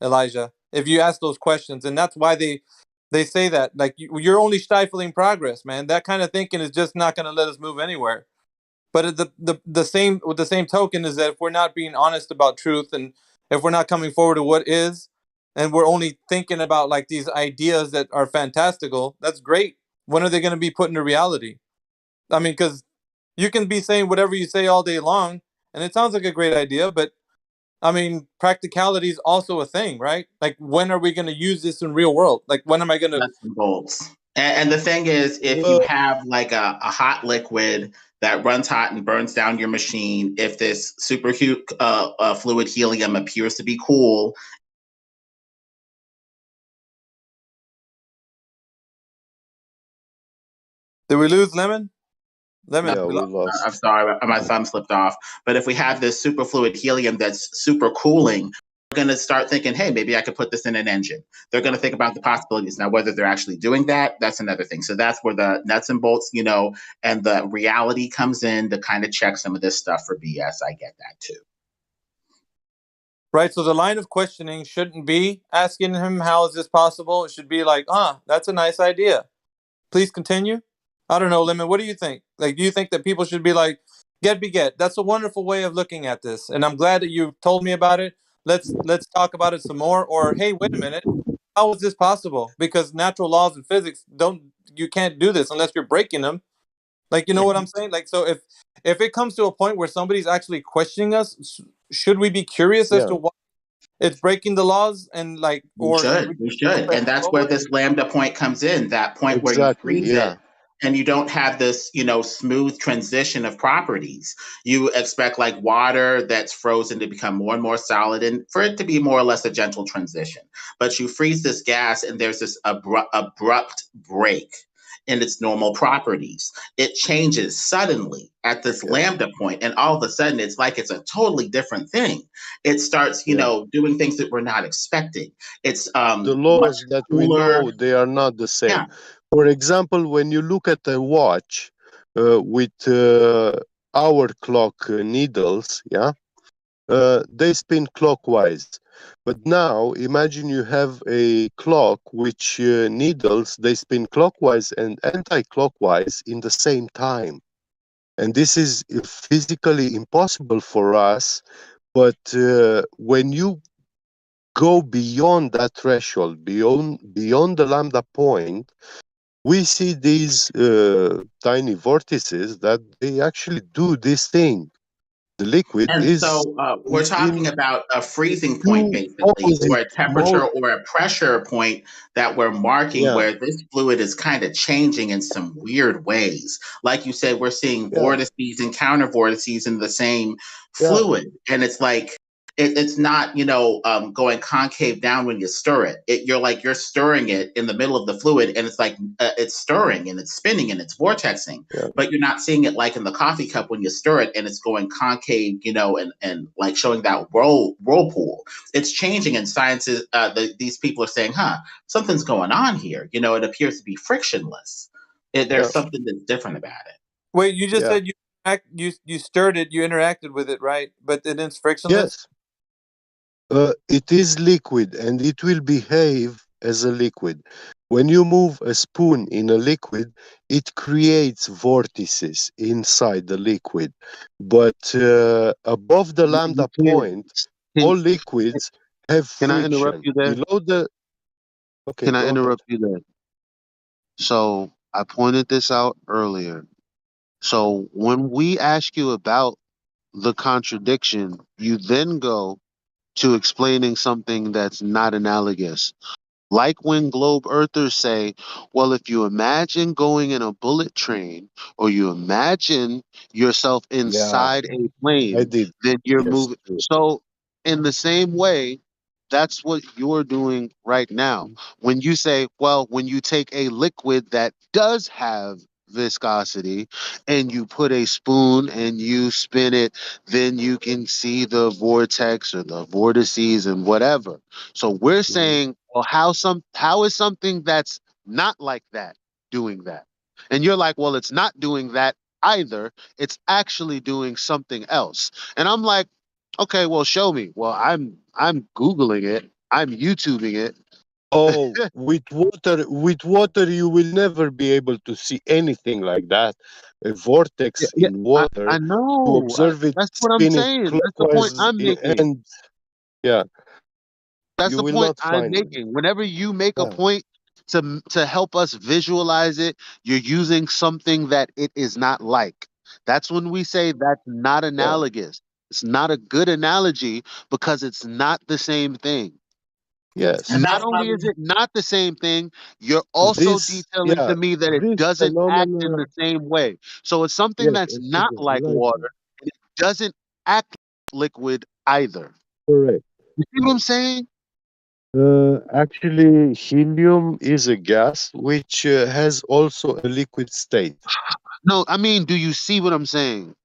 Elijah." If you ask those questions, and that's why they say that, like, you're only stifling progress, man. That kind of thinking is just not going to let us move anywhere. But the same with the same token is that if we're not being honest about truth, and if we're not coming forward to what is, and we're only thinking about like these ideas that are fantastical, that's great. When are they going to be put into reality? I mean, because you can be saying whatever you say all day long, and it sounds like a great idea, but I mean, practicality is also a thing, right? Like, when are we going to use this in real world? Like, when am I going to? Nuts and bolts. And the thing is, if you Well, have like a hot liquid that runs hot and burns down your machine, if this fluid helium appears to be cool. Did we lose Lemon? Lemon, yeah, we we lost. lost. I'm sorry, my thumb slipped off. But if we have this superfluid helium that's super cooling, we're going to start thinking, hey, maybe I could put this in an engine. They're going to think about the possibilities. Now, whether they're actually doing that, that's another thing. So that's where the nuts and bolts, and the reality comes in to kind of check some of this stuff for BS. I get that too. Right. So the line of questioning shouldn't be asking him, how is this possible? It should be like, that's a nice idea. Please continue. I don't know, Lemon. What do you think? Like, do you think that people should be like, get beget? That's a wonderful way of looking at this, and I'm glad that you told me about it. Let's talk about it some more. Or, hey, wait a minute, how is this possible? Because natural laws and physics you can't do this unless you're breaking them. Like, you know what I'm saying? Like, so if it comes to a point where somebody's actually questioning us, should we be curious as Yeah, to why it's breaking the laws, and like, We or should we should, we should. And that's go where with it? this lambda point comes in, that point where you exactly. freeze Yeah, it and you don't have this, smooth transition of properties. You expect like water that's frozen to become more and more solid and for it to be more or less a gentle transition. But you freeze this gas and there's this abrupt break in its normal properties. It changes suddenly at this yeah, lambda point, and all of a sudden it's like it's a totally different thing. It starts, yeah. doing things that we're not expecting. It's The much laws that we cooler. know, they are not the Yeah. same. For example, when you look at a watch with hour clock needles, yeah, they spin clockwise. But now imagine you have a clock which needles, they spin clockwise and anti-clockwise in the same time. And this is physically impossible for us. But when you go beyond that threshold, beyond the lambda point, we see these tiny vortices that they actually do this thing. The liquid And is so we're talking in about a freezing point, two basically, or opposite a temperature mode. or a pressure point that we're marking Yeah, where this fluid is kind of changing in some weird ways. Like you said, we're seeing yeah, vortices and counter vortices in the same yeah, fluid. And it's like, it's not, going concave down when you stir it. You're stirring it in the middle of the fluid, and it's like it's stirring and it's spinning and it's vortexing, yeah, but you're not seeing it like in the coffee cup when you stir it and it's going concave, and like showing that whirlpool. It's changing, and science is these people are saying, something's going on here. It appears to be frictionless. yeah, There's something that's different about it. Wait, you just yeah. said you stirred it, you interacted with it, right? But then it's frictionless. Yes, it is liquid and it will behave as a liquid. When you move a spoon in a liquid, it creates vortices inside the liquid. But above the lambda point, all liquids have Can I interrupt friction. you there? Below the. Okay, Can I go ahead. interrupt you there? So I pointed this out earlier. So when we ask you about the contradiction, you then go to explaining something that's not analogous. Like when globe earthers say, well, if you imagine going in a bullet train or you imagine yourself Yeah, inside a I plane, did. then you're Yes, moving. true. So, in the same way, that's what you're doing right now. When you say, well, when you take a liquid that does have viscosity and you put a spoon and you spin it, then you can see the vortex or the vortices and whatever. So we're saying, well, how is something that's not like that doing that? And you're like, well, it's not doing that either. It's actually doing something else. And I'm like, okay, well, show me. Well, I'm Googling it. I'm YouTubing it. Oh, with water, you will never be able to see anything like that. A Yeah, vortex yeah, in I, water, I to know. observe it That's what I'm spinning saying. That's the point clockwise I'm making. and yeah, That's you the will point not I'm find it. making. Whenever you make a Yeah, point to help us visualize it, you're using something that it is not like. That's when we say that's not yeah, analogous. It's not a good analogy because it's not the same thing. yes. And Not that's what only is I'm. it not the same thing, you're also detailing Yeah, to me that it this doesn't act in phenomena, the same way. So it's something yes, that's not exactly, like like water and it doesn't act like liquid either. correct. You see what I'm saying? Actually, helium is a gas which has also a liquid state. No, I mean, do you see what I'm saying?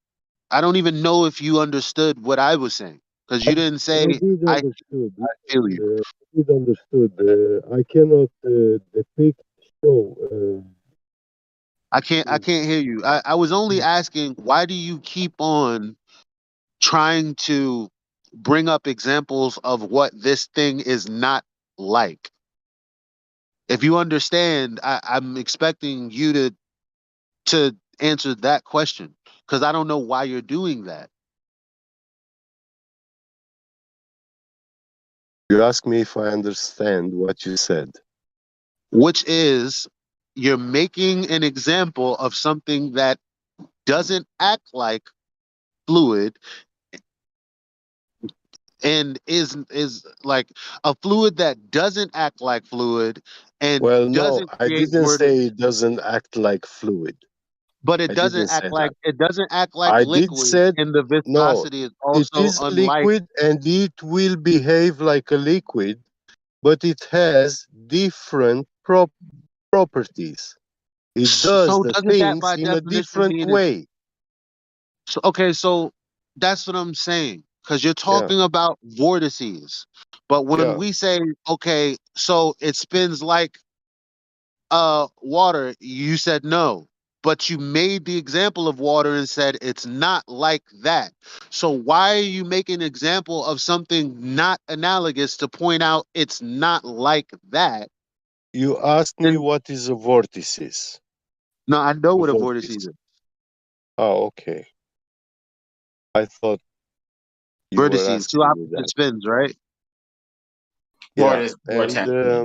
I don't even know if you understood what I was saying because you didn't I say did I understood. feel you. I did understood. I cannot depict show. I can't hear you. I was only asking why do you keep on trying to bring up examples of what this thing is not like? If you understand, I'm expecting you to answer that question because I don't know why you're doing that. You ask me if I understand what you said. Which is you're making an example of something that doesn't act like fluid and is like a fluid that doesn't act like fluid and Well, no, doesn't I create didn't word, say it doesn't act like fluid. but I didn't say that. it doesn't act like I did liquid said and the no. viscosity is It also is unlike. liquid and it will behave like a liquid, but it has different properties. It does So the doesn't that things by in a definition different mean it's way. so okay, so that's what I'm saying. Because you're Yeah, talking about vortices. But when yeah. we say, okay, so it spins like water, you said no. But you made the example of water and said it's not like that. So why are you making an example of something not analogous to point out it's not like that? You asked me And what is a vortices. no, I know what a vortice Vortice. is. Oh, okay. I thought you were Vertices, two asking me opposite that. spins, right? Yeah, Vortex, and vortex. Yeah.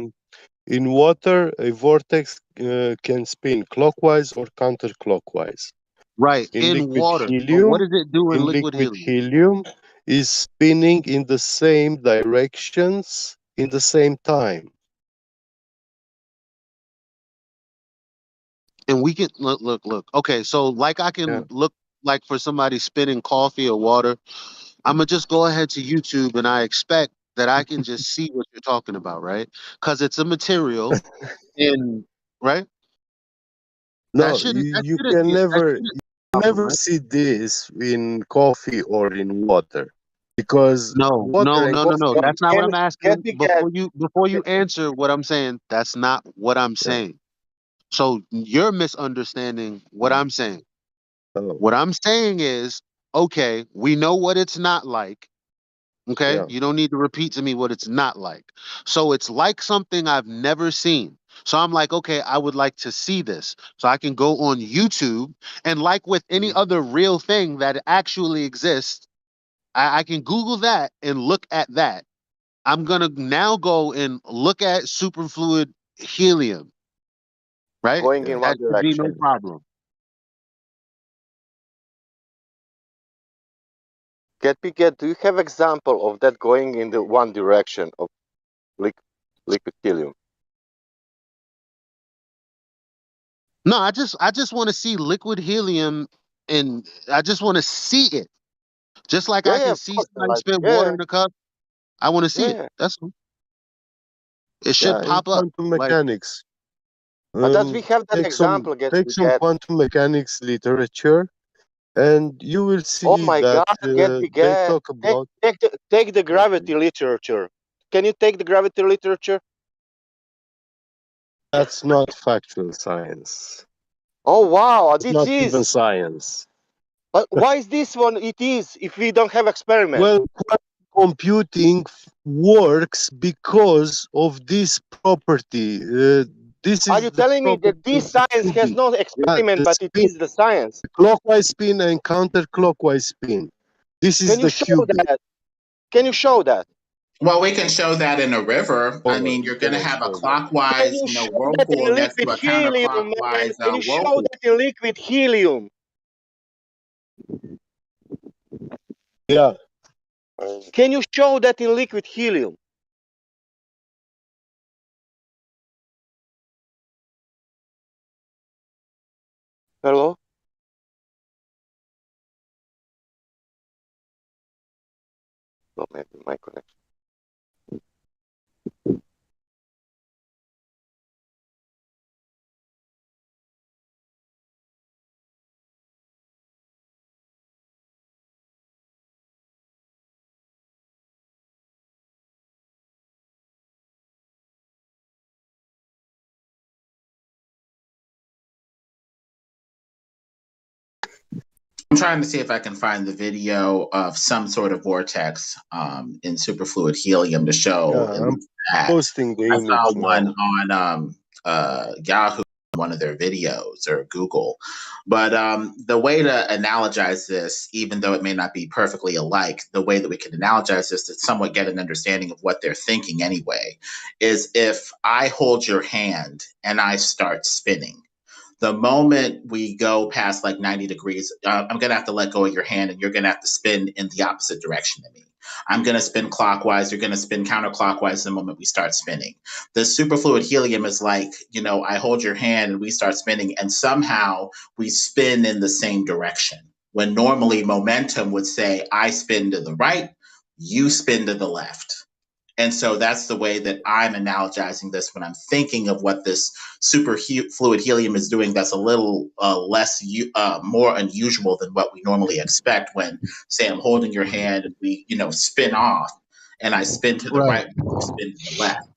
in water, a vortex can spin clockwise or counterclockwise. Right, In in liquid water. But what helium, does it do in liquid helium? is spinning in the same directions in the same time. And we can look. Okay, so like I Yeah. can look like for somebody spinning coffee or water, I'm gonna just go ahead to YouTube and I expect that I can just see what you're talking about, right? Because it's a material and right? No, you can That never shouldn't be a problem, right? see this in coffee or in water because water and No. coffee That's not what I'm can asking. be get. Before you answer what I'm saying, that's not what I'm Yeah. saying. So you're misunderstanding what I'm saying. Oh, What I'm saying is, okay, we know what it's not like. Okay. yeah. You don't need to repeat to me what it's not like. So it's like something I've never seen. So I'm like, okay, I would like to see this. So I can go on YouTube and, like with any other real thing that actually exists, I can Google that and look at that. I'm going to now go and look at superfluid helium, right? Going in Yeah. That one should be no direction. problem. Do you have example of that going in the one direction of liquid helium? No, I just want to see liquid helium, and I just want to see it. Just like I can of see course, somebody spit water yeah, in a cup, I want to see it. yeah, That's all. It should yeah, in pop up. quantum Like, mechanics. But does we have that Take some example get take some get? quantum mechanics literature, and you will Oh see my that God, get we they get. talk about. Take the gravity literature. Can you take the gravity literature? That's not factual science. Oh wow, It's this not even is. science. But why is this one? It is if we don't have experiment. Well, quantum computing works because of this property. This Are is you the telling me property that this of the science has qubit. no Yeah, experiment, the but it spin, is the science? clockwise spin and counterclockwise spin. This is Can you the show qubit. that? Can you show that? Well, we can show that in a river. I Hold mean, on, you're going hold to on, have a hold on. Can clockwise, you show that whirlpool in next liquid to a helium, man? counterclockwise Can you show whirlpool. that in liquid helium? Yeah. Can you show that in liquid helium? Hello? Oh, maybe my connection. I'm trying to see if I can find the video of some sort of vortex in superfluid helium to show Yeah, at I'm least that. posting the I saw image one now. on Yahoo, one of their videos, or Google. But the way to analogize this, even though it may not be perfectly alike, the way that we can analogize this to somewhat get an understanding of what they're thinking anyway, is if I hold your hand and I start spinning. The moment we go past like 90 degrees, I'm going to have to let go of your hand and you're going to have to spin in the opposite direction to me. I'm going to spin clockwise. You're going to spin counterclockwise the moment we start spinning. The superfluid helium is like, I hold your hand and we start spinning, and somehow we spin in the same direction. When normally momentum would say, I spin to the right, you spin to the left. And so that's the way that I'm analogizing this when I'm thinking of what this superfluid helium is doing. That's a little more unusual than what we normally expect when, say, I'm holding your hand and we, spin off, and I spin to the right. right, and you spin to the left.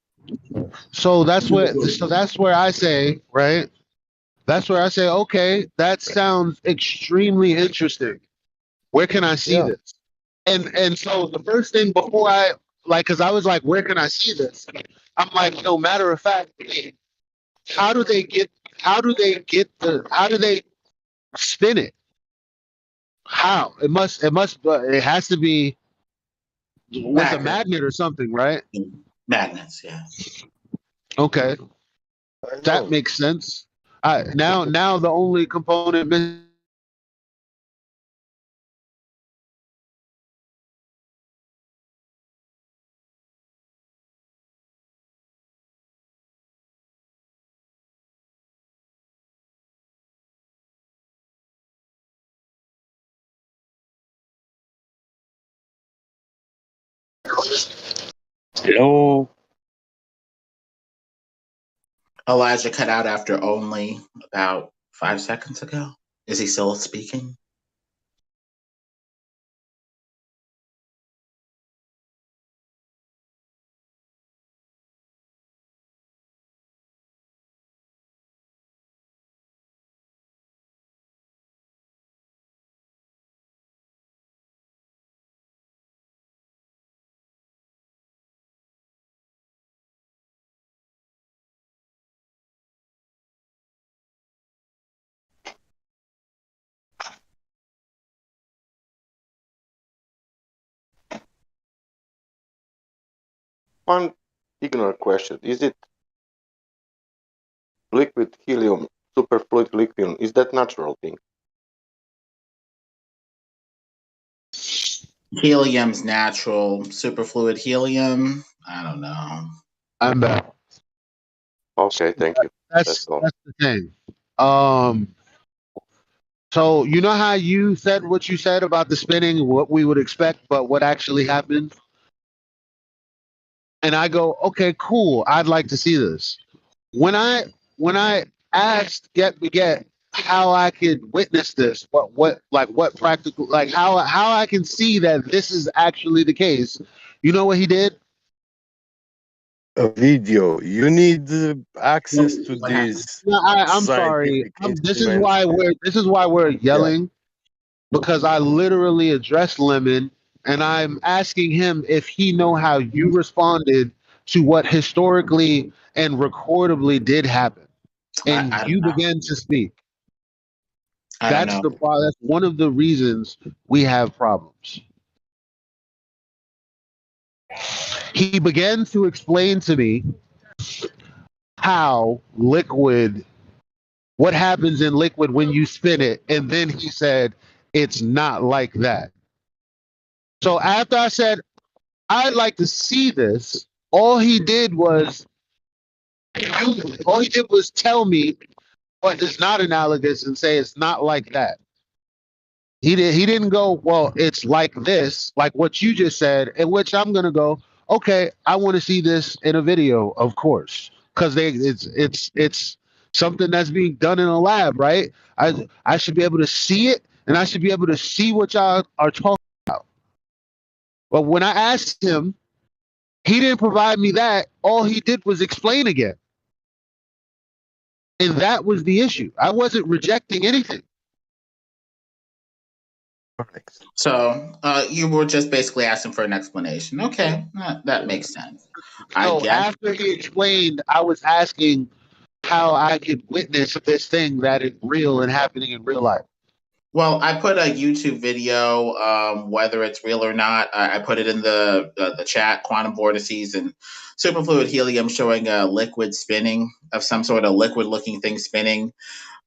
So that's where I say, right? That's where I say, okay, that sounds extremely interesting. Where can I see Yeah. this? And so the first thing before I because I was like, where can I see this? I'm like, no matter of fact, how do they get how do they spin it? How? It has to be with a magnet or something, right? Magnets, yeah. Okay. That makes sense. Now the only component missing. Hello. Elijah cut out after only about 5 seconds ago. Is he still speaking? One ignorant question: is it liquid helium, superfluid liquid? Is that natural thing? Helium's natural. Superfluid helium, I don't know. I'm back. Okay, thank you. That's all. the thing. So you know how you said what you said about the spinning, what we would expect, but what actually happened? And I go, okay, cool. I'd like to see this. When I asked Get how I could witness this, what practical, like how I can see that this is actually the case, you know what he did? A video. You need access to What happened? these No, I'm sorry. scientific This is instruments. why we're Yeah. yelling, because I literally addressed Lemon and I'm asking him if he know how you responded to what historically and recordably did happen, and I don't you know. began to speak. I don't know. That's one of the reasons we have problems. He began to explain to me how liquid, what happens in liquid when you spin it, and then he said it's not like that. So after I said I'd like to see this, all he did was tell me what is not analogous and say it's not like that. He didn't go, well, it's like this, like what you just said, in which I'm gonna go, okay, I want to see this in a video, of course. Because it's something that's being done in a lab, right? I should be able to see it and I should be able to see what y'all are talking about. But when I asked him, he didn't provide me that. All he did was explain again. And that was the issue. I wasn't rejecting anything. So you were just basically asking for an explanation. Okay, that makes sense. I So guess. after he explained, I was asking how I could witness this thing that is real and happening in real life. Well, I put a YouTube video, whether it's real or not. I put it in the chat. Quantum vortices and superfluid helium showing a liquid spinning of some sort of liquid-looking thing spinning.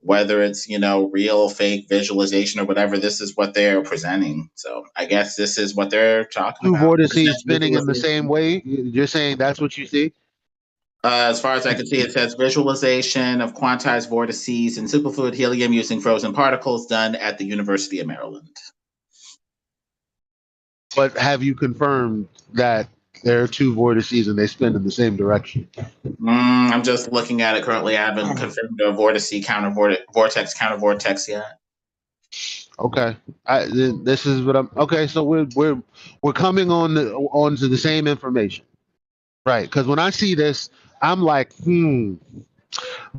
Whether it's real, fake, visualization, or whatever, this is what they're presenting. So I guess this is what they're talking Two about. vortices spinning in the same way. You're saying that's what you see? As far as I can see, it says visualization of quantized vortices and superfluid helium using frozen particles done at the University of Maryland. But have you confirmed that there are two vortices and they spin in the same direction? I'm just looking at it currently. I haven't confirmed a vortex counter vortex yet. Okay, this is what I'm. Okay, so we're coming onto the same information, right? Because when I see this, I'm like,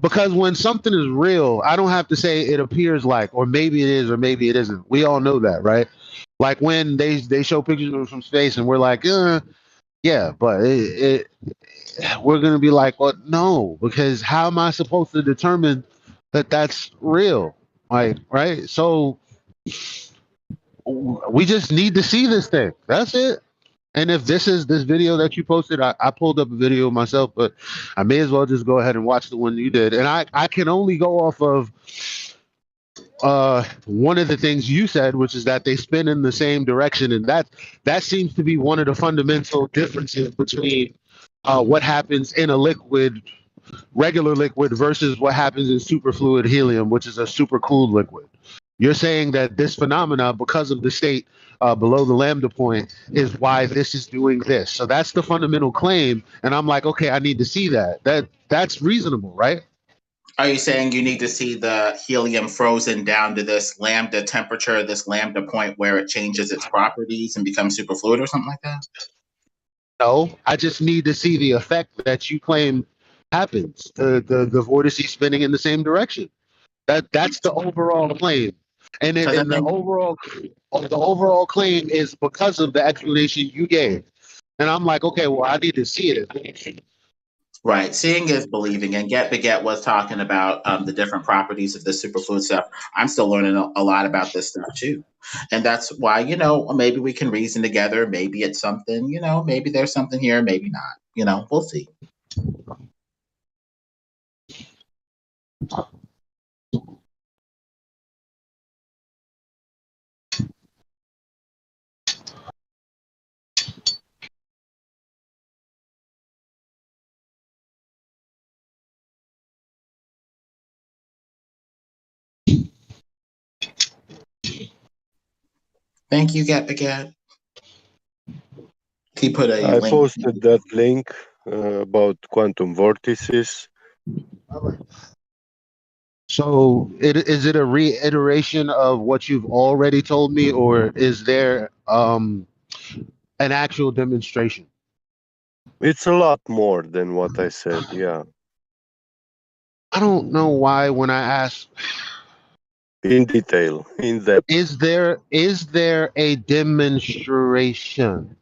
because when something is real, I don't have to say it appears like, or maybe it is, or maybe it isn't. We all know that, right? Like when they show pictures of it from space, and we're like, yeah, but we're gonna be like, well, no, because how am I supposed to determine that that's real? Like, right? So we just need to see this thing. That's it. And if this is this video that you posted, I pulled up a video myself, but I may as well just go ahead and watch the one you did. And I can only go off of one of the things you said, which is that they spin in the same direction, and that seems to be one of the fundamental differences between what happens in a liquid, regular liquid, versus what happens in superfluid helium, which is a super cooled liquid. You're saying that this phenomena, because of the state below the lambda point, is why this is doing this. So that's the fundamental claim, and I'm like, okay, I need to see that. That's reasonable, right? Are you saying you need to see the helium frozen down to this lambda temperature, this lambda point where it changes its properties and becomes superfluid or something like that? No, I just need to see the effect that you claim happens. The vortices spinning in the same direction. That's the overall claim, and the overall claim is because of the explanation you gave. And I'm like, okay, well, I need to see it. Right. Seeing is believing. And Get Beget was talking about the different properties of the superfluid stuff. I'm still learning a lot about this stuff too. And that's why, maybe we can reason together. Maybe it's something, maybe there's something here, maybe not. We'll see. Thank you, Get Baguette. He put a I link. posted that link about quantum vortices. So, is it a reiteration of what you've already told me, or is there an actual demonstration? It's a lot more than what I said. Yeah. I don't know why when I ask In detail, in depth. is there a demonstration?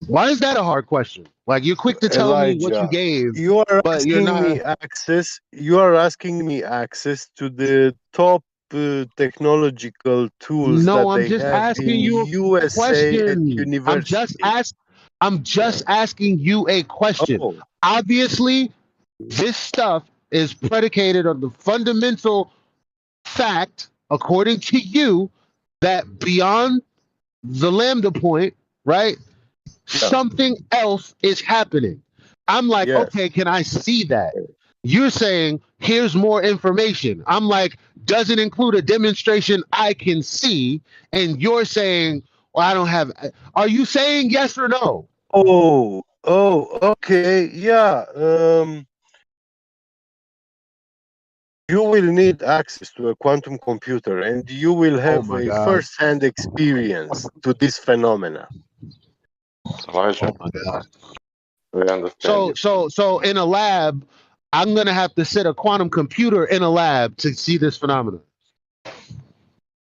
Why is that a hard question? Like, you're quick to tell me what you Elijah, gave, you are but you're asking not. me access. You are asking me access to the top technological tools No, that I'm they just have in asking you a USA at question. university. I'm just asking you a question. Oh, Obviously, this stuff is predicated on the fundamental fact, according to you, that beyond the lambda point, right? Something else is happening. I'm like, yes. okay, can I see that? You're saying, here's more information. I'm like, doesn't include a demonstration I can see. And you're saying, well, I don't have. Are you saying yes or no? Oh, okay. Yeah. You will need access to a quantum computer and you will Oh have my a God. first-hand experience to this phenomena. Elijah, Oh my God. we understand you. So in a lab, I'm gonna have to set a quantum computer in a lab to see this phenomenon.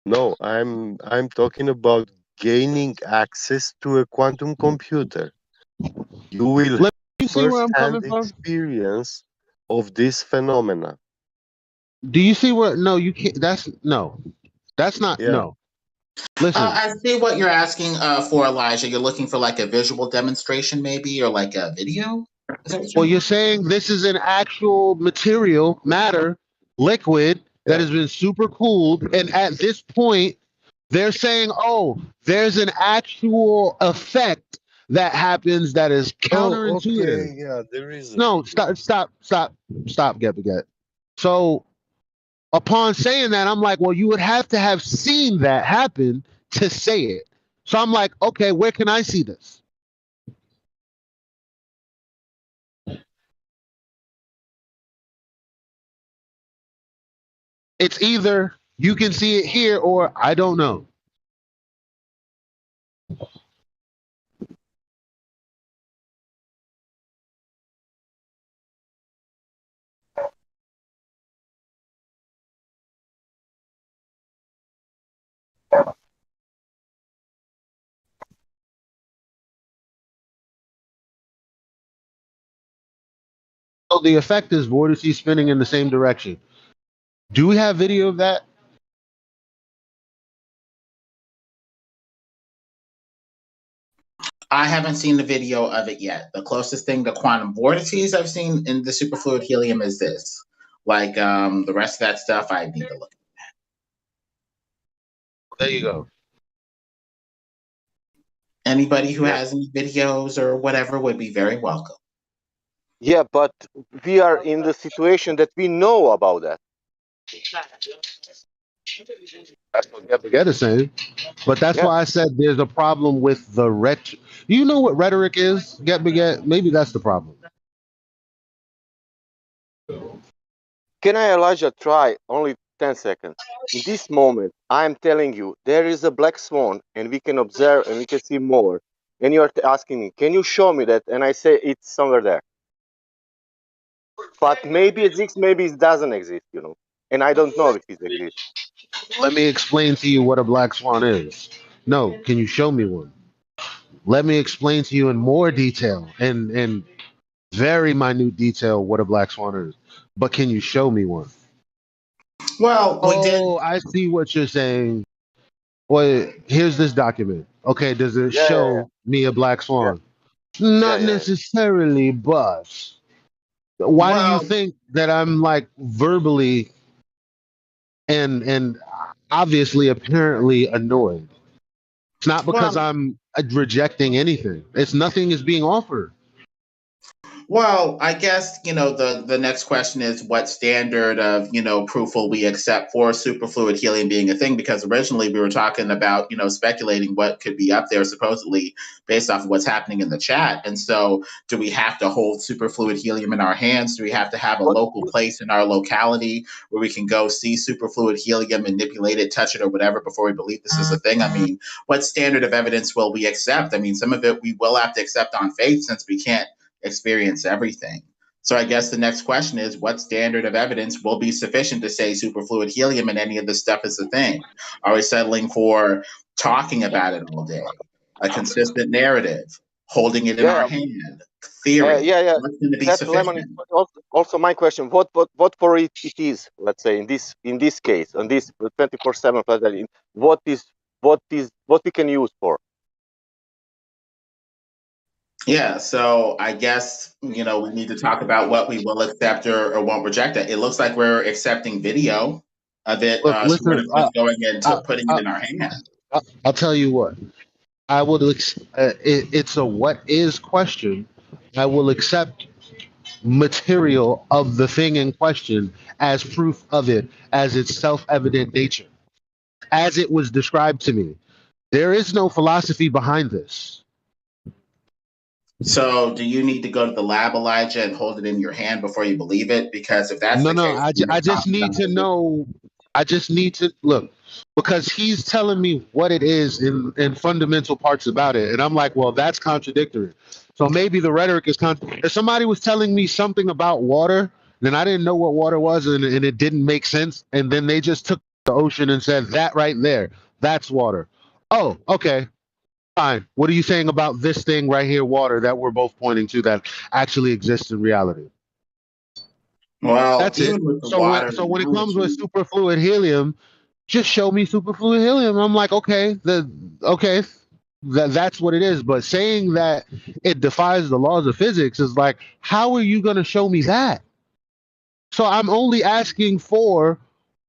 No, I'm talking about gaining access to a quantum computer. You will Let have you see where I'm first-hand coming from? experience of this phenomena. Do you see where? No, you can't. That's no. That's not Yeah. no. Listen. I see what you're asking for, Elijah. You're looking for like a visual demonstration, maybe, or like a video. Well, you're saying this is an actual material, matter, liquid that has been super cooled, and at this point, they're saying, "Oh, there's an actual effect that happens that is Oh, counterintuitive." okay. Yeah, there is. No, stop, get. So, upon saying that, I'm like, well, you would have to have seen that happen to say it. So I'm like, okay, where can I see this? It's either you can see it here or I don't know. So the effect is vortices spinning in the same direction. Do we have video of that? I haven't seen the video of it yet. The closest thing to quantum vortices I've seen in the superfluid helium is this. Like the rest of that stuff, I need to look. There you go. Anybody who has any videos or whatever would be very welcome. Yeah, but we are in the situation that we know about that. That's what Get is saying. But that's why I said there's a problem with the rhetoric. You know what rhetoric is? Get Beget? Maybe that's the problem. Can I, Elijah, try only 10 seconds? In this moment, I'm telling you, there is a black swan, and we can observe and we can see more. And you're asking me, can you show me that? And I say it's somewhere there. But maybe it exists, maybe it doesn't exist, you know. And I don't know if it exists. Let me explain to you what a black swan is. No, can you show me one? Let me explain to you in more detail and very minute detail what a black swan is. But can you show me one? Well, I see what you're saying. Well, here's this document. Okay, does it show me a black swan? Not necessarily, but why do you think that I'm like verbally and obviously apparently annoyed? It's not because I'm rejecting anything. It's nothing is being offered. Well, I guess, the next question is what standard of, proof will we accept for superfluid helium being a thing? Because originally we were talking about, speculating what could be up there supposedly based off of what's happening in the chat. And so do we have to hold superfluid helium in our hands? Do we have to have a local place in our locality where we can go see superfluid helium, manipulate it, touch it, or whatever before we believe this is a thing? I mean, what standard of evidence will we accept? I mean, some of it we will have to accept on faith since we can't experience everything. So I guess the next question is what standard of evidence will be sufficient to say superfluid helium and any of this stuff is a thing? Are we settling for talking about it all day? A consistent narrative, holding it in our Yeah, hand, theory. yeah. What's going to be That lemon is sufficient? also my question. What for it is? Let's say in this case, on this 24/7 platform, what we can use for? Yeah, so I guess, we need to talk about what we will accept or won't reject. It looks like we're accepting video of it, Look, short listen. of just going into putting it I, in our hand. I'll tell you what. It's a what is question. I will accept material of the thing in question as proof of it, as its self-evident nature, as it was described to me. There is no philosophy behind this. So do you need to go to the lab, Elijah, and hold it in your hand before you believe it? Because if that's No, the no. case, then I you're just talking need about to know. I just need to look because he's telling me what it is in fundamental parts about it, and I'm like, well, that's contradictory. So maybe the rhetoric is if somebody was telling me something about water, then I didn't know what water was, and it didn't make sense, and then they just took the ocean and said that right there, that's water. Oh, okay, fine. What are you saying about this thing right here, water, that we're both pointing to that actually exists in reality? Well, That's it. even with the So when water it comes with analogy, superfluid helium, just show me superfluid helium. I'm like, okay, that's what it is. But saying that it defies the laws of physics is like, how are you going to show me that? So I'm only asking for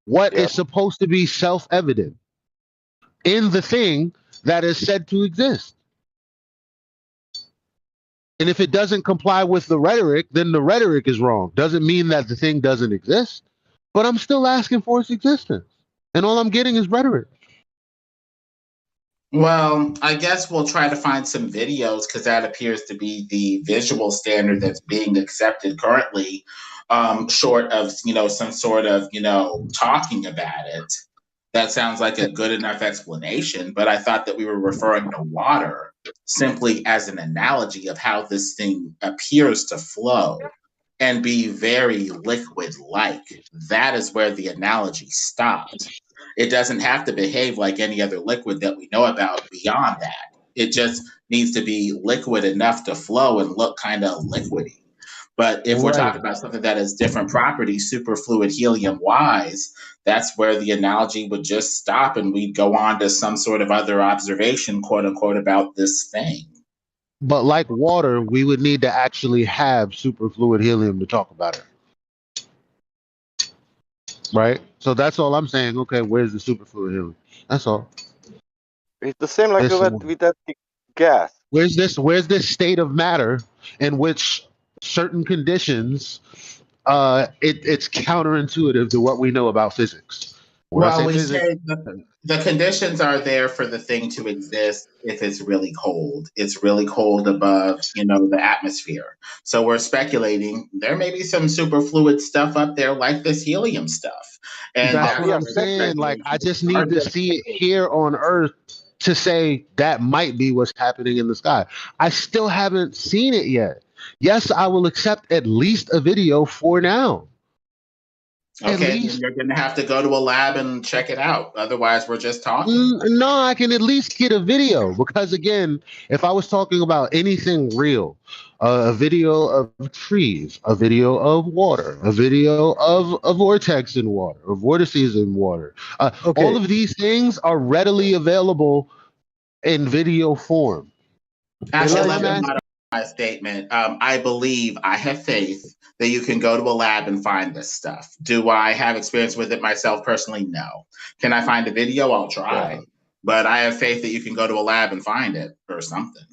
what is Yep. supposed to be self-evident in the thing that is said to exist. And if it doesn't comply with the rhetoric, then the rhetoric is wrong. Doesn't mean that the thing doesn't exist, but I'm still asking for its existence. And all I'm getting is rhetoric. well, I guess we'll try to find some videos because that appears to be the visual standard that's being accepted currently, short of, some sort of, talking about it. That sounds like a good enough explanation, but I thought that we were referring to water simply as an analogy of how this thing appears to flow and be very liquid like. That is where the analogy stopped. It doesn't have to behave like any other liquid that we know about beyond that. It just needs to be liquid enough to flow and look kind of liquidy. But if we're Right. talking about something that has different properties, superfluid helium wise, that's where the analogy would just stop and we'd go on to some sort of other observation, quote unquote, about this thing. But like water, we would need to actually have superfluid helium to talk about it. Right? So that's all I'm saying. Okay, where's the superfluid helium? That's all. It's the same like with that gas. Where's this state of matter in which certain conditions it's counterintuitive to what we know about physics. When I Well, say we physics, say the conditions are there for the thing to exist if it's really cold. It's really cold above, the atmosphere. So we're speculating there may be some superfluid stuff up there like this helium stuff. And that's that's what Yeah, I'm where the saying. Like, I speculation just need to started. see it here on Earth to say that might be what's happening in the sky. I still haven't seen it yet. Yes, I will accept at least a video for now. At Okay, then least. you're going to have to go to a lab and check it out. Otherwise, we're just talking. No, I can at least get a video because again, if I was talking about anything real, a video of trees, a video of water, a video of a vortex in water, or vortices in water, all Okay. of these things are readily available in video form. Actually, All let I'm me asking. modify my statement. I have faith that you can go to a lab and find this stuff. Do I have experience with it myself personally? No. Can I find a video? I'll try. But I have faith that you can go to a lab and find it or something.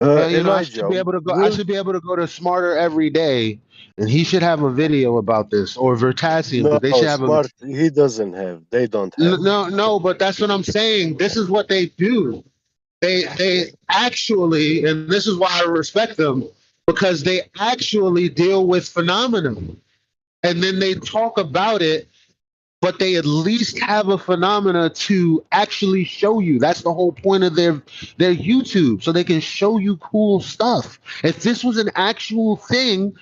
You know, I should Elijah, be able to go. I will should be able to go to Smarter every day, and he should have a video about this, or Vertasium, no because they should have a. smart. He doesn't have. They don't have. No, but that's what I'm saying. This is what they do. They actually, and this is why I respect them, because they actually deal with phenomena, and then they talk about it, but they at least have a phenomena to actually show you. That's the whole point of their YouTube, so they can show you cool stuff. If this was an actual thing,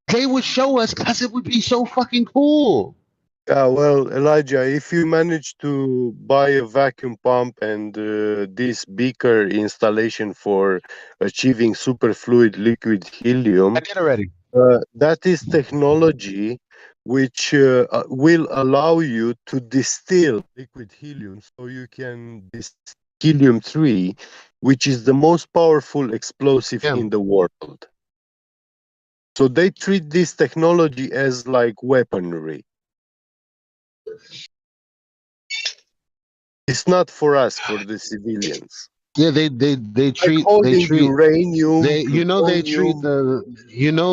they would show us because it would be so fucking cool. Yeah, well, Elijah, if you manage to buy a vacuum pump and this beaker installation for achieving superfluid liquid helium, I did already. that is technology which will allow you to distill liquid helium so you can distill helium-3, which is the most powerful explosive in the world. So they treat this technology as like weaponry. It's not for us, for the civilians. Yeah, they Like treat holding uranium, they they treat plutonium.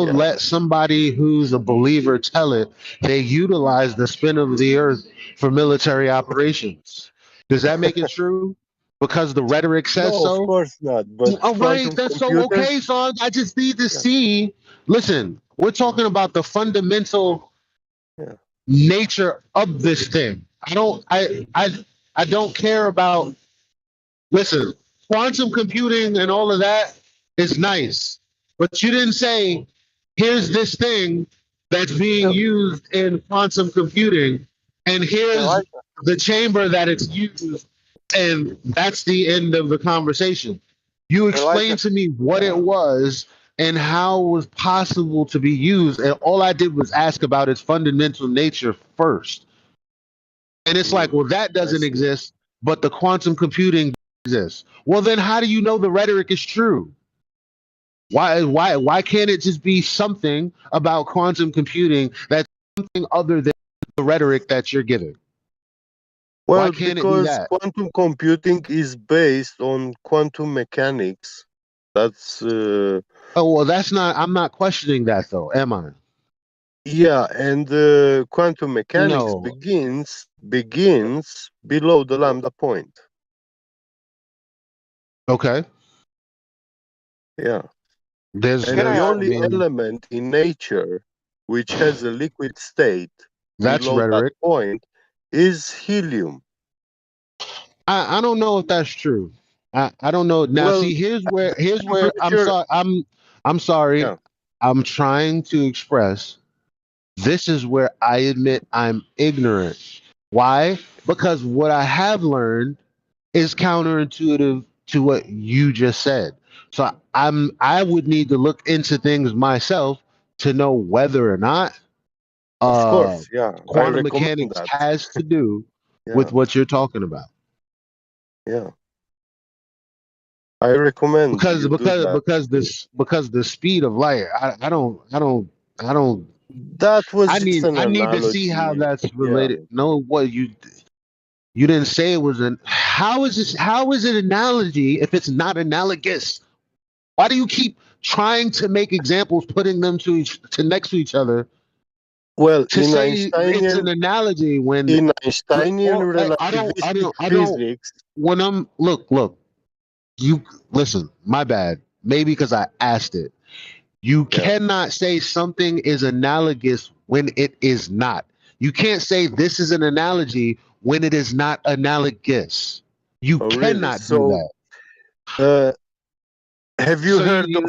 Yeah. let somebody who's a believer tell it. They utilize the spin of the earth for military operations. Does that make it true? Because the rhetoric says No, of so. course not. But All right, quantum that's so okay. computers. So I just need to see. Listen, we're talking about the fundamental Yeah. nature of this thing. I don't care about. Listen, quantum computing and all of that is nice, but you didn't say, here's this thing that's being used in quantum computing, and here's the chamber that it's used, and that's the end of the conversation. You Elijah, explained to me what it was and how it was possible to be used, and all I did was ask about its fundamental nature first. And it's like, well, that doesn't exist, but the quantum computing exists. Well, then how do you know the rhetoric is true? Why can't it just be something about quantum computing that's something other than the rhetoric that you're giving? Why Well, can't it be because that? quantum computing is based on quantum mechanics. That's Oh well, that's not. I'm not questioning that though, am I? yeah, and quantum mechanics No. begins below the lambda point. Okay. Yeah. There's And the I only mean, element in nature which has a liquid state that's below that rhetoric. point is helium. I don't know if that's true. I don't know. Now Well, see here's the where temperature. I'm sorry. Yeah, I'm trying to express this is where I admit I'm ignorant. Why? Because what I have learned is counterintuitive to what you just said. So I would need to look into things myself to know whether or not of uh course. Yeah, I quantum recommend mechanics that. has to do Yeah, with what you're talking about. yeah, I recommend because you do because that. because this because the speed of light I don't That was just an I need to see how analogy. that's Yeah. related. No, what you didn't say it was an how is it analogy if it's not analogous? Why do you keep trying to make examples, putting them to next to each other Well, to say it's an analogy when in Einsteinian well, relativistic I don't physics. when I'm look you listen, my bad. Maybe because I asked it. You Yeah. cannot say something is analogous when it is not. You can't say this is an analogy when it is not analogous. You Oh, really? cannot do So, that. have you So heard of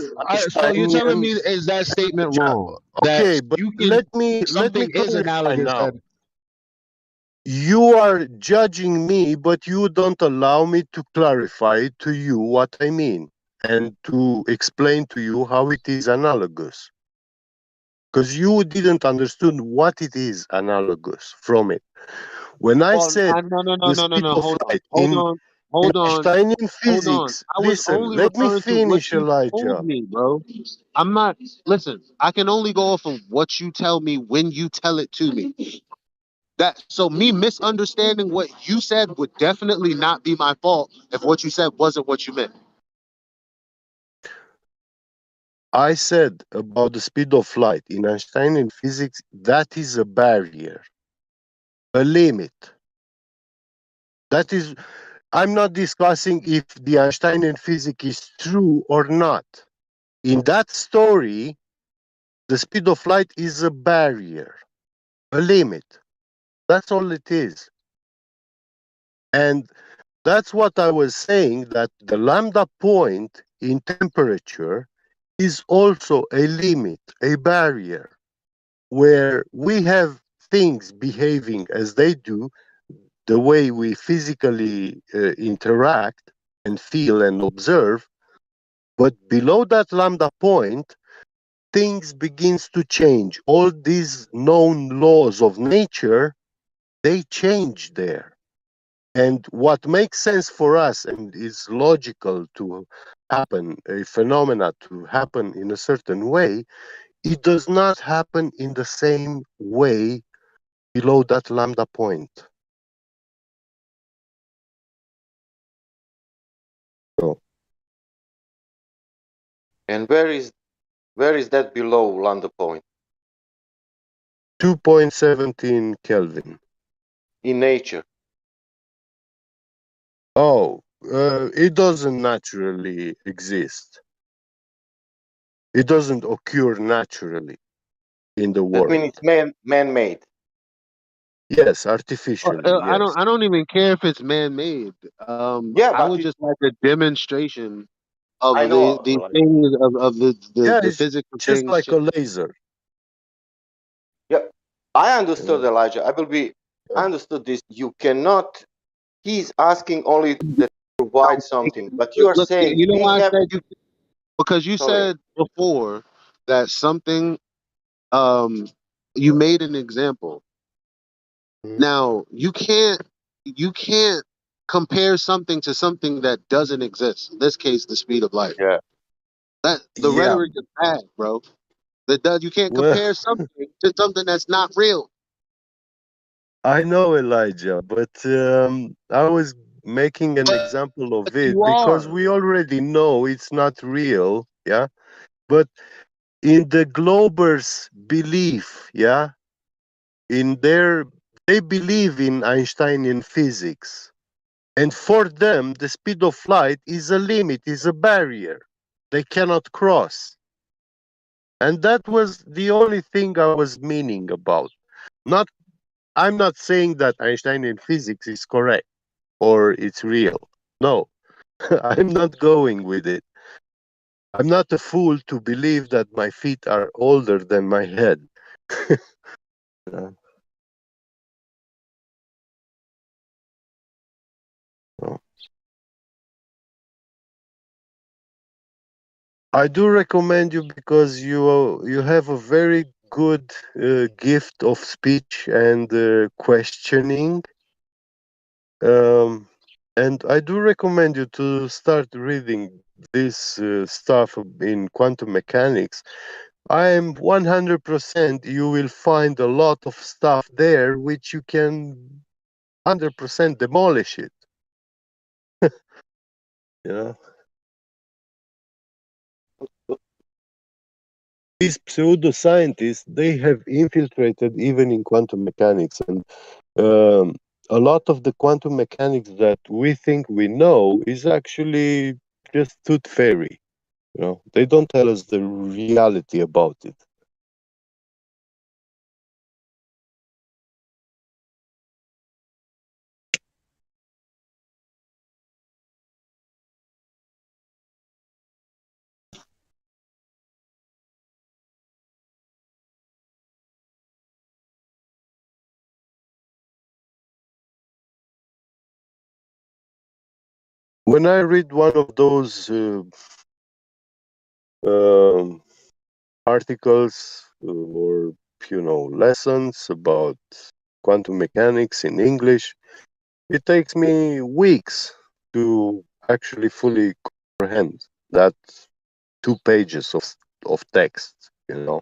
so you're telling Einsteinian? me is that statement wrong? That Okay, but you can let me something is clarify analogous now. that You are judging me, but you don't allow me to clarify to you what I mean and to explain to you how it is analogous. Because you didn't understand what it is analogous from it. When I well said the speed no of light in hold on Einsteinian hold on. physics, I was listen, only let me referring to what finish, you told Elijah. me, bro. I'm not listen, I can only go off of what you tell me when you tell it to me. That so me misunderstanding what you said would definitely not be my fault if what you said wasn't what you meant. I said about the speed of light in Einsteinian physics, that is a barrier, a limit. That is, I'm not discussing if the Einsteinian physics is true or not. In that story, the speed of light is a barrier, a limit. That's all it is. And that's what I was saying, that the lambda point in temperature is also a limit, a barrier, where we have things behaving as they do, the way we physically interact and feel and observe, but below that lambda point, things begins to change. All these known laws of nature, they change there. And what makes sense for us and is logical to happen, a phenomena to happen in a certain way, it does not happen in the same way below that lambda point. So, And where is that below lambda point? 2.17 Kelvin. In nature. Oh, it doesn't naturally exist. It doesn't occur naturally in the That world. means it's man-made. Yes, artificially, yes. I don't even care if it's man-made. Yeah, I but would just like a demonstration of I know. the Like, things of Yeah, the it's physics of just things. like a laser. yeah, I You understood, know? Elijah. I understood this. You cannot. He's asking only that provide something, but you are Look, saying you know we why I have. said you, because you Sorry. said before that something um you made an example. Mhm. Now you can't compare something to something that doesn't exist. In this case, the speed of light. Yeah. That the Yeah. rhetoric is bad, bro. That does you can't Well, compare something to something that's not real. I know, Elijah, but I was making an example But of it you because are. we already know it's not real. Yeah. But in the Globers' belief, yeah, in their, they believe in Einsteinian physics. And for them, the speed of light is a limit, is a barrier they cannot cross. And that was the only thing I was meaning about. Not, I'm not saying that Einsteinian physics is correct or it's real. No, I'm not going with it. I'm not a fool to believe that my feet are older than my head. Uh, so. I do recommend you because you have a very good gift of speech and questioning. Um, and I do recommend you to start reading this stuff in quantum mechanics. I am 100% you will find a lot of stuff there which you can 100% demolish it. You know, these pseudoscientists, they have infiltrated even in quantum mechanics, and um, a lot of the quantum mechanics that we think we know is actually just tooth fairy. You know, they don't tell us the reality about it. When I read one of those um, articles or lessons about quantum mechanics in English, it takes me weeks to actually fully comprehend that 2 pages of text. You know.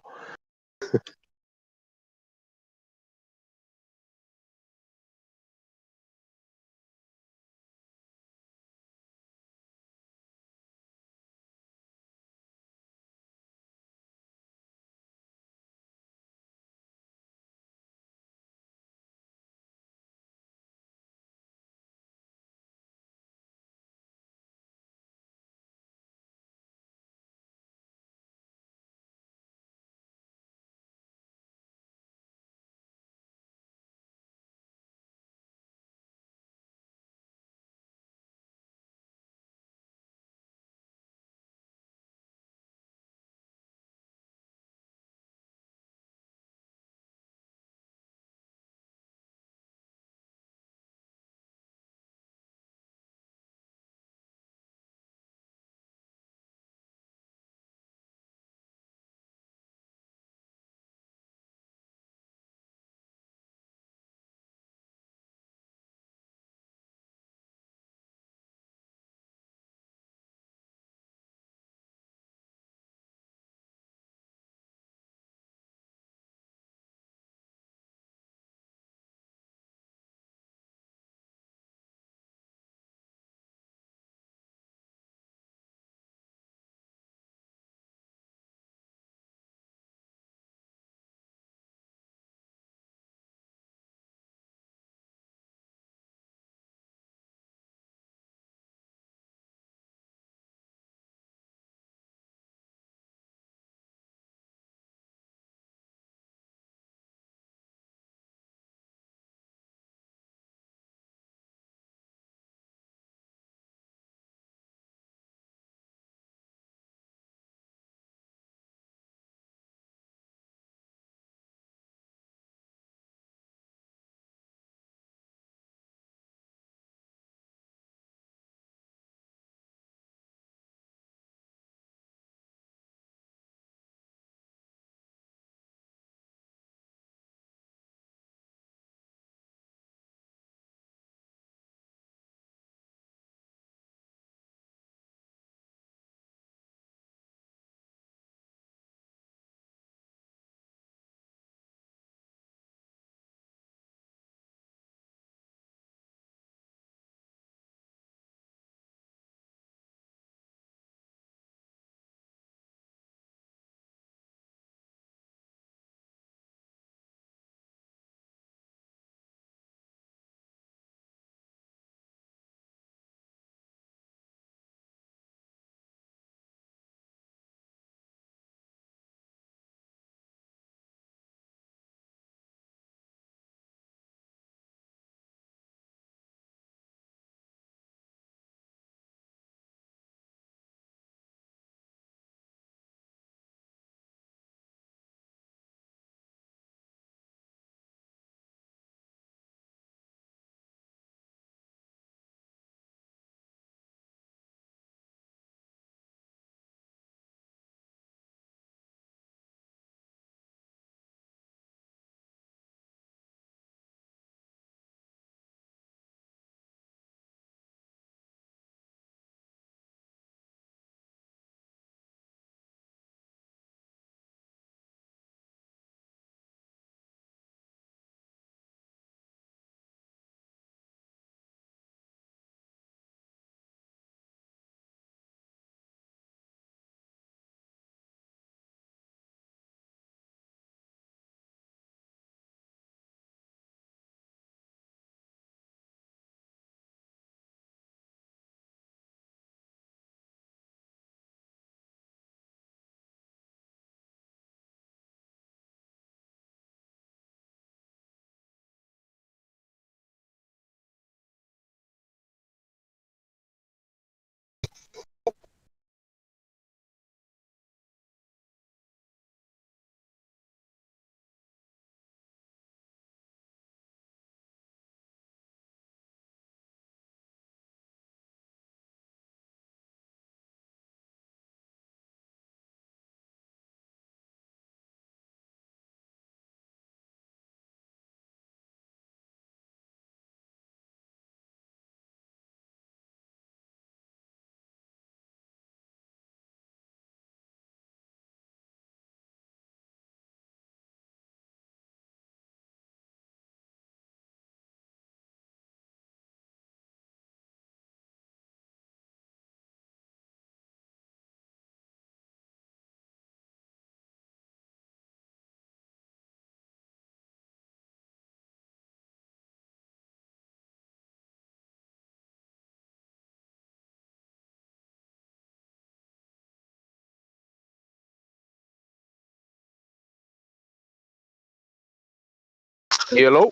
Hello.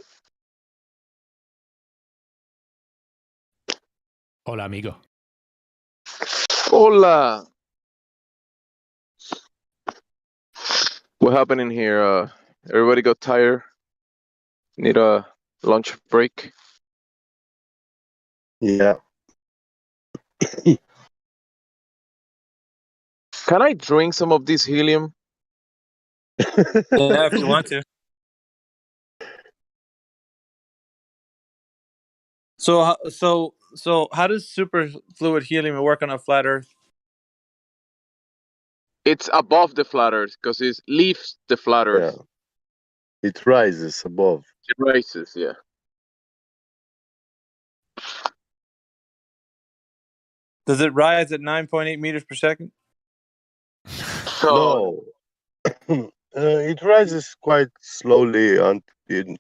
Hola, amigo. Hola. What happened in here? Everybody got tired. Need a lunch break. Yeah. Can I drink some of this helium? Yeah, if you want to. So how does superfluid helium work on a flat Earth? It's above the flat Earth because it leaves the flat Yeah. Earth. It rises above. It rises, yeah. Does it rise at 9.8 meters per second? No. It rises quite slowly until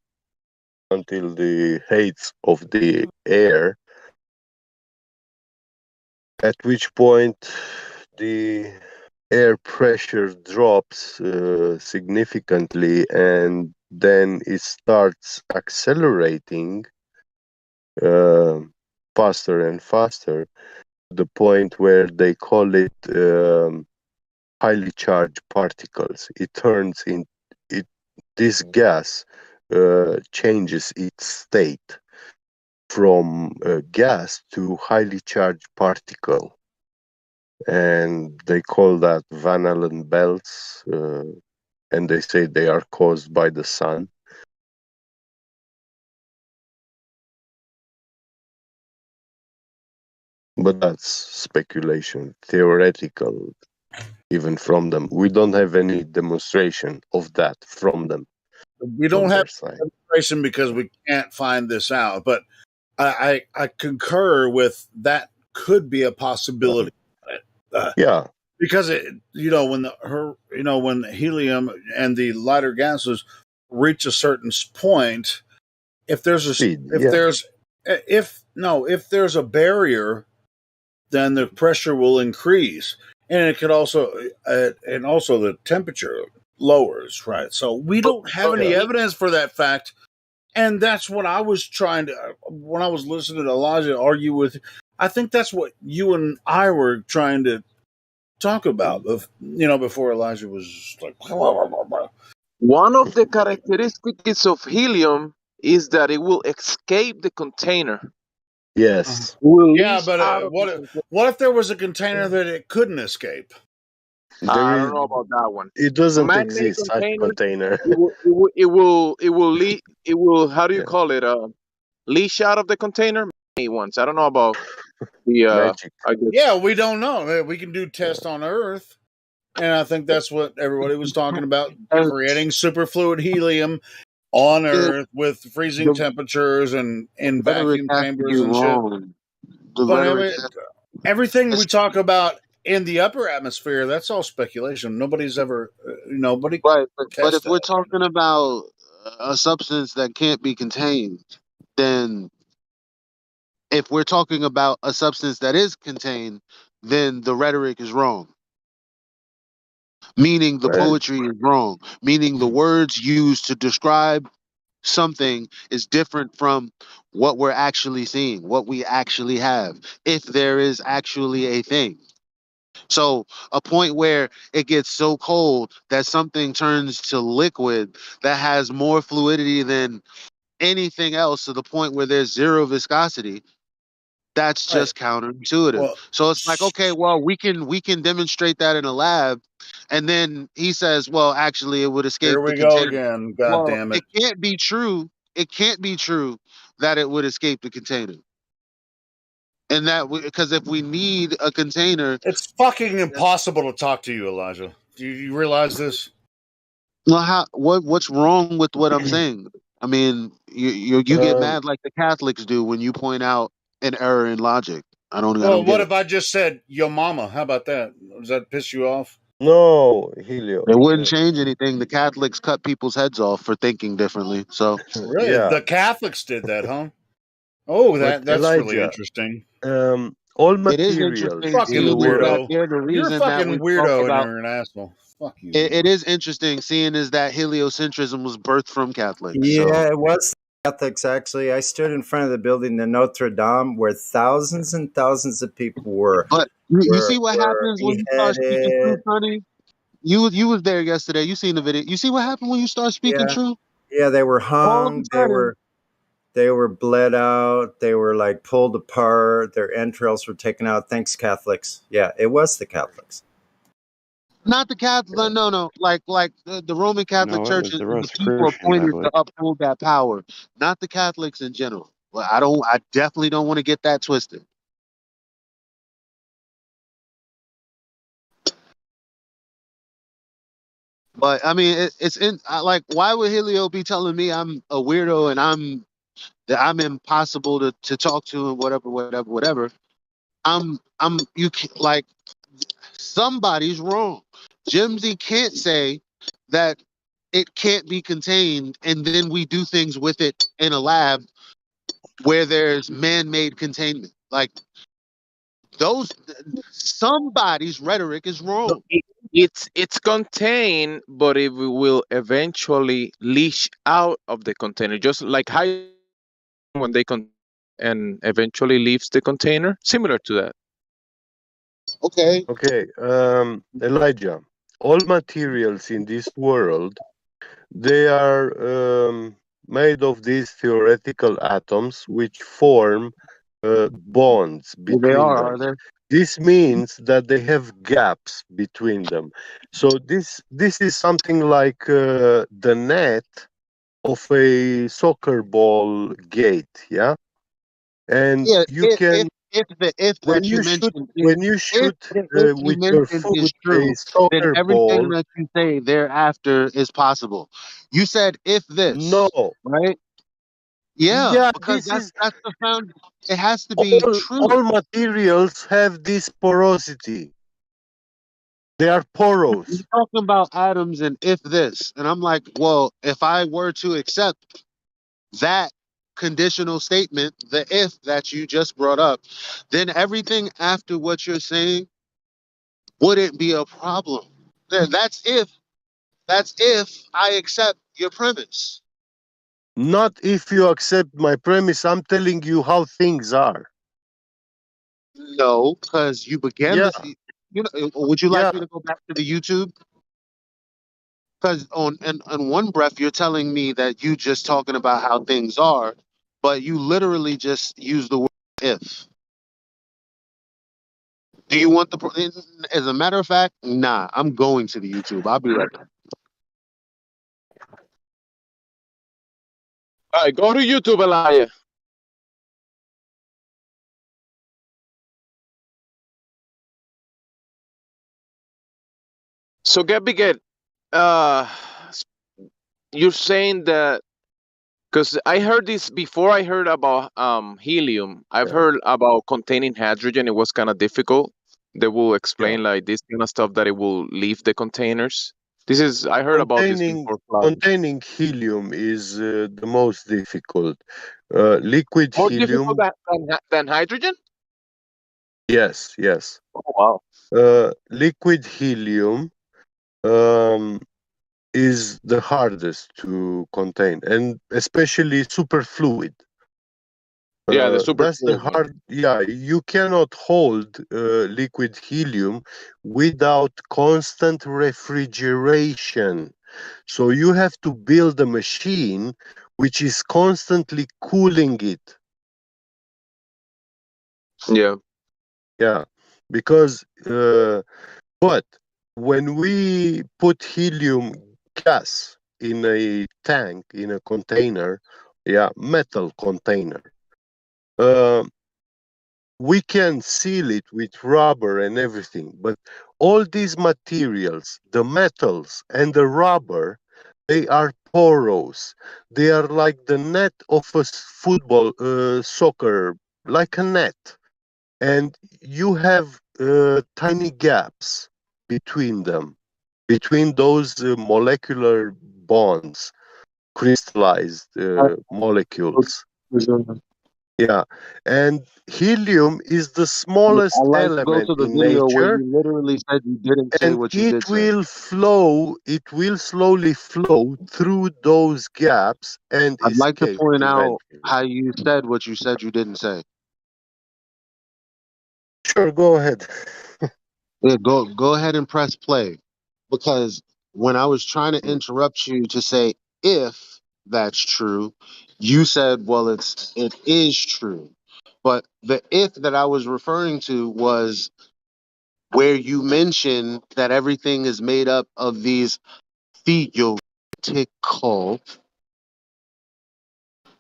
the heights of the air, at which point the air pressure drops significantly, and then it starts accelerating faster and faster, to the point where they call it highly charged particles. It turns in it. This gas changes its state from gas to highly charged particle, and they call that Van Allen belts, and they say they are caused by the sun. But that's speculation, theoretical, even from them. We don't have any demonstration of that from them. We don't From have their side. demonstration because we can't find this out. But I concur with that. Could be a possibility. Yeah. Because when helium and the lighter gases reach a certain point, if there's a barrier, then the pressure will increase, and it could also and also the temperature lowers, right? So we don't have any evidence for that fact, and that's what I was trying to when I was listening to Elijah argue with. I think that's what you and I were trying to talk about, before Elijah was like, one of the characteristics of helium is that it will escape the container. Yes. Yeah, but what if there was a container that it couldn't escape? I don't know about that one. It doesn't Man-made exist, such container. It will. How do you call it? Leash out of the container. Many ones. I don't know about the magic. I guess. Yeah, we don't know. We can do tests on Earth, and I think that's what everybody was talking about: creating superfluid helium on Earth with freezing temperatures and in vacuum chambers and shit. But everything we talk about in the upper atmosphere, that's all speculation. Nobody's ever, nobody. Right, but if we're talking about a substance that can't be contained, then if we're talking about a substance that is contained, then the rhetoric is wrong. Meaning the poetry is wrong. Meaning the words used to describe something is different from what we're actually seeing, what we actually have, if there is actually a thing. So a point where it gets so cold that something turns to liquid that has more fluidity than anything else, to the point where there's zero viscosity, that's just counterintuitive. Well, so it's like, okay, well, we can demonstrate that in a lab, and then he says, well, actually it would escape here the we go container. again. God damn it! It can't be true. It can't be true that it would escape the container. And that because if we need a container, It's fucking impossible to talk to you, Elijah. Do you realize this? well, what's wrong with what I'm saying? I mean, you get mad like the Catholics do when you point out an error in logic. I don't Well, get what it. if I just said "yo mama"? How about that? Does that piss you off? No, helium. It wouldn't change anything. The Catholics cut people's heads off for thinking differently. So Really, the Catholics did that, huh? Oh, But that's really Elijah, interesting. All it is materials interesting Fucking in seeing the that world. weirdo. they're the You're a reason that we fucking talk weirdo and about. you're an asshole. Fuck you. It is interesting seeing is that heliocentrism was birthed from Catholics. Yeah, So it was Catholics actually. I stood in front of the building in Notre Dame where thousands and thousands of people but you see what were happens when you start speaking truth, beheaded. Sonny? You was there yesterday. You seen the video. You see what happened when you start speaking Yeah. truth? Yeah, they were All of a hung, sudden, they were bled out, they were like pulled apart, their entrails were taken out. Thanks, Catholics. Yeah, it was the Catholics. not the Catholic, no, like the Roman Catholic No, it Church was the and the people Rosicrucians, I appointed to believe. uphold that power, not the Catholics in general. Well, I definitely don't want to get that twisted. But I mean, it's in like, why would Helio be telling me I'm a weirdo and I'm impossible to talk to and whatever. I'm you can, like somebody's wrong. Jimsy can't say that it can't be contained, and then we do things with it in a lab where there's man-made containment. Like those, somebody's rhetoric is No, wrong. it's contained, but it will eventually leach out of the container, just like hydrogen when they and eventually leaves the container, similar to that. Okay. Okay, Elijah, all materials in this world, they are made of these theoretical atoms which form bonds Well, they between are them. they? This means that they have gaps between them. So this is something like the net of a soccer ball gate, yeah? And Yeah. you can If when that you you shoot mentioned is when you if shoot if you with your mentioned foot is a true, then soccer everything ball, that you say thereafter is possible. You said if no, this, right? Yeah, yeah, because this is that's the found. It has to be true. all materials have this porosity. They are porous. You're talking about atoms and if this, and I'm like, well, if I were to accept that conditional statement, the if that you just brought up, then everything after what you're saying wouldn't be a problem. That's if I accept your premise. Not if you accept my premise. I'm telling you how things are. No, because you began Yeah, this. You know, would you like yeah. me to go back to the YouTube? Because on one breath you're telling me that you just talking about how things are, but you literally just use the word if. Do you want the? As a matter of fact, nah. I'm going to the YouTube. I'll be right back. All right, go to YouTube, Elijah. So, get uh, you're saying that because I heard this before. I heard about helium. I've heard about containing hydrogen. It was kind of difficult. They will explain like this kind of stuff that it will leave the containers. This is I heard about this before flying. Containing helium is the most difficult. Liquid More difficult helium, than hydrogen? yes, yes. Oh wow. Liquid helium um, is the hardest to contain, and especially superfluid. Yeah, the That's the superfluid one. hard. Yeah, you cannot hold liquid helium without constant refrigeration. So you have to build a machine which is constantly cooling it. Yeah. Yeah, because but when we put helium gas in a tank, in a container, yeah, metal container, uh, we can seal it with rubber and everything. But all these materials, the metals and the rubber, they are porous. They are like the net of a football, soccer, like a net. And you have tiny gaps between them, between those molecular bonds, crystallized molecules. Yeah, and helium is the I smallest like to go element to the in video where nature, you literally said you didn't say and what you did it say. will flow, it will slowly flow through those gaps and I'd like to escape point out eventually. how you said what you said you didn't say. Sure, go ahead. Yeah, go ahead and press play. Because when I was trying to interrupt you to say if that's true, you said, well, it is true. But the if that I was referring to was where you mentioned that everything is made up of these theoretical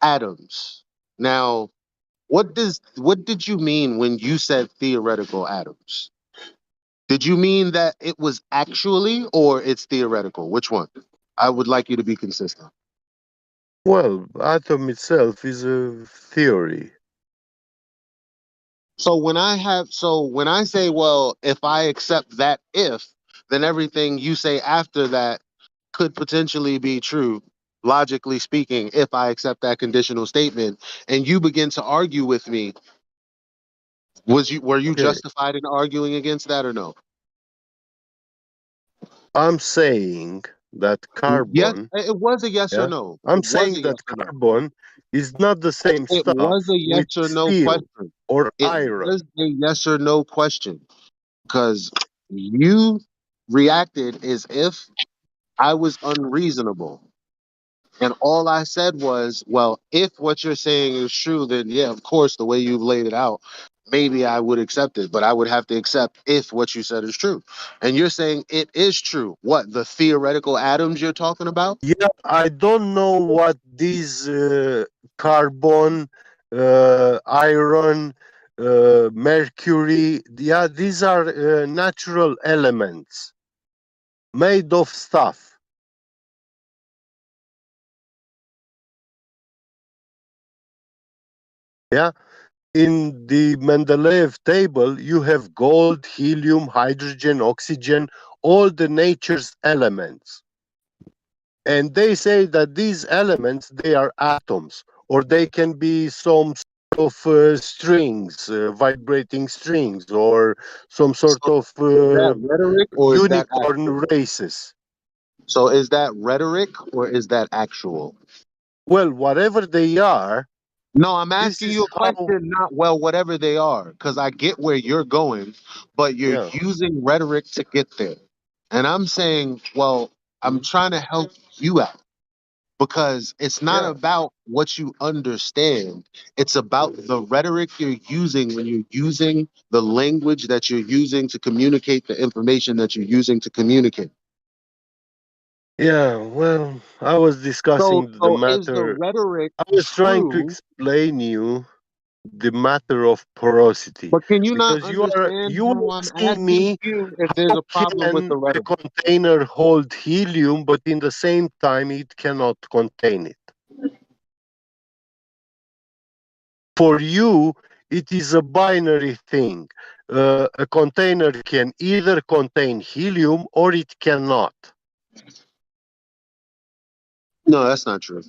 atoms. Now, what did you mean when you said theoretical atoms? Did you mean that it was actually or it's theoretical? Which one? I would like you to be consistent. Well, atom itself is a theory. So when I say, well, if I accept that if, then everything you say after that could potentially be true, logically speaking, if I accept that conditional statement, and you begin to argue with me, were you Okay, justified in arguing against that or no? I'm saying that Yes, carbon, it was a yes or yeah, no. I'm It was a saying yes that or no. carbon is not the same It was stuff a with yes or no steel question. or It iron. was a yes or no question because you reacted as if I was unreasonable. And all I said was, well, if what you're saying is true, then yeah, of course, the way you've laid it out, maybe I would accept it, but I would have to accept if what you said is true. And you're saying it is true. What, the theoretical atoms you're talking about? Yeah, I don't know what these carbon, iron, mercury, yeah, these are natural elements made of stuff. Yeah, in the Mendeleev table, you have gold, helium, hydrogen, oxygen, all the nature's elements. And they say that these elements, they are atoms, or they can be some sort of strings, vibrating strings, or some sort So of is that rhetoric or is that unicorn actual? races. So is that rhetoric or is that actual? Well, whatever they are, No, I'm this asking is you a how, question, not well, whatever they are, because I get where you're going, but you're yeah. using rhetoric to get there. And I'm saying, well, I'm Mhm. trying to help you out because it's not Yeah. about what you understand. It's about the rhetoric you're using when you're using the language that you're using to communicate the information that you're using to communicate. Yeah, well, I was So, discussing the so is the matter. rhetoric I was trying to true? explain you the matter of porosity, But can you not because understand you are how I'm asking asking me you if there's how a problem with can the a rhetoric? container hold helium, but in the same time it cannot contain it. For you, it is a binary thing. A container can either contain helium or it cannot. No, that's not true.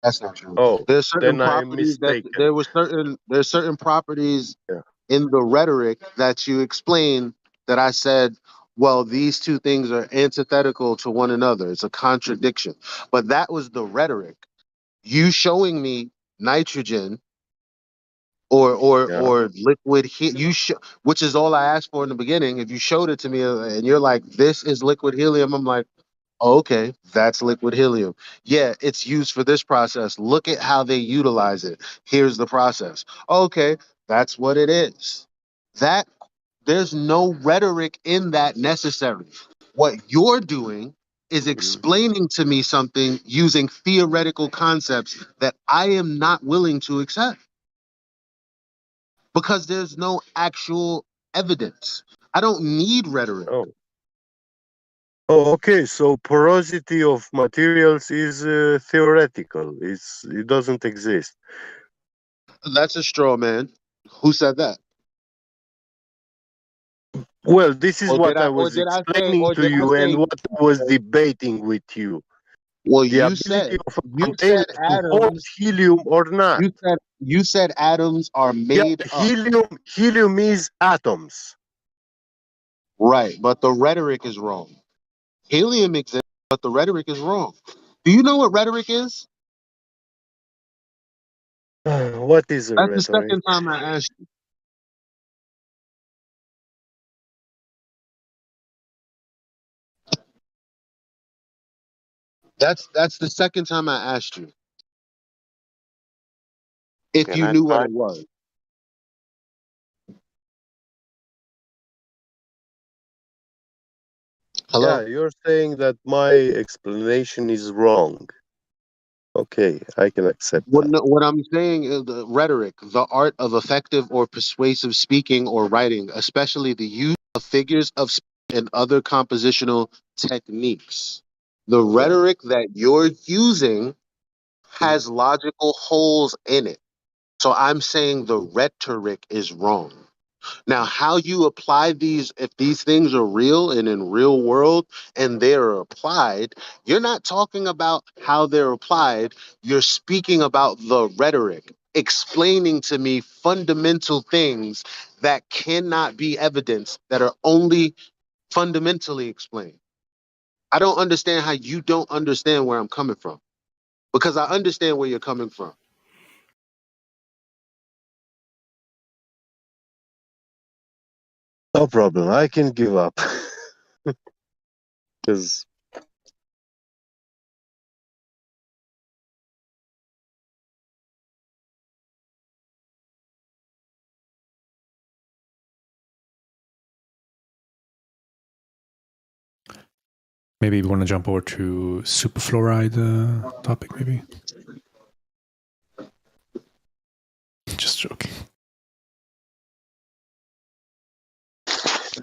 That's not true. Oh, There's certain then I am properties that mistaken. there's certain properties Yeah. in the rhetoric that you explain that I said, well, these two things are antithetical to one another. It's a contradiction. But that was the rhetoric. You showing me nitrogen Yeah. or liquid which is all I asked for in the beginning. If you showed it to me and you're like, this is liquid helium, I'm like, okay, that's liquid helium. Yeah, it's used for this process. Look at how they utilize it. Here's the process. Okay, that's what it is. That there's no rhetoric in that necessary. What you're doing is Mhm. explaining to me something using theoretical concepts that I am not willing to accept because there's no actual evidence. I don't need rhetoric. Oh. Oh, okay. So porosity of materials is theoretical. It doesn't exist. That's a straw man. Who said that? Well, this is Or did what I I or was did I say explaining or to did I you and say what I was debating with you. Well, the you ability said of a you container said to hold atoms. helium or not. You said atoms are Yeah, made up. helium is atoms. Right, but the rhetoric is wrong. Helium exists, but the rhetoric is wrong. Do you know what rhetoric is? What is a That's the rhetoric? second time I asked you. That's the second time I asked you if Can you I knew what try? it was. Yeah, Hello? you're saying that my explanation is wrong. Okay, I can accept that. What I'm saying is the rhetoric, the art of effective or persuasive speaking or writing, especially the use of figures of speech and other compositional techniques. The Yeah. rhetoric that you're using has logical holes in it. So I'm saying the rhetoric is wrong. Now, how you apply these, if these things are real and in real world and they're applied, you're not talking about how they're applied. You're speaking about the rhetoric, explaining to me fundamental things that cannot be evidenced, that are only fundamentally explained. I don't understand how you don't understand where I'm coming from, because I understand where you're coming from. No problem. I can give up. Because Maybe we want to jump over to superfluoride topic, maybe? Just joking.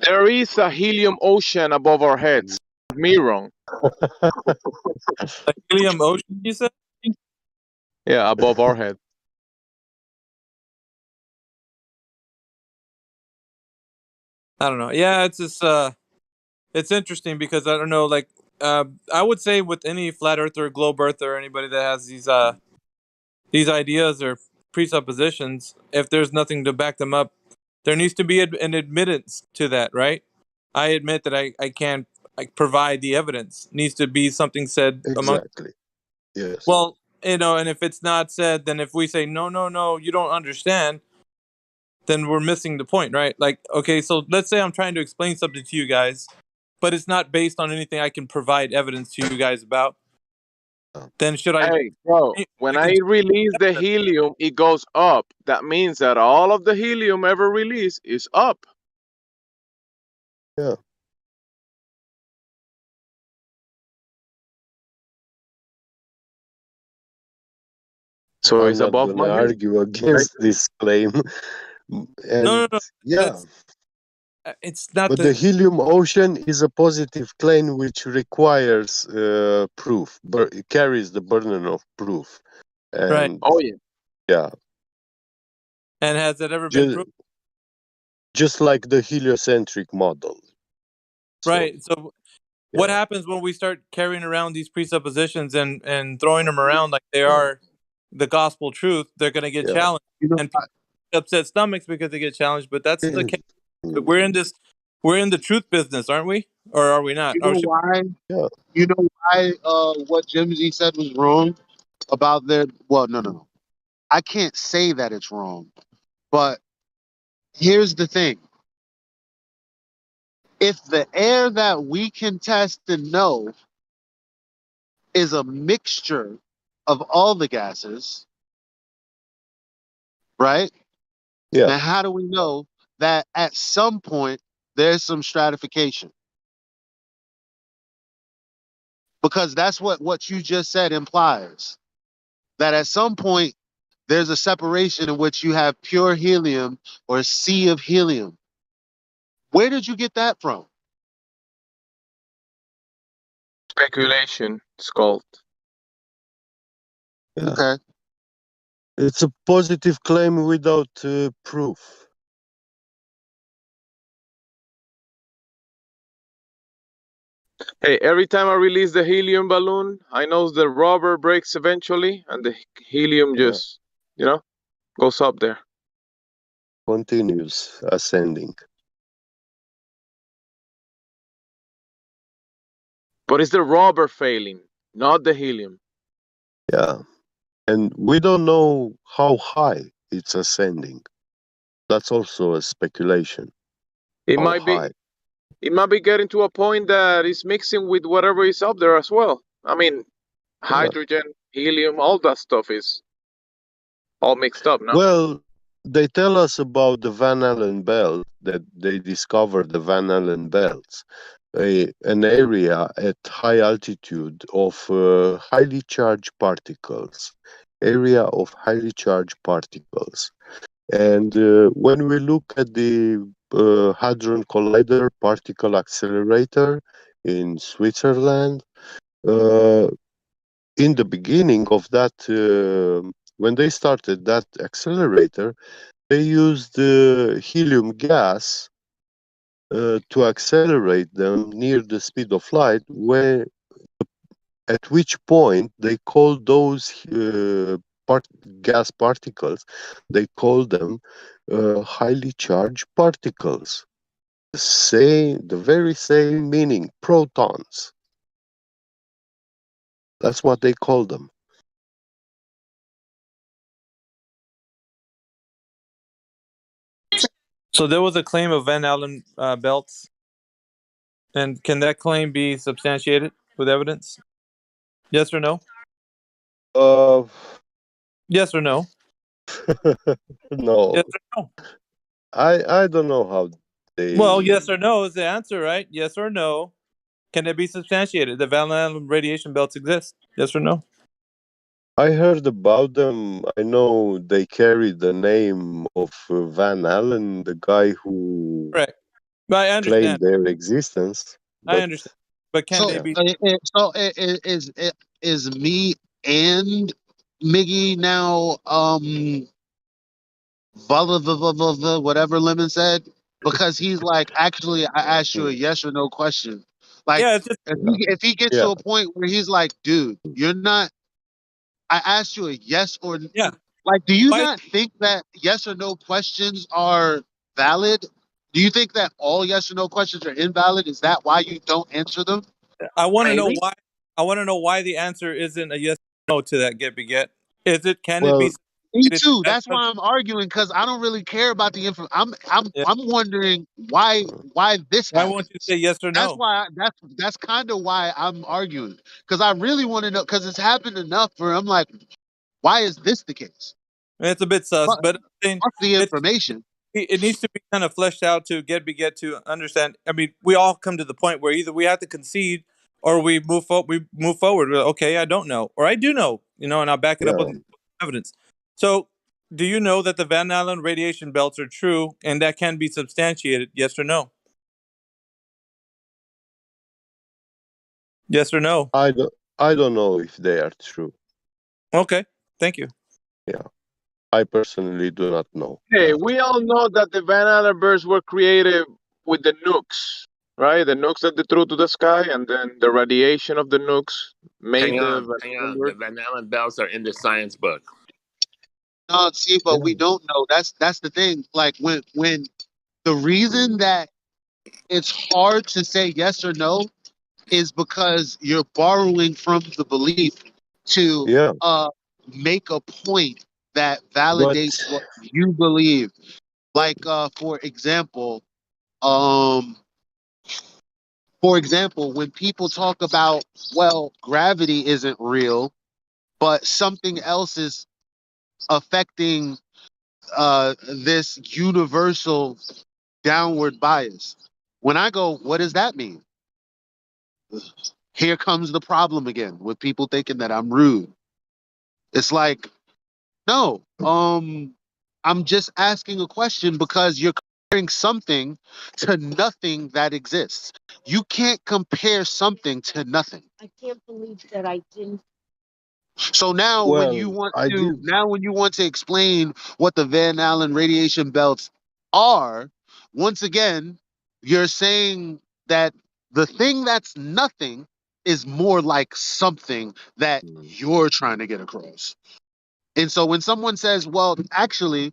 There is a helium ocean above our heads. Me wrong. The helium ocean, you said? Yeah, above our head. I don't know. Yeah, it's just it's interesting because I don't know, like I would say with any flat earther, globe earther, or anybody that has these ideas or presuppositions, if there's nothing to back them up, there needs to be an admittance to that, right? I admit that I can't provide the evidence. Needs to be something said among. exactly. Yes. Well, and if it's not said, then if we say no, no, no, you don't understand, then we're missing the point, right? Like, okay, so let's say I'm trying to explain something to you guys, but it's not based on anything I can provide evidence to you guys about. Then should I? Hey, bro, when I release the helium, it goes up. That means that all of the helium ever released is up. Yeah. So I'm it's not above going to my head. argue against this claim. And No, no. yeah. It's not But the helium ocean is a positive claim which requires proof, but it carries the burden of proof. Right. And oh, yeah. Yeah. And has it ever been proved? Just like the heliocentric model. Right. So what happens when we start carrying around these presuppositions and throwing them around like they are the gospel truth? They're going to get challenged, and people upset stomachs because they get challenged. But that's the case. But we're in the truth business, aren't we? Or are we not? You know why? You know why what Jimsy said was wrong about their no. I can't say that it's wrong. But here's the thing. If the air that we can test and know is a mixture of all the gases, right? Yeah. Now how do we know that at some point there's some stratification? Because that's what you just said implies. That at some point there's a separation in which you have pure helium or a sea of helium. Where did you get that from? Speculation. It's called. Yeah. Okay. It's a positive claim without proof. Hey, every time I release the helium balloon, I know the rubber breaks eventually, and the helium Yeah. just, goes up there. Continues ascending. But it's the rubber failing, not the helium. Yeah. And we don't know how high it's ascending. That's also a speculation. It How might be, high? it might be getting to a point that it's mixing with whatever is up there as well. I mean, Yeah. hydrogen, helium, all that stuff is all mixed up now. Well, they tell us about the Van Allen belt, that they discovered the Van Allen belts, an area at high altitude of highly charged particles, area of highly charged particles. And when we look at the Hadron Collider Particle Accelerator in Switzerland, uh, in the beginning of that, when they started that accelerator, they used helium gas to accelerate them near the speed of light, at which point they call those gas particles, they call them highly charged particles. The very same meaning, protons. That's what they call them. So there was a claim of Van Allen belts, and can that claim be substantiated with evidence? Yes or no? Uh, Yes or no? no, Yes or no? I don't know how Well, they. yes or no is the answer, right? Yes or no. Can it be substantiated that Van Allen radiation belts exist? Yes or no? I heard about them. I know they carry the name of Van Allen, the guy who Correct. But I claimed understand. their existence. I But understand. But can they yeah, be? Is me and Miggy now whatever Lemon said, because he's like, actually, I asked you a yes or no question. Like, Yeah, it's just if he gets to yeah. a point where he's like, dude, you're not. I asked you a yes or yeah. like, do you Why? not think that yes or no questions are valid? Do you think that all yes or no questions are invalid? Is that why you don't answer them? I want to know Maybe. why. I want to know why the answer isn't a yes or no to that get beget. Is it? Can it be Well, Me substantiated? too. That's That's what. why I'm arguing because I don't really care about the info. Yeah. I'm wondering why this Why won't you happens. say yes or That's no? why that's kind of why I'm arguing because I really want to know because it's happened enough where I'm like, why is this the case? It's a bit sus, But but I'm saying fuck the it's information. it needs to be kind of fleshed out to get beget to understand. I mean, we all come to the point where either we have to concede or we move forward. We're like, okay, I don't know, or I do know, and I'll back it up yeah, with evidence. So, do you know that the Van Allen radiation belts are true and that can be substantiated? Yes or no? Yes or no? I don't know if they are true. Okay, thank you. Yeah, I personally do not know Hey, that. we all know that the Van Allen birds were created with the nukes, right? The nukes that they threw to the sky, and then the radiation of the nukes made Hang the on, Van hang Allen on. The bird. Van Allen belts are in the science book. No, see, but Yeah. we don't know. That's the thing. Like when the reason that it's hard to say yes or no is because you're borrowing from the belief to Yeah, make a point that but validates what you believe. Like um for example, when people talk about, well, gravity isn't real, but something else is affecting this universal downward bias. When I go, what does that mean? Here comes the problem again with people thinking that I'm rude. It's like, no, I'm just asking a question because you're comparing something to nothing that exists. You can't compare something to nothing. I can't believe that I didn't. So well, I did. now when you want to explain what the Van Allen radiation belts are, once again, you're saying that The thing that's nothing is more like something that you're trying to get across. And so when someone says, well, actually,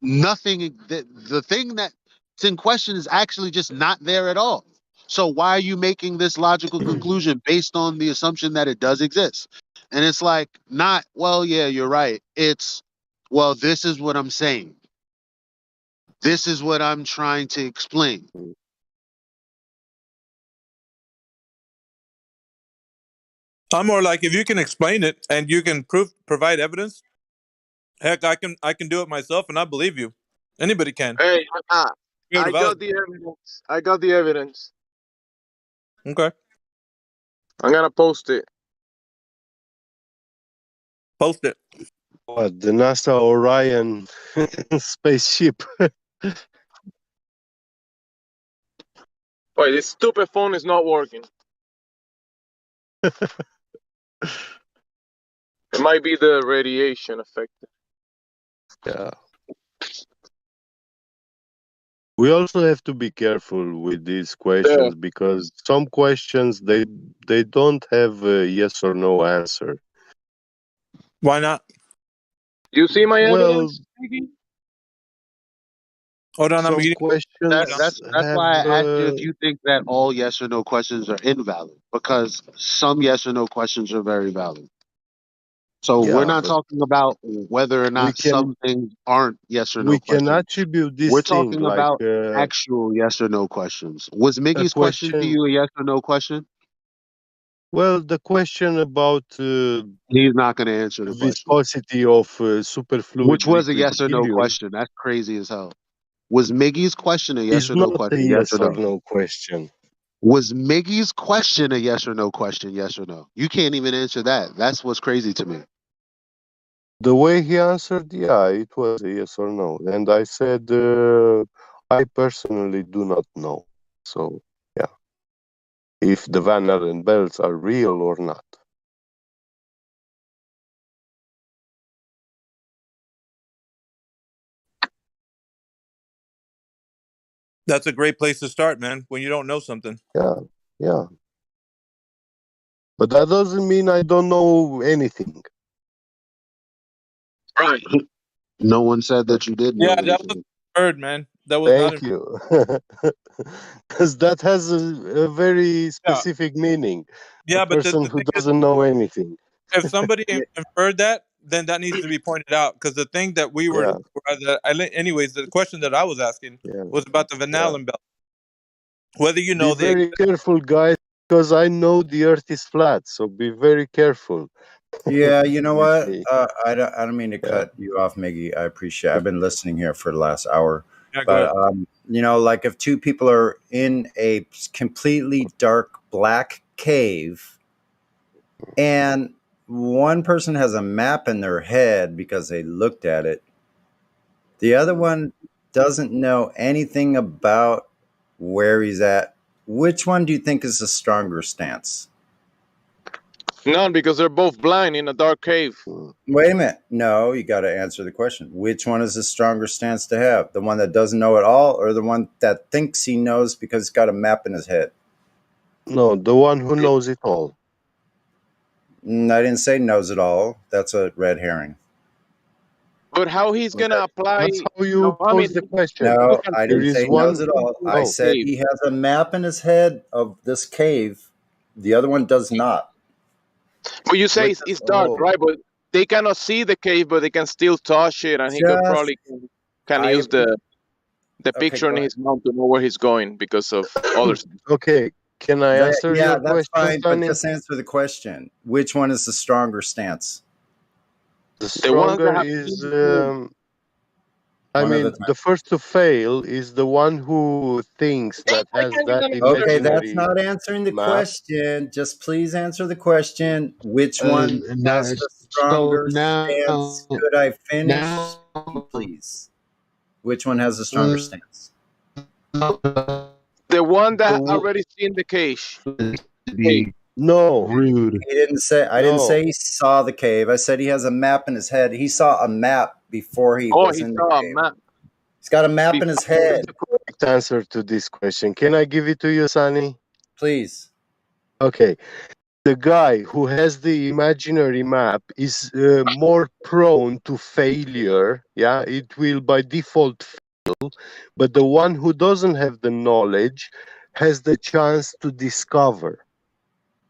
nothing, the thing that's in question is actually just not there at all. So why are you making this logical conclusion based on the assumption that it does exist? And it's like, not, well, yeah, you're right. It's, well, this is what I'm saying. This is what I'm trying to explain. I'm more like, if you can explain it and you can provide evidence, heck, I can do it myself, and I believe you. Anybody can. Hey, Be able to I got validate. the evidence. I got the evidence. Okay. I'm gonna post it. Post it. What, the NASA Orion spaceship? Wait, this stupid phone is not working. It might be the radiation effect. Yeah. We also have to be careful with these questions because some questions they don't have a yes or no answer. Why not? You see my Well, evidence? Hold on, I'm some beginning. questions That's have. why I asked you if you think that all yes or no questions are invalid, because some yes or no questions are very valid. So we're Yeah, not but talking about whether or we not can some things aren't yes or no we can questions. attribute this We're thing talking like about actual yes or no questions. Was a Miggy's question to question. you a yes or no question? Well, the question about He's not going to answer the question. viscosity of superfluid Which was a liquid yes or no helium question. That's crazy as hell. Was Miggy's question a yes is or no not a question? Yes yes or or no? no question. Was Miggy's question a yes or no question? Yes or no? You can't even answer that. That's what's crazy to me. The way he answered, yeah, it was a yes or no. And I said, I personally do not know. So, yeah, if the Van Allen belts are real or not. That's a great place to start, man, when you don't know something. Yeah, yeah. But that doesn't mean I don't know anything. Right. No one said that you did know Yeah, that was anything. inferred, man. That was not Thank you. Because that has a very specific meaning. Yeah, A but person the who thing is, doesn't know anything. if somebody inferred that, then that needs to be pointed out. Because the thing that we were, Yeah, anyways, the question that I was asking yeah, was about the Van yeah. Allen belt. Whether you Be know the very careful, guys, because I know the earth is flat. So be very careful. Yeah, you know With what? me. I don't mean to Yeah. cut you off, Miggy. I appreciate. I've been listening here for the last hour, Yeah, go but ahead. you know, like if two people are in a completely dark black cave, and one person has a map in their head because they looked at it, the other one doesn't know anything about where he's at. Which one do you think is the stronger stance? None, because they're both blind in a dark cave. Wait a minute. No, you got to answer the question. Which one is the stronger stance to have? The one that doesn't know at all, or the one that thinks he knows because he's got a map in his head? No, the one who knows it all. I didn't say knows it all. That's a red herring. But how he's gonna apply? That's how you I mean, pose the question. No, look at I There didn't is say knows one. it all. I No, said he has a map in his head of this cave. The other one does not. But you say it's dark, Oh, right? But they cannot see the cave, but they can still touch it, and he could just probably can use the okay. picture Go in ahead. his mouth to know where he's going because of others. Okay, can I answer Yeah, your that's question, fine. But Sonny? just answer the question. Which one is the stronger stance? The The ones that stronger have is, seen the cave. I One at a mean, time. the first to fail is the one who thinks that has that Okay, that's imaginary not answering the map. question. Just please answer the question. Which one Now, has the so stronger stance? Could I finish speaking, please? Which one has the stronger stance? The one The that already seen the cave. No, rude. He didn't say. I didn't no. say he saw the cave. I said he has a map in his head. He saw a map before he Oh, was he in the saw a cave. map. He's got a map in his Before head. The correct answer to this question. Can I give it to you, Sonny? please. Okay. The guy who has the imaginary map is more prone to failure. Yeah, it will by default fail, but the one who doesn't have the knowledge has the chance to discover.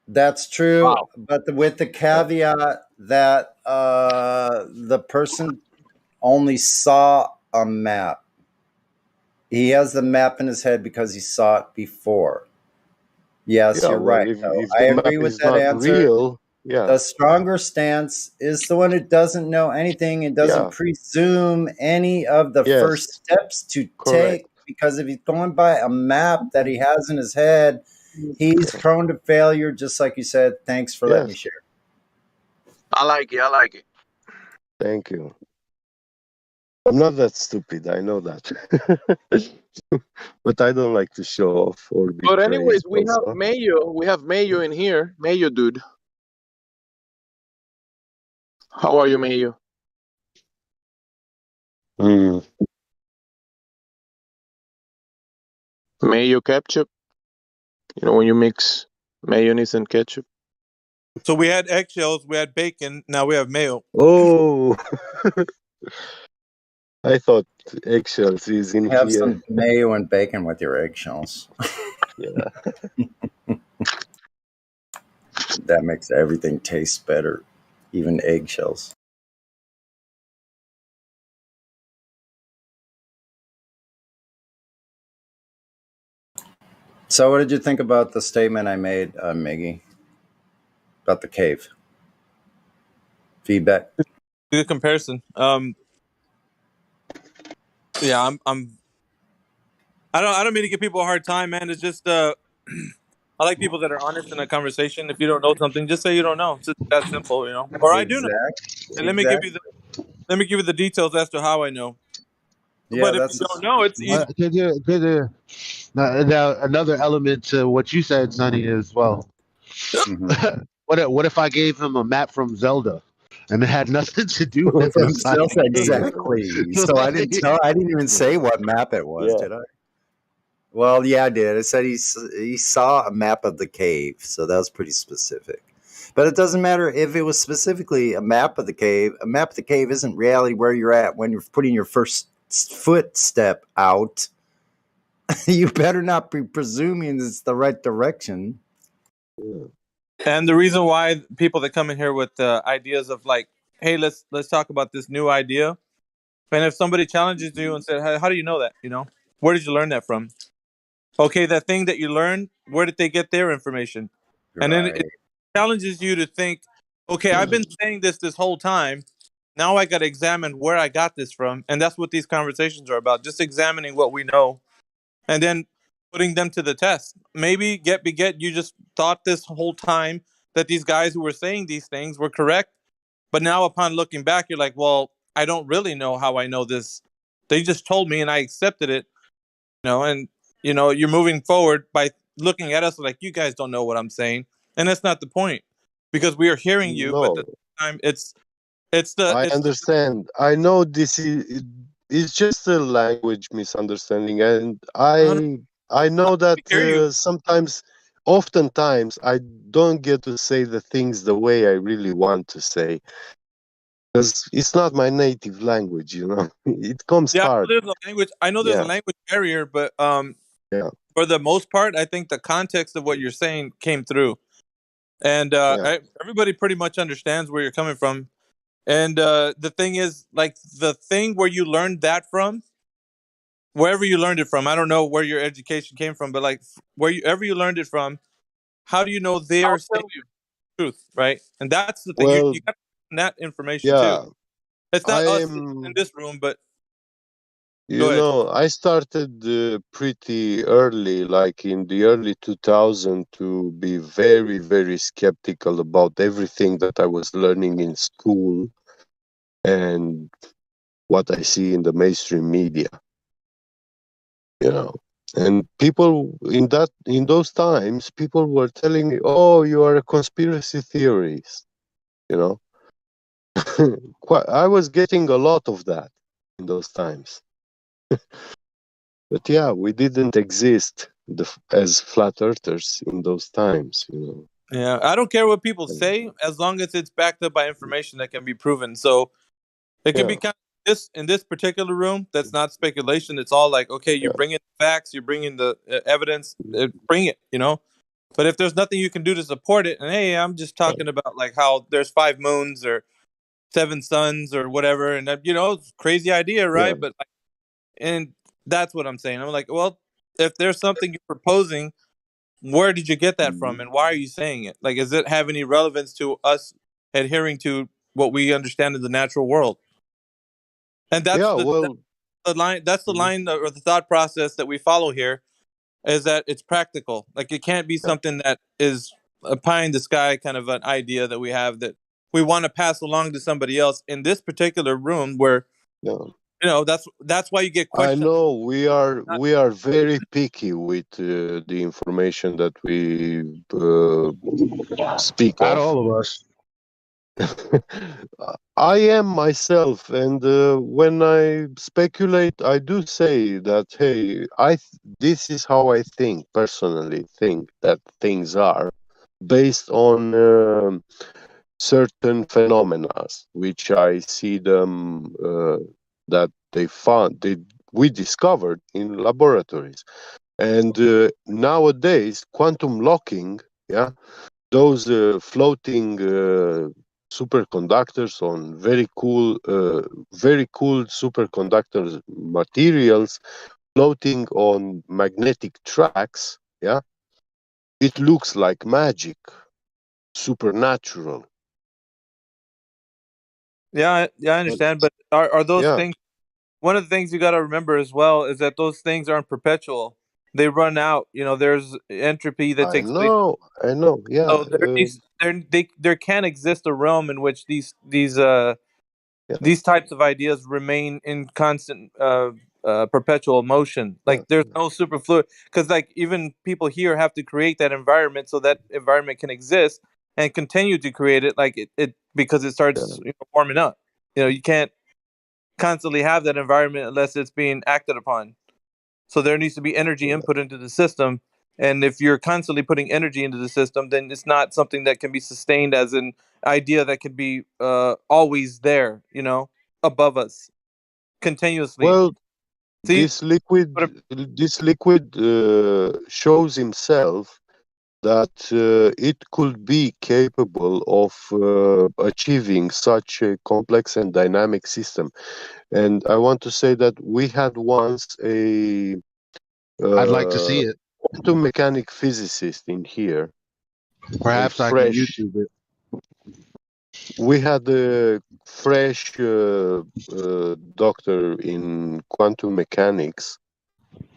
That's true, Wow. but with the caveat that the person only saw a map. He has the map in his head because he saw it before. Yes, Yeah, you're well, right. Though if I the agree map with is that not answer. real, yeah, The stronger stance is the one who doesn't know anything and doesn't yeah, presume any of the first yes, steps to correct. take. Because if he's going by a map that he has in his head, he's prone to failure, just like you said. Thanks for letting me Yes, share. I like it. I like it. thank you. I'm not that stupid, I know that. But I don't like to show off or be But praised anyways, we have also. Mayo. We have Mayo in here. Mayo, dude. How are you, Mayo? Mm. Mayo ketchup. You know when you mix mayonnaise and ketchup. So we had eggshells, we had bacon, now we have mayo. Oh, I thought eggshells is in Have here. some mayo and bacon with your eggshells. Yeah. That makes everything taste better, even eggshells. So, what did you think about the statement I made, Miggy, about the cave? Feedback. Good comparison. Yeah, I don't mean to give people a hard time, man. It's just I like people that are honest in a conversation. If you don't know something, just say you don't know. It's just that simple, you know. Or I do know. And Exactly. let me give you the details as to how I know. Yeah, But if you that's don't know, it's easy. Now, another element to what you said, Sonny, is well. What if I gave him a map from Zelda, and it had nothing to do with from inside Zelda. the cave? Exactly. So I didn't tell. I didn't even say what map it was, Yeah. did I? Well, yeah, I did. I said he saw a map of the cave, so that was pretty specific. But it doesn't matter if it was specifically a map of the cave. A map of the cave isn't reality where you're at when you're putting your first footstep out. You better not be presuming it's the right direction. And the reason why people that come in here with ideas of like, hey, let's talk about this new idea. And if somebody challenges you and said, how do you know that? You know, where did you learn that from? Okay, that thing that you learned, where did they get their information? And then it challenges you to think, okay, I've been saying this whole time. Now I got to examine where I got this from. And that's what these conversations are about. Just examining what we know and then putting them to the test. Maybe get you just thought this whole time that these guys who were saying these things were correct. But now upon looking back, you're like, well, I don't really know how I know this. They just told me and I accepted it, you know, and you know, you're moving forward by looking at us like you guys don't know what I'm saying. And that's not the point. Because we are hearing you, but at No, the same time I it's the understand. I know this is it's just a language misunderstanding, and I know that hear you. sometimes, oftentimes, I don't get to say the things the way I really want to say because it's not my native language. You know, it comes Yeah, hard. I know there's a Yeah, language barrier, but yeah, for the most part, I think the context of what you're saying came through, and yeah. everybody pretty much understands where you're coming from. And the thing is, like the thing where you learned that from, wherever you learned it from, I don't know where your education came from, but like wherever you learned it from, how do you know they're saying the truth, right? And that's the thing. Well, You got that information too. yeah, It's I not us in am. this room, but go You ahead. know, I started pretty early, like in the early 2000s, to be very, very skeptical about everything that I was learning in school and what I see in the mainstream media, you know. And people in those times, people were telling me, "Oh, you are a conspiracy theorist," you know. I was getting a lot of that in those times. But yeah, we didn't exist. as flat earthers in those times, you know. Yeah, I don't care what people say as long as it's backed up by information that can be proven. So it can be Yeah. kind of this in this particular room. That's not speculation. It's all like, okay, you bring in the facts, you bring in the evidence, bring it, you know. But if there's nothing you can do to support it, and hey, I'm just talking about like how there's 5 moons or 7 suns or whatever, and you know, it's a crazy idea, Yeah. right? But like, and that's what I'm saying. I'm like, well, if there's something you're proposing, where did you get that from, and why are you saying it? Like, does it have any relevance to us adhering to what we understand in the natural world? And that's Yeah, well, the line. That's the line or the thought process that we follow here. Is that it's practical? Like, it can't be something that is a pie in the sky kind of an idea that we have that we want to pass along to somebody else. In this particular room, where yeah. you know that's why you get I questions. know we are very picky with the information that we speak Not of. all of us. I am myself, and when I speculate, I do say that, hey, this is how I think personally. Think that things are based on certain phenomena, which I see them that we discovered in laboratories, and nowadays quantum locking, yeah, those floating superconductors on very cool superconductor materials floating on magnetic tracks, yeah, it looks like magic, supernatural. Yeah, I understand. But are those Yeah, things? One of the things you got to remember as well is that those things aren't perpetual. They run out. You know, there's entropy that takes place. I know, yeah, So there can exist a realm in which yeah, these types of ideas remain in constant perpetual motion. yeah, Like, there's no superfluid, because like even people here have to create that environment so that environment can exist and continue to create it. Like it because it starts, you know, warming up. You know, you can't constantly have that environment unless it's being acted upon. So there needs to be energy input into the system. And if you're constantly putting energy into the system, then it's not something that can be sustained as an idea that can be always there, you know, above us continuously. well, See, this liquid shows himself that it could be capable of achieving such a complex and dynamic system. And I want to say that we had once a I'd like to see it. quantum mechanic physicist in here, a Perhaps I can fresh. YouTube it. We had a fresh doctor in quantum mechanics,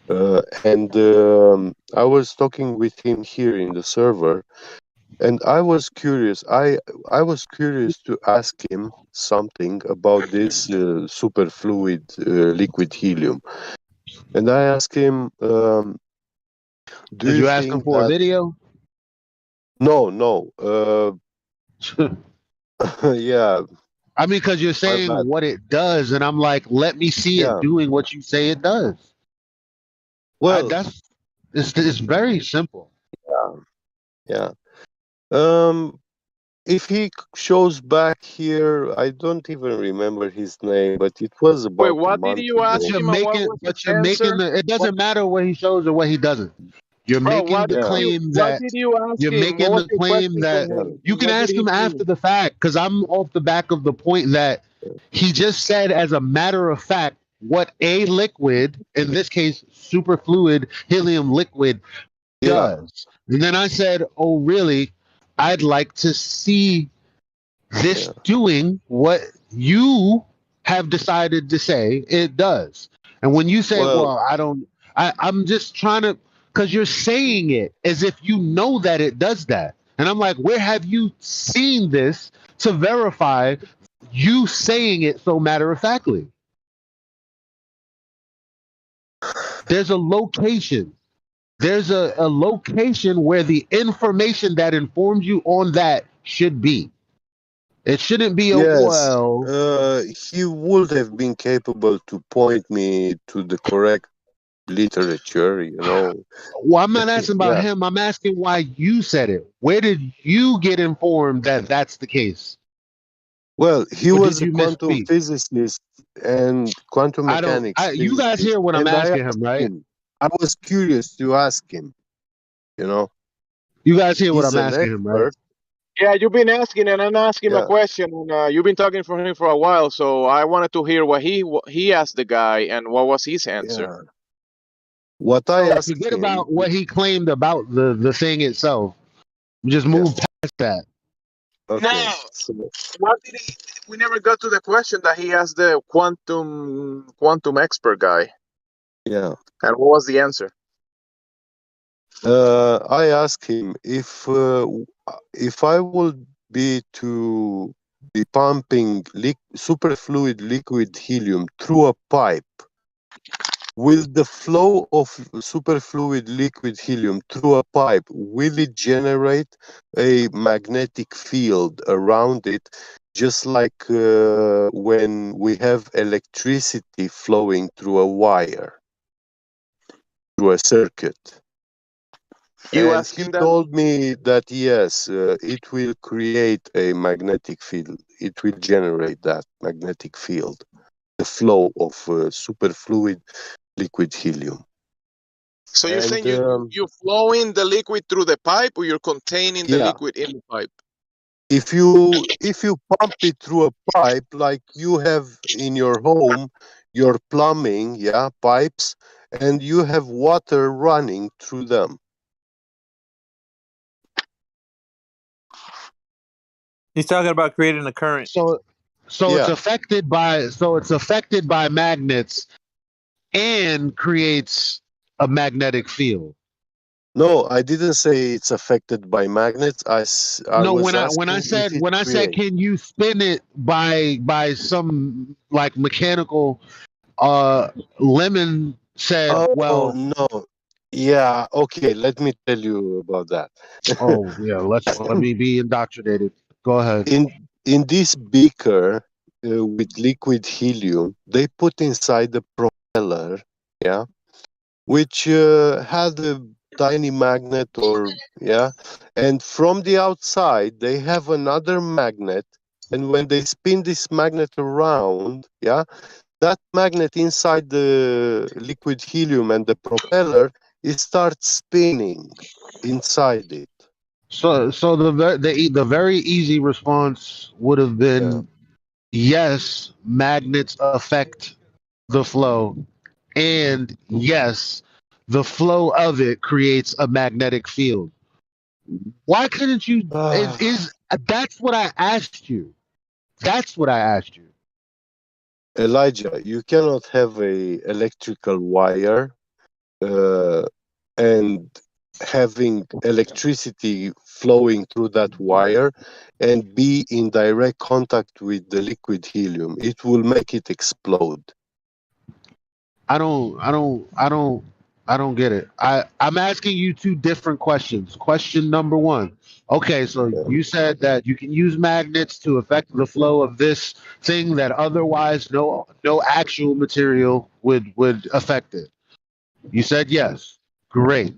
and I was talking with him here in the server, and I was curious. I was curious to ask him something about this superfluid liquid helium, and I asked him, "Do Did you you ask him think for a that?" video? No, no. Yeah, I mean, because you're my saying bad. what it does, and I'm like, let me see it Yeah. doing what you say it does. Well, It's very simple. yeah, yeah. If he shows back here, I don't even remember his name, but it was Wait, about a what did month you ago. ask him and what was his But you're making answer? the. It What, doesn't matter what he shows or what he doesn't. You're bro, making the Yeah, claim what that did you ask you're him? What making was the your claim question to that yeah, him? you can What did ask he him do? after the fact because I'm off the back of the point that he just said as a matter of fact what a liquid, in this case superfluid helium liquid, yeah, does. And then I said, "Oh, really? I'd like to see this yeah. doing what you have decided to say it does." And when you say, Well, well, I'm just trying to, because you're saying it as if you know that it does that. And I'm like, where have you seen this to verify you saying it so matter of factly? There's a location. There's a location where the information that informs you on that should be. It shouldn't be a yes, well. he would have been capable to point me to the correct literature, you know. Well, I'm not asking about Yeah. him. I'm asking why you said it. Where did you get informed that that's the case? Well, he Or was did a you quantum misspeak? physicist and quantum I don't. mechanics You guys physicist, hear what I'm and I asking him, asked right? him. I was curious to ask him, you know. You guys hear what He's I'm an asking him, right? expert. Yeah, you've been asking, and I'm asking him a Yeah, question, and you've been talking for him for a while. So I wanted to hear what he asked the guy, and what was his answer. yeah. What I So asked forget him, about what he claimed about the thing itself. Just yeah, move past that. okay. No, So, what did he? We never got to the question that he asked the quantum expert guy, yeah. and what was the answer? I asked him if I would be to be pumping superfluid liquid helium through a pipe, will the flow of superfluid liquid helium through a pipe, will it generate a magnetic field around it, just like when we have electricity flowing through a wire, through a circuit? You And ask he him that. told me that yes, it will create a magnetic field. It will generate that magnetic field, the flow of superfluid liquid helium. So you're saying And you flowing the liquid through the pipe, or you're containing the yeah, liquid in the pipe? if you pump it through a pipe like you have in your home, your plumbing, yeah, pipes, and you have water running through them. He's talking about creating a current. So Yeah. it's affected by magnets and creates a magnetic field. No, I didn't say it's affected by magnets. I No, was when I asking if said it creates. can you spin it by some like mechanical Lemon said, Oh well, no. Yeah, okay, let me tell you about that. oh yeah, let me be indoctrinated. Go ahead. In this beaker with liquid helium, they put inside the propeller, yeah, which had a tiny magnet or yeah, and from the outside they have another magnet, and when they spin this magnet around, yeah, that magnet inside the liquid helium and the propeller, it starts spinning inside it. So the very easy response would have Yeah. been yes, magnets affect the flow, and yes, the flow of it creates a magnetic field. Why couldn't you? Is that's what I asked you? That's what I asked you. Elijah, you cannot have a electrical wire uh, and having electricity flowing through that wire and be in direct contact with the liquid helium. It will make it explode. I don't get it. I'm asking you two different questions. Question number one. Okay, so you said that you can use magnets to affect the flow of this thing that otherwise no actual material would affect it. You said yes. Great.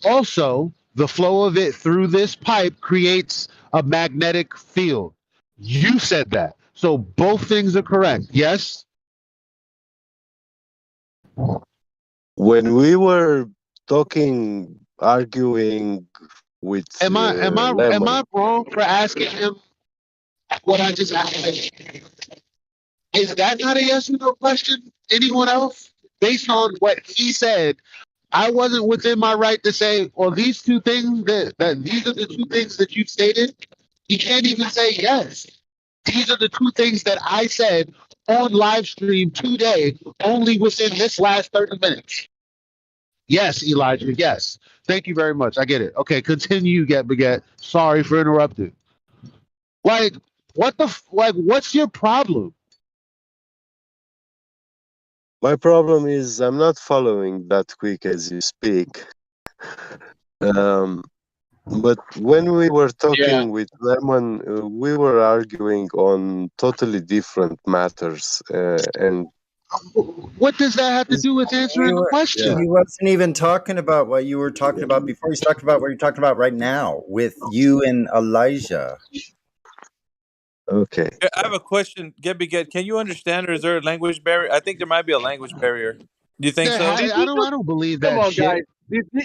Also, the flow of it through this pipe creates a magnetic field. You said that. So both things are correct. Yes? When we were talking, arguing with Am Lemon, I wrong for asking him what I just asked? Is that not a yes or no question? Anyone else? Based on what he said, I wasn't within my right to say, well, these two things that these are the two things that you stated. He can't even say yes. These are the two things that I said on live stream today, only within this last 30 minutes. Yes, Elijah. Yes. Thank you very much. I get it. Okay, continue, Get Baguette. Sorry for interrupting. Like, what's your problem? my problem is I'm not following that quick as you speak. Um, but when we were Yeah. talking with Lemon, we were arguing on totally different matters, and What does that have to do with answering the question? He wasn't even talking about what you were talking about before. He's talking about what you're talking about right now with you and Elijah. Okay. I have a question, Get. Can you understand, or is there a language barrier? I think there might be a language barrier. Do you think so? I don't believe that shit.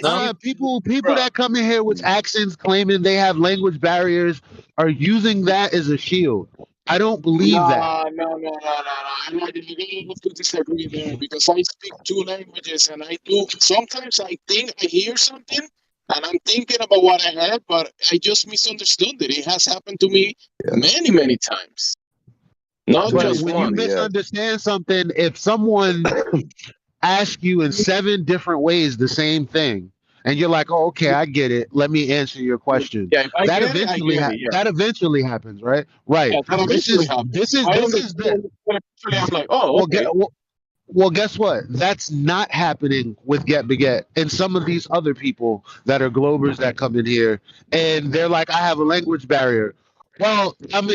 No? People that come in here with accents claiming they have language barriers are using that as a shield. I don't believe that. No. I have to disagree there because I speak two languages and I do. Sometimes I think I hear something and I'm thinking about what I heard, but I just misunderstood it. It has happened to me many times. Not But just when you one. misunderstand something, if someone asks you in 7 different ways the same thing, and you're like, "Oh, okay, I get it. Let me answer your question." Yeah, if I That get it, I eventually get it. Yeah. that eventually happens, right? Right. Yeah, that This eventually is happens. this is I this is the understand. Eventually, I'm like, oh, well, okay. well, guess what? That's not happening with Get Baguette and some of these other people that are Globers that come in here and they're like, I have a language barrier. Well, I'm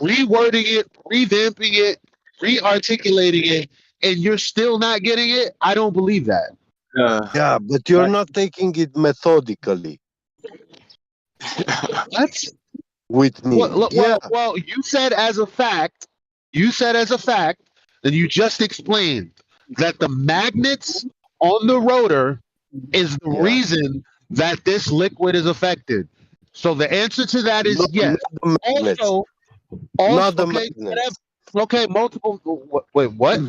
rewording it, revamping it, re-articulating it, and you're still not getting it. I don't believe that. Yeah, but you're not taking it methodically. That's with me. well, you said as a fact, and you just explained that the magnets on the rotor is the reason that this liquid is affected. So the answer to that is yes. Also, Not the okay, magnets. okay, multiple. Wait, what?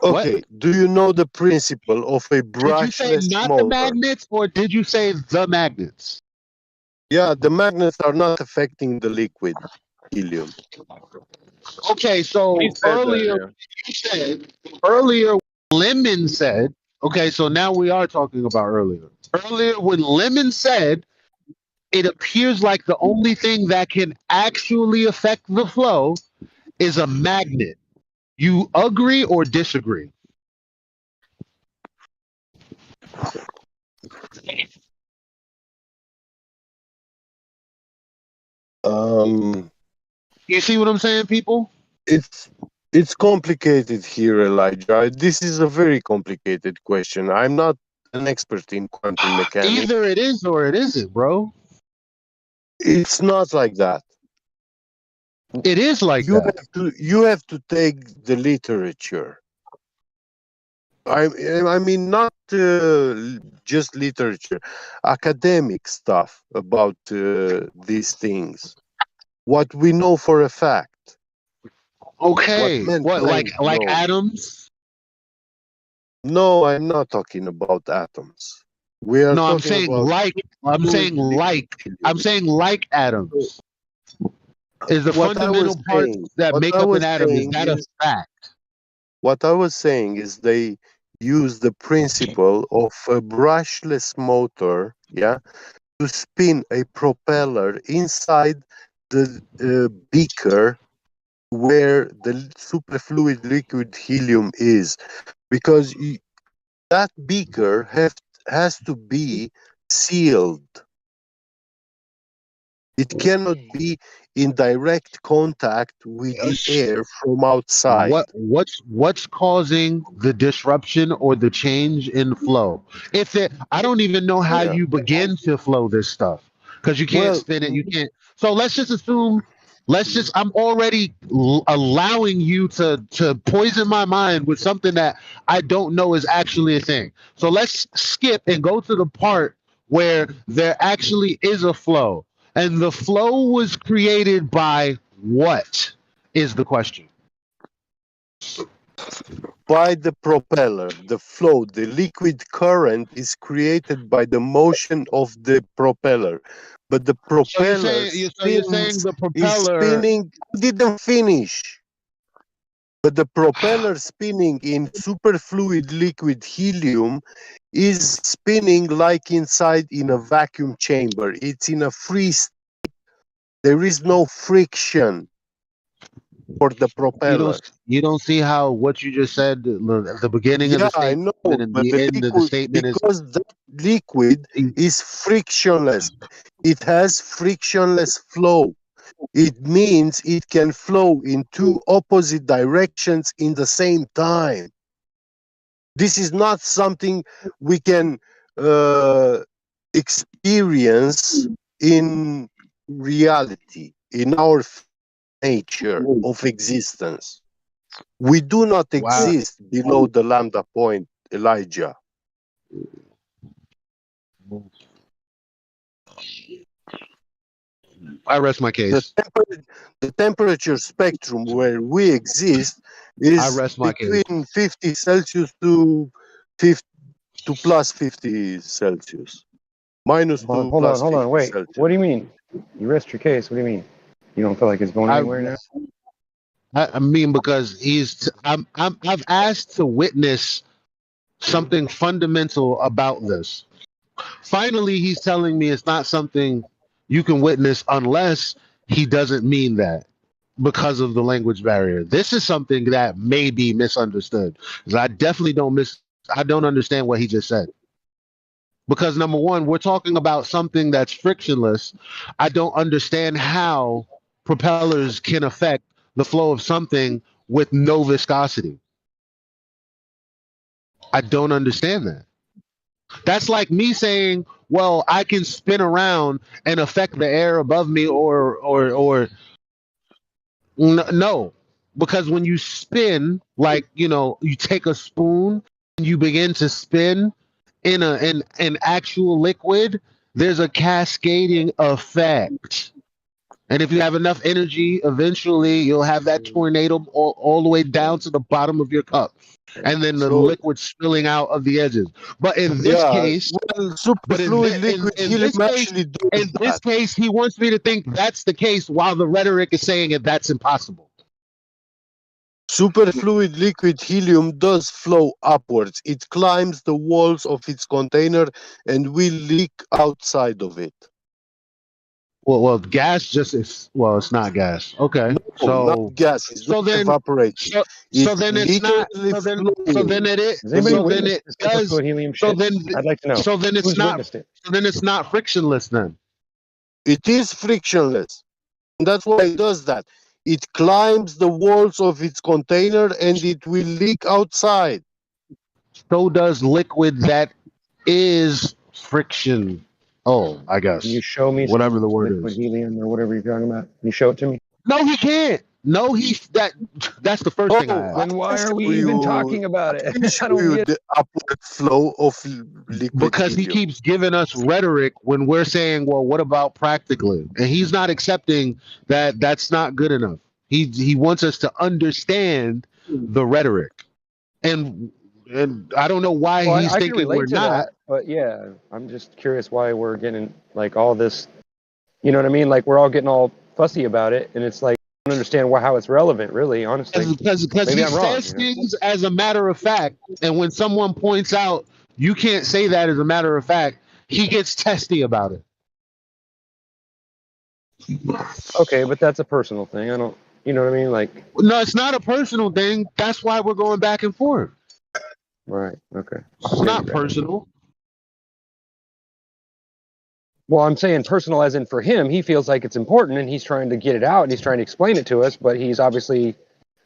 Okay, do you know the principle of a Did you say brushless not the motor? magnets, or did you say the magnets? Yeah, the magnets are not affecting the liquid helium. Okay, so earlier you said Lemon said, okay, so now we are talking about earlier. Earlier when Lemon said it appears like the only thing that can actually affect the flow is a magnet. You agree or disagree? You see what I'm saying, people? It's complicated here, Elijah. This is a very complicated question. I'm not an expert in quantum mechanics. Either it is or it isn't, bro. It's not like that. It is like that. You have to take the literature. I mean, not just literature, academic stuff about these things. What we know for a fact. Okay, what like atoms? No, I'm not talking about atoms. We are No, I'm talking saying about I'm saying like atoms. Is the what I was fundamental parts saying, that what make I up was an atom, is saying that a is- fact? What I was saying is they use the principle of a brushless motor, to spin a propeller inside the beaker where the superfluid liquid helium is, because that beaker has to be sealed. It cannot be in direct contact with the air from outside. What's causing the disruption or the change in flow? I don't even know how you begin to flow this stuff because you can't spin it. You can't. So let's just assume. I'm already allowing you to poison my mind with something that I don't know is actually a thing. So let's skip and go to the part where there actually is a flow. And the flow was created by what is the question? By the propeller, the flow, the liquid current is created by the motion of the propeller. But the propeller you're saying the propeller is spinning. I didn't finish. But the propeller spinning in superfluid liquid helium is spinning like inside in a vacuum chamber. It's in a free state. There is no friction for the propeller. You don't see how what you just said the beginning of the I statement know, and but the end of the statement is because that liquid is frictionless. It has frictionless flow. It means it can flow in two opposite directions in the same time. This is not something we can experience in reality, in our nature of existence. We do not Wow. exist below the lambda point, Elijah. I rest my case. The temperature spectrum where we exist I is rest my case. between 50 Celsius to 50 to plus 50 Celsius. Minus Hold on, to hold on, plus hold on. 50 Wait, Celsius. what do you mean? You rest your case. What do you mean? You don't feel like it's going anywhere now? I mean, because I've asked to witness something fundamental about this. Finally, he's telling me it's not something you can witness unless he doesn't mean that because of the language barrier. This is something that may be misunderstood. 'Cause I definitely I don't understand what he just said. Because number one, we're talking about something that's frictionless. I don't understand how propellers can affect the flow of something with no viscosity. I don't understand that. That's like me saying, well, I can spin around and affect the air above me or no. Because when you spin, like, you take a spoon and you begin to spin in an actual liquid, there's a cascading effect. And if you have enough energy, eventually you'll have that tornado all the way down to the bottom of your cup. And then the So, liquid spilling out of the edges. But in this yeah, case, well, but superfluid liquid helium actually does in this that. case, he wants me to think that's the case while the rhetoric is saying it that's impossible. Superfluid liquid helium does flow upwards. It climbs the walls of its container and will leak outside of it. Well, gas just is. Well, it's not gas. Okay, No, not so gas. It's so not then evaporating. so It's then it's not. literally So flowing. then it is. Has anybody So then witnessed it this does. superfluid helium So shit? then I'd like to know. so then it's Who's not. witnessed it? So then it's not frictionless then. It is frictionless. And that's why it does that. It climbs the walls of its container and it will leak outside. So does liquid that is friction. Oh, I Can you guess show me whatever some the word liquid is. helium or whatever you're talking about? Can you show it to me? No, he can't. No, that's the first thing I Oh, I asked. Then why can are we show even you. talking about I it? can I show don't you get the upward flow of liquid Because he helium. keeps giving us rhetoric when we're saying, well, what about practically? And he's not accepting that that's not good enough. He wants us to understand the rhetoric. And I don't know why Well, he's I can thinking we're relate to not. that, but yeah, I'm just curious why we're getting like all this. You know what I mean? Like we're all getting all fussy about it, and it's like I don't understand how it's relevant, really. Honestly, Because maybe he I'm wrong. says things as a matter of fact, and when someone points out you can't say that as a matter of fact, he gets testy about it. Okay, but that's a personal thing. I don't. You know what I mean? Like, No, it's not a personal thing. That's why we're going back and forth. right? Okay. It's Maybe not right. personal. Well, I'm saying personal as in for him, he feels like it's important and he's trying to get it out and he's trying to explain it to us, but he's obviously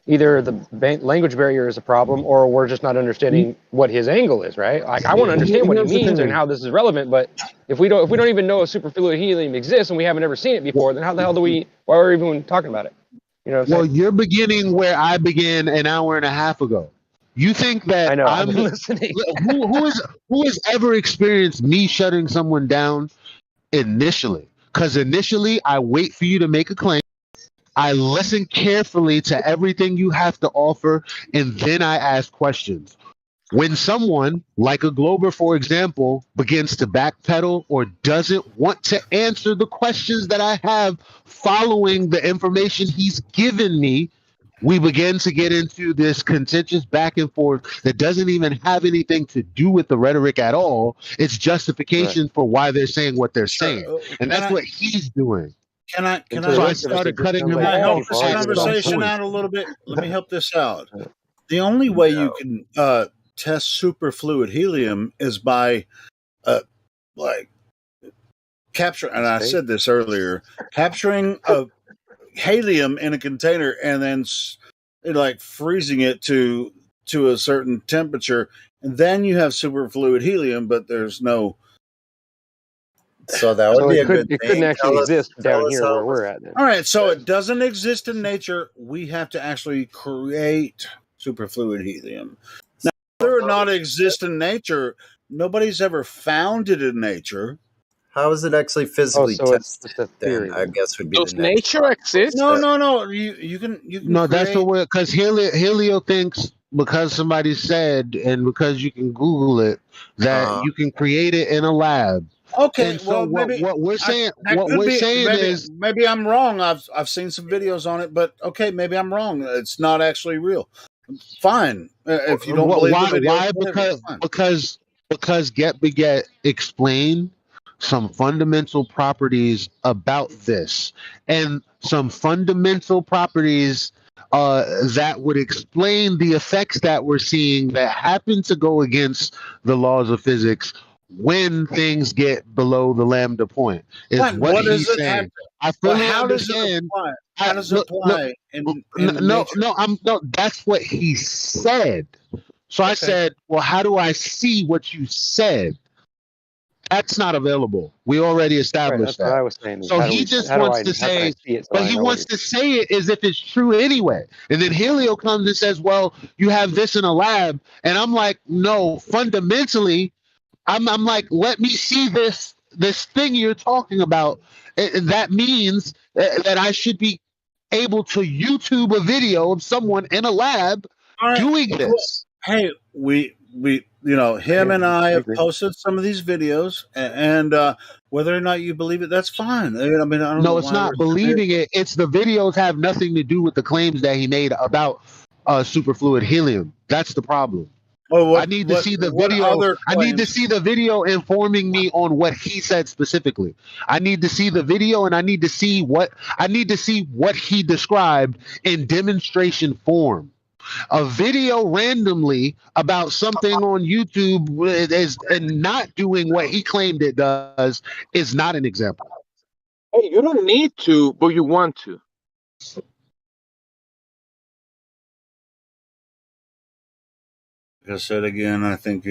either the language barrier is a problem or we're just not understanding what his angle is, right? Like I want to understand what he Here's the means and thing. how this is relevant, but if we don't even know a superfluid helium exists and we haven't ever seen it before, then how the hell why are we even talking about it? You know what I'm Well, saying? you're beginning where I began an hour and a half ago. You think that I know, I've I'm been listening. who has ever experienced me shutting someone down initially? Because initially I wait for you to make a claim. I listen carefully to everything you have to offer, and then I ask questions. When someone, like a Glober, for example, begins to backpedal or doesn't want to answer the questions that I have following the information he's given me, we begin to get into this contentious back and forth that doesn't even have anything to do with the rhetoric at all. It's justification for why they're saying what they're saying. And that's what he's doing. Can I So I started cutting him help off this at some conversation point. out a little bit? Let me help this out. The only way you can test superfluid helium is by like capture, and I said this earlier, capturing helium in a container and then like freezing it to a certain temperature, and then you have superfluid helium, but there's no. So that would So be a it good couldn't thing. actually exist down here how where it we're was. at then. All right, so it doesn't exist in nature. We have to actually create superfluid helium. Now, whether or not it exists in nature, nobody's ever found it in nature. How is it actually physically so it's tested? just a Then theory. I guess would be Does the next nature part. exist? No. You can No, that's create. the way, because Helio thinks because somebody said and because you can Google it that you can create it in a lab. Okay, And so well, maybe what we're that could be. saying is Maybe I'm wrong. I've seen some videos on it, but okay, maybe I'm wrong. It's not actually real. Fine, if you don't believe the video, why whatever. Fine. because Get Beget explained some fundamental properties about this and some fundamental properties that would explain the effects that we're seeing that happen to go against the laws of physics when things get below the lambda point is Fine. what What does he's it have? saying. I Well, fully how does it understand. apply? How does it apply in No, nature? no, that's what he said. So I said, well, how do I see what you said? That's not available. We already Right, established that's what that. I was saying. So he just wants to How can I say, see it so but I he know what wants to say it as if it's true anyway. And then Helio comes and says, well, you have this in a lab. And I'm like, no, fundamentally, I'm like, let me see this thing you're talking about. That means that I should be able to YouTube a video of someone in a lab All right. doing Cool. this. Hey, we him and I have posted some of these videos, and whether or not you believe it, that's fine. I mean, I don't know No, it's why we're not believing it. It's the videos have nothing to do with the claims that he made about superfluid helium. That's the problem. Oh, I need to see the video. other I need to claims? see the video informing me on what he said specifically. I need to see the video and I need to see what he described in demonstration form. A video randomly about something on YouTube is and not doing what he claimed it does is not an example. Hey, you don't need to, but you want to. Like I said again, I think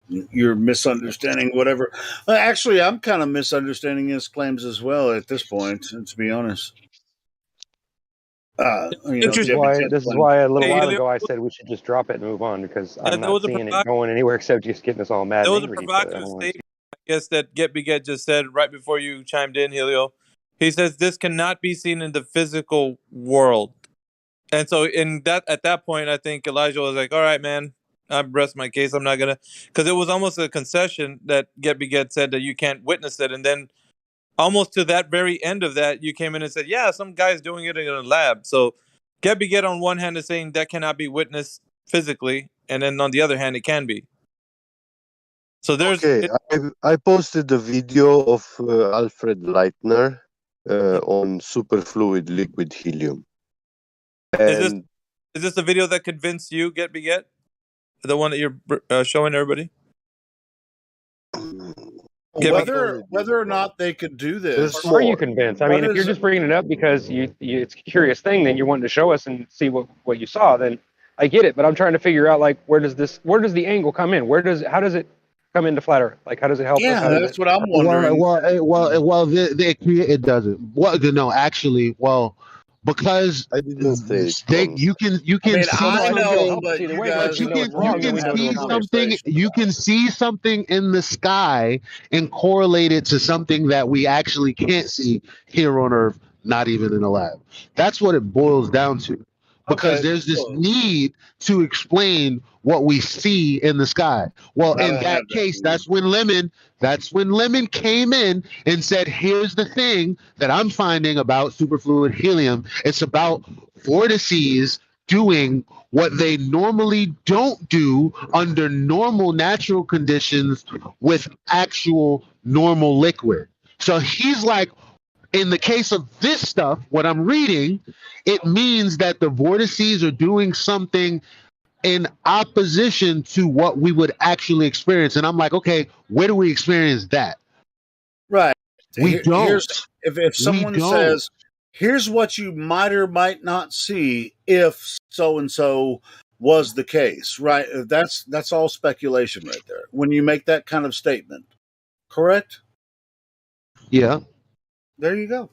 you're misunderstanding whatever. Actually, I'm kind of misunderstanding his claims as well at this point, to be honest. This is why a little while ago I said we should just drop it and move on because I'm not seeing it going anywhere except just getting us all mad There and was a angry at each other. I provocative don't want to statement, I guess, that Get Beget just said right before you chimed in, Helio. He says this cannot be seen in the physical world. And so at that point, I think Elijah was like, all right, man, I rest my case. I'm not going to, because it was almost a concession that Get Beget said that you can't witness it. And then almost to that very end of that, you came in and said, yeah, some guy's doing it in a lab. So Get Beget on one hand is saying that cannot be witnessed physically. And then on the other hand, it can be. So there's I posted a video of Alfred Leitner on superfluid liquid helium. And is this a video that convinced you, Get Beget? The one that you're showing everybody? Whether or not they could do this. Are you convinced? I mean, if you're just bringing it up because it's a curious thing, then you're wanting to show us and see what you saw, then I get it. But I'm trying to figure out, like, where does the angle come in? How does it come into flat Earth? Like, how does it help us? Yeah, that's what I'm wondering. It doesn't. Well, no, actually, because I didn't say you can you can see something in the sky and correlate it to something that we actually can't see here on Earth, not even in a lab. That's what it boils down to. Because there's this need to explain what we see in the sky. Well, in that case, that's when Lemon came in and said, here's the thing that I'm finding about superfluid helium. It's about vortices doing what they normally don't do under normal natural conditions with actual normal liquid. So he's like, in the case of this stuff, what I'm reading, it means that the vortices are doing something in opposition to what we would actually experience. And I'm like, okay, where do we experience that? Right. We don't. If someone says, here's what you might or might not see if so and so was the case, right? That's all speculation right there. When you make that kind of statement, correct? Yeah. There you go.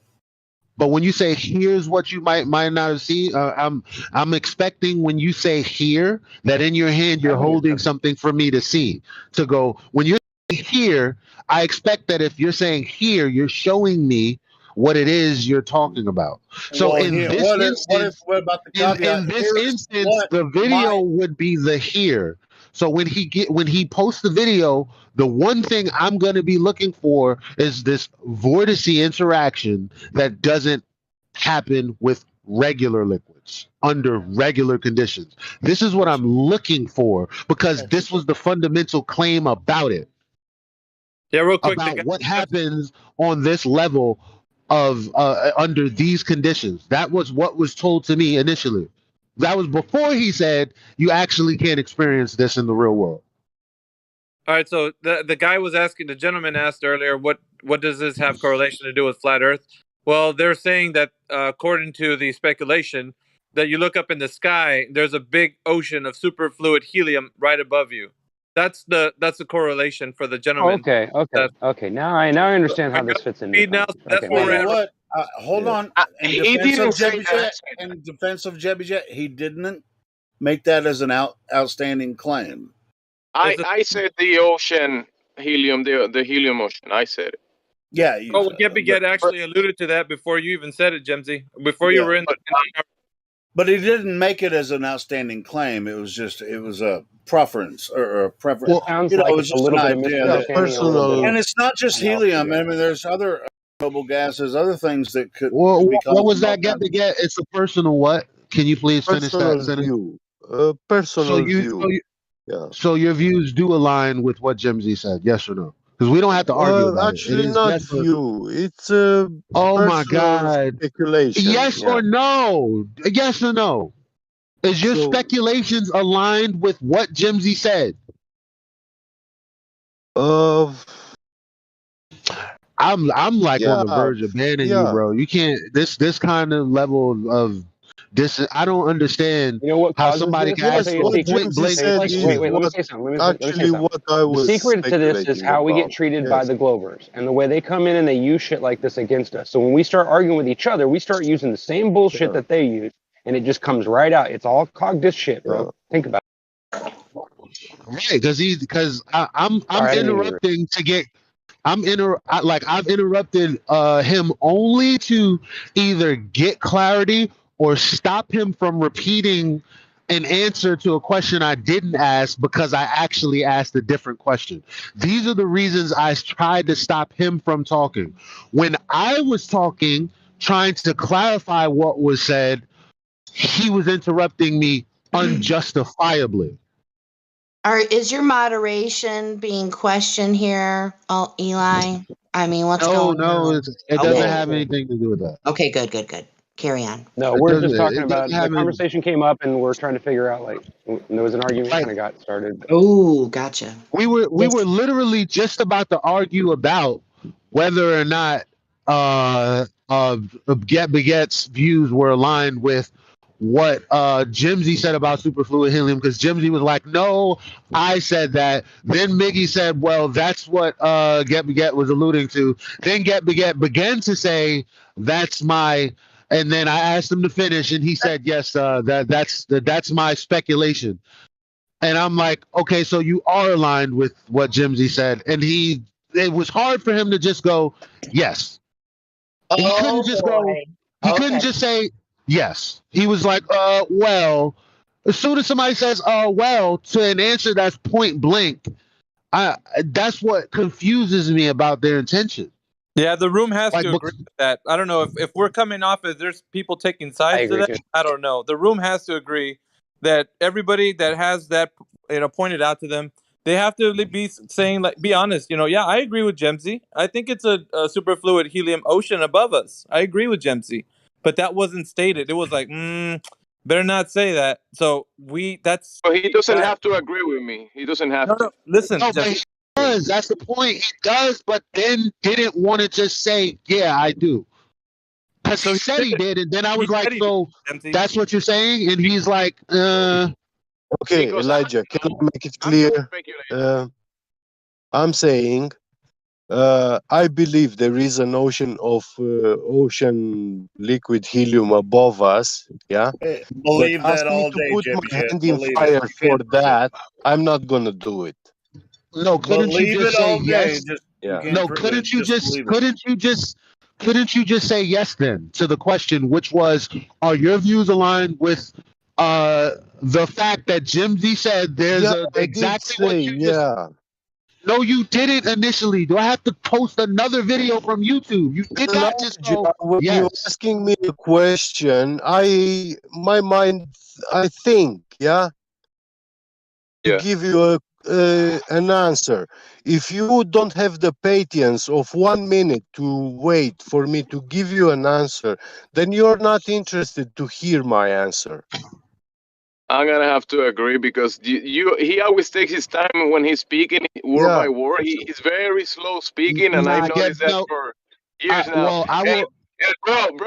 But when you say here's what you might not have seen, I'm expecting when you say here that in your hand you're holding something for me to see. To go when you're here, I expect that if you're saying here, you're showing me what it is you're talking about. So Well, in here, this instance, what about the in caveat? this Here's instance, what the video my would be the here. So when he posts the video, the one thing I'm going to be looking for is this vortice interaction that doesn't happen with regular liquids under regular conditions. This is what I'm looking for because this was the fundamental claim about it. Yeah, real quick, the About guy what happens on this level of under these conditions. That was what was told to me initially. That was before he said you actually can't experience this in the real world. All right, so the guy was asking, the gentleman asked earlier, what does this have correlation to do with flat Earth? Well, they're saying that according to the speculation, that you look up in the sky, there's a big ocean of superfluid helium right above you. That's the correlation for the Oh, gentleman. okay. Now I understand how I got this fits into speed now. So things. that's Okay, where well, we're you thank know at. what? Hold on. In He defense of didn't say Jebby that. Jet, he didn't make that as an outstanding claim. I said the ocean helium, the helium ocean. I said it. Yeah, you Oh, said Geppy that, Get actually alluded to that before you even said it, Jemsy. Before you yeah, were in the but he didn't make it as an outstanding claim. It was a preference or a preference. Well, sounds You know, it like was it's a just an little bit of idea Yeah, that, misunderstanding, a little bit personal. and of it's not just analysis helium. I there. mean, there's other noble gases, other things that could well, be what was causing all that get kinds to of. get? It's a personal what? Can you please finish that Personal sentence? view. So Personal you, so view. you, Yeah. so your views do align with what Jimsy said, yes or no? Because we don't have to argue about it. It Actually, is not yes or view. It's oh my personal god. speculation. Yes Yeah. or no? Yes or no? Is your So, speculations aligned with what Jimsy said? uh, I'm like on yeah, the verge of banning you, yeah. bro. You can't this kind of level of this. I don't understand You know what how causes somebody this? can I'll ask tell Yes, you you a a what secret. point Jimsy blank It's said like is wait, question. let me what say something. Let me say actually something. what I The was secret to this is speculating how we get about. treated by Yes. the Glovers and the way they come in and they use shit like this against us. So when we start arguing with each other, we start using the same bullshit Yeah. that they use, and it just comes right out. It's all cog shit, Yeah. bro. Think about Right, because it. I'm Sorry, I didn't mean to. interrupting to get I've interrupted him only to either get clarity or stop him from repeating an answer to a question I didn't ask because I actually asked a different question. These are the reasons I tried to stop him from talking. When I was talking, trying to clarify what was said, he was interrupting me unjustifiably. Is your moderation being questioned here, Eli? I mean, what's No, going no, on? it doesn't Okay. have anything to do with that. Okay, good. Carry on. No, It we're doesn't. just talking It about doesn't the have any. conversation came up and we're trying to figure out like there was an argument Like kind of got started. Oh, gotcha. we were literally just about to argue about whether or not Get Baguette's views were aligned with what Jimsy said about superfluid helium because Jimsy was like, no, I said that. Then Miggy said, well, that's what Get Baguette was alluding to. Then Get Baguette began to say, that's my. And then I asked him to finish, and he said, yes, that's my speculation. And I'm like, okay, so you are aligned with what Jimsy said. And it was hard for him to just go, yes. He couldn't Oh just go, boy. he couldn't Okay. just say, yes. He was like, well, as soon as somebody says, well, to an answer that's point blank, that's what confuses me about their intention. Yeah, the room has Like, to agree with that. I don't know if we're coming off as there's people taking I sides to agree that. too. I don't know. The room has to agree that everybody that has that pointed out to them, they have to be saying like, be honest. Yeah, I agree with Jemsy. I think it's a superfluid helium ocean above us. I agree with Jemsy, but that wasn't stated. It was like, better not say that. So that's But he doesn't that. have to agree with me. He doesn't have to. No. Listen, no, but he does. That's the point. He does, but then didn't want to just say, yeah, I do. Because he said he did, and then I He was like, said he so did. that's what you're saying? And he's like, Okay, Because Elijah, can I make it I'm not clear? speculating. I'm saying I believe there is an ocean liquid helium above us. Yeah, but Believe ask that me all to day, put my Jebby Jet. hand in Believe it. fire You for can't prove it. that. I'm not gonna do it. no, couldn't you Believe just it say all day. yes? Just you Yeah. can't No, prove it. Just believe it. couldn't you just say yes then to the question, which was, are your views aligned with the fact that Jim Z said there's Yeah, a I did exactly what say you just. yeah. No, you didn't initially. Do I have to post another video from YouTube? You did not just Elijah, go when you're yes. asking me a question, my mind, I think, yeah, to Yeah. give you an answer. If you don't have the patience of 1 minute to wait for me to give you an answer, then you're not interested to hear my answer. I'm gonna have to agree because he always takes his time when he's speaking word Yeah. by word. He's very slow speaking, and I've Nah, yeah, noticed that no. for years now. Well, I And, will.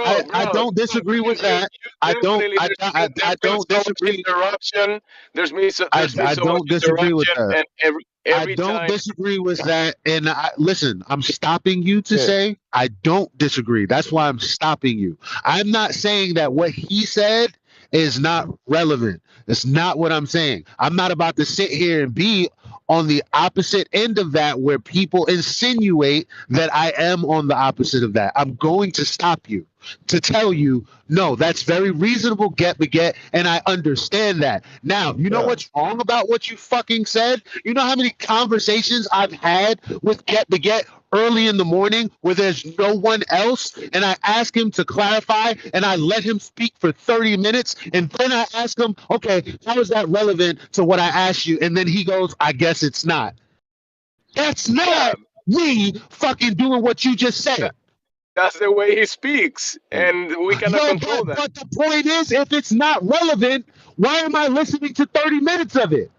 and I don't disagree with that. I don't. I there's don't so much disagree. interruption. There's been I so much don't disagree with interruption, that. and I every don't time. disagree with that. And listen, I'm stopping you to Okay. say I don't disagree. That's why I'm stopping you. I'm not saying that what he said is not relevant. That's not what I'm saying. I'm not about to sit here and be on the opposite end of that where people insinuate that I am on the opposite of that. I'm going to stop you to tell you, no, that's very reasonable, get, and I understand that. Now, you know Yeah. what's wrong about what you fucking said? You know how many conversations I've had with get early in the morning where there's no one else, and I ask him to clarify, and I let him speak for 30 minutes, and then I ask him, okay, how is that relevant to what I asked you? And then he goes, I guess it's not. That's Yeah, not me fucking doing what you just said. that's the way he speaks, and we cannot Yo, control that. but the point is, if it's not relevant, why am I listening to 30 minutes of it?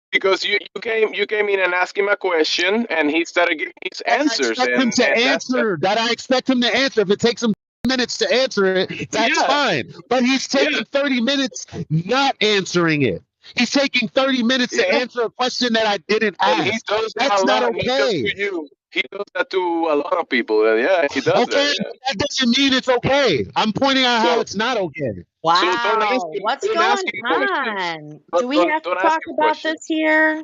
Because you came in and asked him a question, and he started giving his I answers, expect him and to that's answer that. I expect him to answer. If it takes him minutes to answer it, that's yeah, fine. But he's yeah, taking 30 minutes not answering it. He's taking 30 minutes to yeah. answer a question that I didn't And he ask. does that a That's not lot, not just okay. to you. He does that to a lot of people. Yeah, he does that. Okay, Yeah. that doesn't mean it's okay. I'm pointing out how So it's not okay. Wow, what's don't ask going him questions. on? Do we have to Don't ask talk him about questions this here?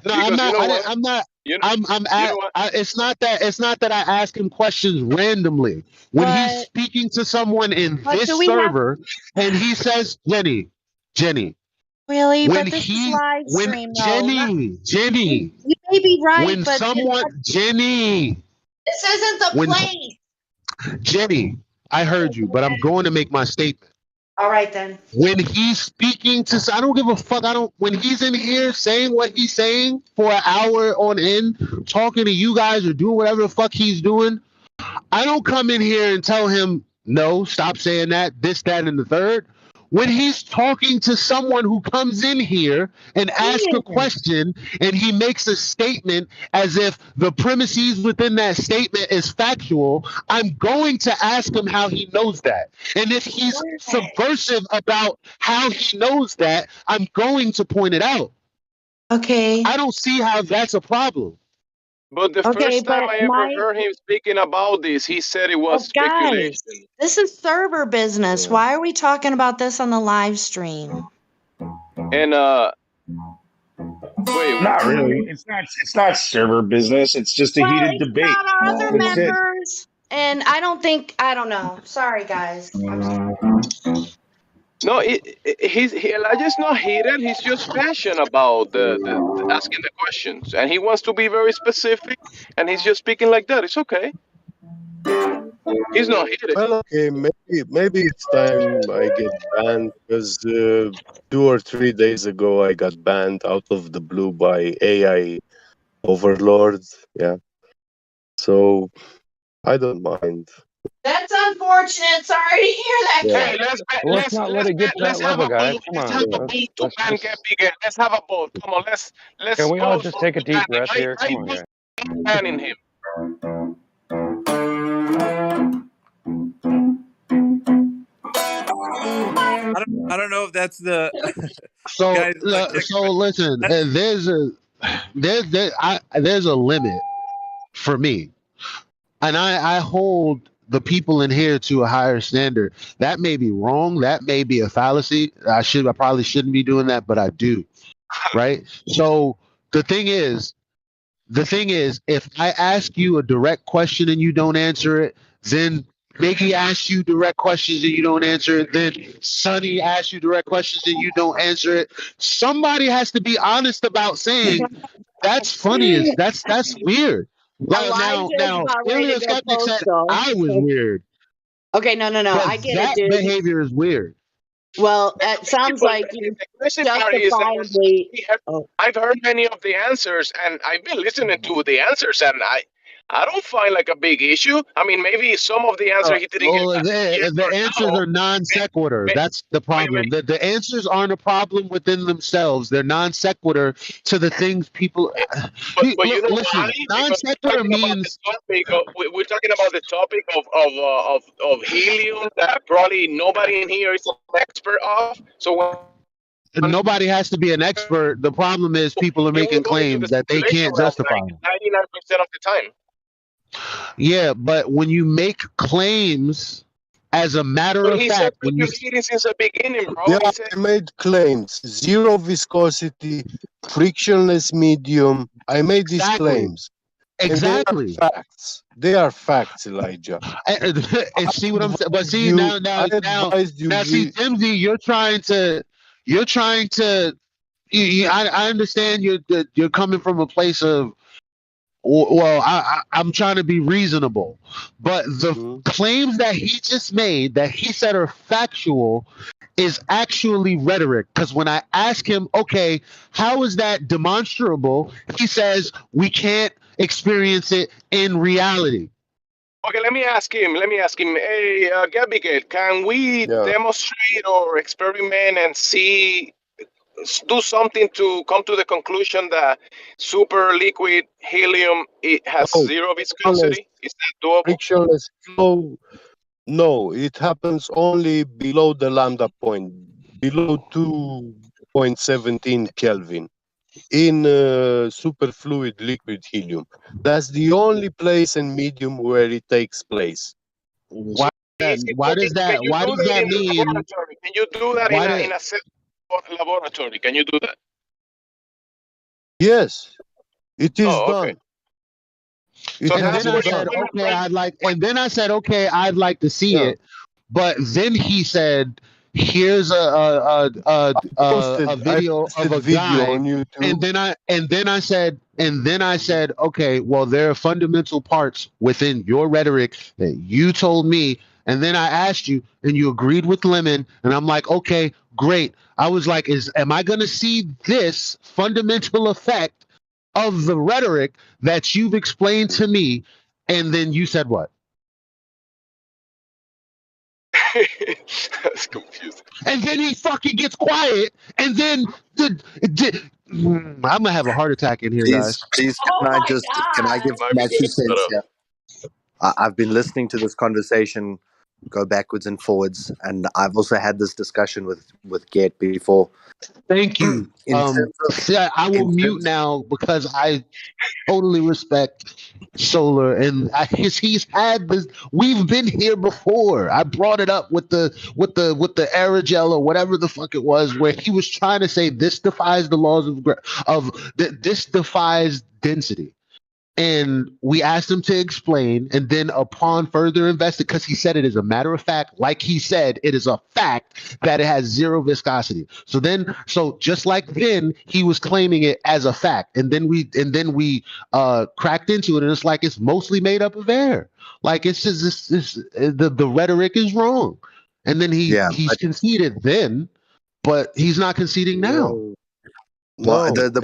No, I'm because you not. know what? I'm not. You I'm you at. know what? It's not that. It's not that I ask him questions randomly. When he's But speaking to someone in this do we have server, and he says, Jenny, really? when But this is he, live when stream though. Jenny, You may be right, when but someone, Jenny, this isn't the when place. Jenny, I heard you, but I'm going to make my statement. All right then. When he's speaking to, I don't give a fuck. I don't. When he's in here saying what he's saying for an hour on end, talking to you guys or doing whatever the fuck he's doing, I don't come in here and tell him no, stop saying that, this, that, and the third. When he's talking to someone who comes in here and asks a question and he makes a statement as if the premises within that statement is factual, I'm going to ask him how he knows that. And if he's subversive about how he knows that, I'm going to point it out. Okay. I don't see how that's a problem. But the Okay, first time but I ever heard him speaking about this, he said it was guys, speculation. this is server business. Yeah. Why are we talking about this on the live stream? And wait, Not really. It's not server business. It's just a heated It's debate. about our other That's it. members, and I don't know. Sorry, guys. I'm sorry. no, Elijah's not heated. He's just passionate about the asking the questions, and he wants to be very specific. And he's just speaking like that. It's okay. He's not heated. Well, okay, maybe it's time I get banned because 2 or 3 days ago I got banned out of the blue by AI overlords. Yeah, so I don't mind. That's unfortunate. Sorry to hear that, Yeah. Hey, Let's not let it get to that let's have level, a guys. vote. Come Let's on. have a vote to Let's ban just. Gabby. Let's have a vote. Come on, let's Can we all vote just for take a deep banning. breath here? Come on, guys. Banning him. I don't know if that's the So, guys like so listen, there's a limit for me, and I hold the people in here to a higher standard. That may be wrong. That may be a fallacy. I probably shouldn't be doing that, but I do. Right. So the thing is, if I ask you a direct question and you don't answer it, then Mickey asks you direct questions and you don't answer it, then Sonny asks you direct questions and you don't answer it. Somebody has to be honest about saying that's funny. That's weird. Elijah is Now, about ready to Alien go Skeptic said postal. I was weird, Okay, no. but I get it, that dude. behavior is weird. Well, it sounds But like you're the question part is that justifiably. Oh. I've heard many of the answers, and I've been listening to the answers, and I don't find like a big issue. I mean, maybe some of the answer he didn't get Well, yes the or answers no. are non sequitur. That's the problem. The answers aren't a problem within themselves. They're non sequitur to the things people. But you know why? Listen, non Because we're sequitur talking about the means topic. We're talking about the topic of helium that probably nobody in here is an expert of. So when nobody has to be an expert. The problem is people are you will making go into the claims that they speculation can't realm justify. like 99% of the time. Yeah, but when you make claims as a matter But of he said fact, when you figure skating since the beginning, bro. Yeah, He said I made claims. Zero viscosity, frictionless medium. I made these claims. And they are exactly. facts. They are facts, Elijah. And see what I'm saying? But see I advised you. see, Timsy, you're trying to. I understand you're coming from a place of. Well, I'm trying to be reasonable, but the claims that he just made, that he said are factual, is actually rhetoric. Because when I ask him, okay, how is that demonstrable? He says we can't experience it in reality. okay, let me ask him. Hey, Gabigail, can we demonstrate or experiment and do something to come to the conclusion that super liquid helium it has No, zero viscosity? Is that doable? frictionless flow. No, it happens only below the lambda point, below 2.17 Kelvin in superfluid liquid helium. That's the only place and medium where it takes place. Why Can does that? you Why do does that that in the mean? laboratory? Can you do that Why in a set laboratory? Can you do that? Yes, it is Oh, okay. done. It And has then I been said, done. okay, I'd like to see it. But then he said, here's a video of a video guy, on YouTube. and then I said, okay, well, there are fundamental parts within your rhetoric that you told me, and then I asked you, and you agreed with Lemon, and I'm like, okay, great. I was like, am I going to see this fundamental effect of the rhetoric that you've explained to me? And then you said what? That's confusing. And then he fucking gets quiet, and then I'm gonna have a heart attack in here, guys. Please, Oh can I my just can I give God. my two Shut cents up. here? I've been listening to this conversation go backwards and forwards, and I've also had this discussion with Get before. Thank you. In terms of, See, I will mute now because I totally respect Solar, and he's had this. We've been here before. I brought it up with the aerogel or whatever the fuck it was, where he was trying to say this defies the laws this defies density. And we asked him to explain, and then upon further investigation, because he said it is a matter of fact, like he said, it is a fact that it has zero viscosity. So just like then, he was claiming it as a fact, and then we cracked into it, and it's like it's mostly made up of air. Like it's just the rhetoric is wrong, and then he's conceded then, but he's not conceding now. Well, the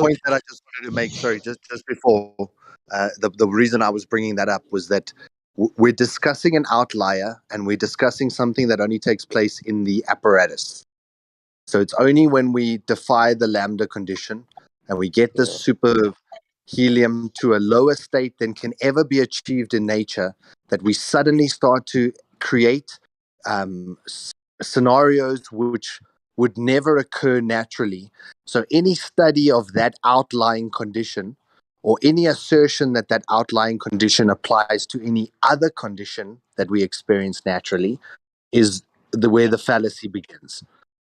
point that I just wanted to make, sorry, just before, the reason I was bringing that up was that we're discussing an outlier, and we're discussing something that only takes place in the apparatus. So it's only when we defy the lambda condition and we get this super helium to a lower state than can ever be achieved in nature that we suddenly start to create scenarios which would never occur naturally. So any study of that outlying condition or any assertion that that outlying condition applies to any other condition that we experience naturally is where the fallacy begins.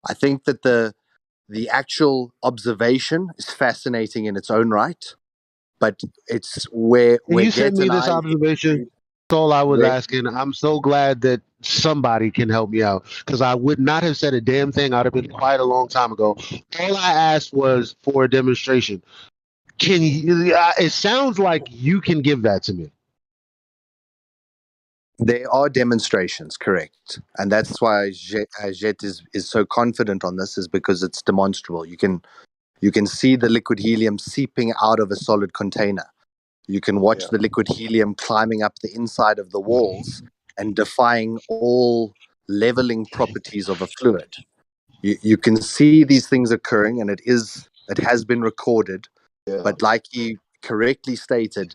I think that the actual observation is fascinating in its own right, but it's Can where you send Get me and this I observation? That's all I was where asking. I'm so glad that somebody can help me out because I would not have said a damn thing. I'd have been quiet a long time ago. All I asked was for a demonstration. Can you? It sounds like you can give that to me. there are demonstrations, correct, and that's why Jet is so confident on this, is because it's demonstrable. You can see the liquid helium seeping out of a solid container. You can watch the liquid helium climbing up the inside of the walls and defying all leveling properties of a fluid. You can see these things occurring, and it has been recorded. Yeah. But like he correctly stated,